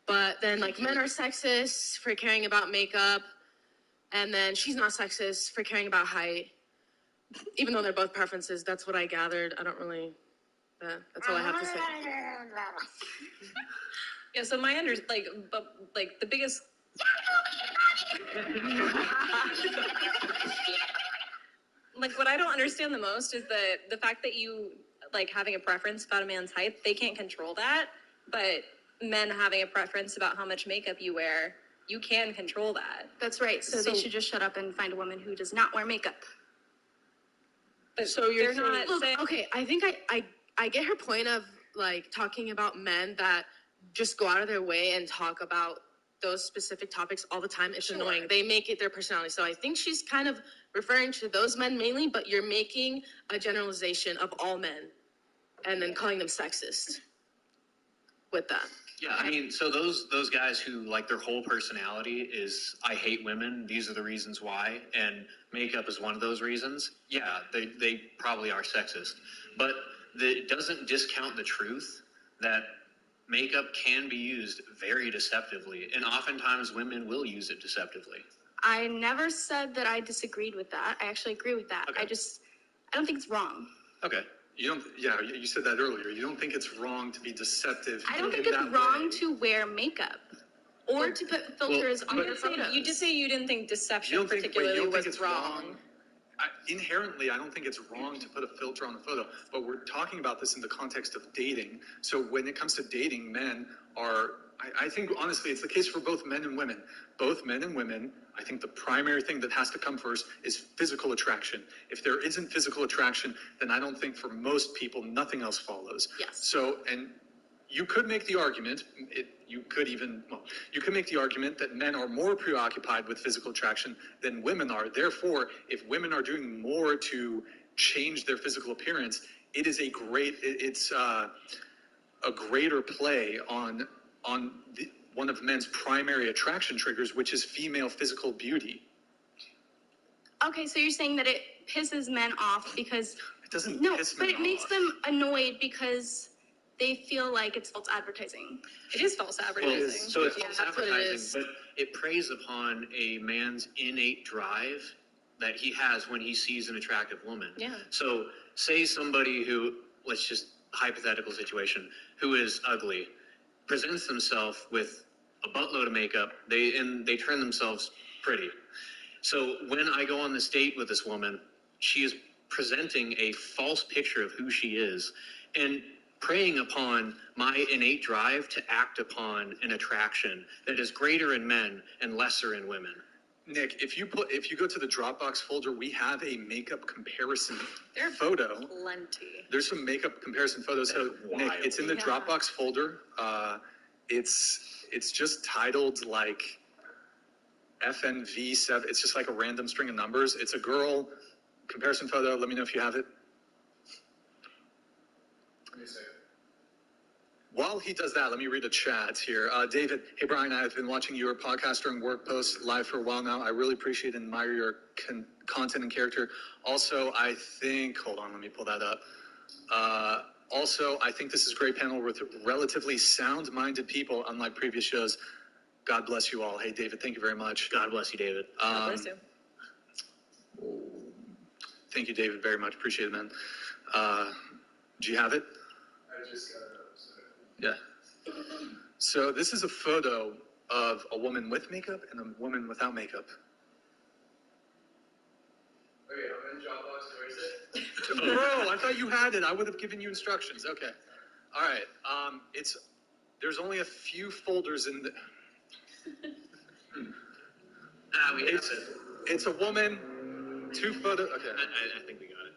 But then like men are sexist for caring about makeup, and then she's not sexist for caring about height. Even though they're both preferences, that's what I gathered. I don't really That's all I have to say. Yeah, so the biggest like what I don't understand the most is the fact that you like having a preference about a man's height, they can't control that, but men having a preference about how much makeup you wear, you can control that. That's right. So they should just shut up and find a woman who does not wear makeup. But So you're they're not look, saying, okay, I think I get her point of like talking about men that just go out of their way and talk about those specific topics all the time. It's annoying. They make it their personality. So I think she's kind of referring to those men mainly, but you're making a generalization of all men and then calling them sexist with that. Yeah, I mean, so those guys who like their whole personality is I hate women. These are the reasons why, and makeup is one of those reasons. Yeah, they probably are sexist, but it doesn't discount the truth that makeup can be used very deceptively, and oftentimes women will use it deceptively. I never said that I disagreed with that. I actually agree with that. Okay. I don't think it's wrong. Okay. You don't. Yeah, you said that earlier. You don't think it's wrong to be deceptive. I don't think it's wrong to wear makeup or to put filters on your photos. you did say you didn't think deception particularly was wrong. Inherently, I don't think it's wrong to put a filter on a photo, but we're talking about this in the context of dating. So when it comes to dating, men are, I think honestly, it's the case for both men and women. Both men and women, I think the primary thing that has to come first is physical attraction. If there isn't physical attraction, then I don't think for most people, nothing else follows. Yes. So, and you could make the argument, you could make the argument that men are more preoccupied with physical attraction than women are. Therefore, if women are doing more to change their physical appearance, it's a greater play on one of men's primary attraction triggers, which is female physical beauty. Okay, so you're saying that it pisses men off because it doesn't. No, piss but men it makes off. them annoyed because they feel like it's false advertising. It is false advertising. Well, so it's false that's what it advertising, is. but it preys upon a man's innate drive that he has when he sees an attractive woman. Yeah. So say somebody who, let's just hypothetical situation, who is ugly, presents themselves with a buttload of makeup, they turn themselves pretty. So when I go on this date with this woman, she is presenting a false picture of who she is and preying upon my innate drive to act upon an attraction that is greater in men and lesser in women. Nick, if you go to the Dropbox folder, we have a makeup comparison photo. Plenty. There's some makeup comparison photos. So Nick, it's in the Dropbox folder. It's just titled like FNV7. It's just like a random string of numbers. It's a girl comparison photo. Let me know if you have it. Let me see. While he does that, let me read a chat here. David, hey Brian, I've been watching your podcast during work posts live for a while now. I really appreciate and admire your content and character. Also, I think, hold on, let me pull that up. Also, I think this is a great panel with relatively sound-minded people, unlike previous shows. God bless you all. Hey, David, thank you very much. God bless you, David. God bless you. Thank you, David, very much. Appreciate it, man. Do you have it? I just got it up. Yeah. So this is a photo of a woman with makeup and a woman without makeup. Okay, I'm in Dropbox. Where is it? Bro, I thought you had it. I would have given you instructions. Okay. All right. There's only a few folders in the. It's a woman. 2 photos. Okay. I think we got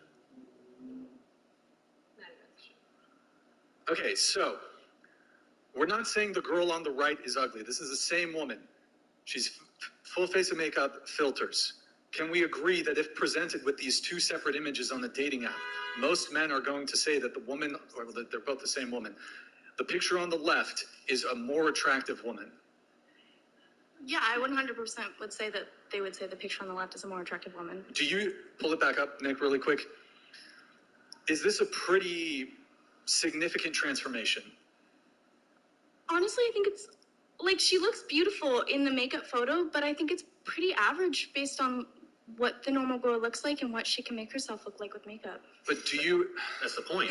it. Okay, so we're not saying the girl on the right is ugly. This is the same woman. She's full face of makeup, filters. Can we agree that if presented with these 2 separate images on the dating app, most men are going to say that the woman, or that they're both the same woman? The picture on the left is a more attractive woman. Yeah, I 100% would say that they would say the picture on the left is a more attractive woman. Do you pull it back up, Nick, really quick? Is this a pretty significant transformation? Honestly, I think it's like she looks beautiful in the makeup photo, but I think it's pretty average based on what the normal girl looks like and what she can make herself look like with makeup. But do you? That's the point.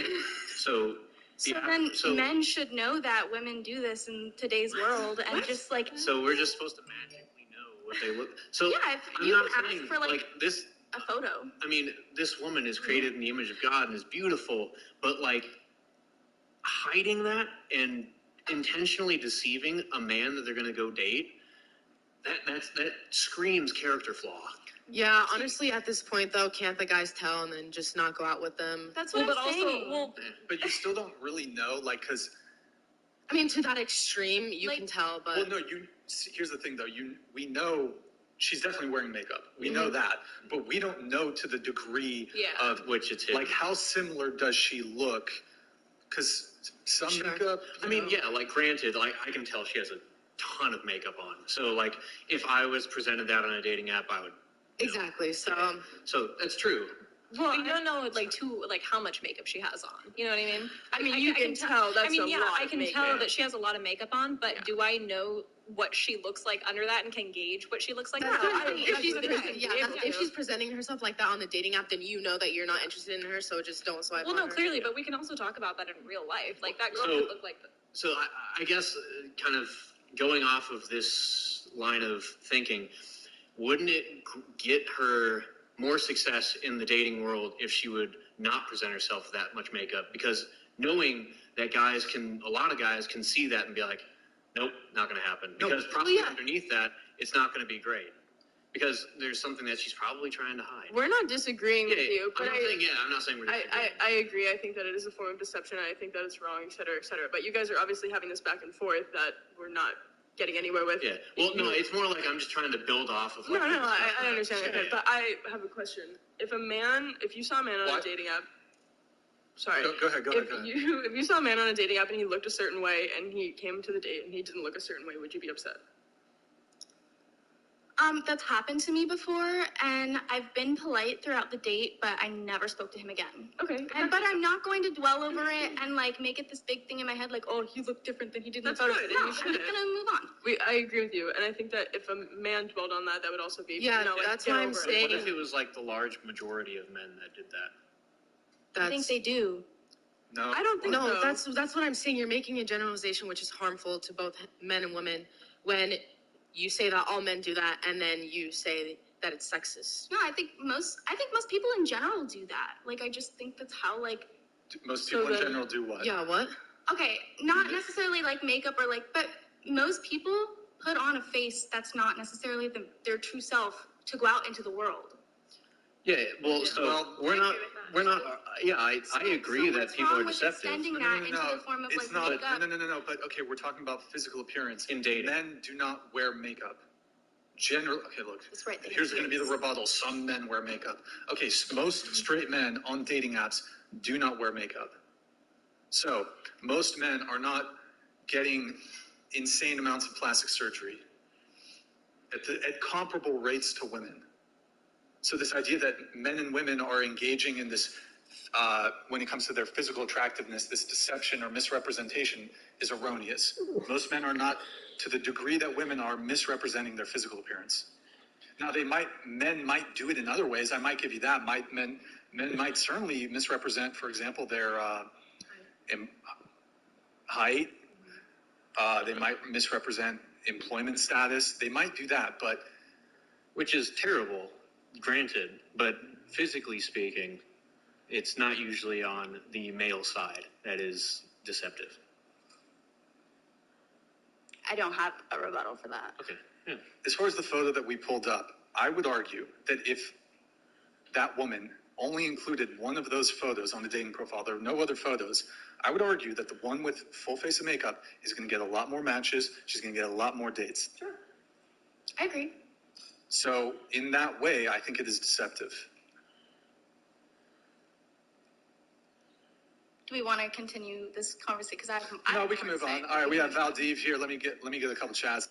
So. So then men should know that women do this in today's world and just like. So we're just supposed to magically know what they look. So yeah, if I'm you not can saying ask for like this. A photo. I mean, this woman is created in the image of God and is beautiful, but like hiding that and intentionally deceiving a man that they're going to go date, that screams character flaw. Yeah, honestly, at this point though, can't the guys tell and then just not go out with them? That's what I'm saying. But you still don't really know, like, because. I mean, to that extreme, you can tell, but. Well, no, here's the thing though. We know. She's definitely wearing makeup. We know that, but we don't know to the degree of which it's hidden. Like, how similar does she look? Because some makeup. I mean, yeah. Like, granted, like I can tell she has a ton of makeup on. So, like, if I was presented that on a dating app, I would. Exactly. So that's true. Well, you don't know like how much makeup she has on. You know what I mean? I mean, you can tell that's a lot I can of tell makeup. that she has a lot of makeup on, but do I know what she looks like under that and can gauge what she looks like? If she's presenting herself like that on the dating app, then you know that you're not interested in her, so just don't swipe on her. Clearly, but we can also talk about that in real life. Like, that girl could look like that. So I guess kind of going off of this line of thinking, wouldn't it get her more success in the dating world if she would not present herself with that much makeup? Because knowing that a lot of guys can see that and be like, nope, not going to happen. Because probably underneath that, it's not going to be great. Because there's something that she's probably trying to hide. We're not disagreeing with you, but I'm not saying we're disagreeing. I agree. I think that it is a form of deception, and I think that it's wrong, et cetera, et cetera. But you guys are obviously having this back and forth that we're not getting anywhere with. Yeah. Well, no, it's more like I'm just trying to build off of. Like, no, I understand that. But I have a question. If you saw a man on a dating app. Sorry. Go ahead. If you saw a man on a dating app and he looked a certain way and he came to the date and he didn't look a certain way, would you be upset? That's happened to me before, and I've been polite throughout the date, but I never spoke to him again. Okay. But I'm not going to dwell over it and like make it this big thing in my head, like, oh, he looked different than he did in the photo. Good, no, I'm just gonna move on. I agree with you, and I think that if a man dwelled on that, that would also be that's why I'm saying. What if it was like the large majority of men that did that? I think they do. No, I don't think so. That's what I'm saying. You're making a generalization which is harmful to both men and women when you say that all men do that, and then you say that it's sexist. No, I think most people in general do that. Like, I just think that's how, like. Most people in general do what? Yeah, what? Okay, not necessarily like makeup or like, but most people put on a face that's not necessarily their true self to go out into the world. Yeah, well, we're not. I agree that people are deceptive. Extending that into the form of it's like not, makeup. No. But okay, we're talking about physical appearance. In dating. Men do not wear makeup. Okay, look. That's right. Here's going to be the rebuttal. Some men wear makeup. Okay, most straight men on dating apps do not wear makeup. So most men are not getting insane amounts of plastic surgery at comparable rates to women. So this idea that men and women are engaging in this, when it comes to their physical attractiveness, this deception or misrepresentation is erroneous. Most men are not, to the degree that women are, misrepresenting their physical appearance. Now men might do it in other ways. I might give you that. Men might certainly misrepresent, for example, their height. They might misrepresent employment status. They might do that, but which is terrible. Granted, but physically speaking, it's not usually on the male side that is deceptive. I don't have a rebuttal for that. Okay. Yeah. As far as the photo that we pulled up, I would argue that if that woman only included one of those photos on the dating profile, there are no other photos, I would argue that the one with full face of makeup is going to get a lot more matches. She's going to get a lot more dates. Sure. I agree. So in that way, I think it is deceptive. Do we want to continue this conversation? Because No, we can move on. All right, we have Valdiv here. Let me get a couple chats.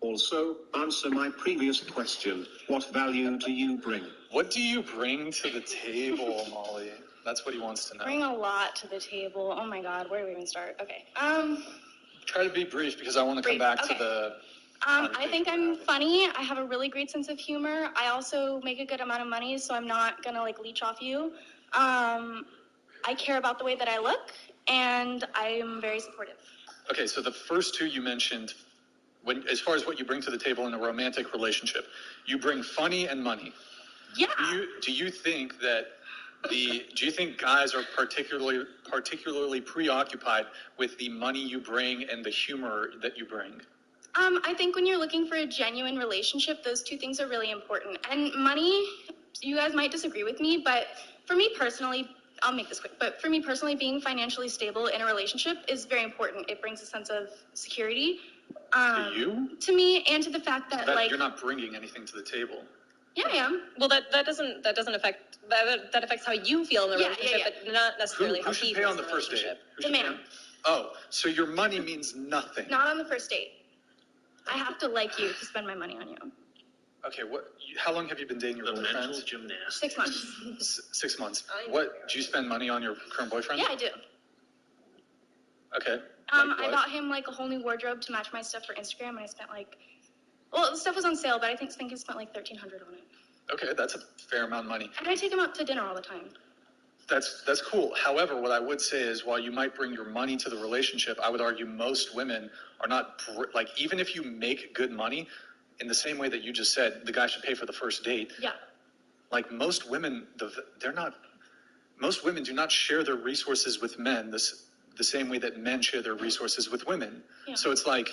Also, answer my previous question. What value do you bring? What do you bring to the table, Molly? That's what he wants to know. Bring a lot to the table. Oh my God, where do we even start? Okay. Try to be brief because I want to come back to the. I think I'm funny. I have a really great sense of humor. I also make a good amount of money, so I'm not gonna like leech off you. I care about the way that I look, and I'm very supportive. Okay, so the first two you mentioned, as far as what you bring to the table in a romantic relationship, you bring funny and money. Yeah. Do you think that do you think guys are particularly preoccupied with the money you bring and the humor that you bring? I think when you're looking for a genuine relationship, those two things are really important. And money, you guys might disagree with me, but for me personally, I'll make this quick, but for me personally, being financially stable in a relationship is very important. It brings a sense of security. To you? To me, and to the fact that like... You're not bringing anything to the table. Yeah, I am. Well, that doesn't affect, that affects how you feel in the relationship, but not necessarily how he feels pay on in the first date? The man. Oh, so your money means nothing. Not on the first date. I have to like you to spend my money on you. Okay, how long have you been dating your boyfriend? Mental gymnastics. 6 months. 6 months. What, do you spend money on your current boyfriend? Yeah, I do. Okay. I bought him like a whole new wardrobe to match my stuff for Instagram, and I spent like, well, the stuff was on sale, but I think I spent like $1,300 on it. Okay, that's a fair amount of money. And I take him out to dinner all the time. That's cool. However, what I would say is, while you might bring your money to the relationship, I would argue most women are not even if you make good money, in the same way that you just said, the guy should pay for the first date. Yeah. Like most women, most women do not share their resources with men the same way that men share their resources with women. Yeah. So it's like,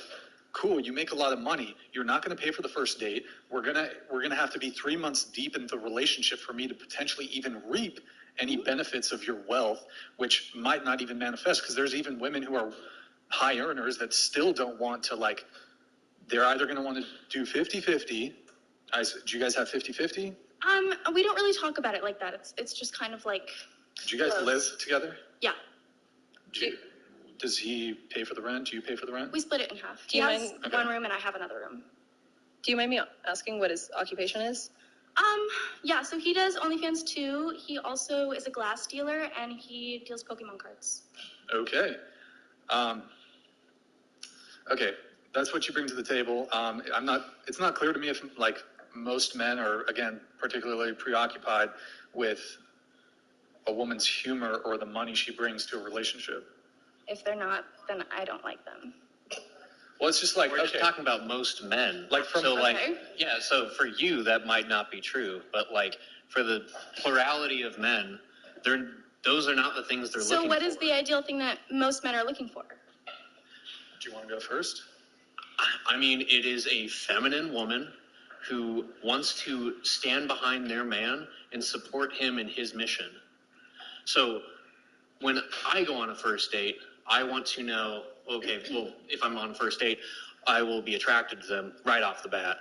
cool, you make a lot of money. You're not going to pay for the first date. We're gonna have to be 3 months deep into the relationship for me to potentially even reap any benefits of your wealth, which might not even manifest, because there's even women who are high earners that still don't want to, like, they're either going to want to do 50-50. Do you guys have 50-50? We don't really talk about it like that. It's just kind of like... Do you guys live together? Yeah. Does he pay for the rent? Do you pay for the rent? We split it in half. He has one room and I have another room. Do you mind me asking what his occupation is? Yeah, so he does OnlyFans too. He also is a glass dealer and he deals Pokemon cards. Okay. Okay, that's what you bring to the table. It's not clear to me if, like, most men are, again, particularly preoccupied with a woman's humor or the money she brings to a relationship. If they're not, then I don't like them. Well, it's just like, we're just talking about most men. Like, so for you, that might not be true, but like for the plurality of men, those are not the things they're looking for. So what is the ideal thing that most men are looking for? Do you want to go first? I mean, it is a feminine woman who wants to stand behind their man and support him in his mission. So when I go on a first date, I want to know, okay, well, if I'm on a first date, I will be attracted to them right off the bat.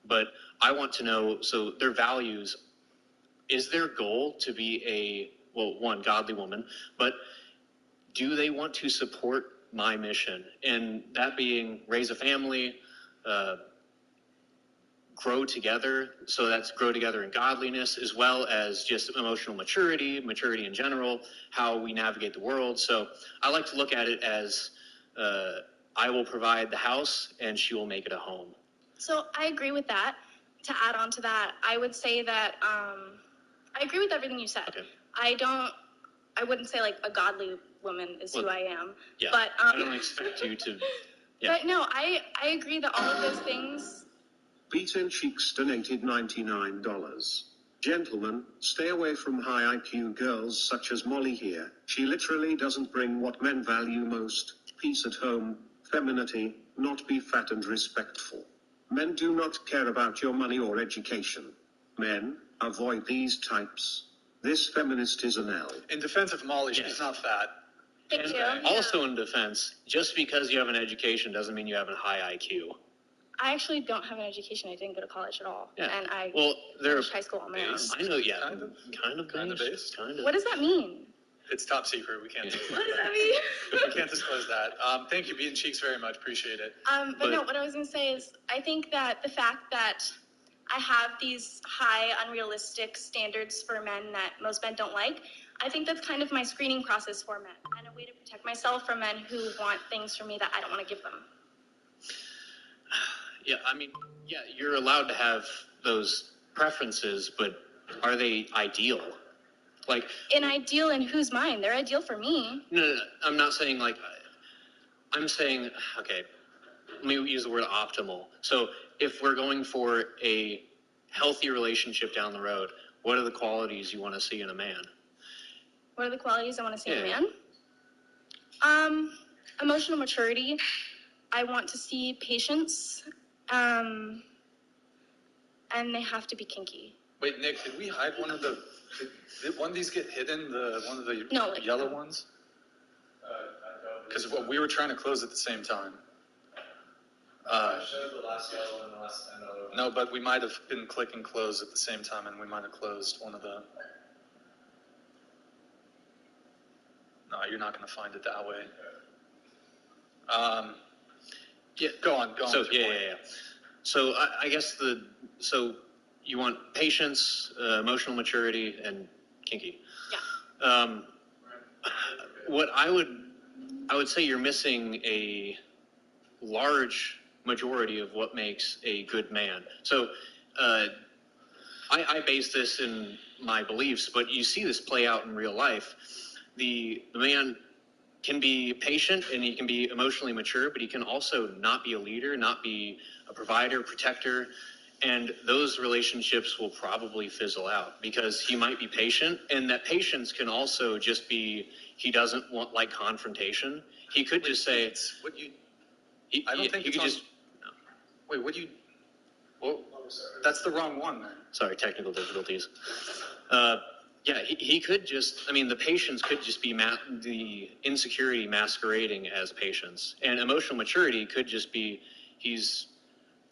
But I want to know, so their values, is their goal to be one, godly woman, but do they want to support my mission? And that being raise a family, grow together. So that's grow together in godliness, as well as just emotional maturity in general, how we navigate the world. So I like to look at it as I will provide the house and she will make it a home. So I agree with that. To add on to that, I would say that I agree with everything you said. Okay. I wouldn't say like a godly woman is who I am. Yeah, but I don't expect you to. Yeah. But no, I agree that all of those things. Beaten Cheeks donated $99. Gentlemen, stay away from high IQ girls such as Molly here. She literally doesn't bring what men value most: peace at home, femininity, not be fat and respectful. Men do not care about your money or education. Men, avoid these types. This feminist is an L. In defense of Molly, she's not fat. Thank you. Also in defense, just because you have an education doesn't mean you have a high IQ. I actually don't have an education. I didn't go to college at all. Yeah. And I finished high school on my own. I know, yeah. Kind of based. What does that mean? It's top secret. We can't disclose What does that. that mean? We can't disclose that. Thank you, Beaten Cheeks, very much. Appreciate it. But no, what I was going to say is I think that the fact that I have these high, unrealistic standards for men that most men don't like, I think that's kind of my screening process for men and a way to protect myself from men who want things from me that I don't want to give them. Yeah, I mean, yeah, you're allowed to have those preferences, but are they ideal? Like, An ideal in whose mind? They're ideal for me. no, I'm not saying like, I'm saying, okay, let me use the word optimal. So if we're going for a healthy relationship down the road, what are the qualities you want to see in a man? What are the qualities I want to see in a man? Emotional maturity. I want to see patience. And they have to be kinky. Wait, Nick, did we hide one of the? Did one of these get hidden? One of the yellow ones? Because we were trying to close at the same time. I showed the last yellow and the last $10. No, but we might have been clicking close at the same time, and we might have closed one of the. No, you're not going to find it that way. Yeah, go on. So yeah. So I guess so you want patience, emotional maturity, and kinky. Yeah. What I would say you're missing a large majority of what makes a good man. So I base this in my beliefs, but you see this play out in real life. The man can be patient and he can be emotionally mature, but he can also not be a leader, not be a provider, protector. And those relationships will probably fizzle out because he might be patient, and that patience can also just be he doesn't want like confrontation. He could just say, "What you?" I don't think he could just. No. Wait, what do you? Well, that's the wrong one, man. Sorry, technical difficulties. Yeah, he could just, I mean, the patience could just be the insecurity masquerading as patience. And emotional maturity could just be he's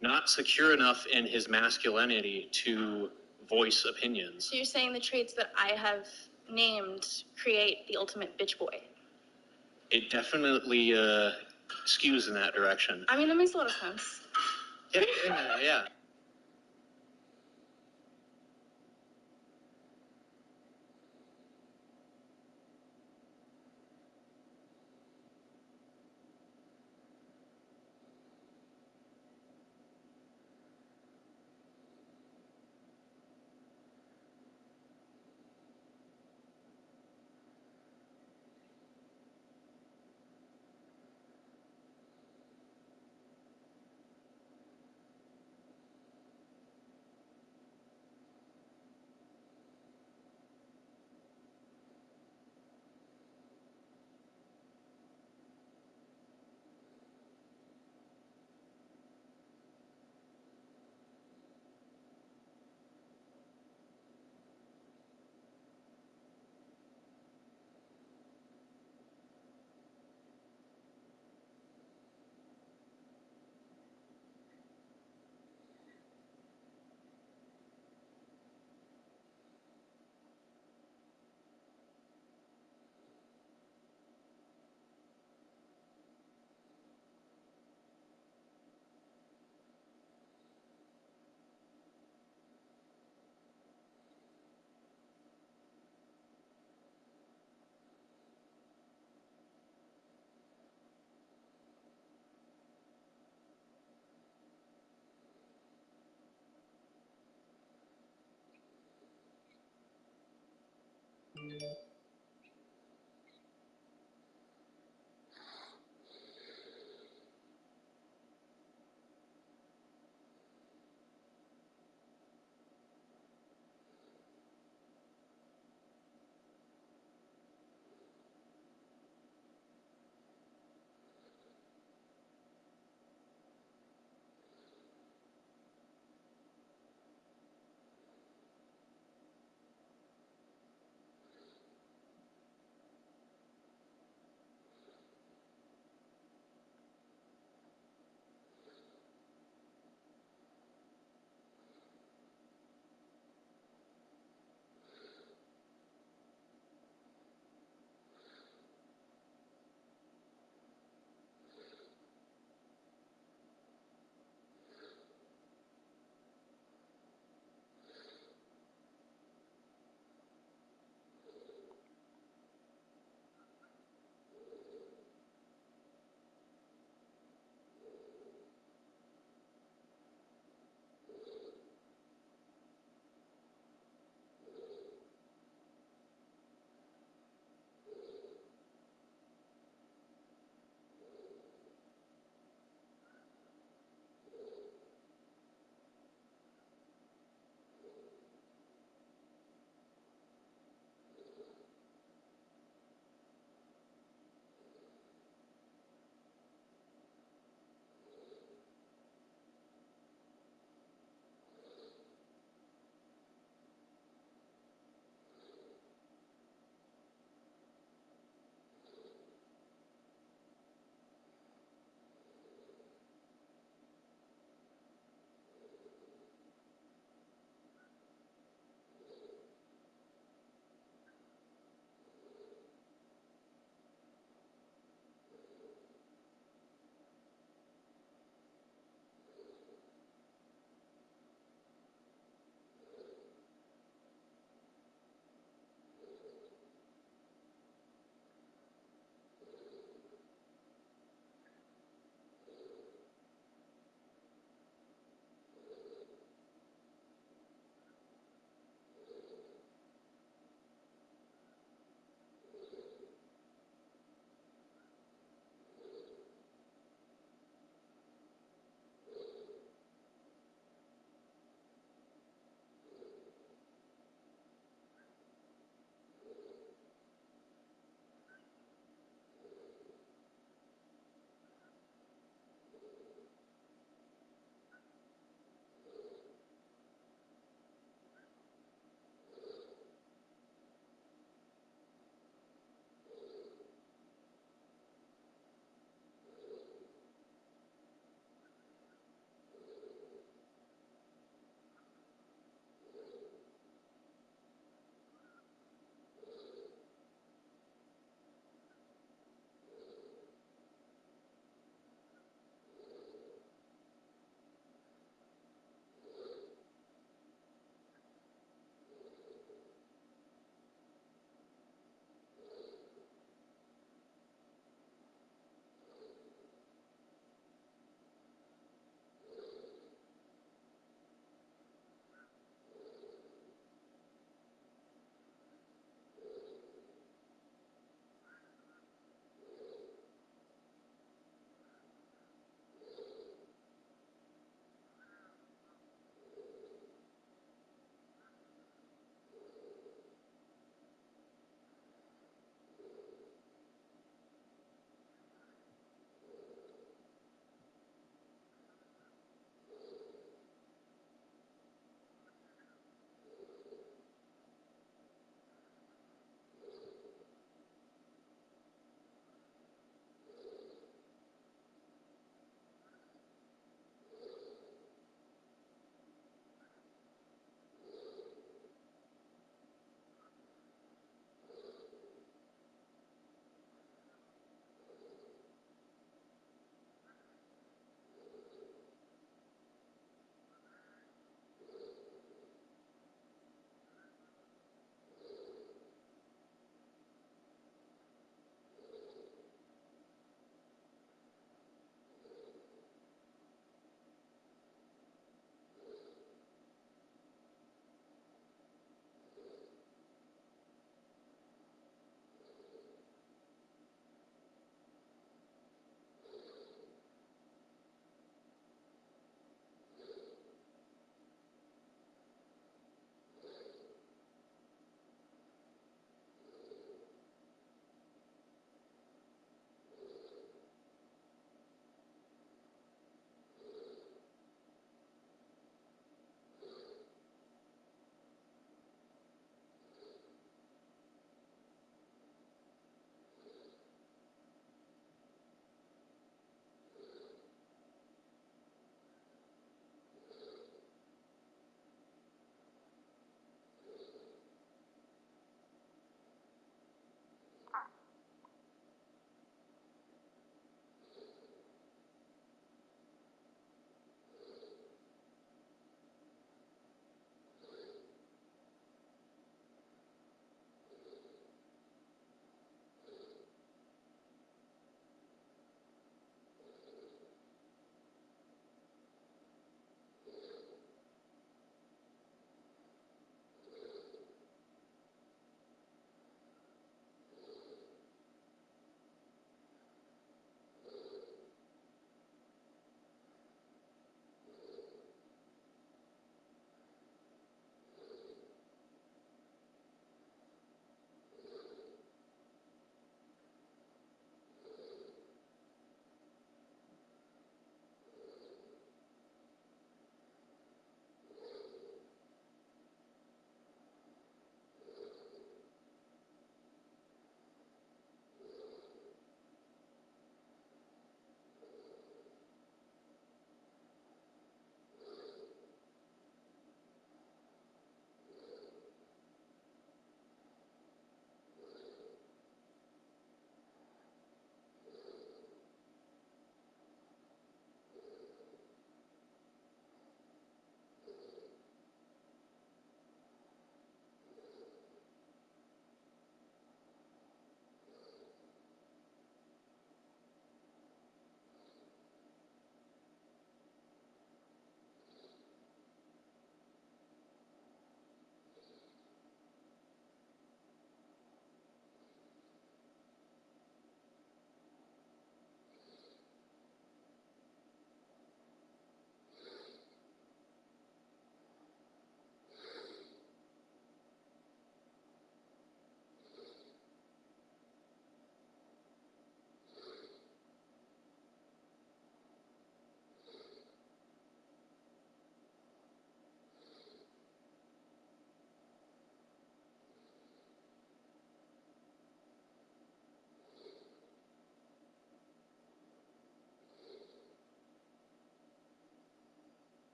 not secure enough in his masculinity to voice opinions. So you're saying the traits that I have named create the ultimate bitch boy? It definitely skews in that direction. I mean, that makes a lot of sense. Yeah.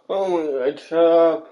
Oh my god, shut up.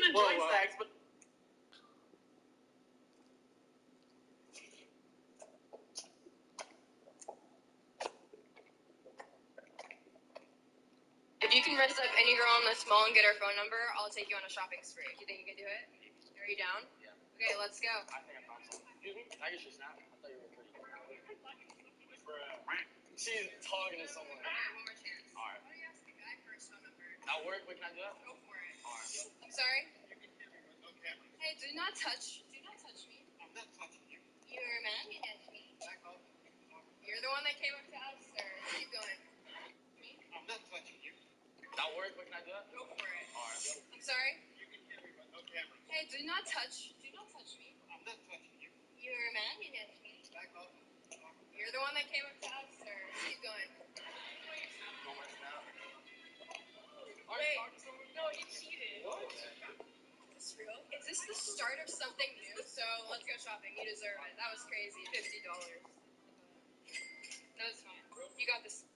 enjoy sex, but If you can dress up any girl on this mall and get her phone number, I'll take you on a shopping spree. You think you can do it? Are you down? Yeah. Okay, let's go. I think I found something. Excuse me? Can I get your snap? I thought you were pretty. She's talking to someone. One more chance. Alright. Why don't you ask the guy for his phone number? That work? Wait, can I do that? Go for it. Alright. I'm sorry? Hey, do not touch me. I'm not touching you. You're a man, you touch me. You're the one that came up to us, sir. Keep going. I'm not touching you. That work? Wait, can I do that? Go for it. Alright. I'm sorry? No camera. Hey, do not touch me. I'm not touching you. You're a man, you touch me. You're the one that came up to us, sir. Keep going. No, my snap. Wait. No, he cheated. What? Is this real? Is this the start of something new? So let's go shopping. You deserve it. That was crazy. $50. No, it's fine. You got this.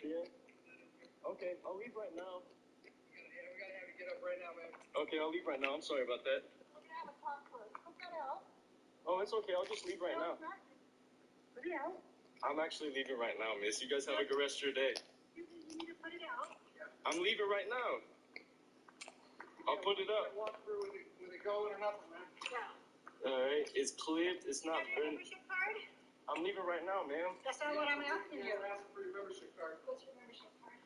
Yeah. Okay, I'll leave right now. We gotta have you get up right now, man. Okay, I'll leave right now. I'm sorry about that. We're gonna have a talk first. Put that out. Oh, it's okay. I'll just leave right now. Put it out. I'm actually leaving right now, miss. You guys have a good rest of your day. You need to put it out. I'm leaving right now. I'll put it up. Walk through with it going or nothing, man. Yeah. Alright, it's clipped. It's not Have your burned. membership card? I'm leaving right now, ma'am. That's not what I'm asking you. You're asking for your membership card. What's your membership card?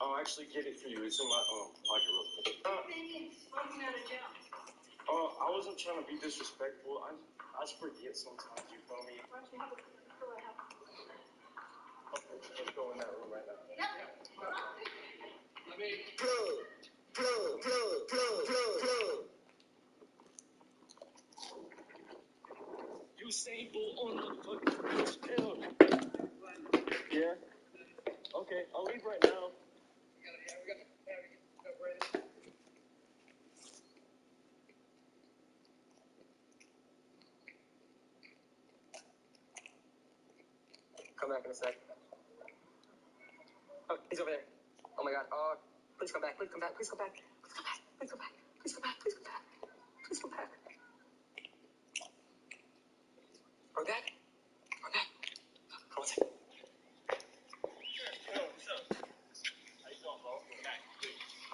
I'll actually get it for you. It's in my pocket real quick. Smoking out of jail. I wasn't trying to be disrespectful. I just forget sometimes, you feel me? Why don't you have a go ahead? Okay, let's go in that room right now. I mean, Usain Bolt on the fucking touchdown. Yeah. Okay, I'll leave right now. we gotta have you get up ready. Come back in a sec. Oh, he's over there. Oh my god. Oh, please come back. Please come back. Please come back. Please come back. Please come back. Please come back. Please come back. We're back. We're back. Come on, sec.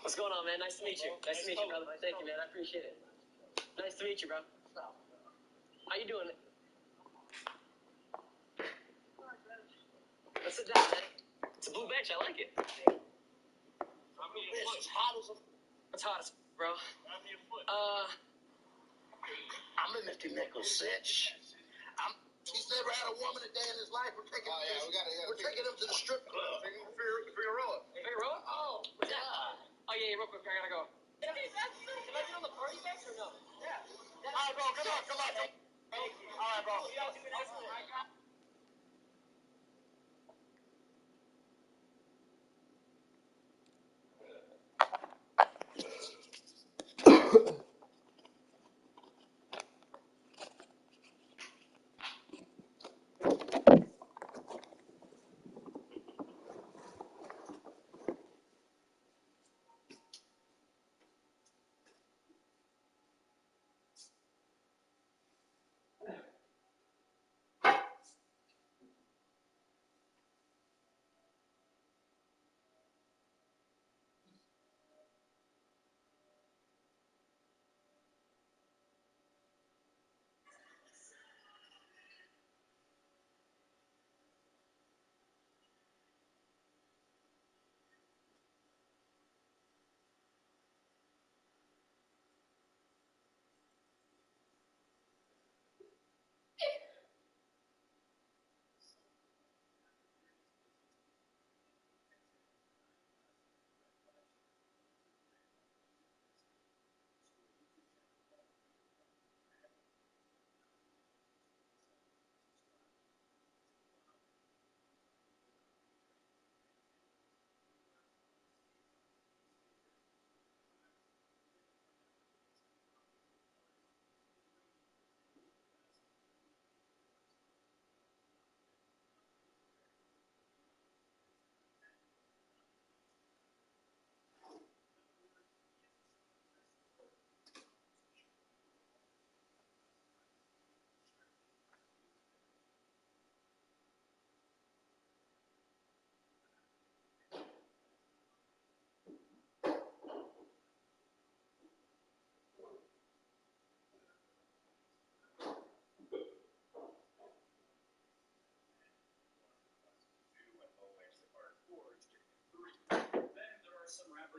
What's going on, man? Nice to meet you. Nice to meet you, brother. Thank you, man. I appreciate it. Nice to meet you, bro. How you doing? Let's sit down, man. It's a blue bench. I like it. It's hot as a... It's hot as bro. I'm in the Connecticut Sitch. He's never had a woman a day in his life. We're taking we're taking him to the strip club. Figueroa. Figueroa? Oh, what's that? Oh, yeah, real quick. I gotta go. Can I get on the party bus or no? Yeah. All right, bro. Come on. All right, bro.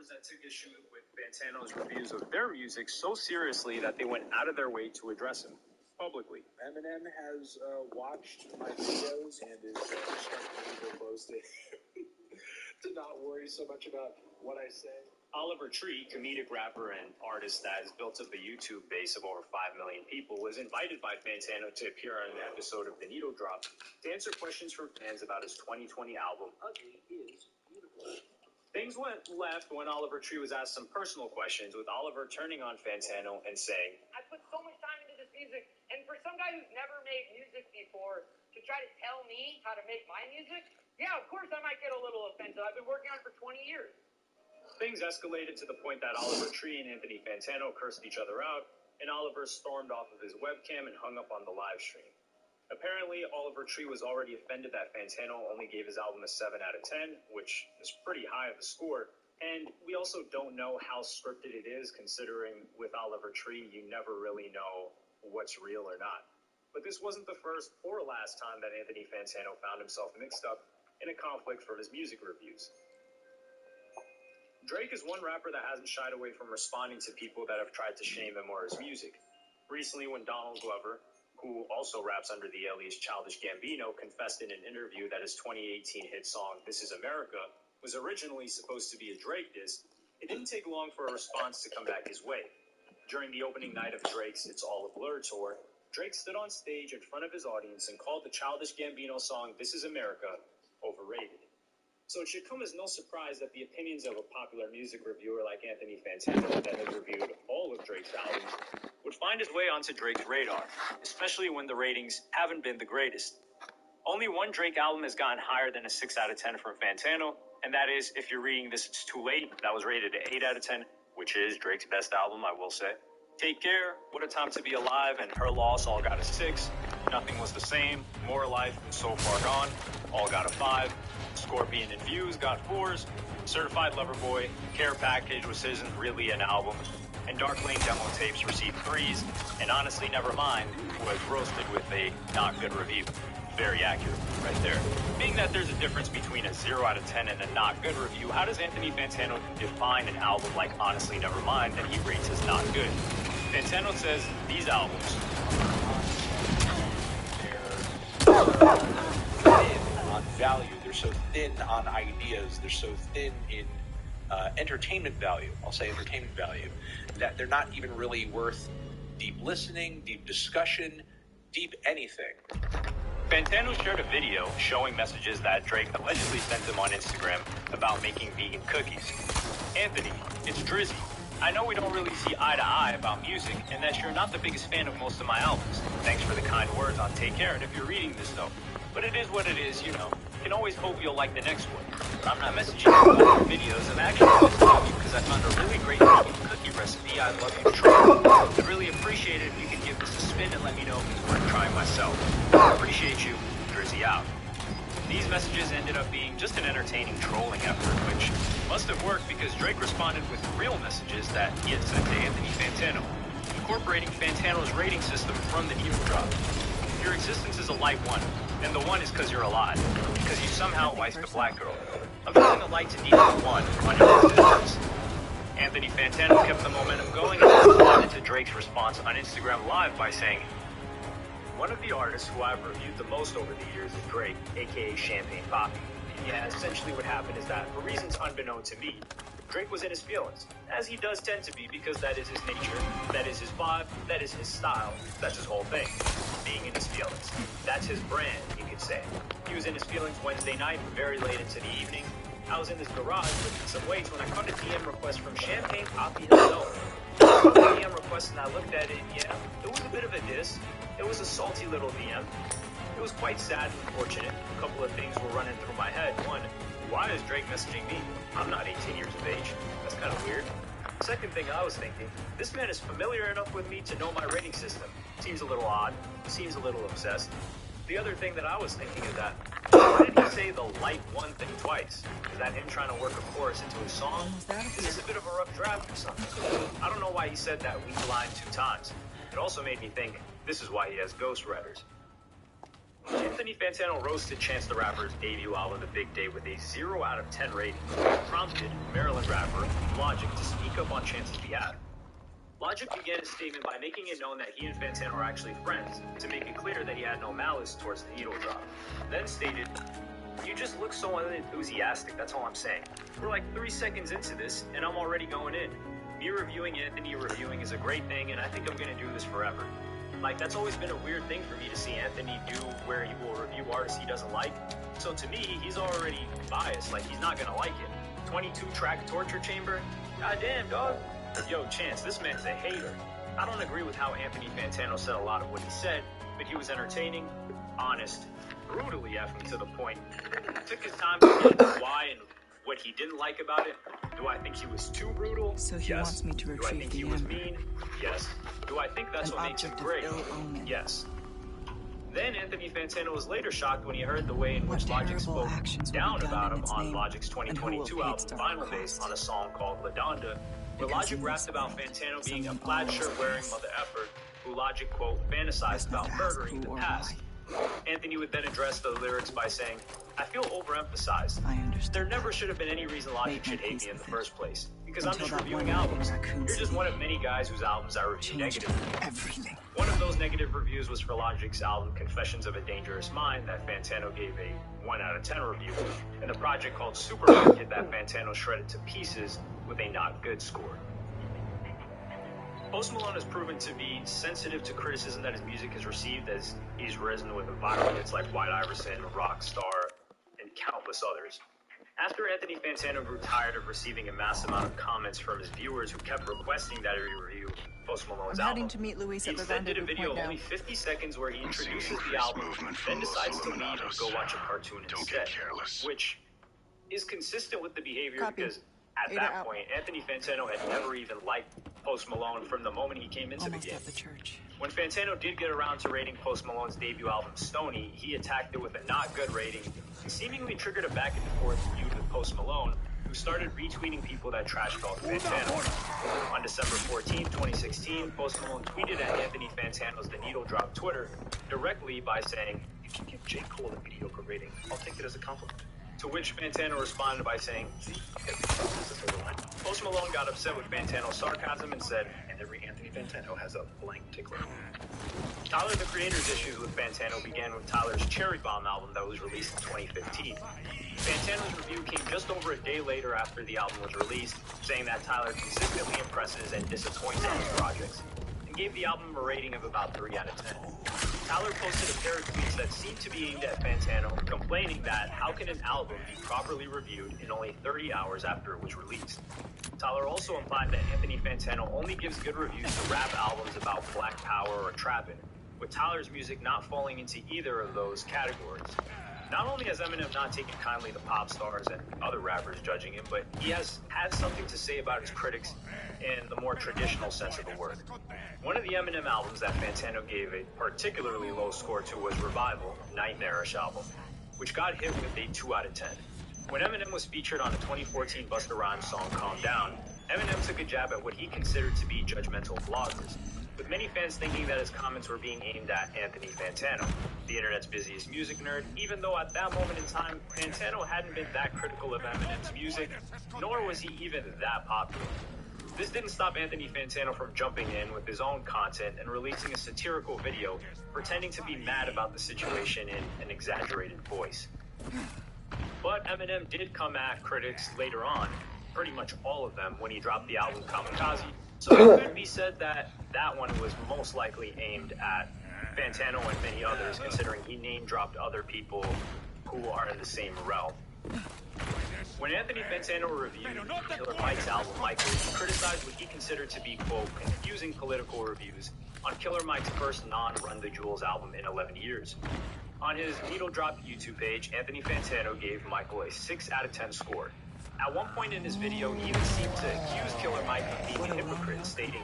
rappers that took issue with Fantano's reviews of their music so seriously that they went out of their way to address him publicly. Eminem has watched my videos and is starting close to not worry so much about what I say. Oliver Tree, comedic rapper and artist that has built up a YouTube base of over 5 million people, was invited by Fantano to appear on an episode of The Needle Drop to answer questions from fans about his 2020 album, Ugly is Beautiful. Things went left when Oliver Tree was asked some personal questions, with Oliver turning on Fantano and saying, I put so much time into this music, and for some guy who's never made music before to try to tell me how to make my music, yeah, of course I might get a little offensive. I've been working on it for 20 years. Things escalated to the point that Oliver Tree and Anthony Fantano cursed each other out, and Oliver stormed off of his webcam and hung up on the live stream. Apparently, Oliver Tree was already offended that Fantano only gave his album a 7 out of 10, which is pretty high of a score, and we also don't know how scripted it is, considering with Oliver Tree, you never really know what's real or not. But this wasn't the first or last time that Anthony Fantano found himself mixed up in a conflict for his music reviews. Drake is one rapper that hasn't shied away from responding to people that have tried to shame him or his music. Recently, when Donald Glover, who also raps under the alias Childish Gambino, confessed in an interview that his 2018 hit song, This Is America, was originally supposed to be a Drake diss, it didn't take long for a response to come back his way. During the opening night of Drake's It's All a Blur tour, Drake stood on stage in front of his audience and called the Childish Gambino song, This Is America, overrated. So it should come as no surprise that the opinions of a popular music reviewer like Anthony Fantano that has reviewed all of Drake's albums would find his way onto Drake's radar, especially when the ratings haven't been the greatest. Only one Drake album has gotten higher than a 6 out of 10 from Fantano, and that is, if you're reading this, It's Too Late. That was rated an 8 out of 10, which is Drake's best album, I will say. Take Care, What a Time to Be Alive, and Her Loss all got a 6. Nothing Was the Same, More Life, and So Far Gone all got a 5. Scorpion and Views got 4s. Certified Lover Boy, Care Package, which isn't really an album, and Dark Lane demo tapes received 3s, and Honestly Nevermind was roasted with a not good review. Very accurate right there. Being that there's a difference between a 0 out of 10 and a not good review, how does Anthony Fantano define an album like Honestly Nevermind that he rates as not good? Fantano says these albums on value, they're so thin on ideas, they're so thin in entertainment value, I'll say entertainment value, that they're not even really worth deep listening, deep discussion, deep anything. Fantano shared a video showing messages that Drake allegedly sent him on Instagram about making vegan cookies. Anthony, it's Drizzy. I know we don't really see eye to eye about music, and that you're not the biggest fan of most of my albums. Thanks for the kind words on Take Care, and if you're reading this though. But it is what it is, you know. You can always hope you'll like the next one. But I'm not messaging you about your videos. I'm actually messaging you because I found a really great vegan cookie recipe I'd love you to try. I'd really appreciate it if you could give this a spin and let me know if it's worth trying myself. I appreciate you. Drizzy out. These messages ended up being just an entertaining trolling effort, which must have worked because Drake responded with real messages that he had sent to Anthony Fantano, incorporating Fantano's rating system from the Needle Drop. Your existence is a light 1, and the 1 is because you're alive, because you somehow wifed a black girl. I'm feeling a light to equal 1 on your existence. Anthony Fantano kept the momentum going and responded to Drake's response on Instagram Live by saying, one of the artists who I've reviewed the most over the years is Drake, aka Champagne Poppy. Yeah, essentially what happened is that, for reasons unknown to me, Drake was in his feelings, as he does tend to be because that is his nature, that is his vibe, that is his style, that's his whole thing, being in his feelings. That's his brand, you could say. He was in his feelings Wednesday night, very late into the evening. I was in his garage lifting some weights when I caught a DM request from Champagne Poppy himself. I caught the DM request and I looked at it, yeah, it was a bit of a diss. It was a salty little DM. It was quite sad and unfortunate. A couple of things were running through my head. One, why is Drake messaging me? I'm not 18 years of age. That's kind of weird. Second thing I was thinking, this man is familiar enough with me to know my rating system. Seems a little odd. Seems a little obsessed. The other thing that I was thinking is that, why did he say the light 1 thing twice? Is that him trying to work a chorus into his song? Is this a bit of a rough draft or something? I don't know why he said that weak line 2 times. It also made me think, this is why he has ghostwriters. Anthony Fantano roasted Chance the Rapper's debut album, The Big Day, with a 0 out of 10 rating, prompted Maryland rapper Logic to speak up on Chance's behalf. Logic began his statement by making it known that he and Fantano are actually friends, to make it clear that he had no malice towards the needle drop. Then stated, "You just look so unenthusiastic, that's all I'm saying. We're like 3 seconds into this, and I'm already going in. Me reviewing Anthony reviewing is a great thing, and I think I'm gonna do this forever." Like, that's always been a weird thing for me to see Anthony do, where he will review artists he doesn't like. So to me, he's already biased, like he's not gonna like it. 22-track torture chamber? Goddamn, dog. Yo, Chance, this man's a hater. I don't agree with how Anthony Fantano said a lot of what he said, but he was entertaining, honest, brutally effing to the point. Took his time to get into why and what he didn't like about it. Do I think he was too brutal? So he wants me to Do I retrieve think the he was amber. mean? Yes. Do I think that's An what makes him object of great? ill omen. Yes. Then Anthony Fantano was later shocked when he heard the way in which Logic spoke down about him on Logic's 2022 album Final Days on a song called La Donda, where Logic rapped about Fantano being a plaid shirt wearing mother effer who Logic, quote, fantasized about murdering in the past. Anthony would then address the lyrics by saying, "I feel overemphasized. There never should have been any reason Logic should hate me in the first place, because I'm just reviewing albums. You're just one of many guys whose albums I review negatively." Everything. One of those negative reviews was for Logic's album Confessions of a Dangerous Mind that Fantano gave a 1 out of 10 review, and the project called Supermarket that Fantano shredded to pieces with a not good score. Post Malone has proven to be sensitive to criticism that his music has received, as he's risen with viral hits like White Iverson, Rockstar, and countless others. After Anthony Fantano grew tired of receiving a massive amount of comments from his viewers who kept requesting that he review Post Malone's I'm album, heading to meet Luis he at the instead did a rendezvous video point of only now. 50 seconds where he introduces the album, then decides to leave and go watch a cartoon instead, which is consistent with the behavior because at Ada that out. point, Anthony Fantano had never even liked Post Malone from the moment he came into Almost the game. at the church. When Fantano did get around to rating Post Malone's debut album Stoney, he attacked it with a not good rating and seemingly triggered a back and forth feud with Post Malone, who started retweeting people that trash talked Fantano. On December 14, 2016, Post Malone tweeted at Anthony Fantano's The Needle Drop Twitter directly by saying, "You can give J. Cole a mediocre rating. I'll take it as a compliment." To which Fantano responded by saying, Post Malone got upset with Fantano's sarcasm and said, "And every Anthony Fantano has a blank tickler." Tyler, the Creator's issues with Fantano began with Tyler's Cherry Bomb album that was released in 2015. Fantano's review came just over a day later after the album was released, saying that Tyler consistently impresses and disappoints on his projects, and gave the album a rating of about 3 out of 10. Tyler posted a pair of tweets that seemed to be aimed at Fantano, complaining that how can an album be properly reviewed in only 30 hours after it was released? Tyler also implied that Anthony Fantano only gives good reviews to rap albums about Black Power or trapping, with Tyler's music not falling into either of those categories. Not only has Eminem not taken kindly to pop stars and other rappers judging him, but he has had something to say about his critics in the more traditional sense of the word. One of the Eminem albums that Fantano gave a particularly low score to was Revival, Nightmarish album, which got hit with a 2 out of 10. When Eminem was featured on the 2014 Busta Rhymes song Calm Down, Eminem took a jab at what he considered to be judgmental bloggers, with many fans thinking that his comments were being aimed at Anthony Fantano, the internet's busiest music nerd, even though at that moment in time, Fantano hadn't been that critical of Eminem's music, nor was he even that popular. This didn't stop Anthony Fantano from jumping in with his own content and releasing a satirical video, pretending to be mad about the situation in an exaggerated voice. But Eminem did come at critics later on, pretty much all of them, when he dropped the album Kamikaze, so it could be said that that one was most likely aimed at Fantano and many others, considering he name-dropped other people who are in the same realm. When Anthony Fantano reviewed Killer Mike's album Michael, he criticized what he considered to be, quote, confusing political reviews on Killer Mike's first non-Run the Jewels album in 11 years. On his Needle Drop YouTube page, Anthony Fantano gave Michael a 6 out of 10 score. At one point in his video, he even seemed to accuse Killer Mike of being a hypocrite, stating,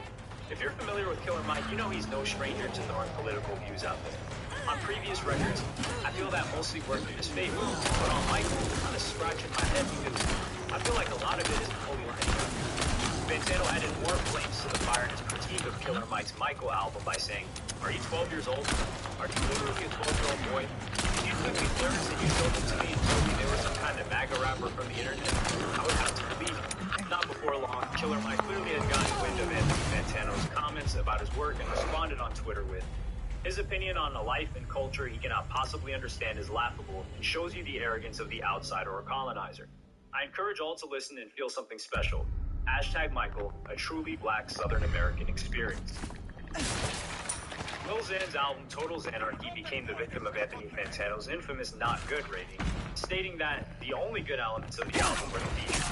"If you're familiar with Killer Mike, you know he's no stranger to throwing political views out there. On previous records, I feel that mostly worked in his favor, but on Michael, I'm kind of scratching my head because I feel like a lot of it isn't fully lined up." Fantano added more flames to the fire in his critique of Killer Mike's Michael album by saying, "Are you 12 years old? Are you literally a 12-year-old boy? If you took these lyrics and you showed them to me and told me they were some kind of MAGA rapper from the internet, I would have to believe you." Not before long, Killer Mike clearly had gotten wind of Anthony Fantano's comments about his work and responded on Twitter with, "His opinion on a life and culture he cannot possibly understand is laughable and shows you the arrogance of the outsider or colonizer. I encourage all to listen and feel something special. Hashtag Michael, a truly black Southern American experience." Lil Xan's album Total Xanarchy became the victim of Anthony Fantano's infamous not good rating, stating that the only good elements of the album were the features.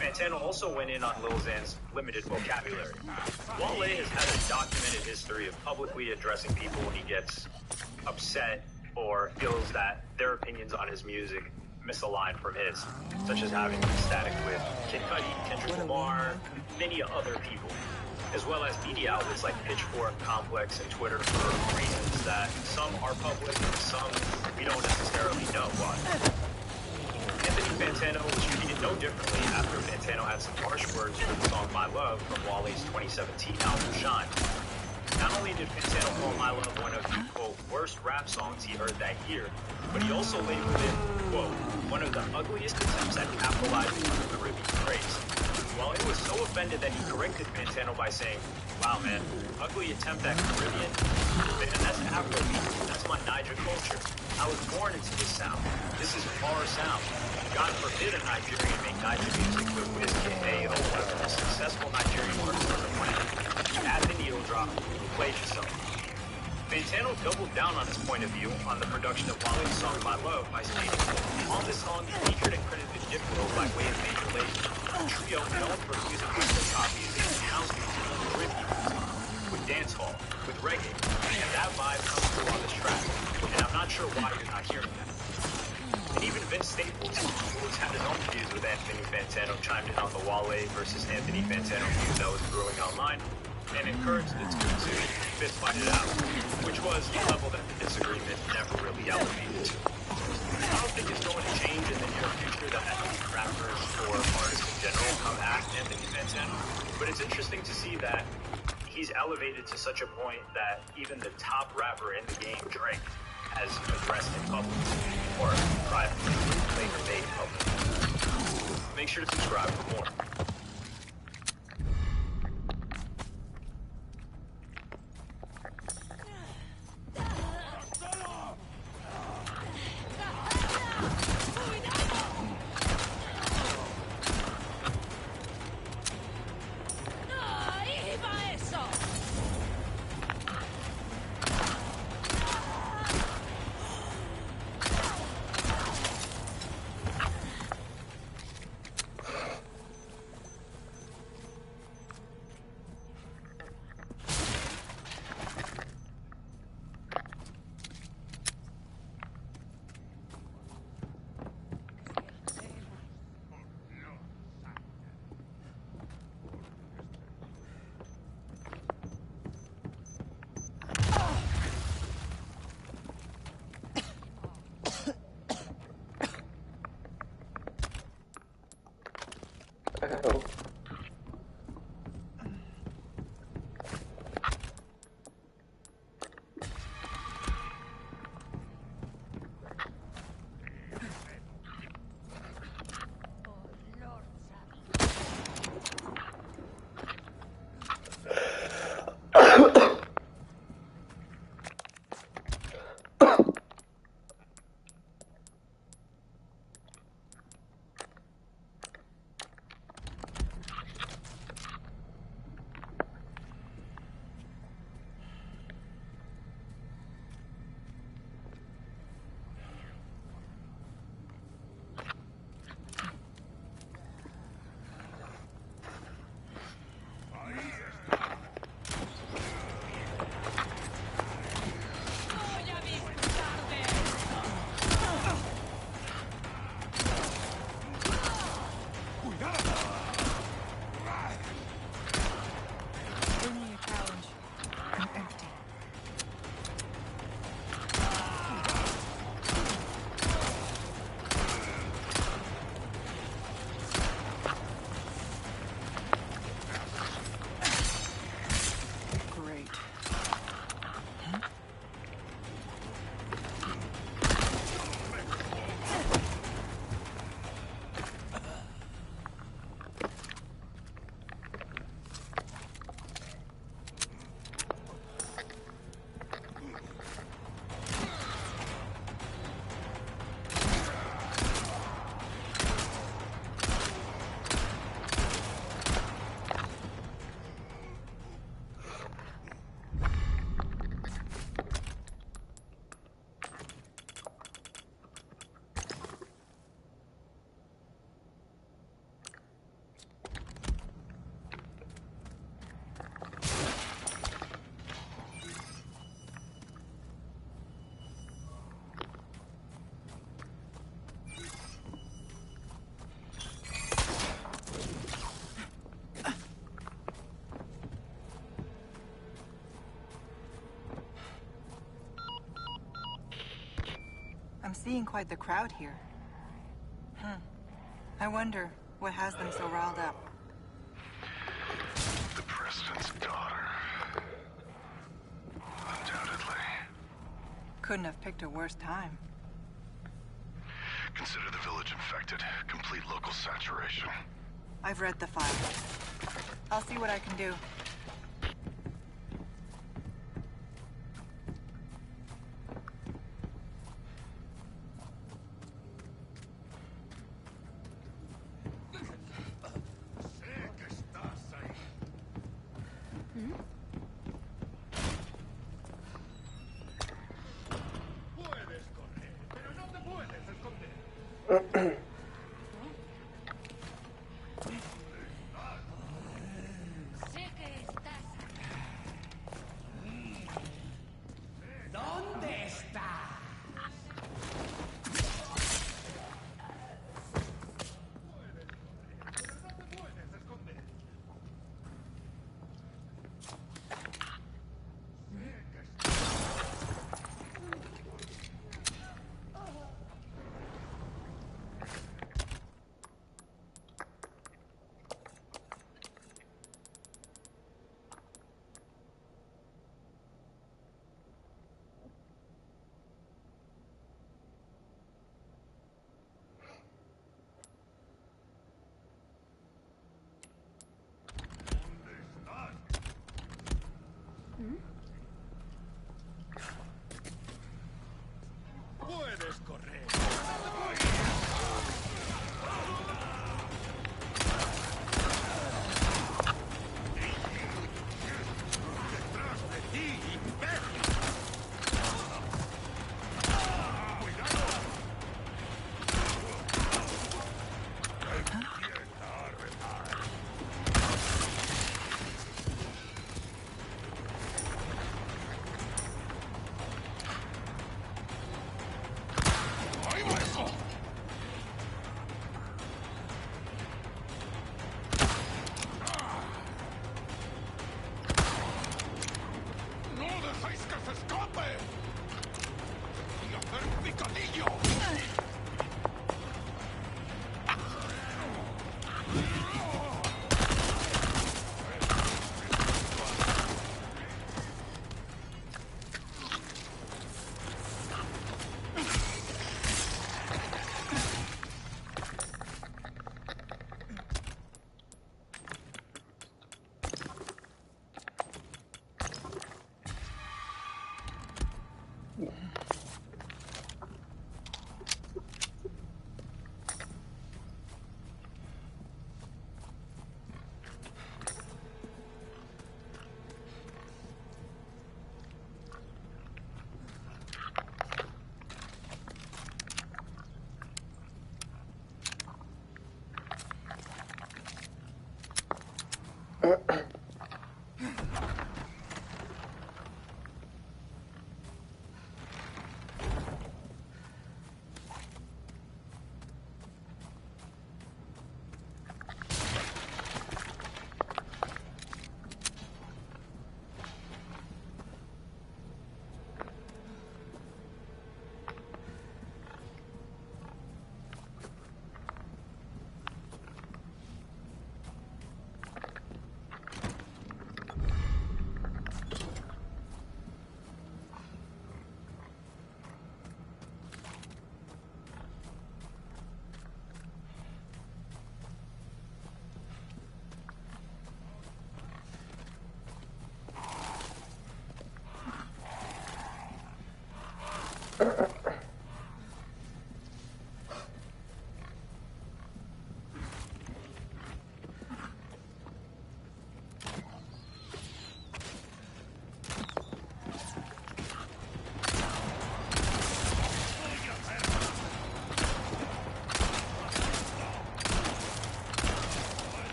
Fantano also went in on Lil Xan's limited vocabulary. Wale has had a documented history of publicly addressing people when he gets upset or feels that their opinions on his music misalign from his, such as having been static with Kid Cudi, Kendrick Lamar, many other people, as well as media outlets like Pitchfork, Complex, and Twitter for reasons that some are public and some we don't necessarily know why. Anthony Fantano was treated no differently after Fantano had some harsh words for the song My Love from Wale's 2017 album Shine. Not only did Fantano call My Love one of the, quote, worst rap songs he heard that year, but he also labeled it, quote, one of the ugliest attempts at capitalizing on the Caribbean phrase. While he was so offended that he corrected Fantano by saying, "Wow, man, ugly attempt at Caribbean? Man, that's Afrobeat. That's my Niger culture. I was born into this sound. This is our sound. God forbid a Nigerian make Niger music with Wizkid, AO, one of the most successful Nigerian artists on the planet. You add the needle drop, you played yourself." Fantano doubled down on his point of view on the production of Wale's song My Love by stating, "On this song, he featured and credited Diplo by way of Major Lazer, a trio known for using Western pop music and house music, Caribbean music, with dancehall, with reggae, and that vibe comes through on this track, and I'm not sure why you're not hearing that." And even Vince Staples, who's had his own views with Anthony Fantano, chimed in on the Wale versus Anthony Fantano feud that was brewing online, and encouraged the two to fist fight it out, which was a level that the disagreement never really elevated to. I don't think it's going to change in the near future that rappers or artists in general come at Anthony Fantano, but it's interesting to see that he's elevated to such a point that even the top rapper in the game, Drake, has addressed in public, or privately, later made public. Make sure to subscribe for more. Ow. seeing quite the crowd here. I wonder what has them so riled up. The president's daughter. Undoubtedly. Couldn't have picked a worse time. Consider the village infected. Complete local saturation. I've read the file. I'll see what I can do.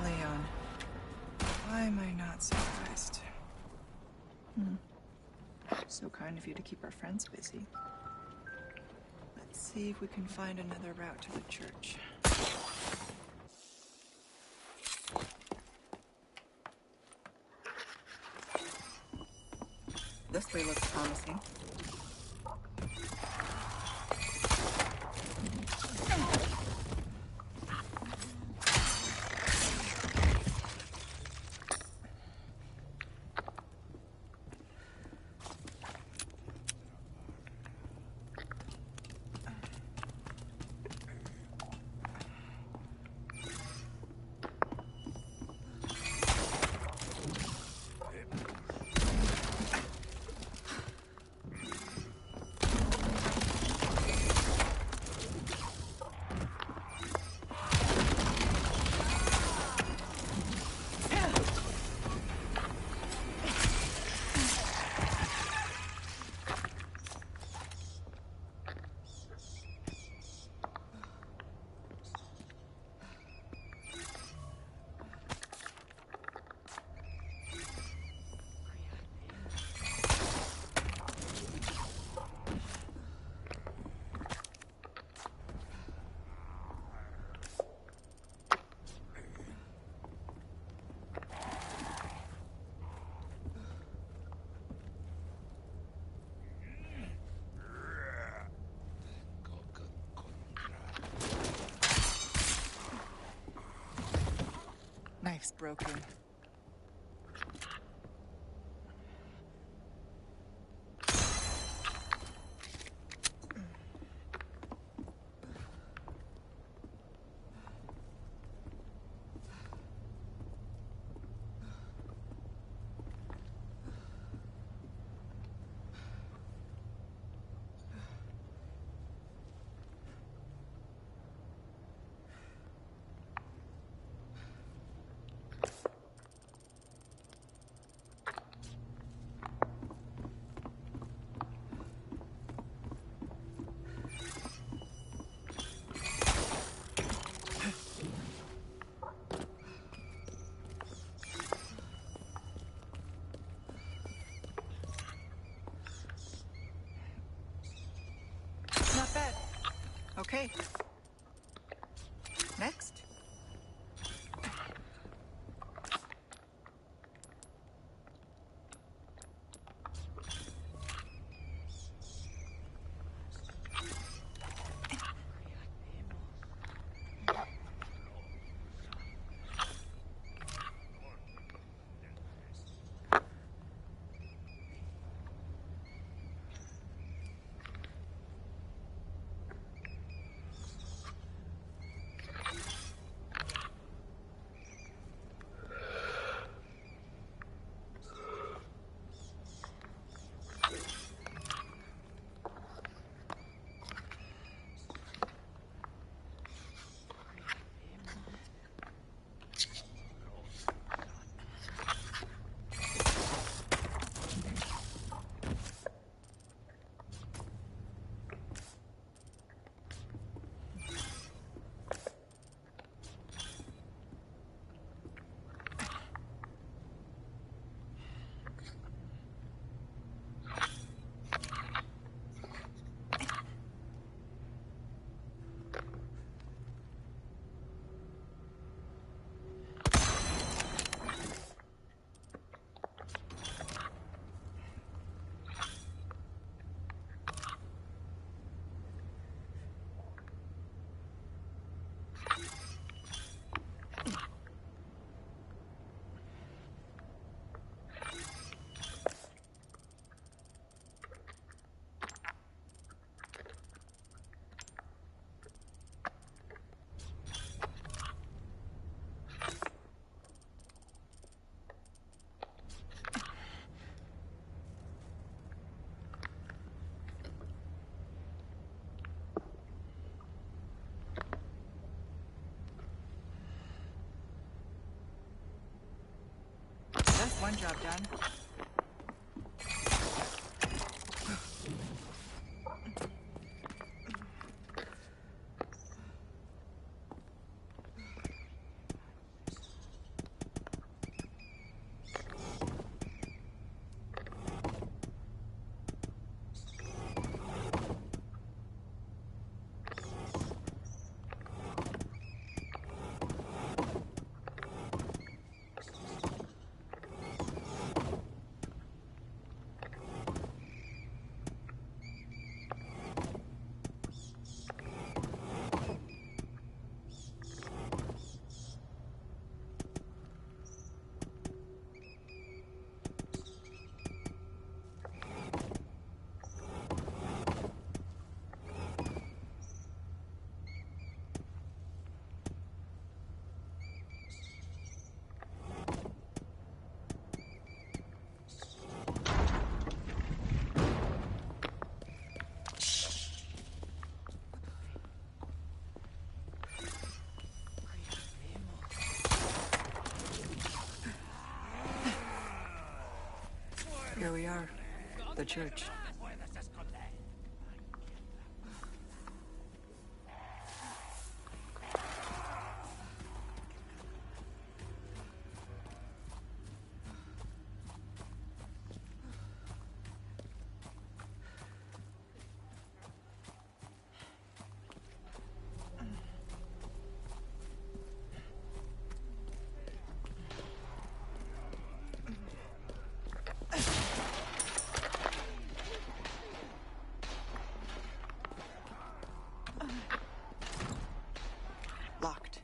Leon, why am I not surprised? So kind of you to keep our friends busy. Let's see if we can find another route to the church. This way looks promising. Knife's broken. Not bad. Okay. Next. That's one job done. Here we are, the church. Locked.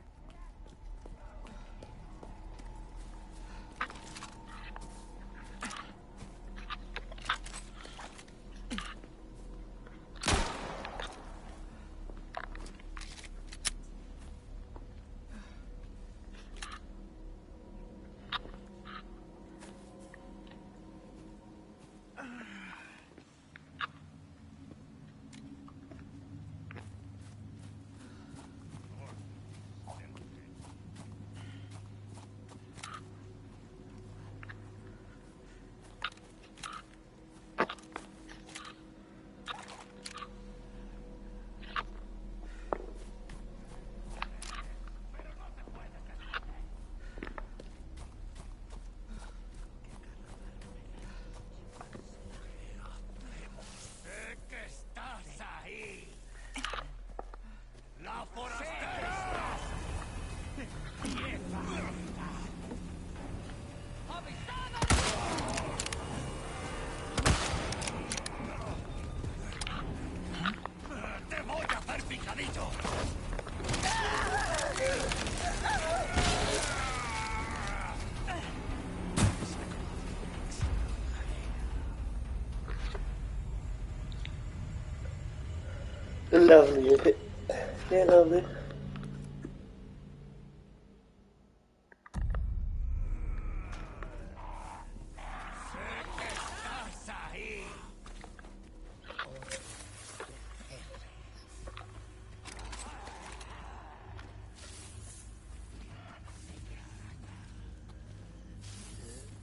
Lovely, is it? Yeah, lovely.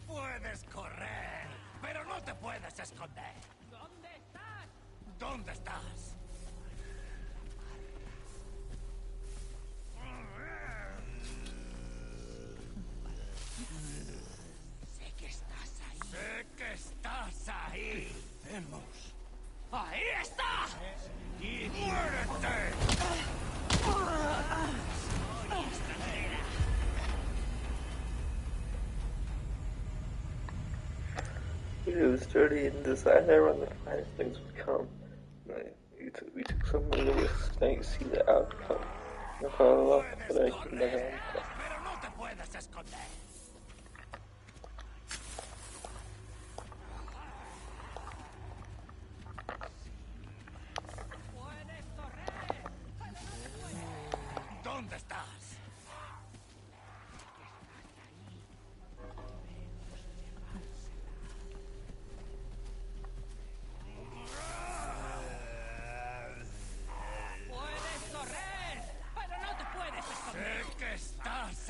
Puedes correr, pero no te puedes esconder. ¿Dónde estás? ¿Dónde estás? Sé que estás ahí. Sé que estás ahí. Vemos. ¡Ahí está! ¡Y muérete! It was dirty in this. I never run the finest things would come. Like, we took some of the risks to see the outcome. No problem, but I can never understand. Pero no te puedes esconder. ¿Dónde estás? Puedes correr, pero no te puedes esconder. Sé que estás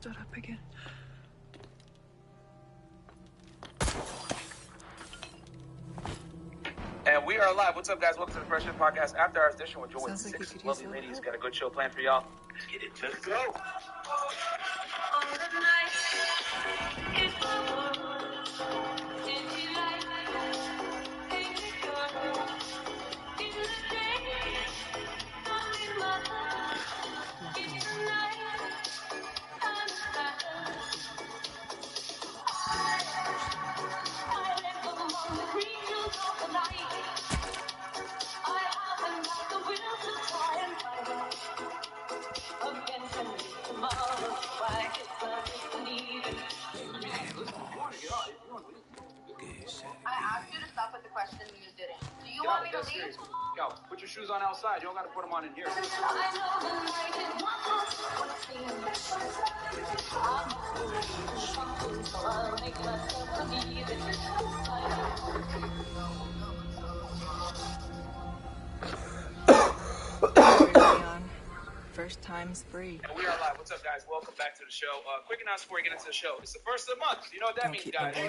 stood up again. And we are live. What's up, guys? Welcome to the Freshman Podcast After Hours edition. We're joined with six lovely ladies. Got a good show planned for y'all. Let's get it. Let's go. I asked you to stop with the question and you didn't. Do you want me to leave? Yo, put your shoes on outside. You don't got to put them on in here. First time's free. And we are live. What's up, guys? Welcome back to the show. Quick announcement before we get into the show. It's the first of the month. You know what that means, guys? Yeah.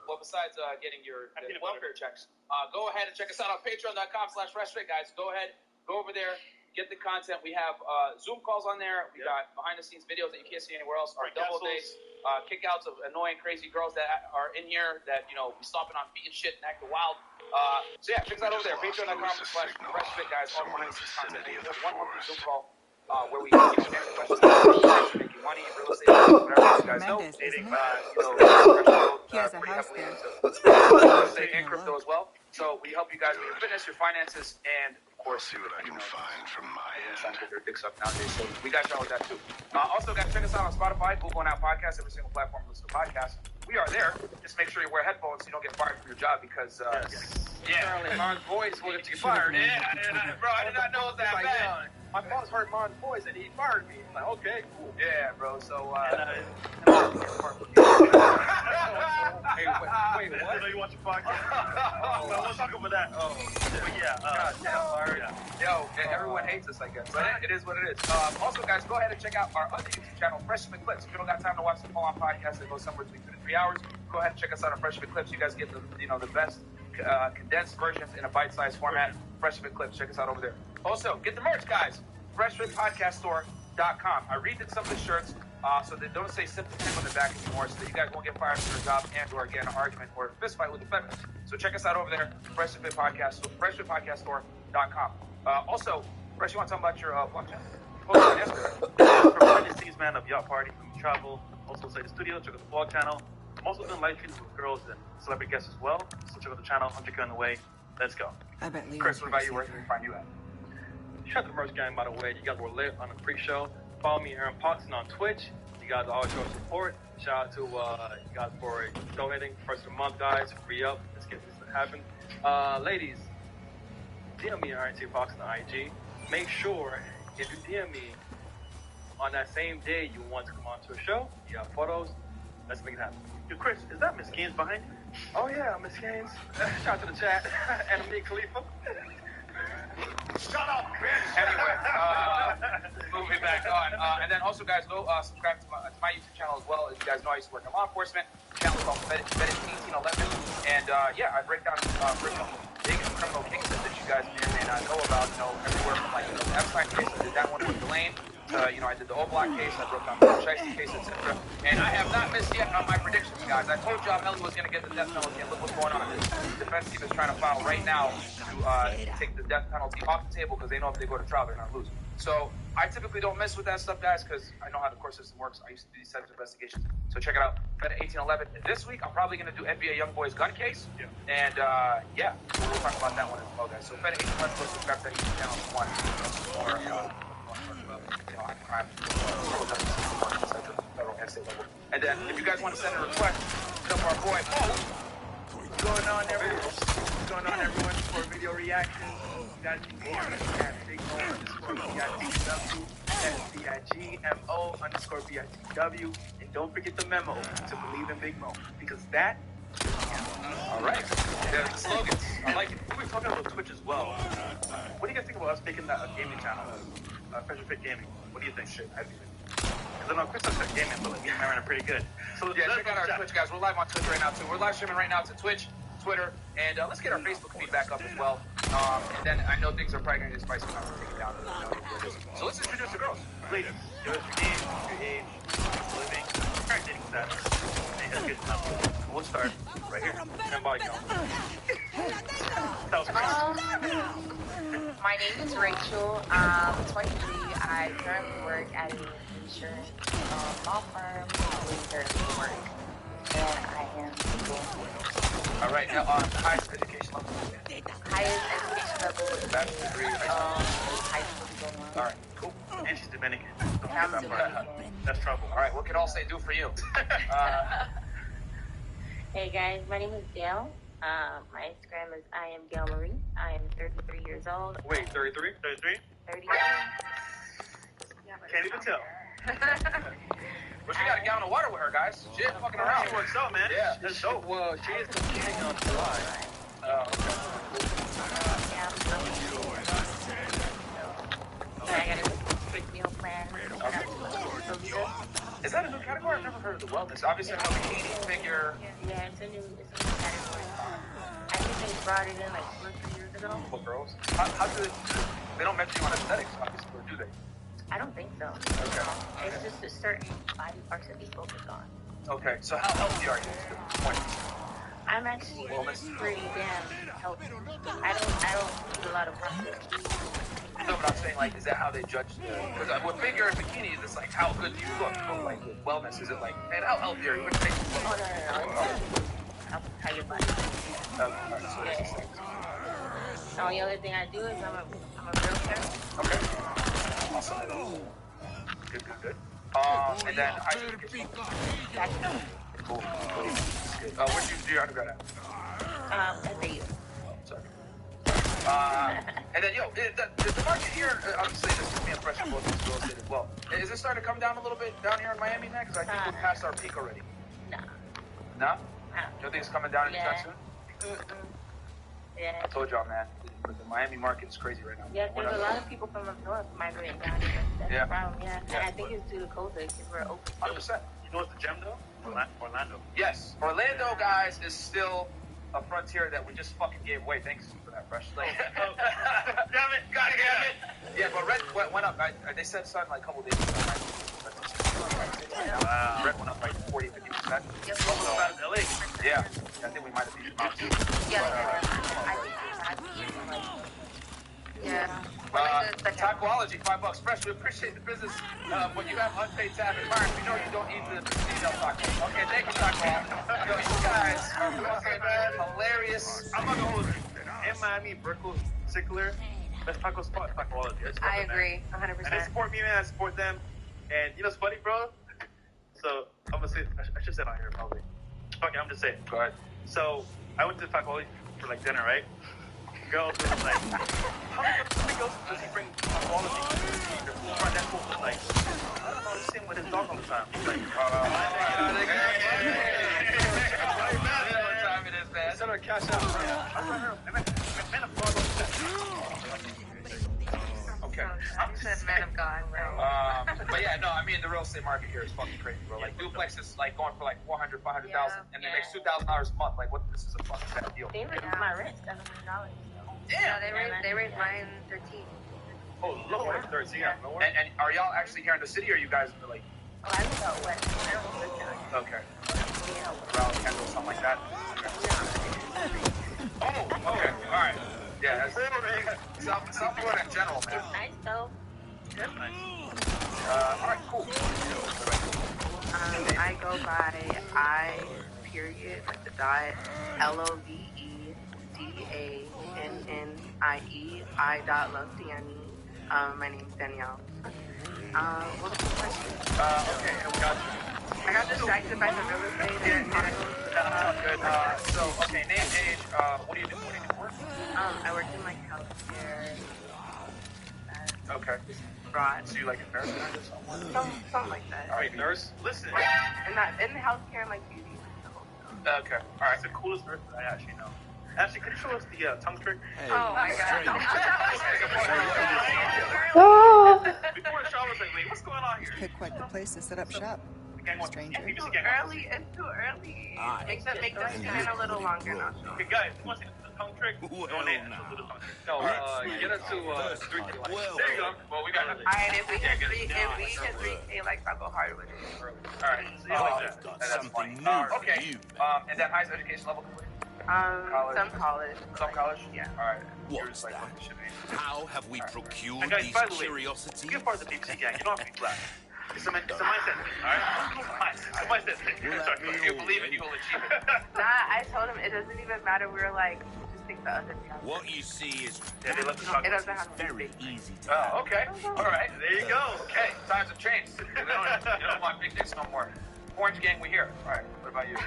Well, besides getting your welfare checks, go ahead and check us out on patreon.com/freshfit, guys. Go ahead, go over there, get the content. We have Zoom calls on there. We got behind-the-scenes videos that you can't see anywhere else. Our double days, kickouts of annoying, crazy girls that are in here that, you know, be stomping on feet and shit and acting wild. So yeah, check us out over there. Patreon.com/freshfit, guys. All behind-the-scenes content. We have one monthly Zoom call where we answer questions about making money, real estate, whatever you guys know. He has a house there. And crypto as well. So we help you guys with your fitness, your finances, and of course, see what I can find from my end. Get their dicks up nowadays, so we got y'all with that too. Also, guys, check us out on Spotify, Google, and Apple Podcasts, every single platform you listen to podcasts. We are there. Just make sure you wear headphones so you don't get fired from your job because, apparently Martin's voice will get you fired. Bro, I did not know it was that bad. My boss heard Martin's voice and he fired me. Like, okay, cool. Yeah, bro. So, hey, wait, what? I know you watch your podcast. We'll talk about that. Oh, but yeah. Yo, everyone hates us, I guess. But it is what it is. Also, guys, go ahead and check out our other YouTube channel, Freshman Clips. If you don't got time to watch the full-on podcast that goes somewhere between 2 to 3 hours, go ahead and check us out on Freshman Clips. You guys get the best condensed versions in a bite-sized format. Freshman Clips. Check us out over there. Also, get the merch, guys. FreshmanPodcastStore.com. I redid some of the shirts so they don't say Synth on the back anymore, so that you guys won't get fired from your job and or get an argument or a fist fight with the feminists. So check us out over there, FreshmanPodcastStore.com. Also, Fresh, you want to talk about your blog channel? From behind the scenes, man, of Yacht Party, from travel, also say the studio, check out the blog channel. I'm also doing live streams with girls and celebrity guests as well. So check out the channel, 100K on the way. Let's go. I bet Leo. Chris, what about you? Where can we find you at? Shout out to the merch gang, by the way. You guys were lit on the pre-show. Follow me, Aaron Poxon, on Twitch. You guys always show support. Shout out to you guys for donating. First of the month, guys. Free up. Let's get this to happen. Ladies, DM me, Aaron T. Poxon on IG. Make sure if you DM me on that same day you want to come on to a show, you have photos, let's make it happen. Yo, Chris, is that Miss Gaines behind you? Oh yeah, Miss Gaines. Shout out to the chat. And me, Khalifa. Shut up, bitch! Anyway, moving back on. And then also, guys, go subscribe to my YouTube channel as well. As you guys know, I used to work in law enforcement. The channel is called Fed 1811. And I break down big criminal cases that you guys may or may not know about. You know, everywhere from like the Epstein case, I did that one with Delane. I did the O'Block case, I broke down the Shiesty case, etc. And I have not missed yet on my predictions, guys. I told y'all Melly was going to get the death penalty, and look what's going on. This defense team is trying to file right now to take the death penalty off the table because they know if they go to trial, they're not losing. So I typically don't mess with that stuff, guys, because I know how the court system works. I used to do these types of investigations. So check it out, Fed 1811. And this week, I'm probably going to do NBA Youngboy's gun case. Yeah. And we'll talk about that one as well, guys. So Fed 1811, go subscribe to that YouTube channel if you want more. Crime, federal and state level. And then, if you guys want to send a request, to our boy Mo. What's going on, everyone? What's going on, everyone? For video reaction, you guys can go on at BigMo_BITW. That's BIGMO_BITW. And don't forget the memo to believe in Big Mo, because that. All right. The slogans. I like it. We were talking about Twitch as well. What do you guys think about us making that a gaming channel? Freshman Fit Gaming. What do you think? Shit, I think I know Chris is gaming, but like, I ran it pretty good. So yeah, check out our Twitch, guys. We're live on Twitch right now, too. We're live streaming right now to Twitch, Twitter, and let's get our Facebook feed back up as well. And then I know things are probably going to get spicy when we take it down. So let's introduce the girls. Please, give us your age, living, current dating status. We'll start right here. And body count. My name is Rachel. I'm 23. I currently work at an insurance law firm doing therapy work. And I am single. All right, now highest education level. Highest education level. Bachelor's degree. High school diploma. All right, cool. And she's Dominican. I'm Dominican. That's trouble. All right, what can all say do for you? Hey guys, my name is Gail. My Instagram is I am Gail Marie. I am 33 years old. Wait, 33? 33? 33. Can't even tell. Well, she got a gallon of water with her, guys. She ain't fucking around. She works out, man. Yeah. That's dope. Well, she is competing on July. I got a strict meal plan. Is that a new category? I've never heard of the wellness. Obviously, I know bikini, figure. Yeah, it's a new category. I think they brought it in like 2 or 3 years ago. For girls? How do they don't mention you on aesthetics, obviously, or do they? I don't think so. Okay. It's just a certain body parts that we focus on. Okay, so how healthy are you? That's the point. I'm actually pretty damn healthy. I don't eat a lot of processed food. No, but I'm saying, like, is that how they judge the... Because with figure and bikinis, it's like, how good do you look? But, like, with wellness, is it like, man, how healthy are you? Which makes you look? How your body. The only other thing I do is I'm a real parent. Okay. Awesome. Good. And then I should get Cool. Good. Where did you do your undergrad at? FAU. Sorry. And then, the market here, obviously, this is being fresh in both these real estate as well. Is it starting to come down a little bit down here in Miami, man? Because I think we're past our peak already. No. No? You don't think it's coming down anytime soon? Yeah. I told y'all, man. The Miami market is crazy right now. Yeah, there's a lot of people from up north migrating down here. That's the problem, yeah. And I think it's due to COVID because we're open. 100%. You know what's the gem, though? Orlando. Yes. Orlando, guys, is still a frontier that we just fucking gave away. Thanks for that, Fresh. Like, damn it. God damn it. Yeah, but rent went up. They said something like a couple days ago. Wow. Rent went up like 40, 50%. Yep. LA. Yeah. I think we might have beat them out too. Yeah. Tacoology, $5 Fresh. We appreciate the business. When you have unpaid tab and Myron, we know you don't eat the female taco. Okay, thank you, Taco. Yo, you guys are fucking hilarious. I'm not gonna hold you. In Miami, Brickell's particular, best taco spot, Tacoology. I agree, 100%. And they support me, man. I support them. And you know what's funny, bro? So I'm gonna say, I should say it on here probably. Okay, I'm just saying. Go ahead. So I went to Tacoology for like dinner, right? Girls was like, how many girls does he bring Tacoology? Front desk was like, I don't know, he's sitting with his dog all the time. He's like, send her cash out. Okay. You said man of God, right? But yeah, no, I mean, the real estate market here is fucking crazy, bro. Like, duplex is like going for like 400, 500,000, and they make $2,000 a month. Like, what? This is a fucking bad deal. They raised my rent $700. Damn. They raised mine 13. Oh, Lord, 13. Yeah. And are y'all actually here in the city, or are you guys like? Oh, I live out west. I don't live down. Okay. Around Kendall, something like that. Oh, okay. All right. Yeah, that's South Florida in general, man. Nice though. Good. All right, cool. I go by I period like the dot LOVEDANNIE I dot love Danny. My name's Danielle. What was the question? Okay, got you. I got distracted by the real estate and good. So, okay, name, age, what do you do? What do you do for work? I work in like healthcare. Okay. Broad. So you like a nurse or something? Something like that. All right, nurse. Listen. In healthcare, like beauty. Okay. All right. It's the coolest nurse that I actually know. Ashley, could you show us the tongue trick? Oh my god. Before the show, I was like, wait, what's going on here? Pick quite the place to set up shop. Stranger. It's too early. It's too early. Make the skin a little longer now. Okay, guys, you want to see the tongue trick? Donate to the tongue trick. No, get us to 3K likes. There you go. Well, we got it. Alright, if we hit 3K likes, I'll go hard with it. Alright, see you like that. That's funny. Okay, and that highest education level complete? College. Some college? Yeah. Alright. What's that? How have we procured And guys, these by the way, curiosities? be a part of the BBC gang. You don't have to be black. It's a mindset thing, alright? It's a mindset thing. If you believe it, you will achieve it. Nah, I told him it doesn't even matter. We were like, just take the other job. What you see is Yeah, they left the chocolate. It doesn't have to be very big. easy. Oh, okay. Alright, there you go. Okay, times have changed. You don't want big dicks no more. Orange gang, we here. Alright, what about you?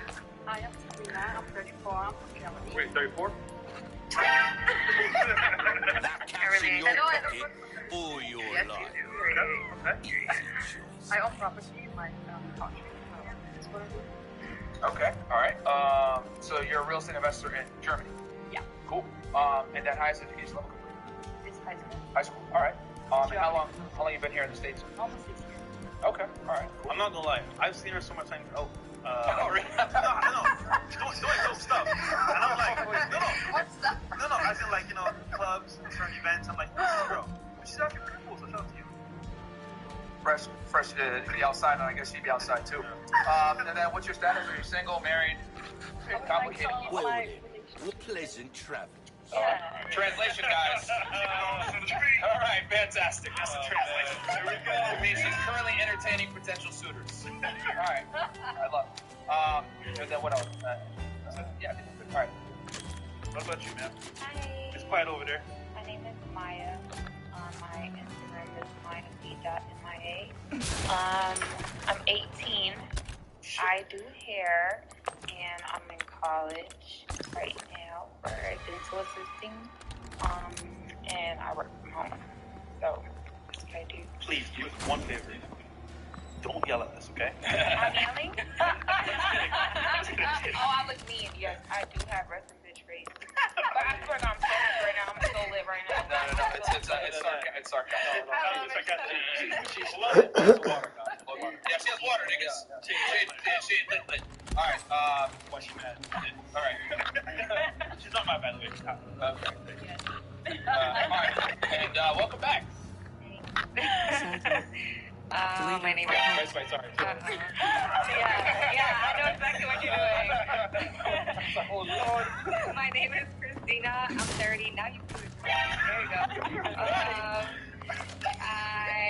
I am Sabrina. I'm 34. I'm from Germany. Wait, 34? That cash in your pocket or your life. Okay. I own property in my country. Okay, alright. So you're a real estate investor in Germany? Yeah. Cool. And that highest education level? It's high school. High school, alright. And how long you been here in the States? Almost 6 years. Okay, alright. I'm not gonna lie, I've seen her so much times. Oh, really? No. Doing dope stuff. And I'm like, What stuff? no, as in like, clubs, certain events. I'm like, this is a girl. But she's actually pretty cool, so shout out to you. Fresh to be outside, and I guess she'd be outside too. And then what's your status? Are you single, married? Complicated. Well, pleasant travel. Translation, guys. All right, fantastic. That's the translation. It means she's currently entertaining potential suitors. All right, I love it. And then what else? Yeah, all right. What about you, man? Hi. It's quiet over there. My name is Maya. My Instagram is maya.mia. I'm 18. I do hair, and I'm in college right now for dental assisting. And I work from home. So that's what I do. Please do us one favor. Don't yell at us, okay? I'm yelling? Oh, I look mean. Yes, I do have rest of bitch face. But I swear I'm so happy right now. I'm so lit right now. No. It's sarcasm. She's water. Yeah, she has water, niggas. She ain't lit. All right. Why she mad? All right. She's not mad, by the way. She's happy. Okay. All right. And welcome back. My name is... Sorry. Yeah, I know exactly what you're doing. Oh, Lord. My name is Christina. I'm 30. Now you put it there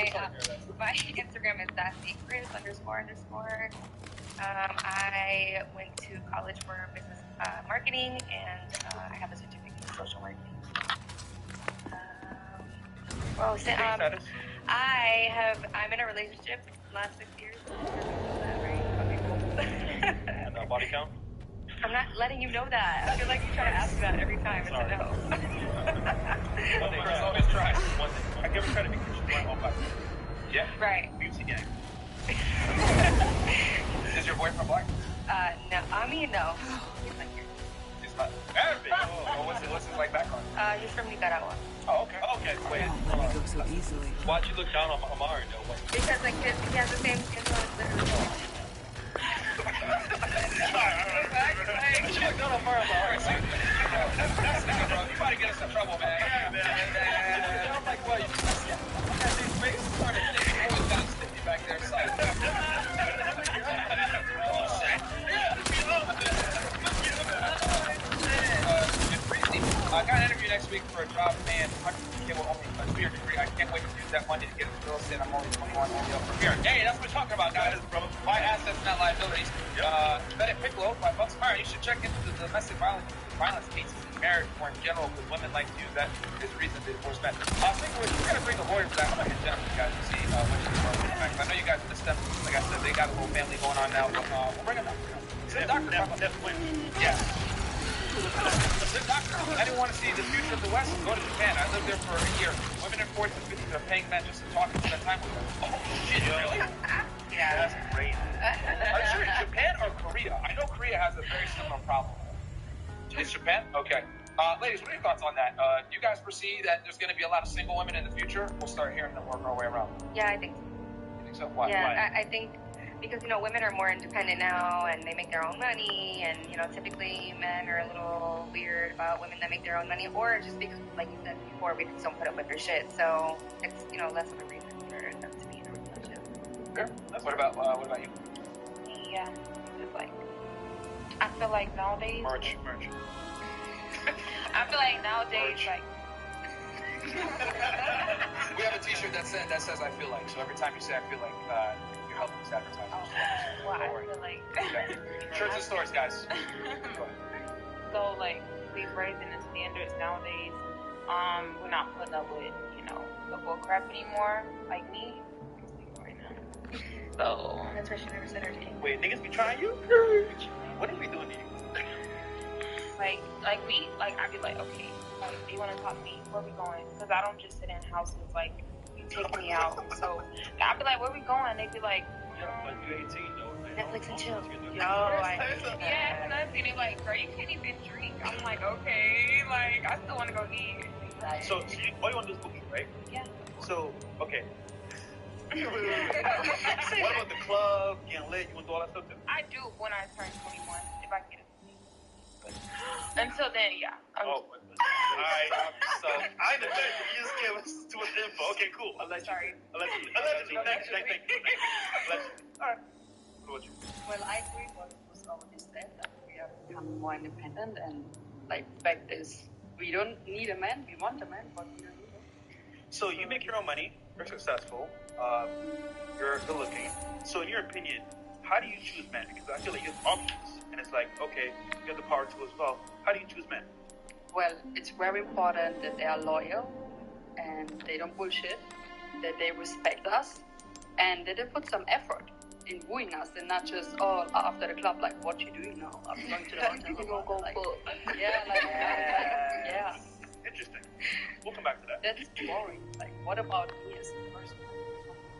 you go. My Instagram is _Chris__. I went to college for business marketing, and I have a certificate in social marketing. I'm in a relationship last 6 years. Okay, cool. And body count? I'm not letting you know that. I feel like you try to ask that every time. It's a no. Chris always tries. One thing. I never try to be Christian. My whole life. Yeah? Right. Beauty gang. Is your boyfriend black? No. I mean, no. He's not here. He's not. Arabic. Oh, what's his like background? He's from Nicaragua. Oh, okay. Wait. Go so easily. Why'd you look down on Amari? No way. Because like he has the same skin tone as literally. You look down on Amari. You about to get us in trouble, man. Yeah, man. I'm like, what? You got these faces started thinking it was down sticky back there. I got an interview next week for a job, man. 100K with only a 2-year degree. I can't wait to use that money to get into real estate. I'm only 21, only up from here. Hey, that's what we're talking about, guys. Buy assets, not liabilities. Bet at Piccolo, $5. All right, you should check into the domestic violence cases in marriage or in general, because women like to use that as a reason to divorce men. I think we're going to bring the lawyers back. I'm going to hit Jennifer, guys, to see what she's going to back. I know you guys missed them. Like I said, they got a little family going on now, but we'll bring them back. Sit doctor. Yeah. Listen, doctor, I didn't want to see the future of the West. Go to Japan. I lived there for a year. Women in 40s and 50s are paying men just to talk and spend time with them. Oh, shit, really? Yeah. That's great. Are you sure Japan or Korea? I know Korea has a very similar problem. It's Japan? Okay. Ladies, what are your thoughts on that? Do you guys foresee that there's going to be a lot of single women in the future? We'll start hearing them work our way around. Yeah, I think so. You think so? Why? Yeah, Why? I think because, you know, women are more independent now and they make their own money, and, you know, typically men are a little weird about women that make their own money, or just because, like you said before, we just don't put up with their shit. So it's, you know, less of a reason for them to be in a relationship. Fair. What about you? Yeah, it's like, I feel like nowadays. Merch. I feel like nowadays, like. We have a T-shirt that says "I feel like." So every time you say "I feel like," you're helping us advertise. Well, I feel like. Okay. Shirts and stores, guys. So like we're raising the standards nowadays. We're not putting up with, you know, the bull crap anymore. Like me, I'm single right now. So. That's why she never said her name. Wait, niggas be trying you? What are we doing to you? Like me, like I'd be like, okay, like they want to talk to me, where we going? Because I don't just sit in houses, like you take me out. So I'd be like, where we going? They'd be like, But you're 18 though. Netflix and chill. yo, like, yeah, and they're like, girl, you can't even drink. I'm like, okay, like I still want to go eat. So all you want to do is cooking, right? Yeah. So, okay. What about the club, getting lit? You want to do all that stuff too? I do when I turn 21, if I get it. Until then, yeah. Alright, so I understand. You just gave us too much info. Okay, cool. Allegedly. Next. Alright. What about you? Well, I agree with what already said, that we have become more independent, and like the fact is, we don't need a man, we want a man, but we don't need him. So you make your own money, you're successful, you're good looking. So in your opinion, how do you choose men? Because I feel like you have options, and it's like, okay, you have the power to as well. How do you choose men? Well, it's very important that they are loyal, and they don't bullshit, that they respect us, and that they put some effort in wooing us, and not just, oh, after the club, like, what you doing now? I'm going to the hotel. Yeah. Interesting. We'll come back to that. That's boring. Like, what about me as a person?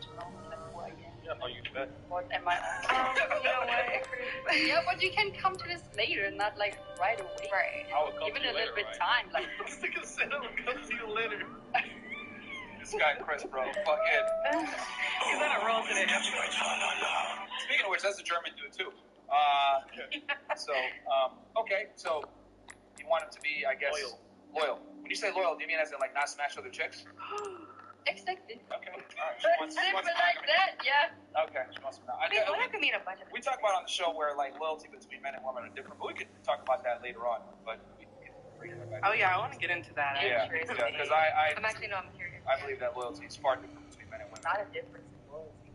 To know, like, who I am. Yeah, oh, you bet. What am I? You know what? Yeah, but you can come to this later, not like right away. Right. I will come Give it to a you little later, bit right? time. Like, This nigga said I will come to you later. This guy, Chris, bro, fucking. He's on a roll today. Speaking of which, that's a German dude too. Okay, so you want him to be, I guess, loyal. When you say loyal, do you mean as in like not smash other chicks? Exactly. Okay. All right. Simple like that, yeah. Okay. She wants to know. Well, that could mean a bunch of We talk about on the show where like loyalty between men and women are different, but we could talk about that later on. But we can Oh yeah, I want to get into that. Yeah, because I'm actually curious. I believe that loyalty is far different between men and women. Not a difference in loyalty.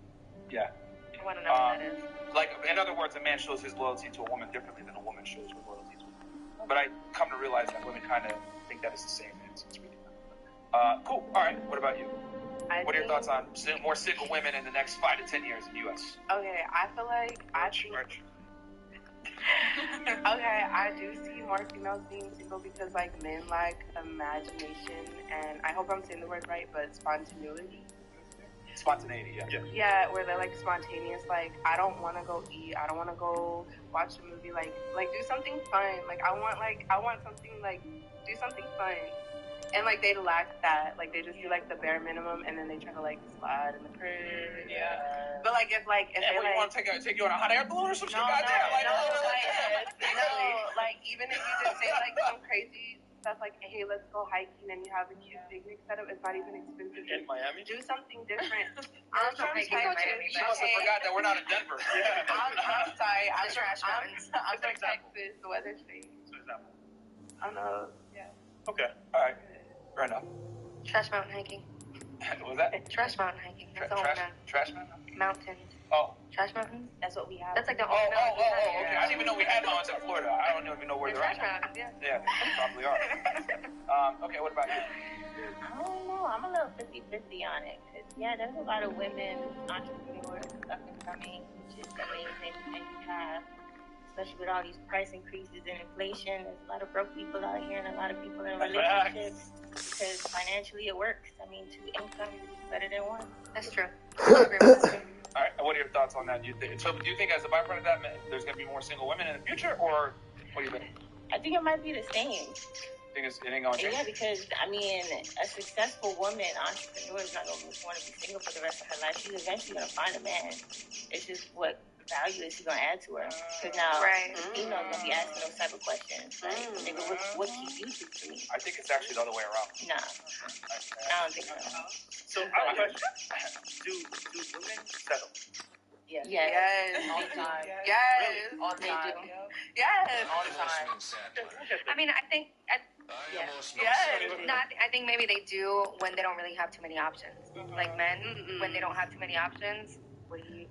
Yeah. I want to know what that is. Like, in other words, a man shows his loyalty to a woman differently than a woman shows her loyalty to a man. But I come to realize that women kind of think that it's the same. It's really not. Cool. All right. What about you? What are your thoughts on more single women in the next 5 to 10 years in the U.S.? Okay, I feel like Okay, I do see more females being single because like men like imagination, and I hope I'm saying the word right, but spontaneity. Spontaneity, yeah. Yeah, where they're like spontaneous. Like I don't want to go eat. I don't want to go watch a movie. Like do something fun. Like I want something like do something fun. And like they lack that. Like they just do like the bare minimum, and then they try to like slide in the crib. Yeah. But like if they you want to take you on a hot air balloon or some shit? Goddamn. Like even if you just say like some crazy stuff like, hey, let's go hiking, and you have a cute picnic setup, it's not even expensive. In Miami? Do something different. I'm trying to She must have forgot that we're not in Denver. Yeah. I'm sorry. I'm from Texas. The weather's changed. I don't know. Yeah. Okay. All right. Fair enough. Trash mountain hiking. What was that? Trash mountain hiking. That's all I know. Trash mountain? Mountains. Oh. Trash mountains? That's what we have. That's like the okay. I didn't even know we had mountains in Florida. I don't even know where they're at. Trash mountains, yeah. Yeah, they probably are. Okay, what about you? I don't know. I'm a little 50-50 on it. Cause, yeah, there's a lot of women entrepreneurs up and coming, which is amazing. And you have, especially with all these price increases and inflation, there's a lot of broke people out here and a lot of people in relationships because financially it works. I mean, 2 incomes is better than 1. That's true. All right, what are your thoughts on that? Do you think as a byproduct of that, there's going to be more single women in the future, or what do you think? I think it might be the same. Think it ain't gonna change? Yeah, because, I mean, a successful woman, entrepreneur, is not going to want to be single for the rest of her life. She's eventually going to find a man. It's just what value is he going to add to her. Because now, the female's going to be asking those type of questions. Like, nigga, what keep you to me? I think it's actually the other way around. Nah. I don't think so. So, I have a question. Do women settle? Yes. All the time. Yes. All the time. Yes. All the time. I mean, I think. No, I think maybe they do when they don't really have too many options. Like men, when they don't have too many options.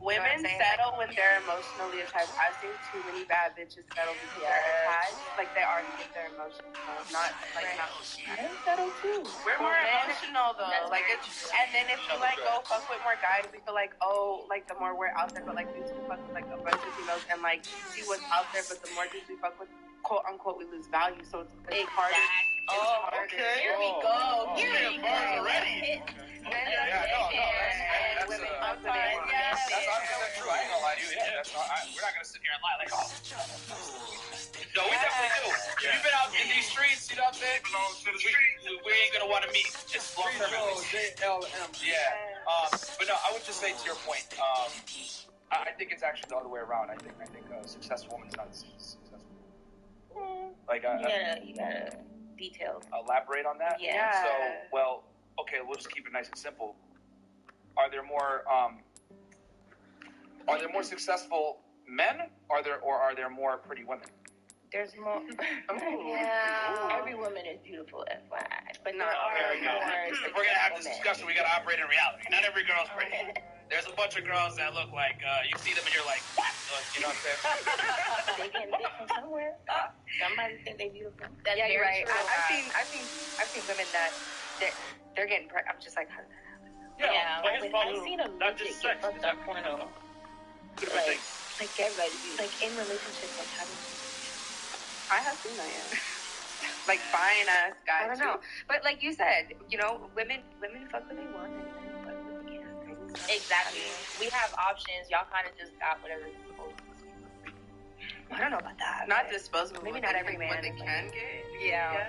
Women settle when they're emotionally attached. I've seen too many bad bitches settle because they're attached. Like they already get their emotions. Not like not. Men settle too. We're more emotional though. Like it's, and then if you like go fuck with more guys, we feel like, oh, like the more we're out there, but like we used to fuck with like a bunch of females and like see what's out there, but the more dudes we fuck with, quote unquote, we lose value. So it's harder. Oh, okay. Here we go. Here we go. Already. That's 100% true. I ain't gonna lie to you. Yeah, we're not gonna sit here and lie like, oh. No, we definitely do. You've been out in these streets, you know what I'm saying? We ain't gonna want to meet. Just long term. Yeah. But no, I would just say to your point. I think it's actually the other way around. I think a successful woman's not successful. Like you gotta details. Elaborate on that. Yeah. So, well, okay, we'll just keep it nice and simple. Are there more successful men? Are there more pretty women? There's more. Every woman is beautiful, FYI. But not there we go. If we're gonna have this discussion, we gotta operate in reality. Not every girl's pretty. There's a bunch of girls that look like you see them and you're like, what? You know what I'm saying? They getting dick from somewhere. Somebody think they beautiful. That's you're right. I've seen women that they're getting pregnant. I'm just like, how did that happen? I've seen a midget get fucked up porno. Like get ready, like in relationships, like having. I have seen that, yeah. Like fine ass guys. I don't know, but like you said, you know, women fuck what they want. Exactly. We have options. Y'all kind of just got whatever. I don't know about that. Not disposable. Maybe not every man. What they can get. Yeah.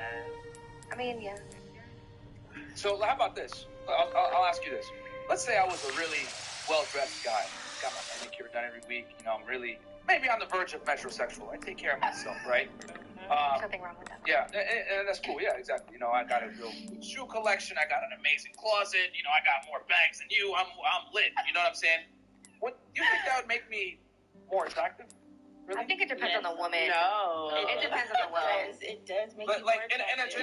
I mean, yeah. So how about this? I'll ask you this. Let's say I was a really well-dressed guy. Got my manicure done every week. You know, I'm really maybe on the verge of metrosexual. I take care of myself, right? Nothing wrong with that. Yeah, and that's cool. Yeah, exactly. You know, I got a real good shoe collection. I got an amazing closet. You know, I got more bags than you. I'm lit. You know what I'm saying? What do you think that would make me more attractive? Really? I think it depends on the woman. No. It depends on the woman. It does make but you like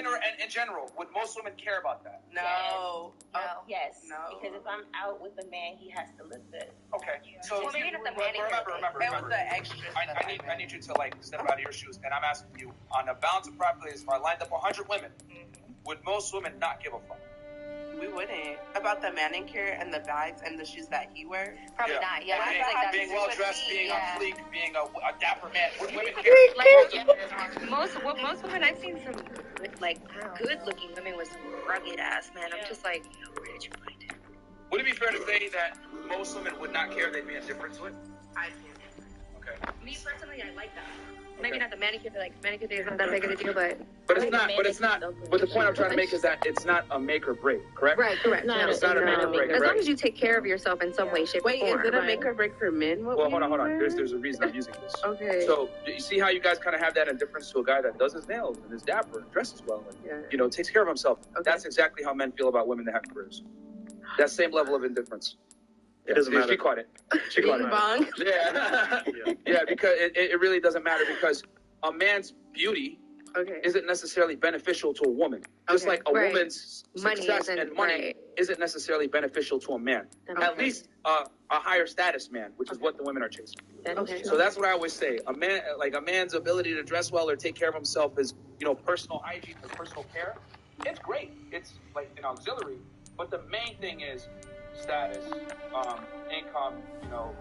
more in general, would most women care about that? No. Yes. No. Because if I'm out with a man, he has to look good. Okay. So maybe not the manicure. Remember. It was the extra. I need you to like step out of your shoes, and I'm asking you on a balance of probabilities. If I lined up 100 women, would most women not give a fuck? We wouldn't. About the manicure and the bags and the shoes that he wears? Probably not. Yeah. Being well dressed, being on fleek, being a dapper man. Would women care? Most women, I've seen some good looking women with some rugged ass man. I'm just like, where did you find it? Would it be fair to say that most women would not care they'd be indifferent to it? I do. Okay. Me personally, I like that. Maybe not the manicure, like manicure thing is not that big of a deal, but it's not. But the point I'm trying to make is that it's not a make or break, correct? Right, correct. No, it's not a make or break. As long as you take care of yourself in some way, shape, or form. Wait, is it a make or break for men? Well, hold on. There's a reason I'm using this. Okay. So you see how you guys kind of have that indifference to a guy that does his nails and is dapper, and dresses well, and you know, takes care of himself. Okay. That's exactly how men feel about women that have careers. That same level of indifference. It doesn't matter. She caught it. She caught it. Yeah, because it really doesn't matter because a man's beauty isn't necessarily beneficial to a woman. Just like a woman's success and money isn't necessarily beneficial to a man. At least a higher status man, which is what the women are chasing. So that's what I always say. A man's ability to dress well or take care of himself is, you know, personal hygiene or personal care. It's great. It's like an auxiliary. But the main thing is status, income, you know,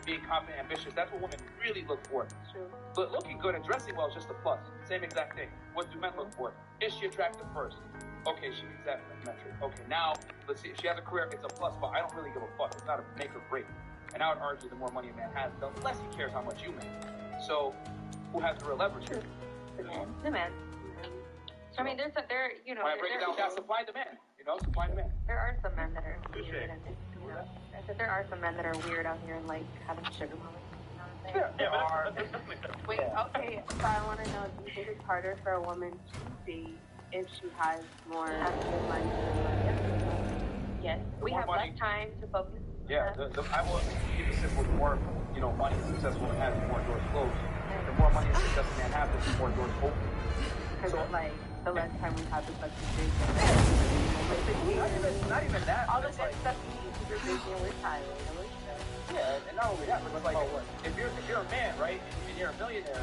being confident, ambitious. That's what women really look for. But looking good and dressing well is just a plus. Same exact thing. What do men look for? Is she attractive first? Okay, she meets that metric. Okay, now let's see. If she has a career, it's a plus, but I don't really give a fuck. It's not a make or break. And I would argue the more money a man has, the less he cares how much you make. So who has the real leverage here? The men. The men. I mean, there, you know, When I break it down, that's supply and demand. You know, supply and demand. there are some men that are weird, and you know, I said there are some men that are weird out here and like having sugar mamas. You know what I'm saying? Wait, okay, so I want to know, do you think it's harder for a woman to date if she has more money? Yes. We have less time to focus. Yeah, I will keep it simple. The more, you know, money a successful man has, the more doors close. The more money a successful man has, the more doors open. Because like the less time we have, the less we Not even that. All the good stuff we need to do busy and we're tired. Yeah, and not only that, but it's like if you're a man, right, and you're a millionaire,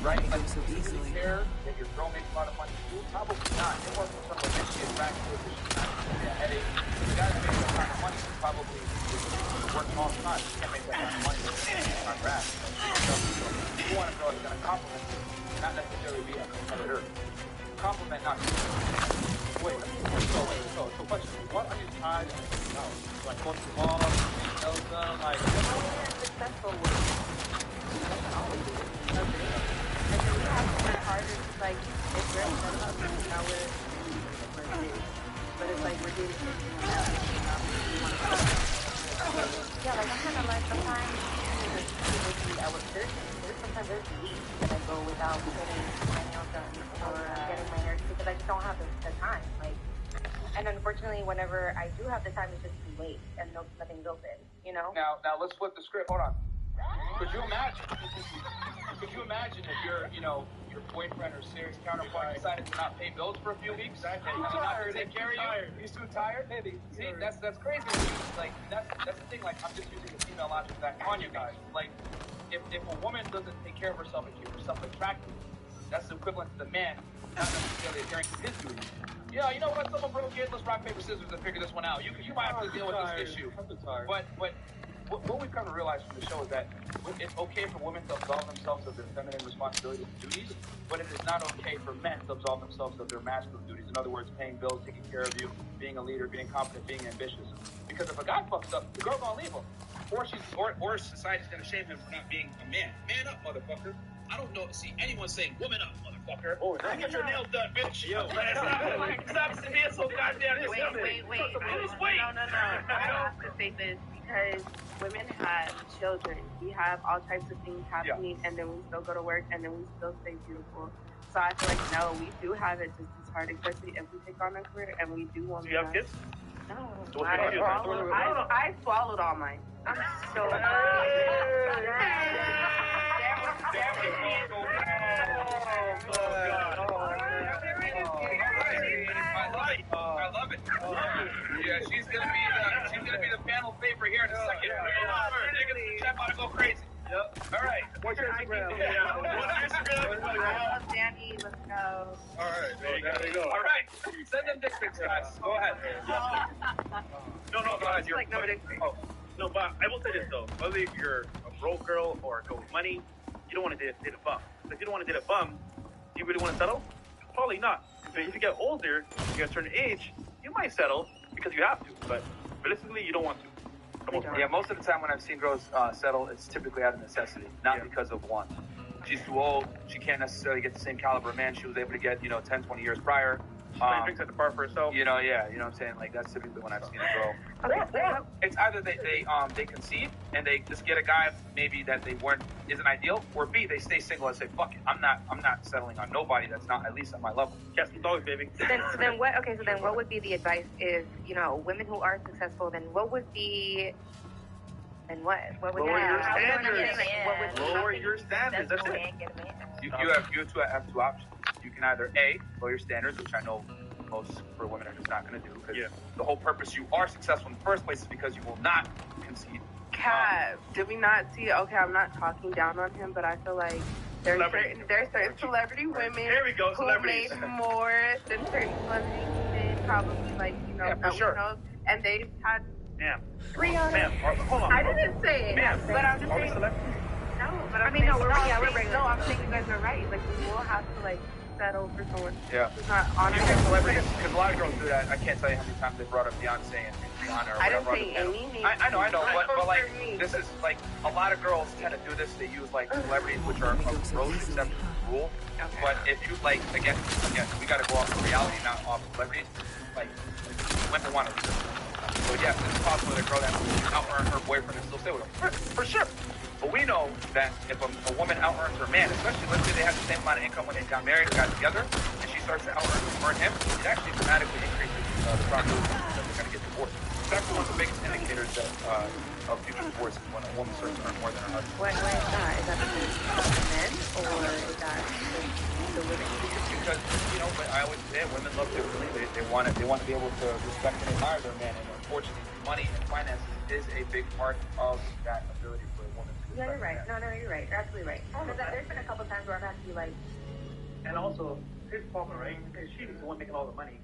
right, like so easily. care that your girl makes a lot of money, probably not. It wasn't something that she attracted to, she's not a headache. The guy that makes that kind of money probably is working all the time. She can't make that kind of money. It's not bad. So you want a girl that's gonna compliment you, not necessarily be a competitor. Compliment, not wait. So question: what are you tired of? No, like going to the mall, like successful with doesn't always do it. And so we have to work harder to like if we're set up, now we're but it's like we're doing something else. Yeah, like I'm kind of like sometimes I was sometimes there's weeks that I go without getting my nails done or getting my hair because I just don't have the time. Like, and unfortunately, whenever I do have the time, it's just too late and nothing's open. You know. Now let's flip the script. Hold on. Could you imagine? If your boyfriend or serious counterpart decided to not pay bills for a few weeks and not to take care of you? He's too tired. Maybe. See, that's crazy. Like that's the thing. Like I'm just using the female logic back on you guys. Like if a woman doesn't take care of herself and keep herself attractive, that's the equivalent to the man not necessarily adhering to his duties. Yeah, you know what? Someone broke in. Let's rock paper scissors and figure this one out. You might have to deal with this issue. But what we've come to realize from the show is that it's okay for women to absolve themselves of their feminine responsibilities and duties, but it is not okay for men to absolve themselves of their masculine duties. In other words, paying bills, taking care of you, being a leader, being confident, being ambitious. Because if a guy fucks up, the girl gonna leave him, or society's gonna shame him for not being a man. Man up, motherfucker. I don't see anyone saying woman up, motherfucker. Oh, get your nails done, bitch. Yo, stop being so goddamn. Wait. No. I have to say this because women have children. We have all types of things happening, and then we still go to work, and then we still stay beautiful. So I feel like, no, we do have it just as hard, especially if we take on a career and we do want to. Do you have kids? No. I swallowed all mine. I'm so I love it. Yeah, she's gonna be the panel favorite here in a second. Niggas, chat about to go crazy. Yep. All right. What's your Instagram? I love Danny. Let's go. All right. There you go. All right. Send them dick pics, guys. Go ahead. No, go ahead. You're like no dick pics. Oh, no, but I will say this though: whether you're a broke girl or a girl with money, you don't want to date a bum. If you don't want to date a bum, do you really want to settle? Probably not. But if you get older, you get a certain age, you might settle because you have to. But realistically, you don't want to. Yeah, most of the time when I've seen girls settle, it's typically out of necessity, not because of want. She's too old. She can't necessarily get the same caliber of man she was able to get, 10, 20 years prior. She's trying to fix at the bar for herself. You know what I'm saying? Like, that's typically when I've seen a girl. It's either they concede and they just get a guy maybe that isn't ideal, or B, they stay single and say, fuck it, I'm not settling on nobody that's not at least on my level. Yes, some dogs, baby. So then what would be the advice if, women who are successful, then what would be, and what would lower your standards. Lower your standards. That's it. You have two options. You can either A, lower your standards, which I know most for women are just not going to do, because the whole purpose you are successful in the first place is because you will not concede. Kat, did we not see? Okay, I'm not talking down on him, but I feel like there's certain celebrity women who make more than certain celebrities did, probably for sure. And they've had. Ma'am, hold on. I didn't say it, but I'm just saying. No, but I'm saying you guys are right. Like, we will have to settle for someone who's not honoring celebrities, because a lot of girls do that. I can't tell you how many times they brought up Beyonce and Rihanna or whatever. I didn't say any. I know, but this is a lot of girls tend to do this. They use celebrities, which are a gross exception to the rule, Okay. But if you like, again, we got to go off of reality, not off celebrities. Like, women want to leave. So yes, it's possible that a girl that out-earned her boyfriend and still stay with him. For sure. But we know that if a woman out-earns her man, especially let's say they had the same amount of income when they got married or got together, and she starts to out-earn him, it actually dramatically increases the probability that they're going to get divorced. It's actually one of the biggest indicators that of future divorce is when a woman starts to earn more than her husband. Why is that? Is that because of the men, or is that the women? Because, you know, I always say women love differently. They want to be able to respect and admire their man, and unfortunately, money and finances is a big part of that ability for a woman to respect. Yeah, you're right. No, you're right. You're absolutely right. Because there's been a couple times where I've had to be like. And also, his problem, right? Because she's the one making all the money.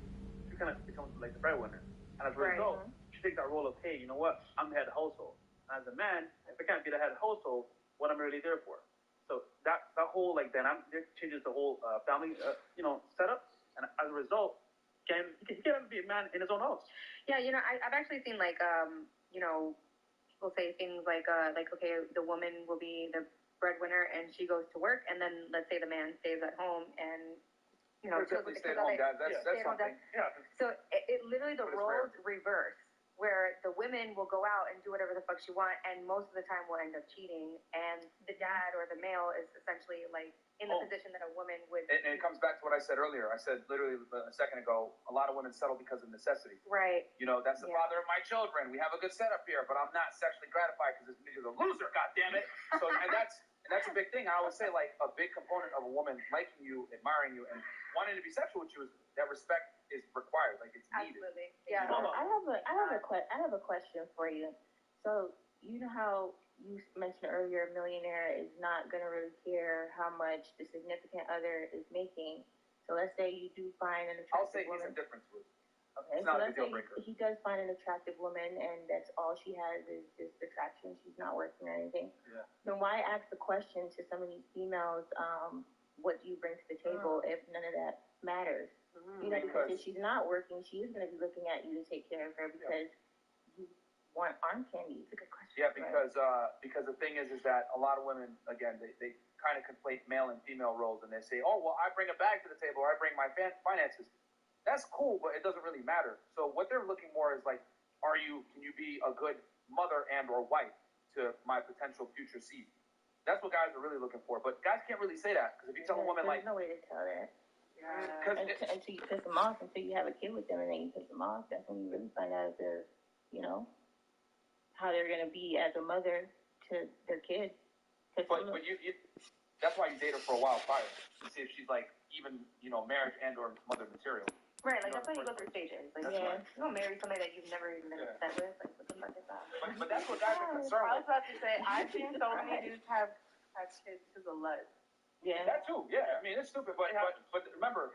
She kind of becomes like the breadwinner. And as a result, she takes that role of, hey, you know what? I'm the head of the household. And as a man, if I can't be the head of the household, what am I really there for? So that whole like dynamic changes the whole family, setup. And as a result, he can't be a man in his own house. Yeah, I've actually seen like people say things like okay, the woman will be the breadwinner and she goes to work, and then let's say the man stays at home and definitely stay at home, guys. That's something. Yeah. So it literally the roles reverse, where the women will go out and do whatever the fuck she want, and most of the time will end up cheating, and the dad or the male is essentially like in the position that a woman would. And it comes back to what I said earlier. I said literally a second ago, a lot of women settle because of necessity. Right. That's the father of my children. We have a good setup here, but I'm not sexually gratified because this nigga's a loser. God damn it. So and that's a big thing. I always say like a big component of a woman liking you, admiring you, and wanting to be sexual with you is that respect is required. Like it's needed. Absolutely. Yeah. I have a question for you. So you know how you mentioned earlier, a millionaire is not going to really care how much the significant other is making. So let's say you do find an attractive woman. I'll say he's a difference with. Okay, so let's say he does find an attractive woman, and that's all she has is just attraction. She's not working or anything. Yeah. Then why ask the question to some of these females, what do you bring to the table if none of that matters? Because if she's not working, she is going to be looking at you to take care of her because you want arm candy. It's a good question. Yeah, because the thing is that a lot of women, again, they kind of conflate male and female roles, and they say, oh, well, I bring a bag to the table, or I bring my finances. That's cool, but it doesn't really matter. So what they're looking for is like, can you be a good mother and or wife to my potential future seed? That's what guys are really looking for. But guys can't really say that because if you tell a woman like, there's no way to tell that. Yeah. Until you piss them off, until you have a kid with them, and then you piss them off, that's when you really find out if they're, how they're gonna be as a mother to their kid. But you that's why you date her for a while prior to see if she's like even marriage and or mother material. Right, like that's why you go through stages. Like, you don't marry somebody that you've never even been upset with. Like, what the fuck is that? But that's what guys are concerned with. I was about to say, I've seen so many dudes have kids to the lust. Yeah. That too, yeah. I mean, it's stupid, but remember,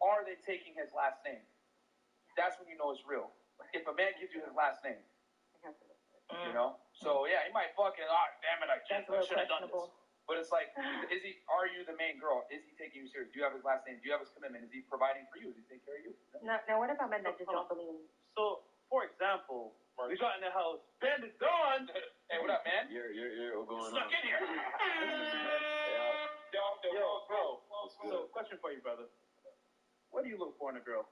are they taking his last name? That's when you know it's real. If a man gives you his last name, So yeah, he might fucking, damn it, I should have done this. But it's like, are you the main girl? Is he taking you serious? Do you have his last name? Do you have his commitment? Is he providing for you? Is he taking care of you? Now what about men that just don't believe? So, for example, we got in the house, Bandit Dawn! Hey, what up, man? You're going Stuck in here. Yo, bro. So, question for you, brother. What do you look for in a girl?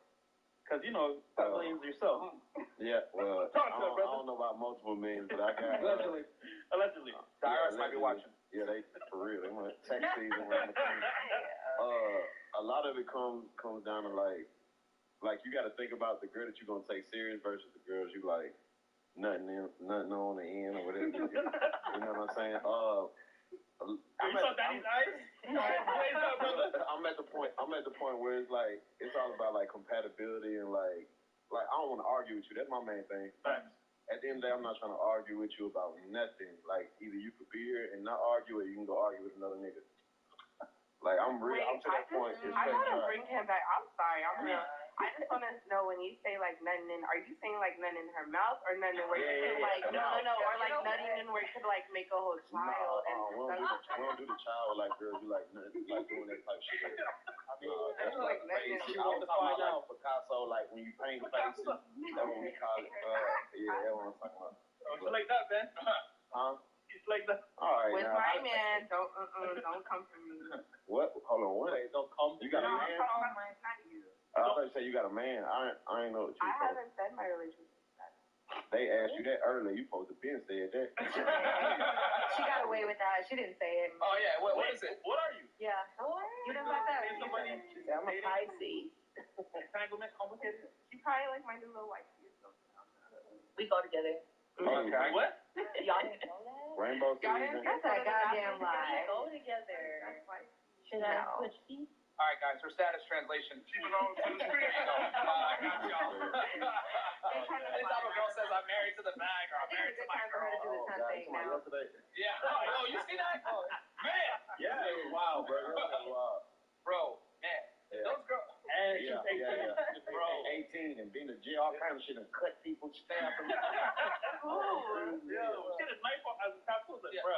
Because, that believes yourself. Yeah, well, Talk to her, brother. I don't know about multiple means, but I got... Allegedly. The IRS might be watching. Yeah, they, for real, they want tax season around the corner. A lot of it comes down to, like you got to think about the girl that you're going to take serious versus the girls you like nothing on the end or whatever. You know what I'm saying? I'm at the point where it's like it's all about like compatibility and like I don't want to argue with you. That's my main thing. At the end of the day, I'm not trying to argue with you about nothing. Like either you could be here and not argue, or you can go argue with another nigga. Like I'm to that point. I gotta bring him back. I'm sorry. I just want to know when you say like nothing in, are you saying like nothing in her mouth or nothing where you can like no, or like nothing in where you could like make a whole child we don't do the child like girls. You like nothing, like doing that type of shit. That's like nothing. I was talking about like Picasso, like when you paint faces. That's what we call it. Yeah, that's what I'm talking about. So like that, Ben. Huh? It's like that. All right, With now. my man, don't come for me. What? Hold on, what? Wait, don't come. You got a No, I'm man? talking about mine, not you. I thought you said you got a man. I ain't know what you I said. haven't said my relationship. They asked you that earlier. You supposed to be said that. She got away with that. She didn't say it. Oh yeah, what is it? What are you? Yeah. You didn't like that. She said, I'm a Pisces. Entanglement, complicated? She probably like my new little wifey or something. We go together. Okay. What? Y'all didn't know that? Rainbow Y'all season. didn't That's a goddamn We lie. go together. That's why. Should I No. switch seats? All right, guys, for status translation. She was on to the street. I got y'all. Anytime a girl says I'm married to the bag or I'm married to my girl. Oh, God, somebody yesterday. Yeah. Oh, you see that? Man. Yeah, it was wild, bro. It was wild. Bro, man. Yeah. Those girls. And she's 18. Bro, 18 and being in jail, all kind of shit, and cut people, stab them. Yo, she had a knife as a tattoo. Like, Yeah, bro.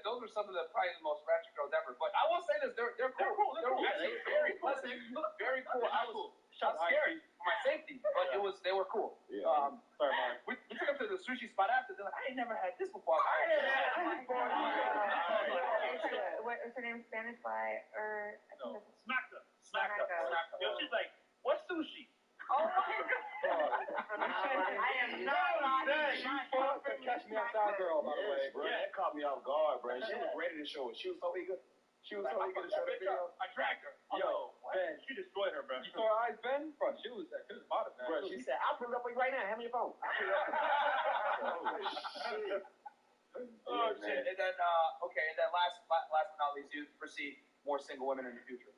those are some of the probably the most ratchet girls ever. But I will say this, they're cool. They're actually very pleasant, very cool. I was scared for my safety, but they were cool. Yeah. Sorry, Mark. We took them to the sushi spot after. They're like, I ain't never had this before. What's her name? Spanish fly or Smacked her. Yo, she's like, what's sushi? Oh my god! I am not She fought the Catch Me Outside girl, by the way. Bro, that caught me off guard, bro. She was ready to show it. She was so eager. She was so eager to show the video. I dragged her. Yo, Ben, she destroyed her, bro. You saw her eyes, Ben? Bro, she was about it, man. Bro, she said, I'll put it up for you right now. Hand me your phone. Oh shit! And then and then last but not least, you foresee more single women in the future.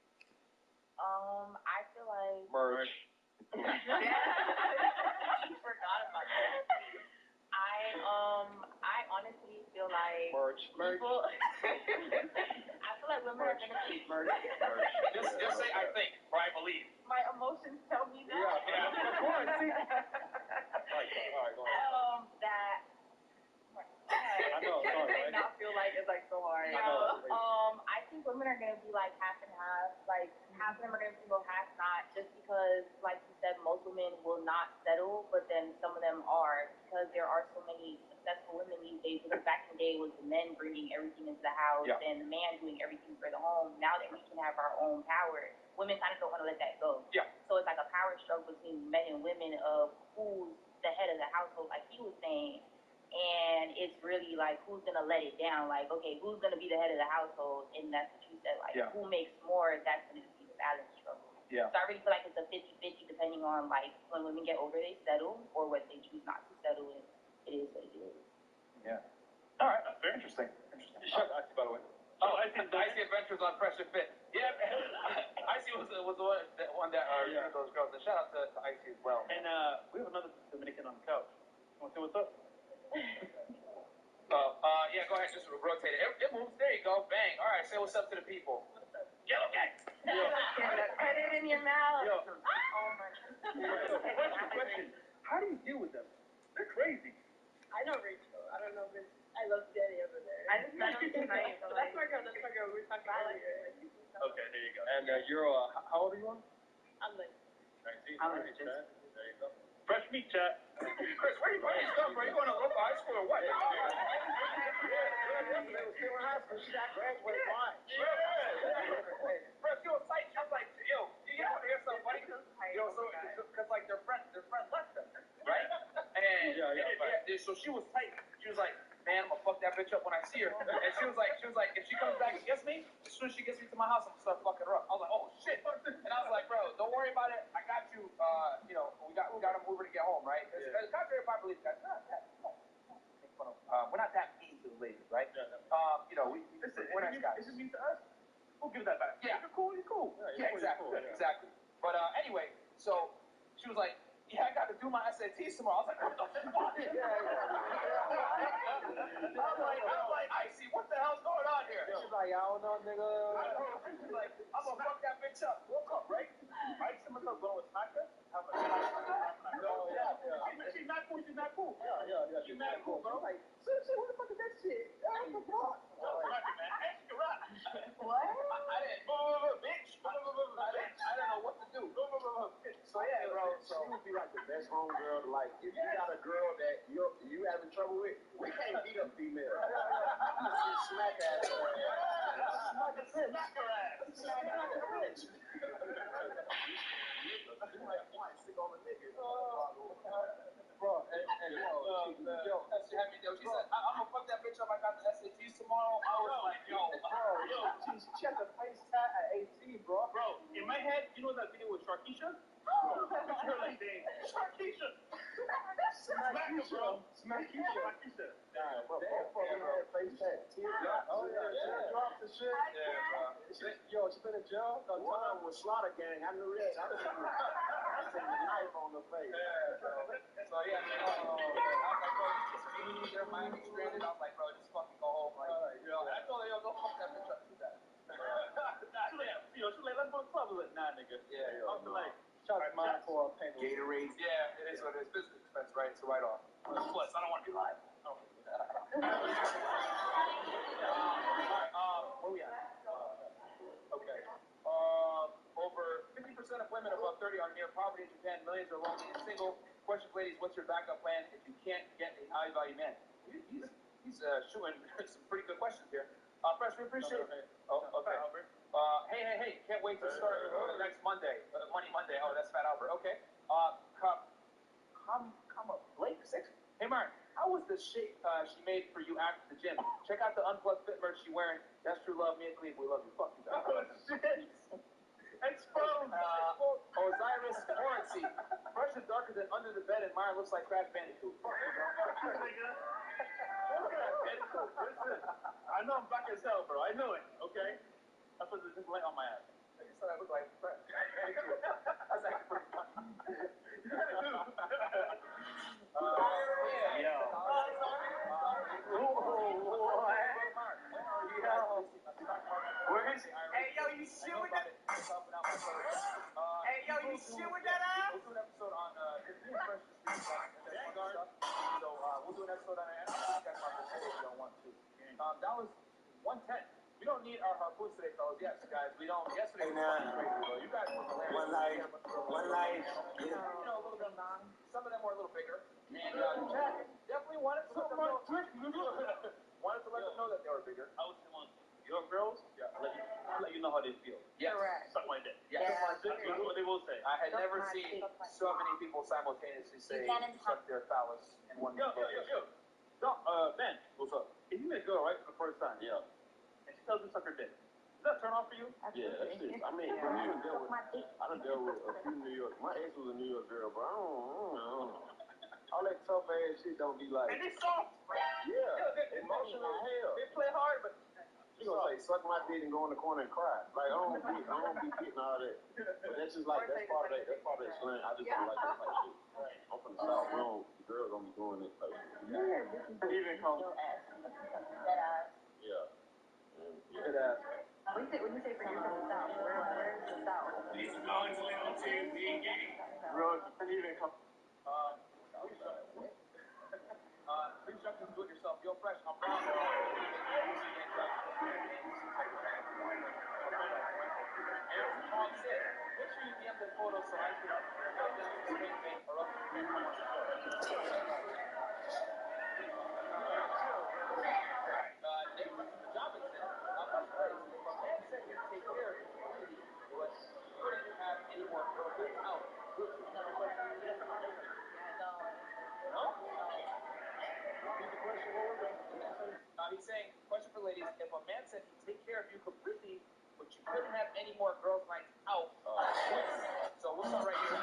I feel like Merge. you forgot about that. I honestly feel like people. I feel like women are gonna be Just say I think or I believe. My emotions tell me that. Yeah. All right, go ahead. That. I know, sorry, right? Not feel like it's like so hard. I think women are gonna be like half and half. Like half of them are gonna be single, half not. Just because, like you said, most women will not settle, but then some of them are because there are so many successful women these days. Because back in the day it was the men bringing everything into the house and the man doing everything for the home. Now that we can have our own power, women kind of don't want to let that go. Yeah. So it's like a power struggle between men and women of who's the head of the household, like he was saying. And it's really like, who's going to let it down? Like, okay, who's going to be the head of the household? And that's what you said, like, who makes more? That's going to be the balance struggle. Yeah. So I really feel like it's a 50-50 depending on, like, when women get older, they settle, or what they choose not to settle in. It is what it is. Yeah. All right. Very interesting. Shut up, by the way. Oh, I see Adventures on Pressure Fit. Yeah, man. Icy was the one that those girls. And shout out to Icy as well. And we have another Dominican on the couch. You want to say what's up? Yeah, go ahead, just rotate it. It moves. There you go. Bang. All right, say what's up to the people. Yellow gang. Put it in your mouth. Yo. Oh my god. Question. How do you deal with them? They're crazy. I know Rachel. I don't know, but I love Daddy over there. I just met him tonight. That's my girl. We were talking earlier. Okay, there you go. And you're, how old are you on? I'm like, 19. I'm There like, you go. Fresh meat chat. Chris, where you going stuff, bro? You going to local high school or what? They were still in high school. She got graduated. Why? Bro, she was tight. She was like, yo, you want to hear something funny? Yo, because like their friend left them, right? And so she was tight. She was like, man, I'm gonna fuck that bitch up when I see her. And she was like, if she comes back and gets me, as soon as she gets me to my house, I'm gonna start fucking her up. I was like, oh shit. And I was like, bro, don't worry about it. I got you. We got to move her to get home, right? Because contrary to popular belief, guys, we're not that mean to the ladies, right? We're nice guys. This is mean to us. We'll give that back. Yeah. You're cool. Yeah, exactly. But anyway, so she was like, yeah, I got to do my SATs tomorrow. I was like, what the fuck? I'm like, Icy, what the hell's going on here? She's like, I don't know, nigga. She's like, I'm gonna fuck that bitch up. Woke up, right? Right? Someone else going with Smacker? She's not cool. She's not cool. Yeah. She's not cool, bro. Like, what the fuck is that shit? I'm the block. what? I didn't. Bitch. I didn't know what to do. So yeah, bro. So she would be like the best homegirl. Like if you got a girl that you having trouble with, we can't beat up females. Bro, she said, I'm gonna fuck that bitch up. I got the SATs tomorrow. I was like, yo, she had the face tat at 18, bro. Bro, in my head, you know that video with Sharkeisha? You're like, dang, Sharkeisha! Smack her, bro. Smackisha. Nah, bro. Face tat. Oh, yeah. Drop the shit. Yeah, bro. Yo, she been in jail? No, time with Slaughter Gang. I knew that. I seen the knife on the face. So, yeah, I was like, bro, this is me. They're Miami stranded. I was like, bro, just fucking go home. Like, you know, and I told her, yo, go fuck that bitch up too bad. She's like, let's go to the club. I was like, nah, nigga. Yeah, I was like, shout out mine for paying Gatorade. Yeah, it is what it is. Business expense, right? It's a write-off. Plus, I don't want to be live. Where we at? Okay. Over 50% of women above 30 are near poverty in Japan. Millions are lonely and single. Question, ladies, what's your backup plan if you can't get a high value man? He's shooting some pretty good questions here. Fresh, we appreciate it. Oh, okay. Hey, can't wait to start next Monday. Money Monday. Oh, that's Fat Albert. Okay. Come up. Blake 6. Hey, Mark, how was the shit she made for you after the gym? Check out the Unplugged Fit merch she's wearing. That's true love. Me and Cleve, we love you. Fuck you guys. Oh, shit. Exposed. Osiris Currency. Fresh is darker than under the bed, and Myron looks like Crash Bandicoot. Fuck you, bro. Listen, I know I'm black as hell, bro. I know it, okay? I put this light on my ass. I just thought I looked like Crash Bandicoot. That's actually pretty funny. Where is he? Hey, yo, you shit with that? Hey, yo, you shit with that ass? We'll do an episode on Fresh so we'll do an episode on it. And I'll check my if you don't want to. That was 110. We don't need our harpoons today, fellas. Yes, guys, we don't. Yesterday was fucking crazy, bro. You guys were hilarious. One night. You know, a little bit. Some of them were a little bigger. And Jack definitely wanted to let them know. Wanted to let them know that they were bigger. I was the one. Your girls, I'll let you know how they feel. Yes. Suck my dick. Yes. That's what they will say. I had never seen so many people simultaneously say suck their phallus in one Yo. No, Ben, what's up? If you meet a girl, right, for the first time, and she tells you to suck her dick, is that a turn off for you? Yeah, that's it. I mean, I done dealt with a few New York. My ex was a New York girl, but I don't know. All that tough ass shit don't be like. And they soft. Yeah, emotional as hell. They play hard, but She gonna say, suck my dick and go in the corner and cry. Like, I don't be getting all that. But that's just like, that's part of that slang. I just don't like that type shit. I'm from the South. The girls don't be doing it type shit. Even come. Yeah. Good ass. When you say from the South, where's the South? Even come. Please jump and do it yourself. Yo, Fresh, I'm proud. Mom said, make sure you DM the photo so I can have them to make or up to come on the show. Nate from the job exam. If a man said he'd take care of you, but couldn't have any more girlfriends out. No? Repeat the question. What was it? He's saying, question for ladies, if a man said he'd take care of you completely, but you couldn't have any more girls' nights out, so what's up right here?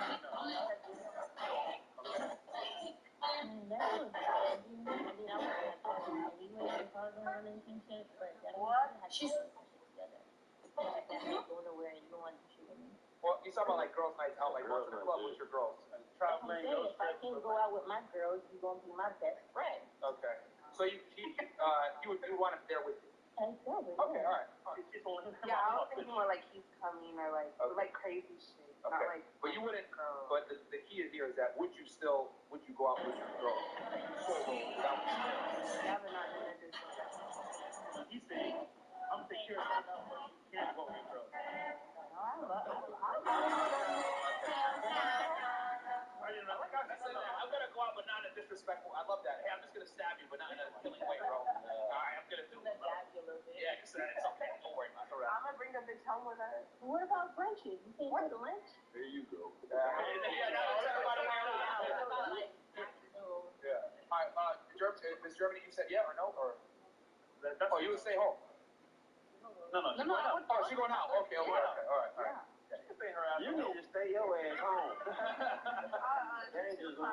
Well, you talking about like girls' nights out, like going to the club with your girls. Traveling. If I can't go out with my girls, you're going to be my best friend. Okay. So you would want him there with you? Exactly. Okay, all right. Yeah, I was thinking more like he's coming or like crazy shit. Okay. Not like. But you wouldn't. But the key here is that would you go out with your girl solo without me? Yeah, but not doing this. He's saying, I'm secure right now, but you can't go with your girl. Like I said, I'm gonna go out, but not in a disrespectful. I love that. Hey, I'm just gonna stab you, but not in a killing way, bro. All right, I'm gonna do it. Okay. What about Frenchies? You can't go to lunch? There you go. Yeah. All right. Miss Germany, you said yeah or no, or you would stay home? No. Oh, she going out. Okay. All right. You need to stay your ass home. Danger zone.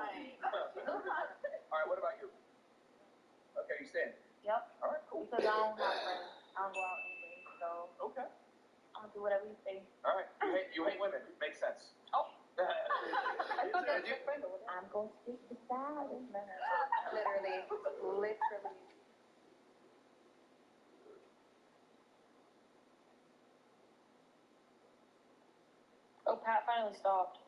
All right. What about you? Okay, you staying? Yep. All right, cool. Because I don't have friends. I don't go out anyway, so. Okay. I'll do whatever you say. All right. You hate women. Makes sense. Oh. I thought that was your friend. I'm going to stick to silence. Literally. Oh, Pat finally stopped.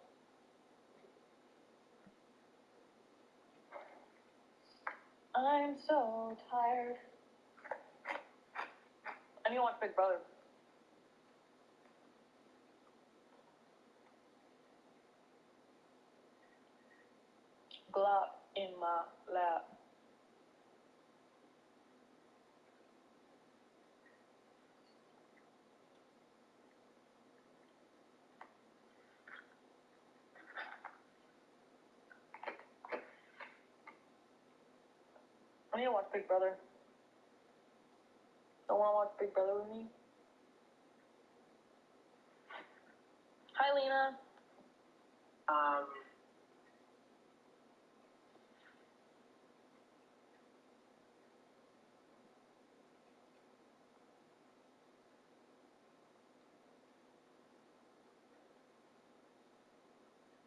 I'm so tired. I need to watch Big Brother. Glop in my lap. I need to watch Big Brother. Don't want to watch Big Brother with me? Hi, Lena.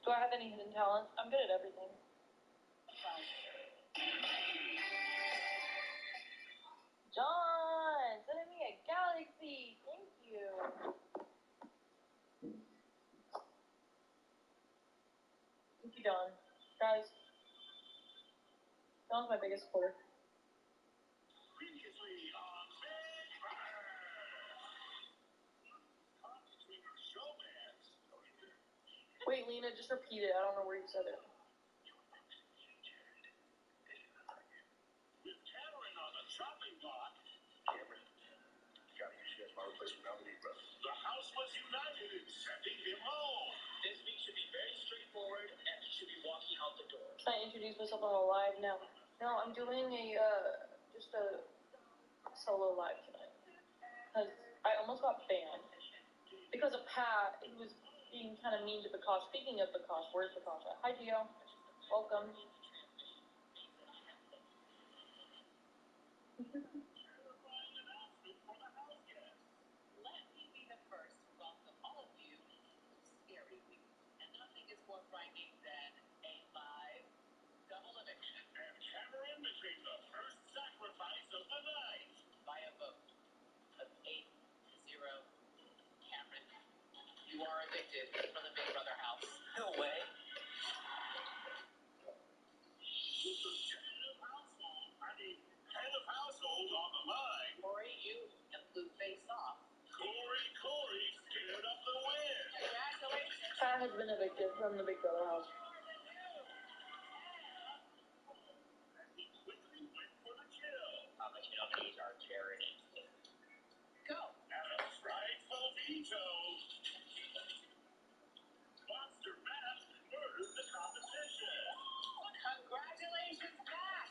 Do I have any hidden talents? I'm good at everything. John, sending me a galaxy. Thank you. Thank you, Don. Guys, Don's my biggest supporter. Wait, Lena, just repeat it. I don't know where you said it. With Cameron on the chopping block. Cameron, gotta use you as my replacement nominee, brother. The House was united in sending him home. This week should be very straightforward, and he should be walking out the door. Can I introduce myself on a live now? No, I'm doing just a solo live tonight. Because I almost got banned. Because of Pat, he was being kind of mean to Bakash. Speaking of Bakash, where's Bakash at? Hi, Gio. Welcome. Let me be the first to welcome all of you to Scary Week. And nothing is more frightening than a live double eviction. And Cameron became the first sacrifice of the night. By a vote of 8-0, Cameron, you are evicted from the Big Brother house. No way. Head of household on the line. Corey, you and Blue face off. Corey scared up the win. Congratulations. Pat has been evicted from the Big Brother house. He quickly went for the kill. But you know, these are Jared and Synth. Go. And a frightful veto. Monster Matt murdered the competition. Congratulations, Matt.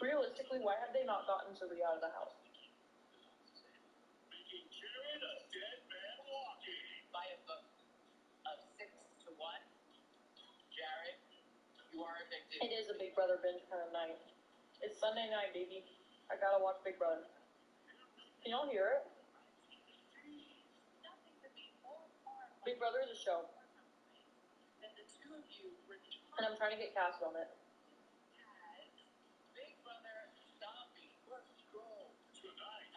Realistically, why have they not gotten Sylvie out of the house? Making Jared a dead man walking. By a vote of 6-1, Jared, you are evicted. It is a Big Brother binge kind of night. It's Sunday night, baby. I gotta watch Big Brother. Can y'all hear it? Big Brother is a show. And the two of you And I'm trying to get cast on it. Big Brother Zombie. Let's go. Tonight,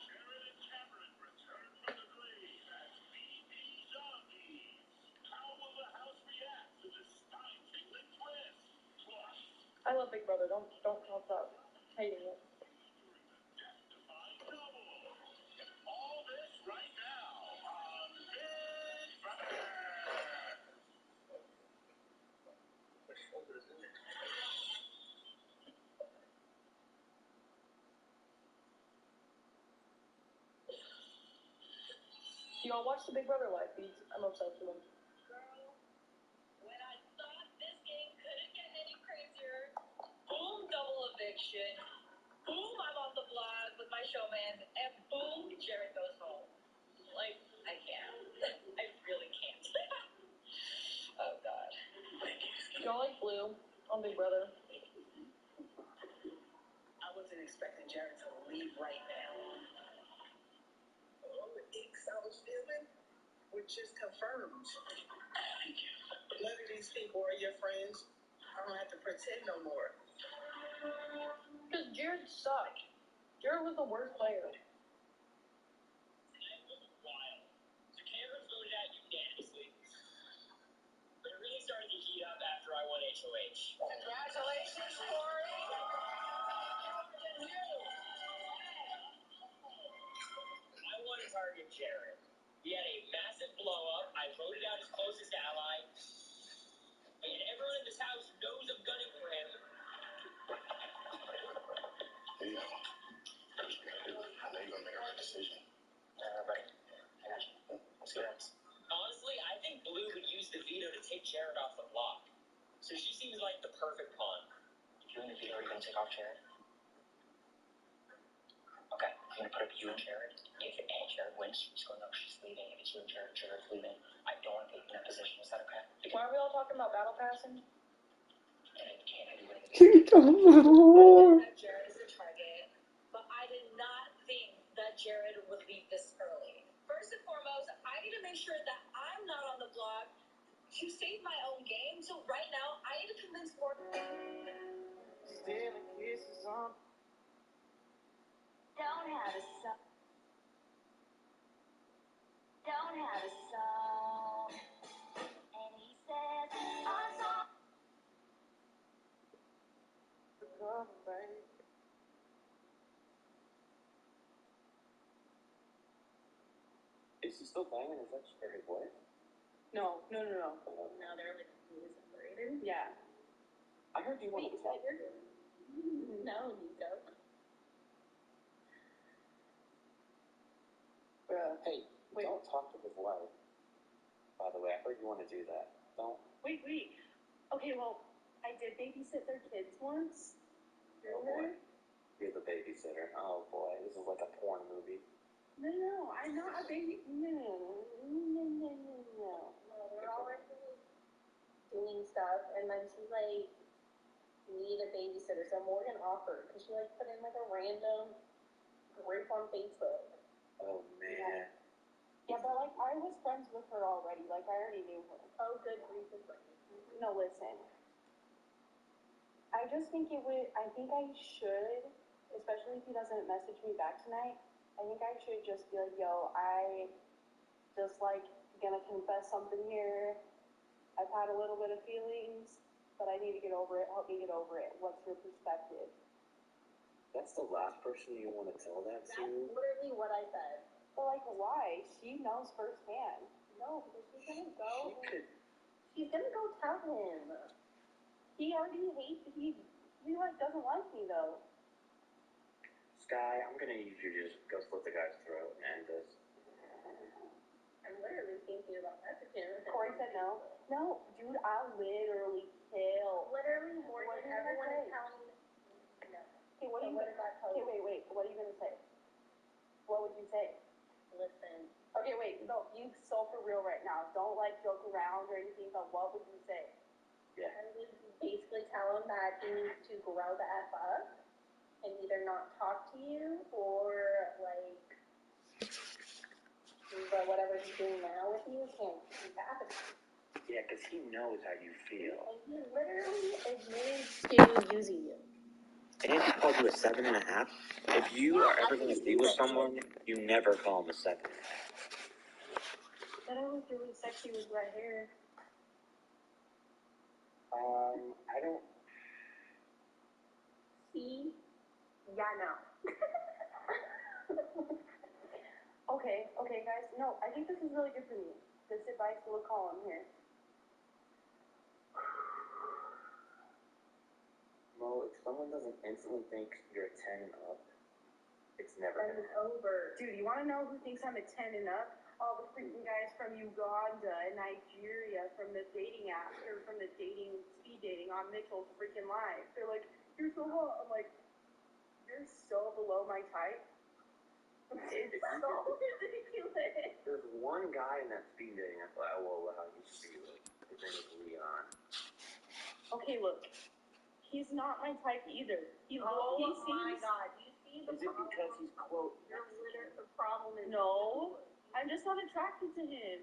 Jared and Cameron return from the grave as BB Zombies. How will the house react to this spine-tingling twist? Plus, I love Big Brother. Don't stop hating it. death-defying double. All this right now on Big Brother. Big Y'all watch the Big Brother live feeds. I'm obsessed with them. Girl, when I thought this game couldn't get any crazier, boom, double eviction. Boom, I'm off the block with my showman, and boom, Jared goes home. Like, I can't. I really can't. Oh, God. Y'all like Blue on Big Brother? I wasn't expecting Jared to leave right now. Oh, the icks I was feeling were just confirmed. None of these people are your friends. I don't have to pretend no more. Because Jared sucked. Jared was the worst player. Tonight was wild. So Cameron voted out unanimously. But it really started to heat up after I won HOH. Congratulations, Corey. I want to target Jared. He had a massive blow up. I voted out his closest ally. And everyone in this house knows I'm gunning for him. Yeah. I know you're gonna make a right decision. Right. I got you. Let's go. Honestly, I think Blue would use the veto to take Jared off the block. So she seems like the perfect pawn. You and the veto are going to take off Jared? Okay, I'm going to put up you and Jared. If Jared wins, she's going to know she's leaving. If it's you and Jared, Jared's leaving. I don't want to put you in that position. Is that okay? Why are we all talking about battle passing? And it can't have you winning. Keep a little more. That Jared is the target, but I did not think that Jared would leave this early. First and foremost, I need to make sure that I'm not on the block to save my own game. So right now, I need to convince more. Stealing kisses on. Don't have a song. Don't have a song. And he says, I'm sorry. Is he still banging his ex or his wife? No. No, they're like really separated. Yeah. I heard you want to talk. No, Nico. Hey, don't talk to his wife. By the way, I heard you want to do that. Don't. Wait. Okay, well, I did babysit their kids once. Oh boy. You're the babysitter. Oh boy, this is like a porn movie. No, I'm not a baby. No. They're all like doing stuff, and then she's like, need a babysitter. So Morgan offered, because she like put in like a random group on Facebook. Oh man. Yeah, but like I was friends with her already. Like I already knew her. Oh, good grief is right. No, listen. I just think I think I should, especially if he doesn't message me back tonight, I think I should just be like, yo, I just like gonna confess something here. I've had a little bit of feelings, but I need to get over it. Help me get over it. What's your perspective? That's the last person you want to tell that to? That's literally what I said. But like, why? She knows firsthand. No, because she's gonna go. She's gonna go tell him. He already hates. He like doesn't like me though. Sky, I'm gonna need you to just go slit the guy's throat and end this. I'm literally thinking about messaging him. Corey said no. No, dude, I'll literally kill. Literally, Morgan, everyone is telling me. No. Okay, what So are you what did that tell you? Okay, wait. What are you gonna say? What would you say? Listen. Okay, wait. No, you so for real right now. Don't like joke around or anything. But what would you say? Yeah. I would basically tell him that he needs to grow the F up and either not talk to you or like but whatever he's doing now with you can't keep happening. Yeah, because he knows how you feel. And he literally admitted to using you. And he called you a 7.5. If you are ever going to be with someone, you never call him a 7.5. That I looked really sexy with red hair. I don't. See? Yeah, no. Okay, guys. No, I think this is really good for me. This advice will call him here. Mo, if someone doesn't instantly think you're a 10 and up, it's never Then going to it's happen. over. Dude, you want to know who thinks I'm a 10 and up? All the freaking guys from Uganda and Nigeria, from the dating apps, or from the speed dating on Mitchell's freaking live. They're like, you're so hot. I'm like, you're so below my type. It's so ridiculous. There's one guy in that speed dating app I will allow you to be with. His name is Leon. Okay, look. He's not my type either. He seems... my God. Do you see the Is it because he's quote? the problem is... No. I'm just not attracted to him.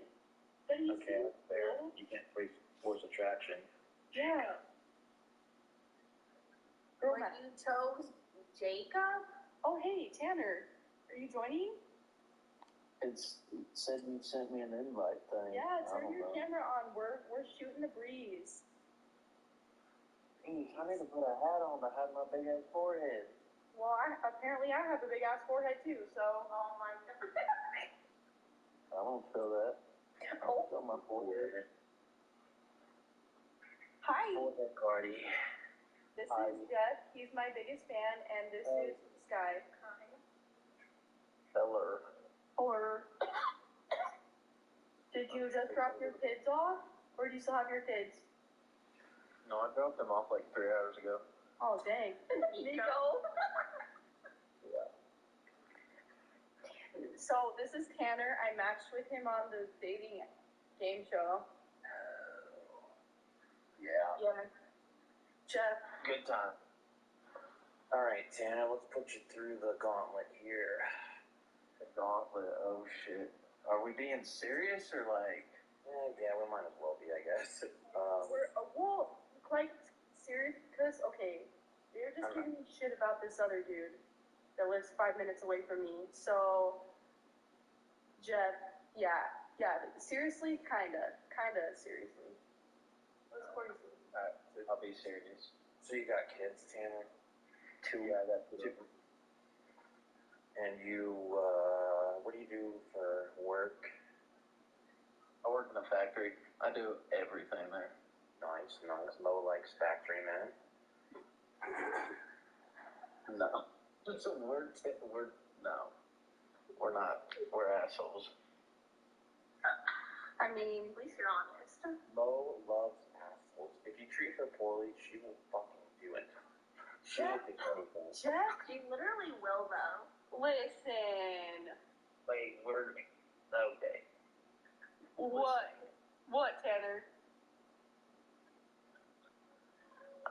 But he's... Okay, that's fair. You can't force attraction. Yeah. Girl, But you chose Jacob? oh, hey, Tanner. Are you joining? It said you sent me an invite thing. Yeah, turn your camera on. We're shooting the breeze. Hey, I need to put a hat on to hide my big ass forehead. Well, apparently I have a big ass forehead too, so. Oh my God. I don't feel that. I don't feel my forehead. Hi. Forehead Cardi. This is Jeff. He's my biggest fan, and this is Sky. Hello. Or did you just drop your kids off, or do you still have your kids? No, I dropped them off like 3 hours ago. Oh, dang. Nico. Yeah. So this is Tanner. I matched with him on the dating game show. Yeah. Yeah. Jeff. Good time. All right, Tana, let's put you through the gauntlet here. The gauntlet, oh shit. Are we being serious or like? Yeah, we might as well be, I guess. Well, like, serious, because, okay, you're just giving me shit about this other dude that lives 5 minutes away from me. So, Jeff, yeah, seriously, kinda, seriously. Let's crazy. Alright, I'll be serious. So you got kids, Tanner? 2. Yeah, I got 2. And you, what do you do for work? I work in a factory. I do everything there. Nice. Mo likes factory man. No. So no. We're not. We're assholes. I mean, at least you're honest. Mo loves assholes. If you treat her poorly, she will fucking do it. She will do anything. Jeff? She literally will, though. Listen. Wait, we're... Okay. What, Tanner?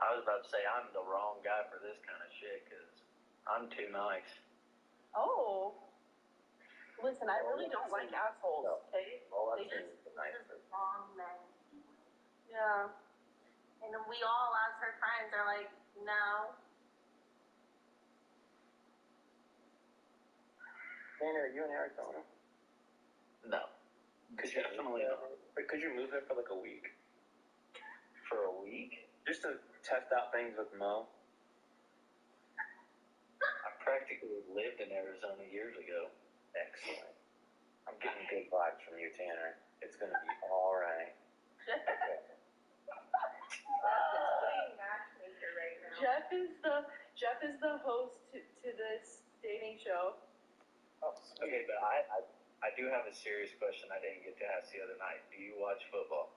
I was about to say I'm the wrong guy for this kind of shit because I'm too nice. Oh. Listen, I really don't like assholes, okay? Well, They that's just... nice. Wrong men. Yeah. And we all, as her friends, are like, no. Tanner, are you in Arizona? No. Definitely not. Could you move there for like a week? For a week? Just to test out things with Mo? I practically lived in Arizona years ago. Excellent. I'm getting good vibes from you, Tanner. It's gonna be alright. Jeff is the host to this dating show. Oh, okay, but I do have a serious question I didn't get to ask the other night. Do you watch football?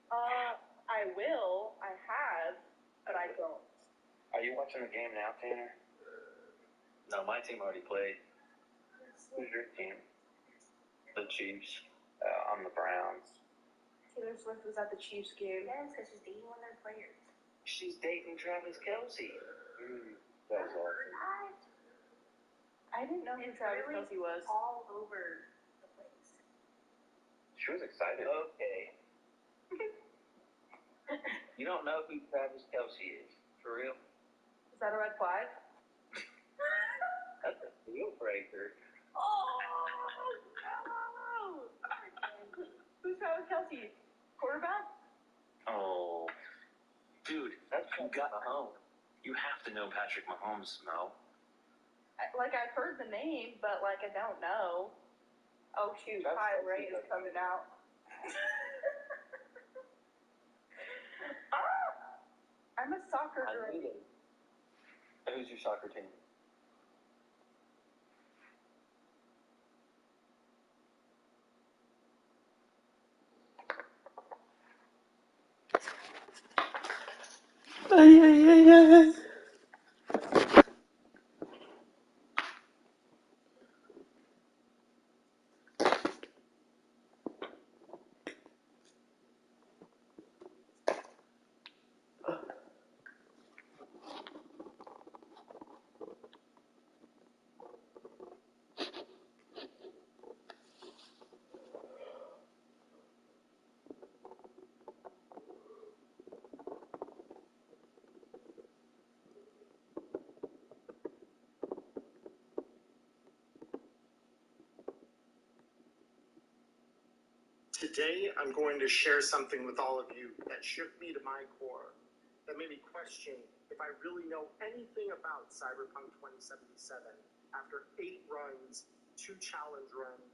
I will. I have, but I don't. Are you watching the game now, Tanner? No, my team already played. Who's your team? The Chiefs. I'm the Browns. Taylor Swift was at the Chiefs game. Yes, because she's dating one of their players. She's dating Travis Kelce. That's awesome. What? I didn't know who Travis Kelce was. All over the place. She was excited. Okay. You don't know who Travis Kelce is, for real? Is that a red flag? That's a deal breaker. Oh, no! Who's Travis Kelce? Quarterback? Oh. Dude, That's Mahomes. You have to know Patrick Mahomes, Mo. I've heard the name, but, I don't know. Oh, shoot. Hi, Ray is coming out. I'm a soccer girl. Who's your soccer team? Today, I'm going to share something with all of you that shook me to my core, that made me question if I really know anything about Cyberpunk 2077 after 8 runs, 2 challenge runs.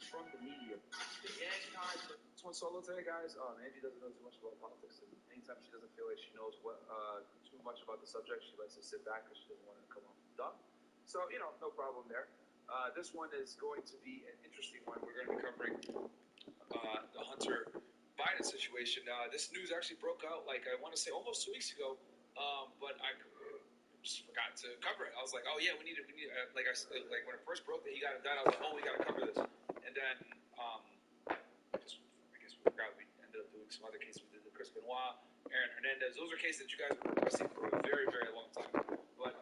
From the media. This one's solo today, guys. Angie doesn't know too much about politics, and anytime she doesn't feel like she knows too much about the subject, she likes to sit back because she doesn't want to come off dumb. So, no problem there. This one is going to be an interesting one. We're going to be covering the Hunter Biden situation. This news actually broke out, I want to say almost 2 weeks ago, but I just forgot to cover it. I was like, oh yeah, we need when it first broke that he got indicted, I was like, oh, we got to cover this. And then, I guess we forgot. We ended up doing some other cases. We did the Chris Benoit, Aaron Hernandez. Those are cases that you guys have been requesting for a very, very long time. But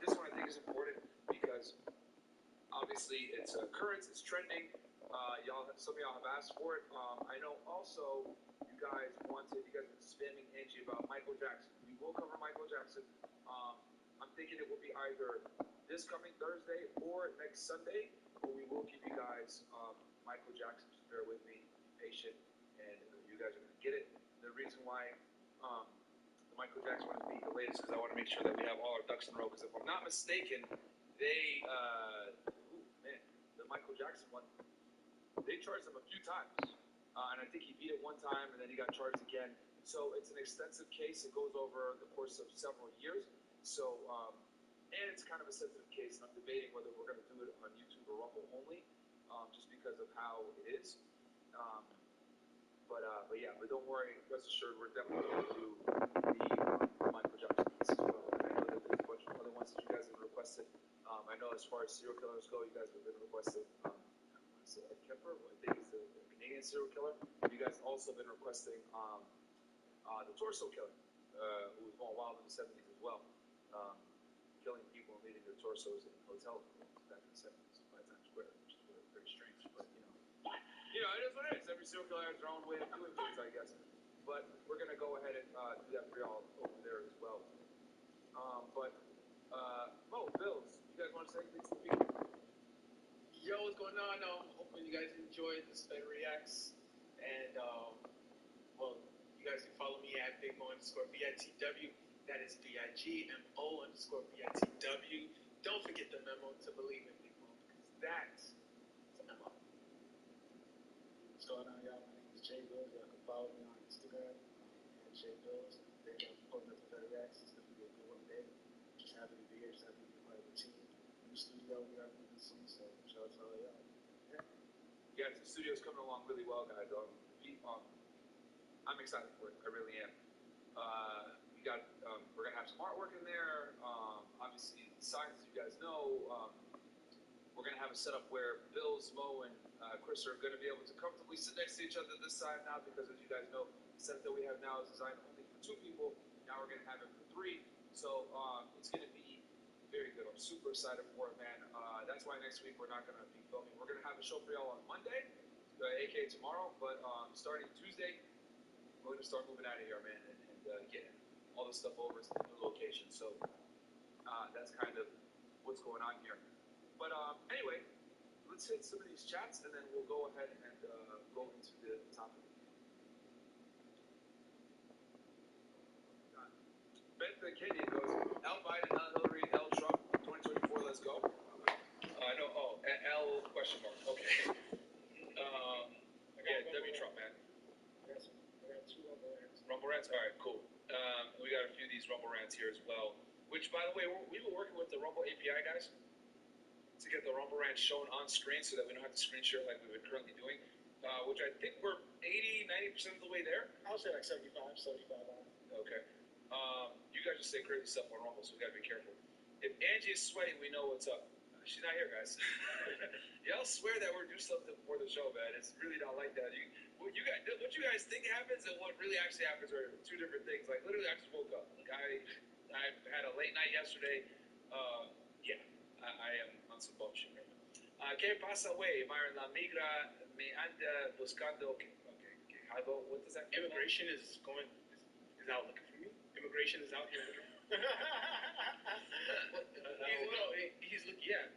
this one I think is important because obviously it's a occurrence, it's trending. Some of y'all have asked for it. I know also you guys have been spamming Angie about Michael Jackson. We will cover Michael Jackson. I'm thinking it will be either this coming Thursday or next Sunday. We will give you guys Michael Jackson. Just bear with me, be patient, and you guys are going to get it. The reason why the Michael Jackson one is being delayed is because I want to make sure that we have all our ducks in a row. Because if I'm not mistaken, the Michael Jackson one, they charged him a few times, and I think he beat it one time, and then he got charged again. So it's an extensive case. It goes over the course of several years. So. And it's kind of a sensitive case, and I'm debating whether we're going to do it on YouTube or Rumble only, just because of how it is. But don't worry, rest assured, we're definitely going to do the Michael Jackson case as well. And I know that there's a bunch of other ones that you guys have requested. I know as far as serial killers go, you guys have been requesting, Ed Kemper, who I think is the Canadian serial killer. You guys also been requesting the torso killer, who was going wild in the 70s as well. Killing people and leaving their torsos in hotel rooms back in the 70s by Times Square, which is very, very strange. But, it is what it is. Every serial killer has their own way of doing things, I guess. But we're going to go ahead and do that for y'all over there as well. Mo, Bills, you guys want to say things to people? Yo, what's going on? Hopefully you guys enjoyed this Fed Reacts. And, you guys can follow me at BigMo_BITW. That is BIGMO_BITW. Don't forget the memo to believe in Big Mo, because that's a memo. What's going on, y'all? My name is Jay Bills. Y'all can follow me on Instagram at Jay Bills. Thank y'all for putting up the Fed Reacts. It's going to be a good one day. Just happy to be here. Just happy to be part of the team. In the studio, we are moving soon, so shout out to all y'all. Yeah, the studio's coming along really well, guys. I'm excited for it. I really am. We're gonna have some artwork in there. Obviously, signs, you guys know. We're gonna have a setup where Bills, Mo, and Chris are gonna be able to comfortably sit next to each other this side now, because as you guys know, the setup that we have now is designed only for 2 people. Now we're gonna have it for 3. So it's gonna be very good. I'm super excited for it, man. That's why next week we're not gonna be filming. We're gonna have a show for y'all on Monday, aka tomorrow. But starting Tuesday, we're gonna start moving out of here, man, and getting all this stuff over to the new location. So that's kind of what's going on here. But anyway, let's hit some of these chats, and then we'll go ahead and go into the topic. Beth Kenyon goes, L Biden, L Hillary, L Trump, 2024, let's go. No, L question mark. Okay. Yeah, W Trump, man. I got 2 Rumble Rants. Rumble Rants? All right, cool. We got a few of these Rumble Rants here as well. Which, by the way, we were working with the Rumble API guys to get the Rumble Rants shown on screen so that we don't have to screen share like we've been currently doing, which I think we're 80-90% of the way there. I'll say like 75 on. Okay. You guys just say crazy stuff on Rumble, so we gotta be careful. If Angie is sweating, we know what's up. She's not here, guys. Y'all swear that we're doing something for the show, man. It's really not like that. You what you guys think happens and what really actually happens are two different things. Like literally, I just woke up. Like I had a late night yesterday. Yeah, I am on some bullshit right now. ¿Qué pasa, güey? Myron, la migra me anda buscando. Okay. What does that mean? Immigration is out looking for me. Immigration is out here looking. He's looking. Yeah,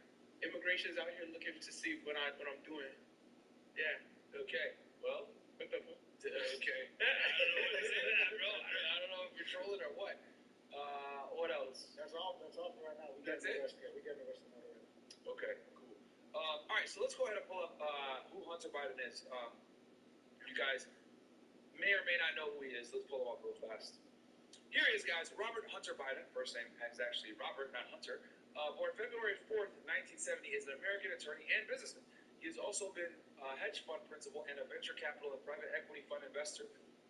immigration is out here looking to see what I'm doing. Yeah. Okay. Well. What the fuck? Okay. I don't know what to say to that, bro. I don't know if you're trolling or what. What else? That's all for right now. That's it? We got the rest of it. Okay, cool. All right, so let's go ahead and pull up who Hunter Biden is. You guys may or may not know who he is. Let's pull him up real fast. Here he is, guys. Robert Hunter Biden. First name is actually Robert, not Hunter. Born February 4th, 1970, is an American attorney and businessman. He has also been a hedge fund principal and a venture capital and private equity fund investor.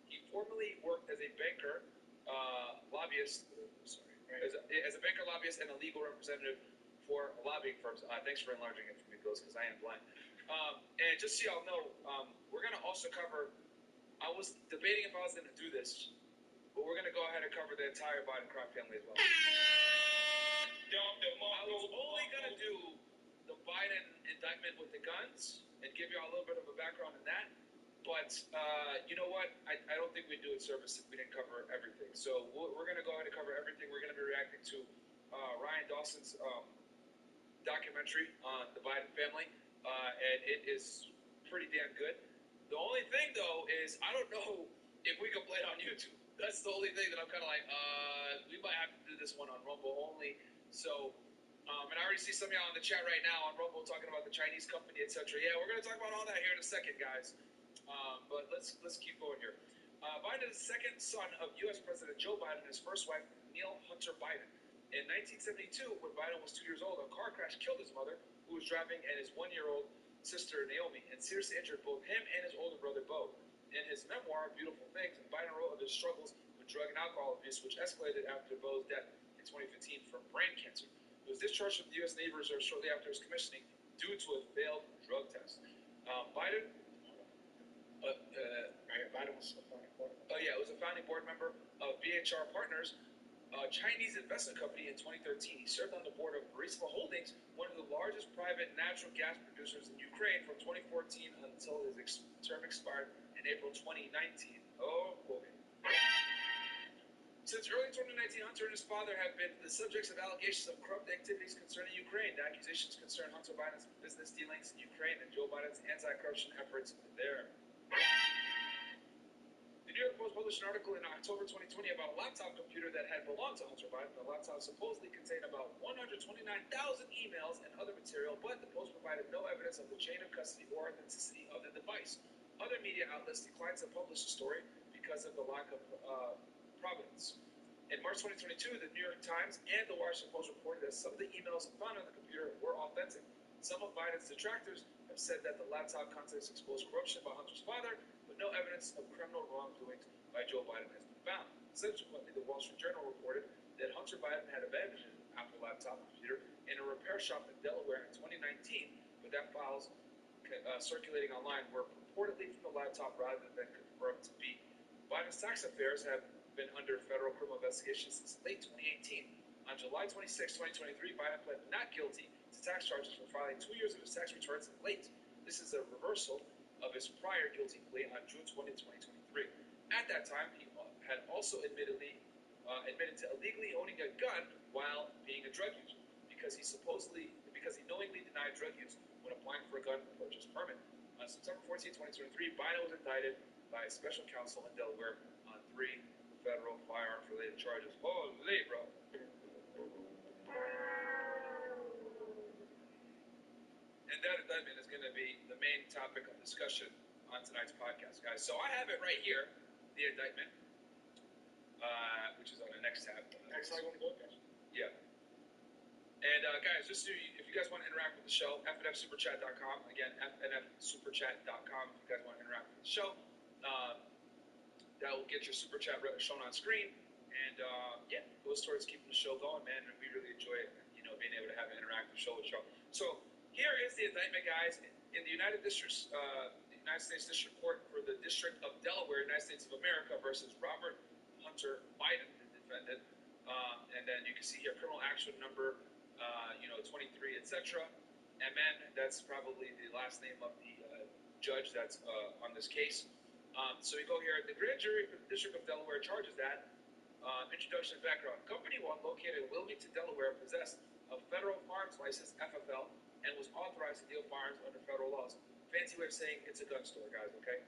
He formerly worked as a banker, lobbyist. As a banker, lobbyist, and a legal representative for lobbying firms. Thanks for enlarging it for me, Ghost, because I am blind. And just so y'all know, we're going to also cover. I was debating if I was going to do this, but we're going to go ahead and cover the entire Biden crime family as well. I was only going to do the Biden indictment with the guns and give y'all a little bit of a background in that. But you know what? I don't think we'd do it service if we didn't cover everything. So we're going to go ahead and cover everything. We're going to be reacting to Ryan Dawson's documentary on the Biden family, and it is pretty damn good. The only thing, though, is I don't know if we can play it on YouTube. That's the only thing that I'm kind of like, we might have to do this one on Rumble only. So, and I already see some of y'all in the chat right now on Rumble talking about the Chinese company, etc. Yeah, we're going to talk about all that here in a second, guys. But let's keep going here. Biden is the second son of U.S. President Joe Biden and his first wife, Neil Hunter Biden. In 1972, when Biden was 2 years old, a car crash killed his mother, who was driving, and his 1-year-old sister, Naomi, and seriously injured both him and his older brother, Bo. In his memoir, Beautiful Things, Biden wrote of his struggles with drug and alcohol abuse, which escalated after Bo's death in 2015 from brain cancer. He was discharged from the U.S. Navy Reserve shortly after his commissioning due to a failed drug test. Biden was a founding board member. Was a founding board member of BHR Partners, a Chinese investment company, in 2013. He served on the board of Burisma Holdings, one of the largest private natural gas producers in Ukraine, from 2014 until his term expired in April 2019. Oh boy. Since early 2019, Hunter and his father have been the subjects of allegations of corrupt activities concerning Ukraine. The accusations concern Hunter Biden's business dealings in Ukraine and Joe Biden's anti-corruption efforts there. The New York Post published an article in October 2020 about a laptop computer that had belonged to Hunter Biden. The laptop supposedly contained about 129,000 emails and other material, but the Post provided no evidence of the chain of custody or authenticity of the device. Other media outlets declined to publish the story because of the lack of provenance. In March 2022, the New York Times and the Washington Post reported that some of the emails found on the computer were authentic. Some of Biden's detractors have said that the laptop contents exposed corruption by Hunter's father, but no evidence of criminal wrongdoings by Joe Biden has been found. Subsequently, the Wall Street Journal reported that Hunter Biden had abandoned his Apple laptop computer in a repair shop in Delaware in 2019, but that files circulating online were purportedly from the laptop rather than confirmed to be. Biden's tax affairs have been under federal criminal investigation since late 2018. On July 26, 2023, Biden pled not guilty to tax charges for filing 2 years of his tax returns late. This is a reversal of his prior guilty plea on June 20, 2023. At that time, he had also admitted to illegally owning a gun while being a drug user because he knowingly denied drug use when applying for a gun purchase permit. On September 14, 2023, Biden was indicted by a special counsel in Delaware on 3 federal firearms-related charges. Holy, bro. And that indictment is going to be the main topic of discussion on tonight's podcast, guys. So I have it right here, the indictment, which is on the next tab. Next slide, want to go, guys? Yeah. And guys, just so if you guys want to interact with the show, fnfsuperchat.com. Again, fnfsuperchat.com if you guys want to interact with the show. That will get your super chat shown on screen. And yeah, goes towards keeping the show going, man. And we really enjoy it, being able to have an interactive show with y'all. So here is the indictment, guys. In the United District United States District Court for the District of Delaware, United States of America versus Robert Hunter Biden, the defendant. And then you can see here criminal action number, 23, etc. MN, that's probably the last name of the judge that's on this case. So we go here. The grand jury for the District of Delaware charges that introduction and background. Company 1, located in Wilmington, Delaware, possessed a federal firearms license, FFL, and was authorized to deal firearms under federal laws. Fancy way of saying it's a gun store, guys, okay?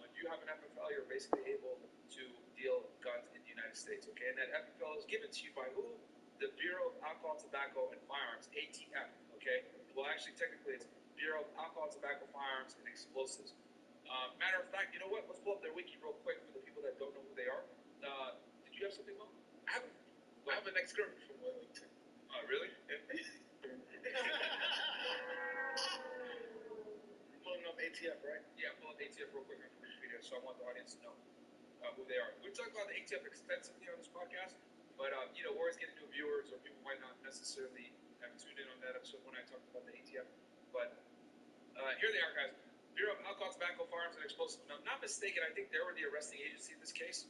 If you have an FFL, you're basically able to deal guns in the United States, okay? And that FFL is given to you by who? The Bureau of Alcohol, Tobacco, and Firearms, ATF, okay? Well, actually, technically, it's Bureau of Alcohol, Tobacco, Firearms, and Explosives. Matter of fact, you know what? Let's pull up their wiki real quick for the people that don't know who they are. Did you have something, Mo? I have an ex-girlfriend from Wilmington. Oh, really? Pulling up ATF, right? Yeah, pull up ATF real quick on Wikipedia, so I want the audience to know who they are. We talk about the ATF extensively on this podcast, but we're always getting new viewers, or people might not necessarily have tuned in on that episode when I talked about the ATF. But here they are, guys. Bureau of Alcohol, Tobacco, Firearms, and Explosives. Now, I'm not mistaken, I think they were the arresting agency in this case.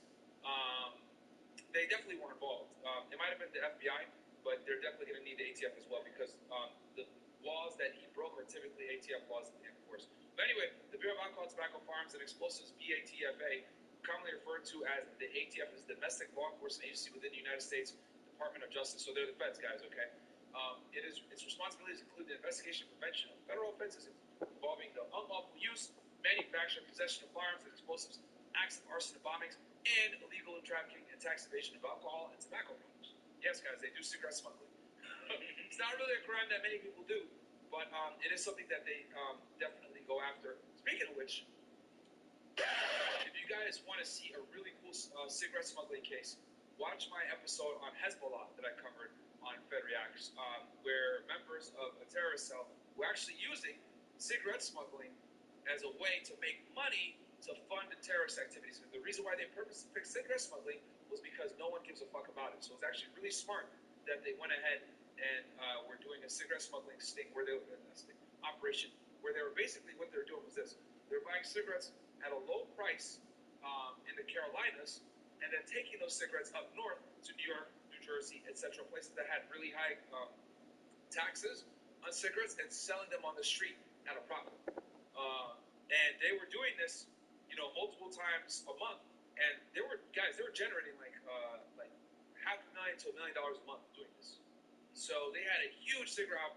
They definitely were involved. It might have been the FBI, but they're definitely going to need the ATF as well because the laws that he broke are typically ATF laws that they enforce. But anyway, the Bureau of Alcohol, Tobacco, Firearms, and Explosives, BATFA, commonly referred to as the ATF, is the domestic law enforcement agency within the United States Department of Justice. So they're the feds, guys, okay? Its responsibilities include the investigation and prevention of federal offenses involving the unlawful use, manufacture, and possession of firearms and explosives, acts of arson and bombings, and illegal trafficking and tax evasion of alcohol and tobacco products. Yes, guys, they do cigarette smuggling. It's not really a crime that many people do, but it is something that they definitely go after. Speaking of which, if you guys want to see a really cool cigarette smuggling case, watch my episode on Hezbollah that I covered on Fed Reacts, where members of a terrorist cell were actually using cigarette smuggling as a way to make money to fund the terrorist activities. And the reason why they purposely picked cigarette smuggling was because no one gives a fuck about it. So it's actually really smart that they went ahead and were doing a cigarette smuggling sting where they were operation where they were basically, what they were doing was this: they were buying cigarettes at a low price in the Carolinas, and then taking those cigarettes up north to New York, New Jersey, etc., places that had really high taxes on cigarettes, and selling them on the street at a profit. And they were doing this, multiple times a month, and they were generating like $500,000 to $1 million a month doing this. So they had a huge cigarette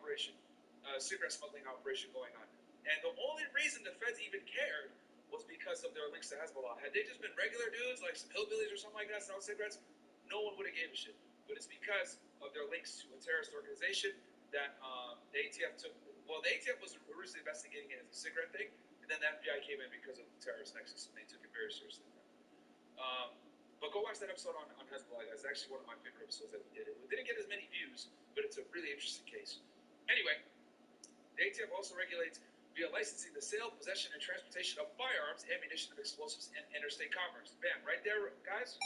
smuggling operation going on. And the only reason the feds even cared was because of their links to Hezbollah. Had they just been regular dudes, like some hillbillies or something like that, selling cigarettes, no one would have gave a shit. But it's because of their links to a terrorist organization that the ATF took. Well, the ATF was originally investigating it as a cigarette thing, and then the FBI came in because of the terrorist nexus, and they took it very seriously. But go watch that episode on Hezbollah, guys. It's actually one of my favorite episodes that we did. It didn't get as many views, but it's a really interesting case. Anyway, the ATF also regulates via licensing the sale, possession, and transportation of firearms, ammunition, and explosives in interstate commerce. Bam, right there, guys.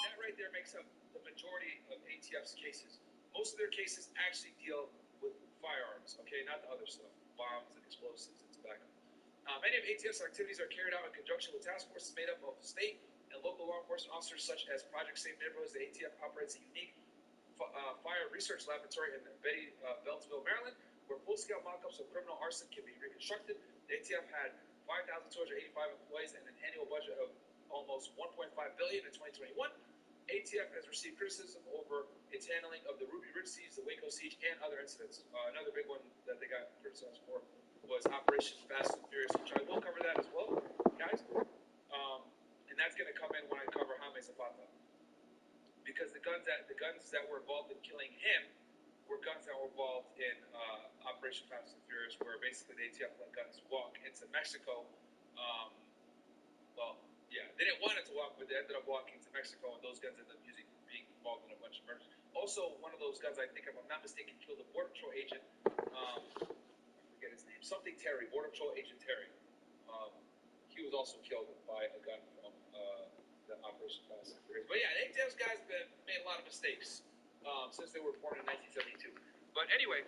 That right there makes up the majority of ATF's cases. Most of their cases actually deal with firearms, okay, not the other stuff, bombs and explosives and tobacco. Many of ATF's activities are carried out in conjunction with task forces made up of state and local law enforcement officers, such as Project Safe Neighborhoods. The ATF operates a unique fire research laboratory in Beltsville, Maryland, where full-scale mock-ups of criminal arson can be reconstructed. The ATF had 5,285 employees and an annual budget of almost $1.5 billion in 2021. ATF has received criticism over its handling of the Ruby Ridge siege, the Waco siege, and other incidents. Another big one that they got criticized for was Operation Fast and Furious, which I will cover that as well, guys. And that's going to come in when I cover Jaime Zapata, because the guns that were involved in killing him were guns that were involved in Operation Fast and Furious, where basically the ATF let guns walk into Mexico. They didn't want it to walk, but they ended up walking to Mexico, and those guns ended up being involved in a bunch of murders. Also, one of those guns, I think, if I'm not mistaken, killed a Border Patrol agent. I forget his name. Something Terry, Border Patrol agent Terry. He was also killed by a gun from the Operation Fast and Furious. But yeah, the ATF's guys made a lot of mistakes since they were formed in 1972. But anyway,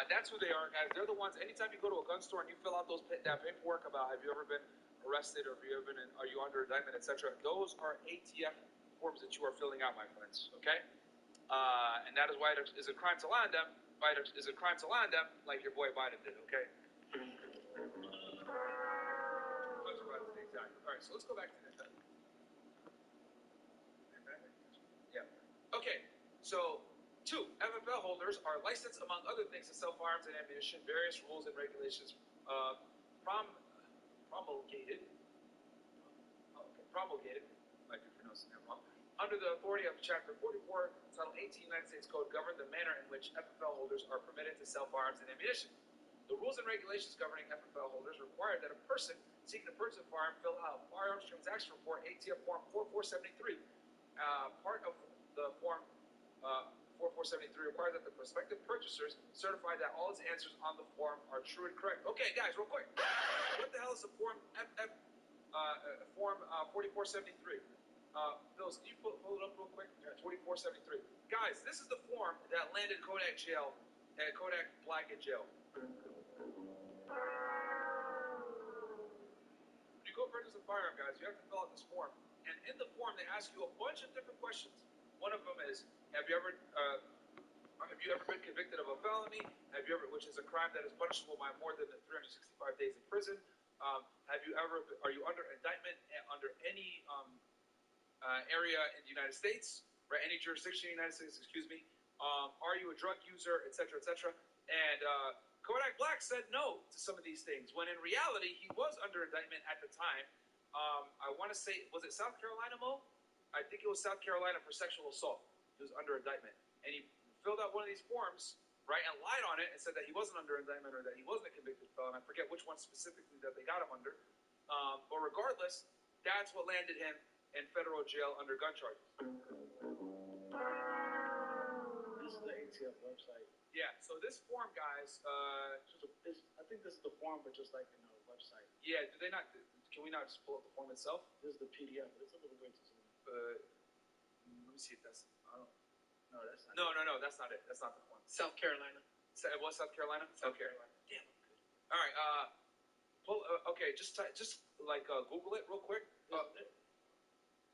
that's who they are, guys. They're the ones. Anytime you go to a gun store and you fill out that paperwork about have you ever been arrested or have you ever been are you under indictment, etc. Those are ATF forms that you are filling out, my friends. Okay, and that is why it is a crime to lie on them. Why it is a crime to lie on them, like your boy Biden did. Okay. Exactly. All right, so let's go back to this. Yeah. Okay, so 2, FFL holders are licensed, among other things, to sell firearms and ammunition. Various rules and regulations promulgated, might be pronouncing that wrong, under the authority of Chapter 44, Title 18 United States Code govern the manner in which FFL holders are permitted to sell firearms and ammunition. The rules and regulations governing FFL holders require that a person seeking to purchase a firearm fill out a firearms transaction report, ATF Form 4473. Part of the Form 4473 requires that the prospective purchasers certify that all its answers on the form are true and correct. Okay, guys, real quick. What the hell is the Form Form 4473? Bills, can you pull it up real quick? 4473. Guys, this is the form that landed Kodak Black in jail. When you go purchase a firearm, guys, you have to fill out this form. And in the form, they ask you a bunch of different questions. One of them is, have you ever been convicted of a felony? Which is a crime that is punishable by more than 365 days in prison? Are you under indictment under any area in the United States, right? Any jurisdiction in the United States, excuse me. Are you a drug user, etc., etc.? And Kodak Black said no to some of these things, when in reality, he was under indictment at the time. I want to say, was it South Carolina, Mo? I think it was South Carolina for sexual assault. He was under indictment. And he filled out one of these forms, right, and lied on it and said that he wasn't under indictment or that he wasn't a convicted felon. I forget which one specifically that they got him under. But regardless, that's what landed him in federal jail under gun charges. This is the ATF website. Yeah, so this form, guys, I think this is the form, but just like in the website. Yeah, can we not just pull up the form itself? This is the PDF, but it's a little way too soon. Let me see if that's, no, that's not No, that's not it. That's not the form. South Carolina. It was South Carolina? South Carolina. Damn. All right, okay, just Google it real quick.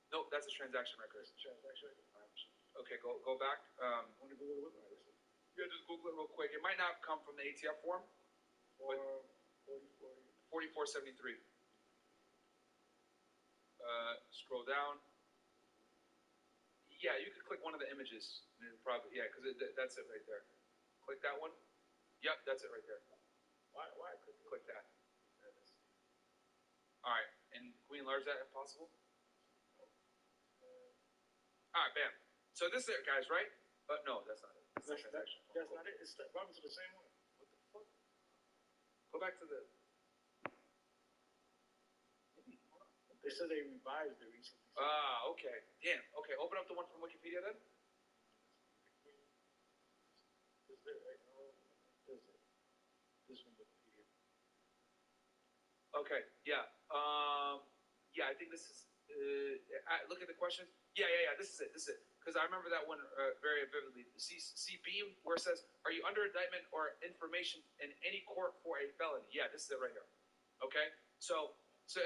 Nope, that's a transaction record. Okay, go back. I want to Google it with my Yeah, just Google it real quick. It might not come from the ATF form. 4473. Scroll down. Yeah, you could click one of the images. Probably, yeah, because that's it right there. Click that one. Yep, that's it right there. Why click that? All right, and can we enlarge that if possible? All right, bam. So this is it, guys, right? No, that's not it. That's not it. It's probably to the same one. What the fuck? Go back to the. They said they revised it recently. Okay. Damn. Okay, open up the one from Wikipedia then. Is it right now? Is it? This one Wikipedia. Okay. Yeah. Yeah. I think this is. Look at the question. Yeah. This is it. Because I remember that one very vividly. CB, where it says, "Are you under indictment or information in any court for a felony?" Yeah, this is it right here. Okay. So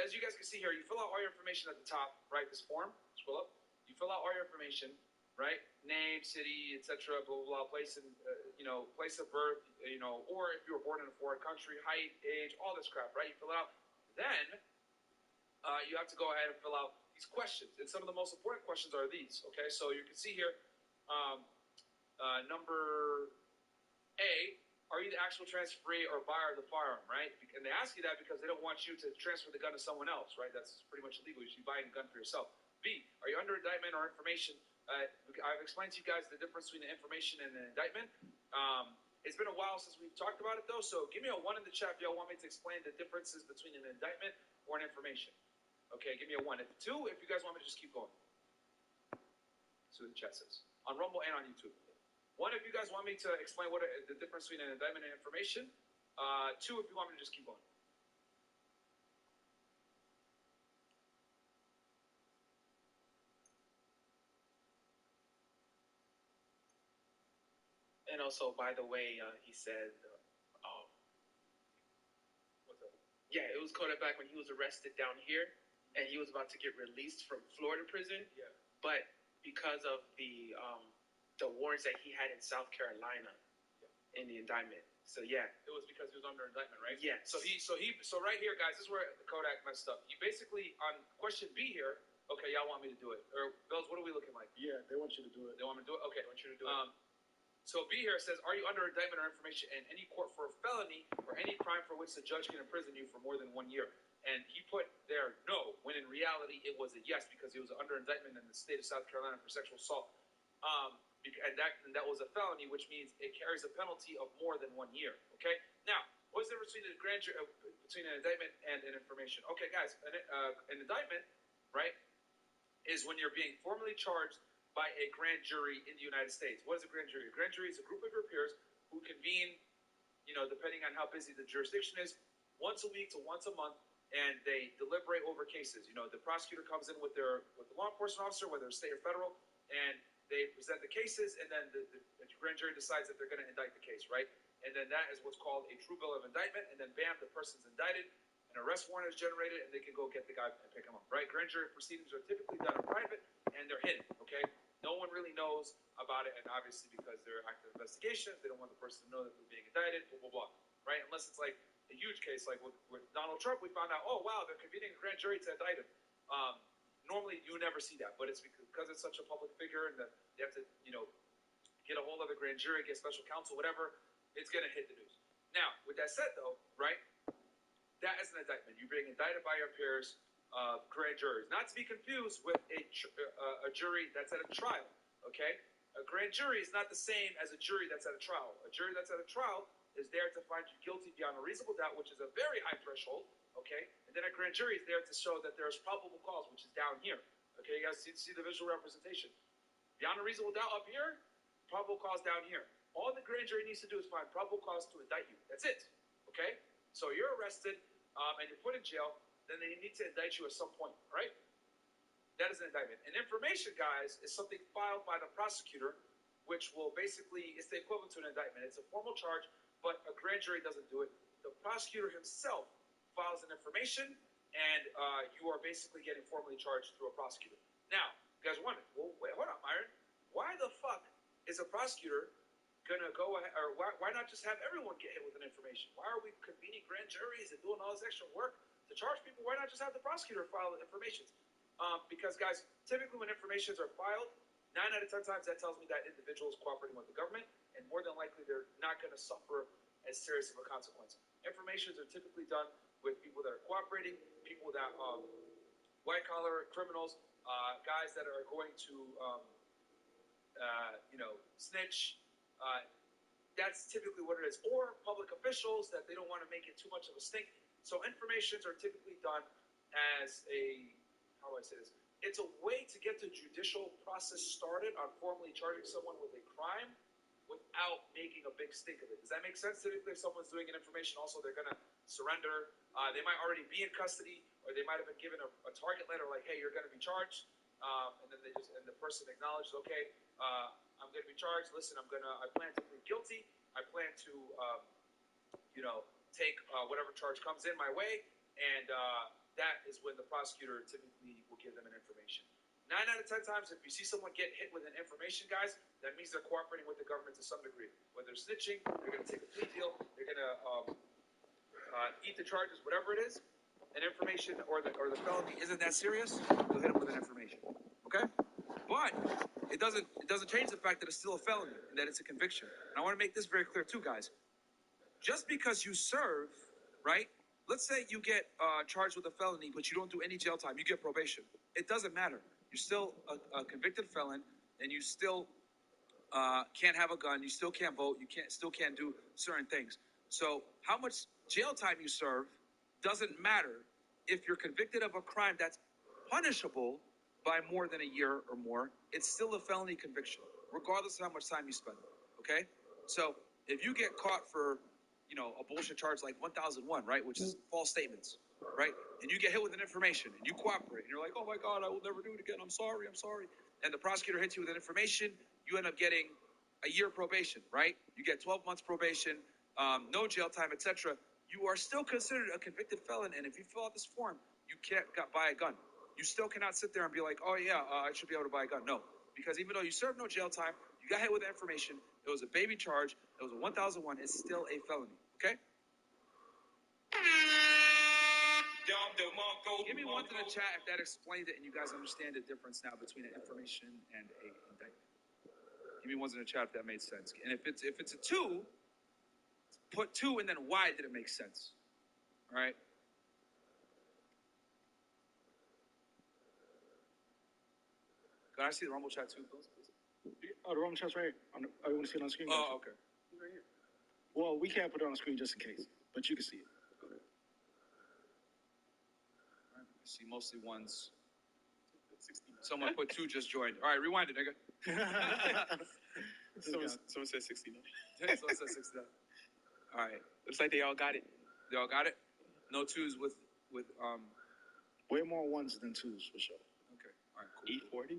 as you guys can see here, you fill out all your information at the top, right? This form. Scroll up. You fill out all your information, right? Name, city, etc. Blah blah blah. Place and place of birth, or if you were born in a foreign country, height, age, all this crap, right? You fill it out. Then you have to go ahead and fill out these questions, and some of the most important questions are these. Okay, so you can see here, number A. Are you the actual transferee or buyer of the firearm, right? And they ask you that because they don't want you to transfer the gun to someone else, right? That's pretty much illegal. You should be buying a gun for yourself. B, are you under indictment or information? I've explained to you guys the difference between the information and the indictment. It's been a while since we've talked about it, though, so give me a 1 in the chat if y'all want me to explain the differences between an indictment or an information. Okay, give me a 1. 2, if you guys want me to just keep going. See what the chat says. On Rumble and on YouTube. 1, if you guys want me to explain what the difference between an indictment and information. 2, if you want me to just keep going. And also, by the way, he said, what's up? Yeah, it was Kodak back when he was arrested down here, and he was about to get released from Florida prison. Yeah. But because of the warrants that he had in South Carolina, in the indictment. So yeah, it was because he was under indictment, right? Yeah. So right here, guys, this is where Kodak messed up. He basically on question B here. Okay, y'all want me to do it, or Bills? What are we looking like? Yeah, they want you to do it. They want me to do it. Okay, they want you to do it. So B here says, are you under indictment or information in any court for a felony or any crime for which the judge can imprison you for more than 1 year? And he put there no, when in reality it was a yes because he was under indictment in the state of South Carolina for sexual assault. And that was a felony, which means it carries a penalty of more than 1 year. Okay. Now, what's the difference between the grand jury, between an indictment and an information? Okay, guys, an indictment, right, is when you're being formally charged by a grand jury in the United States. What is a grand jury? A grand jury is a group of your peers who convene, depending on how busy the jurisdiction is, once a week to once a month, and they deliberate over cases. The prosecutor comes in with the law enforcement officer, whether it's state or federal, and they present the cases, and then the grand jury decides that they're going to indict the case, right? And then that is what's called a true bill of indictment, and then bam, the person's indicted, an arrest warrant is generated, and they can go get the guy and pick him up, right? Grand jury proceedings are typically done in private, and they're hidden, okay? No one really knows about it, and obviously because they're active investigations, they don't want the person to know that they're being indicted, blah, blah, blah, right? Unless it's like a huge case, like with Donald Trump, we found out, oh, wow, they're convening a grand jury to indict him. Normally, you never see that, but it's because it's such a public figure, and they have to, get a whole other grand jury, get special counsel, whatever, it's going to hit the news. Now, with that said, though, right, that is an indictment. You're being indicted by your peers, grand juries. Not to be confused with a jury that's at a trial, okay? A grand jury is not the same as a jury that's at a trial. A jury that's at a trial is there to find you guilty beyond a reasonable doubt, which is a very high threshold, okay? And then a grand jury is there to show that there's probable cause, which is down here. Okay, you guys see the visual representation. Beyond a reasonable doubt up here, probable cause down here. All the grand jury needs to do is find probable cause to indict you. That's it. Okay? So you're arrested and you're put in jail, then they need to indict you at some point, right? That is an indictment. An information, guys, is something filed by the prosecutor, which will basically, it's the equivalent to an indictment. It's a formal charge, but a grand jury doesn't do it. The prosecutor himself files an information, and you are basically getting formally charged through a prosecutor. Now, you guys wonder, well, wait, hold on, Myron. Why the fuck is a prosecutor gonna go ahead, or why not just have everyone get hit with an information? Why are we convening grand juries and doing all this extra work to charge people? Why not just have the prosecutor file the informations? Because, guys, typically when informations are filed, 9 out of 10 times that tells me that individual is cooperating with the government, and more than likely they're not going to suffer as serious of a consequence. Informations are typically done with people that are cooperating, people that, white-collar criminals, guys that are going to, snitch. That's typically what it is. Or public officials that they don't want to make it too much of a stink. So informations are typically done as a, how do I say this? It's a way to get the judicial process started on formally charging someone with a crime without making a big stink of it. Does that make sense? Typically, if someone's doing an information, also they're going to surrender. They might already be in custody, or they might have been given a target letter like, hey, you're going to be charged. And then the person acknowledges, okay, I'm going to be charged. Listen, I plan to plead guilty. I plan to, take whatever charge comes in my way. And that is when the prosecutor typically will give them an information. 9 out of 10 times, if you see someone get hit with an information, guys, that means they're cooperating with the government to some degree. Whether they're snitching, they're going to take a plea deal, they're going to eat the charges, whatever it is. An information or the felony isn't that serious, you'll hit them with an information. Okay? But it doesn't change the fact that it's still a felony and that it's a conviction. And I want to make this very clear too, guys. Just because you serve, right? Let's say you get charged with a felony, but you don't do any jail time. You get probation. It doesn't matter. You're still a convicted felon, and you still can't have a gun. You still can't vote. You still can't do certain things. So how much jail time you serve doesn't matter if you're convicted of a crime that's punishable by more than a year or more. It's still a felony conviction, regardless of how much time you spend. Okay? So if you get caught for, a bullshit charge like 1001, right, which is false statements, right, and you get hit with an information and you cooperate and you're like, oh my God, I will never do it again. I'm sorry. And the prosecutor hits you with an information, you end up getting a year probation, right? You get 12 months probation, no jail time, etc. You are still considered a convicted felon, and if you fill out this form, you can't buy a gun. You still cannot sit there and be like, oh yeah, I should be able to buy a gun. No, because even though you served no jail time, you got hit with the information, it was a baby charge, it was a 1001, it's still a felony, okay? Give me one to the chat if that explained it and you guys understand the difference now between an information and a indictment. Give me ones in the chat if that made sense. And if it's a 2, put 2 and then why did it make sense? All right? Can I see the Rumble chat too, please? Oh, the Rumble chat's right here. I want to see it on the screen. Oh, okay. Right here. Well, we can't put it on the screen just in case, but you can see it. Okay. All right, I see mostly ones. Someone put 2 just joined. All right, rewind it, nigga. Someone said 69. Someone said 69. All right. Looks like they all got it. They all got it? No 2s with way more 1s than 2s for sure. Okay. All right, cool. E40?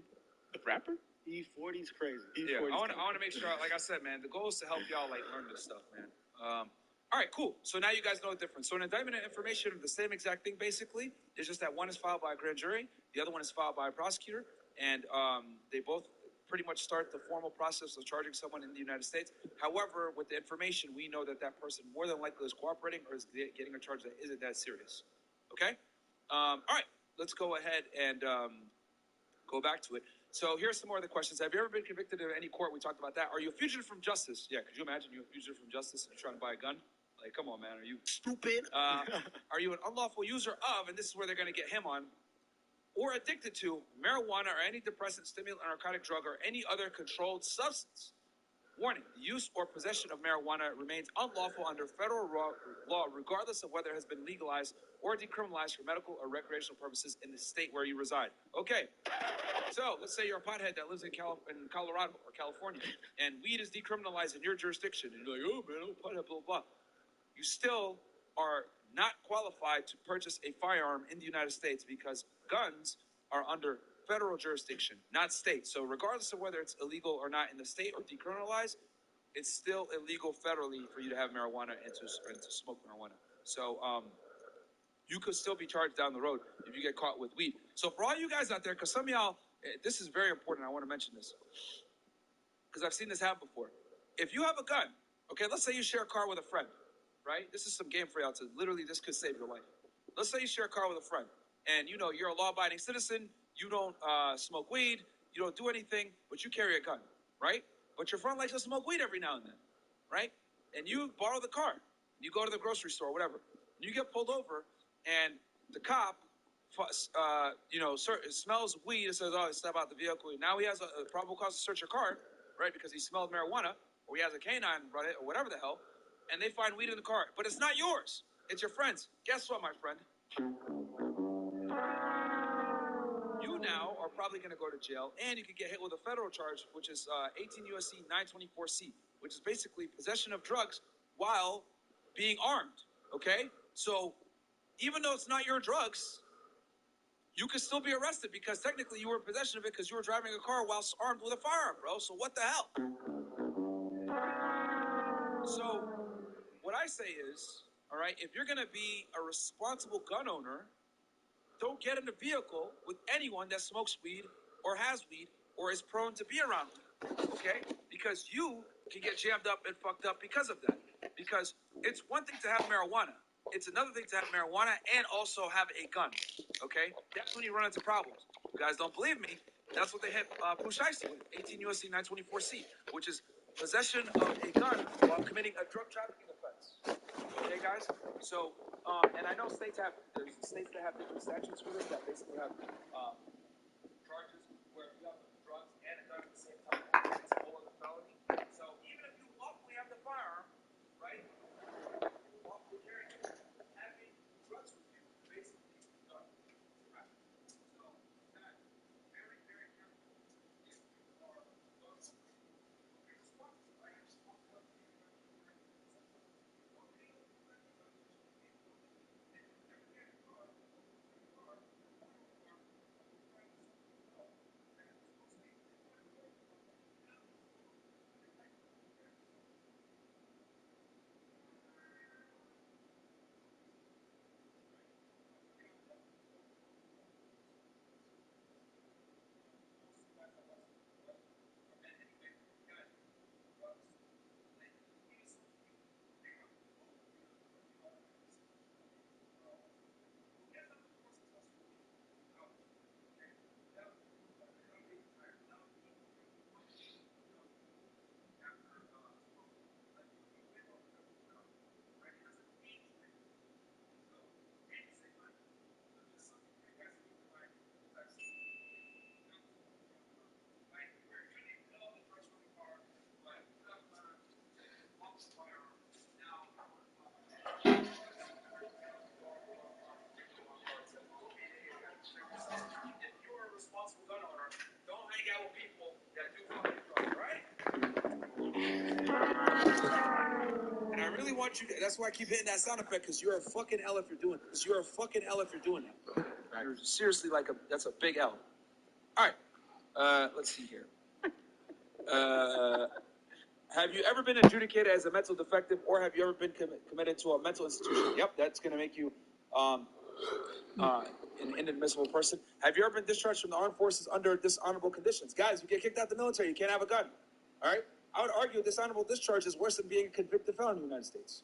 The rapper? E40's crazy. Yeah, I want to make sure, like I said, man, the goal is to help y'all like learn this stuff, man. All right, cool. So now you guys know the difference. So an indictment and information are the same exact thing, basically. It's just that one is filed by a grand jury, the other one is filed by a prosecutor, and they both pretty much start the formal process of charging someone in the United States. However, with the information, we know that that person more than likely is cooperating or is getting a charge that isn't that serious. Okay? All right, let's go ahead and go back to it. So here's some more of the questions. Have you ever been convicted in any court? We talked about that. Are you a fugitive from justice? Yeah, could you imagine you're a fugitive from justice and you're trying to buy a gun? Like, come on, man. Are you stupid? Are you an unlawful user of, and this is where they're going to get him on, or addicted to marijuana or any depressant, stimulant, or narcotic drug, or any other controlled substance? Warning, the use or possession of marijuana remains unlawful under federal law, regardless of whether it has been legalized or decriminalized for medical or recreational purposes in the state where you reside. Okay, so let's say you're a pothead that lives in Colorado or California, and weed is decriminalized in your jurisdiction, and you're like, oh man, I'm a pothead, blah, blah, blah. You still are not qualified to purchase a firearm in the United States because guns are under federal jurisdiction, not state. So regardless of whether it's illegal or not in the state or decriminalized, it's still illegal federally for you to have marijuana and to smoke marijuana. So you could still be charged down the road if you get caught with weed. So for all you guys out there, because some of y'all, this is very important, I want to mention this, because I've seen this happen before. If you have a gun, okay, let's say you share a car with a friend, right? This is some game for y'all to literally, this could save your life. Let's say you share a car with a friend, and you know you're a law-abiding citizen, you don't smoke weed, you don't do anything, but you carry a gun, right? But your friend likes to smoke weed every now and then, right? And you borrow the car, you go to the grocery store, whatever, you get pulled over, and the cop, smells weed and says, oh, step out the vehicle. Now he has a probable cause to search your car, right? Because he smelled marijuana, or he has a canine run it, or whatever the hell, and they find weed in the car. But it's not yours. It's your friend's. Guess what, my friend? You now are probably going to go to jail, and you could get hit with a federal charge, which is 18 U.S.C. 924C, which is basically possession of drugs while being armed, okay? So even though it's not your drugs, you could still be arrested because technically you were in possession of it because you were driving a car whilst armed with a firearm, bro. So what the hell? So what I say is, all right, if you're going to be a responsible gun owner, don't get in a vehicle with anyone that smokes weed or has weed or is prone to be around weed, okay? Because you can get jammed up and fucked up because of that. Because it's one thing to have marijuana. It's another thing to have marijuana and also have a gun, okay? That's when you run into problems. You guys don't believe me? That's what they hit Pooh Shiesty with, 18 U.S.C. 924C, which is possession of a gun while committing a drug trafficking offense. Okay, guys? So, and I know there's states that have different statutes for this that basically have charges where you have drugs and a gun at the same time. It's a whole other felony. So even if you lawfully have the firearm, right? Lawfully carrying it, having drugs with you, basically, done. Right. So, that very, very careful if you are responsible, right? want you to, that's why I keep hitting that sound effect, because you're a fucking L if you're doing this. You're a fucking L if you're doing that. You're seriously that's a big L. All right. Let's see here. Have you ever been adjudicated as a mental defective, or have you ever been committed to a mental institution? Yep, that's going to make you an inadmissible person. Have you ever been discharged from the armed forces under dishonorable conditions? Guys, you get kicked out of the military, you can't have a gun. All right? I would argue dishonorable discharge is worse than being a convicted felon in the United States.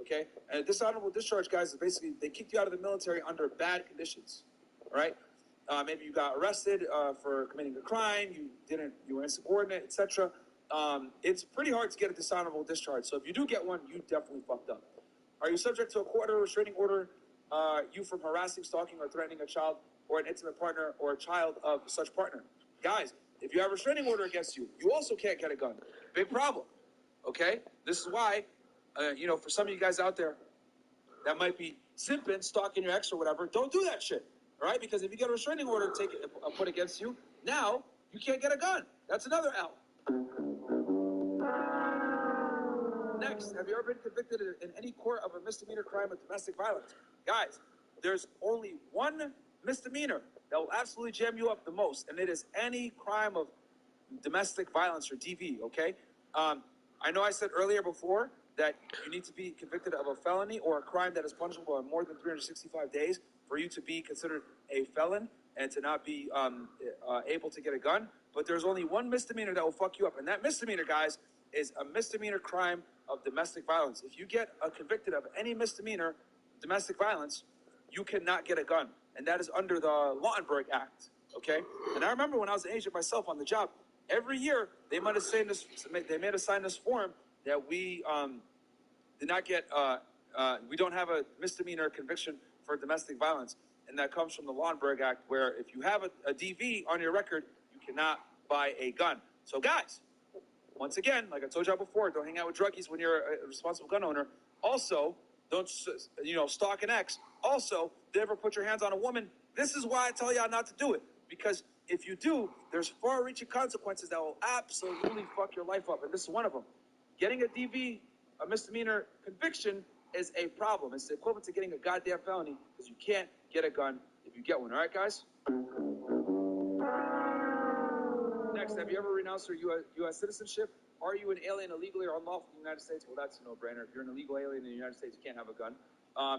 Okay? And a dishonorable discharge, guys, is basically they kicked you out of the military under bad conditions. All right? Maybe you got arrested for committing a crime, you were insubordinate, etc. It's pretty hard to get a dishonorable discharge. So if you do get one, you definitely fucked up. Are you subject to a court order, restraining order, you from harassing, stalking, or threatening a child or an intimate partner or a child of such partner? Guys, if you have a restraining order against you, you also can't get a gun. Big problem. Okay? This is why, for some of you guys out there that might be simping, stalking your ex or whatever, don't do that shit. All right? Because if you get a restraining order put against you, now you can't get a gun. That's another L. Next, have you ever been convicted in any court of a misdemeanor crime of domestic violence? Guys, there's only one misdemeanor that will absolutely jam you up the most, and it is any crime of domestic violence or DV, okay? I know I said earlier before that you need to be convicted of a felony or a crime that is punishable by more than 365 days for you to be considered a felon and to not be able to get a gun. But there's only one misdemeanor that will fuck you up, and that misdemeanor, guys, is a misdemeanor crime of domestic violence. If you get convicted of any misdemeanor domestic violence, you cannot get a gun, and that is under the Lautenberg Act, okay? And I remember when I was an agent myself on the job, every year they made us sign this form that we did not get, we don't have a misdemeanor conviction for domestic violence, and that comes from the Lautenberg Act, where if you have a DV on your record, you cannot buy a gun. So guys, once again, like I told y'all before, don't hang out with druggies when you're a responsible gun owner. Also, don't, stalk an ex. Also, never put your hands on a woman. This is why I tell y'all not to do it. Because if you do, there's far-reaching consequences that will absolutely fuck your life up. And this is one of them. Getting a DV, a misdemeanor conviction, is a problem. It's equivalent to getting a goddamn felony because you can't get a gun if you get one. All right, guys? Next, have you ever renounced your U.S. citizenship? Are you an alien illegally or unlawfully in the United States? Well, that's a no-brainer. If you're an illegal alien in the United States, you can't have a gun.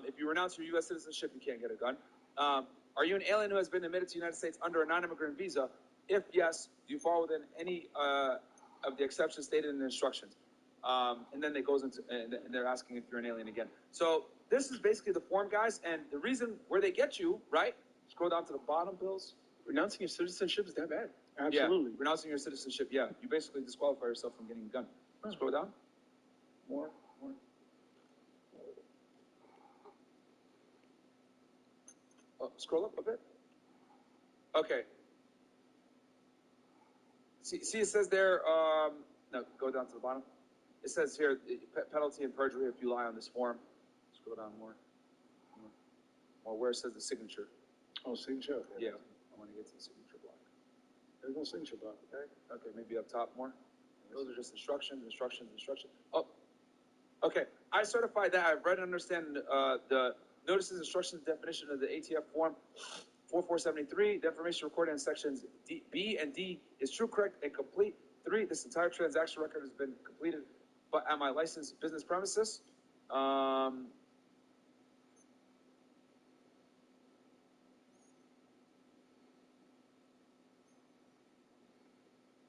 If you renounce your U.S. citizenship, you can't get a gun. Are you an alien who has been admitted to the United States under a non-immigrant visa? If yes, do you fall within any of the exceptions stated in the instructions? And then it goes into, and they're asking if you're an alien again. So this is basically the form, guys, and the reason where they get you, right? Scroll down to the bottom, Bills. Renouncing your citizenship is that bad? Absolutely. Yeah, renouncing your citizenship, yeah. You basically disqualify yourself from getting a gun. Scroll down. More. Oh, scroll up a bit. Okay. See, it says there, no, go down to the bottom. It says here, penalty and perjury if you lie on this form. Scroll down more. Where it says the signature. Oh, signature? Okay. Yeah, I want to get to the signature block. There's no signature block, okay? Okay, maybe up top more. Those are just instructions. Oh, okay. I certify that I've read and understand the notices, instructions, definition of the ATF form 4473. The information recorded in sections B and D is true, correct, and complete. 3, this entire transaction record has been completed but at my licensed business premises.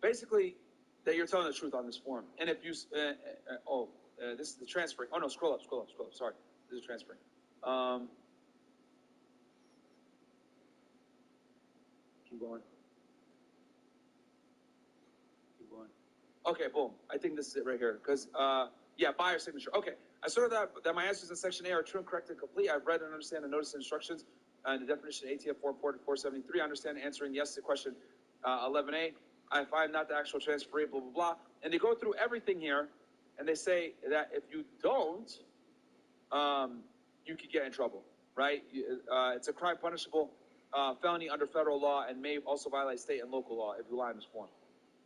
Basically, that you're telling the truth on this form. And if you, this is the transferring. Oh no, scroll up. Sorry, this is transferring. Keep going. Okay, boom. I think this is it right here. Because, buyer signature. Okay, I saw that my answers in section A are true and correct and complete. I've read and understand the notice and instructions and the definition of ATF form 4473. I understand answering yes to question 11A. I find not the actual transferee, blah, blah, blah. And they go through everything here, and they say that if you don't, you could get in trouble, right? It's a crime punishable felony under federal law and may also violate state and local law if you lie on this form.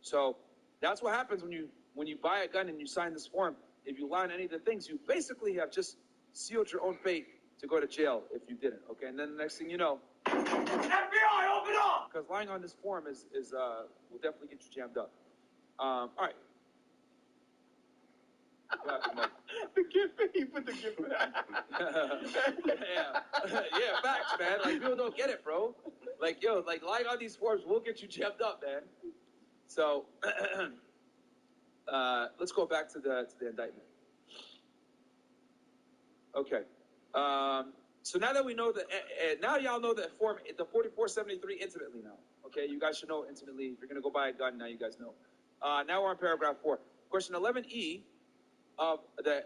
So that's what happens when you buy a gun and you sign this form. if you lie on any of the things, you basically have just sealed your own fate to go to jail if you didn't. Okay, and then the next thing you know, FBI, open up! Because lying on this form is will definitely get you jammed up. All right. The gift, he put the gift back. Yeah, facts, man. Like, people don't get it, bro. Like, yo, like, lying on these forms will get you jammed up, man. So, let's go back to the indictment. Okay. So now that we know that, now y'all know the form, the 4473 intimately now. Okay, you guys should know intimately. If you're gonna go buy a gun, now you guys know. Now we're on paragraph 4. Question 11E of the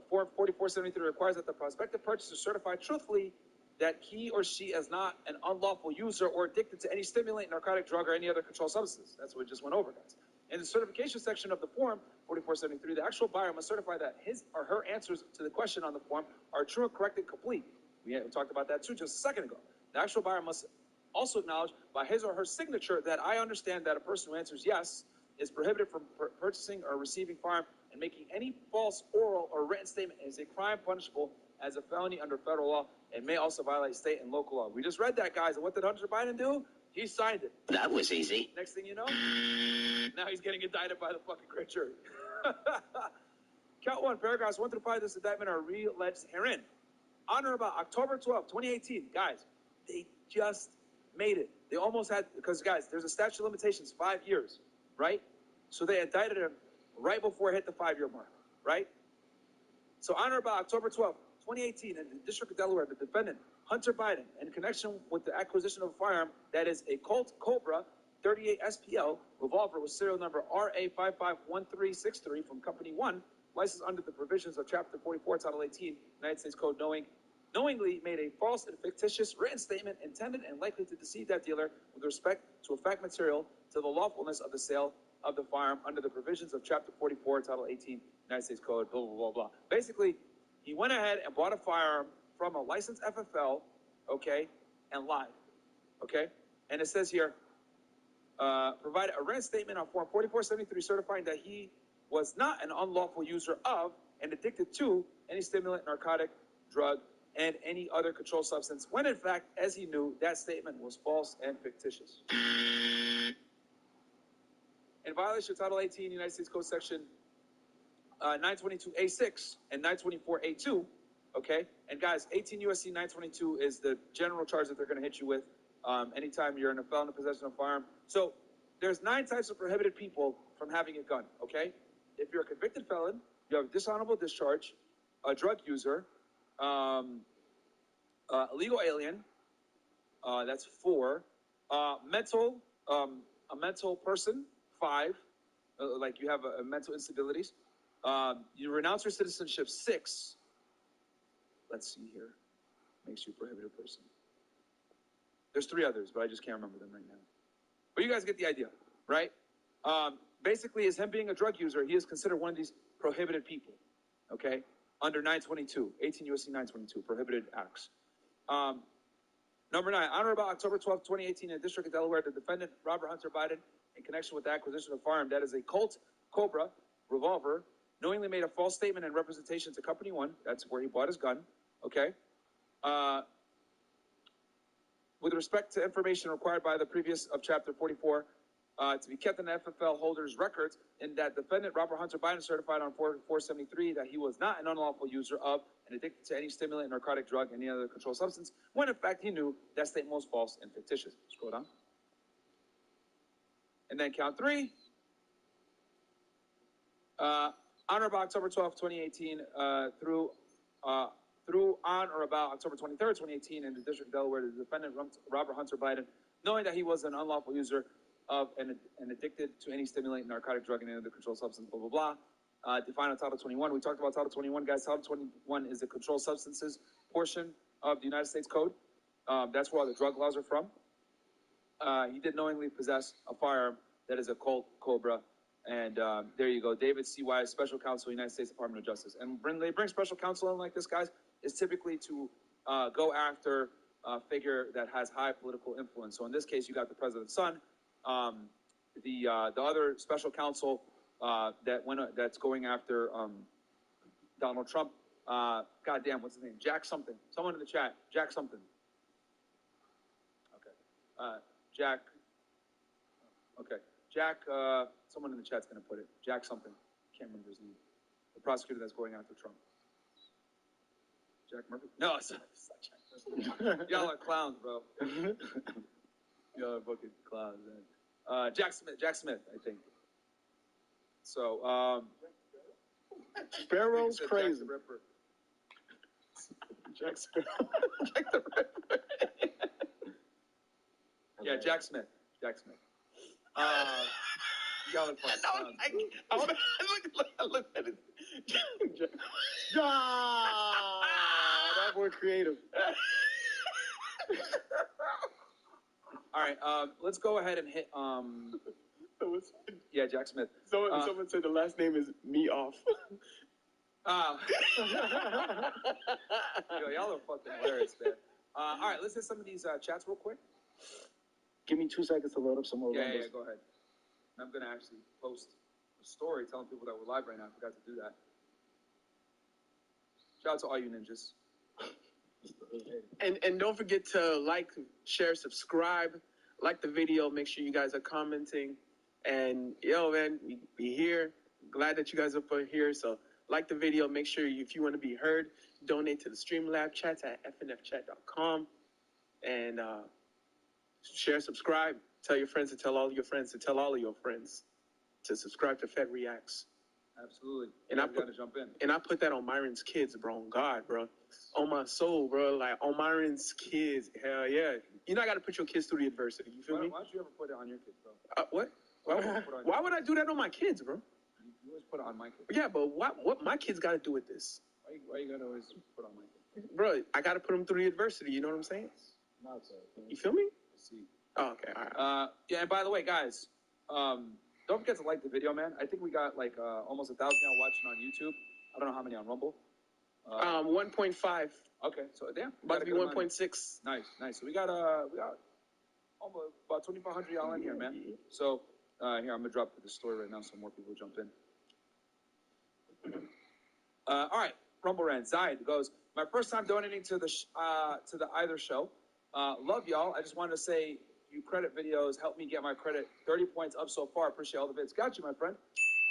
form 4473 requires that the prospective purchaser certify truthfully that he or she is not an unlawful user or addicted to any stimulant, narcotic, drug, or any other controlled substance. That's what we just went over, guys. In the certification section of the form 4473, the actual buyer must certify that his or her answers to the question on the form are true and correct and complete. We talked about that too just a second ago. The actual buyer must also acknowledge by his or her signature that I understand that a person who answers yes is prohibited from purchasing or receiving firearm, and making any false oral or written statement is a crime punishable as a felony under federal law and may also violate state and local law. We just read that, guys, and what did Hunter Biden do? He signed it. That was easy. Next thing you know, now he's getting indicted by the fucking grand jury. Count 1, paragraphs 1 through 5 of this indictment are re-alleged herein. On or about October 12, 2018, guys, they just made it. They almost had, because guys, there's a statute of limitations, 5 years, right? So they indicted him right before it hit the 5-year mark, right? So on or about October 12, 2018, in the District of Delaware, the defendant, Hunter Biden, in connection with the acquisition of a firearm that is a Colt Cobra 38 SPL revolver with serial number RA551363 from Company 1, licensed under the provisions of Chapter 44, Title 18, United States Code, knowingly made a false and fictitious written statement intended and likely to deceive that dealer with respect to a fact material to the lawfulness of the sale of the firearm under the provisions of Chapter 44, Title 18, United States Code, blah, blah, blah, blah. Basically, he went ahead and bought a firearm from a licensed FFL, okay, and lied, okay? And it says here, provide a written statement on Form 4473 certifying that he was not an unlawful user of and addicted to any stimulant, narcotic, drug, and any other controlled substance, when in fact, as he knew, that statement was false and fictitious. In violation of Title 18, United States Code Section 922A6 and 924A2, okay? And guys, 18 U.S.C. 922 is the general charge that they're going to hit you with anytime you're in a felon in possession of a firearm. So there's 9 types of prohibited people from having a gun, okay? If you're a convicted felon, you have a dishonorable discharge, a drug user, illegal alien, that's 4, a mental person, 5, like you have a mental instabilities. You renounce your citizenship, 6. Let's see here. Makes you a prohibited person. There's 3 others, but I just can't remember them right now. But you guys get the idea, right? Basically, as him being a drug user, he is considered one of these prohibited people, okay? Under 922, 18 U.S.C. 922, prohibited acts. Number 9, on or about October 12, 2018, in the District of Delaware, the defendant, Robert Hunter Biden, in connection with the acquisition of a firearm that is a Colt Cobra revolver, knowingly made a false statement and representation to Company 1, that's where he bought his gun, okay? With respect to information required by the previous of Chapter 44, to be kept in the FFL holder's records, and that defendant Robert Hunter Biden certified on 473 that he was not an unlawful user of and addicted to any stimulant, narcotic, drug, any other controlled substance, when in fact he knew that statement was false and fictitious. Scroll down. And then count 3. On or about October 12, 2018, through on or about October 23rd, 2018, in the District of Delaware, the defendant, Robert Hunter Biden, knowing that he was an unlawful user of and addicted to any stimulant, narcotic, drug, and any other controlled substance, blah, blah, blah. Defined on Title 21. We talked about Title 21, guys. Title 21 is the controlled substances portion of the United States Code. That's where all the drug laws are from. He did knowingly possess a firearm that is a Colt Cobra. And there you go. David C. Wise, Special Counsel, United States Department of Justice. And when they bring Special Counsel in like this, guys, is typically to go after a figure that has high political influence. So in this case, you got the president's son. The other Special Counsel that's going after Donald Trump. Goddamn, what's his name? Jack something. Someone in the chat. Jack something. Okay. Jack. Okay. Jack. Someone in the chat's gonna put it. Jack something. Can't remember his name. The prosecutor that's going after Trump. Jack Murphy? No, it's not Jack Murphy. Y'all are clowns, bro. Y'all are fucking clowns, man. Jack Smith, I think. So, Sparrow's crazy. Jack the Ripper. Jack Sparrow. Jack the Ripper. Yeah, Jack Smith. Jack Smith. Y'all are fucking clowns. I look at it. That boy creative. All right, let's go ahead and hit, yeah, Jack Smith. Someone said the last name is Me Off. Yo, y'all are fucking hilarious, man. All right, let's hit some of these chats real quick. Give me 2 seconds to load up some more Yeah, numbers. yeah, go ahead. I'm going to actually post a story telling people that we're live right now. I forgot to do that. Shout out to all you ninjas. And don't forget to like, share, subscribe, like the video. Make sure you guys are commenting. And yo, man, we here. Glad that you guys are here. So like the video. Make sure if you want to be heard, donate to the Streamlab chats at fnfchat.com. And share, subscribe. Tell your friends to tell all your friends to tell all of your friends to subscribe to Fed Reacts. Absolutely. And I gotta jump in. And I put that on Myron's kids, bro. On God, bro. On my soul, bro. Like on Myron's kids. Hell yeah. You know I gotta put your kids through the adversity. You feel me? Why don't you ever put it on your kids, bro? What? Why would I do that on my kids, bro? You always put it on my kids. Yeah, but what my kids gotta do with this? Why you gotta always put it on my kids? Bro, I gotta put them through the adversity. You know what I'm saying? Not so. You feel me? See. Oh, okay. All right. Yeah, and by the way, guys, don't forget to like the video, man. I think we got like almost 1,000 now watching on YouTube. I don't know how many on Rumble. 1.5. Okay, so damn, About to be 1.6. Nice. So we got almost about 2,500 y'all in here, man. So here I'm gonna drop the story right now so more people jump in. All right, Rumble Rant. Zaid goes, my first time donating to the Either show. Love y'all. I just wanted to say, you credit videos help me get my credit 30 points up so far. Appreciate all the vids. Got you, my friend.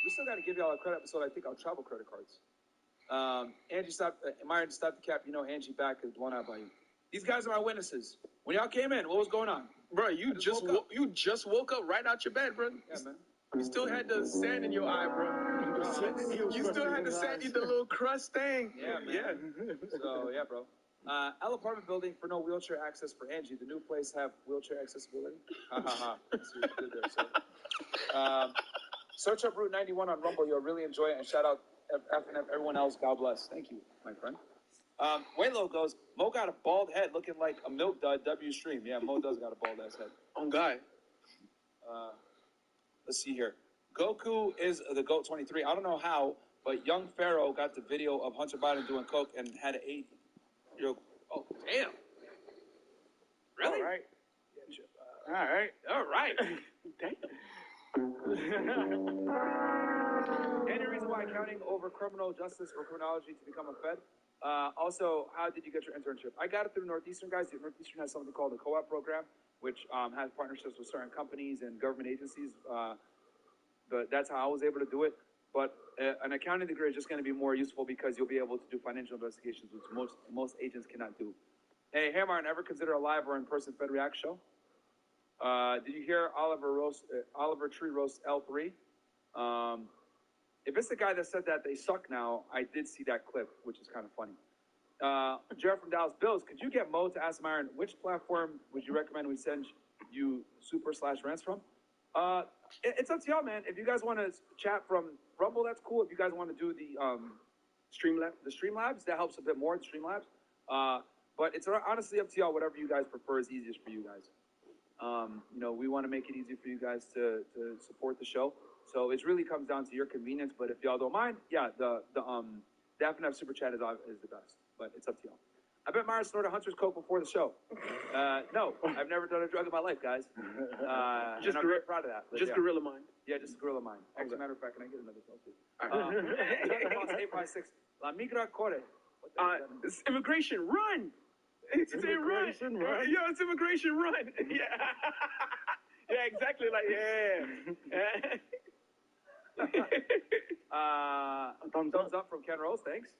We still got to give y'all a credit episode. I think I'll travel credit cards. Angie, Myron, stop the cap. You know Angie back is blown out by you. These guys are my witnesses. When y'all came in, what was going on? Bro, you just woke up right out your bed, bro. Yeah, man. You still had the sand in your eye, bro. You still had the sand, the little crust thing. Yeah, man. Yeah. So, yeah, bro. L apartment building for no wheelchair access for Angie. The new place have wheelchair accessibility? Ha ha ha. See what you did there, sir. Search up Route 91 on Rumble. You'll really enjoy it. And shout out FNF, everyone else. God bless. Thank you, my friend. Waylo goes, Mo got a bald head looking like a milk dud W stream. Yeah, Mo does got a bald ass head. On guy. Let's see here. Goku is the GOAT 23. I don't know how, but young Pharaoh got the video of Hunter Biden doing coke and had an 8-year-old. Oh, damn. Really? All right. Damn. Any reason why counting over criminal justice or criminology to become a Fed? Also, how did you get your internship? I got it through Northeastern, guys. Northeastern has something called the co-op program, which has partnerships with certain companies and government agencies. But that's how I was able to do it. But an accounting degree is just going to be more useful because you'll be able to do financial investigations, which most agents cannot do. Hey, Martin, ever consider a live or in-person Fed React show? Did you hear Oliver Tree roast L3? If it's the guy that said that they suck now, I did see that clip, which is kind of funny. Jared from Dallas Bills, could you get Mo to ask Myron, which platform would you recommend we send you super/rants from? It's up to y'all, man. If you guys want to chat from Rumble, that's cool. If you guys want to do the Streamlabs, that helps a bit more, the Streamlabs. But it's honestly up to y'all. Whatever you guys prefer is easiest for you guys. We want to make it easy for you guys to support the show. So it really comes down to your convenience. But if y'all don't mind, yeah, the FNF Super Chat is the best. But it's up to y'all. I bet Myra snorted Hunter's Coke before the show. No, I've never done a drug in my life, guys. Just and I'm very proud of that. But Just yeah. gorilla mind. Yeah, just gorilla mind. As a matter of fact, can I get another selfie? All right. 856. La migra corre. It's immigration, run! It's Immigration, run. Yo, it's immigration, run! Yeah. Yeah, exactly. Like, thumbs up from Ken Rose, thanks.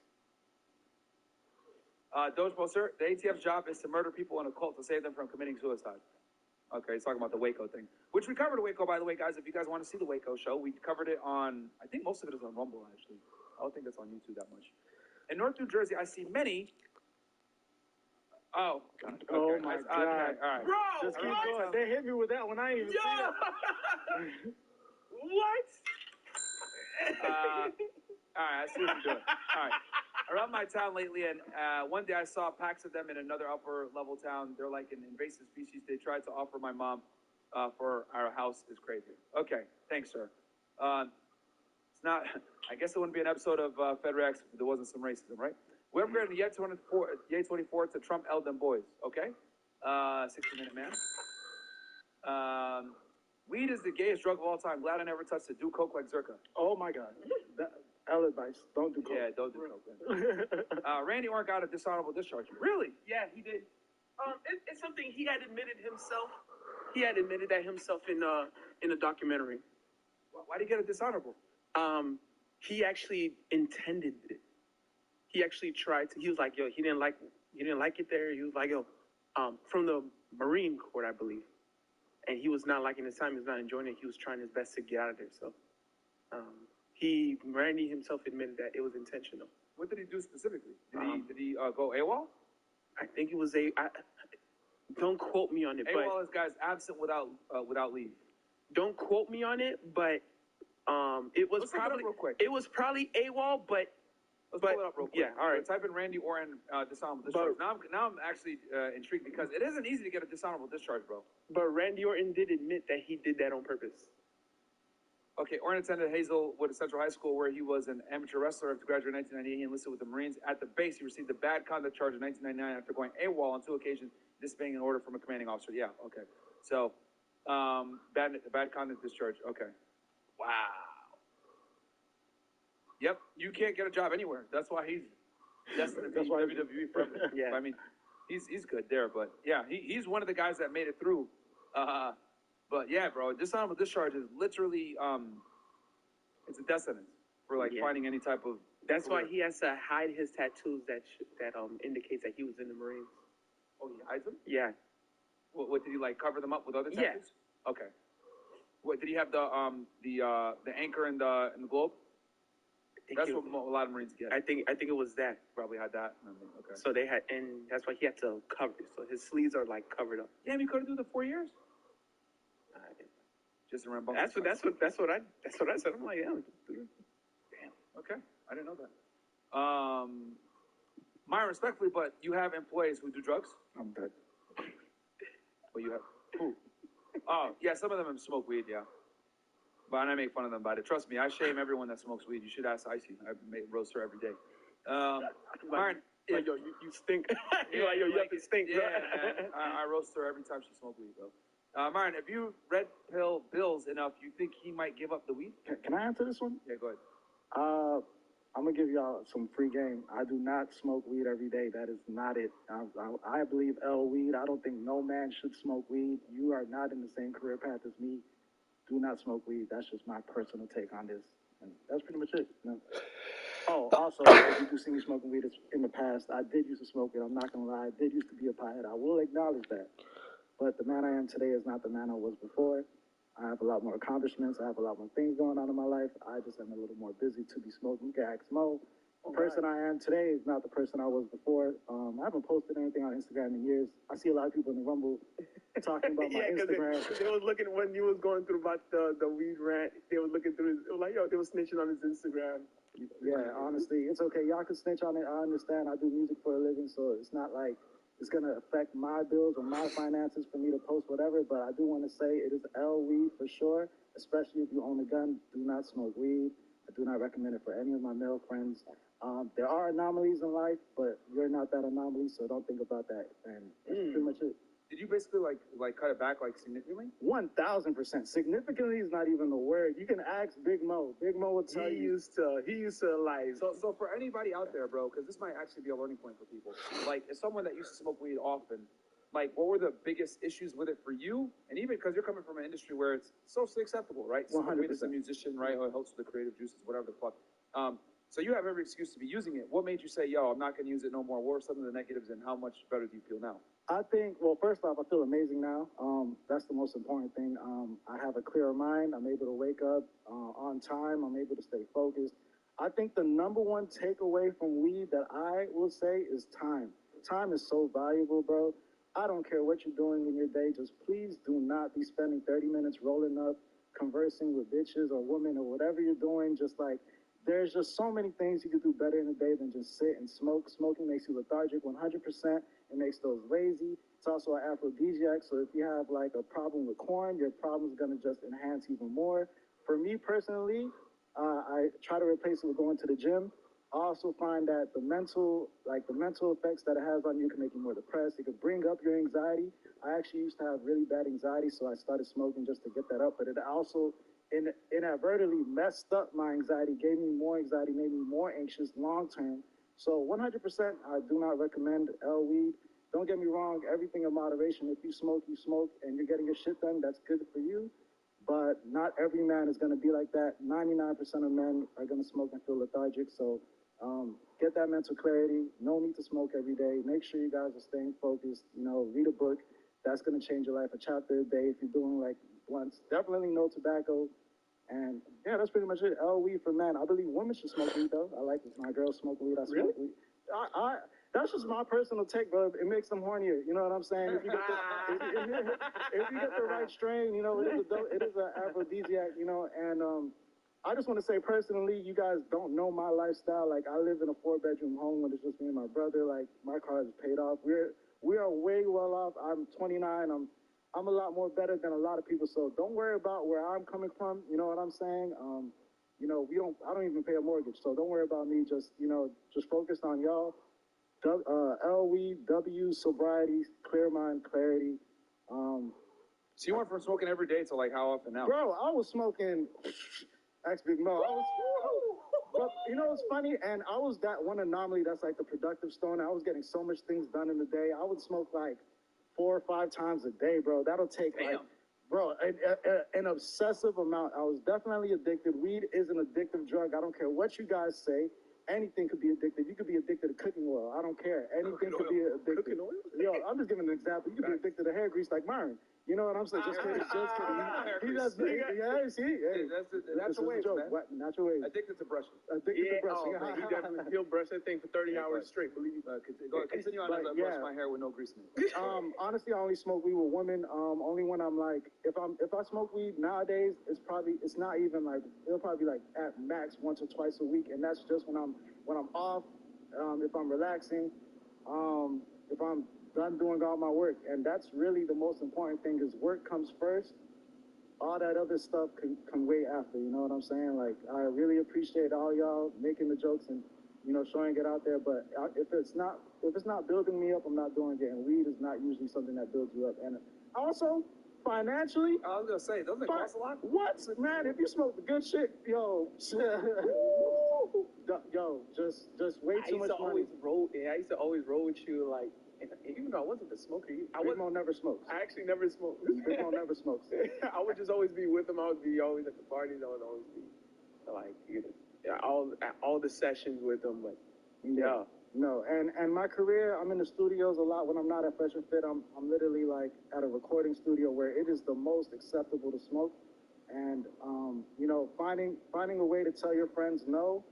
Dojmo, sir, the ATF's job is to murder people in a cult to save them from committing suicide. Okay, he's talking about the Waco thing, which we covered Waco, by the way, guys. If you guys want to see the Waco show, we covered it on, I think most of it is on Rumble, actually. I don't think it's on YouTube that much. In North New Jersey, I see many. Oh, God. Okay. Oh, my God. Okay, all right. Bro, Just keep what? going. They hit me with that one. I ain't even Yo! see it. What? All right, I see what you're doing. All right. Around my town lately, and one day I saw packs of them in another upper level town. They're like an invasive species. They tried to offer my mom for our house. Is crazy. Okay, thanks, sir. It's not. I guess it wouldn't be an episode of FedRex if there wasn't some racism, right? We're upgrading the Ye-24 to Trump Elden Boys. Okay, 60-minute man. Weed is the gayest drug of all time. Glad I never touched it. Do coke like Zerka. Oh, my God. L advice. Don't do coke. Yeah, don't do coke. Randy Orton got a dishonorable discharge. Really? Yeah, he did. It's something he had admitted himself. He had admitted that himself in a documentary. Why did he get a dishonorable? He actually intended it. He actually tried to. He was like, yo, he didn't like it there. He was like, yo, from the Marine Corps, I believe, and he was not liking his time. He was not enjoying it. He was trying his best to get out of there. So, Randy himself admitted that it was intentional. What did he do specifically? Did he go AWOL? I think it was don't quote me on it. AWOL is guys absent without leave. Don't quote me on it, but it was probably AWOL, but. Let's pull it up real quick. Yeah, all right. Type in Randy Orton dishonorable discharge. Now I'm actually intrigued because it isn't easy to get a dishonorable discharge, bro. But Randy Orton did admit that he did that on purpose. Okay, Orton attended Hazelwood Central High School where he was an amateur wrestler after graduating in 1998. He enlisted with the Marines. At the base, he received a bad conduct charge in 1999 after going AWOL on 2 occasions, disobeying an order from a commanding officer. Yeah, okay. So, bad conduct discharge. Okay. Wow. Yep, you can't get a job anywhere. That's why he's destined to be WWE forever. Yeah, I mean, he's good there, but yeah, he's one of the guys that made it through. But yeah, bro, dishonorable discharge is literally it's a death sentence for finding any type of. That's career. Why he has to hide his tattoos that indicates that he was in the Marines. Oh, he hides them? Yeah. What did he cover them up with other tattoos? Yeah. Okay. What did he have the anchor and the globe? That's what a lot of Marines get. I think it was that. Probably had that. Okay. So they had, and that's why he had to cover it. So his sleeves are covered up. Damn, you couldn't do the 4 years. Just a rambunctious. That's what I said. I'm like, yeah. Damn. Okay, I didn't know that. Myron, respectfully, but you have employees who do drugs. I'm dead. Well, you have who? Oh, yeah, some of them smoke weed. Yeah. But I make fun of them about it. Trust me, I shame everyone that smokes weed. You should ask Icy. I roast her every day. Myron, yo, you stink. You have to stink. Yeah, man. I roast her every time she smokes weed, bro. Myron, if you red pill Bills enough, you think he might give up the weed? Can I answer this one? Yeah, go ahead. I'm gonna give y'all some free game. I do not smoke weed every day. That is not it. I believe weed. I don't think no man should smoke weed. You are not in the same career path as me. Do not smoke weed. That's just my personal take on this. And that's pretty much it. You know? Oh, also, if you do see me smoking weed in the past, I did used to smoke it. I'm not going to lie. I did used to be a pothead. I will acknowledge that. But the man I am today is not the man I was before. I have a lot more accomplishments. I have a lot more things going on in my life. I just am a little more busy to be smoking. You can ask Mo. The person I am today is not the person I was before. I haven't posted anything on Instagram in years. I see a lot of people in the Rumble talking about my Instagram. They was looking when you was going through about the weed rant. They was looking through it was like, yo, they was snitching on his Instagram. Yeah, honestly, it's okay. Y'all can snitch on it. I understand. I do music for a living, so it's not like it's going to affect my bills or my finances for me to post whatever, but I do want to say it is weed for sure, especially if you own a gun. Do not smoke weed. I do not recommend it for any of my male friends. There are anomalies in life, but you're not that anomaly, so don't think about that. And that's pretty much it. Did you basically like cut it back like significantly? 1000%. Significantly is not even the word. You can ask Big Mo. Big Mo will tell you. He used to like. So for anybody out there, bro, because this might actually be a learning point for people. Like, as someone that used to smoke weed often, like, what were the biggest issues with it for you? And even because you're coming from an industry where it's socially acceptable, right? 100%. As a musician, right? Or it helps with the creative juices, whatever the fuck. So you have every excuse to be using it. What made you say, yo, I'm not going to use it no more? What are some of the negatives, and how much better do you feel now? I think, well, first off, I feel amazing now. That's the most important thing. I have a clearer mind. I'm able to wake up on time. I'm able to stay focused. I think the number one takeaway from weed that I will say is time. Time is so valuable, bro. I don't care what you're doing in your day. Just please do not be spending 30 minutes rolling up, conversing with bitches or women or whatever you're doing. Just like, there's just so many things you could do better in a day than just sit and smoke. Smoking makes you lethargic 100%. It makes those lazy. It's also an aphrodisiac. So if you have like a problem with corn, your problem is going to just enhance even more. For me personally, I try to replace it with going to the gym. I also find that the mental effects that it has on you can make you more depressed. It could bring up your anxiety. I actually used to have really bad anxiety, so I started smoking just to get that up. But it also inadvertently messed up my anxiety, gave me more anxiety, made me more anxious long term. So 100%, I do not recommend weed. Don't get me wrong, everything in moderation. If you smoke, and you're getting your shit done, that's good for you. But not every man is going to be like that. 99% of men are going to smoke and feel lethargic. So get that mental clarity. No need to smoke every day. Make sure you guys are staying focused. Read a book. That's going to change your life a chapter a day if you're doing like blunts. Definitely no tobacco. And yeah, that's pretty much it. Weed for men. I believe women should smoke weed though. I like it. My girls smoke weed. I smoke weed. That's just my personal take, bro. It makes them hornier. You know what I'm saying? If you get the right strain, it is an aphrodisiac. And I just want to say personally, you guys don't know my lifestyle. Like, I live in a 4-bedroom home when it's just me and my brother. Like, my car is paid off. We are way well off. I'm 29. I'm a lot more better than a lot of people. So don't worry about where I'm coming from. You know what I'm saying? I don't even pay a mortgage. So don't worry about me. Just focused on y'all. LW, W, sobriety, clear mind, clarity. So you went from smoking every day to like how often now? Bro, I was smoking. Ask Big Mo. But it's funny, and I was that one anomaly that's like the productive stoner. I was getting so much things done in the day. I would smoke like 4 or 5 times a day, bro. That'll take an obsessive amount. I was definitely addicted. Weed is an addictive drug. I don't care what you guys say. Anything could be addictive. You could be addicted to cooking oil. I don't care. Anything could be addictive. Cooking oil? Yo, I'm just giving an example. You could be addicted to hair grease like Myron. You know what I'm saying? Just kidding. That's a way, man. Natural way. Addicted to brushing. Addicted to brushing. He'll brush that thing for 30 hours straight. Believe me. Continue on as I brush my hair with no grease in it. Honestly, I only smoke weed with women. Only when I'm like, if I smoke weed nowadays, it's not even like, it'll probably be like at max once or twice a week, and that's just when I'm off, if I'm relaxing, if I'm done doing all my work. And that's really the most important thing, is work comes first. All that other stuff can come way after, you know what I'm saying? Like, I really appreciate all y'all making the jokes and, showing it out there. But if it's not building me up, I'm not doing it. And weed is not usually something that builds you up. And also, financially, I was gonna say, doesn't it cost a lot? What, man? If you smoke the good shit, yo, just way too much money. I used to always roll with you, like, and even though I wasn't a smoker, Big Mo never smokes. I actually never smoked. Big Mo never smokes. I would just always be with him. I would be always at the parties. I would always be like, all the sessions with him. But yeah. No, and my career, I'm in the studios a lot. When I'm not at Fresh and Fit, I'm literally like at a recording studio where it is the most acceptable to smoke. And finding a way to tell your friends no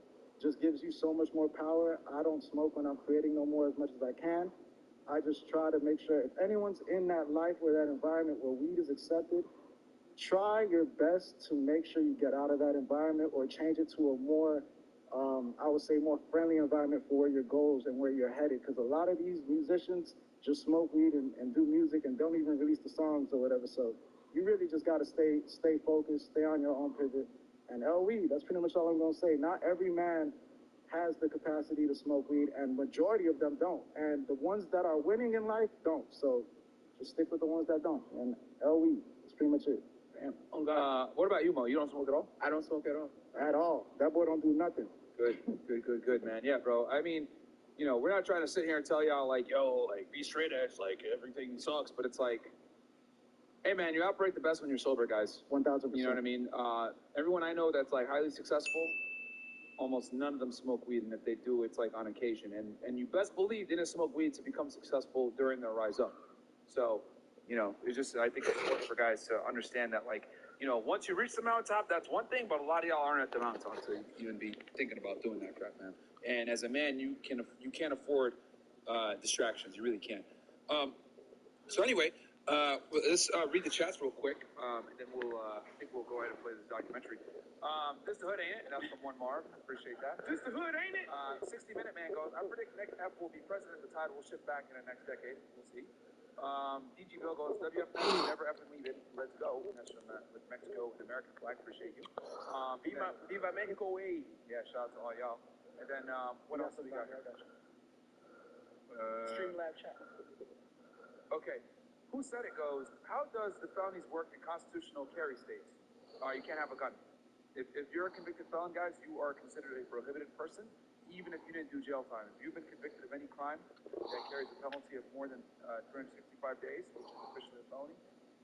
just gives you so much more power. I don't smoke when I'm creating no more as much as I can. I just try to make sure if anyone's in that life or that environment where weed is accepted, try your best to make sure you get out of that environment or change it to a more, I would say, more friendly environment for where your goals and where you're headed. Because a lot of these musicians just smoke weed and do music and don't even release the songs or whatever. So you really just got to stay focused, stay on your own pivot. And weed, that's pretty much all I'm going to say. Not every man has the capacity to smoke weed, and majority of them don't. And the ones that are winning in life don't. So just stick with the ones that don't. And LE, that's pretty much it. Damn. What about you, Mo? You don't smoke at all? I don't smoke at all. At all. That boy don't do nothing. Good, man. Yeah, bro. I mean, you know, we're not trying to sit here and tell y'all, like, yo, like, be straight edge, like, everything sucks. But it's like, hey, man, you operate the best when you're sober, guys. 1,000%. You know what I mean? Everyone I know that's, like, highly successful, almost none of them smoke weed. And if they do, it's, like, on occasion. And you best believe they didn't smoke weed to become successful during their rise up. So, you know, it's just, I think it's important for guys to understand that, like, you know, once you reach the mountaintop, that's one thing, but a lot of y'all aren't at the mountaintop to even be thinking about doing that crap, man. And as a man, you can't afford distractions. You really can't. So anyway, let's read the chats real quick, and then I think we'll go ahead and play this documentary. This the hood, ain't it? And that's from One Marv. Appreciate that. This the hood, ain't it? 60-minute man goes, I predict next F will be president. The tide will shift back in the next decade. We'll see. DG Bill goes, WFN, never effing leave it. Let's go. That's from with Mexico and American flag. Appreciate you. Viva Mexico, way. Yeah, shout out to all y'all. And then, what else do we got here? Streamlab chat. Okay. Who said it goes, how does the felonies work in constitutional carry states? You can't have a gun. If you're a convicted felon, guys, you are considered a prohibited person, even if you didn't do jail time. If you've been convicted of any crime that carries a penalty of more than 365 days, which is officially a felony,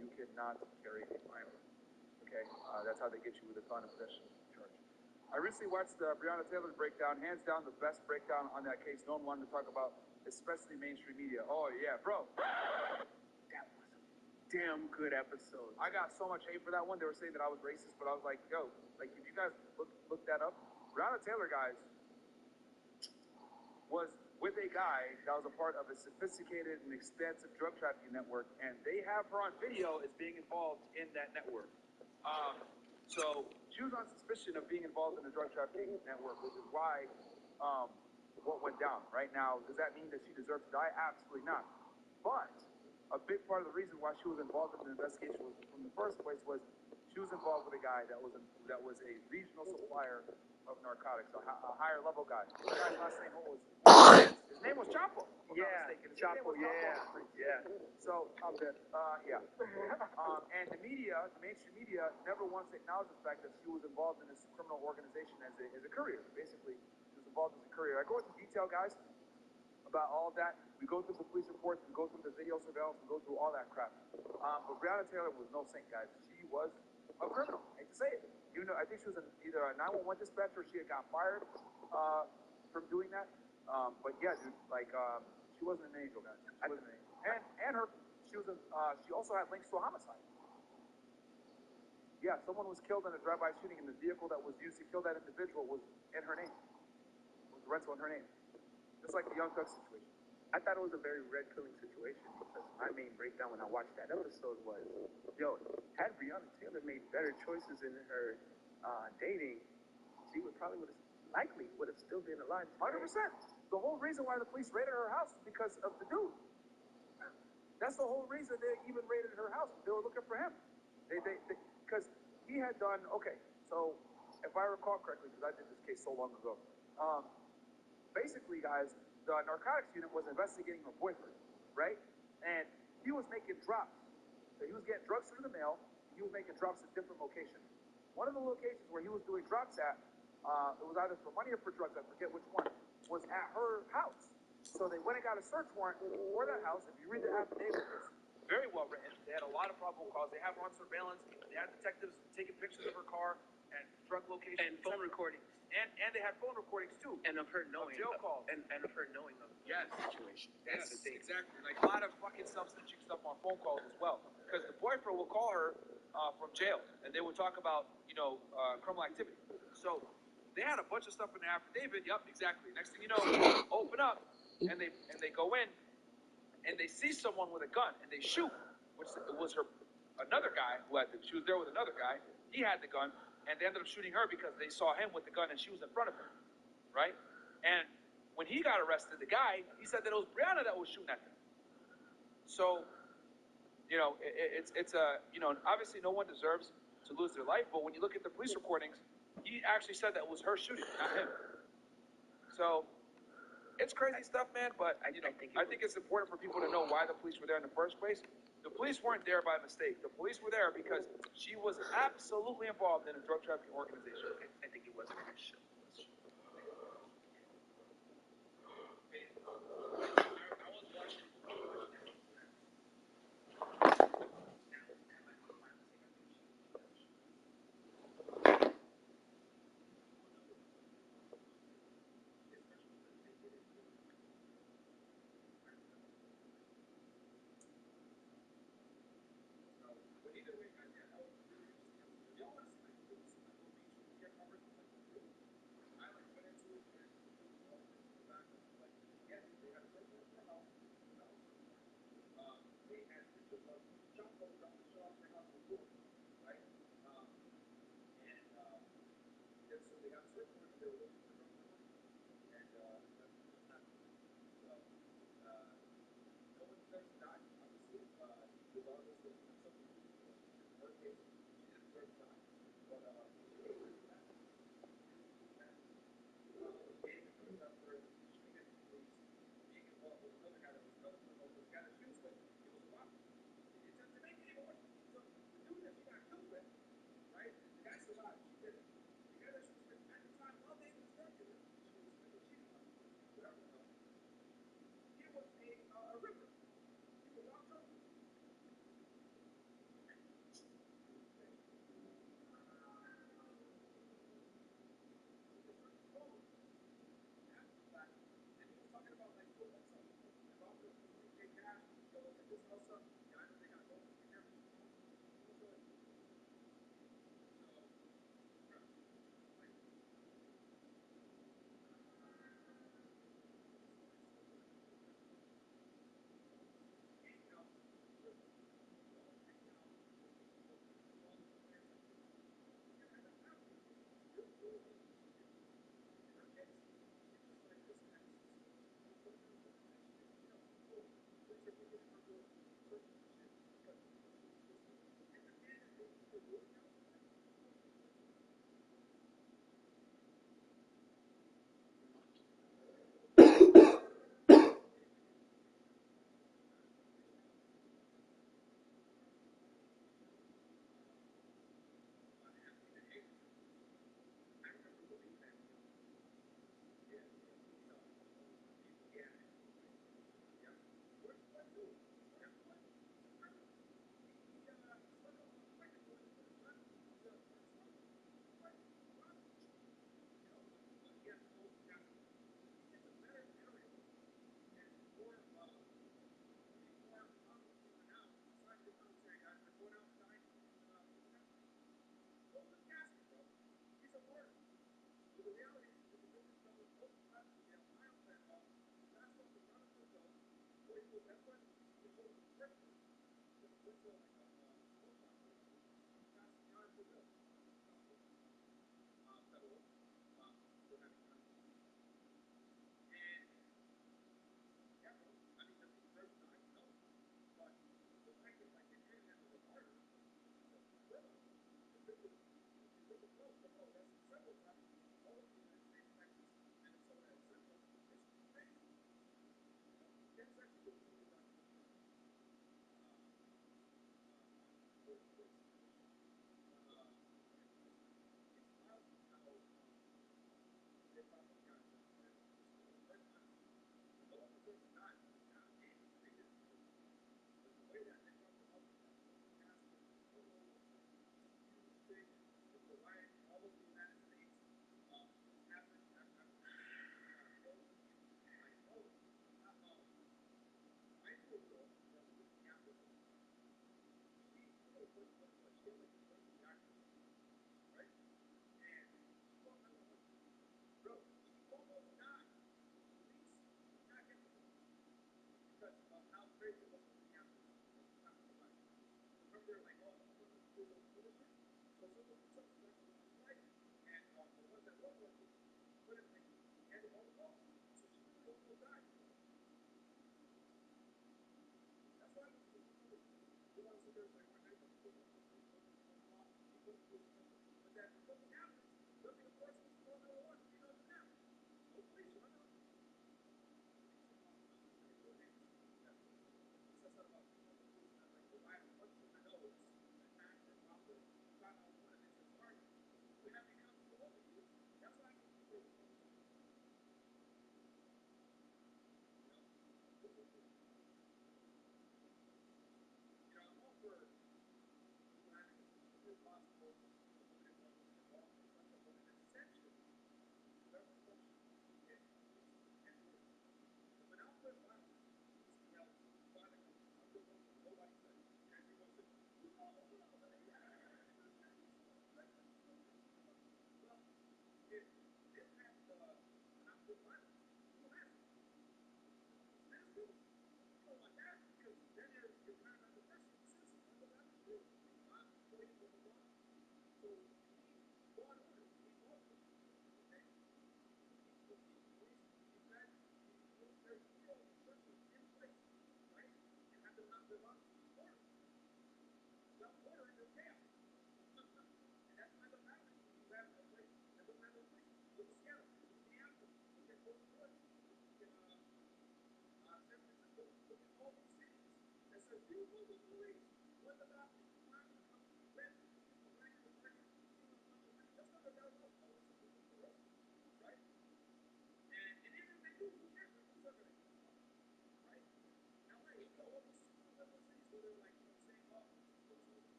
you cannot carry a firearm. Okay? That's how they get you with a felon in possession charge. I recently watched Breonna Taylor's breakdown. Hands down, the best breakdown on that case. No one wanted to talk about, especially mainstream media. Oh, yeah, bro. That was a damn good episode. I got so much hate for that one. They were saying that I was racist, but I was like, yo, like, if you guys look that up, Breonna Taylor, guys, was with a guy that was a part of a sophisticated and expansive drug trafficking network, and they have her on video as being involved in that network. So she was on suspicion of being involved in a drug trafficking network, which is why what went down. Right now, does that mean that she deserves to die? Absolutely not. But a big part of the reason why she was involved in the investigation was, from the first place, was she was involved with a guy that was a regional supplier of narcotics, a higher level guy. The guy's last name was his name was Chapo. Yeah, Chapo. Yeah. So yeah. And the media, the mainstream media, never once acknowledged the fact that she was involved in this criminal organization as a courier. Basically, she was involved as a courier. I go into detail, guys, about all of that. We go through the police reports, we go through the video surveillance, we go through all that crap. But Breonna Taylor was no saint, guys. She was a criminal. I hate to say it. You know, I think she was either a 911 dispatcher or she had got fired from doing that. But yeah, dude, like she wasn't an angel, guys. She wasn't an angel. She also had links to a homicide. Yeah, someone was killed in a drive-by shooting, and the vehicle that was used to kill that individual was in her name. It was rental in her name. Just like the Young Thug situation. I thought it was a very red-pilling situation because my main breakdown when I watched that episode was, yo, had Breonna Taylor made better choices in her dating, she would likely would have still been alive today. 100%. The whole reason why the police raided her house was because of the dude. That's the whole reason they even raided her house. They were looking for him. Because he had done, okay, so if I recall correctly, because I did this case so long ago, basically, guys, the narcotics unit was investigating her boyfriend, right? And he was making drops. So he was getting drugs through the mail. He was making drops at different locations. One of the locations where he was doing drops at, it was either for money or for drugs, I forget which one, was at her house. So they went and got a search warrant for that house. If you read the affidavit, it's very well written. They had a lot of probable cause. They have her on surveillance. They had detectives taking pictures of her car and drug locations. And phone recordings. And they had phone recordings too. And of her knowing. Of jail calls. And of her knowing of the situation. That's the thing. Exactly. Like a lot of fucking substance use stuff on phone calls as well. Because the boyfriend will call her from jail, and they would talk about, criminal activity. So they had a bunch of stuff in the affidavit. Yup, exactly. Next thing you know, open up, and they go in, and they see someone with a gun, and they shoot, which was another guy she was there with another guy. He had the gun. And they ended up shooting her because they saw him with the gun and she was in front of him, right? And when he got arrested, the guy, he said that it was Breonna that was shooting at him. So, obviously no one deserves to lose their life, but when you look at the police recordings, he actually said that it was her shooting, not him. So it's crazy stuff, man. But I think it's important for people to know why the police were there in the first place. The police weren't there by mistake. The police were there because she was absolutely involved in a drug trafficking organization. I think it wasn't a show.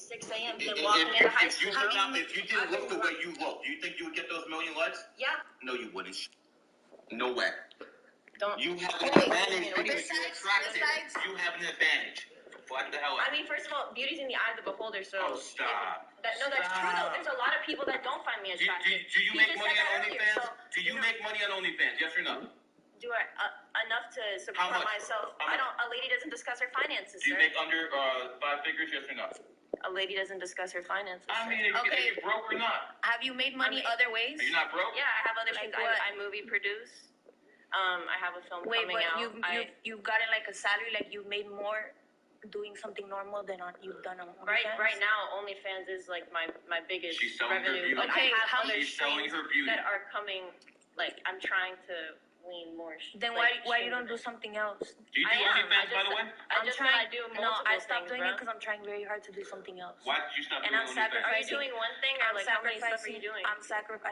6 a.m. Then walking into high school. If you didn't look the way you look, do you think you would get those million likes? Yeah. No, you wouldn't. No way. Don't. You have an advantage because you're attractive. You have an advantage. What the hell? I mean, first of all, beauty's in the eye of the beholder, so... Oh, stop. That's true, though. There's a lot of people that don't find me attractive. Do you make money on OnlyFans? Do you make money on OnlyFans? Yes or no? Do I enough to support myself? I don't. A lady doesn't discuss her finances, Do you sir. make under 5 figures? Yes or no? A lady doesn't discuss her finances. I mean, if you're broke or not. Have you made money other ways? Are you not broke? Yeah, I have other things. I movie produce. I have a film coming out. You've gotten like a salary, like you've made more doing something normal than you've done on OnlyFans? Right now, OnlyFans is like my biggest She's selling revenue. her beauty. Okay, how she's selling her beauty. that are coming? Like I'm trying to lean more. Then why you don't do something else? Do you do OnlyFans, by the way? I do multiple No, I stopped things, doing bro. it because I'm trying very hard to do something else. Why did you stop And doing I'm OnlyFans? Are you doing one thing or like how many stuff are you doing? I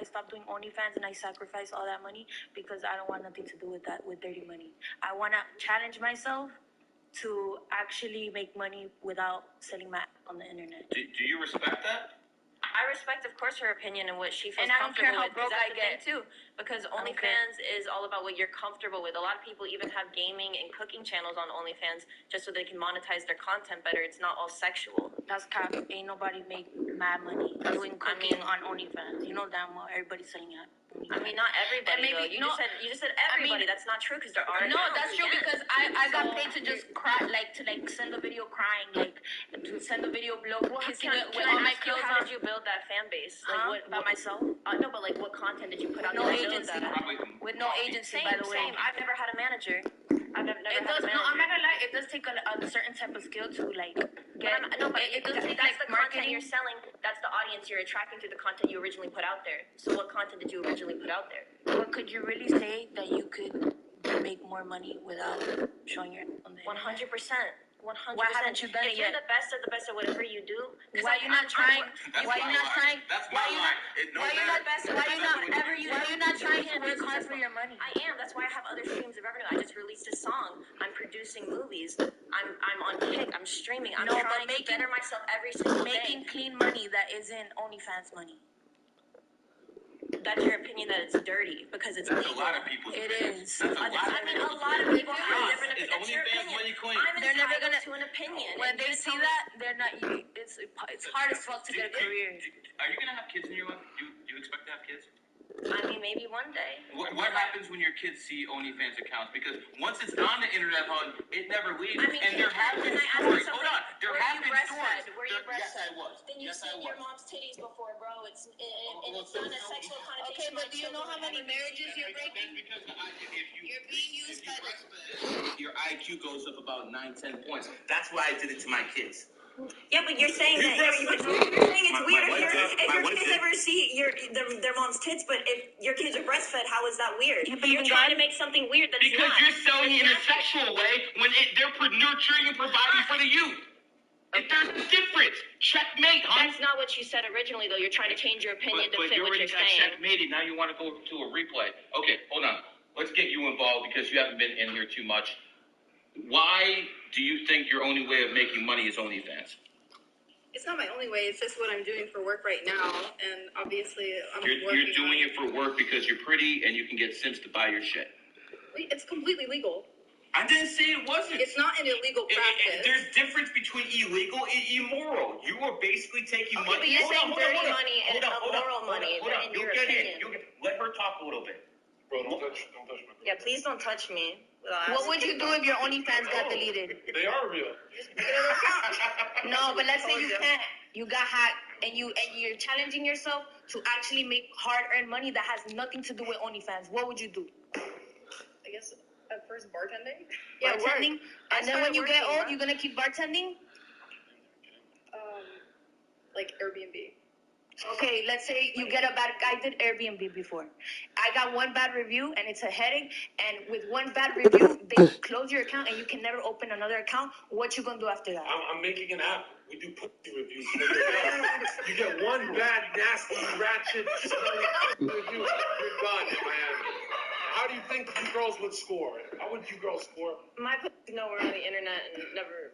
stopped doing OnlyFans and I sacrificed all that money because I don't want nothing to do with that, with dirty money. I want to challenge myself to actually make money without selling mat on the internet. Do you respect that? I respect, of course, her opinion and what she feels And I don't care comfortable how with. broke I That's the thing, too. Because OnlyFans is all about what you're comfortable with. A lot of people even have gaming and cooking channels on OnlyFans just so they can monetize their content better. It's not all sexual. That's cap. Ain't nobody make mad money doing cooking on OnlyFans. You know damn well everybody's selling it. I mean, not everybody. Though. You just said everybody. That's not true because there are. No, that's true because I got paid to just cry, to send a video crying, to send a video kissing it with all my clothes on. How did you build that fan base? Like what about myself? No, but like what content did you put out? No agency. With no agency, by the way. Same. I've never had a manager. I've never had a manager. No, I'm not gonna lie. It does take a certain type of skill to get. But it does take that's the content you're selling. That's the audience you're attracting through the content you originally put out there. So what content did you originally put out there? But could you really say that you could make more money without showing your on the 100%. 100%. Why haven't you done it yet? If you're the best of whatever you do, why are you not trying? Why are you not trying? Why are you not best? Why are you not ever? Why are you not trying to work hard for your money? I am. That's why I have other streams of revenue. I just released a song. I'm producing movies. I'm on Kick. I'm streaming. I'm trying to better myself every single day. Making clean money that isn't OnlyFans money. That's your opinion that it's dirty because it's That's legal. a lot of people's opinions. That's a lot of people have different opinions. That's your opinion. They're never gonna to an opinion. When they see that, they're not. It's hard as fuck to get a career. Are you gonna have kids in your life? Do you expect to have kids? I mean, maybe one day. What happens when your kids see OnlyFans accounts? Because once it's on the internet, it never leaves. And there have been stories. Hold on. There have been stories. Yes, I was. Then you've seen your mom's titties before, bro. It's not a sexual connotation. Okay, but do you know how many marriages you're breaking? Because You're being used by the... your IQ goes up about 9-10 points. That's why I did it to my kids. Yeah, but you're saying that you're saying it's weird if your kids ever see their mom's tits, but if your kids are breastfed, how is that weird? You're trying to make something weird that's because not. You're selling it in a sexual way when they're nurturing and providing for the youth. There's a difference. Checkmate, huh? That's not what you said originally, though. You're trying to change your opinion to fit what you're saying. Checkmated. Now you want to go to a replay. Okay, hold on. Let's get you involved because you haven't been in here too much. Why do you think your only way of making money is OnlyFans? It's not my only way. It's just what I'm doing for work right now, and obviously You're doing it for work because you're pretty and you can get Sims to buy your shit. It's completely legal. I didn't say it wasn't. It's not an illegal practice. There's difference between illegal and immoral. You are basically taking money. But you're saying dirty money and immoral money. Hold on. You'll get in. Let her talk a little bit. Bro, don't touch me. Yeah, please don't touch me. What would you do if your OnlyFans got deleted? They are real. No, but let's say you can't. You got hacked, and you're challenging yourself to actually make hard-earned money that has nothing to do with OnlyFans. What would you do? I guess at first bartending. Yeah, bartending. And then when you get old, you're gonna keep bartending. Like Airbnb. Okay, let's say you get a bad. I did Airbnb before. I got one bad review, and it's a headache. And with one bad review, they close your account, and you can never open another account. What you gonna do after that? I'm making an app. We do pussy reviews. You get one bad, nasty, ratchet review, you're done in Miami. How do you think you girls would score? How would you girls score? My pussy's nowhere on the internet and never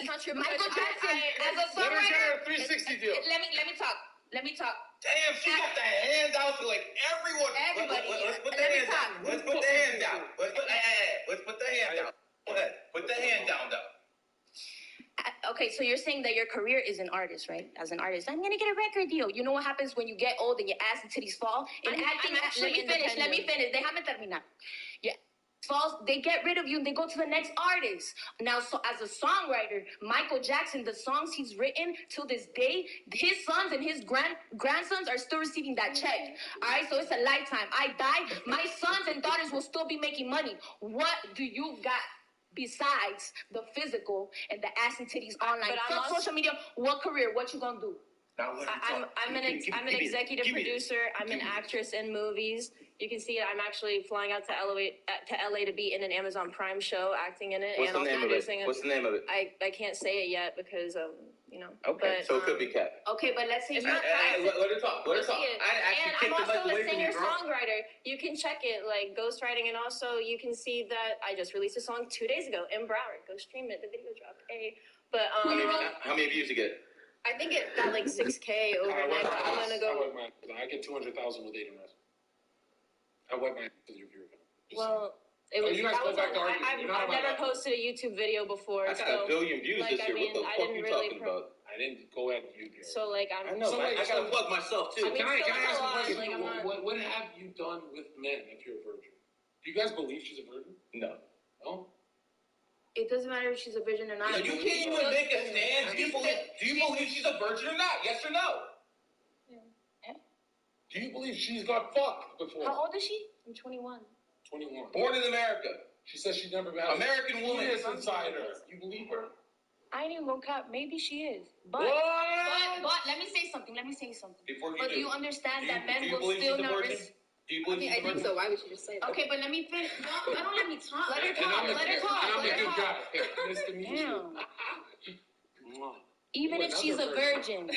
that's not true. Michael because Jackson, as a Let her songwriter. get her 360 deal. Let me talk. Let me talk. Damn, she got the hands out to like everyone. Everybody. Let's put the hands down. Let's put the hand down. Let's put the hand down. Go ahead. Put the hand down, though. Okay, so you're saying that your career is an artist, right? As an artist, I'm gonna get a record deal. You know what happens when you get old and your ass and titties fall? In acting, let me finish. Déjame terminar. Yeah. Falls, they get rid of you and they go to the next artist. Now, so as a songwriter, Michael Jackson, the songs he's written to this day, his sons and his grandsons are still receiving that check. All right, so it's a lifetime. I die, my sons and daughters will still be making money. What do you got besides the physical and the ass and titties online? Fuck social media. What career? What you gonna do? I'm an executive producer. I'm an actress in movies. You can see I'm actually flying out to LA to be in an Amazon Prime show, acting in it. What's the name of it? What's the name of it? I can't say it yet because Okay, but, so it could be Cat. Okay, but let's say it's you. not Let her talk. Let her talk. And I'm also a singer-songwriter. You can check it, like ghostwriting, and also you can see that I just released a song 2 days ago in Broward. Go stream it. The video dropped. But how many views you get? I think it got like 6K overnight. I'm gonna go. I get 200,000 with Aiden Russ. I wet my with your view account. Well, it was. You guys go back to arguing. I've never posted a YouTube video before. I got 1 billion views this year. What the fuck are you talking about? I didn't go at you. So like I know. I gotta plug myself too. Can I ask a question? What have you done with men if you're a virgin? Do you guys believe she's a virgin? No. No. It doesn't matter if she's a virgin or not. You can't even make a stand. Do you believe she's a virgin or not? Yes or no? Yeah. Do you believe she's got fucked before? How old is she? I'm 21. 21. Born in America. She says she's never had American woman. Penis inside her. You believe her? I ain't even gonna cop. Maybe she is. But let me say something. But do you understand that men will still not risk? Do you believe I think so. Why would you just say that? Okay, but let me finish. No, don't let me talk. Let her talk. I'm a good guy. Nice to meet you. Even if she's a virgin,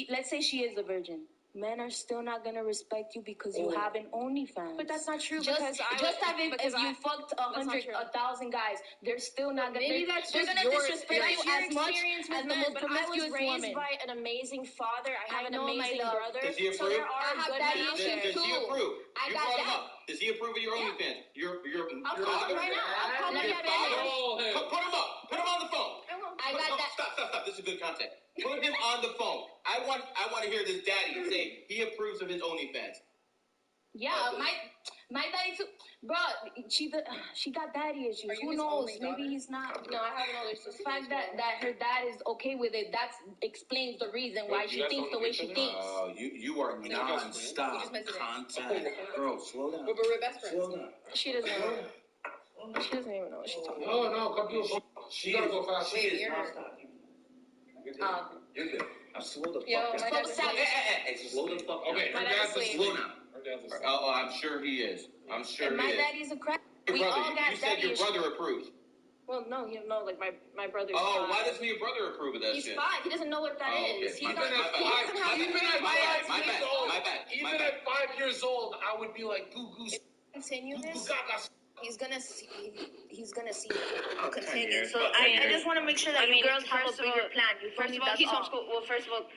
let's say she is a virgin, men are still not gonna respect you because you have an OnlyFans. But that's not true. If you fucked 1,000 guys, they're still not gonna. Maybe that's they're just gonna disrespect you experience as much with as the men, most but I was promiscuous raised woman. by an amazing father. I have I an know, my amazing love. brother. Does he So approve? there are good men out there. Does he approve? I You got brought him that. up. Does he approve of your OnlyFans? Your I'll call him right now. I'll call him Your right father? now. Put him up. Put him on the phone. I got that. Stop. This is good content. Put him on the phone. I want to hear this daddy say he approves of his OnlyFans. Yeah, my daddy too. Bro, she got daddy issues. Who knows? Maybe he's not. No, I have another sister. The fact that her dad is okay with it, that explains the reason why she thinks the way she thinks. You are non-stop content. Girl, slow down. But we're best friends. Slow down. She doesn't know. She doesn't even know what she's talking about. No, come to she gotta go fast. You're good. Now slow the fuck down. Slow the fuck down. Okay, her dad's asleep. Slow down. Oh, I'm sure he is. I'm sure he is. My daddy's a crack. We all got you said your brother approves. Well, no, like my brother's Oh, why doesn't your brother approve of that He's shit? 5. He doesn't know what that is. Even at 5 years old, I would be like, goo. Continue this. He's gonna see. Continue. So I just want to make sure that you girls have a bigger plan. First of all, he's homeschooled. Well, first of all,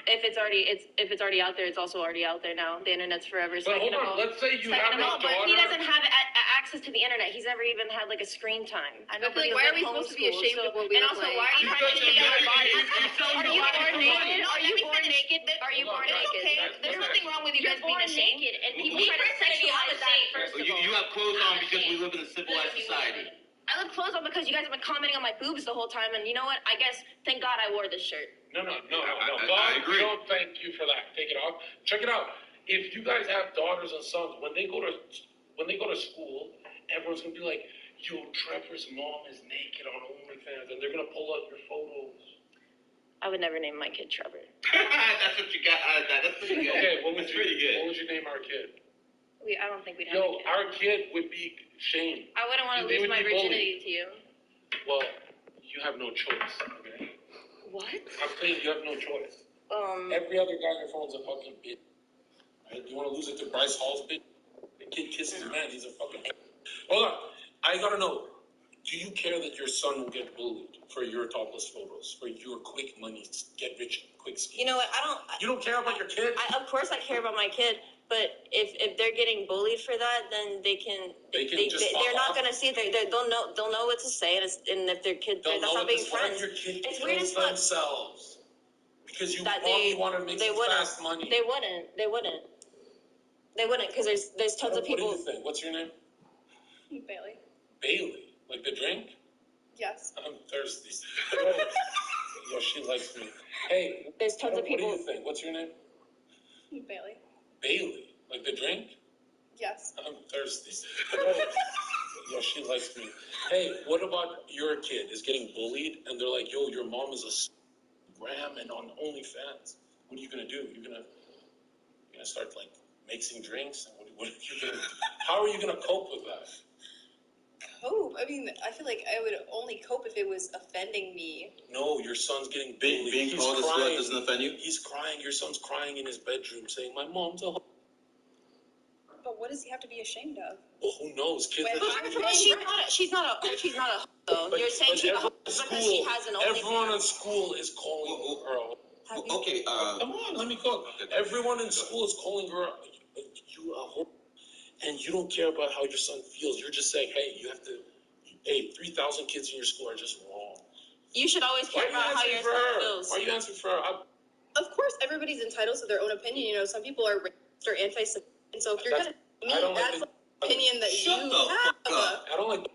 if it's already out there, it's also already out there now. The internet's forever. But hold on, let's say you have a daughter. But he doesn't have access to the internet. He's never even had like a screen time. I know, but why are we supposed to be ashamed of what we look like? And also, why are you trying to shake our bodies? Are you born naked? Are you born naked? Are you born naked? Okay, there's nothing wrong with you guys being ashamed. And people try to sexualize that. First of all, you have clothes on because we live in a civilized society. I look clothes on because you guys have been commenting on my boobs the whole time, and you know what? I guess thank God I wore this shirt. No. I agree. Don't thank you for that. Take it off. Check it out. If you guys have daughters and sons, when they go to school, everyone's gonna be like, "Yo, Trevor's mom is naked on OnlyFans," and they're gonna pull out your photos. I would never name my kid Trevor. That's what you got out of that. That's pretty good. Okay, what would good. you name our kid? I don't think we'd have a kid. Our kid would be shamed. I wouldn't want to lose my virginity to you. Well, you have no choice, okay? What? I'm saying you have no choice. Every other guy on your phone's a fucking bitch. Right? You want to lose it to Bryce Hall's bitch? The kid kisses a man, he's a fucking... Hold on. I gotta know. Do you care that your son will get bullied for your topless photos, for your quick money, get rich quick scheme? You know what? You don't care about your kid? Of course I care about my kid, but if they're getting bullied for that, then they're not gonna see it. They'll know what to say, and if their kid, that's not being friends. It's weird as fuck. Themselves because you want to make some fast money. They wouldn't, because there's tons of people. What do you think? What's your name? Bailey. Bailey, like the drink? Yes. I'm thirsty. Yo, she likes me. Hey, there's tons of people. What do you think? What's your name? Bailey. Bailey, like the drink? Yes. I'm thirsty. Yo, she likes me. Hey, what about your kid is getting bullied and they're like, yo, your mom is a gram and on OnlyFans. What are you gonna do? You're gonna start like mixing drinks? And what are you gonna do? How are you gonna cope with that? Cope? I mean, I feel like I would only cope if it was offending me. No, your son's getting bullied. Being called a slut doesn't offend you? He's crying. Your son's crying in his bedroom saying, my mom's a But what does he have to be ashamed of? Well, who knows? Kids She's not a though. You're saying she's a because she has an OnlyFans. Everyone in school is calling her. Okay, come on, let me cook. Everyone in school is calling her you a whore. And you don't care about how your son feels. You're just saying, hey, 3,000 kids in your school are just wrong. You should always care about how your son feels. Why are you answering for her? Of course, everybody's entitled to their own opinion. You know, some people are racist or anti-Semitic. And so if you're going to that's an opinion that you have. I don't like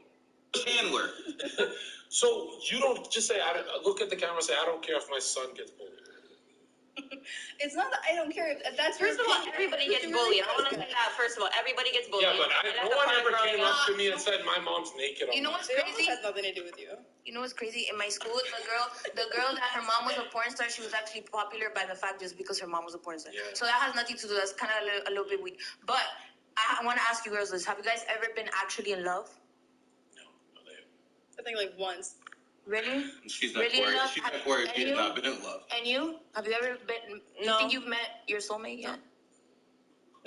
Chandler. So you don't just say, look at the camera and say, I don't care if my son gets bullied. It's not that I don't care if that's First of all, everybody gets bullied. I want to say that. First of all, everybody gets bullied. Yeah, but no one ever came up to me and said my mom's naked. You know what's crazy? It has nothing to do with you. You know what's crazy? In my school, the girl that her mom was a porn star, she was actually popular by the fact just because her mom was a porn star. Yeah. So that has nothing to do. That's kind of a little bit weak. But I want to ask you girls this: have you guys ever been actually in love? No, I think like once. Really? She's not really worried. She's not worried. She has not been in love. And you? Have you ever been? No. You think you've met your soulmate yet?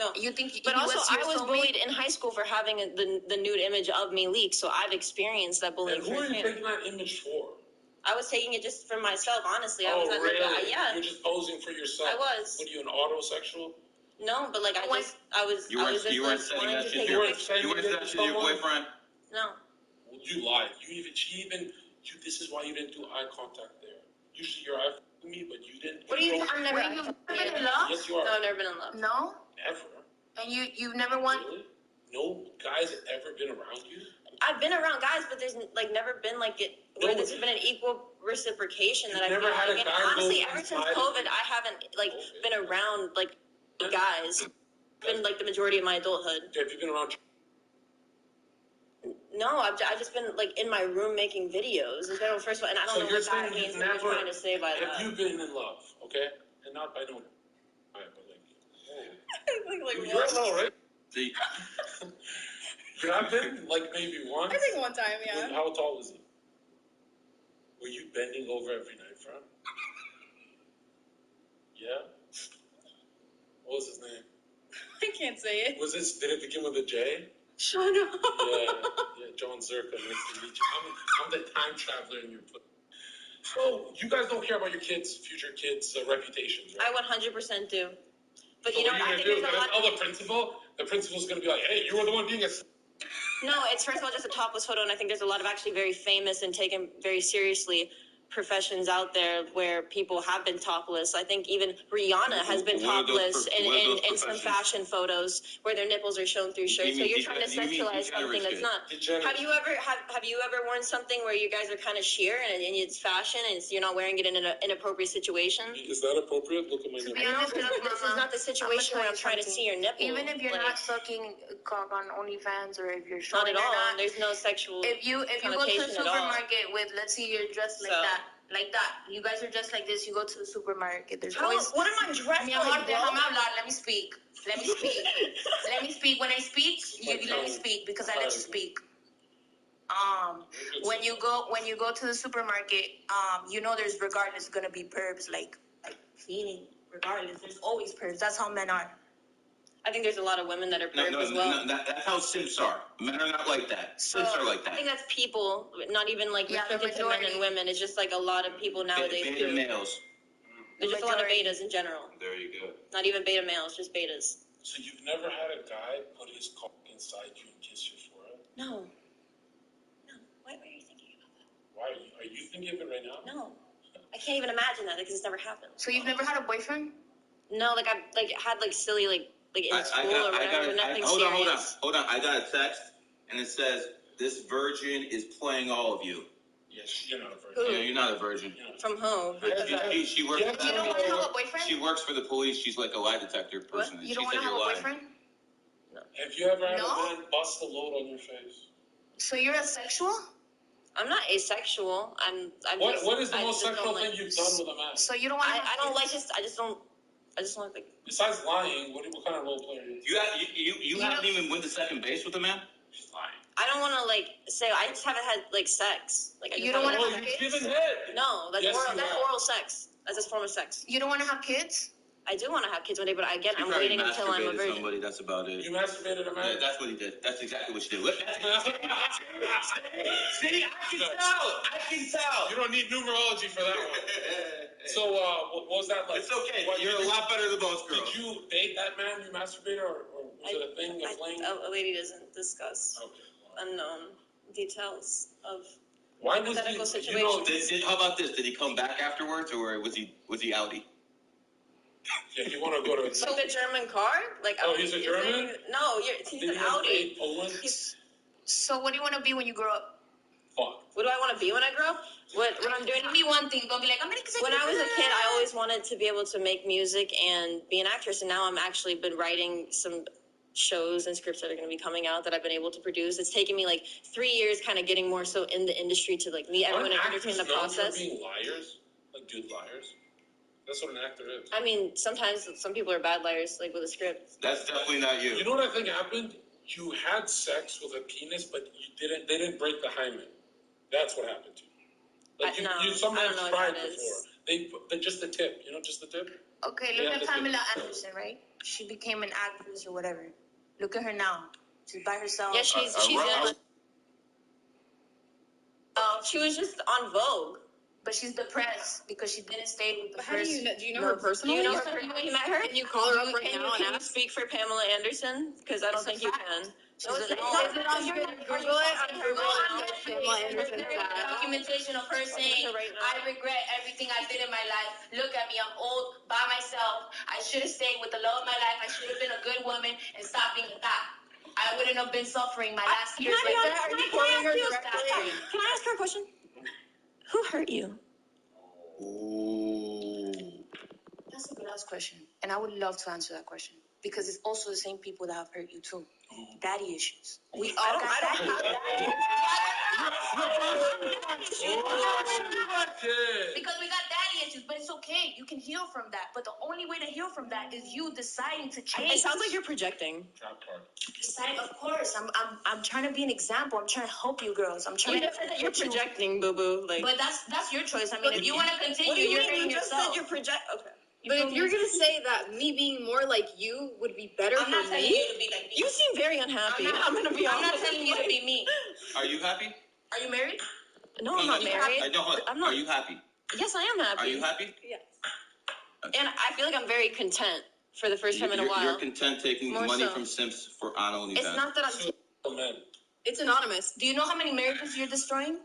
No. You think? But also, I was bullied in high school for having the nude image of me leaked, so I've experienced that bullying. And who are you taking that image for? I was taking it just for myself, honestly. I was really? Yeah. You're just posing for yourself. I was. What are you, an autosexual? No, but like You weren't sending that to your boyfriend. No. Well, you lied. This is why you didn't do eye contact there. Usually you're eye with me, but you didn't. What do you? I've never been in love. Yes, you are. No, I've never been in love. No. Never. And you've never won. Really? No guys have ever been around you. I've been around guys, but there's like never been like where there's been an equal reciprocation that I've never had a guy. Honestly, ever since COVID, I haven't been around like guys. Been like the majority of my adulthood. Have you been around? No, I've just been like in my room making videos. And first of all, and I don't know what that means. What you're trying to say by that? Have you been in love? Okay, and not by no. You're low, right? See. You have been like maybe once. I think one time, yeah. How tall was he? Were you bending over every night for him? Yeah. What was his name? I can't say it. Did it begin with a J? Shut up. Yeah, John Zirka. Nice to meet you. I'm the time traveler in your book. So you guys don't care about your future kids' reputations, right? I 100% do. But so you know, I think there's a lot. The principal's going to be like, hey, you were the one being a. No, it's first of all just a topless photo, and I think there's a lot of actually very famous and taken very seriously professions out there where people have been topless. I think even Rihanna has been topless in some fashion photos where their nipples are shown through shirts. So you're trying to sexualize something that's not. Have you ever worn something where you guys are kind of sheer and it's fashion and you're not wearing it in an inappropriate situation? Is that appropriate? Look at my nipples. No, this is not the situation where I'm trying to see your nipples. Even if you're not sucking cock on OnlyFans or if you're showing not at all. There's no sexual. If you go to the supermarket with, let's see, you're dressed like that. You guys are dressed like this. You go to the supermarket. There's always. What am I dressed like? Let me speak. Let me speak. When I speak, you let me speak because I let you speak. When you go to the supermarket, there's regardless gonna be pervs like feeling. Regardless, there's always pervs. That's how men are. I think there's a lot of women that are perv as well. No, that's how simps are. Men are not like that. Simps are like that. I think that's people, not even like restricted to men and women. It's just like a lot of people nowadays. Beta males. There's just a lot of betas in general. There you go. Not even beta males, just betas. So you've never had a guy put his cock inside you and kiss your forehead? No. Why are you thinking about that? Why are you thinking of it right now? No. I can't even imagine that because it's never happened. So you've never had a boyfriend? No, like I've had like silly like in school or whatever, but nothing serious. Hold on. I got a text and it says this virgin is playing all of you. Yes, you're not a virgin. Who? Yeah, you're not a virgin. From who? She works. You don't want to have a boyfriend? She works for the police. She's like a lie detector person. You don't want to have a boyfriend? No. Have you ever had a man bust a load on your face? So you're asexual? I'm not asexual. What is the most sexual thing you've done with a man? So you don't want to I don't like this. I just don't like. Besides lying, what kind of role player are you? You haven't even went to second base with a man? She's lying. I don't want to like say. I just haven't had like sex. Like I just you don't want to have kids? You've given head. No, that's yes, oral. That's oral sex. That's a form of sex. You don't want to have kids? I do want to have kids one day, but again, I'm waiting until I'm a virgin. Somebody, that's about it. You masturbated a man? Yeah, that's what he did. That's exactly what she did. See, I can tell. You don't need numerology for that one. So, what was that like? It's okay. You're a lot better than most girls. Did you date that man you masturbated, or was it a thing, a fling? A lady doesn't discuss unknown details of hypothetical situations. How about this? Did he come back afterwards, or was he outie? Yeah, you want to go to like the German car? Like he's a German? No, he's an Audi. So what do you want to be when you grow up? Fuck. What do I want to be when I grow up? What I'm doing? Give me one thing. Don't be like, I'm gonna. When I was a kid, I always wanted to be able to make music and be an actress, and now I'm actually been writing some shows and scripts that are going to be coming out that I've been able to produce. It's taken me like 3 years, kind of getting more so in the industry to like meet everyone and entertain the process. Being liars, like good liars. That's what an actor is. I mean, sometimes some people are bad liars, like with a script. That's definitely not you. You know what I think happened? You had sex with a penis, but they didn't break the hymen. That's what happened to you. Like you sometimes tried before. They just the tip, just the tip. Okay, look at Pamela Anderson, right? She became an actress or whatever. Look at her now. She's by herself. Yeah, she's she was just on Vogue. But she's depressed because she didn't stay with the How first. do you know her personally? Do you know her? You met her? Can you call her up right now and ask? Can you speak for Pamela Anderson? Because I don't think you can. Google it. Documentation of her saying, I regret everything I did in my life. Look at me, I'm old, by myself. I should have stayed with the love of my life. I should have been a good woman and stopped being a thot. I wouldn't have been suffering my last years like that. Can I ask her a question? Who hurt you? Ooh. That's a good ass question. And I would love to answer that question. Because it's also the same people that have hurt you too. Daddy issues. We all got daddy issues. Because we got daddy issues, but it's okay. You can heal from that. But the only way to heal from that is you deciding to change. It sounds like you're projecting. Of course, I'm trying to be an example. I'm trying to help you girls. I'm trying to. You're projecting, boo boo. Like, but that's your choice. I mean, if you want to continue, you're hurting yourself. Just said you're okay. But if you're gonna say that me being more like you would be better for me, I'm not telling you to be like me. You seem very unhappy. I'm gonna be honest. I'm not telling you to be me. Are you happy? Are you married? No, I'm not married. I'm not. Are you happy? Yes, I am happy. Are you happy? Yes. Okay. And I feel like I'm very content for the first time in a while. You're content taking money from simps on OnlyFans. It's not that I'm. It's anonymous. Do you know how many marriages you're destroying?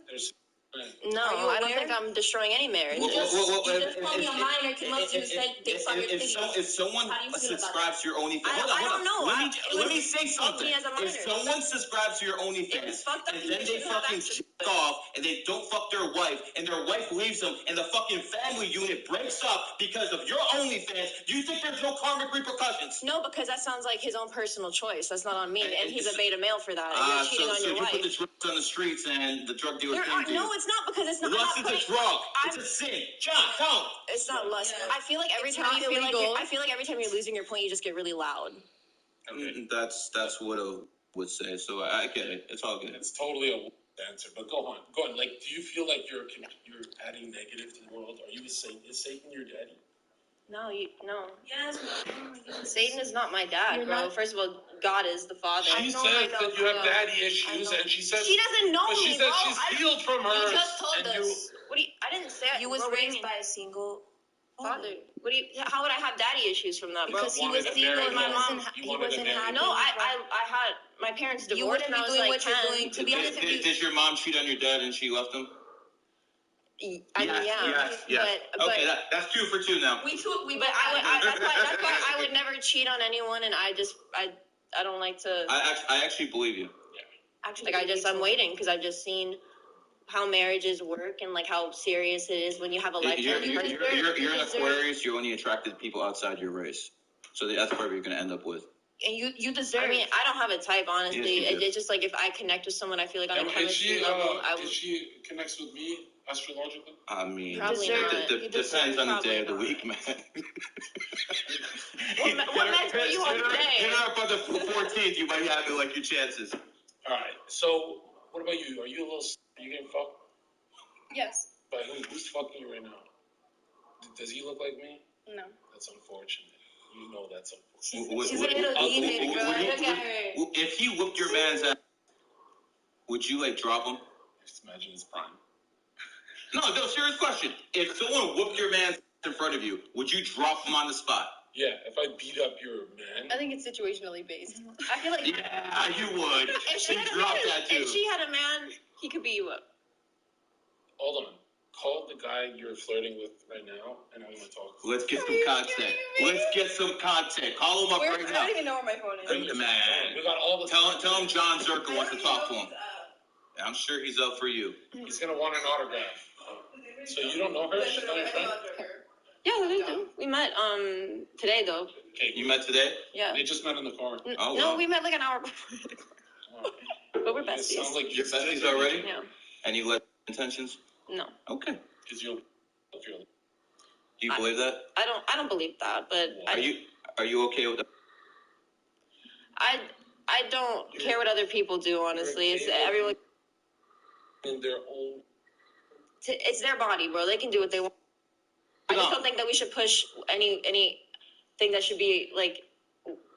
No, I don't think I'm destroying any marriage. You just told me a minor came up to you and said they saw your video. If someone subscribes to your OnlyFans, I don't know. Let me say something. If someone subscribes to your OnFans and then they fucking check off and they don't fuck their wife and their wife leaves them and the fucking family unit breaks up because of your OnlyFans, do you think there's no karmic repercussions? No, because that sounds like his own personal choice. That's not on me, and he's a beta male for that. You're cheating on your wife. So you put the drugs on the streets and the drug dealer came to you. No, it's not, because it's not. Lust is a drug. It's a sin. John, don't. It's not lust. Yeah. I feel like every time you're losing your point, you just get really loud. Okay. That's what I would say. So I get it. It's all good. It's totally a answer, but go on. Like, do you feel like you're adding negative to the world? Are you Satan? Is Satan your daddy? No, no. Yes. Satan is not my dad, You're bro. not? First of all, God is the father. She says that you have daddy issues, and she says She doesn't know but me, she says bro. she's healed from her. You just told and us. What do you? I didn't say it. You was bro, what do you raised mean? by a single father. What do you? How would I have daddy issues from that, bro? Because he was single and my mom. he wasn't happy. No, I had my parents divorced. You wouldn't and I be was doing like what you're 10. doing. To be honest, Did your mom cheat on your dad and she left him? I mean, yeah. Yes. But Okay, that's 2 for 2 now. but that's why I would never cheat on anyone, and I don't like to. I actually believe you. Actually, I'm waiting because I've just seen how marriages work and like how serious it is when you have a lifetime. You're an Aquarius. You're only attracted to people outside your race, so that's where you're gonna end up with. And you deserve. I mean, I don't have a type, honestly. Yes, it's just like if I connect with someone, I feel like on a chemistry level. If she connects with me astrologically, I mean, it depends on the day of the week, man. What meds were you on today? Hit her up on the 14th. You might have like your chances. all right. So, what about you? Are you a little? Are you getting fucked? Yes. By who? Who's fucking you right now? Does he look like me? No. That's unfortunate. You know that's unfortunate. She's a little demon, bro. Look at her. If he whooped your man's ass, would you like drop him? Just imagine his prime. No, serious question. If someone whooped your man in front of you, would you drop him on the spot? Yeah, if I beat up your man. I think it's situationally based. I feel like yeah, you would. If she had a man, he could beat you up. Hold on. Call the guy you're flirting with right now, and I want to talk. Let's get some content. Let's get some content. Call him up right now. I don't even know where my phone is. Man, we got all the. Tell him John Zerka wants to talk to him. I'm sure he's up for you. He's gonna want an autograph. So you don't know her? She's not your friend? Yeah, we do. We met today though. Okay, you met today? Yeah. They just met in the car. Oh, no, we met like an hour before. But we're besties. Sounds like you're besties already? Yeah. Any less intentions? No. Okay. Because you'll. Do you believe that? I don't believe that, but Are you okay with that? I don't care what other people do. Honestly, it's everyone. In their own. It's their body, bro. They can do what they want. I just don't think that we should push anything that should be like.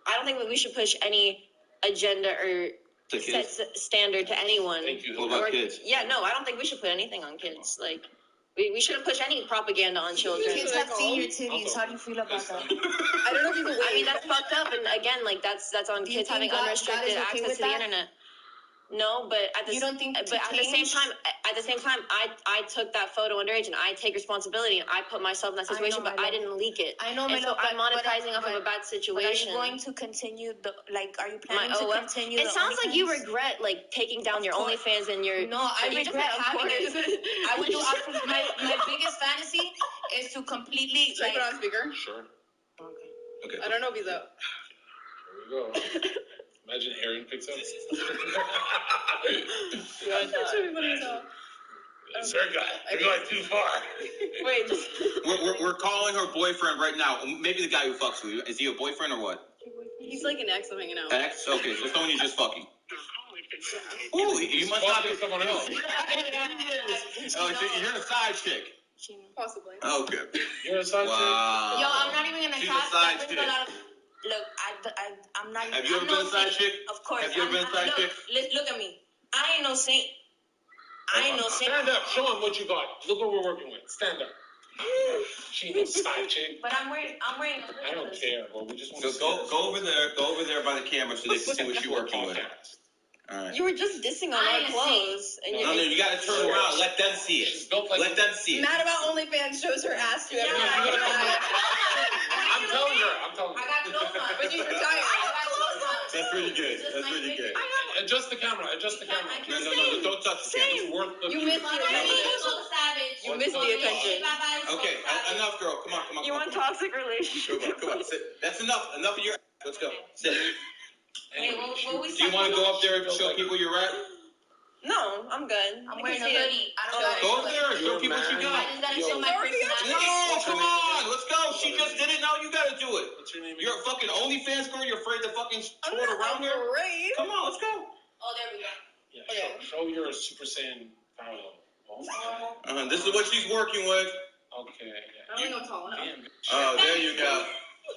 I don't think that we should push any agenda or set standard to anyone. Thank you. What about kids? Yeah, no, I don't think we should put anything on kids. Like, we shouldn't push any propaganda on children. Kids have seen your titties. How do you feel about that? I don't know if he's aware. I mean, that's fucked up. And again, like that's on kids having unrestricted access to the internet. No, but at the same time, I took that photo underage, and I take responsibility, and I put myself in that situation, but I didn't leak it. I know, and so I'm monetizing off of a bad situation. Are you going to continue are you planning to continue? It sounds like you regret like taking down your OnlyFans and your. No, I regret having it. I would do. My biggest fantasy is to completely. Should I put on speaker? Sure. Okay. I don't know if he's up. Here we go. Imagine Aaron picks up. Zerka, you're going too far. Wait, just. We're calling her boyfriend right now. Maybe the guy who fucks with you. Is he a boyfriend or what? He's like an ex I'm hanging out. Ex? Okay, so someone you just fucking. Ooh, you must not be someone else. Oh, so you're a side chick. Possibly. Okay. You're a side chick? Yo, I'm not even gonna She's try. a side chick. Look, I'm not even. Have you ever been a side chick? Of course. Have you ever been a side chick? Look at me. I ain't no saint. Stand up. Show him what you got. Look what we're working with. Stand up. She ain't no side chick. But I'm wearing. I don't care. Well, we just want to go over there. Go over there by the camera so they can see what you're working with. All right. You were just dissing on our clothes. And no, you gotta turn around. Let them see it. Let them see it. Mad about OnlyFans shows her ass to everyone. I'm telling her. I got clothes on. But you're tired. That's pretty good. Adjust the camera. No, don't touch the camera. You missed the attention. You missed the attention. Okay, enough, girl. Come on. You want toxic relationship? Come on, sit. That's enough. Enough of your. Let's go. Sit. Hey, what we Do you want to go up there and show people you're at? No, I'm good. I'm wearing a hoodie. Go over there and show people what you got. I just gotta show my personality. No, come on. Let's go. She just did it. Now you gotta do it. What's your name? You're a fucking OnlyFans girl. You're afraid to fucking tour around here? Come on, let's go. Oh, there we go. Yeah, show your Super Saiyan power level. This is what she's working with. Okay. I don't think I'm tall enough. Oh, there you go.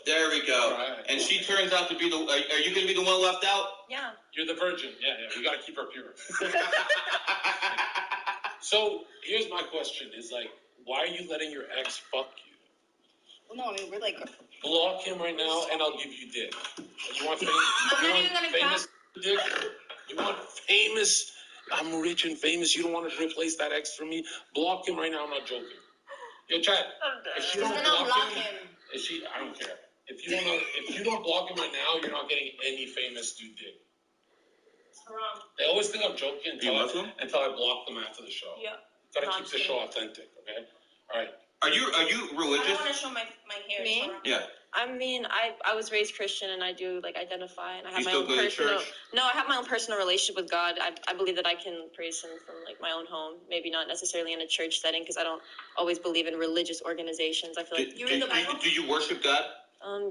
There we go. Right. And she turns out to be the. Are you going to be the one left out? Yeah. You're the virgin. Yeah. We got to keep her pure. So here's my question: is like, why are you letting your ex fuck you? Well, no, I mean we're like. Block him right now, and I'll give you dick. You want famous? I'm not even gonna famous dick? You want famous? I'm rich and famous. You don't want to replace that ex for me? Block him right now. I'm not joking. Yo, Chad. If you don't block him, I don't care. If you don't block him right now, you're not getting any famous dude dick. Wrong. They always think I'm joking until I block them after the show. Yeah. Gotta keep the show authentic, okay? All right. Are you religious? I don't want to show my hair. Me? Yeah. I mean, I was raised Christian, and I do like identify, and I have you my still own go to personal. church? No, I have my own personal relationship with God. I believe that I can praise Him from like my own home, maybe not necessarily in a church setting, because I don't always believe in religious organizations. I feel like you read the Bible. Do you worship God?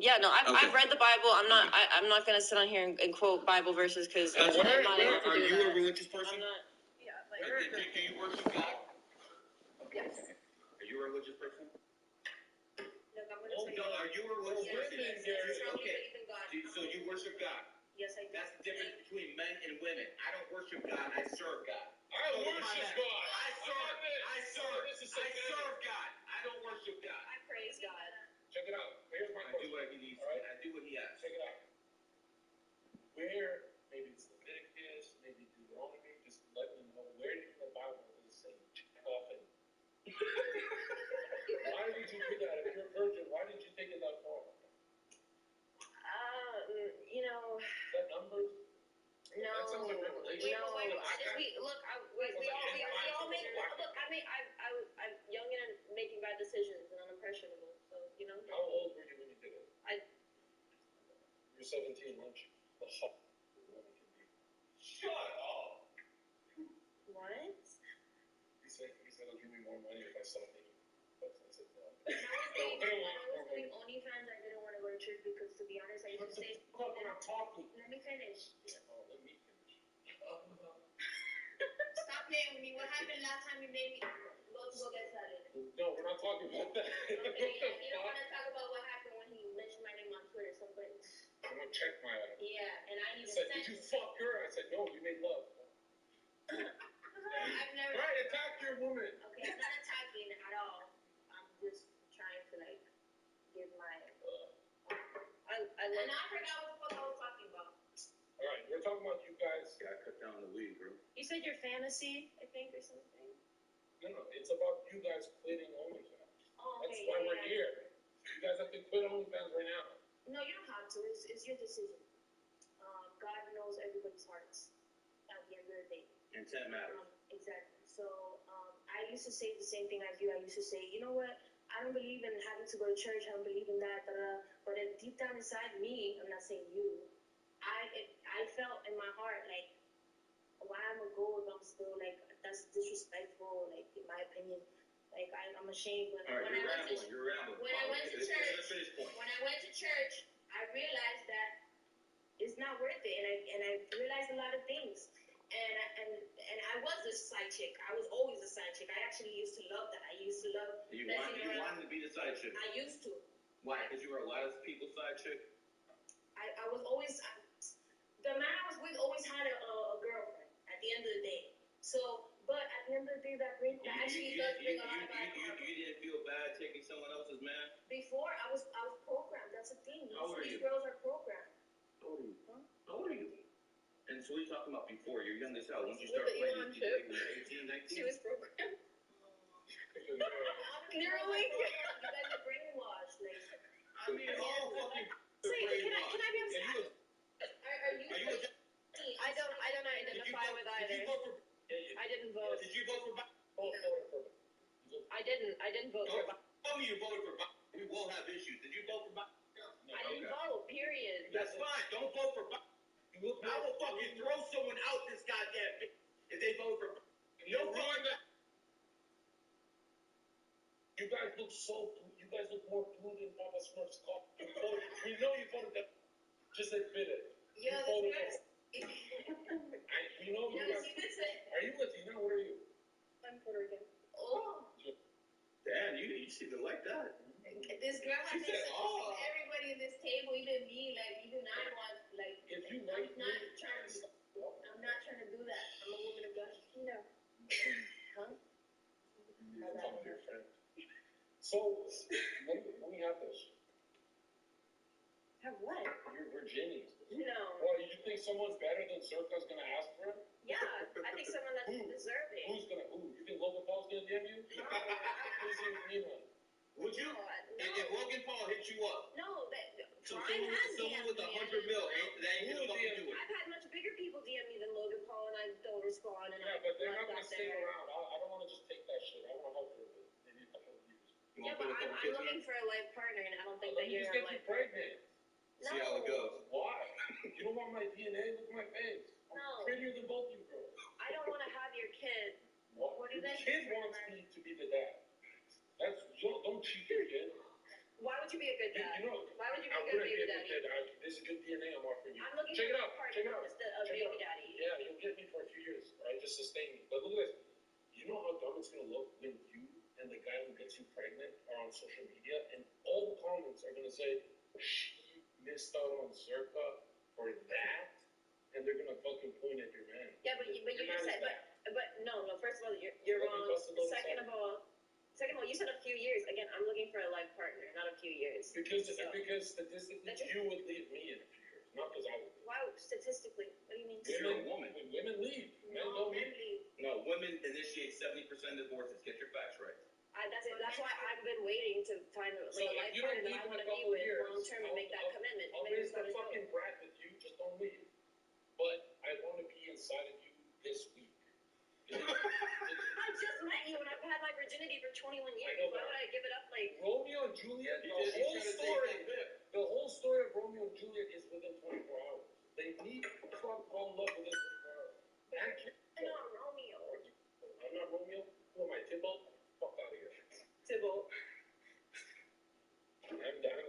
Yeah, no, I've read the Bible. I'm not gonna sit on here and quote Bible verses because I'm not able to Are do you that. a religious person? I'm not. Yeah, do you worship God? Yes. Are you a religious person? Look, I'm gonna say. Are you a religious person? Okay. So you worship God? Yes, I do. That's the difference between men and women. I don't worship God. I serve God. I worship God. I serve God. I don't worship God. I praise God. Check it out. Here's my question. I do what he needs. Right? I do what he asks. Check it out. Where, maybe it's Leviticus, maybe Deuteronomy, just let me know, where in the Bible does it say check off it? Why did you do that? If you're a virgin, why did you take it that far? You know. Is that numbers? No. That sounds like revelation. No. We all make. Look, I mean, I'm young and making bad decisions, and I'm impressionable. So you know. How old were you when you did it? You're 17, weren't you? The hot woman can be. Shut up. What? He said he'll give me more money if I stop making. I said no. When I was doing OnlyFans, I didn't want to go to church because, to be honest, I used to say. When I'm talking. Let me finish. Yeah, let me finish. Stop playing with me. What happened last time you made me go get started? No, we're not talking about that. Okay, yeah, you don't want to talk about what happened when he mentioned my name on Twitter. Somebody. I'm gonna check my. Yeah, and I even said, did you fuck her? I said, no, you made love. I've never. Right, attack your woman. Okay, I'm not attacking at all. I'm just trying to like give my. I love. And I forgot what the fuck I was talking about. All right, we're talking about you guys. Gotta cut down the weed, bro. You said your fantasy, I think, or something. No, it's about you guys quitting OnlyFans. Oh, That's okay, why we're here. You guys have to quit OnlyFans right now. No, you don't have to. It's your decision. God knows everybody's hearts at the end of the day. Intent matters. Exactly. So I used to say the same thing as you. I used to say, you know what? I don't believe in having to go to church. I don't believe in that. But deep down inside me, I'm not saying you. I felt in my heart like, why I'm gonna go if I'm still like, that's disrespectful. Like in my opinion, like I'm ashamed. But all right, when I went to church, I realized that it's not worth it, and I realized a lot of things. And I was this side chick. I was always a side chick. I actually used to love that. I used to love. You wanted to be the side chick. I used to. Why? Because you were a lot of people's side chick. I was always. The man I was with always had a girlfriend. At the end of the day, but at the end of the day, that actually does bring a lot of bad karma. You didn't feel bad taking someone else's man. Before I was programmed. That's the thing. Most of these girls are programmed. How old are you? And so what are you talking about before? You're young as hell. Once you start playing, when you're 18, 19. She was programmed. Literally. You guys are brainwashed. Like, I mean, all fucking. Can I be honest? Are you? I don't identify with either. I didn't vote. Did you vote for Biden? I didn't vote for Biden. Tell me you voted for Biden. We will have issues. Did you vote for Biden? I didn't vote, period. That's fine. Don't vote for Biden. I will fucking throw someone out this goddamn bitch if they vote for Biden. No fucking. You guys look more blue than Papa Smurf's coffee. We know you voted that. Just admit it. Yeah, you voted for. We know you guys. Are you Latina? What are you? I'm Puerto Rican. Oh. Damn, you She didn't like that. This girl has She been said, suggesting everybody in this table, even me, like even I want, like. If you I'm like not trying to. I'm not trying to do that. I'm a woman of God. No. Huh? you need to talk to your friend. So, let me have this. Have what? Your virginity. No. Well, you think someone's better than Zerka's gonna ask for it? Yeah, I think someone that's deserving. Who's gonna? Who? You think Logan Paul's gonna DM you? No. Who's even mean one? Would you? No. If Logan Paul hit you up, No, so Prime has someone with DM'd me. $100 million, that ain't gonna fucking do it. I've had much bigger people DM me than Logan Paul, and I don't respond. And Yeah, but they're not left gonna that stay there. around. I don't want to just take that shit. I want to help you with it. Maybe a couple of years. Yeah, but I'm looking for a life partner, and I don't think Let that me you're just a get you life partner. pregnant. See how it goes. Why? You don't want my DNA? Look at my face. I'm No. prettier than both you girls. I don't want to have your kid. What do you guys kid do for wants your me to be the dad. Don't cheat your kid. Why would you be a good dad? You know, Why would you be I a good wouldn't baby be a daddy? good kid. This is good DNA I'm offering you. I'm looking Check for it a out. partner, Check it out. just a Check it baby out. daddy. Yeah, you'll get me for a few years. Right, just sustain me. But look at this. You know how dumb it's gonna look when you and the guy who gets you pregnant are on social media, and all the comments are gonna say she missed out on Zerka for that, and they're gonna fucking point at your man. Yeah, but you Your just man said, is but no. First of all, you're wrong. Second of all, you said a few years. Again, I'm looking for a life partner, not a few years. Because statistically, you would leave me in a few years, not because I would. Why statistically? What do you mean? You're a woman. Women leave. Men No, don't men leave. leave. No, women initiate 70% of divorces. Get your facts right. That's why I've been waiting to find a So life if you don't partner that leave I in want a to be couple with years, long term and make that commitment. I'll Maybe raise the let us fucking go. brat with you. Just don't leave. But I want to be inside of you this week. I just met you and I've had my virginity for 21 years. know, Why would I give it up? Like Romeo and Juliet, the whole story of Romeo and Juliet is within 24 hours. They meet, fall in love within 24 hours. I'm not Romeo. I'm not Romeo. Who am I, Tybalt? Fuck out of here. Tybalt. I've got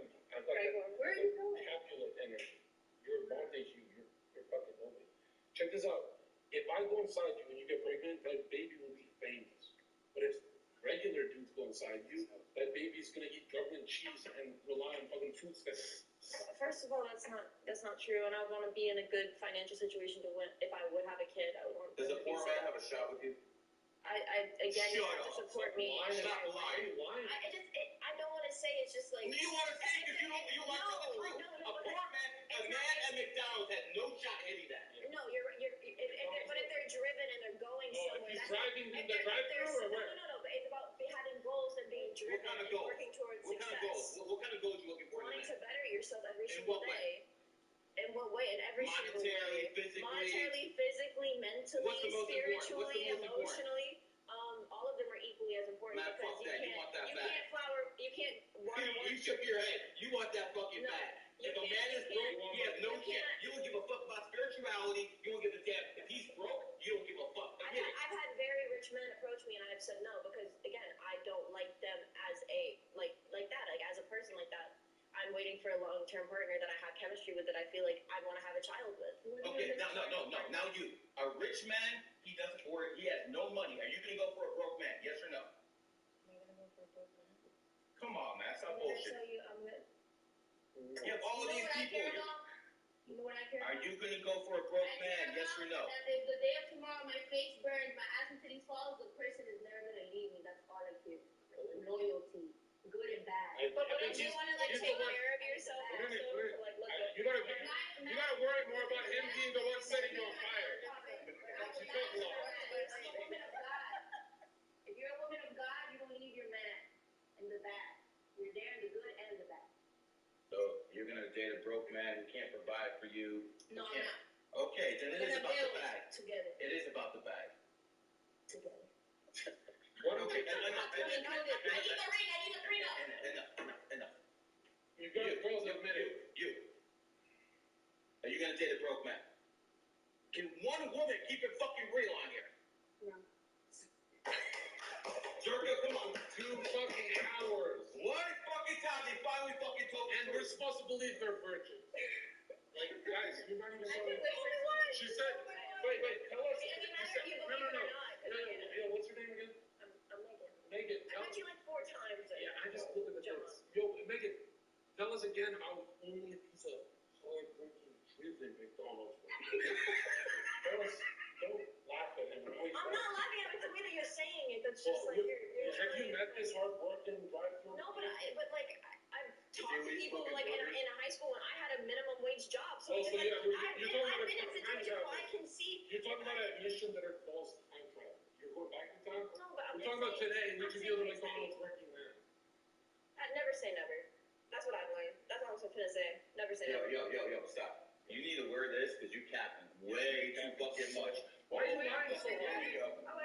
Where are you going? Capulet energy. You're Montague. You're fucking nobody. Check this out. If I go inside you and you get pregnant, that baby will be famous. But if regular dudes go inside you, that baby's gonna eat government cheese and rely on fucking food stamps. First of all, that's not true, and I want to be in a good financial situation to win. If I would have a kid, I would want. Does a poor man have a shot with you? Again, you have to support me. Stop lying. I don't want to say. It's just like. You want to say because you want to tell the truth. A poor man, a man at McDonald's had no shot hitting that. No, but if they're driven and they're going somewhere, he's that's driving in the drive-thru or what? No, but it's about having goals and being driven and working towards success. What kind of goals you looking for? Wanting to better yourself every In single what day. In what way? In every single way. Monetarily, physically, mentally, What's the most spiritually, important? emotionally. All of them are equally as important because you can't water one. You shook your head. You want that fucking bag. If a man is broke, he has no chance. You don't give a fuck about spirituality. You don't give a damn. If he's broke, you don't give a fuck. I've had very rich men approach me and I've said no because again I don't like them as a like that, like as a person like that. I'm waiting for a long-term partner that I have chemistry with that I feel like I want to have a child with. Okay, no. Now you, a rich man, he doesn't work. He has no money. Are you gonna go for a broke man? Yes or no? Am I gonna go for a broke man? Come on, man. Stop I'm bullshit. gonna tell you, I'm gonna. You have all these people. You know what I care about? Are you gonna go for a broke man? Yes or no? That if the day of tomorrow my face burns, my ass and titties falls, the person is never gonna leave me. That's all I care. Loyalty, good and bad. But if you wanna like take care of yourself, also to like look up. You gotta worry more about him being the one setting you on fire. I'm a woman of God. If you're a woman of God, you don't leave your man in the bad. You're there in the good and the bad. So you're gonna date a broke man who can't provide for you? No, I'm not. Okay, then it is about the bag. Together. It is about the bag. Together. Okay, enough. I need the ring. I need the prenup. Enough. You girls admit it. You. Are you gonna date a broke man? Can one woman keep it fucking real on here? No. Zerka, come on. 2 fucking hours. One fucking time they finally fucking told me. And we're supposed to believe they're virgins. Like, guys, you're not even telling me. She said, wait, tell us. No. Yeah, what's her name again? I'm Megan. Megan, I met you like 4 times. Yeah, I it's just like you're have you met this hard-working drive-through? No, but I've talked to people like in high school when I had a minimum wage job. So you're talking about I've been in situations where I can see. You're talking about a mission that involves time travel. You're going back in time? No, but we're talking about today. We could be at the McDonald's working man. I'd never say never. That's what I've learned. That's what I was gonna say. Never say never. Yo, stop. You need to wear this because you capping way too fucking much. Why are you lying so long?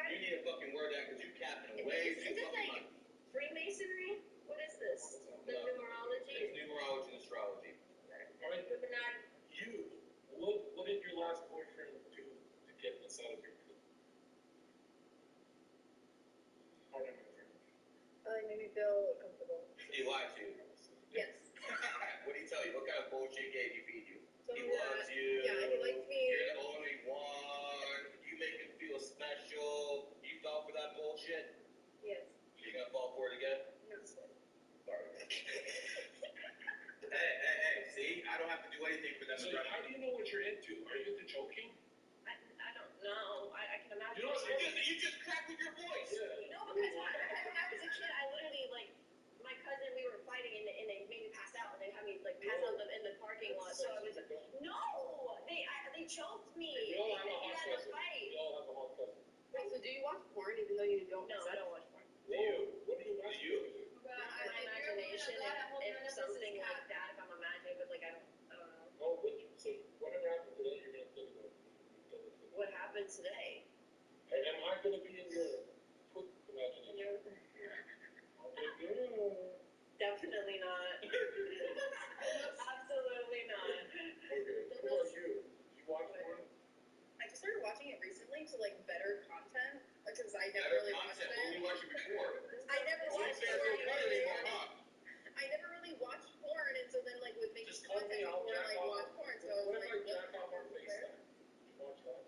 You need to fucking wear that because you capping way too fucking much. Freemasonry? What is this? The numerology? It's numerology and astrology. Alright, what did your last boyfriend do to get this out of your pool? It made me feel comfortable. He lied to you. Yes. What did he tell you? What kind of bullshit gave you feed you? So He loves you. Yeah, he likes me. You're the only one. You make him feel special. You fell for that bullshit? Yes. You gonna fall for it again? Yes. Sorry. Hey, see? I don't have to do anything for them. So how do you know what you're into? Are you into joking? I don't know. I can imagine. You just cracked with your voice. Yeah. No, because when I was a kid, I literally my cousin, we were fighting and they made me pass out and they had me pass out in the parking lot. So I was no, they choked me. We all have a hot cousin. Fight. We all have a hot cousin. Wait, so do you watch porn even though you don't? No, I don't watch porn. Do you? What do you watch? Do you? My imagination, if something like that, if I'm imagining, but I don't know. Oh, so whatever happened today, you're gonna think about it. What happened today? Am I gonna be in your imagination? Definitely not. Absolutely not. Okay, what about you? You watch porn? I just started watching it recently to better content because I never Better really watched content. it. What were you watching before? I never watched So you can't porn. anymore, huh? I never really watched porn, and so then would make Just call me, content I'll before jack off. watch porn. So What if I well, jack off on FaceTime? Would you watch that?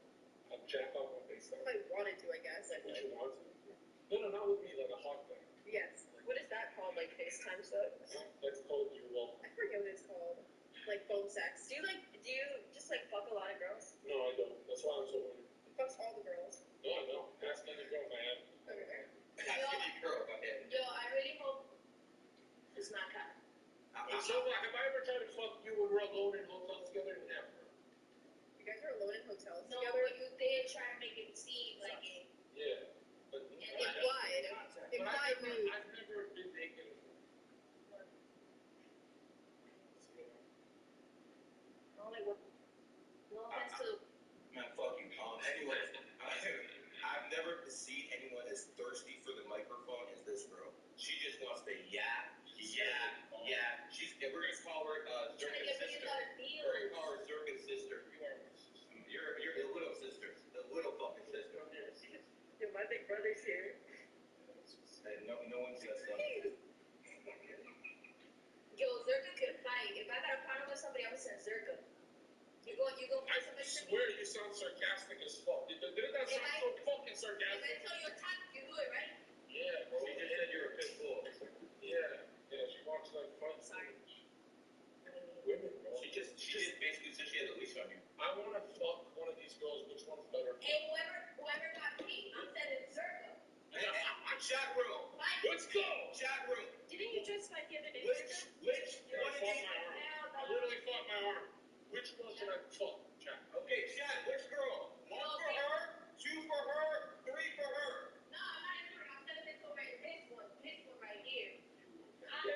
I'll jack off on FaceTime. if I wanted to, I guess. Would you want to? No, not with me, like a hot guy. Yes. What is that called? FaceTime stuff? That's called you're welcome. I forget what it's called. Phone sex. Do you just fuck a lot of girls? No, I don't. That's why I'm so worried. He fucks all the girls. No, I don't. Ask any girl, man. Okay. Ask any girl, go ahead. Yo, I really hope it's not cut. And so, have I ever tried to fuck you when we're alone in hotels together? Never. You guys are alone in hotels No, together? but you did try to make it seem like it. Yeah. But Implied. Implied mood. I've never been naked. No offense to. Man, fuck you. Anyway, I've never seen anyone as thirsty for the microphone as this girl. She just wants to yap. We're gonna call her Zerka's sister. We're gonna call her Zerka's sister. You're the little sister. The little fucking sister. Yo, my big brother's here. And no one says that. Yo, Zerka could fight. If I got a problem with somebody, I'm gonna send Zerka. You go fight somebody. I swear you sound sarcastic as fuck. Didn't that sound so fucking sarcastic? If I tell you attack, you do it, right? Yeah, bro. She just said you're a pit bull. Yeah, she wants fight. Sorry. Women, bro. She just basically said she had a leash on you. I want to fuck one of these girls. Which one's better? Hey, whoever got me, I'm sending Zerka. Chat room. Let's go. Chat room. Didn't you just fight the other day? Which Yeah, one I of fought these? my arm. I literally fought my arm. Which one should I fuck, Jack? Okay, chat. Which girl? 1 for her, 2 for her, 3 for her. No, I'm not even sure. I'm sending this over at this one right here. I'm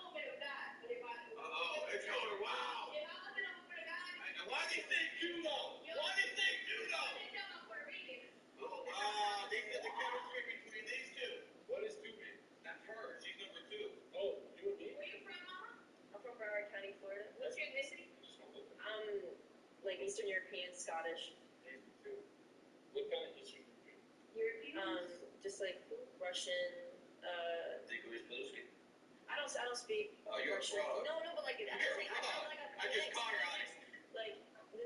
over the guy, but if I. Oh, it's going. Wow. If I'm looking over the guy. Why do you think you know? Why do you think you know? They tell I'm Puerto Rican. Oh, wow. They said the chemistry between these two. What is 2B? That's her. She's number 2. Oh, you and me? Where you from, Mama? I'm from Broward County, Florida. What's your ethnicity? I'm Eastern European, Scottish. What kind of Eastern European? Just Russian. I don't speak. Oh, you're Russian. a fraud. No, but I just caught her eyes.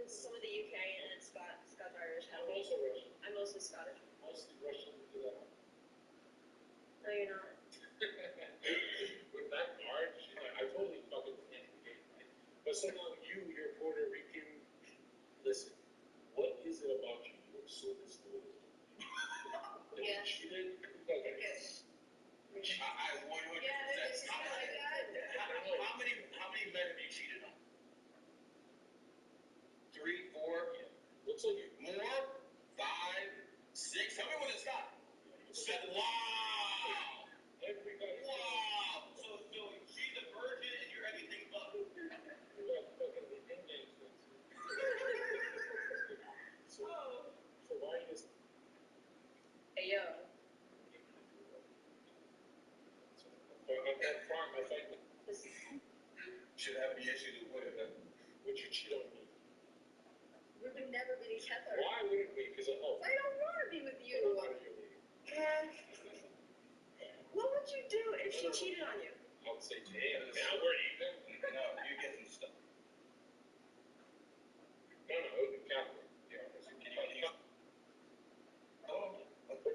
Some of the UK and Scots Irish. I'm also Russian. I'm mostly Scottish. Mostly Russian. No, you're not. With that card, I totally fucking can't get it. But somehow you're Puerto Rican. Listen, what is it about you? You look so distorted. Have you cheated?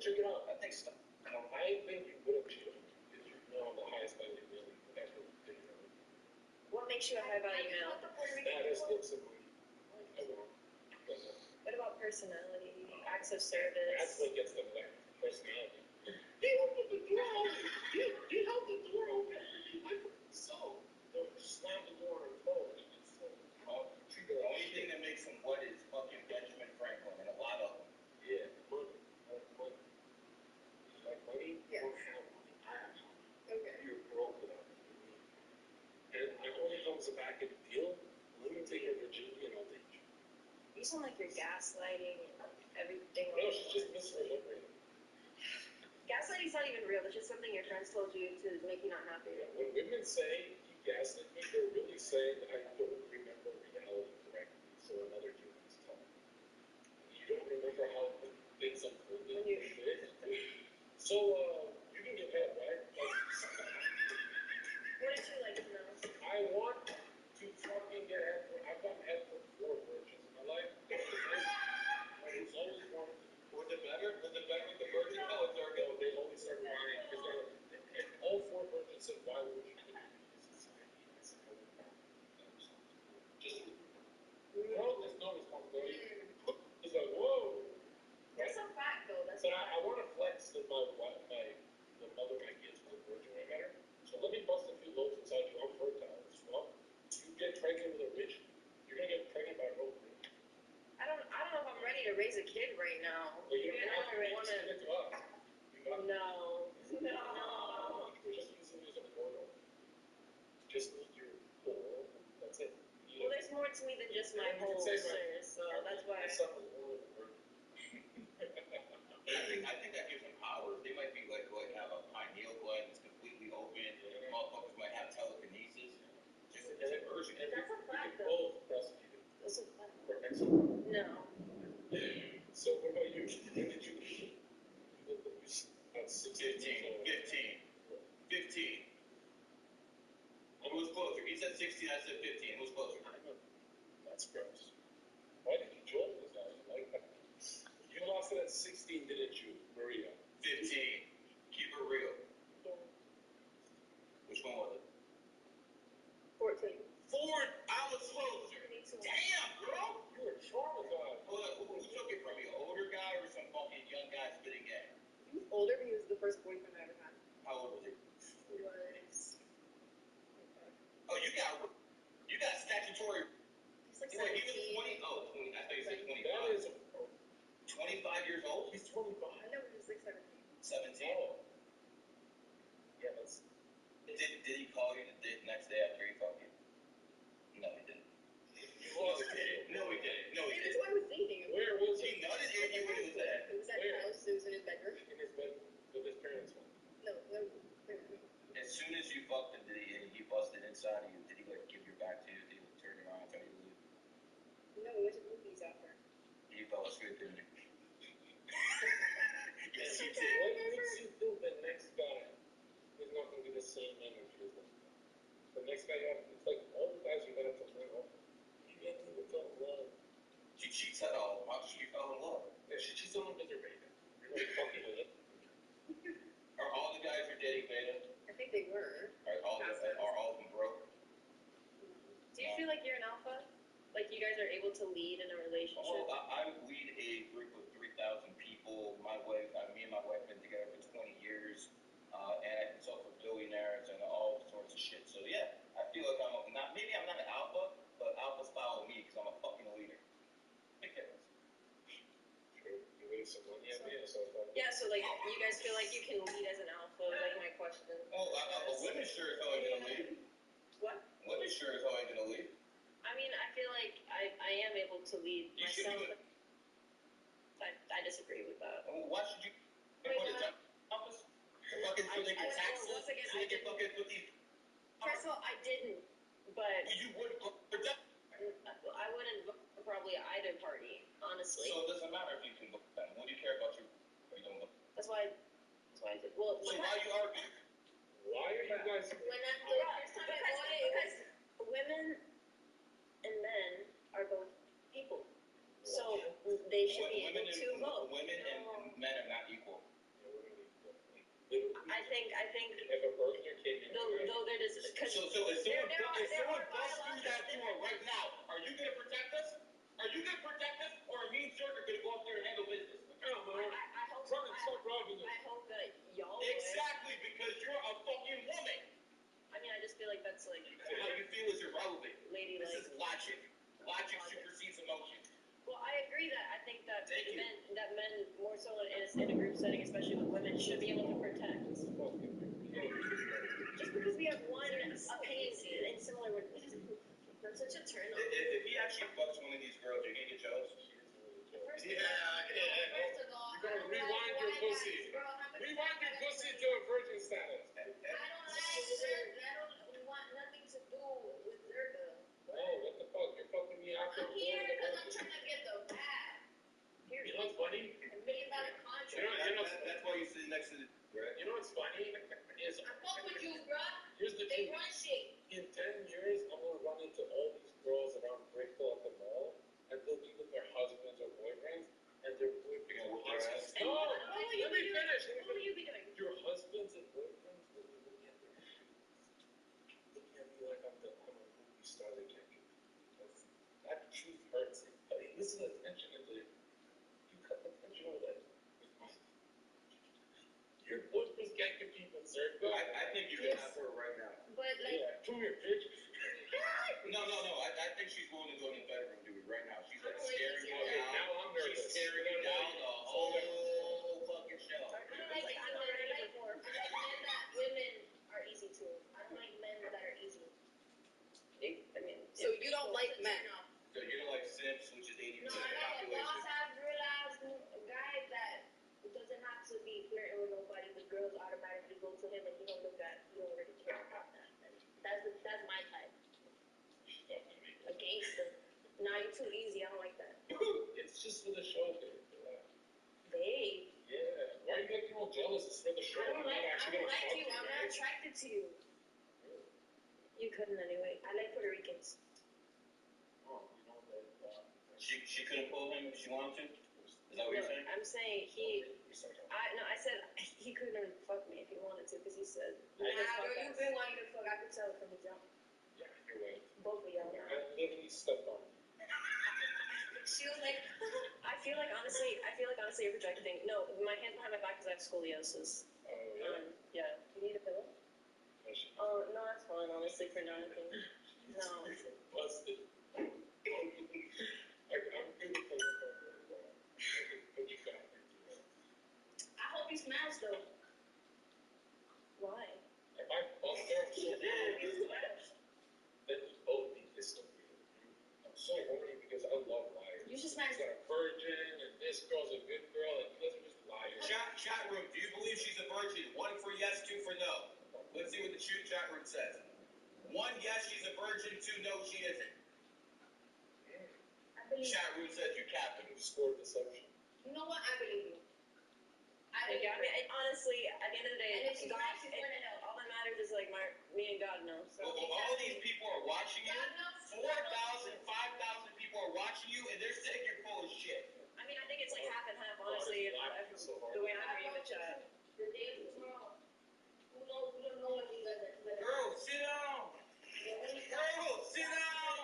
check it out. I think so. I think you would have cheated if you know the highest value male ever been around. What makes you a high value male? Status, looks, and money. What about personality, acts of That's service? what gets them there. Personality. He opened the door open. He held the door open. So, they'll slam the door and close. The only thing that makes them what is fucking Benjamin Franklin and a lot of them. Yeah, money. Money. Like money? Yes. You don't have money. I have money. Okay. You're broke without money. And it only comes back in the deal. Let me take her virginity and I'll take you. You sound like you're gaslighting everything. No, she's just misremembering. Gaslighting's not even real. It's just something your friends told you to make you not happy. When women say you gaslit me, they're really saying I don't remember reality correctly, so another human's telling me. You don't remember how things unfolded when you did? So, you can get head, right? What did you like to know? I want to fucking get head. I've gotten head from 4 virgins in my life. I was always wanted to. Was it better? Was it better with the virgin? No, it's already. They always start crying because they're like, and all 4 virgins said, why would you do that in society? I said, I would not. Just, girl, there's no responsibility. It's like, whoa. That's a fact, though. That's But I want to flex that the mother of my kids was a virgin when I met her. So let me bust a few loads inside you. I'm fertile as well. You get pregnant with a rich, you're going to get pregnant by a broke rich. I don't know if I'm ready to raise a kid right now. But you don't have to I want send it to us. No. We're just using you as a portal. Just need your hole. That's it. Well, there's more to me than just my hole, sir. So that's why. My son was born with a virgin. I think that gives them powers. They might be like have a pineal gland that's completely open. Motherfuckers might have telekinesis. Just as a virgin. That's a fact, though. Both prosecuted. That's a fact. For excellence. No. So what about you? When did you at 16? 15. Who was closer? He said 16, I said 15. Who's closer? That's gross. Why did you join this guy? Like that? You lost it at 16, didn't you, Maria? 15. Keep it real. Yeah. Which one was it? 14. 4. I was closer. Damn, girl. You were traumatized. Who took it from you? An older guy or some fucking young guy spitting game? He was older, but he was the first boyfriend I ever had. How old was he? He was. Oh, you got statutory. He's like He was 17. 20. Oh, 20. I thought you said 25. That is 25 years old? He's 25. I know he was like 17. 17. Oh. Yeah, that's. Did he call you the next day after he fucked you? No, he didn't. No, he didn't. That's why I was dating him. Where was He nutted in you when he was there. It was at his house. It was in his bedroom. In his bedroom with his parents. No. As soon as you fucked him, he busted inside of you? Did he like give your back to you? Did he turn around and tell you to leave? No, we went to movies after. He fell asleep, didn't he? Yes, he did. What makes you think the next guy is not going to be the same energy as this guy? The next guy, it's like all the guys you met up to bring home. You get to fell in love. She cheats at all. How she fell in love? Yeah, she cheats on him because they're beta. You're like fucking with it. Are all the guys you're dating beta? I think they were. Are all of them broke? Do you feel like you're an alpha? Like you guys are able to lead in a relationship? Oh, I lead a group of 3,000 people. Me and my wife have been together for 20 years, and I consult for billionaires and all sorts of shit. So yeah, I feel like maybe I'm not an alpha, but alphas follow me because I'm a fucking leader. True. You made some money at me, so yeah, so like you guys feel like you can lead as an alpha? Like my question. Oh, women sure as hell ain't gonna lead. What? Women sure as hell ain't gonna lead. I mean, I feel like I am able to lead You should myself. do it. I disagree with that. Well, why should you Wait, put it what? office? Fucking so they can tax us? Once again, So they can fucking put these. First of all, I didn't, but You would vote for them. I wouldn't vote for probably either party, honestly. So it doesn't matter if you can vote for them. What do you care about you? Or you don't vote? That's why I did. Well, So why you arguing? why are you guys? the first time I voted, because women and men are both people, so they should be able to vote. Women and men are not equal. I think if a burglar came in, though there is because So if someone busts through that door right now, are you gonna protect us? Are you gonna protect us, or are me and Cirque gonna go up there and handle business? I hope stop robbing us. I hope that y'all Exactly, because you're a fucking woman. I mean, I just feel like that's like So how you feel is irrelevant. Lady, this is logic. Logic supersedes emotion. Well, I agree that I think that men more so in a group setting, especially with women, should be able to protect. Just because we have one opinion and similar with that's such a turn on. If he actually fucks one of these girls, you're gonna get jealous. First of all, you're gonna rewind your pussy. Rewind your pussy to a virgin status. I don't like Zerga. I don't want nothing to do with Zerga. Oh, what the fuck? You're fucking me after. I'm here because I'm trying to get the bag. You know what's funny? $1 million contract. That's why you sit next to the. Right? You know what's funny? Is I fuck with you, bro. Here's the They truth. run shit. In 10 years, I'm gonna run into all these girls around Brickell at the mall, and they'll be with their husbands or boyfriends, and their boyfriends will husbands. No, let me finish. What will you be doing? Your husbands and boyfriends will be looking at their looking at me like I'm a movie star they can't get. That truth hurts. I mean, this is attention, and you cut the tension away. Your boyfriends can't compete with Zergo. I think you can have her right now. But like, yeah, come here, bitch. No. I think she's willing to go in the bedroom, dude, right now. She's like staring you Okay, down. now I'm nervous. She's staring you down the whole fucking show. I don't like men that women are easy to. I don't like men that are easy. I mean, So you don't like men? So you don't like simps, which is 80% of no, the I like a population. boss-ass, real-ass guy that doesn't have to be flirting with nobody. The girls automatically go to him, and he don't really care about that. That's my type. A gangster. nah, you're too easy. I don't like that. It's just for the show, babe. Babe. Yeah. Why are you getting all jealous? It's for the show. I don't like you. you. I'm not attracted to you. You couldn't anyway. I like Puerto Ricans. Oh, you know that. She couldn't pull him if she wanted to? Is that what you're saying? I'm saying I said he couldn't fuck me if he wanted to, because he said. Nah, girl, you've been wanting to fuck. I could tell from the jump. Yeah, you're right. Both of y'all. I literally stepped on you. She was like, I feel like honestly you're projecting. No, my hands behind my back because I have scoliosis. Oh, yeah? Yeah. You need a pillow? Oh, no, that's fine, honestly, for now, I think. No. Busted. I'm good for what you got. I hope he smashed though. Why? If I bust her, then we both be pissed off. I'm so horny because I love liars. You should smash. He's got a virgin, and this girl's a good girl, and you guys are just liars. Chat room, do you believe she's a virgin? 1 for yes, 2 for no. Let's see what the chat room says. 1, yes, she's a virgin. 2, no, she isn't. I believe. Chat room says you're capping. You scored deception. You know what? I believe you. I mean, honestly, at the end of the day, And if she smashed, she's going to hell. all that matters is like me and God know. So. Well, all these people are watching you. 4,000, 5,000 people are watching you, and they're saying you're full of shit. I mean, I think it's like half and half, honestly. The way I'm reading the chat. The day of tomorrow. Who knows? We don't know what these guys are. Girl, sit down. Girl, sit down.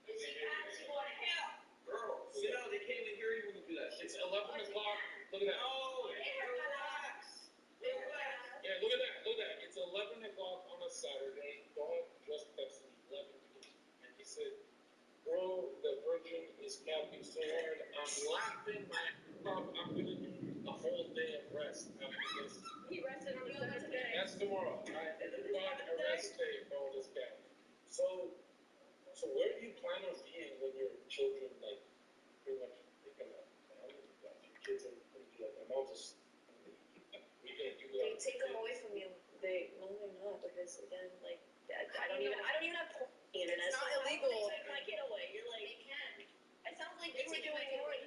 If she passed, she going to hell. Girl, sit down. They can't even hear you when you do that shit. It's 11 o'clock. Look at that. No, relax. Relax. Yeah, look at that. Look at that. It's 11 o'clock on a Saturday. God just texted me 11 p.m. And he said, bro, the virgin is capping so hard. I'm laughing my fuck. I'm going to do a whole day of rest after this. He rested on the 7th day. That's tomorrow. God, a rest day for all this guy. So where do you plan on being when your children, like, pretty much picking up? Your kids are going to be like, my mom just, They take them away from you. No, they're not, because again, like, I don't even have porn on the internet. It's not so illegal. They take my kid away. You're like, They can. it sounds like They you were take my doing kid more. away.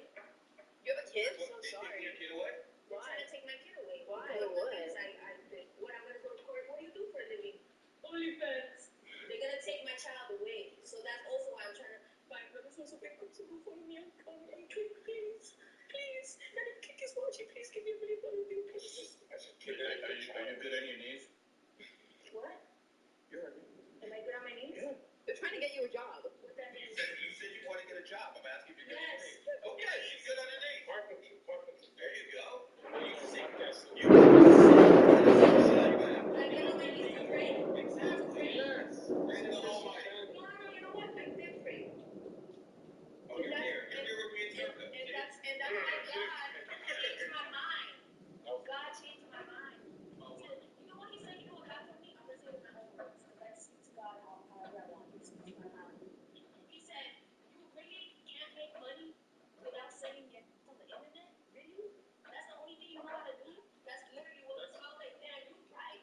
You have a kid? I'm so sorry. Your kid away? They're trying to take my kid away. Why? Because of the things I did. What I'm going to go to court. What do you do for a living? OnlyFans. They're going to take my child away. So that's also why I'm trying to Fine, but this was a big possible for me. I'm coming. Please. And if Kick is watching, please give me $1 million. I should Are you good on your knees? What? You're Am I good on my knees? Yeah. They're trying to get you a job. What that You means? said you want to get a job. I'm asking if you're good on your Yes. knees. Okay, she's good on her knees. There you go. You sing this. You I get on my knees to pray. Exactly. Yes. Pray to the Almighty. No, you know what? I did pray. Oh, you're here. You're here with me in Turkey. And that's why God changed my mind. God changed my mind. You know what he said? You know what God told me? I'm gonna say it with my own words because I speak to God however I want. He speaks to my mind. He said, "You really can't make money without selling your on the internet. Really? That's the only thing you know how to do. That's literally what it's about. Like, man, you right.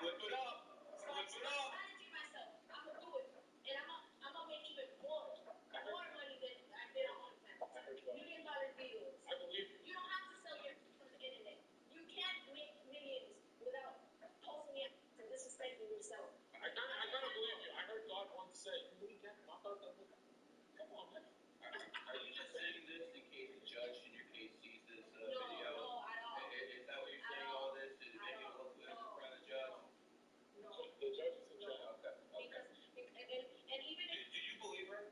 Flip it up. Stop challenging myself. I'm gonna do it, and I'm gonna make even more money than I did on OnlyFans. $1 million deals. I believe you. You don't have to sell your on the internet. You can't make millions without posting it and disrespecting yourself. I gotta believe you. I heard God once say, "You really can't knock out that woman." Come on, man. Are you just saying this in case the judge in your case sees this video? No, at all. Is that what you're saying? All this to make it look good in front of the judge? No. The judge is in charge. Okay. Because and even if Do you believe her?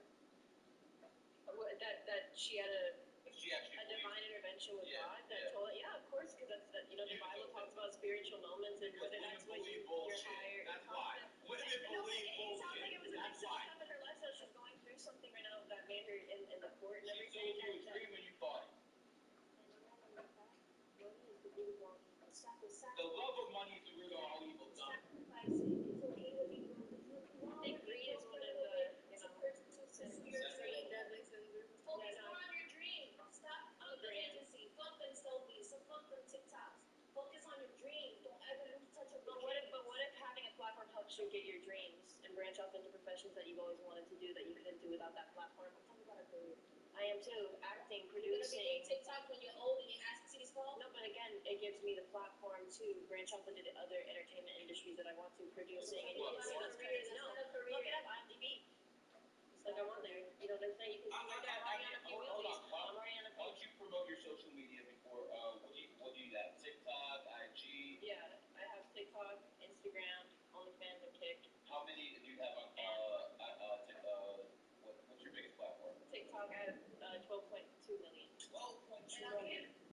That she had a She actually divine intervention with Yeah, God that yeah. told it, yeah, of course, because that's the the Bible talks about spiritual moments and whether that's when you're higher. That's why. Women believe It sounds like bullshit. it was a mix of stuff in her lifestyle. She's going through something right now that made her in the court and She everything. told you a dream when you thought it. The love of money is the root of all evil. I think greed is one of the, deadly sins. focus more on your dream. Stop on the agency. Fuck them selfies. Fuck them TikToks. Focus on your dream. Don't ever lose touch of your dream. But what if having a platform helps you get your dreams and branch off into professions that you've always wanted to do that you couldn't do without that platform? I'm talking about a career. I am too. Acting, You're gonna be producing. doing TikTok when you're old and your ass titties fall? No, but again, it gives me the platform to branch off into the other entertainment industries that I want to, producing. And you can see those credits. No, look it up, IMDb. It's like I'm on there. You know what I'm saying? You can see right there, I'm already on a few movies. I'm already on a few. Why don't you promote your social media?